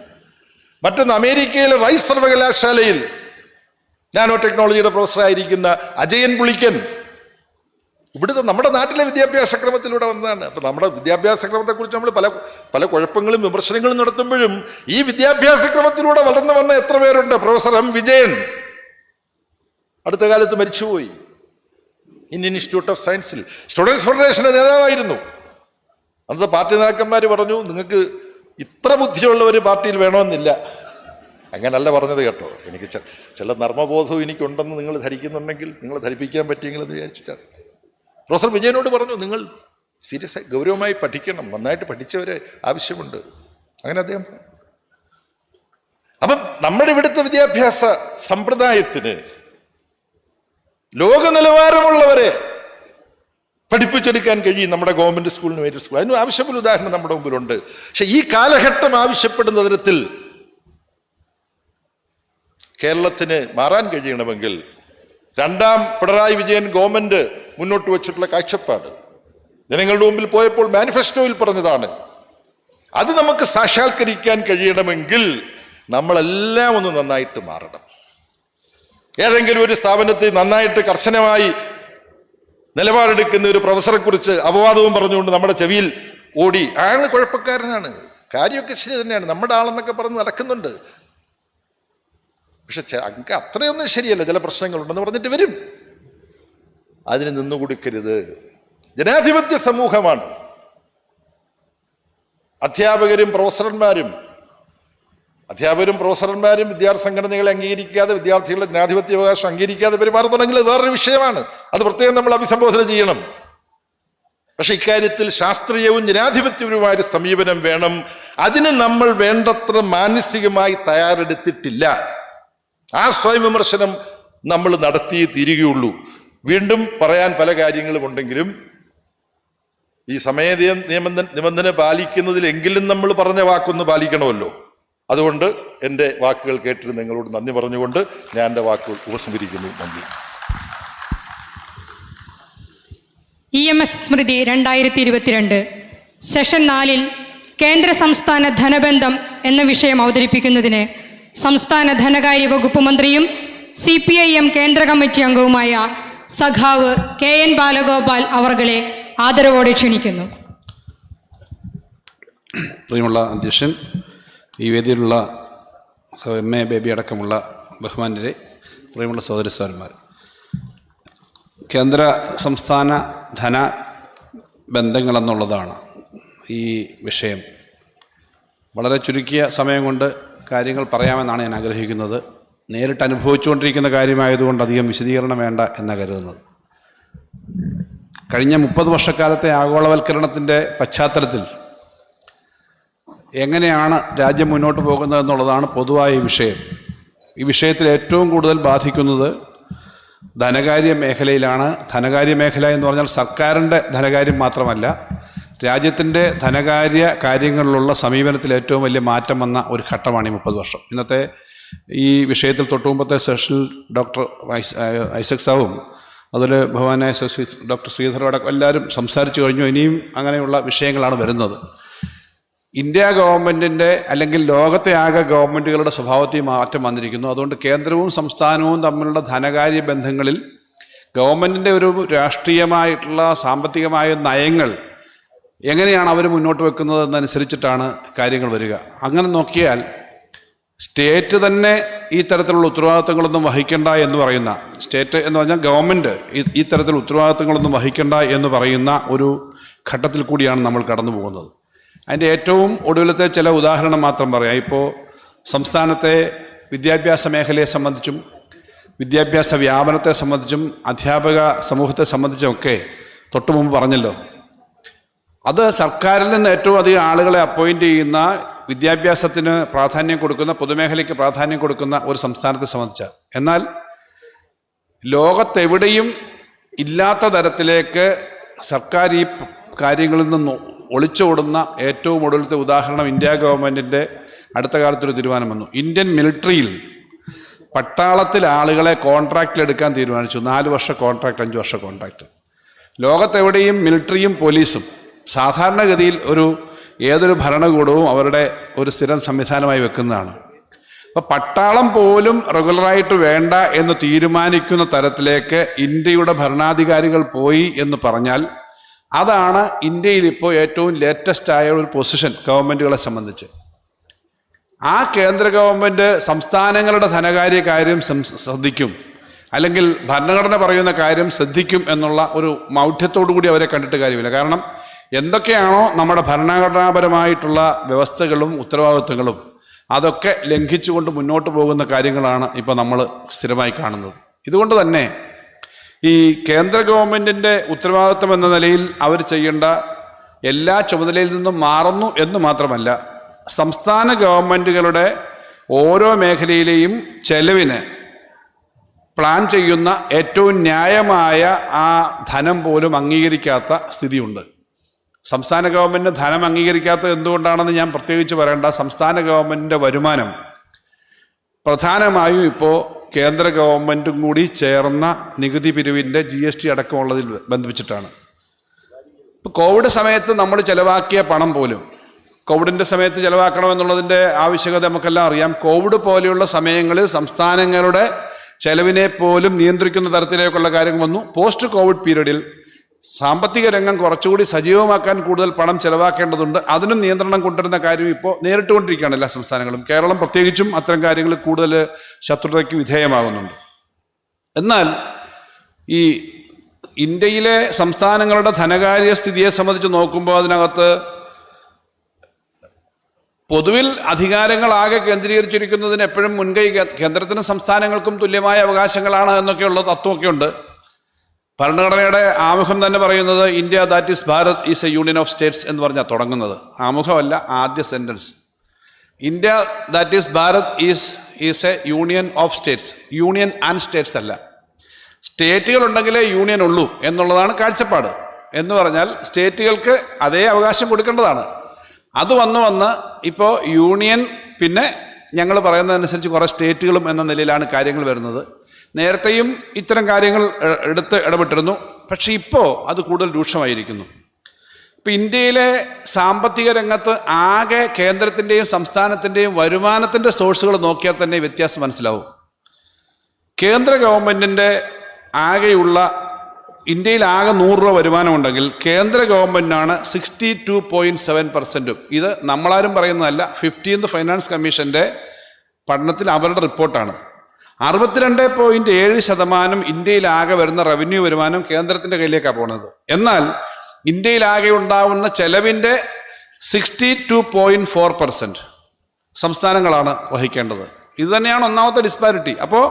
മറ്റൊന്ന് അമേരിക്കയിലെ റൈസ് സർവകലാശാലയിൽ നാനോ ടെക്നോളജിയുടെ പ്രൊഫസറായിരിക്കുന്ന അജയൻ പുളിക്കൻ, ഇവിടുത്തെ നമ്മുടെ നാട്ടിലെ വിദ്യാഭ്യാസ ക്രമത്തിലൂടെ വന്നതാണ്. അപ്പം നമ്മുടെ വിദ്യാഭ്യാസ ക്രമത്തെക്കുറിച്ച് നമ്മൾ പല കുഴപ്പങ്ങളും വിമർശനങ്ങളും നടത്തുമ്പോഴും ഈ വിദ്യാഭ്യാസ ക്രമത്തിലൂടെ വളർന്നു വന്ന എത്ര പേരുണ്ട്? Professor M. വിജയൻ അടുത്ത കാലത്ത് മരിച്ചുപോയി. ഇന്ത്യൻ ഇൻസ്റ്റിറ്റ്യൂട്ട് ഓഫ് സയൻസിൽ സ്റ്റുഡൻസ് ഫെഡറേഷൻ്റെ നേതാവായിരുന്നു. അന്നത്തെ പാർട്ടി നേതാക്കന്മാർ പറഞ്ഞു, നിങ്ങൾക്ക് ഇത്ര ബുദ്ധിയുള്ള ഒരു പാർട്ടിയിൽ വേണമെന്നില്ല. അങ്ങനല്ല പറഞ്ഞത് കേട്ടോ. എനിക്ക് ചില നർമ്മബോധവും എനിക്കുണ്ടെന്ന് നിങ്ങൾ ധരിക്കുന്നുണ്ടെങ്കിൽ, നിങ്ങൾ ധരിപ്പിക്കാൻ പറ്റിയെങ്കിൽ എന്ന് വിചാരിച്ചിട്ടാണ്. പ്രൊഫസർ വിജയനോട് പറഞ്ഞു, നിങ്ങൾ സീരിയസ് ആയി ഗൗരവമായി പഠിക്കണം, നന്നായിട്ട് പഠിച്ചവരെ ആവശ്യമുണ്ട്. അങ്ങനെ അദ്ദേഹം. അപ്പം നമ്മുടെ ഇവിടുത്തെ വിദ്യാഭ്യാസ സമ്പ്രദായത്തിന് ലോക നിലവാരമുള്ളവരെ പഠിപ്പിച്ചെടുക്കാൻ കഴിയും നമ്മുടെ ഗവൺമെന്റ് സ്കൂളിന് മേറ്റ് സ്കൂൾ. അതിന് ആവശ്യമുള്ള ഉദാഹരണം നമ്മുടെ മുമ്പിലുണ്ട്. പക്ഷെ ഈ കാലഘട്ടം ആവശ്യപ്പെടുന്ന തരത്തിൽ കേരളത്തിന് മാറാൻ കഴിയണമെങ്കിൽ 2ാം പിണറായി വിജയൻ ഗവൺമെന്റ് മുന്നോട്ട് വച്ചിട്ടുള്ള കാഴ്ചപ്പാട് ജനങ്ങളുടെ മുമ്പിൽ പോയപ്പോൾ മാനിഫെസ്റ്റോയിൽ പറഞ്ഞതാണ്. അത് നമുക്ക് സാക്ഷാത്കരിക്കാൻ കഴിയണമെങ്കിൽ നമ്മളെല്ലാം ഒന്ന് നന്നായിട്ട് മാറണം. ഏതെങ്കിലും ഒരു സ്ഥാപനത്തിൽ നന്നായിട്ട് കർശനമായി നിലപാടെടുക്കുന്ന ഒരു പ്രൊഫസറെ കുറിച്ച് അപവാദവും പറഞ്ഞുകൊണ്ട് നമ്മുടെ ചെവിയിൽ ഓടി, അയാൾ കുഴപ്പക്കാരനാണ്, കാര്യമൊക്കെ ശരി തന്നെയാണ്, നമ്മുടെ ആളെന്നൊക്കെ പറഞ്ഞ് നടക്കുന്നുണ്ട്, പക്ഷെ അങ്ങ് അത്രയൊന്നും ശരിയല്ല, ചില പ്രശ്നങ്ങളുണ്ടെന്ന് പറഞ്ഞിട്ട് വരും. അതിന് നിന്നുകൊടുക്കരുത്. ജനാധിപത്യ സമൂഹമാണ്. അധ്യാപകരും പ്രൊഫസർമാരും വിദ്യാർത്ഥി സംഘടനകളെ അംഗീകരിക്കാതെ, വിദ്യാർത്ഥികളുടെ ജനാധിപത്യാവകാശം അംഗീകരിക്കാതെ പെരുമാറുന്നുണ്ടെങ്കിൽ അത് വേറൊരു വിഷയമാണ്. അത് പ്രത്യേകം നമ്മൾ അഭിസംബോധന ചെയ്യണം. പക്ഷെ ഇക്കാര്യത്തിൽ ശാസ്ത്രീയവും ജനാധിപത്യപരവുമായ സമീപനം വേണം. അതിന് നമ്മൾ വേണ്ടത്ര മാനസികമായി തയ്യാറെടുത്തിട്ടില്ല. ആ സ്വയം വിമർശനം നമ്മൾ നടത്തിയേ തീരുകയുള്ളൂ. വീണ്ടും പറയാൻ പല കാര്യങ്ങളും ഉണ്ടെങ്കിലും ഈ സമയ നിബന്ധന പാലിക്കുന്നതിലെങ്കിലും നമ്മൾ പറഞ്ഞ വാക്കൊന്ന് പാലിക്കണമല്ലോ. അതുകൊണ്ട് എൻ്റെ വാക്കുകൾ കേട്ടിട്ട് നിങ്ങളോട് നന്ദി പറഞ്ഞുകൊണ്ട് ഞാൻ എൻ്റെ വാക്കുകൾ ഉപസംഹരിക്കുന്നു. നന്ദി. EMS സ്മൃതി 2022 സെഷൻ 4-ൽ കേന്ദ്ര സംസ്ഥാന ധനബന്ധം എന്ന വിഷയം അവതരിപ്പിക്കുന്നതിന് സംസ്ഥാന ധനകാര്യ വകുപ്പ് മന്ത്രിയും CPIM കേന്ദ്ര കമ്മിറ്റി അംഗവുമായ സഖാവ് KN ബാലഗോപാൽ അവർകളെ ആദരവോടെ ക്ഷണിക്കുന്നു. പ്രിയമുള്ള അധ്യക്ഷൻ, ഈ വേദിയിലുള്ള MA ബേബി അടക്കമുള്ള ബഹുമാന്യരെ, പ്രിയമുള്ള സഹോദരി സഹോദരന്മാർ, കേന്ദ്ര സംസ്ഥാന ധന ബന്ധങ്ങളെന്നുള്ളതാണ് ഈ വിഷയം. വളരെ ചുരുക്കിയ സമയം കൊണ്ട് കാര്യങ്ങൾ പറയാമെന്നാണ് ഞാൻ ആഗ്രഹിക്കുന്നത്. നേരിട്ട് അനുഭവിച്ചുകൊണ്ടിരിക്കുന്ന കാര്യമായതുകൊണ്ട് അധികം വിശദീകരണം വേണ്ട എന്നാണ് കരുതുന്നത്. കഴിഞ്ഞ 30 വർഷക്കാലത്തെ ആഗോളവൽക്കരണത്തിൻ്റെ പശ്ചാത്തലത്തിൽ എങ്ങനെയാണ് രാജ്യം മുന്നോട്ട് പോകുന്നതെന്നുള്ളതാണ് പൊതുവായ ഈ വിഷയം. ഈ വിഷയത്തിൽ ഏറ്റവും കൂടുതൽ ബാധിക്കുന്നത് ധനകാര്യ മേഖലയിലാണ്. ധനകാര്യ മേഖല എന്ന് പറഞ്ഞാൽ സർക്കാരിൻ്റെ ധനകാര്യം മാത്രമല്ല, രാജ്യത്തിൻ്റെ ധനകാര്യ കാര്യങ്ങളിലുള്ള സമീപനത്തിൽ ഏറ്റവും വലിയ മാറ്റം വന്ന ഒരു ഘട്ടമാണ് ഈ 30 വർഷം. ഇന്നത്തെ ഈ വിഷയത്തിൽ തൊട്ടുമുമ്പത്തെ സെഷനിൽ ഡോക്ടർ ഐസക് സാവും അതുപോലെ ബഹുമാനായ ഡോക്ടർ ശ്രീധരടക്കം എല്ലാവരും സംസാരിച്ചു കഴിഞ്ഞു. ഇനിയും അങ്ങനെയുള്ള വിഷയങ്ങളാണ് വരുന്നത്. ഇന്ത്യ ഗവൺമെൻറ്റിൻ്റെ അല്ലെങ്കിൽ ലോകത്തെ ആകെ ഗവൺമെൻറ്റുകളുടെ സ്വഭാവത്തിൽ മാറ്റം വന്നിരിക്കുന്നു. അതുകൊണ്ട് കേന്ദ്രവും സംസ്ഥാനവും തമ്മിലുള്ള ധനകാര്യ ബന്ധങ്ങളിൽ ഗവൺമെൻറ്റിൻ്റെ ഒരു രാഷ്ട്രീയമായിട്ടുള്ള സാമ്പത്തികമായ നയങ്ങൾ എങ്ങനെയാണ് അവർ മുന്നോട്ട് വെക്കുന്നത് എന്നനുസരിച്ചിട്ടാണ് കാര്യങ്ങൾ വരിക. അങ്ങനെ നോക്കിയാൽ സ്റ്റേറ്റ് തന്നെ ഈ തരത്തിലുള്ള ഉത്തരവാദിത്തങ്ങളൊന്നും വഹിക്കേണ്ട എന്ന് പറയുന്ന, സ്റ്റേറ്റ് എന്ന് പറഞ്ഞാൽ ഗവൺമെൻറ് ഈ തരത്തിലുള്ള ഉത്തരവാദിത്തങ്ങളൊന്നും വഹിക്കേണ്ട എന്ന് പറയുന്ന ഒരു ഘട്ടത്തിൽ കൂടിയാണ് നമ്മൾ കടന്നു പോകുന്നത്. അതിൻ്റെ ഏറ്റവും ഒടുവിലത്തെ ചില ഉദാഹരണം മാത്രം പറയാം. ഇപ്പോൾ സംസ്ഥാനത്തെ വിദ്യാഭ്യാസ മേഖലയെ സംബന്ധിച്ചും വിദ്യാഭ്യാസ വ്യാപനത്തെ സംബന്ധിച്ചും അധ്യാപക സമൂഹത്തെ സംബന്ധിച്ചുമൊക്കെ തൊട്ടു മുമ്പ് പറഞ്ഞല്ലോ. അത് സർക്കാരിൽ നിന്ന് ഏറ്റവും അധികം ആളുകളെ അപ്പോയിൻ്റ് ചെയ്യുന്ന വിദ്യാഭ്യാസത്തിന് പ്രാധാന്യം കൊടുക്കുന്ന, പൊതുമേഖലയ്ക്ക് പ്രാധാന്യം കൊടുക്കുന്ന ഒരു സംസ്ഥാനത്തെ സംബന്ധിച്ച്. എന്നാൽ ലോകത്തെവിടെയും ഇല്ലാത്ത തരത്തിലേക്ക് സർക്കാർ ഈ കാര്യങ്ങളിൽ നിന്ന് ഒളിച്ചോടുന്ന ഏറ്റവും ഒടുവിലത്തെ ഉദാഹരണം ഇന്ത്യ ഗവൺമെൻറ്റിൻ്റെ അടുത്ത കാലത്തൊരു തീരുമാനം വന്നു. ഇന്ത്യൻ മിലിറ്ററിയിൽ പട്ടാളത്തിൽ ആളുകളെ കോൺട്രാക്റ്റിലെടുക്കാൻ തീരുമാനിച്ചു. 4 വർഷ കോൺട്രാക്റ്റ്, 5 വർഷ കോൺട്രാക്റ്റ്. ലോകത്തെവിടെയും മിലിറ്ററിയും പോലീസും സാധാരണഗതിയിൽ ഏതൊരു ഭരണകൂടവും അവരുടെ ഒരു സ്ഥിരം സംവിധാനമായി വെക്കുന്നതാണ്. അപ്പോൾ പട്ടാളം പോലും റെഗുലറായിട്ട് വേണ്ട എന്ന് തീരുമാനിക്കുന്ന തരത്തിലേക്ക് ഇന്ത്യയുടെ ഭരണാധികാരികൾ പോയി എന്ന് പറഞ്ഞാൽ അതാണ് ഇന്ത്യയിൽ ഇപ്പോൾ ഏറ്റവും ലേറ്റസ്റ്റ് ആയ ഒരു പൊസിഷൻ ഗവൺമെൻറ്റുകളെ സംബന്ധിച്ച്. ആ കേന്ദ്ര ഗവൺമെൻറ് സംസ്ഥാനങ്ങളുടെ ധനകാര്യ കാര്യം ശ്രദ്ധിക്കും, അല്ലെങ്കിൽ ഭരണഘടന പറയുന്ന കാര്യം ശ്രദ്ധിക്കും എന്നുള്ള ഒരു മൗഢ്യത്തോടു കൂടി അവരെ കണ്ടിട്ട് കാര്യമില്ല. കാരണം എന്തൊക്കെയാണോ നമ്മുടെ ഭരണഘടനാപരമായിട്ടുള്ള വ്യവസ്ഥകളും ഉത്തരവാദിത്വങ്ങളും അതൊക്കെ ലംഘിച്ചുകൊണ്ട് മുന്നോട്ട് പോകുന്ന കാര്യങ്ങളാണ് ഇപ്പോൾ നമ്മൾ സ്ഥിരമായി കാണുന്നത്. ഇതുകൊണ്ട് തന്നെ ഈ കേന്ദ്ര ഗവൺമെൻറ്റിൻ്റെ ഉത്തരവാദിത്വം എന്ന നിലയിൽ അവർ ചെയ്യേണ്ട എല്ലാ ചുമതലയിൽ നിന്നും മാറുന്നു എന്ന് മാത്രമല്ല, സംസ്ഥാന ഗവൺമെൻറ്റുകളുടെ ഓരോ മേഖലയിലെയും ചെലവിന് പ്ലാൻ ചെയ്യുന്ന ഏറ്റവും ന്യായമായ ആ ധനം പോലും അംഗീകരിക്കാത്ത സ്ഥിതിയുണ്ട്. സംസ്ഥാന ഗവൺമെൻറ് ധനം അംഗീകരിക്കാത്തത് എന്തുകൊണ്ടാണെന്ന് ഞാൻ പ്രത്യേകിച്ച് പറയേണ്ട. സംസ്ഥാന ഗവൺമെൻറ്റിൻ്റെ വരുമാനം പ്രധാനമായും ഇപ്പോൾ കേന്ദ്ര ഗവൺമെൻറ്റും കൂടി ചേർന്ന നികുതി പിരിവിൻ്റെ GST അടക്കമുള്ളതിൽ ബന്ധിപ്പിച്ചിട്ടാണ്. ഇപ്പോൾ കോവിഡ് സമയത്ത് നമ്മൾ ചിലവാക്കിയ പണം പോലും, കോവിഡിൻ്റെ സമയത്ത് ചിലവാക്കണമെന്നുള്ളതിൻ്റെ ആവശ്യകത നമുക്കെല്ലാം അറിയാം. കോവിഡ് പോലെയുള്ള സമയങ്ങളിൽ സംസ്ഥാനങ്ങളുടെ ചെലവിനെ പോലും നിയന്ത്രിക്കുന്ന തരത്തിലേക്കുള്ള കാര്യങ്ങൾ വന്നു. പോസ്റ്റ് കോവിഡ് പീരീഡിൽ സാമ്പത്തിക രംഗം കുറച്ചുകൂടി സജീവമാക്കാൻ കൂടുതൽ പണം ചെലവാക്കേണ്ടതുണ്ട്. അതിനും നിയന്ത്രണം കൊണ്ടുവരുന്ന കാര്യം ഇപ്പോൾ നേരിട്ടുകൊണ്ടിരിക്കുകയാണ് എല്ലാ സംസ്ഥാനങ്ങളും. കേരളം പ്രത്യേകിച്ചും അത്തരം കാര്യങ്ങൾ കൂടുതൽ ശത്രുതയ്ക്ക് വിധേയമാകുന്നുണ്ട്. എന്നാൽ ഈ ഇന്ത്യയിലെ സംസ്ഥാനങ്ങളുടെ ധനകാര്യ സ്ഥിതിയെ സംബന്ധിച്ച് നോക്കുമ്പോൾ അതിനകത്ത് പൊതുവിൽ അധികാരങ്ങളാകെ കേന്ദ്രീകരിച്ചിരിക്കുന്നതിന് എപ്പോഴും മുൻകൈ കേന്ദ്രത്തിനും സംസ്ഥാനങ്ങൾക്കും തുല്യമായ അവകാശങ്ങളാണ് എന്നൊക്കെയുള്ള തത്വമൊക്കെ ഉണ്ട്. ഭരണഘടനയുടെ ആമുഖം തന്നെ പറയുന്നത് India that is Bharat is A union of States എന്ന് പറഞ്ഞാൽ തുടങ്ങുന്നത്. ആമുഖമല്ല, ആദ്യ sentence. India that is Bharat is A union of States. Union and States അല്ല. സ്റ്റേറ്റുകൾ ഉണ്ടെങ്കിലേ യൂണിയൻ ഉള്ളൂ എന്നുള്ളതാണ് കാഴ്ചപ്പാട്. എന്ന് പറഞ്ഞാൽ സ്റ്റേറ്റുകൾക്ക് അതേ അവകാശം കൊടുക്കേണ്ടതാണ്. അത് വന്ന് ഇപ്പോൾ യൂണിയൻ, പിന്നെ ഞങ്ങൾ പറയുന്നതനുസരിച്ച് കുറേ സ്റ്റേറ്റുകളും എന്ന നിലയിലാണ് കാര്യങ്ങൾ വരുന്നത്. നേരത്തെയും ഇത്തരം കാര്യങ്ങൾ ഇടപെട്ടിരുന്നു. പക്ഷെ ഇപ്പോൾ അത് കൂടുതൽ രൂക്ഷമായിരിക്കുന്നു. ഇപ്പം ഇന്ത്യയിലെ സാമ്പത്തിക രംഗത്ത് ആകെ കേന്ദ്രത്തിൻ്റെയും സംസ്ഥാനത്തിൻ്റെയും വരുമാനത്തിൻ്റെ സോഴ്സുകൾ നോക്കിയാൽ തന്നെ വ്യത്യാസം മനസ്സിലാവും. കേന്ദ്ര ഗവൺമെൻറ്റിൻ്റെ ആകെയുള്ള ഇന്ത്യയിൽ ആകെ 100 രൂപ വരുമാനമുണ്ടെങ്കിൽ കേന്ദ്ര ഗവൺമെൻറ്റിനാണ് 62.7%. ഇത് നമ്മളാരും പറയുന്നതല്ല, 15th ഫൈനാൻസ് കമ്മീഷൻ്റെ പഠനത്തിൽ അവരുടെ റിപ്പോർട്ടാണ്. 62.7% ഇന്ത്യയിലാകെ വരുന്ന റവന്യൂ വരുമാനം കേന്ദ്രത്തിൻ്റെ കയ്യിലേക്കാണ് പോകുന്നത്. എന്നാൽ ഇന്ത്യയിലാകെ ഉണ്ടാവുന്ന ചെലവിൻ്റെ 62.4% സംസ്ഥാനങ്ങളാണ് വഹിക്കേണ്ടത്. ഇത് തന്നെയാണ് ഒന്നാമത്തെ ഡിസ്പാരിറ്റി. അപ്പോൾ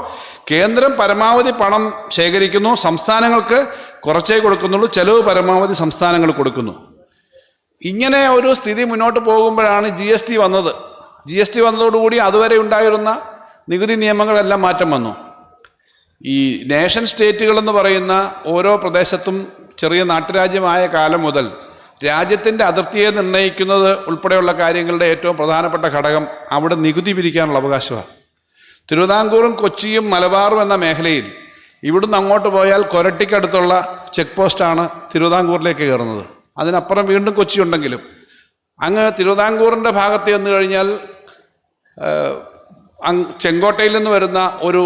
കേന്ദ്രം പരമാവധി പണം ശേഖരിക്കുന്നു, സംസ്ഥാനങ്ങൾക്ക് കുറച്ചേ കൊടുക്കുന്നുള്ളൂ, ചെലവ് പരമാവധി സംസ്ഥാനങ്ങൾ കൊടുക്കുന്നു. ഇങ്ങനെ ഒരു സ്ഥിതി മുന്നോട്ട് പോകുമ്പോഴാണ് GST വന്നത്. GST വന്നതോടുകൂടി അതുവരെ ഉണ്ടായിരുന്ന നികുതി നിയമങ്ങളെല്ലാം മാറ്റം വന്നു. ഈ നേഷൻ സ്റ്റേറ്റുകളെന്ന് പറയുന്ന ഓരോ പ്രദേശത്തും ചെറിയ നാട്ടുരാജ്യമായ കാലം മുതൽ രാജ്യത്തിൻ്റെ അതിർത്തിയെ നിർണ്ണയിക്കുന്നത് ഉൾപ്പെടെയുള്ള കാര്യങ്ങളുടെ ഏറ്റവും പ്രധാനപ്പെട്ട ഘടകം അവിടെ നികുതി പിരിക്കാനുള്ള അവകാശമാണ്. തിരുവിതാംകൂറും കൊച്ചിയും മലബാറും എന്ന മേഖലയിൽ ഇവിടുന്ന് അങ്ങോട്ട് പോയാൽ കൊരട്ടിക്കടുത്തുള്ള ചെക്ക് പോസ്റ്റാണ് തിരുവിതാംകൂറിലേക്ക് കയറുന്നത്. അതിനപ്പുറം വീണ്ടും കൊച്ചി ഉണ്ടെങ്കിലും അങ്ങ് തിരുവിതാംകൂറിൻ്റെ ഭാഗത്ത് ചെന്ന് കഴിഞ്ഞാൽ ചെങ്കോട്ടയിൽ നിന്ന് വരുന്ന ഒരു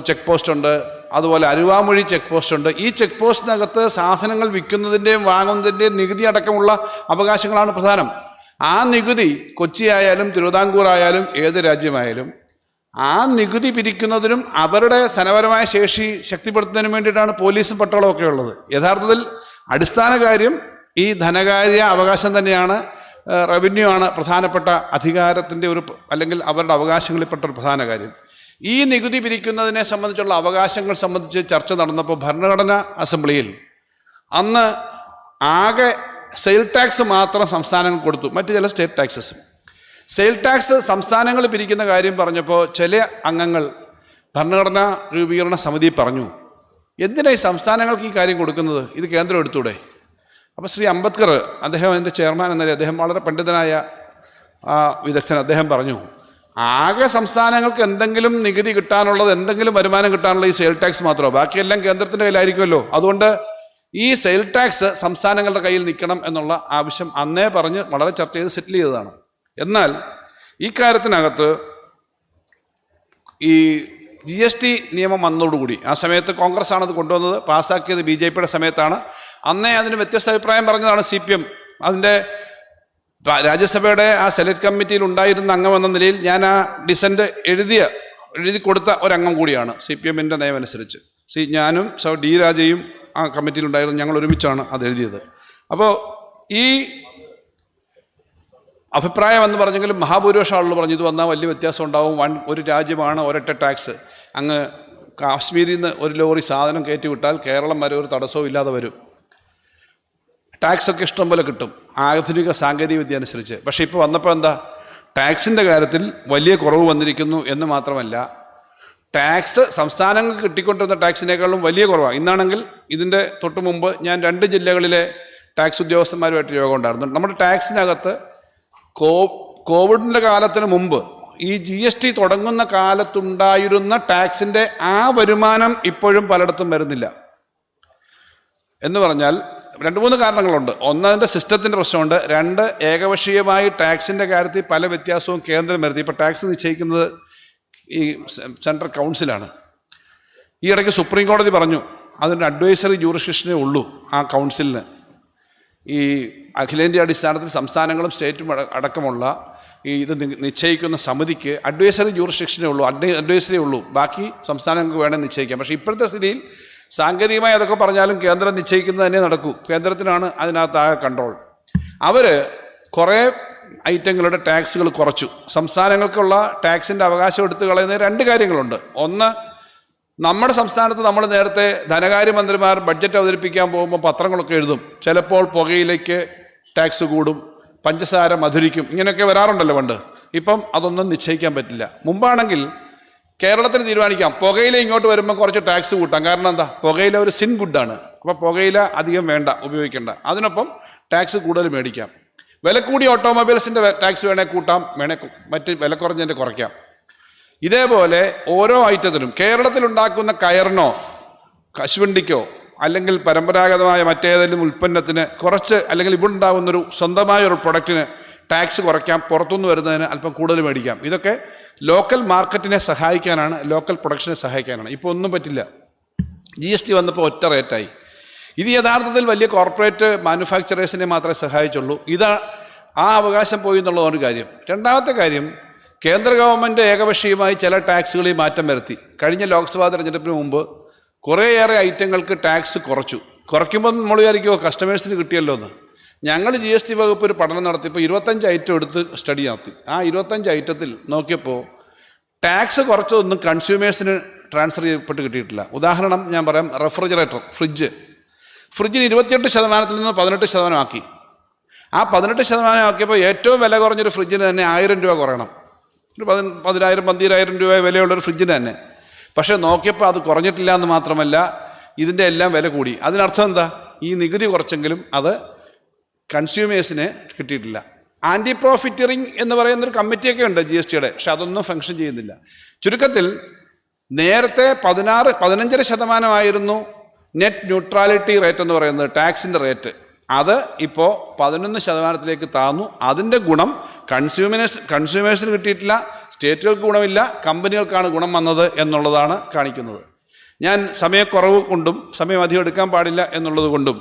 ചെക്ക് പോസ്റ്റ് ഉണ്ട്. അതുപോലെ അരുവാമൊഴി ചെക്ക് പോസ്റ്റ് ഉണ്ട്. ഈ ചെക്ക് പോസ്റ്റിനകത്ത് സാധനങ്ങൾ വിൽക്കുന്നതിൻ്റെയും വാങ്ങുന്നതിൻ്റെയും നികുതി അടക്കമുള്ള അവകാശങ്ങളാണ് പ്രധാനം. ആ നികുതി കൊച്ചി ആയാലും തിരുവിതാംകൂർ ആയാലും ഏത് രാജ്യമായാലും ആ നികുതി പിരിക്കുന്നതിനും അവരുടെ ധനപരമായ ശേഷി ശക്തിപ്പെടുത്തുന്നതിനും വേണ്ടിയിട്ടാണ് പോലീസും പട്ടാളവും ഒക്കെ ഉള്ളത്. യഥാർത്ഥത്തിൽ അടിസ്ഥാന കാര്യം ഈ ധനകാര്യ അവകാശം തന്നെയാണ്. റവന്യൂ ആണ് പ്രധാനപ്പെട്ട അധികാരത്തിൻ്റെ അല്ലെങ്കിൽ അവരുടെ അവകാശങ്ങളിൽപ്പെട്ട ഒരു പ്രധാന കാര്യം. ഈ നികുതി പിരിക്കുന്നതിനെ സംബന്ധിച്ചുള്ള അവകാശങ്ങൾ സംബന്ധിച്ച് ചർച്ച നടന്നപ്പോൾ ഭരണഘടനാ അസംബ്ലിയിൽ അന്ന് ആകെ സെയിൽ ടാക്സ് മാത്രം സംസ്ഥാനങ്ങൾ കൊടുത്തു, മറ്റു ചില സ്റ്റേറ്റ് ടാക്സസും. സെയിൽ ടാക്സ് സംസ്ഥാനങ്ങൾ പിരിക്കുന്ന കാര്യം പറഞ്ഞപ്പോൾ ചില അംഗങ്ങൾ ഭരണഘടനാ രൂപീകരണ സമിതി പറഞ്ഞു, എന്തിനാണ് ഈ സംസ്ഥാനങ്ങൾക്ക് ഈ കാര്യം കൊടുക്കുന്നത്, ഇത് കേന്ദ്രം എടുത്തൂടെ? അപ്പോൾ ശ്രീ അംബേദ്കർ, അദ്ദേഹം എൻ്റെ ചെയർമാൻ എന്നല്ലേ, അദ്ദേഹം വളരെ പണ്ഡിതനായ വിദഗ്ധൻ, അദ്ദേഹം പറഞ്ഞു, ആകെ സംസ്ഥാനങ്ങൾക്ക് എന്തെങ്കിലും നികുതി കിട്ടാനുള്ളത്, എന്തെങ്കിലും വരുമാനം കിട്ടാനുള്ളത് ഈ സെയിൽ ടാക്സ് മാത്രമോ, ബാക്കിയെല്ലാം കേന്ദ്രത്തിൻ്റെ കയ്യിലായിരിക്കുമല്ലോ. അതുകൊണ്ട് ഈ സെയിൽ ടാക്സ് സംസ്ഥാനങ്ങളുടെ കയ്യിൽ നിൽക്കണം എന്നുള്ള ആവശ്യം അന്നേ പറഞ്ഞ് വളരെ ചർച്ച ചെയ്ത് സെറ്റിൽ ചെയ്തതാണ്. എന്നാൽ ഈ കാര്യത്തിനകത്ത് ഈ GST നിയമം വന്നതോടുകൂടി, ആ സമയത്ത് കോൺഗ്രസ് ആണത് കൊണ്ടുവന്നത്, പാസ്സാക്കിയത് BJPയുടെ സമയത്താണ്. അന്നേ അതിന് വ്യത്യസ്ത അഭിപ്രായം പറഞ്ഞതാണ് CPM. അതിൻ്റെ രാജ്യസഭയുടെ ആ സെലക്ട് കമ്മിറ്റിയിൽ ഉണ്ടായിരുന്ന അംഗം എന്ന നിലയിൽ ഞാൻ ആ ഡിസൻറ്റ് എഴുതി കൊടുത്ത ഒരംഗം കൂടിയാണ് CPMൻ്റെ നയം അനുസരിച്ച്. ഞാനും D രാജയും ആ കമ്മിറ്റിയിലുണ്ടായിരുന്നു, ഞങ്ങൾ ഒരുമിച്ചാണ് അത് എഴുതിയത്. അപ്പോൾ ഈ അഭിപ്രായം എന്ന് പറഞ്ഞെങ്കിലും മഹാഭൂരിപക്ഷം ആളുകൾ പറഞ്ഞു ഇത് വന്നാൽ വലിയ വ്യത്യാസം ഉണ്ടാവും, ഒരു രാജ്യമാണ് ഒരൊറ്റ ടാക്സ്, അങ്ങ് കാശ്മീരിൽ നിന്ന് ഒരു ലോറി സാധനം കയറ്റി വിട്ടാൽ കേരളം വരെ ഒരു തടസ്സവും ഇല്ലാതെ വരും, ടാക്സൊക്കെ ഇഷ്ടം പോലെ കിട്ടും ആധുനിക സാങ്കേതിക വിദ്യ അനുസരിച്ച്. പക്ഷേ ഇപ്പോൾ വന്നപ്പോൾ എന്താ, ടാക്സിൻ്റെ കാര്യത്തിൽ വലിയ കുറവ് വന്നിരിക്കുന്നു എന്ന് മാത്രമല്ല, ടാക്സ് സംസ്ഥാനങ്ങൾക്ക് കിട്ടിക്കൊണ്ടിരുന്ന ടാക്സിനേക്കാളും വലിയ കുറവാണ്. ഇന്നാണെങ്കിൽ ഇതിൻ്റെ തൊട്ട് മുമ്പ് ഞാൻ 2 ജില്ലകളിലെ ടാക്സ് ഉദ്യോഗസ്ഥന്മാരുമായിട്ട് യോഗം ഉണ്ടായിരുന്നു. നമ്മുടെ ടാക്സിനകത്ത് കോവിഡിൻ്റെ കാലത്തിന് മുമ്പ് ഈ GST തുടങ്ങുന്ന കാലത്തുണ്ടായിരുന്ന ടാക്സിൻ്റെ ആ വരുമാനം ഇപ്പോഴും പലയിടത്തും വരുന്നില്ല. എന്ന് പറഞ്ഞാൽ 2-3 കാരണങ്ങളുണ്ട്. ഒന്ന്, അതിൻ്റെ സിസ്റ്റത്തിൻ്റെ പ്രശ്നമുണ്ട്. 2, ഏകപക്ഷീയമായി ടാക്സിൻ്റെ കാര്യത്തിൽ പല വ്യത്യാസവും കേന്ദ്രം വരുത്തി. ഇപ്പോൾ ടാക്സ് നിശ്ചയിക്കുന്നത് ഈ സെൻട്രൽ കൗൺസിലാണ്. ഈ ഇടയ്ക്ക് സുപ്രീം കോടതി പറഞ്ഞു അതിൻ്റെ അഡ്വൈസറി ജൂറിസ്ഡിക്ഷനേ ഉള്ളൂ ആ കൗൺസിലിന്. ഈ അഖിലേന്ത്യാ അടിസ്ഥാനത്തിൽ സംസ്ഥാനങ്ങളും സ്റ്റേറ്റും അടക്കമുള്ള ഈ ഇത് നിശ്ചയിക്കുന്ന സമിതിക്ക് അഡ്വൈസറി ജൂറിസ്ഡിക്ഷനേ ഉള്ളൂ, അഡ്വൈസറി ഉള്ളൂ, ബാക്കി സംസ്ഥാനങ്ങൾക്ക് വേണമെങ്കിൽ നിശ്ചയിക്കാം. പക്ഷേ ഇപ്പോഴത്തെ സ്ഥിതിയിൽ സാങ്കേതികമായി അതൊക്കെ പറഞ്ഞാലും കേന്ദ്രം നിശ്ചയിക്കുന്നത് തന്നെ നടക്കൂ. കേന്ദ്രത്തിനാണ് അതിനകത്താകെ കൺട്രോൾ. അവർ കുറേ ഐറ്റങ്ങളുടെ ടാക്സുകൾ കുറച്ചു. സംസ്ഥാനങ്ങൾക്കുള്ള ടാക്സിൻ്റെ അവകാശം എടുത്തു കളയുന്ന 2 കാര്യങ്ങളുണ്ട്. ഒന്ന്, നമ്മുടെ സംസ്ഥാനത്ത് നമ്മൾ നേരത്തെ ധനകാര്യമന്ത്രിമാർ ബഡ്ജറ്റ് അവതരിപ്പിക്കാൻ പോകുമ്പോൾ പത്രങ്ങളൊക്കെ എഴുതും, ചിലപ്പോൾ പുകയിലേക്ക് ടാക്സ് കൂടും, പഞ്ചസാര മധുരിക്കും, ഇങ്ങനെയൊക്കെ വരാറുണ്ടല്ലോ പണ്ട്. ഇപ്പം അതൊന്നും നിശ്ചയിക്കാൻ പറ്റില്ല. മുമ്പാണെങ്കിൽ കേരളത്തിന് തീരുമാനിക്കാം പുകയില ഇങ്ങോട്ട് വരുമ്പോൾ കുറച്ച് ടാക്സ് കൂട്ടാം. കാരണം എന്താ, പുകയില ഒരു സിൻ ഗുഡാണ്, അപ്പോൾ പുകയില അധികം വേണ്ട, ഉപയോഗിക്കേണ്ട, അതിനൊപ്പം ടാക്സ് കൂടുതൽ മേടിക്കാം. വില കൂടിയ ഓട്ടോമൊബൈൽസിൻ്റെ ടാക്സ് വേണേൽ കൂട്ടാം, മറ്റ് വില കുറഞ്ഞതിൻ്റെ കുറയ്ക്കാം. ഇതേപോലെ ഓരോ ഐറ്റത്തിനും കേരളത്തിലുണ്ടാക്കുന്ന കയറിനോ കശുവണ്ടിക്കോ അല്ലെങ്കിൽ പരമ്പരാഗതമായ മറ്റേതെങ്കിലും ഉൽപ്പന്നത്തിന് കുറച്ച്, അല്ലെങ്കിൽ ഇവിടെ ഉണ്ടാകുന്നൊരു സ്വന്തമായ ഒരു പ്രൊഡക്റ്റിന് ടാക്സ് കുറയ്ക്കാം, പുറത്തുനിന്ന് വരുന്നതിന് അല്പം കൂടുതൽ മേടിക്കാം. ഇതൊക്കെ ലോക്കൽ മാർക്കറ്റിനെ സഹായിക്കാനാണ്, ലോക്കൽ പ്രൊഡക്ഷനെ സഹായിക്കാനാണ്. ഇപ്പോൾ ഒന്നും പറ്റില്ല. GST വന്നപ്പോൾ ഒറ്റ റേറ്റായി. ഇത് യഥാർത്ഥത്തിൽ വലിയ കോർപ്പറേറ്റ് മാനുഫാക്ചറേഴ്സിനെ മാത്രമേ സഹായിച്ചുള്ളൂ. ആ അവകാശം പോയി എന്നുള്ള ഒരു കാര്യം. രണ്ടാമത്തെ കാര്യം, കേന്ദ്ര ഗവൺമെൻറ് ഏകപക്ഷീയമായി ചില ടാക്സുകളിൽ മാറ്റം വരുത്തി. കഴിഞ്ഞ ലോക്സഭാ തെരഞ്ഞെടുപ്പിന് മുമ്പ് കുറേയേറെ ഐറ്റങ്ങൾക്ക് ടാക്സ് കുറയ്ക്കുമ്പോൾ നമ്മൾ വിചാരിക്കുമോ കസ്റ്റമേഴ്സിന് കിട്ടിയല്ലോ എന്ന്. ഞങ്ങൾ GST വകുപ്പ് ഒരു പഠനം നടത്തിയപ്പോൾ 25 ഐറ്റം എടുത്ത് സ്റ്റഡി നടത്തി. ആ 25 ഐറ്റത്തിൽ നോക്കിയപ്പോൾ ടാക്സ് കുറച്ചൊന്നും കൺസ്യൂമേഴ്സിന് ട്രാൻസ്ഫർ ചെയ്യപ്പെട്ട് കിട്ടിയിട്ടില്ല. ഉദാഹരണം ഞാൻ പറയാം, റെഫ്രിജറേറ്റർ, ഫ്രിഡ്ജിന് 28% നിന്ന് 18% ആക്കി. ആ 18% ആക്കിയപ്പോൾ ഏറ്റവും വില കുറഞ്ഞൊരു ഫ്രിഡ്ജിന് തന്നെ 1000 രൂപ കുറയണം. ഒരു 10,000-12,000 രൂപ വിലയുള്ളൊരു ഫ്രിഡ്ജിന് തന്നെ. പക്ഷേ നോക്കിയപ്പോൾ അത് കുറഞ്ഞിട്ടില്ല എന്ന് മാത്രമല്ല, ഇതിൻ്റെ എല്ലാം വില കൂടി. അതിനർത്ഥം എന്താ, ഈ നികുതി കുറച്ചെങ്കിലും അത് കൺസ്യൂമേഴ്സിന് കിട്ടിയിട്ടില്ല. ആൻറ്റി പ്രോഫിറ്ററിങ് എന്ന് പറയുന്നൊരു കമ്മിറ്റിയൊക്കെ ഉണ്ട് GSTയുടെ, പക്ഷെ അതൊന്നും ഫങ്ഷൻ ചെയ്യുന്നില്ല. ചുരുക്കത്തിൽ നേരത്തെ 15% നെറ്റ് ന്യൂട്രാലിറ്റി റേറ്റ് എന്ന് പറയുന്നത് ടാക്സിൻ്റെ റേറ്റ്. അത് ഇപ്പോൾ 11% താന്നു. അതിൻ്റെ ഗുണം കൺസ്യൂമേഴ്സിന് കിട്ടിയിട്ടില്ല, സ്റ്റേറ്റുകൾക്ക് ഗുണമില്ല, കമ്പനികൾക്കാണ് ഗുണം വന്നത് എന്നുള്ളതാണ് കാണിക്കുന്നത്. ഞാൻ സമയക്കുറവ് കൊണ്ടും സമയം അധികം എടുക്കാൻ പാടില്ല എന്നുള്ളത് കൊണ്ടും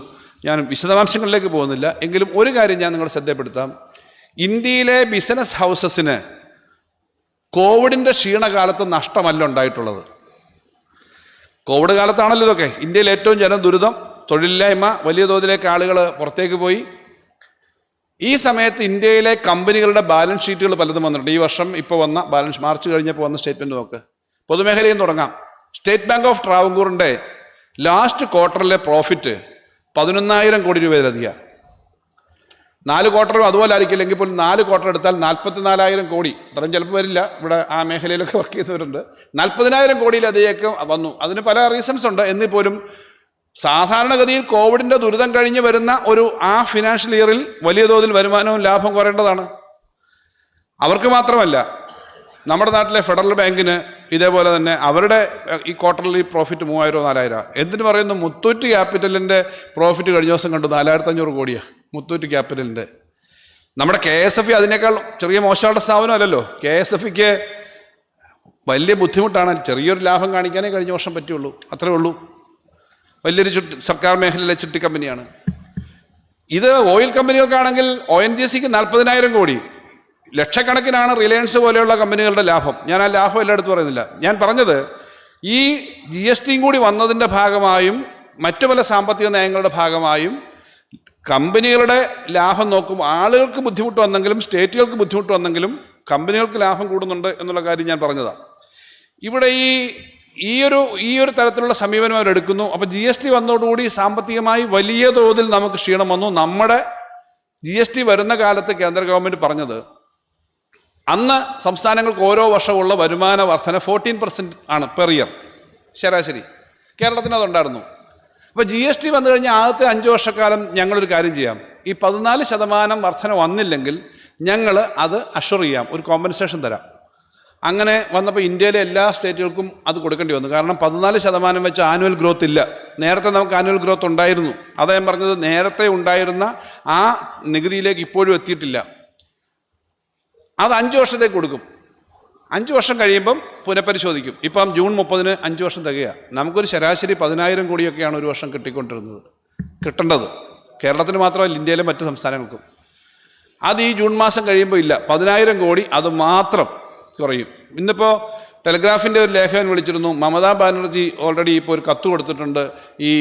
ഞാൻ വിശദാംശങ്ങളിലേക്ക് പോകുന്നില്ല. എങ്കിലും ഒരു കാര്യം ഞാൻ നിങ്ങളെ ശ്രദ്ധപ്പെടുത്താം. ഇന്ത്യയിലെ ബിസിനസ് ഹൗസസിന് കോവിഡിൻ്റെ ക്ഷീണകാലത്ത് നഷ്ടമല്ല ഉണ്ടായിട്ടുള്ളത്. കോവിഡ് കാലത്താണല്ലോ ഇതൊക്കെ. ഇന്ത്യയിൽ ഏറ്റവും ജനദുരിതം, തൊഴിലില്ലായ്മ, വലിയ തോതിലേക്ക് ആളുകൾ പുറത്തേക്ക് പോയി. ഈ സമയത്ത് ഇന്ത്യയിലെ കമ്പനികളുടെ ബാലൻസ് ഷീറ്റുകൾ പലതും വന്നിട്ടുണ്ട്. ഈ വർഷം ഇപ്പോൾ വന്ന ബാലൻസ്, മാർച്ച് കഴിഞ്ഞപ്പോൾ വന്ന സ്റ്റേറ്റ്മെൻറ്റ് നോക്ക്. പൊതുമേഖലയിൽ നിന്ന് തുടങ്ങാം. സ്റ്റേറ്റ് ബാങ്ക് ഓഫ് ട്രാവൻകൂറിൻ്റെ ലാസ്റ്റ് ക്വാർട്ടറിലെ പ്രോഫിറ്റ് 11,000 കോടി രൂപയിലധികം. 4 ക്വാർട്ടറും അതുപോലെ ആയിരിക്കില്ലെങ്കിൽ പോലും 4 ക്വാർട്ടർ എടുത്താൽ 44,000 കോടി, അത്രയും ചിലപ്പോൾ വരില്ല, ഇവിടെ ആ മേഖലയിലൊക്കെ വർക്ക് ചെയ്യുന്നവരുണ്ട്, 40,000 കോടിയിലധികം വന്നു. അതിന് പല റീസൺസ് ഉണ്ട്. എന്നിൽ പോലും സാധാരണഗതിയിൽ കോവിഡിൻ്റെ ദുരിതം കഴിഞ്ഞ് വരുന്ന ആ ഫിനാൻഷ്യൽ ഇയറിൽ വലിയ തോതിൽ വരുമാനവും ലാഭം കുറയേണ്ടതാണ്. അവർക്ക് മാത്രമല്ല, നമ്മുടെ നാട്ടിലെ ഫെഡറൽ ബാങ്കിന് ഇതേപോലെ തന്നെ അവരുടെ ഈ ക്വാർട്ടർലി പ്രോഫിറ്റ് 3,000-4,000. എന്തിനു പറയുന്നു, മുത്തൂറ്റ് ക്യാപിറ്റലിൻ്റെ പ്രോഫിറ്റ് കഴിഞ്ഞ ദിവസം കണ്ടു 4,500 കോടിയാണ് മുത്തൂറ്റ് ക്യാപിറ്റലിൻ്റെ. നമ്മുടെ KSF അതിനേക്കാൾ ചെറിയ മോശമുള്ള സ്ഥാപനമല്ലല്ലോ. KSFക്ക് വലിയ ബുദ്ധിമുട്ടാണ്, ചെറിയൊരു ലാഭം കാണിക്കാനേ കഴിഞ്ഞ വർഷം പറ്റുള്ളൂ, അത്രേ ഉള്ളൂ. വലിയൊരു സർക്കാർ മേഖലയിലെ ചിട്ടി കമ്പനിയാണ് ഇത്. ഓയിൽ കമ്പനികൾക്കാണെങ്കിൽ ONGCക്ക് 40,000 കോടി, ലക്ഷക്കണക്കിനാണ് റിലയൻസ് പോലെയുള്ള കമ്പനികളുടെ ലാഭം. ഞാൻ ആ ലാഭം എല്ലായിടത്തും പറയുന്നില്ല. ഞാൻ പറഞ്ഞത് ഈ GSTയും കൂടി വന്നതിൻ്റെ ഭാഗമായും മറ്റു പല സാമ്പത്തിക നയങ്ങളുടെ ഭാഗമായും കമ്പനികളുടെ ലാഭം നോക്കും. ആളുകൾക്ക് ബുദ്ധിമുട്ട് വന്നെങ്കിലും സ്റ്റേറ്റുകൾക്ക് ബുദ്ധിമുട്ട് വന്നെങ്കിലും കമ്പനികൾക്ക് ലാഭം കൂടുന്നുണ്ട് എന്നുള്ള കാര്യം ഞാൻ പറഞ്ഞതാണ്. ഇവിടെ ഈ ഒരു തരത്തിലുള്ള സമീപനം അവരെടുക്കുന്നു. അപ്പോൾ GST വന്നതോടുകൂടി സാമ്പത്തികമായി വലിയ തോതിൽ നമുക്ക് ക്ഷീണം വന്നു. നമ്മുടെ GST വരുന്ന കാലത്ത് കേന്ദ്ര ഗവൺമെൻറ് പറഞ്ഞത് അന്ന് സംസ്ഥാനങ്ങൾക്ക് ഓരോ വർഷമുള്ള വരുമാന വർധന 14% ആണ് പെർ ഇയർ ശരാശരി. കേരളത്തിന് അതുണ്ടായിരുന്നു. അപ്പോൾ GST വന്നു കഴിഞ്ഞാൽ ആദ്യത്തെ 5 വർഷക്കാലം ഞങ്ങളൊരു കാര്യം ചെയ്യാം, ഈ 14% വർധന വന്നില്ലെങ്കിൽ ഞങ്ങൾ അത് അഷ്വർ ചെയ്യാം, ഒരു കോമ്പൻസേഷൻ തരാം. അങ്ങനെ വന്നപ്പോൾ ഇന്ത്യയിലെ എല്ലാ സ്റ്റേറ്റുകൾക്കും അത് കൊടുക്കേണ്ടി വന്നു. കാരണം 14% വെച്ച് ആനുവൽ ഗ്രോത്ത് ഇല്ല. നേരത്തെ നമുക്ക് ആനുവൽ ഗ്രോത്ത് ഉണ്ടായിരുന്നു. അതാ ഞാൻ പറഞ്ഞത്, നേരത്തെ ഉണ്ടായിരുന്ന ആ നികുതിയിലേക്ക് ഇപ്പോഴും എത്തിയിട്ടില്ല. അത് 5 വർഷത്തേക്ക് കൊടുക്കും. 5 വർഷം കഴിയുമ്പം പുനഃപരിശോധിക്കും. ഇപ്പം ജൂൺ 30-ന് 5 വർഷം തികയുക. നമുക്കൊരു ശരാശരി 10,000 കോടിയൊക്കെയാണ് ഒരു വർഷം കിട്ടേണ്ടത്. കേരളത്തിന് മാത്രമല്ല, ഇന്ത്യയിലെ മറ്റ് സംസ്ഥാനങ്ങൾക്കും. അത് ഈ ജൂൺ മാസം കഴിയുമ്പോൾ ഇല്ല, 10,000 കോടി അത് മാത്രം കുറയും. ഇന്നിപ്പോൾ ടെലിഗ്രാഫിൻ്റെ ഒരു ലേഖകൻ വിളിച്ചിരുന്നു, മമതാ ബാനർജി ഓൾറെഡി ഇപ്പോൾ ഒരു കത്ത് കൊടുത്തിട്ടുണ്ട് ഈ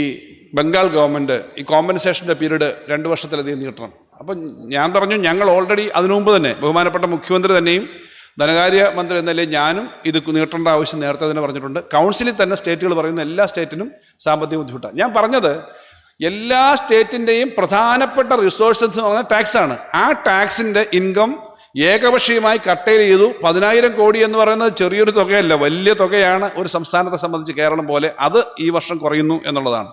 ബംഗാൾ ഗവൺമെൻറ് ഈ കോമ്പൻസേഷൻ്റെ പീരീഡ് 2 വർഷത്തിലധികം നീട്ടണം. അപ്പം ഞാൻ പറഞ്ഞു, ഞങ്ങൾ ഓൾറെഡി അതിനു മുമ്പ് തന്നെ ബഹുമാനപ്പെട്ട മുഖ്യമന്ത്രി തന്നെയും ധനകാര്യ മന്ത്രി എന്ന നിലയിൽ ഞാനും ഇത് നീട്ടേണ്ട ആവശ്യം നേരത്തെ തന്നെ പറഞ്ഞിട്ടുണ്ട്. കൗൺസിലിൽ തന്നെ സ്റ്റേറ്റുകൾ പറയുന്ന എല്ലാ സ്റ്റേറ്റിനും സാമ്പത്തിക ബുദ്ധിമുട്ടാണ്. ഞാൻ പറഞ്ഞത് എല്ലാ സ്റ്റേറ്റിൻ്റെയും പ്രധാനപ്പെട്ട റിസോഴ്സസ് എന്ന് പറഞ്ഞാൽ ടാക്സാണ്. ആ ടാക്സിൻ്റെ ഇൻകം ഏകപക്ഷീയമായി കട്ടയിൽ ചെയ്തു. 10,000 കോടി എന്ന് പറയുന്നത് ചെറിയൊരു തുകയല്ല, വലിയ തുകയാണ് ഒരു സംസ്ഥാനത്തെ സംബന്ധിച്ച്. കേരളം പോലെ അത് ഈ വർഷം കുറയുന്നു എന്നുള്ളതാണ്.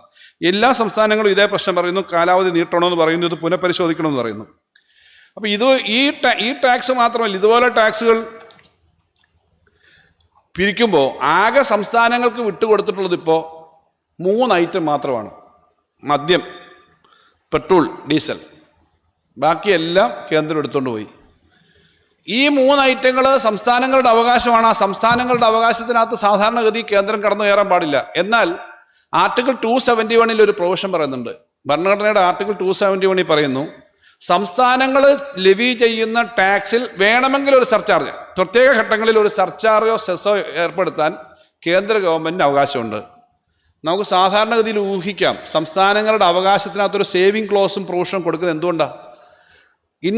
എല്ലാ സംസ്ഥാനങ്ങളും ഇതേ പ്രശ്നം പറയുന്നു, കാലാവധി നീട്ടണമെന്ന് പറയുന്നു, ഇത് പുനഃപരിശോധിക്കണമെന്ന് പറയുന്നു. അപ്പോൾ ഈ ടാക്സ് മാത്രമല്ല, ഇതുപോലെ ടാക്സുകൾ പിരിക്കുമ്പോൾ ആകെ സംസ്ഥാനങ്ങൾക്ക് വിട്ടുകൊടുത്തിട്ടുള്ളത് ഇപ്പോൾ 3 ഐറ്റം മാത്രമാണ്: മദ്യം, പെട്രോൾ, ഡീസൽ. ബാക്കിയെല്ലാം കേന്ദ്രം എടുത്തുകൊണ്ട് പോയി. ഈ 3 ഐറ്റങ്ങൾ സംസ്ഥാനങ്ങളുടെ അവകാശമാണ്. ആ സംസ്ഥാനങ്ങളുടെ അവകാശത്തിനകത്ത് സാധാരണഗതി കേന്ദ്രം കടന്നു കയറാൻ പാടില്ല. എന്നാൽ ആർട്ടിക്കിൾ 271 ഒരു പ്രൊവിഷൻ പറയുന്നുണ്ട്. ഭരണഘടനയുടെ ആർട്ടിക്കിൾ 271 പറയുന്നു, സംസ്ഥാനങ്ങൾ ലെവി ചെയ്യുന്ന ടാക്സിൽ വേണമെങ്കിൽ ഒരു സർചാർജ്, പ്രത്യേക ഘട്ടങ്ങളിൽ ഒരു സർചാർജോ സെസ്സോ ഏർപ്പെടുത്താൻ കേന്ദ്ര ഗവൺമെൻറ്റിന് അവകാശമുണ്ട്. നമുക്ക് സാധാരണഗതിയിൽ ഊഹിക്കാം, സംസ്ഥാനങ്ങളുടെ അവകാശത്തിനകത്തൊരു സേവിങ് ക്ലോസും പ്രൊവിഷനും കൊടുക്കുന്നത് എന്തുകൊണ്ടാണ്? In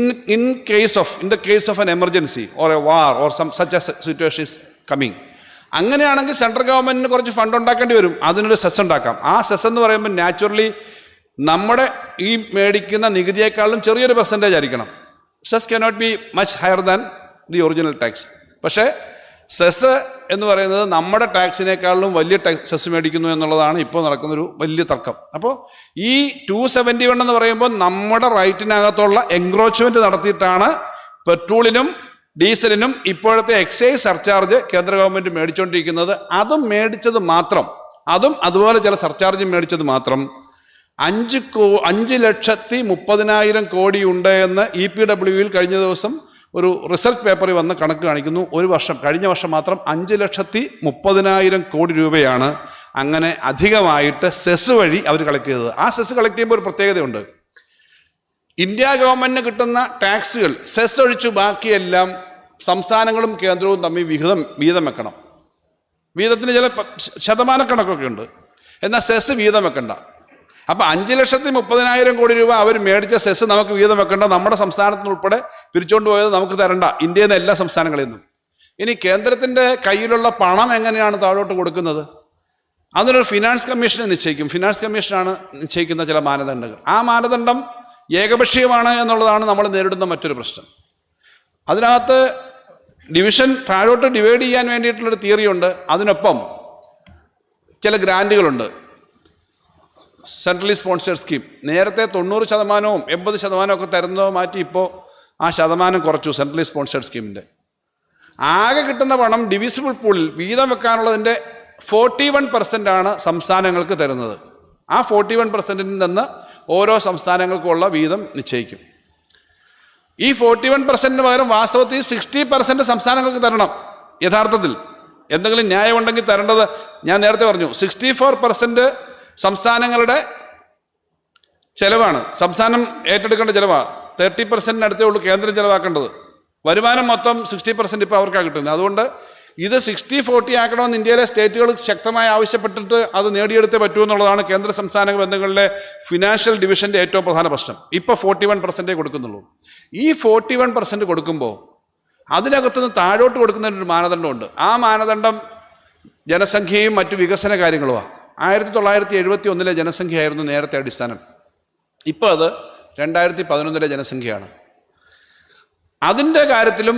the case of an emergency or a war or such a situation is coming. അങ്ങനെയാണെങ്കിൽ സെൻട്രൽ ഗവൺമെൻറ്റിന് കുറച്ച് ഫണ്ട് ഉണ്ടാക്കേണ്ടി വരും. അതിനൊരു സെസ് ഉണ്ടാക്കാം. ആ സെസ് എന്ന് പറയുമ്പോൾ നാച്ചുറലി നമ്മുടെ ഈ മേടിക്കുന്ന നികുതിയേക്കാളും ചെറിയൊരു പെർസെൻറ്റേജ് ആയിരിക്കണം. Cess cannot be much higher than the original tax. പക്ഷേ സെസ് എന്ന് പറയുന്നത് നമ്മുടെ ടാക്സിനേക്കാളും വലിയ സെസ് മേടിക്കുന്നു എന്നുള്ളതാണ് ഇപ്പോൾ നടക്കുന്നൊരു വലിയ തർക്കം. അപ്പോൾ ഈ 271 എന്ന് പറയുമ്പോൾ നമ്മുടെ റൈറ്റിനകത്തുള്ള എൻക്രോച്ച്മെൻറ്റ് നടത്തിയിട്ടാണ് പെട്രോളിനും ഡീസലിനും ഇപ്പോഴത്തെ എക്സൈസ് സർചാർജ് കേന്ദ്ര ഗവൺമെൻറ് മേടിച്ചുകൊണ്ടിരിക്കുന്നത്. അതും മേടിച്ചത് മാത്രം, അതും അതുപോലെ ചില സർചാർജും മേടിച്ചത് മാത്രം 5,30,000 കോടി ഉണ്ട് എന്ന് EPWയിൽ കഴിഞ്ഞ ദിവസം ഒരു റിസർച്ച് പേപ്പറിൽ വന്ന് കണക്ക് കാണിക്കുന്നു. കഴിഞ്ഞ വർഷം മാത്രം 5,30,000 കോടി രൂപയാണ് അങ്ങനെ അധികമായിട്ട് സെസ് വഴി അവർ കളക്ട് ചെയ്തത്. ആ സെസ് കളക്ട് ചെയ്യുമ്പോൾ ഒരു പ്രത്യേകതയുണ്ട്. ഇന്ത്യ ഗവൺമെൻറ്റിന് കിട്ടുന്ന ടാക്സുകൾ സെസ് ഒഴിച്ച് ബാക്കിയെല്ലാം സംസ്ഥാനങ്ങളും കേന്ദ്രവും തമ്മിൽ വീതം വെക്കണം. വീതത്തിന് ചില ശതമാനക്കണക്കൊക്കെ ഉണ്ട്, എന്നാൽ സെസ് വീതം വെക്കണ്ട. അപ്പോൾ 5,30,000 കോടി രൂപ അവർ മേടിച്ച സെസ് നമുക്ക് വീതം വെക്കേണ്ട, നമ്മുടെ സംസ്ഥാനത്തിനുൾപ്പെടെ പിരിച്ചുകൊണ്ട് പോയത് നമുക്ക് തരണ്ട, ഇന്ത്യയിൽ നിന്ന് എല്ലാ സംസ്ഥാനങ്ങളിൽ നിന്നും. ഇനി കേന്ദ്രത്തിൻ്റെ കയ്യിലുള്ള പണം എങ്ങനെയാണ് താഴോട്ട് കൊടുക്കുന്നത്? അതിനൊരു ഫിനാൻസ് കമ്മീഷനെ നിശ്ചയിക്കും. ഫിനാൻസ് കമ്മീഷനാണ് നിശ്ചയിക്കുന്ന ചില മാനദണ്ഡങ്ങൾ. ആ മാനദണ്ഡം ഏകപക്ഷീയമാണ് എന്നുള്ളതാണ് നമ്മൾ നേരിടുന്ന മറ്റൊരു പ്രശ്നം. അതിനകത്ത് ഡിവിഷൻ താഴോട്ട് ഡിവൈഡ് ചെയ്യാൻ വേണ്ടിയിട്ടുള്ളൊരു തിയറിയുണ്ട്. അതിനൊപ്പം ചില ഗ്രാൻറ്റുകളുണ്ട്. സെൻട്രലി സ്പോൺസേഡ് സ്കീം നേരത്തെ 90% 80% ഒക്കെ തരുന്നതോ മാറ്റി ഇപ്പോൾ ആ ശതമാനം കുറച്ചു. സെൻട്രലി സ്പോൺസേഡ് സ്കീമിൻ്റെ ആകെ കിട്ടുന്ന പണം ഡിവിസിബിൾ പൂളിൽ വീതം വെക്കാനുള്ളതിൻ്റെ 41% സംസ്ഥാനങ്ങൾക്ക് തരുന്നത്. ആ 41% നിന്ന് ഓരോ സംസ്ഥാനങ്ങൾക്കുള്ള വീതം നിശ്ചയിക്കും. ഈ 41% പകരം വാസ്തവത്തിൽ 60% സംസ്ഥാനങ്ങൾക്ക് തരണം. യഥാർത്ഥത്തിൽ എന്തെങ്കിലും ന്യായമുണ്ടെങ്കിൽ തരേണ്ടത് ഞാൻ നേരത്തെ പറഞ്ഞു 64% സംസ്ഥാനങ്ങളുടെ ചെലവാണ്, സംസ്ഥാനം ഏറ്റെടുക്കേണ്ട ചെലവാണ്. 30% അടുത്തേ ഉള്ളൂ കേന്ദ്രം ചെലവാക്കേണ്ടത്. വരുമാനം മൊത്തം 60% ഇപ്പോൾ അവർക്കാണ് കിട്ടുന്നത്. അതുകൊണ്ട് ഇത് 60-40 ആക്കണമെന്ന് ഇന്ത്യയിലെ സ്റ്റേറ്റുകൾ ശക്തമായി ആവശ്യപ്പെട്ടിട്ട് അത് നേടിയെടുത്തേ പറ്റൂ എന്നുള്ളതാണ് കേന്ദ്ര സംസ്ഥാന ബന്ധങ്ങളിലെ ഫിനാൻഷ്യൽ ഡിവിഷൻ്റെ ഏറ്റവും പ്രധാന പ്രശ്നം. ഇപ്പോൾ 41% കൊടുക്കുന്നുള്ളൂ. ഈ 41% കൊടുക്കുമ്പോൾ അതിനകത്തുനിന്ന് താഴോട്ട് കൊടുക്കുന്നതിനൊരു മാനദണ്ഡമുണ്ട്. ആ മാനദണ്ഡം ജനസംഖ്യയും മറ്റു വികസന കാര്യങ്ങളുമാണ്. 1971 ജനസംഖ്യയായിരുന്നു നേരത്തെ അടിസ്ഥാനം. ഇപ്പോൾ അത് 2011 ജനസംഖ്യയാണ്. അതിൻ്റെ കാര്യത്തിലും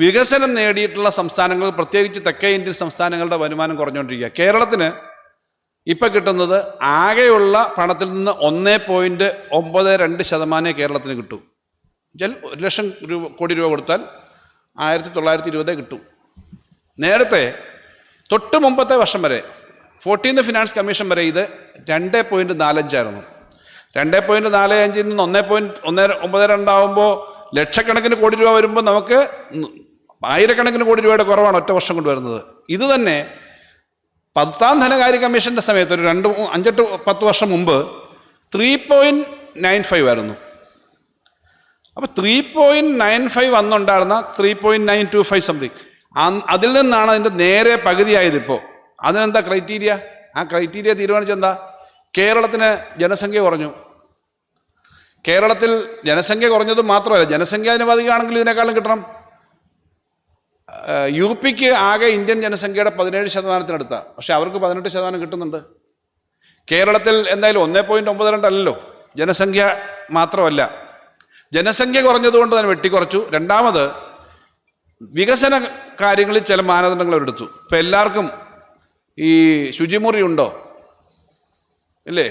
വികസനം നേടിയിട്ടുള്ള സംസ്ഥാനങ്ങൾ, പ്രത്യേകിച്ച് തെക്കേ ഇന്ത്യൻ സംസ്ഥാനങ്ങളുടെ വരുമാനം കുറഞ്ഞുകൊണ്ടിരിക്കുക. കേരളത്തിന് ഇപ്പം കിട്ടുന്നത് ആകെയുള്ള പണത്തിൽ നിന്ന് 1.92% കേരളത്തിന് കിട്ടും. 1,00,000 കോടി രൂപ കൊടുത്താൽ 1920 കിട്ടും. നേരത്തെ തൊട്ട് മുമ്പത്തെ വർഷം വരെ 14th ഫിനാൻസ് കമ്മീഷൻ വരെ ഇത് 2.45 ആയിരുന്നു. 2.45 നിന്ന് 1.92 ആകുമ്പോൾ ലക്ഷക്കണക്കിന് കോടി രൂപ വരുമ്പോൾ നമുക്ക് ആയിരക്കണക്കിന് കോടി രൂപയുടെ കുറവാണ് ഒറ്റ വർഷം കൊണ്ട് വരുന്നത്. ഇത് തന്നെ 10ാം ധനകാര്യ കമ്മീഷൻ്റെ സമയത്ത് ഒരു 5-10 വർഷം മുമ്പ് 3.95 ആയിരുന്നു. അപ്പോൾ 3.95 അന്നുണ്ടായിരുന്ന 3.925 സംതിങ്, അതിൽ നിന്നാണ് അതിൻ്റെ നേരെ പകുതിയായത്. ഇപ്പോൾ അതിനെന്താ ക്രൈറ്റീരിയ? ആ ക്രൈറ്റീരിയ തീരുമാനിച്ചെന്താ? കേരളത്തിന് ജനസംഖ്യ കുറഞ്ഞു. കേരളത്തിൽ ജനസംഖ്യ കുറഞ്ഞത് മാത്രമല്ല, ജനസംഖ്യാനുപാതികമാണെങ്കിൽ ഇതിനേക്കാളും കിട്ടണം. യു പിക്ക് ആകെ ഇന്ത്യൻ ജനസംഖ്യയുടെ 17% പക്ഷെ അവർക്ക് 18% കിട്ടുന്നുണ്ട്. കേരളത്തിൽ എന്തായാലും 1.92 അല്ലല്ലോ. ജനസംഖ്യ മാത്രമല്ല, ജനസംഖ്യ കുറഞ്ഞതുകൊണ്ട് തന്നെ വെട്ടിക്കുറച്ചു. രണ്ടാമത് വികസന കാര്യങ്ങളിൽ ചില മാനദണ്ഡങ്ങൾ അവരെടുത്തു. ഇപ്പം എല്ലാവർക്കും ഈ ശുചിമുറി ഉണ്ടോ ഇല്ലേ,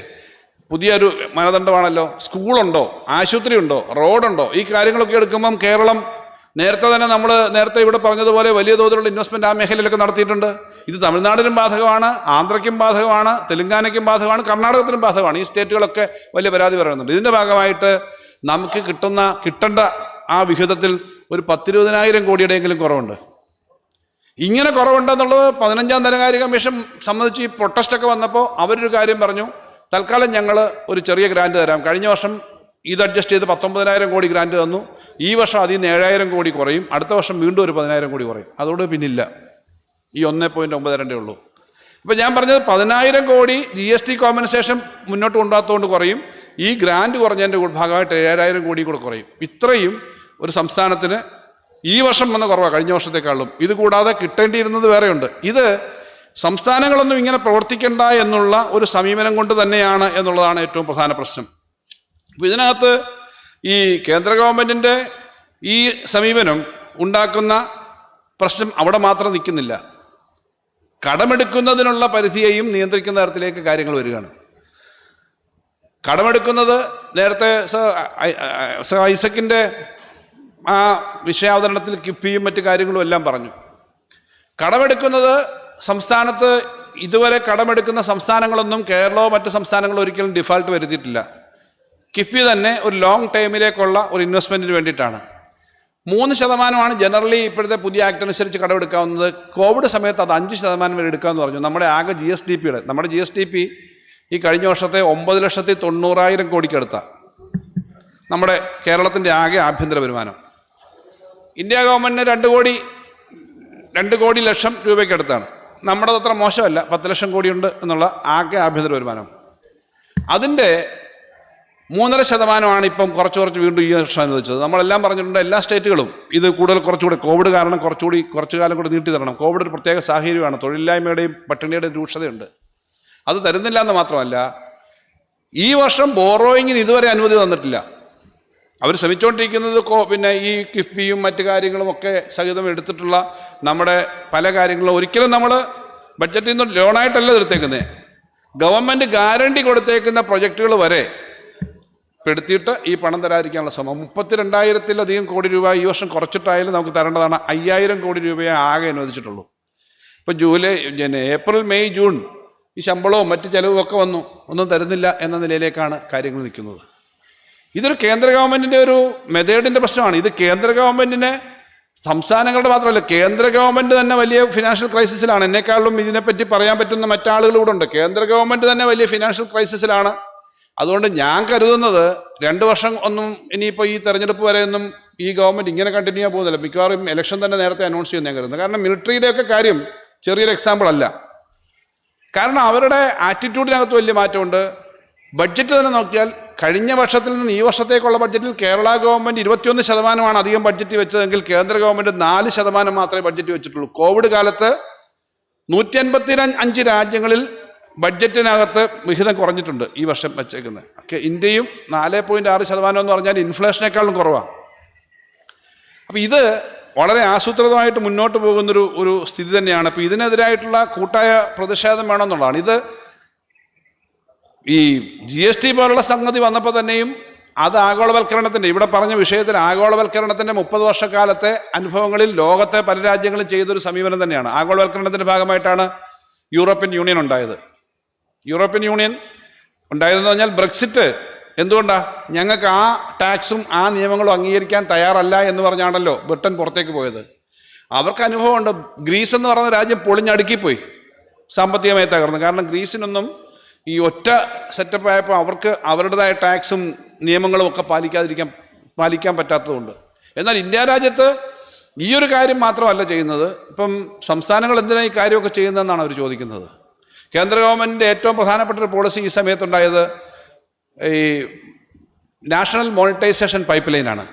പുതിയൊരു മാനദണ്ഡമാണല്ലോ. സ്കൂളുണ്ടോ, ആശുപത്രി ഉണ്ടോ, റോഡുണ്ടോ, ഈ കാര്യങ്ങളൊക്കെ എടുക്കുമ്പം കേരളം നേരത്തെ തന്നെ നമ്മൾ നേരത്തെ ഇവിടെ പറഞ്ഞതുപോലെ വലിയ തോതിലുള്ള ഇൻവെസ്റ്റ്മെൻറ്റ് ആ മേഖലയിലൊക്കെ നടത്തിയിട്ടുണ്ട്. ഇത് തമിഴ്നാടിനും ബാധകമാണ്, ആന്ധ്രയ്ക്കും ബാധകമാണ്, തെലുങ്കാനയ്ക്കും ബാധകമാണ്, കർണാടകത്തിനും ബാധകമാണ്. ഈ സ്റ്റേറ്റുകളൊക്കെ വലിയ പരാതി പറയുന്നുണ്ട്. ഇതിൻ്റെ ഭാഗമായിട്ട് നമുക്ക് കിട്ടേണ്ട ആ വിഹിതത്തിൽ ഒരു 10-20,000 കോടിയുടെയെങ്കിലും കുറവുണ്ട്. ഇങ്ങനെ കുറവുണ്ടെന്നുള്ളത് 15ാം ധനകാര്യ കമ്മീഷൻ സംബന്ധിച്ച് ഈ പ്രൊട്ടസ്റ്റൊക്കെ വന്നപ്പോൾ അവരൊരു കാര്യം പറഞ്ഞു, തൽക്കാലം ഞങ്ങൾ ഒരു ചെറിയ ഗ്രാൻറ്റ് തരാം. കഴിഞ്ഞ വർഷം ഇത് അഡ്ജസ്റ്റ് ചെയ്ത് 19,000 കോടി ഗ്രാൻറ്റ് തന്നു. ഈ വർഷം അതിൽ നിന്ന് 7,000 കോടി കുറയും. അടുത്ത വർഷം വീണ്ടും ഒരു 10,000 കോടി കുറയും. അതോട് പിന്നില്ല, ഈ 1.92 ഉള്ളൂ. ഇപ്പോൾ ഞാൻ പറഞ്ഞത് 10,000 കോടി GST കോമ്പൻസേഷൻ മുന്നോട്ട് കൊണ്ടുപോകാത്തതുകൊണ്ട് കുറയും. ഈ ഗ്രാൻറ്റ് കുറഞ്ഞതിൻ്റെ ഭാഗമായിട്ട് 7,000 കോടി കൂടെ കുറയും. ഇത്രയും ഒരു സംസ്ഥാനത്തിന് ഈ വർഷം വന്ന കുറവാണ് കഴിഞ്ഞ വർഷത്തെക്കാളും. ഇത് കൂടാതെ കിട്ടേണ്ടിയിരുന്നത് വേറെയുണ്ട്. ഇത് സംസ്ഥാനങ്ങളൊന്നും ഇങ്ങനെ പ്രവർത്തിക്കേണ്ട എന്നുള്ള ഒരു സമീപനം കൊണ്ട് തന്നെയാണ് എന്നുള്ളതാണ് ഏറ്റവും പ്രധാന പ്രശ്നം. അപ്പോൾ ഇതിനകത്ത് ഈ കേന്ദ്ര ഗവൺമെൻറ്റിൻ്റെ ഈ സമീപനം ഉണ്ടാക്കുന്ന പ്രശ്നം അവിടെ മാത്രം നിൽക്കുന്നില്ല. കടമെടുക്കുന്നതിനുള്ള പരിധിയെയും നിയന്ത്രിക്കുന്ന തരത്തിലേക്ക് കാര്യങ്ങൾ വരികയാണ്. കടമെടുക്കുന്നത് നേരത്തെ ഐസക്കിൻ്റെ ആ വിഷയാവതരണത്തിൽ കിഫ്ബിയും മറ്റു കാര്യങ്ങളും എല്ലാം പറഞ്ഞു. കടമെടുക്കുന്നത് സംസ്ഥാനത്ത് ഇതുവരെ കടമെടുക്കുന്ന സംസ്ഥാനങ്ങളൊന്നും കേരളമോ മറ്റ് സംസ്ഥാനങ്ങളോ ഒരിക്കലും ഡിഫാൾട്ട് വരുത്തിയിട്ടില്ല. കിഫ്ബി തന്നെ ഒരു ലോങ് ടൈമിലേക്കുള്ള ഒരു ഇൻവെസ്റ്റ്മെൻറ്റിന് വേണ്ടിയിട്ടാണ്. 3% ജനറലി ഇപ്പോഴത്തെ പുതിയ ആക്ട് അനുസരിച്ച് കടമെടുക്കാവുന്നത്. കോവിഡ് സമയത്ത് അത് 5% വരെ എടുക്കാമെന്ന് പറഞ്ഞു. നമ്മുടെ ആകെ നമ്മുടെ GSDP ഈ കഴിഞ്ഞ വർഷത്തെ 9,90,000 കോടിക്കടുത്ത നമ്മുടെ കേരളത്തിൻ്റെ ആകെ ആഭ്യന്തര വരുമാനം. ഇന്ത്യ ഗവൺമെൻറ്റിന് 2 കോടി ലക്ഷം രൂപയ്ക്കടുത്താണ്. നമ്മുടെ അത്ര മോശമല്ല, 10 ലക്ഷം കോടിയുണ്ട് എന്നുള്ള ആകെ ആഭ്യന്തര വരുമാനം. അതിൻ്റെ 3.5% ഇപ്പം കുറച്ച് വീണ്ടും ഈ വർഷം അനുവദിച്ചത്. നമ്മളെല്ലാം പറഞ്ഞിട്ടുണ്ട്, എല്ലാ സ്റ്റേറ്റുകളും ഇത് കുറച്ചുകൂടി കോവിഡ് കാരണം കുറച്ചു കാലം കൂടി നീട്ടി തരണം. കോവിഡ് ഒരു പ്രത്യേക സാഹചര്യമാണ്, തൊഴിലില്ലായ്മയുടെയും പട്ടിണിയുടെയും രൂക്ഷതയുണ്ട്. അത് തരുന്നില്ല എന്ന് മാത്രമല്ല, ഈ വർഷം ബോറോയിങ്ങിന് ഇതുവരെ അനുമതി തന്നിട്ടില്ല. അവർ ശ്രമിച്ചുകൊണ്ടിരിക്കുന്നത് പിന്നെ ഈ കിഫ്ബിയും മറ്റു കാര്യങ്ങളും ഒക്കെ സഹിതം എടുത്തിട്ടുള്ള നമ്മുടെ പല കാര്യങ്ങളും ഒരിക്കലും നമ്മൾ ബഡ്ജറ്റിൽ നിന്ന് ലോണായിട്ടല്ല എടുത്തേക്കുന്നത്, ഗവൺമെൻറ് ഗ്യാരണ്ടി കൊടുത്തേക്കുന്ന പ്രൊജക്റ്റുകൾ വരെ പെടുത്തിയിട്ട് ഈ പണം തരാതിരിക്കാനുള്ള ശ്രമം. 32,000-ലധികം കോടി രൂപ ഈ വർഷം കുറച്ചിട്ടായാലും നമുക്ക് തരേണ്ടതാണ്. 5,000 കോടി രൂപയെ ആകെ അനുവദിച്ചിട്ടുള്ളൂ. ഇപ്പം ഏപ്രിൽ മെയ് ജൂൺ ഈ ശമ്പളവും മറ്റ് ചെലവും ഒക്കെ വന്നു, ഒന്നും തരുന്നില്ല എന്ന നിലയിലേക്കാണ് കാര്യങ്ങൾ നിൽക്കുന്നത്. ഇതൊരു കേന്ദ്ര ഗവൺമെൻറ്റിൻ്റെ ഒരു മെത്തേഡിൻ്റെ പ്രശ്നമാണ്. ഇത് കേന്ദ്ര ഗവൺമെൻറ്റിനെ സംസ്ഥാനങ്ങളുടെ മാത്രമല്ല, കേന്ദ്ര ഗവൺമെൻറ് തന്നെ വലിയ ഫിനാൻഷ്യൽ ക്രൈസിസിലാണ്. എന്നെക്കാളും ഇതിനെപ്പറ്റി പറയാൻ പറ്റുന്ന മറ്റാളുകൾ കൂടെ ഉണ്ട്. കേന്ദ്ര ഗവൺമെൻറ് തന്നെ വലിയ ഫിനാൻഷ്യൽ ക്രൈസിസിലാണ്. അതുകൊണ്ട് ഞാൻ കരുതുന്നത് 2 വർഷം ഒന്നും ഇനിയിപ്പോൾ ഈ തെരഞ്ഞെടുപ്പ് വരെ ഒന്നും ഈ ഗവൺമെൻറ് ഇങ്ങനെ കണ്ടിന്യൂ ചെയ്യാൻ പോകുന്നില്ല. മിക്കവാറും ഇലക്ഷൻ തന്നെ നേരത്തെ അനൗൺസ് ചെയ്യുന്ന ഞാൻ കരുതുന്നത്. കാരണം മിലിറ്ററിയുടെയൊക്കെ കാര്യം ചെറിയൊരു എക്സാമ്പിൾ അല്ല. കാരണം അവരുടെ ആറ്റിറ്റ്യൂഡിനകത്ത് വലിയ മാറ്റമുണ്ട്. ബഡ്ജറ്റ് തന്നെ നോക്കിയാൽ കഴിഞ്ഞ വർഷത്തിൽ നിന്ന് ഈ വർഷത്തേക്കുള്ള ബഡ്ജറ്റിൽ കേരള ഗവൺമെൻറ് 21% അധികം ബഡ്ജറ്റ് വെച്ചതെങ്കിൽ കേന്ദ്ര ഗവൺമെൻറ് 4% മാത്രമേ ബഡ്ജറ്റ് വെച്ചിട്ടുള്ളൂ. കോവിഡ് കാലത്ത് 155 രാജ്യങ്ങളിൽ ബഡ്ജറ്റിനകത്ത് വിഹിതം കുറഞ്ഞിട്ടുണ്ട് ഈ വർഷം വെച്ചേക്കുന്നത്. ഇന്ത്യയും 4.6% എന്ന് പറഞ്ഞാൽ ഇൻഫ്ലേഷനേക്കാളും കുറവാണ്. അപ്പം ഇത് വളരെ ആസൂത്രിതമായിട്ട് മുന്നോട്ട് പോകുന്നൊരു സ്ഥിതി തന്നെയാണ്. അപ്പോൾ ഇതിനെതിരായിട്ടുള്ള കൂട്ടായ പ്രതിഷേധം വേണമെന്നുള്ളതാണ്. ഇത് ഈ GST പോലുള്ള സംഗതി വന്നപ്പോൾ തന്നെയും അത് ആഗോളവൽക്കരണത്തിൻ്റെ, ഇവിടെ പറഞ്ഞ വിഷയത്തിൽ ആഗോളവൽക്കരണത്തിൻ്റെ 30 വർഷക്കാലത്തെ അനുഭവങ്ങളിൽ ലോകത്തെ പല രാജ്യങ്ങളും ചെയ്തൊരു സമീപനം തന്നെയാണ്. ആഗോളവൽക്കരണത്തിൻ്റെ ഭാഗമായിട്ടാണ് യൂറോപ്യൻ യൂണിയൻ ഉണ്ടായത്. യൂറോപ്യൻ യൂണിയൻ ഉണ്ടായതെന്ന് പറഞ്ഞാൽ ബ്രെക്സിറ്റ് എന്തുകൊണ്ടാണ്? ഞങ്ങൾക്ക് ആ ടാക്സും ആ നിയമങ്ങളും അംഗീകരിക്കാൻ തയ്യാറല്ല എന്ന് പറഞ്ഞാണല്ലോ ബ്രിട്ടൻ പുറത്തേക്ക് പോയത്. അവർക്ക് അനുഭവമുണ്ട്. ഗ്രീസ് എന്ന് പറയുന്ന രാജ്യം പൊളിഞ്ഞടുക്കിപ്പോയി, സാമ്പത്തികമായി തകർന്നു. കാരണം ഗ്രീസിനൊന്നും ഈ ഒറ്റ സെറ്റപ്പ് ആയപ്പോൾ അവർക്ക് അവരുടേതായ ടാക്സും നിയമങ്ങളും ഒക്കെ പാലിക്കാൻ പറ്റാത്തതുകൊണ്ട്. എന്നാൽ ഇന്ത്യ രാജ്യത്ത് ഈ ഒരു കാര്യം മാത്രമല്ല ചെയ്യുന്നത്. ഇപ്പം സംസ്ഥാനങ്ങൾ എന്തിനാണ് ഈ കാര്യമൊക്കെ ചെയ്യുന്നതെന്നാണ് അവർ ചോദിക്കുന്നത്. കേന്ദ്ര ഗവൺമെൻറ്റിൻ്റെ ഏറ്റവും പ്രധാനപ്പെട്ട ഒരു പോളിസി ഈ സമയത്തുണ്ടായത് ഈ നാഷണൽ മോണിറ്റൈസേഷൻ പൈപ്പ് ലൈനാണ്.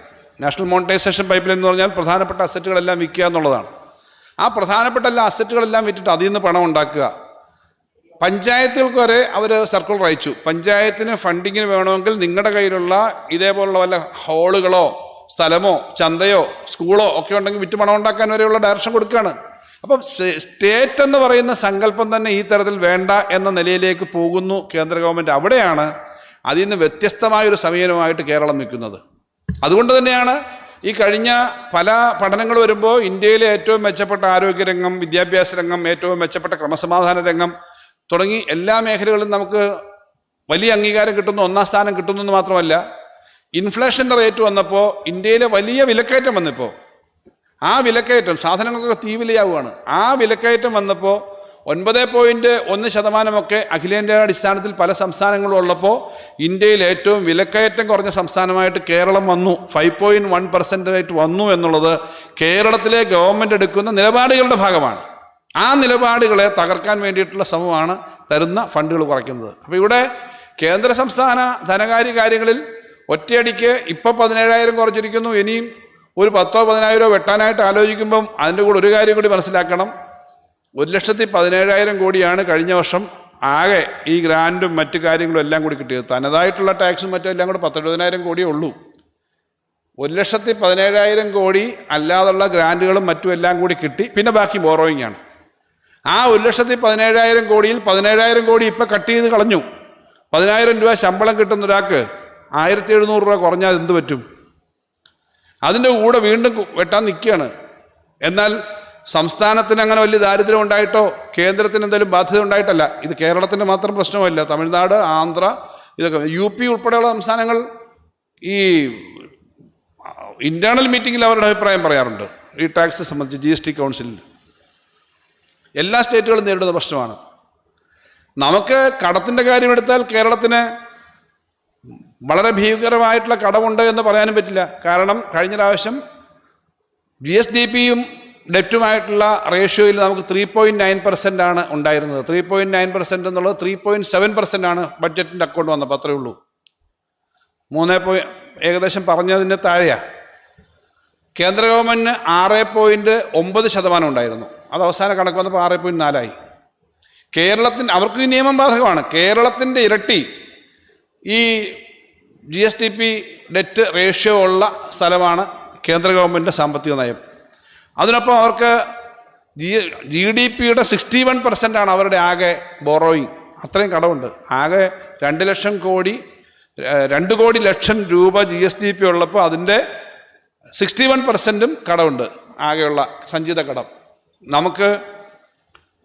നാഷണൽ മോണിറ്റൈസേഷൻ പൈപ്പ് ലൈൻ എന്ന് പറഞ്ഞാൽ പ്രധാനപ്പെട്ട അസറ്റുകളെല്ലാം വിൽക്കുക എന്നുള്ളതാണ്. ആ പ്രധാനപ്പെട്ട എല്ലാ അസറ്റുകളെല്ലാം വിറ്റിട്ട് അതിൽ നിന്ന് പണം ഉണ്ടാക്കുക. പഞ്ചായത്തുകൾക്ക് വരെ അവർ സർക്കുലർ അയച്ചു. പഞ്ചായത്തിന് ഫണ്ടിങ്ങിന് വേണമെങ്കിൽ നിങ്ങളുടെ കയ്യിലുള്ള ഇതേപോലുള്ള വല്ല ഹാളുകളോ സ്ഥലമോ ചന്തയോ സ്കൂളോ ഒക്കെ ഉണ്ടെങ്കിൽ വിറ്റ് പണം ഉണ്ടാക്കാൻ വരെയുള്ള ഡയറക്ഷൻ കൊടുക്കുകയാണ്. അപ്പം സ്റ്റേറ്റ് എന്ന് പറയുന്ന സങ്കല്പം തന്നെ ഈ തരത്തിൽ വേണ്ട എന്ന നിലയിലേക്ക് പോകുന്നു കേന്ദ്ര ഗവൺമെൻറ്. അവിടെയാണ് അതിൽ നിന്ന് വ്യത്യസ്തമായൊരു സമീപനമായിട്ട് കേരളം നിൽക്കുന്നത്. അതുകൊണ്ട് തന്നെയാണ് ഈ കഴിഞ്ഞ പല പഠനങ്ങൾ വരുമ്പോൾ ഇന്ത്യയിലെ ഏറ്റവും മെച്ചപ്പെട്ട ആരോഗ്യരംഗം, വിദ്യാഭ്യാസ രംഗം, ഏറ്റവും മെച്ചപ്പെട്ട ക്രമസമാധാന രംഗം തുടങ്ങി എല്ലാ മേഖലകളിലും നമുക്ക് വലിയ അംഗീകാരം കിട്ടുന്നു, 1ാം സ്ഥാനം കിട്ടുന്നു എന്ന് മാത്രമല്ല, ഇൻഫ്ലേഷൻ്റെ റേറ്റ് വന്നപ്പോൾ ഇന്ത്യയിലെ വലിയ വിലക്കയറ്റം വന്നപ്പോൾ ആ വിലക്കയറ്റം സാധനങ്ങൾക്കൊക്കെ തീവിലയാവുകയാണ്. ആ വിലക്കയറ്റം വന്നപ്പോൾ 9.1% അഖിലേന്ത്യാ അടിസ്ഥാനത്തിൽ പല സംസ്ഥാനങ്ങളും ഉള്ളപ്പോൾ ഇന്ത്യയിൽ ഏറ്റവും വിലക്കയറ്റം കുറഞ്ഞ സംസ്ഥാനമായിട്ട് കേരളം വന്നു. 5.1% വന്നു എന്നുള്ളത് കേരളത്തിലെ ഗവൺമെൻറ് എടുക്കുന്ന നിലപാടുകളുടെ ഭാഗമാണ്. ആ നിലപാടുകളെ തകർക്കാൻ വേണ്ടിയിട്ടുള്ള ശ്രമമാണ് തരുന്ന ഫണ്ടുകൾ കുറയ്ക്കുന്നത്. അപ്പോൾ ഇവിടെ കേന്ദ്ര സംസ്ഥാന ധനകാര്യ കാര്യങ്ങളിൽ ഒറ്റയടിക്ക് ഇപ്പോൾ 17,000 കുറച്ചിരിക്കുന്നു. ഇനിയും ഒരു 10,000-15,000 വെട്ടാനായിട്ട് ആലോചിക്കുമ്പം അതിൻ്റെ കൂടെ ഒരു കാര്യം കൂടി മനസ്സിലാക്കണം. 1,17,000 കോടിയാണ് കഴിഞ്ഞ വർഷം ആകെ ഈ ഗ്രാൻറ്റും മറ്റു കാര്യങ്ങളും എല്ലാം കൂടി കിട്ടിയത്. തനതായിട്ടുള്ള ടാക്സും മറ്റും എല്ലാം കൂടി 10,000 കോടിയേ ഉള്ളൂ. 1,17,000 കോടി അല്ലാതുള്ള ഗ്രാൻറ്റുകളും മറ്റും എല്ലാം കൂടി കിട്ടി. പിന്നെ ബാക്കി ബോറോയിങ് ആണ്. ആ 1,17,000 കോടിയിൽ 17,000 കോടി ഇപ്പം കട്ട് ചെയ്ത് കളഞ്ഞു. 10,000 രൂപ ശമ്പളം കിട്ടുന്ന ഒരാൾക്ക് 1,700 രൂപ കുറഞ്ഞാൽ എന്ത് പറ്റും? അതിൻ്റെ കൂടെ വീണ്ടും വെട്ടാൻ നിൽക്കുകയാണ്. എന്നാൽ സംസ്ഥാനത്തിന് അങ്ങനെ വലിയ ദാരിദ്ര്യം ഉണ്ടായിട്ടോ കേന്ദ്രത്തിന് എന്തെങ്കിലും ബാധ്യത ഉണ്ടായിട്ടല്ല. ഇത് കേരളത്തിൻ്റെ മാത്രം പ്രശ്നമല്ല. തമിഴ്നാട്, ആന്ധ്ര, ഇതൊക്കെ UP ഉൾപ്പെടെയുള്ള സംസ്ഥാനങ്ങൾ ഈ ഇൻറ്റേർണൽ മീറ്റിങ്ങിൽ അവരുടെ അഭിപ്രായം പറയാറുണ്ട്. ഈ ടാക്സ് സംബന്ധിച്ച് GST കൗൺസിലിൽ എല്ലാ സ്റ്റേറ്റുകളും നേരിടുന്ന പ്രശ്നമാണ്. നമുക്ക് കടത്തിൻ്റെ കാര്യമെടുത്താൽ കേരളത്തിന് വളരെ ഭീകരമായിട്ടുള്ള കടമുണ്ട് എന്ന് പറയാനും പറ്റില്ല. കാരണം കഴിഞ്ഞ പ്രാവശ്യം GSDPയും ഡെറ്റുമായിട്ടുള്ള റേഷ്യോയിൽ നമുക്ക് 3.9% ആണ് ഉണ്ടായിരുന്നത്. 3.9% എന്നുള്ളത് 3.7% ആണ് ബഡ്ജറ്റിൻ്റെ അക്കൗണ്ട് വന്നപ്പോൾ. അത്രയേ ഉള്ളൂ. ഏകദേശം പറഞ്ഞതിൻ്റെ താഴെയാണ്. കേന്ദ്ര ഗവൺമെൻറ്റിന് 6.9% ഉണ്ടായിരുന്നു. അത് അവസാന കണക്ക് വന്നപ്പോൾ 6.4 കേരളത്തിന് അവർക്ക് ഈ നിയമം ബാധകമാണ്. കേരളത്തിൻ്റെ ഇരട്ടി ഈ GSDP ഡെറ്റ് റേഷ്യോ ഉള്ള സ്ഥലമാണ് കേന്ദ്ര ഗവൺമെൻറ് സാമ്പത്തിക നയം. അതിനൊപ്പം അവർക്ക് GDPയുടെ 61% അവരുടെ ആകെ ബോറോയിങ്. അത്രയും കടമുണ്ട്. ആകെ 2 ലക്ഷം കോടി 2 കോടി ലക്ഷം രൂപ GSDP ഉള്ളപ്പോൾ അതിൻ്റെ 61%ഉം കടമുണ്ട്. ആകെയുള്ള സഞ്ചിത കടം നമുക്ക്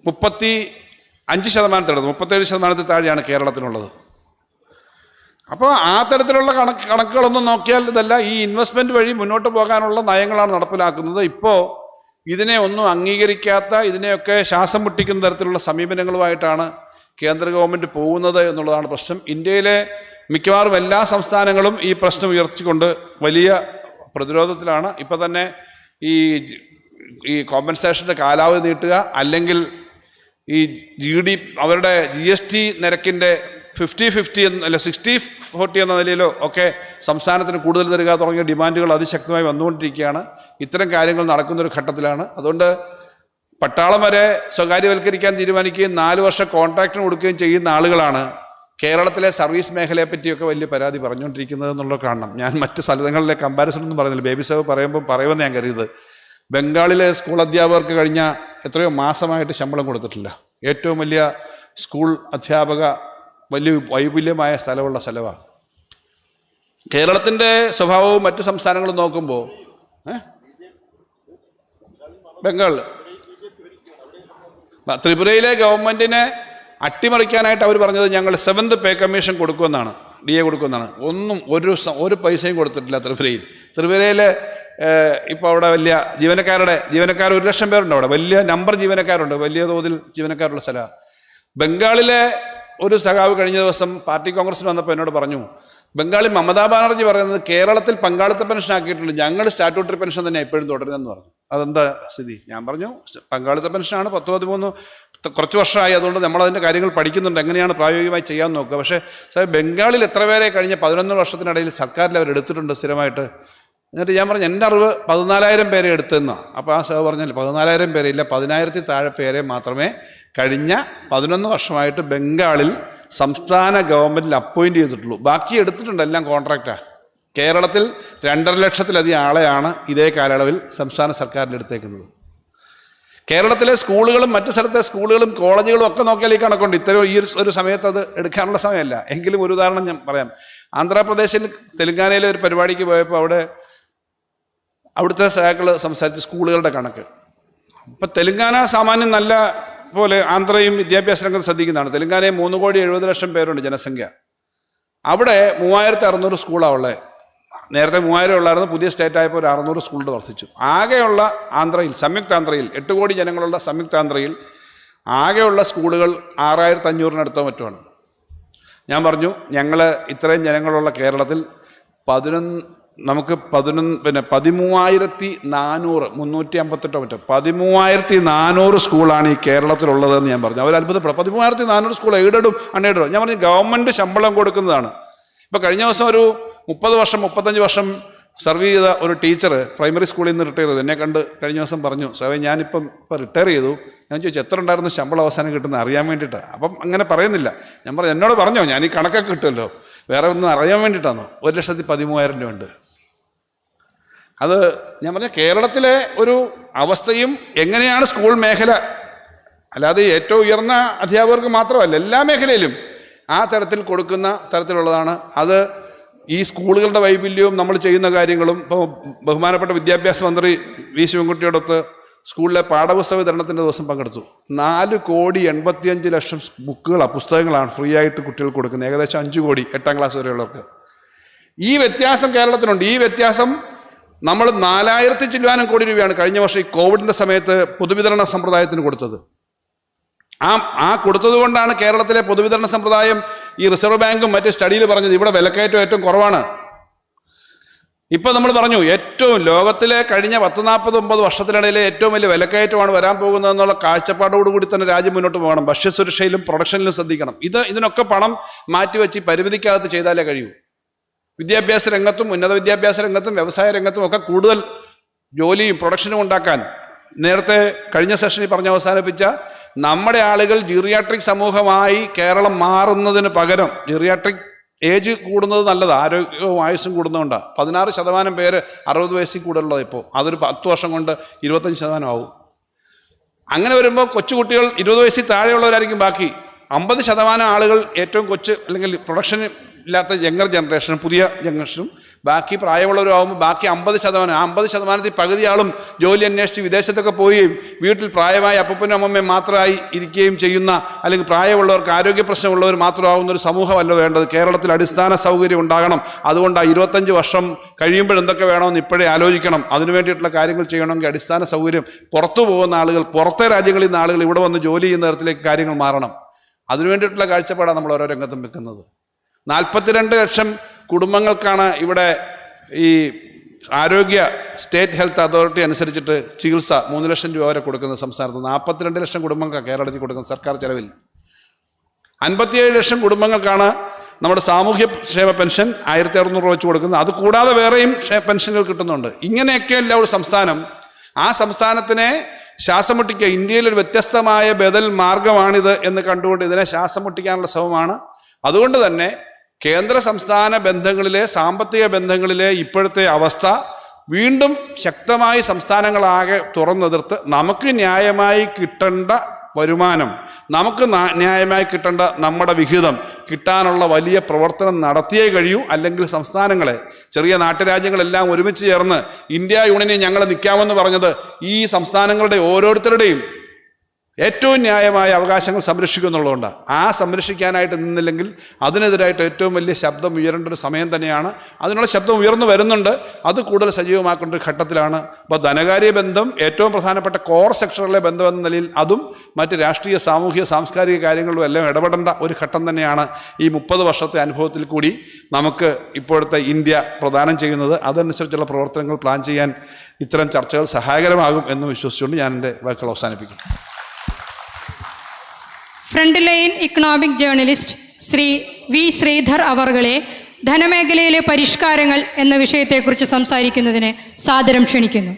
35%, 37% താഴെയാണ് കേരളത്തിനുള്ളത്. അപ്പോൾ ആ തരത്തിലുള്ള കണക്കുകളൊന്നും നോക്കിയാൽ ഇതല്ല. ഈ ഇൻവെസ്റ്റ്മെൻറ്റ് വഴി മുന്നോട്ട് പോകാനുള്ള നയങ്ങളാണ് നടപ്പിലാക്കുന്നത്. ഇപ്പോൾ ഇതിനെ ഒന്നും അംഗീകരിക്കാത്ത, ഇതിനെയൊക്കെ ശ്വാസം മുട്ടിക്കുന്ന തരത്തിലുള്ള സമീപനങ്ങളുമായിട്ടാണ് കേന്ദ്ര ഗവൺമെൻറ് പോകുന്നത് എന്നുള്ളതാണ് പ്രശ്നം. ഇന്ത്യയിലെ മിക്കവാറും എല്ലാ സംസ്ഥാനങ്ങളും ഈ പ്രശ്നം ഉയർത്തിക്കൊണ്ട് വലിയ പ്രതിരോധത്തിലാണ്. ഇപ്പോൾ തന്നെ ഈ കോമ്പൻസേഷൻ്റെ കാലാവധി നീട്ടുക, അല്ലെങ്കിൽ ഈ അവരുടെ GST നിരക്കിൻ്റെ 50-50 അല്ല 60-40 എന്ന നിലയിലോ ഒക്കെ സംസ്ഥാനത്തിന് കൂടുതൽ തരിക തുടങ്ങിയ ഡിമാൻഡുകൾ അതിശക്തമായി വന്നുകൊണ്ടിരിക്കുകയാണ്. ഇത്തരം കാര്യങ്ങൾ നടക്കുന്നൊരു ഘട്ടത്തിലാണ്. അതുകൊണ്ട് പട്ടാളം വരെ സ്വകാര്യവൽക്കരിക്കാൻ തീരുമാനിക്കുകയും 4 വർഷം കോൺട്രാക്റ്റിന് കൊടുക്കുകയും ചെയ്യുന്ന ആളുകളാണ് കേരളത്തിലെ സർവീസ് മേഖലയെ പറ്റിയൊക്കെ വലിയ പരാതി പറഞ്ഞുകൊണ്ടിരിക്കുന്നത് എന്നുള്ളത് കാണണം. ഞാൻ മറ്റ് സ്ഥലങ്ങളിലെ കമ്പാരിസൺ ഒന്നും പറയുന്നില്ല. ബേബി സേവ് പറയുമെന്ന് ഞാൻ കരുതുന്നത്. ബംഗാളിലെ സ്കൂൾ അധ്യാപകർക്ക് കഴിഞ്ഞ എത്രയോ മാസമായിട്ട് ശമ്പളം കൊടുത്തിട്ടില്ല. ഏറ്റവും വലിയ സ്കൂൾ അധ്യാപക വലിയ വൈപുല്യമായ സ്ഥലമാണ്. കേരളത്തിൻ്റെ സ്വഭാവവും മറ്റ് സംസ്ഥാനങ്ങളും നോക്കുമ്പോൾ ബംഗാൾ, ത്രിപുരയിലെ ഗവൺമെൻറ്റിനെ അട്ടിമറിക്കാനായിട്ട് അവർ പറഞ്ഞത് ഞങ്ങൾ 7th പേ കമ്മീഷൻ കൊടുക്കുമെന്നാണ്, DA കൊടുക്കുമെന്നാണ്. ഒരു പൈസയും കൊടുത്തിട്ടില്ല ത്രിപുരയിലെ. ഇപ്പോൾ അവിടെ വലിയ ജീവനക്കാർ 1 ലക്ഷം പേരുണ്ട്. അവിടെ വലിയ നമ്പർ ജീവനക്കാരുണ്ട്, വലിയ തോതിൽ ജീവനക്കാരുള്ള സ്ഥലമാണ്. ബംഗാളിലെ ഒരു സഖാവ് കഴിഞ്ഞ ദിവസം പാർട്ടി കോൺഗ്രസിന് വന്നപ്പോൾ എന്നോട് പറഞ്ഞു, ബംഗാളിൽ മമതാ ബാനർജി പറയുന്നത് കേരളത്തിൽ പങ്കാളിത്ത പെൻഷൻ ആക്കിയിട്ടുണ്ട്, ഞങ്ങൾ സ്റ്റാറ്റ്യൂട്ടറി പെൻഷൻ തന്നെ എപ്പോഴും തുടരുന്നതെന്ന് പറഞ്ഞു. അതെന്താ സ്ഥിതി? ഞാൻ പറഞ്ഞു പങ്കാളിത്ത പെൻഷനാണ് 10-13 കുറച്ച് വർഷമായി, അതുകൊണ്ട് നമ്മളതിൻ്റെ കാര്യങ്ങൾ പഠിക്കുന്നുണ്ട്, എങ്ങനെയാണ് പ്രായോഗികമായി ചെയ്യാൻ നോക്കുക. പക്ഷേ സാർ ബംഗാളിൽ എത്ര പേരെ കഴിഞ്ഞ 11 വർഷത്തിനിടയിൽ സർക്കാരിൽ അവർ എടുത്തിട്ടുണ്ട് സ്ഥിരമായിട്ട്? എന്നിട്ട് ഞാൻ പറഞ്ഞു എൻ്റെ അറിവ് 14,000 പേരെ എടുത്തെന്നാണ്. അപ്പോൾ ആ സാർ പറഞ്ഞാൽ 14,000 പേരെ ഇല്ല, 10,000 താഴെ പേരെ മാത്രമേ കഴിഞ്ഞ 11 വർഷമായിട്ട് ബംഗാളിൽ സംസ്ഥാന ഗവൺമെൻറ്റിൽ അപ്പോയിൻ്റ് ചെയ്തിട്ടുള്ളൂ. ബാക്കി എടുത്തിട്ടുണ്ട്, എല്ലാം കോൺട്രാക്റ്റാണ്. കേരളത്തിൽ 2.5 ലക്ഷത്തിലധികം ആളെയാണ് ഇതേ കാലയളവിൽ സംസ്ഥാന സർക്കാരിൽ എടുത്തേക്കുന്നത്. കേരളത്തിലെ സ്കൂളുകളും മറ്റ് സ്ഥലത്തെ സ്കൂളുകളും കോളേജുകളും ഒക്കെ നോക്കിയാൽ ഈ കണക്കുണ്ട്. ഇത്തരം ഈ ഒരു സമയത്ത് അത് എടുക്കാനുള്ള സമയമല്ല. എങ്കിലും ഒരു ഉദാഹരണം ഞാൻ പറയാം. ആന്ധ്രാപ്രദേശിൽ തെലങ്കാനയിലെ ഒരു പരിപാടിക്ക് പോയപ്പോൾ അവിടുത്തെ സഹാക്കൾ സംസാരിച്ച സ്കൂളുകളുടെ കണക്ക്. അപ്പം തെലങ്കാന സാമാന്യം നല്ല പോലെ ആന്ധ്രയും വിദ്യാഭ്യാസ രംഗത്ത് ശ്രദ്ധിക്കുന്നതാണ്. തെലങ്കാനയിൽ 3,70,00,000 പേരുണ്ട് ജനസംഖ്യ. അവിടെ 3,600 സ്കൂളാണ് ഉള്ളത്. നേരത്തെ 3,000 ഉള്ളായിരുന്നു, പുതിയ സ്റ്റേറ്റ് ആയപ്പോൾ ഒരു 600 സ്കൂളുകൾ വർദ്ധിച്ചു. ആകെയുള്ള ആന്ധ്രയിൽ, സംയുക്താന്ധ്രയിൽ 8 കോടി ജനങ്ങളുള്ള സംയുക്താന്ധ്രയിൽ ആകെയുള്ള സ്കൂളുകൾ 6,500-നടുത്തോ മറ്റുമാണ്. ഞാൻ പറഞ്ഞു ഞങ്ങൾ ഇത്രയും ജനങ്ങളുള്ള കേരളത്തിൽ 13,400 സ്കൂളാണ് ഈ കേരളത്തിലുള്ളതെന്ന് ഞാൻ പറഞ്ഞു. അവർ അത്ഭുതപ്പെടും. 13,400 സ്കൂൾ എയ്ഡഡും അൺഎയ്ഡഡും. ഞാൻ പറഞ്ഞു ഗവൺമെൻറ് ശമ്പളം കൊടുക്കുന്നതാണ്. ഇപ്പോൾ കഴിഞ്ഞ ദിവസം ഒരു 35 വർഷം സർവ് ചെയ്ത ഒരു ടീച്ചർ പ്രൈമറി സ്കൂളിൽ നിന്ന് റിട്ടയർ ചെയ്തു. എന്നെ കണ്ട് കഴിഞ്ഞ ദിവസം പറഞ്ഞു, സാറേ ഞാനിപ്പോൾ റിട്ടയർ ചെയ്തു. ഞാൻ ചോദിച്ചു എത്ര ഉണ്ടായിരുന്നു ശമ്പളം അവസാനം കിട്ടുന്നത് അറിയാൻ വേണ്ടിയിട്ടാണ്. അപ്പം അങ്ങനെ പറയുന്നില്ല. ഞാൻ പറഞ്ഞു എന്നോട് പറഞ്ഞോ, ഞാൻ ഈ കണക്കൊക്കെ കിട്ടുമല്ലോ, വേറെ ഒന്നും അറിയാൻ വേണ്ടിയിട്ടാണ്. 1,13,000 രൂപ ഉണ്ട്. അത് ഞാൻ പറഞ്ഞ കേരളത്തിലെ ഒരു അവസ്ഥയും എങ്ങനെയാണ് സ്കൂൾ മേഖല, അല്ലാതെ ഏറ്റവും ഉയർന്ന അധ്യാപകർക്ക് മാത്രമല്ല എല്ലാ മേഖലയിലും ആ തരത്തിൽ കൊടുക്കുന്ന തരത്തിലുള്ളതാണ്. അത് ഈ സ്കൂളുകളുടെ വൈപല്യവും നമ്മൾ ചെയ്യുന്ന കാര്യങ്ങളും. ഇപ്പോൾ ബഹുമാനപ്പെട്ട വിദ്യാഭ്യാസ മന്ത്രി വി ശിവൻകുട്ടിയോടൊത്ത് സ്കൂളിലെ പാഠപുസ്തക വിതരണത്തിൻ്റെ ദിവസം പങ്കെടുത്തു. 4,85,00,000 ബുക്കുകളാണ്, പുസ്തകങ്ങളാണ് ഫ്രീ ആയിട്ട് കുട്ടികൾക്ക് കൊടുക്കുന്നത്. ഏകദേശം 5 കോടി 8ാം ക്ലാസ് വരെയുള്ളവർക്ക്. ഈ വ്യത്യാസം കേരളത്തിലുണ്ട്. ഈ വ്യത്യാസം നമ്മൾ 4,000 ചില്ലുവാനും കോടി രൂപയാണ് കഴിഞ്ഞ വർഷം ഈ കോവിഡിൻ്റെ സമയത്ത് പൊതുവിതരണ സമ്പ്രദായത്തിന് കൊടുത്തത്. ആ കൊടുത്തത് കൊണ്ടാണ് കേരളത്തിലെ പൊതുവിതരണ സമ്പ്രദായം ഈ റിസർവ് ബാങ്കും മറ്റ് സ്റ്റഡിയിൽ പറഞ്ഞത് ഇവിടെ വിലക്കയറ്റം ഏറ്റവും കുറവാണ്. ഇപ്പം നമ്മൾ പറഞ്ഞു ഏറ്റവും ലോകത്തിലെ കഴിഞ്ഞ 40-49 വർഷത്തിനിടയിലെ ഏറ്റവും വലിയ വിലക്കയറ്റമാണ് വരാൻ പോകുന്നതെന്നുള്ള കാഴ്ചപ്പാടോടുകൂടി തന്നെ രാജ്യം മുന്നോട്ട് പോകണം. ഭക്ഷ്യസുരക്ഷയിലും പ്രൊഡക്ഷനിലും ശ്രദ്ധിക്കണം. ഇതിനൊക്കെ പണം മാറ്റിവെച്ച് പരിമിതിക്കകത്ത് ചെയ്താലേ കഴിയൂ. വിദ്യാഭ്യാസ രംഗത്തും ഉന്നത വിദ്യാഭ്യാസ രംഗത്തും വ്യവസായ രംഗത്തും ഒക്കെ കൂടുതൽ ജോലിയും പ്രൊഡക്ഷനും ഉണ്ടാക്കാൻ നേരത്തെ കഴിഞ്ഞ സെഷനിൽ പറഞ്ഞ് അവസാനിപ്പിച്ച നമ്മുടെ ആളുകൾ ജീറിയാട്രിക് സമൂഹമായി കേരളം മാറുന്നതിന് പകരം ജീറിയാട്രിക് ഏജ് കൂടുന്നത് നല്ലതാണ്, ആരോഗ്യവും ആയുസ്സും കൂടുന്നതുകൊണ്ടാണ്. 16% പേര് 60 വയസ്സിൽ കൂടുതലുള്ളത് ഇപ്പോൾ. അതൊരു 10 വർഷം കൊണ്ട് 25% ആവും. അങ്ങനെ വരുമ്പോൾ കൊച്ചുകുട്ടികൾ 20 വയസ്സിൽ താഴെയുള്ളവരായിരിക്കും ബാക്കി. 50% ആളുകൾ ഏറ്റവും കൊച്ച് അല്ലെങ്കിൽ പ്രൊഡക്ഷൻ ഇല്ലാത്ത യങ്ങർ ജനറേഷനും പുതിയ ജനറേഷനും ബാക്കി പ്രായമുള്ളവരാകുമ്പോൾ ബാക്കി 50%. ആ 50%ത്തിൽ പകുതി ആളും ജോലി അന്വേഷിച്ച് വിദേശത്തൊക്കെ പോവുകയും വീട്ടിൽ പ്രായമായ അപ്പനും അമ്മമ്മയും മാത്രമായി ഇരിക്കുകയും ചെയ്യുന്ന, അല്ലെങ്കിൽ പ്രായമുള്ളവർക്ക് ആരോഗ്യ പ്രശ്നമുള്ളവർ മാത്രമാകുന്ന ഒരു സമൂഹമല്ല വേണ്ടത്. കേരളത്തിൽ അടിസ്ഥാന സൗകര്യം ഉണ്ടാകണം. അതുകൊണ്ട് 25 വർഷം കഴിയുമ്പോൾ എന്തൊക്കെ വേണമെന്ന് ഇപ്പോഴേ ആലോചിക്കണം. അതിനു വേണ്ടിയിട്ടുള്ള കാര്യങ്ങൾ ചെയ്യണമെങ്കിൽ അടിസ്ഥാന സൗകര്യം, പുറത്തു പോകുന്ന ആളുകൾ, പുറത്തെ രാജ്യങ്ങളിൽ നിന്ന് ആളുകൾ ഇവിടെ വന്ന് ജോലി ചെയ്യുന്ന തരത്തിലേക്ക് കാര്യങ്ങൾ മാറണം. അതിനു വേണ്ടിയിട്ടുള്ള കാഴ്ചപ്പാടാണ് നമ്മൾ ഓരോ രംഗത്തും വെക്കുന്നത്. 42 ലക്ഷം കുടുംബങ്ങൾക്കാണ് ഇവിടെ ഈ ആരോഗ്യ സ്റ്റേറ്റ് ഹെൽത്ത് അതോറിറ്റി അനുസരിച്ചിട്ട് ചികിത്സ 3 ലക്ഷം രൂപ വരെ കൊടുക്കുന്നത് സംസ്ഥാനത്ത്. 42 ലക്ഷം കുടുംബങ്ങൾക്കാണ് കേരളത്തിൽ കൊടുക്കുന്നത് സർക്കാർ ചെലവിൽ. 57 ലക്ഷം കുടുംബങ്ങൾക്കാണ് നമ്മുടെ സാമൂഹ്യ ക്ഷേമ പെൻഷൻ 1600 രൂപ വെച്ച് കൊടുക്കുന്നത്. അത് കൂടാതെ വേറെയും പെൻഷനുകൾ കിട്ടുന്നുണ്ട്. ഇങ്ങനെയൊക്കെയല്ല ഒരു സംസ്ഥാനം. ആ സംസ്ഥാനത്തിനെ ശ്വാസം മുട്ടിക്കുക, ഇന്ത്യയിലൊരു വ്യത്യസ്തമായ ബദൽ മാർഗമാണിത് എന്ന് കണ്ടുകൊണ്ട് ഇതിനെ ശ്വാസം മുട്ടിക്കാനുള്ള ശ്രമമാണ്. അതുകൊണ്ട് തന്നെ കേന്ദ്ര സംസ്ഥാന ബന്ധങ്ങളിലെ, സാമ്പത്തിക ബന്ധങ്ങളിലെ ഇപ്പോഴത്തെ അവസ്ഥ വീണ്ടും ശക്തമായി സംസ്ഥാനങ്ങളാകെ തുറന്നെതിർത്ത് നമുക്ക് ന്യായമായി കിട്ടേണ്ട വരുമാനം, നമുക്ക് ന്യായമായി കിട്ടേണ്ട നമ്മുടെ വിഹിതം കിട്ടാനുള്ള വലിയ പ്രവർത്തനം നടത്തിയേ കഴിയൂ. അല്ലെങ്കിൽ സംസ്ഥാനങ്ങളെ, ചെറിയ നാട്ടുരാജ്യങ്ങളെല്ലാം ഒരുമിച്ച് ചേർന്ന് ഇന്ത്യ യൂണിയനിൽ ഞങ്ങൾ നിൽക്കാമെന്ന് പറഞ്ഞത് ഈ സംസ്ഥാനങ്ങളുടെ ഓരോരുത്തരുടെയും ഏറ്റവും ന്യായമായ അവകാശങ്ങൾ സംരക്ഷിക്കുക എന്നുള്ളതുകൊണ്ടാണ്. ആ സംരക്ഷിക്കാനായിട്ട് നിന്നില്ലെങ്കിൽ അതിനെതിരായിട്ട് ഏറ്റവും വലിയ ശബ്ദം ഉയരേണ്ട ഒരു സമയം തന്നെയാണ്. അതിനുള്ള ശബ്ദം ഉയർന്നു വരുന്നുണ്ട്. അത് കൂടുതൽ സജീവമാക്കേണ്ട ഒരു ഘട്ടത്തിലാണ്. അപ്പോൾ ധനകാര്യ ബന്ധം ഏറ്റവും പ്രധാനപ്പെട്ട കോർ സെക്ടറിലെ ബന്ധം എന്ന നിലയിൽ അതും മറ്റ് രാഷ്ട്രീയ, സാമൂഹിക, സാംസ്കാരിക കാര്യങ്ങളിലും എല്ലാം ഇടപെടേണ്ട ഒരു ഘട്ടം തന്നെയാണ് ഈ 30 വർഷത്തെ അനുഭവത്തിൽ കൂടി നമുക്ക് ഇപ്പോഴത്തെ ഇന്ത്യ പ്രദാനം ചെയ്യുന്നത്. അതനുസരിച്ചുള്ള പ്രവർത്തനങ്ങൾ പ്ലാൻ ചെയ്യാൻ ഇത്തരം ചർച്ചകൾ സഹായകരമാകും എന്ന് വിശ്വസിച്ചുകൊണ്ട് ഞാൻ എൻ്റെ വാക്കുകൾ അവസാനിപ്പിക്കും. Frontline economic journalist Shri V Sridhar അവർകളെ ധനമേഖലയിലെ പരിഷ്കാരങ്ങൾ എന്ന വിഷയത്തെക്കുറിച്ച് സംസാരിക്കുന്നതിന് സാദരം ക്ഷണിക്കുന്നു.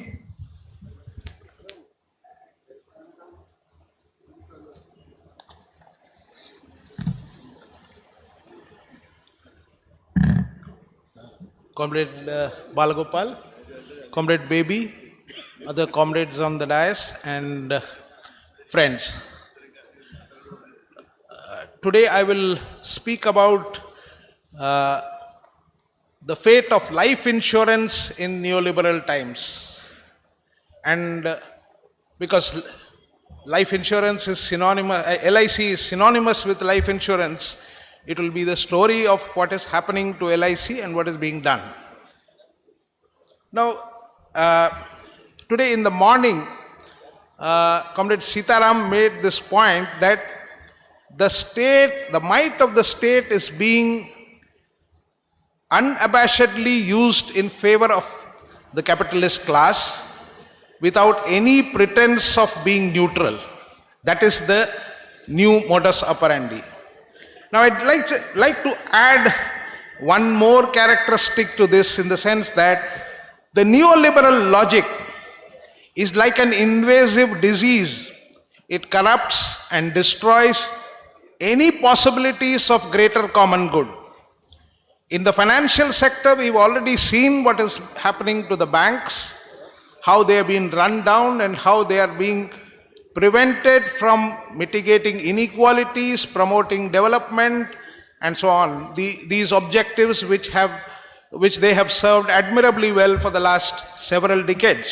Comrade Balagopal, Comrade Baby, other comrades on the dais, and friends. Today I will speak about the fate of life insurance in neoliberal times. And because life insurance is synonymous, LIC is synonymous with life insurance, it will be the story of what is happening to LIC and what is being done. Now, today in the morning, Comrade Sitaram made this point that the state, the might of the state is being unabashedly used in favor of the capitalist class without any pretense of being neutral. That is the new modus operandi. Now I'd like to add one more characteristic to this, in the sense that the neoliberal logic is like an invasive disease. It corrupts and destroys any possibilities of greater common good. In the financial sector, we've already seen what is happening to the banks, how they have been run down and how they are being prevented from mitigating inequalities, promoting development, and so on. These objectives which they have served admirably well for the last several decades.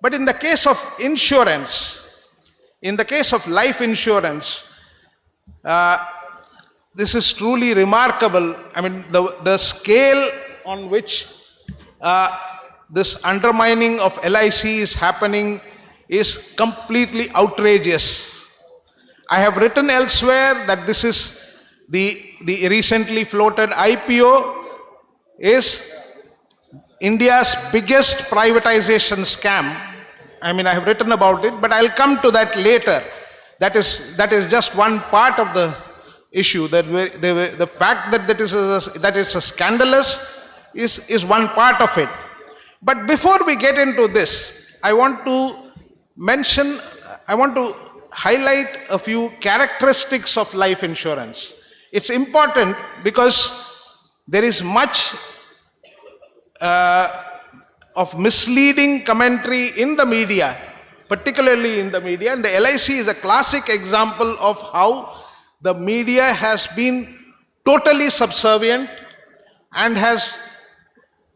But in the case of insurance, in the case of life insurance, this is truly remarkable. I mean, the scale on which this undermining of LIC is happening is completely outrageous. I have written elsewhere that this is the recently floated IPO is India's biggest privatization scam. I mean, I have written about it, but I'll come to that later. That is just one part of the issue. The fact that it's a scandalous is one part of it. But before we get into this, I want to highlight a few characteristics of life insurance. It's important because there is much of misleading commentary in the media, particularly in the media, and the LIC is a classic example of how the media has been totally subservient and has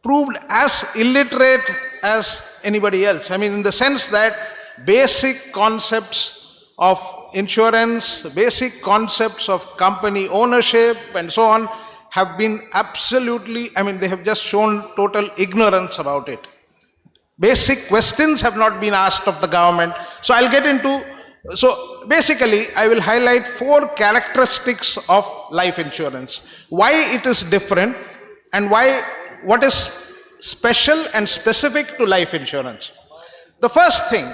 proved as illiterate as anybody else. I mean, in the sense that basic concepts of insurance, basic concepts of company ownership and so on have been absolutely, I mean, they have just shown total ignorance about it. Basic questions have not been asked of the government. So I'll get into, so basically I will highlight 4 characteristics of life insurance. Why it is different and what is special and specific to life insurance. The first thing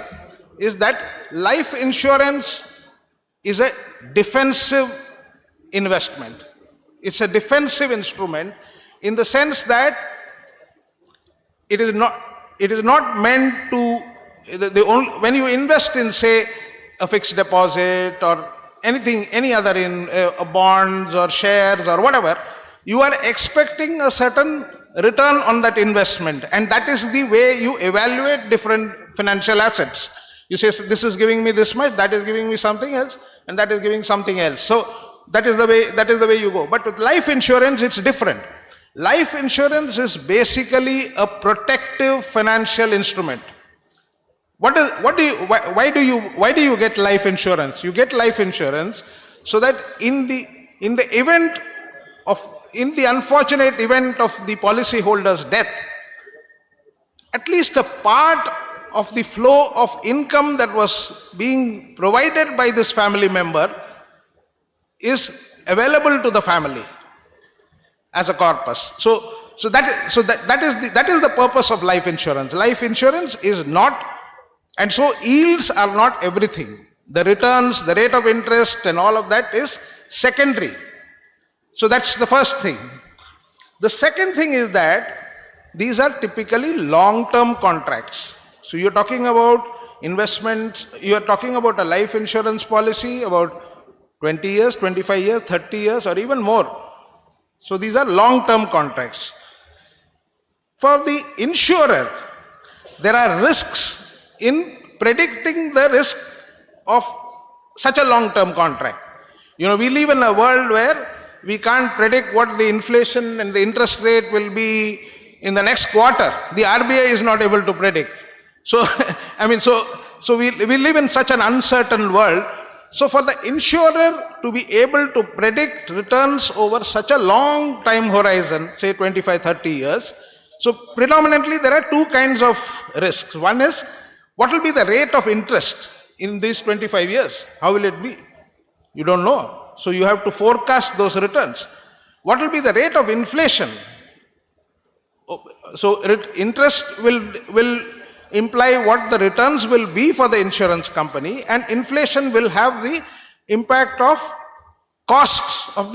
is that life insurance is a defensive investment. It's a defensive instrument in the sense that it is not meant to, when you invest in, say, a fixed deposit or anything, any other in bonds or shares or whatever, you are expecting a certain return on that investment, and that is the way you evaluate different financial assets. You say, this is giving me this much, that is giving me something else, and that is giving something else. So that is the way you go. But with life insurance, it's different. Life insurance is basically a protective financial instrument. Why do you get life insurance? You get life insurance so that in the unfortunate event of the policyholder's death, at least a part of the flow of income that was being provided by this family member is available to the family as a corpus. So that is the purpose of life insurance. Life insurance is not, and so yields are not everything. The returns, the rate of interest and all of that is secondary. So that's the first thing. The second thing is that these are typically long-term contracts. So you're talking about investments, you're talking about a life insurance policy about 20 years, 25 years, 30 years, or even more. So these are long-term contracts. For the insurer, there are risks in predicting the risk of such a long-term contract. You know, we live in a world where we can't predict what the inflation and the interest rate will be in the next quarter. The RBI is not able to predict. So, I mean, so we live in such an uncertain world. So for the insurer to be able to predict returns over such a long time horizon, say 25, 30 years, so predominantly there are 2 kinds of risks. One is, what will be the rate of interest in these 25 years? How will it be? You don't know. So you have to forecast those returns. What will be the rate of inflation? So interest will imply what the returns will be for the insurance company, and inflation will have the impact of costs of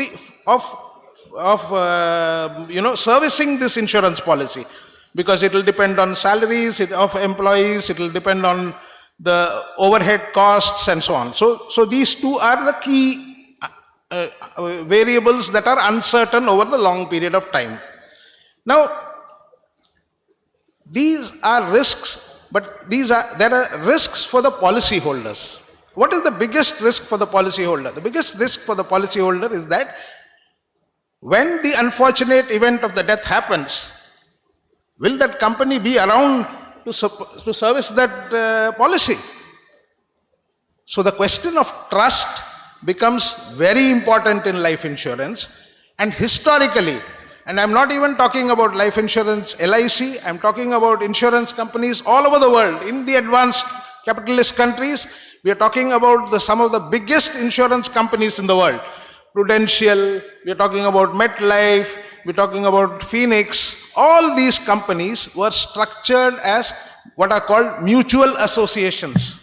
servicing this insurance policy, because it will depend on salaries of employees, it will depend on the overhead costs and so on. So these 2 are the key variables that are uncertain over the long period of time. Now, these are risks, but there are risks for the policyholders. What is the biggest risk for the policyholder? The biggest risk for the policyholder is that when the unfortunate event of the death happens, will that company be around to service that policy? So the question of trust becomes very important in life insurance, and historically, and I'm not even talking about life insurance LIC, I'm talking about insurance companies all over the world. In the advanced capitalist countries, we are talking about some of the biggest insurance companies in the world. Prudential, we are talking about MetLife, we're talking about Phoenix. All these companies were structured as what are called mutual associations.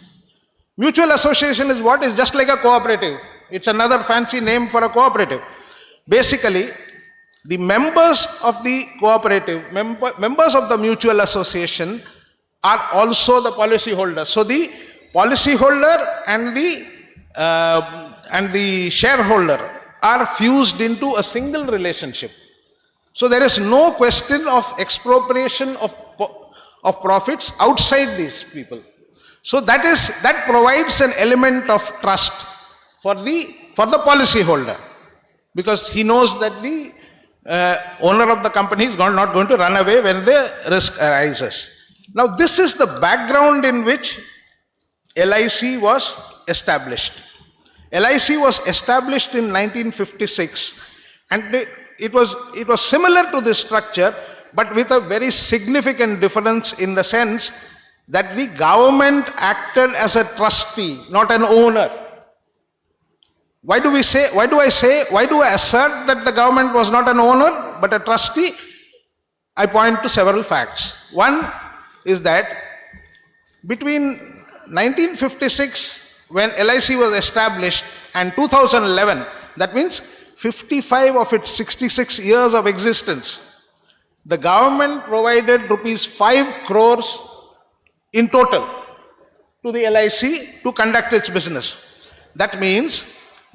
Mutual association is what? Is just like a cooperative. It's another fancy name for a cooperative. Basically, the members of the cooperative, members of the mutual association are also the policyholders. So the policyholder and the shareholder are fused into a single relationship. So there is no question of expropriation of profits outside these people. So that provides an element of trust for the policyholder, because he knows that the owner of the company is not going to run away when the risk arises. Now this is the background in which LIC was established. LIC was established in 1956, and it was similar to this structure, but with a very significant difference in the sense that the government acted as a trustee, not an owner. Why do I assert that the government was not an owner but a trustee? I point to several facts. One is that between 1956, when LIC was established, and 2011, that means 55 of its 66 years of existence, the government provided rupees 5 crores in total to the LIC to conduct its business. That means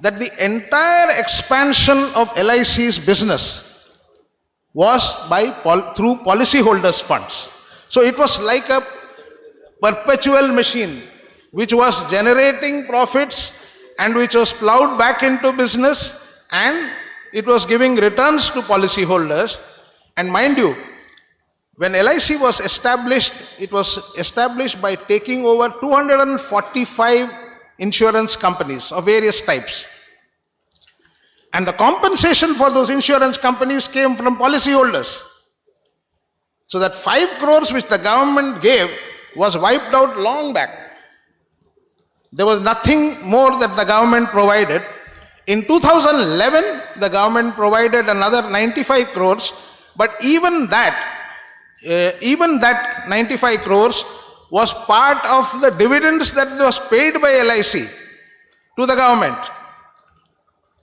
that the entire expansion of LIC's business was through policyholders' funds. So it was like a perpetual machine which was generating profits and which was plowed back into business, and it was giving returns to policyholders. And mind you, when LIC was established, it was established by taking over 245 insurance companies of various types. And the compensation for those insurance companies came from policyholders. So that 5 crores which the government gave was wiped out long back. There was nothing more that the government provided. In 2011, the government provided another 95 crores, but even that 95 crores was part of the dividends that was paid by LIC to the government.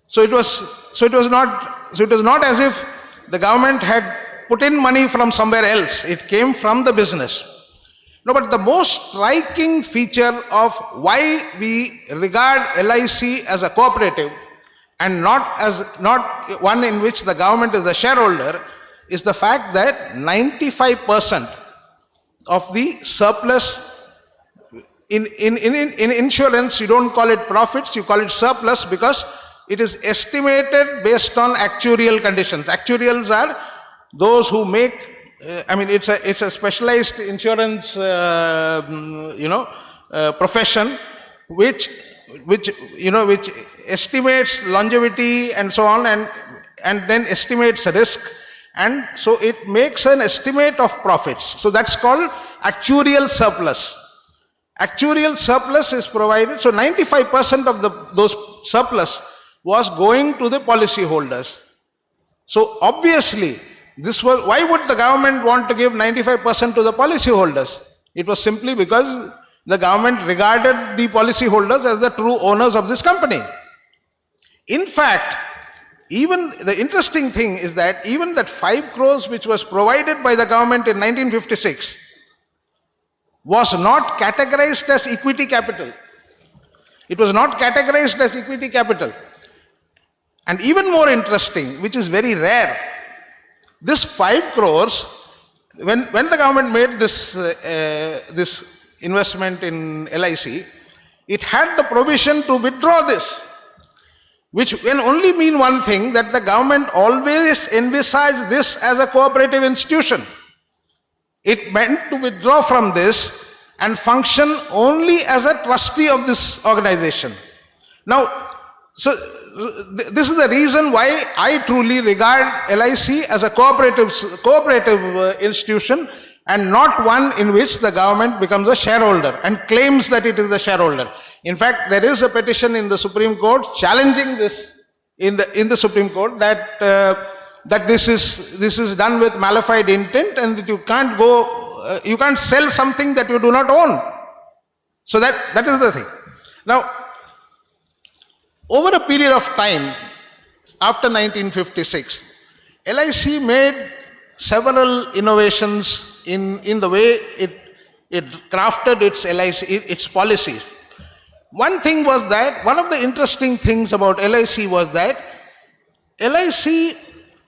So it was not as if the government had put in money from somewhere else. It came from the business. No, but the most striking feature of why we regard LIC as a cooperative and not one in which the government is the shareholder is the fact that 95% of the surplus in insurance, you don't call it profits, you call it surplus, because it is estimated based on actuarial conditions. Actuarials are those who make it's a specialized insurance profession which estimates longevity and so on, and then estimates risk, and so it makes an estimate of profits. So that's called actuarial surplus. Actuarial surplus is provided, so 95% of those surplus was going to the policyholders. So obviously, why would the government want to give 95% to the policyholders? It was simply because the government regarded the policyholders as the true owners of this company. In fact, even the interesting thing is that even that 5 crores which was provided by the government in 1956 was not categorized as equity capital. It was not categorized as equity capital. And even more interesting, which is very rare, this 5 crores, when the government made this investment in LIC, it had the provision to withdraw this, which can only mean one thing, that the government always envisaged this as a cooperative institution. It meant to withdraw from this and function only as a trustee of this organization. Now, so this is the reason why I truly regard LIC as a cooperative institution and not one in which the government becomes a shareholder and claims that it is the shareholder. In fact, there is a petition in the Supreme Court challenging this in the Supreme Court that this is done with malified intent, and that you can't sell something that you do not own. So that is the thing. Now, over a period of time, after 1956, LIC made several innovations in the way it crafted its policies. One thing was that, one of the interesting things about LIC was that LIC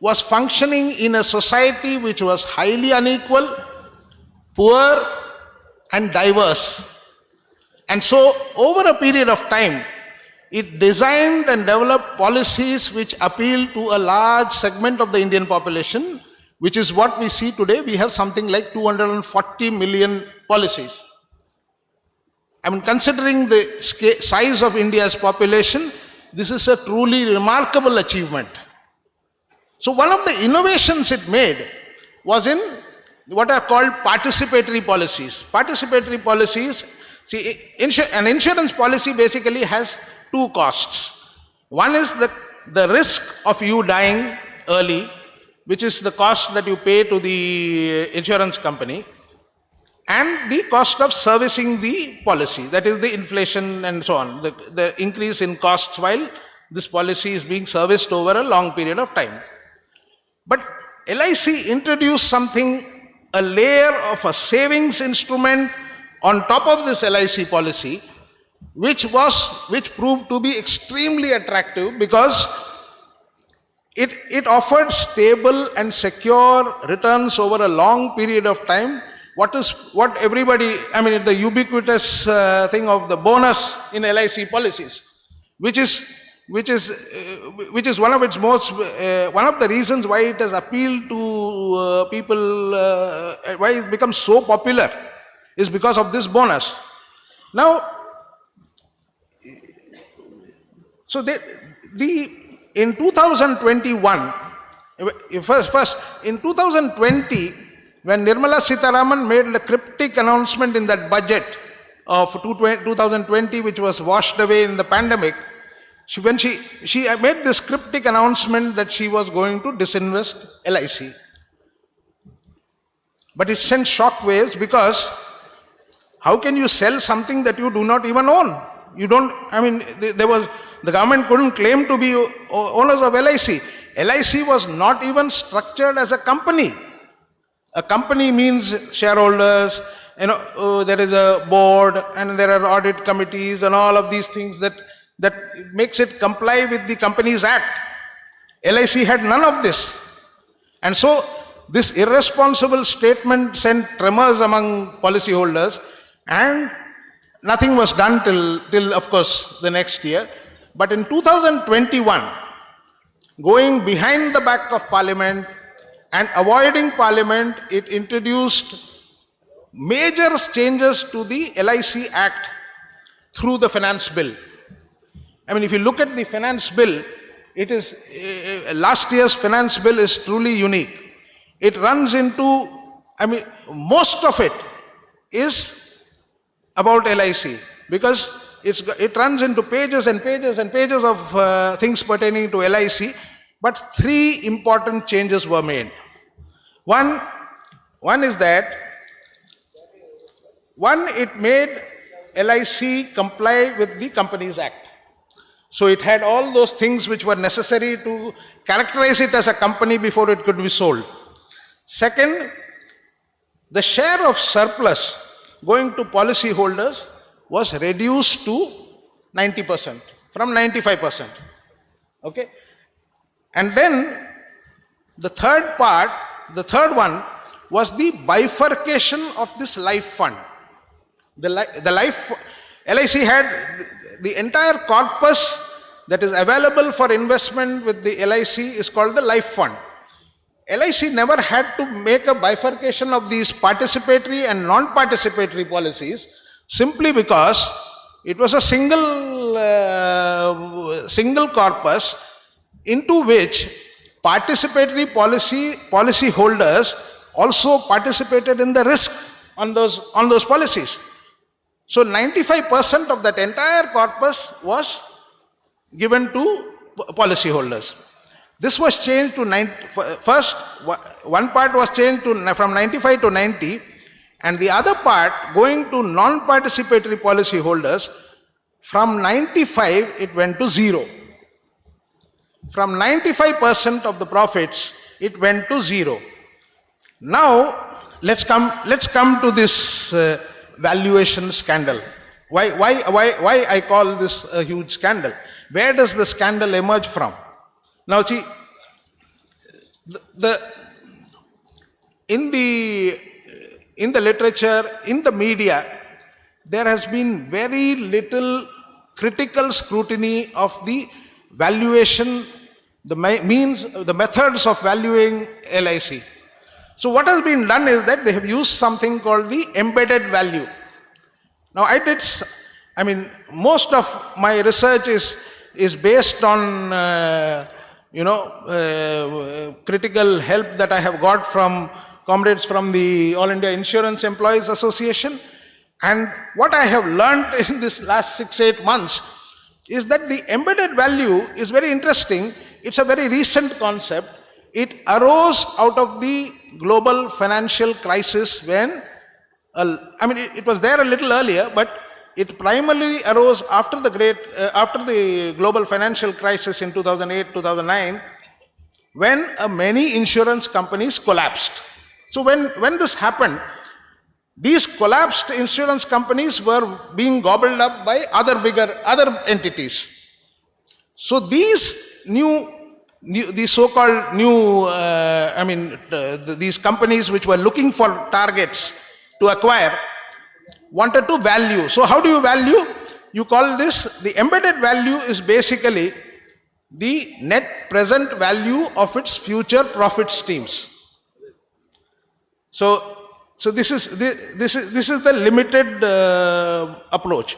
was functioning in a society which was highly unequal, poor, and diverse. And so, over a period of time, it designed and developed policies which appeal to a large segment of the Indian population, which is what we see today. We have something like 240 million policies. I mean, considering the size of India's population, this is a truly remarkable achievement. So one of the innovations it made was in what are called participatory policies. Participatory policies, see, an insurance policy basically has two costs. One is the risk of you dying early, which is the cost that you pay to the insurance company, and the cost of servicing the policy, that is the inflation and so on, the increase in costs while this policy is being serviced over a long period of time. But LIC introduced something, a layer of a savings instrument on top of this LIC policy, which proved to be extremely attractive because it offered stable and secure returns over a long period of time. What everybody, I mean, the ubiquitous thing of the bonus in LIC policies, which is one of its most, one of the reasons why it has appealed to people, why it becomes so popular, is because of this bonus. Now, so in 2021, first in 2020, when Nirmala Sitharaman made the cryptic announcement in that budget of 2020, which was washed away in the pandemic, she made this cryptic announcement that she was going to disinvest LIC. But it sent shockwaves because how can you sell something that you do not even own? You don't, I mean, the government couldn't claim to be owners of LIC. LIC was not even structured as a company. A company means shareholders, there is a board and there are audit committees and all of these things that makes it comply with the Companies Act. LIC had none of this. And so this irresponsible statement sent tremors among policyholders, and nothing was done till of course the next year. But in 2021, going behind the back of Parliament and avoiding Parliament, it introduced major changes to the LIC Act through the Finance Bill. I mean, if you look at the Finance Bill, it is, last year's Finance Bill is truly unique. It runs into, I mean, most of it is about LIC because it runs into pages and pages and pages of things pertaining to LIC, but three important changes were made. One is that, it made LIC comply with the Companies Act. So it had all those things which were necessary to characterize it as a company before it could be sold. Second, the share of surplus going to policyholders was reduced to 90% from 95%. Okay? And then the third one was the bifurcation of this life fund. LIC had the entire corpus that is available for investment with the LIC is called the life fund. LIC never had to make a bifurcation of these participatory and non-participatory policies simply because it was a single corpus into which participatory policy holders also participated in the risk on those policies. So 95% of that entire corpus was given to policyholders. This was changed to one part was changed from 95 to 90, and the other part going to non-participatory policyholders. From 95 it went to 0. From 95% of the profits it went to 0. Now let's come to this valuation scandal. Why I call this a huge scandal? Where does the scandal emerge from? Now see, in the literature, in the media, there has been very little critical scrutiny of the valuation, the methods of valuing LIC. So what has been done is that they have used something called the embedded value. Now most of my research is based on critical help that I have got from comrades from the All India Insurance Employees Association. And what I have learned in this last 6-8 months is that the embedded value is very interesting. It's a very recent concept. It arose out of the global financial crisis when, it was there a little earlier, but it primarily arose after the global financial crisis in 2008-2009, when many insurance companies collapsed. So when this happened, these collapsed insurance companies were being gobbled up by other entities. So these so-called new, these companies which were looking for targets to acquire wanted to value. So how do you value? You call this, the embedded value is basically the net present value of its future profit streams. So this is the limited approach.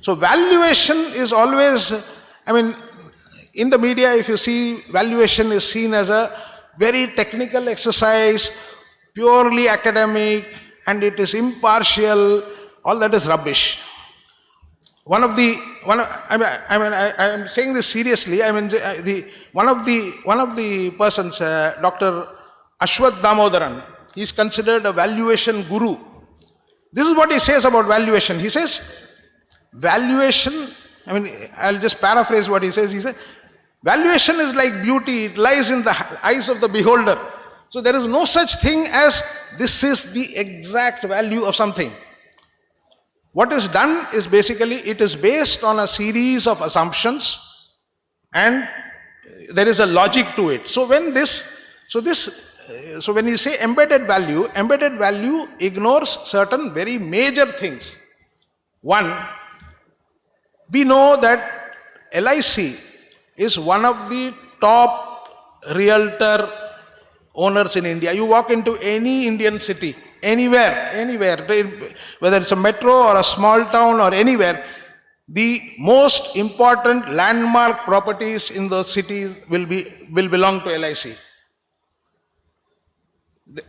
So valuation is always, in the media, if you see, valuation is seen as a very technical exercise, purely academic, and it is impartial. All that is rubbish. I am saying this seriously. One of the persons, Dr. Ashwath Damodaran, he is considered a valuation guru. This is what he says about valuation. He says, valuation, I'll just paraphrase what he says. He says, valuation is like beauty. It lies in the eyes of the beholder. So there is no such thing as this is the exact value of something. What is done is basically, it is based on a series of assumptions and there is a logic to it. So when you say embedded value ignores certain very major things. One, we know that LIC is one of the top realtor owners in India. You walk into any Indian city, anywhere, whether it's a metro or a small town or anywhere, the most important landmark properties in those cities will belong to LIC.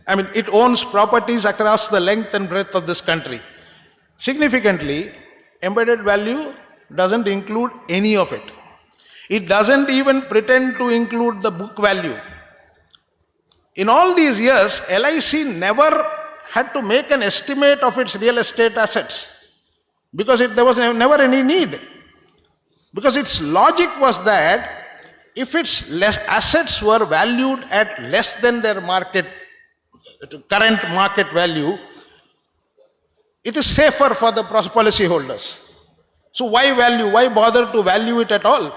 It owns properties across the length and breadth of this country. Significantly, embedded value doesn't include any of it. It doesn't even pretend to include the book value. In all these years, LIC never had to make an estimate of its real estate assets because there was never any need. Because its logic was that if its assets were valued at less than their current market value, it is safer for the policy holders. So why value? Why bother to value it at all?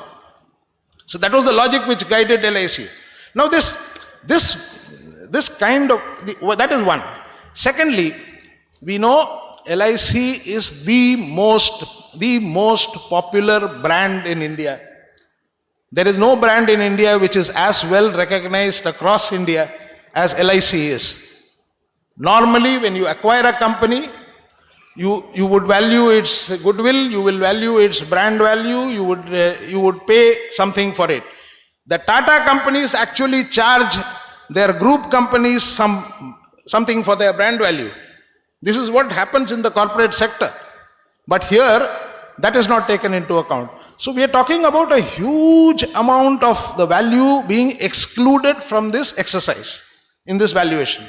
So that was the logic which guided LIC. Now this kind of, that is one. Secondly, we know LIC is the most popular brand in India. There is no brand in India which is as well recognized across India as LIC is. Normally, when you acquire a company, you would value its goodwill, you will value its brand value, you would pay something for it. The Tata companies actually charge their group companies something for their brand value. This is what happens in the corporate sector. But here, that is not taken into account. So we are talking about a huge amount of the value being excluded from this exercise, in this valuation.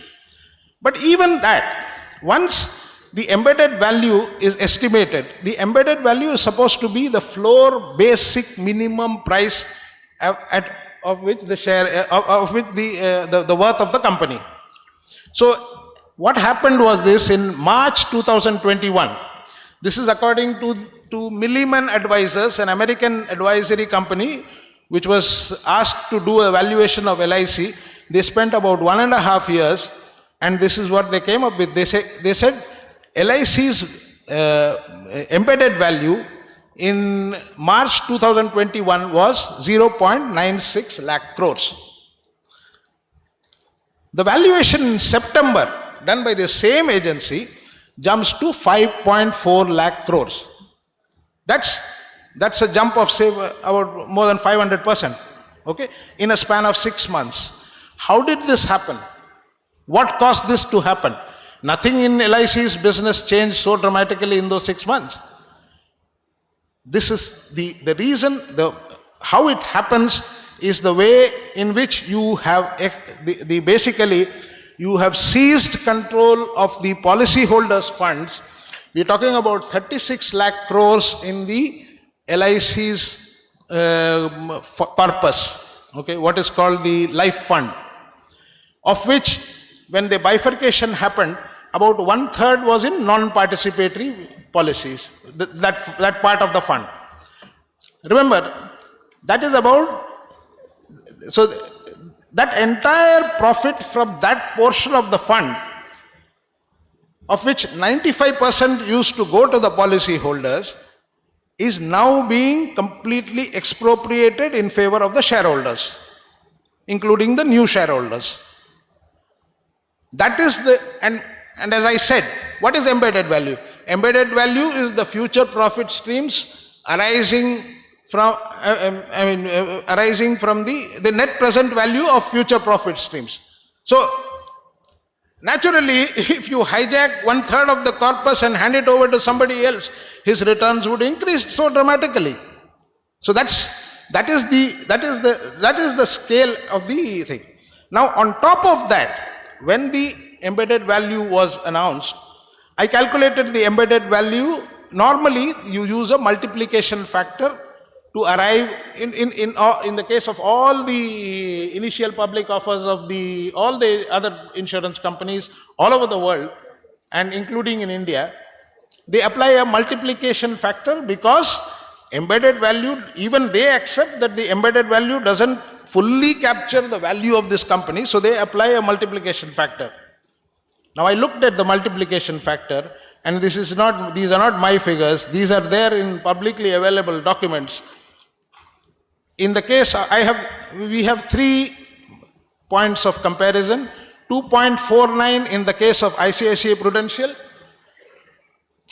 But even that, once the embedded value is estimated, the embedded value is supposed to be the floor basic minimum price of which the worth of the company. So what happened was this: in March 2021, this is according to Milliman Advisors, an American advisory company which was asked to do a valuation of LIC. they spent about 1.5 years, and this is what they came up with. They said LIC's embedded value in March 2021 was 0.96 lakh crores. The valuation in September done by the same agency jumps to 5.4 lakh crores. That's a jump of, say, about more than 500%, okay, in a span of 6 months. How did this happen? What caused this to happen? Nothing in LIC's business changed so dramatically in those 6 months. This is the reason, how it happens is the way in which you have, basically, you have seized control of the policyholders' funds. We're talking about 36 lakh crores in the LIC's purpose, okay, what is called the life fund, of which, when the bifurcation happened, about 1/3 was in non-participatory policies, that part of the fund. Remember, that is about, so that entire profit from that portion of the fund, of which 95% used to go to the policy holders, is now being completely expropriated in favor of the shareholders, including the new shareholders. That is and as I said, what is embedded value? Embedded value is the future profit streams arising from, arising from the net present value of future profit streams. So, naturally, if you hijack 1/3 of the corpus and hand it over to somebody else, his returns would increase so dramatically. So that is the scale of the thing. Now, on top of that, when the embedded value was announced, I calculated the embedded value. Normally, you use a multiplication factor to arrive in the case of all the initial public offers of all the other insurance companies all over the world, and including in India, they apply a multiplication factor because embedded value, even they accept that the embedded value doesn't fully capture the value of this company, so they apply a multiplication factor. Now, I looked at the multiplication factor, and these are not my figures, these are there in publicly available documents. In the case, we have 3 points of comparison: 2.49 in the case of ICICI Prudential,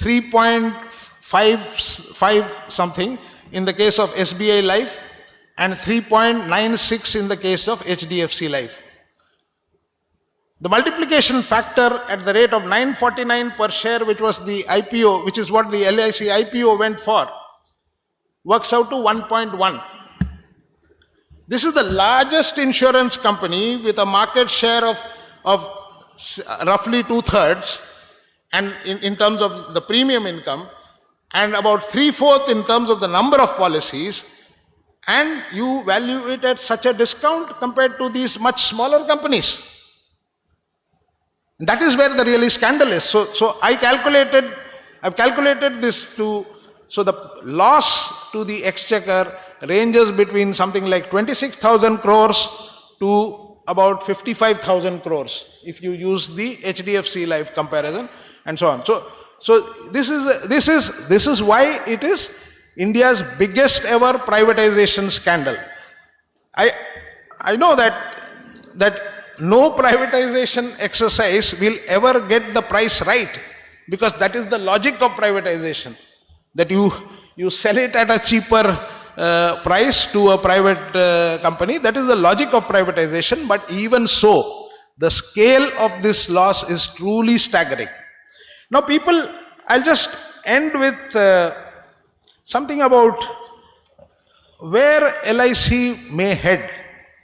3.55 something in the case of SBI Life, and 3.96 in the case of HDFC Life. The multiplication factor at the rate of 949 per share, which was the IPO, which is what the LIC IPO went for, works out to 1.1. This is the largest insurance company with a market share of roughly 2/3, and in terms of the premium income, and about 3/4 in terms of the number of policies, and you value it at such a discount compared to these much smaller companies. That is where the really scandal is. So I've calculated this so the loss to the exchequer ranges between something like 26,000 crores to about 55,000 crores if you use the HDFC Life comparison, and so on. So this is why it is India's biggest ever privatization scandal. I know that no privatization exercise will ever get the price right, because that is the logic of privatization, that you sell it at a cheaper price to a private company. That is the logic of privatization, but even so, the scale of this loss is truly staggering. Now, I'll just end with something about where LIC may head,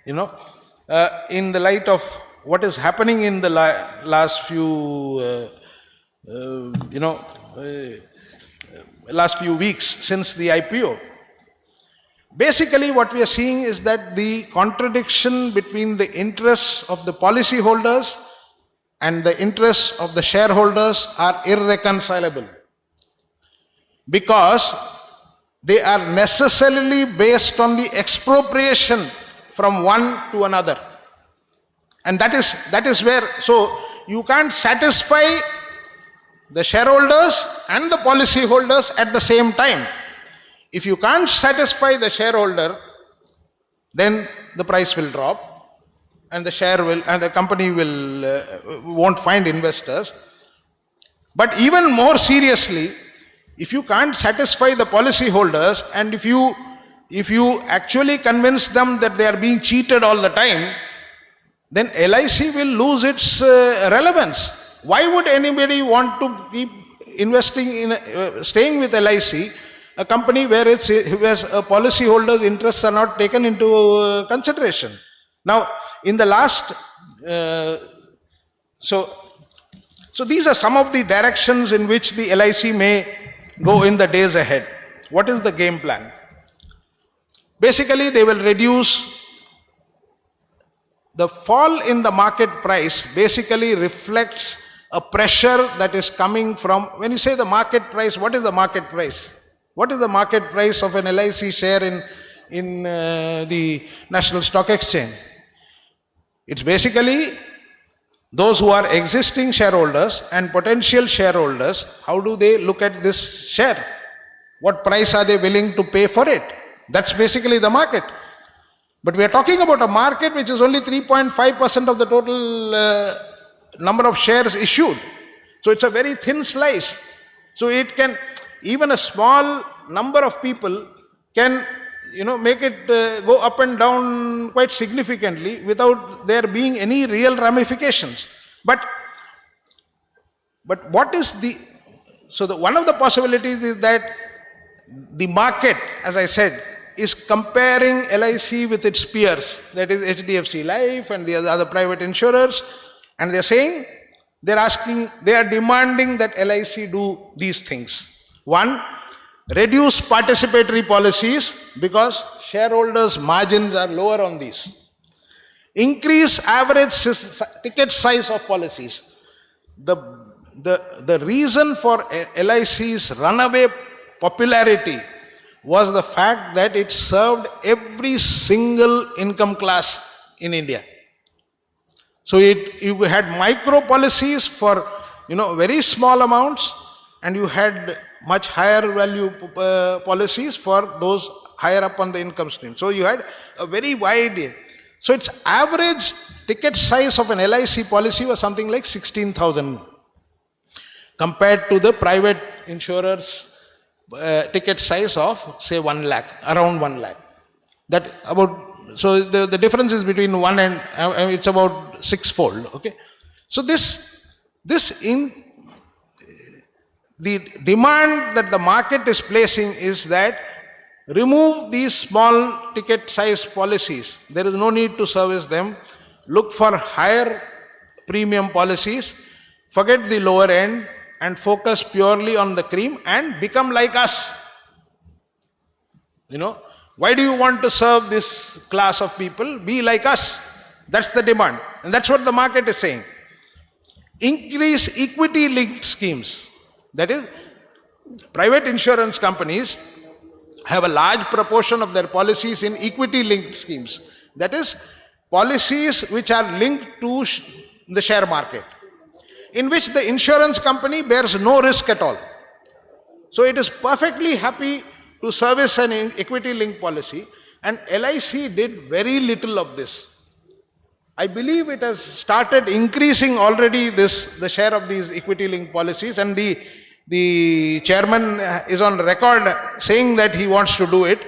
in the light of what is happening in the last few weeks since the IPO. Basically, what we are seeing is that the contradiction between the interests of the policyholders and the interests of the shareholders are irreconcilable, because they are necessarily based on the expropriation from one to another. And that is where, so you can't satisfy the shareholders and the policyholders at the same time. If you can't satisfy the shareholder, then the price will drop and the company won't find investors. But even more seriously, if you can't satisfy the policyholders and if you actually convince them that they are being cheated all the time, then LIC will lose its relevance. Why would anybody want to keep investing in staying with LIC, a company where policyholders' interests are not taken into consideration? Now, in the last, so these are some of the directions in which the LIC may go in the days ahead. What is the game plan? Basically, they will reduce the fall in the market price. Basically reflects a pressure that is coming from, when you say the market price, what is the market price? What is the market price of an LIC share in the National Stock Exchange? It's basically those who are existing shareholders and potential shareholders, how do they look at this share? What price are they willing to pay for it? That's basically the market. But we are talking about a market which is only 3.5% of the total number of shares issued. So it's a very thin slice. So it can, even a small number of people can, make it go up and down quite significantly without there being any real ramifications. But what is one of the possibilities is that the market, as I said, is comparing LIC with its peers, that is HDFC Life and the other private insurers, and they are demanding that LIC do these things. One, reduce participatory policies because shareholders' margins are lower on these. Increase average ticket size of policies. The reason for LIC's runaway popularity was the fact that it served every single income class in India. So you had micro policies for very small amounts, and you had much higher value policies for those higher up on the income stream. So you had a very wide. So its average ticket size of an LIC policy was something like 16,000 compared to the private insurers' ticket size of say 1 lakh, around 1 lakh. So the difference is between 1 and it's about 6-fold. Okay, so the demand that the market is placing is that remove these small ticket size policies. There is no need to service them. Look for higher premium policies. Forget the lower end and focus purely on the cream and become like us. Why do you want to serve this class of people? Be like us. That's the demand. And that's what the market is saying. Increase equity linked schemes. That is, private insurance companies have a large proportion of their policies in equity linked schemes. That is, policies which are linked to the share market, in which the insurance company bears no risk at all. So it is perfectly happy to service an equity linked policy, and LIC did very little of this. I believe it has started increasing already the share of these equity linked policies, and the chairman is on record saying that he wants to do it,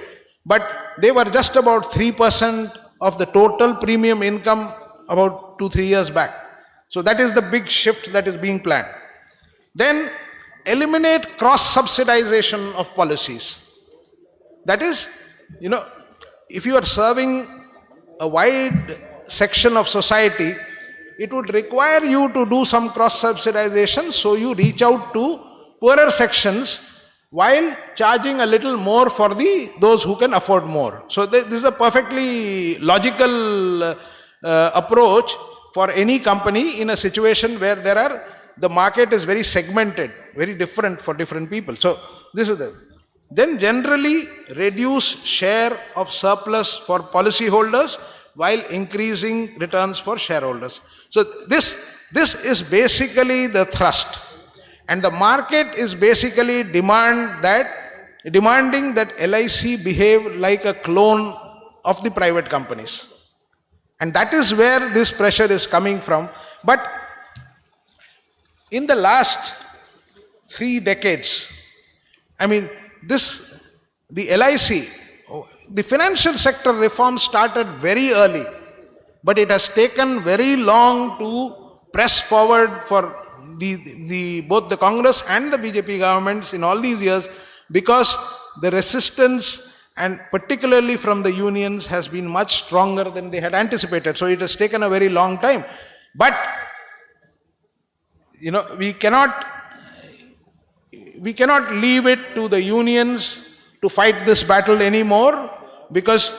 but they were just about 3% of the total premium income about 2-3 years back. So that is the big shift that is being planned. Then eliminate cross-subsidization of policies. That is, if you are serving a wide section of society, it would require you to do some cross-subsidization, so you reach out to poorer sections while charging a little more for those who can afford more. So this is a perfectly logical approach for any company in a situation where the market is very segmented, very different for different people. So this is Then generally reduce share of surplus for policyholders while increasing returns for shareholders. So this is basically the thrust. And the market is basically demanding that LIC behave like a clone of the private companies. And that is where this pressure is coming from. But in the last 3 decades, the LIC, the financial sector reform started very early, but it has taken very long to press forward for both the Congress and the BJP governments in all these years, because the resistance, and particularly from the unions, has been much stronger than they had anticipated. So it has taken a very long time. But we cannot leave it to the unions to fight this battle anymore, because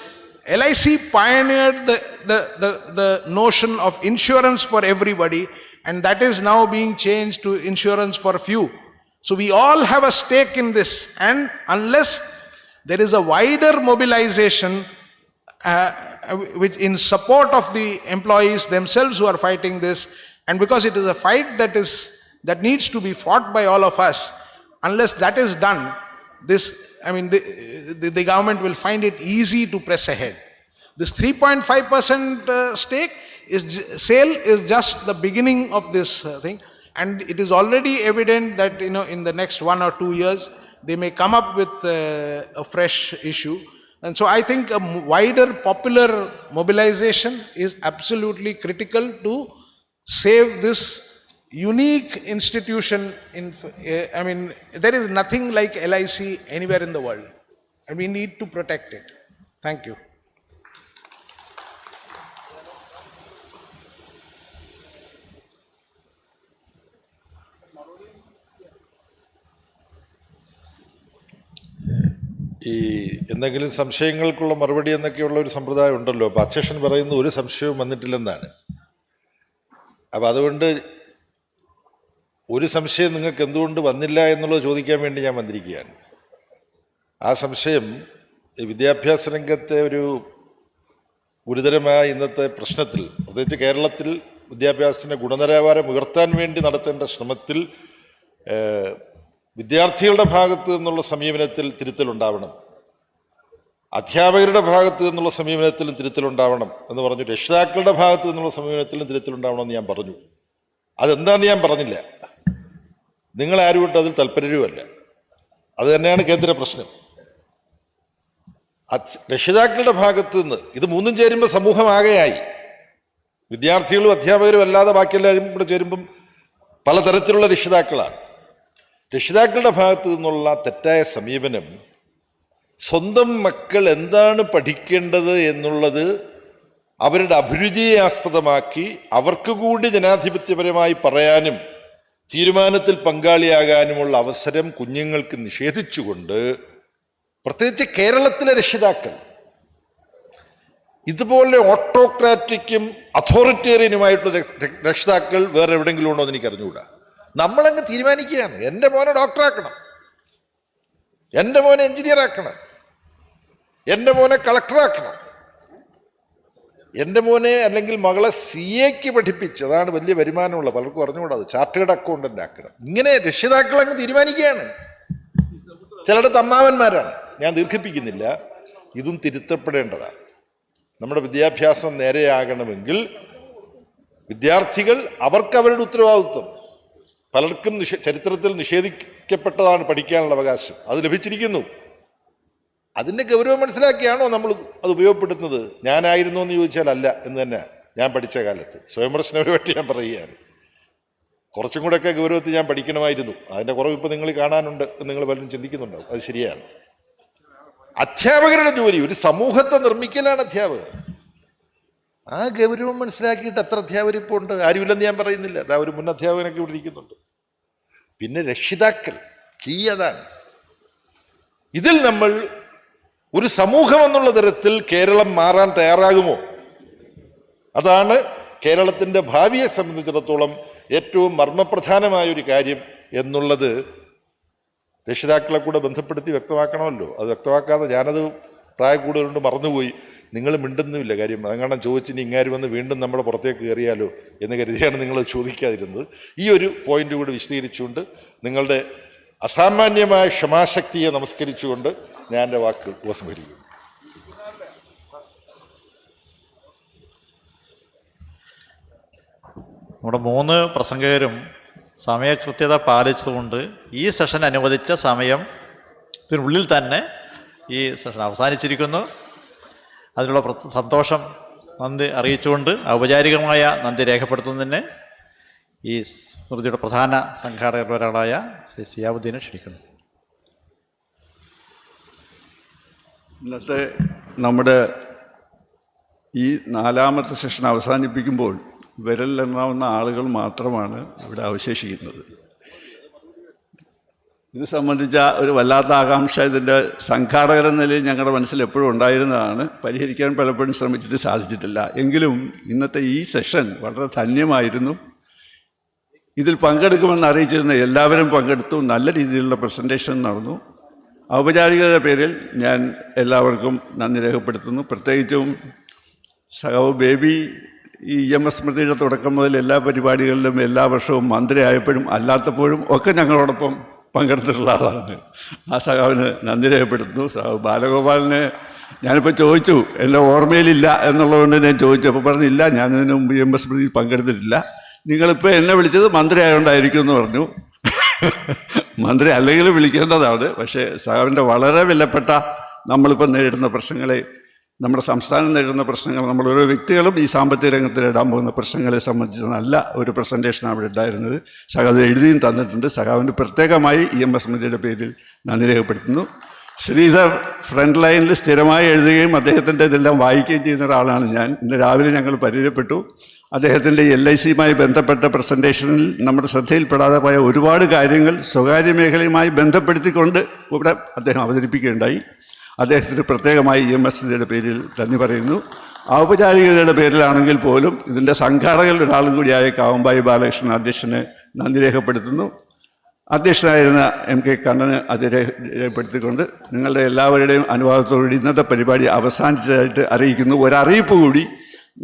LIC pioneered the notion of insurance for everybody, and that is now being changed to insurance for few. So we all have a stake in this, and unless there is a wider mobilization which in support of the employees themselves who are fighting this, and because it is a fight that needs to be fought by all of us, unless that is done, the government will find it easy to press ahead. This 3.5% sale is just the beginning of this thing, and it is already evident that in the next 1 or 2 years they may come up with a fresh issue. And so I think a wider popular mobilization is absolutely critical to save this unique institution. There is nothing like LIC anywhere in the world, and we need to protect it. Thank you. എന്തെങ്കിലും സംശയങ്ങൾക്കുള്ള മറുപടി എന്നൊക്കെയുള്ള ഒരു സമ്പ്രദായം ഉണ്ടല്ലോ. അപ്പോൾ അധ്യക്ഷൻ പറയുന്ന ഒരു സംശയവും വന്നിട്ടില്ലെന്നാണ്. അപ്പോൾ അതുകൊണ്ട് ഒരു സംശയം നിങ്ങൾക്ക് എന്തുകൊണ്ട് വന്നില്ല എന്നുള്ളത് ചോദിക്കാൻ വേണ്ടി ഞാൻ വന്നിരിക്കുകയാണ്. ആ സംശയം വിദ്യാഭ്യാസ രംഗത്തെ ഒരു ഗുരുതരമായ ഇന്നത്തെ പ്രശ്നത്തിൽ, പ്രത്യേകിച്ച് കേരളത്തിൽ വിദ്യാഭ്യാസത്തിൻ്റെ ഗുണനിലവാരം ഉയർത്താൻ വേണ്ടി നടത്തേണ്ട ശ്രമത്തിൽ വിദ്യാർത്ഥികളുടെ ഭാഗത്ത് നിന്നുള്ള സമീപനത്തിൽ തിരുത്തലുണ്ടാവണം, അധ്യാപകരുടെ ഭാഗത്ത് നിന്നുള്ള സമീപനത്തിലും തിരുത്തലുണ്ടാവണം എന്ന് പറഞ്ഞു. രക്ഷിതാക്കളുടെ ഭാഗത്ത് നിന്നുള്ള സമീപനത്തിലും തിരുത്തലുണ്ടാവണമെന്ന് ഞാൻ പറഞ്ഞു. അതെന്താണെന്ന് ഞാൻ പറഞ്ഞില്ല. നിങ്ങളാരുമായിട്ട് അതിൽ താല്പര്യവുമല്ല. അത് തന്നെയാണ് കേന്ദ്ര പ്രശ്നം. രക്ഷിതാക്കളുടെ ഭാഗത്ത് നിന്ന് ഇത് മൂന്നും ചേരുമ്പോൾ സമൂഹമാകെയായി. വിദ്യാർത്ഥികളും അധ്യാപകരും അല്ലാതെ ബാക്കിയെല്ലാവരും കൂടെ ചേരുമ്പം പലതരത്തിലുള്ള രക്ഷിതാക്കളാണ്. രക്ഷിതാക്കളുടെ ഭാഗത്തു നിന്നുള്ള തെറ്റായ സമീപനം, സ്വന്തം മക്കൾ എന്താണ് പഠിക്കേണ്ടത് എന്നുള്ളത് അവരുടെ അഭിരുചിയെ ആസ്പദമാക്കി അവർക്ക് കൂടി ജനാധിപത്യപരമായി പറയാനും തീരുമാനത്തിൽ പങ്കാളിയാകാനുമുള്ള അവസരം കുഞ്ഞുങ്ങൾക്ക് നിഷേധിച്ചുകൊണ്ട്, പ്രത്യേകിച്ച് കേരളത്തിലെ രക്ഷിതാക്കൾ ഇതുപോലെ ഓട്ടോക്രാറ്റിക്കും അതോറിറ്റേറിയനുമായിട്ടുള്ള രക്ഷിതാക്കൾ വേറെ എവിടെയെങ്കിലും ഉണ്ടോ എന്ന് എനിക്ക് അറിഞ്ഞുകൂടാ. നമ്മളങ്ങ് തീരുമാനിക്കുകയാണ്, എൻ്റെ മോനെ ഡോക്ടറാക്കണം, എൻ്റെ മോനെ എഞ്ചിനീയർ ആക്കണം, എൻ്റെ മോനെ കളക്ടറാക്കണം, എൻ്റെ മോനെ അല്ലെങ്കിൽ മകളെ CA പഠിപ്പിച്ച്, അതാണ് വലിയ വരുമാനമുള്ള, പലർക്കും അറിഞ്ഞുകൂടാ, ചാർട്ടേഡ് അക്കൗണ്ടൻ്റ് ആക്കണം. ഇങ്ങനെ രക്ഷിതാക്കൾ അങ്ങ് തീരുമാനിക്കുകയാണ്. ചിലയിടത്ത് അമ്മാവന്മാരാണ്. ഞാൻ ദീർഘിപ്പിക്കുന്നില്ല. ഇതും തിരുത്തപ്പെടേണ്ടതാണ്. നമ്മുടെ വിദ്യാഭ്യാസം നേരെയാകണമെങ്കിൽ വിദ്യാർത്ഥികൾ അവരുടെ ഉത്തരവാദിത്വം, പലർക്കും ചരിത്രത്തിൽ നിഷേധിക്കപ്പെട്ടതാണ് പഠിക്കാനുള്ള അവകാശം, അത് ലഭിച്ചിരിക്കുന്നു. അതിൻ്റെ ഗൗരവം മനസ്സിലാക്കിയാണോ നമ്മൾ അത് ഉപയോഗപ്പെടുത്തുന്നത്? ഞാനായിരുന്നു എന്ന് ചോദിച്ചാൽ അല്ല എന്ന് തന്നെ. ഞാൻ പഠിച്ച കാലത്ത് സ്വയംപ്രശ്നപരമായിട്ട് ഞാൻ പറയുകയാണ്, കുറച്ചും കൂടെയൊക്കെ ഗൗരവത്തിൽ ഞാൻ പഠിക്കണമായിരുന്നു. അതിൻ്റെ കുറവ് ഇപ്പോൾ നിങ്ങൾ കാണാനുണ്ട് എന്ന് നിങ്ങൾ പലരും ചിന്തിക്കുന്നുണ്ടാവും. അത് ശരിയാണ്. അധ്യാപകരുടെ ജോലി ഒരു സമൂഹത്തെ നിർമ്മിക്കലാണ് അധ്യാപകർ. ആ ഗൗരവം മനസ്സിലാക്കിയിട്ട് എത്ര അധ്യാപകർ ഇപ്പോൾ ഉണ്ട്? ആരുമില്ലെന്ന് ഞാൻ പറയുന്നില്ല. അതാ ഒരു മുൻ അധ്യാപകനൊക്കെ ഇവിടെ ഇരിക്കുന്നുണ്ട്. പിന്നെ രക്ഷിതാക്കൾ അതാണ്. ഇതിൽ നമ്മൾ ഒരു സമൂഹം എന്നുള്ള തരത്തിൽ കേരളം മാറാൻ തയ്യാറാകുമോ? അതാണ് കേരളത്തിൻ്റെ ഭാവിയെ സംബന്ധിച്ചിടത്തോളം ഏറ്റവും മർമ്മപ്രധാനമായൊരു കാര്യം എന്നുള്ളത് രക്ഷിതാക്കളെ കൂടെ ബന്ധപ്പെടുത്തി വ്യക്തമാക്കണമല്ലോ. അത് വ്യക്തമാക്കാതെ ഞാനത് പ്രായക്കൂടുതലുണ്ട് മറന്നുപോയി. നിങ്ങൾ മിണ്ടുന്നുമില്ല. കാര്യം അതങ്ങാണം ചോദിച്ചിനി ഇങ്ങാര് വന്ന് വീണ്ടും നമ്മുടെ പുറത്തേക്ക് കയറിയാലോ എന്ന് കരുതിയാണ് നിങ്ങൾ ചോദിക്കാതിരുന്നത്. ഈ ഒരു പോയിന്റ് കൂടി വിശദീകരിച്ചുകൊണ്ട് നിങ്ങളുടെ അസാമാന്യമായ ക്ഷമാശക്തിയെ നമസ്കരിച്ചുകൊണ്ട് ഞാൻ എൻ്റെ വാക്ക് ഉപസംഹരിക്കുന്നു. നമ്മുടെ 3 പ്രസംഗകരും സമയകൃത്യത പാലിച്ചുകൊണ്ട് ഈ സെഷൻ അനുവദിച്ച സമയത്തിനുള്ളിൽ തന്നെ ഈ സെഷൻ അവസാനിച്ചിരിക്കുന്നു. അതിനുള്ള സന്തോഷം നന്ദി അറിയിച്ചുകൊണ്ട് ഔപചാരികമായ നന്ദി രേഖപ്പെടുത്തുന്നതിന് ഈ സ്മൃതിയുടെ പ്രധാന സംഘാടകരിൽ ഒരാളായ ശ്രീ സിയാവുദ്ദീനെ ക്ഷണിക്കുന്നു. ഇന്നത്തെ നമ്മുടെ ഈ 4ാമത്തെ സെഷൻ അവസാനിപ്പിക്കുമ്പോൾ വിരലിലെണ്ണാവുന്ന ആളുകൾ മാത്രമാണ് ഇവിടെ അവശേഷിക്കുന്നത്. ഇത് സംബന്ധിച്ച ഒരു വല്ലാത്ത ആകാംക്ഷ ഇതിൻ്റെ സംഘാടകരെന്ന നിലയിൽ ഞങ്ങളുടെ മനസ്സിൽ എപ്പോഴും ഉണ്ടായിരുന്നതാണ്. പരിഹരിക്കാൻ പലപ്പോഴും ശ്രമിച്ചിട്ട് സാധിച്ചിട്ടില്ല. എങ്കിലും ഇന്നത്തെ ഈ സെഷൻ വളരെ ധന്യമായിരുന്നു. ഇതിൽ പങ്കെടുക്കുമെന്ന് അറിയിച്ചിരുന്ന എല്ലാവരും പങ്കെടുത്തു. നല്ല രീതിയിലുള്ള പ്രസൻറ്റേഷൻ നടന്നു. ഔപചാരികതയുടെ പേരിൽ ഞാൻ എല്ലാവർക്കും നന്ദി രേഖപ്പെടുത്തുന്നു. പ്രത്യേകിച്ചും സഖാവ് ബേബി ഈ EMS സ്മൃതിയുടെ തുടക്കം മുതൽ എല്ലാ പരിപാടികളിലും എല്ലാ വർഷവും മന്ത്രിയായപ്പോഴും അല്ലാത്തപ്പോഴും ഒക്കെ ഞങ്ങളോടൊപ്പം പങ്കെടുത്തിട്ടുള്ള ആളാണ്. ആ സഖാവിന് നന്ദി രേഖപ്പെടുത്തുന്നു. സഖാവ് ബാലഗോപാലിന് ഞാനിപ്പോൾ ചോദിച്ചു, എൻ്റെ ഓർമ്മയിലില്ല എന്നുള്ളതുകൊണ്ട് ഞാൻ ചോദിച്ചു. അപ്പോൾ പറഞ്ഞില്ല, ഞാനിതിനു മുമ്പ് EMS സ്മൃതിയിൽ പങ്കെടുത്തിട്ടില്ല. നിങ്ങളിപ്പോൾ എന്നെ വിളിച്ചത് മന്ത്രി ആയതുകൊണ്ടായിരിക്കും എന്ന് പറഞ്ഞു. മന്ത്രി അല്ലെങ്കിലും വിളിക്കേണ്ടതാണ്. പക്ഷേ സഖാവിൻ്റെ വളരെ വിലപ്പെട്ട നമ്മളിപ്പോൾ നേരിടുന്ന പ്രശ്നങ്ങളെ, നമ്മുടെ സംസ്ഥാനം നേരിടുന്ന പ്രശ്നങ്ങൾ, നമ്മൾ ഓരോ വ്യക്തികളും ഈ സാമ്പത്തിക രംഗത്തിൽ ഇടാൻ പോകുന്ന പ്രശ്നങ്ങളെ സംബന്ധിച്ച് നല്ല ഒരു പ്രസൻറ്റേഷനാണ് അവിടെ ഉണ്ടായിരുന്നത്. സഖാവ് എഴുതിയും തന്നിട്ടുണ്ട്. സഖാവിന് പ്രത്യേകമായി EMS സ്മൃതിയുടെ പേരിൽ നന്ദി രേഖപ്പെടുത്തുന്നു. ശ്രീധർ ഫ്രണ്ട് ലൈനിൽ സ്ഥിരമായി എഴുതുകയും അദ്ദേഹത്തിൻ്റെ ഇതെല്ലാം വായിക്കുകയും ചെയ്യുന്ന ഒരാളാണ് ഞാൻ. ഇന്ന് രാവിലെ ഞങ്ങൾ പരിചയപ്പെട്ടു. അദ്ദേഹത്തിൻ്റെ LICയുമായി ബന്ധപ്പെട്ട പ്രസൻറ്റേഷനിൽ നമ്മുടെ ശ്രദ്ധയിൽപ്പെടാതെ പോയ ഒരുപാട് കാര്യങ്ങൾ സ്വകാര്യ മേഖലയുമായി ബന്ധപ്പെടുത്തിക്കൊണ്ട് ഇവിടെ അദ്ദേഹം അവതരിപ്പിക്കുകയുണ്ടായി. അദ്ദേഹത്തിന് പ്രത്യേകമായി EMS സ്മൃതിയുടെ പേരിൽ നന്ദി പറയുന്നു. ഔപചാരികതയുടെ പേരിലാണെങ്കിൽ പോലും ഇതിൻ്റെ സംഘാടകരിൽ ഒരാളും കൂടിയായ കാവമ്പായി ബാലകൃഷ്ണൻ അധ്യക്ഷന് നന്ദി രേഖപ്പെടുത്തുന്നു. അധ്യക്ഷനായിരുന്ന MK കണ്ണന് അത് രേഖപ്പെടുത്തിക്കൊണ്ട് നിങ്ങളുടെ എല്ലാവരുടെയും അനുവാദത്തോടുകൂടി ഇന്നത്തെ പരിപാടി അവസാനിച്ചതായിട്ട് അറിയിക്കുന്നു. ഒരറിയിപ്പ് കൂടി.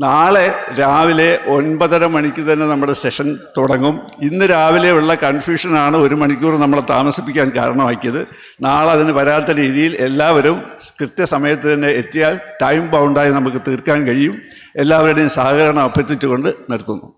നാളെ രാവിലെ 9:30 മണിക്ക് തന്നെ നമ്മുടെ സെഷൻ തുടങ്ങും. ഇന്ന് രാവിലെ ഉള്ള കൺഫ്യൂഷനാണ് 1 മണിക്കൂർ നമ്മളെ താമസിപ്പിക്കാൻ കാരണമാക്കിയത്. നാളെ അതിന് വരാത്ത രീതിയിൽ എല്ലാവരും കൃത്യസമയത്ത് തന്നെ എത്തിയാൽ ടൈം ബൗണ്ടായി നമുക്ക് തീർക്കാൻ കഴിയും. എല്ലാവരുടെയും സഹകരണം അഭ്യർത്ഥിച്ചുകൊണ്ട് നിർത്തുന്നു.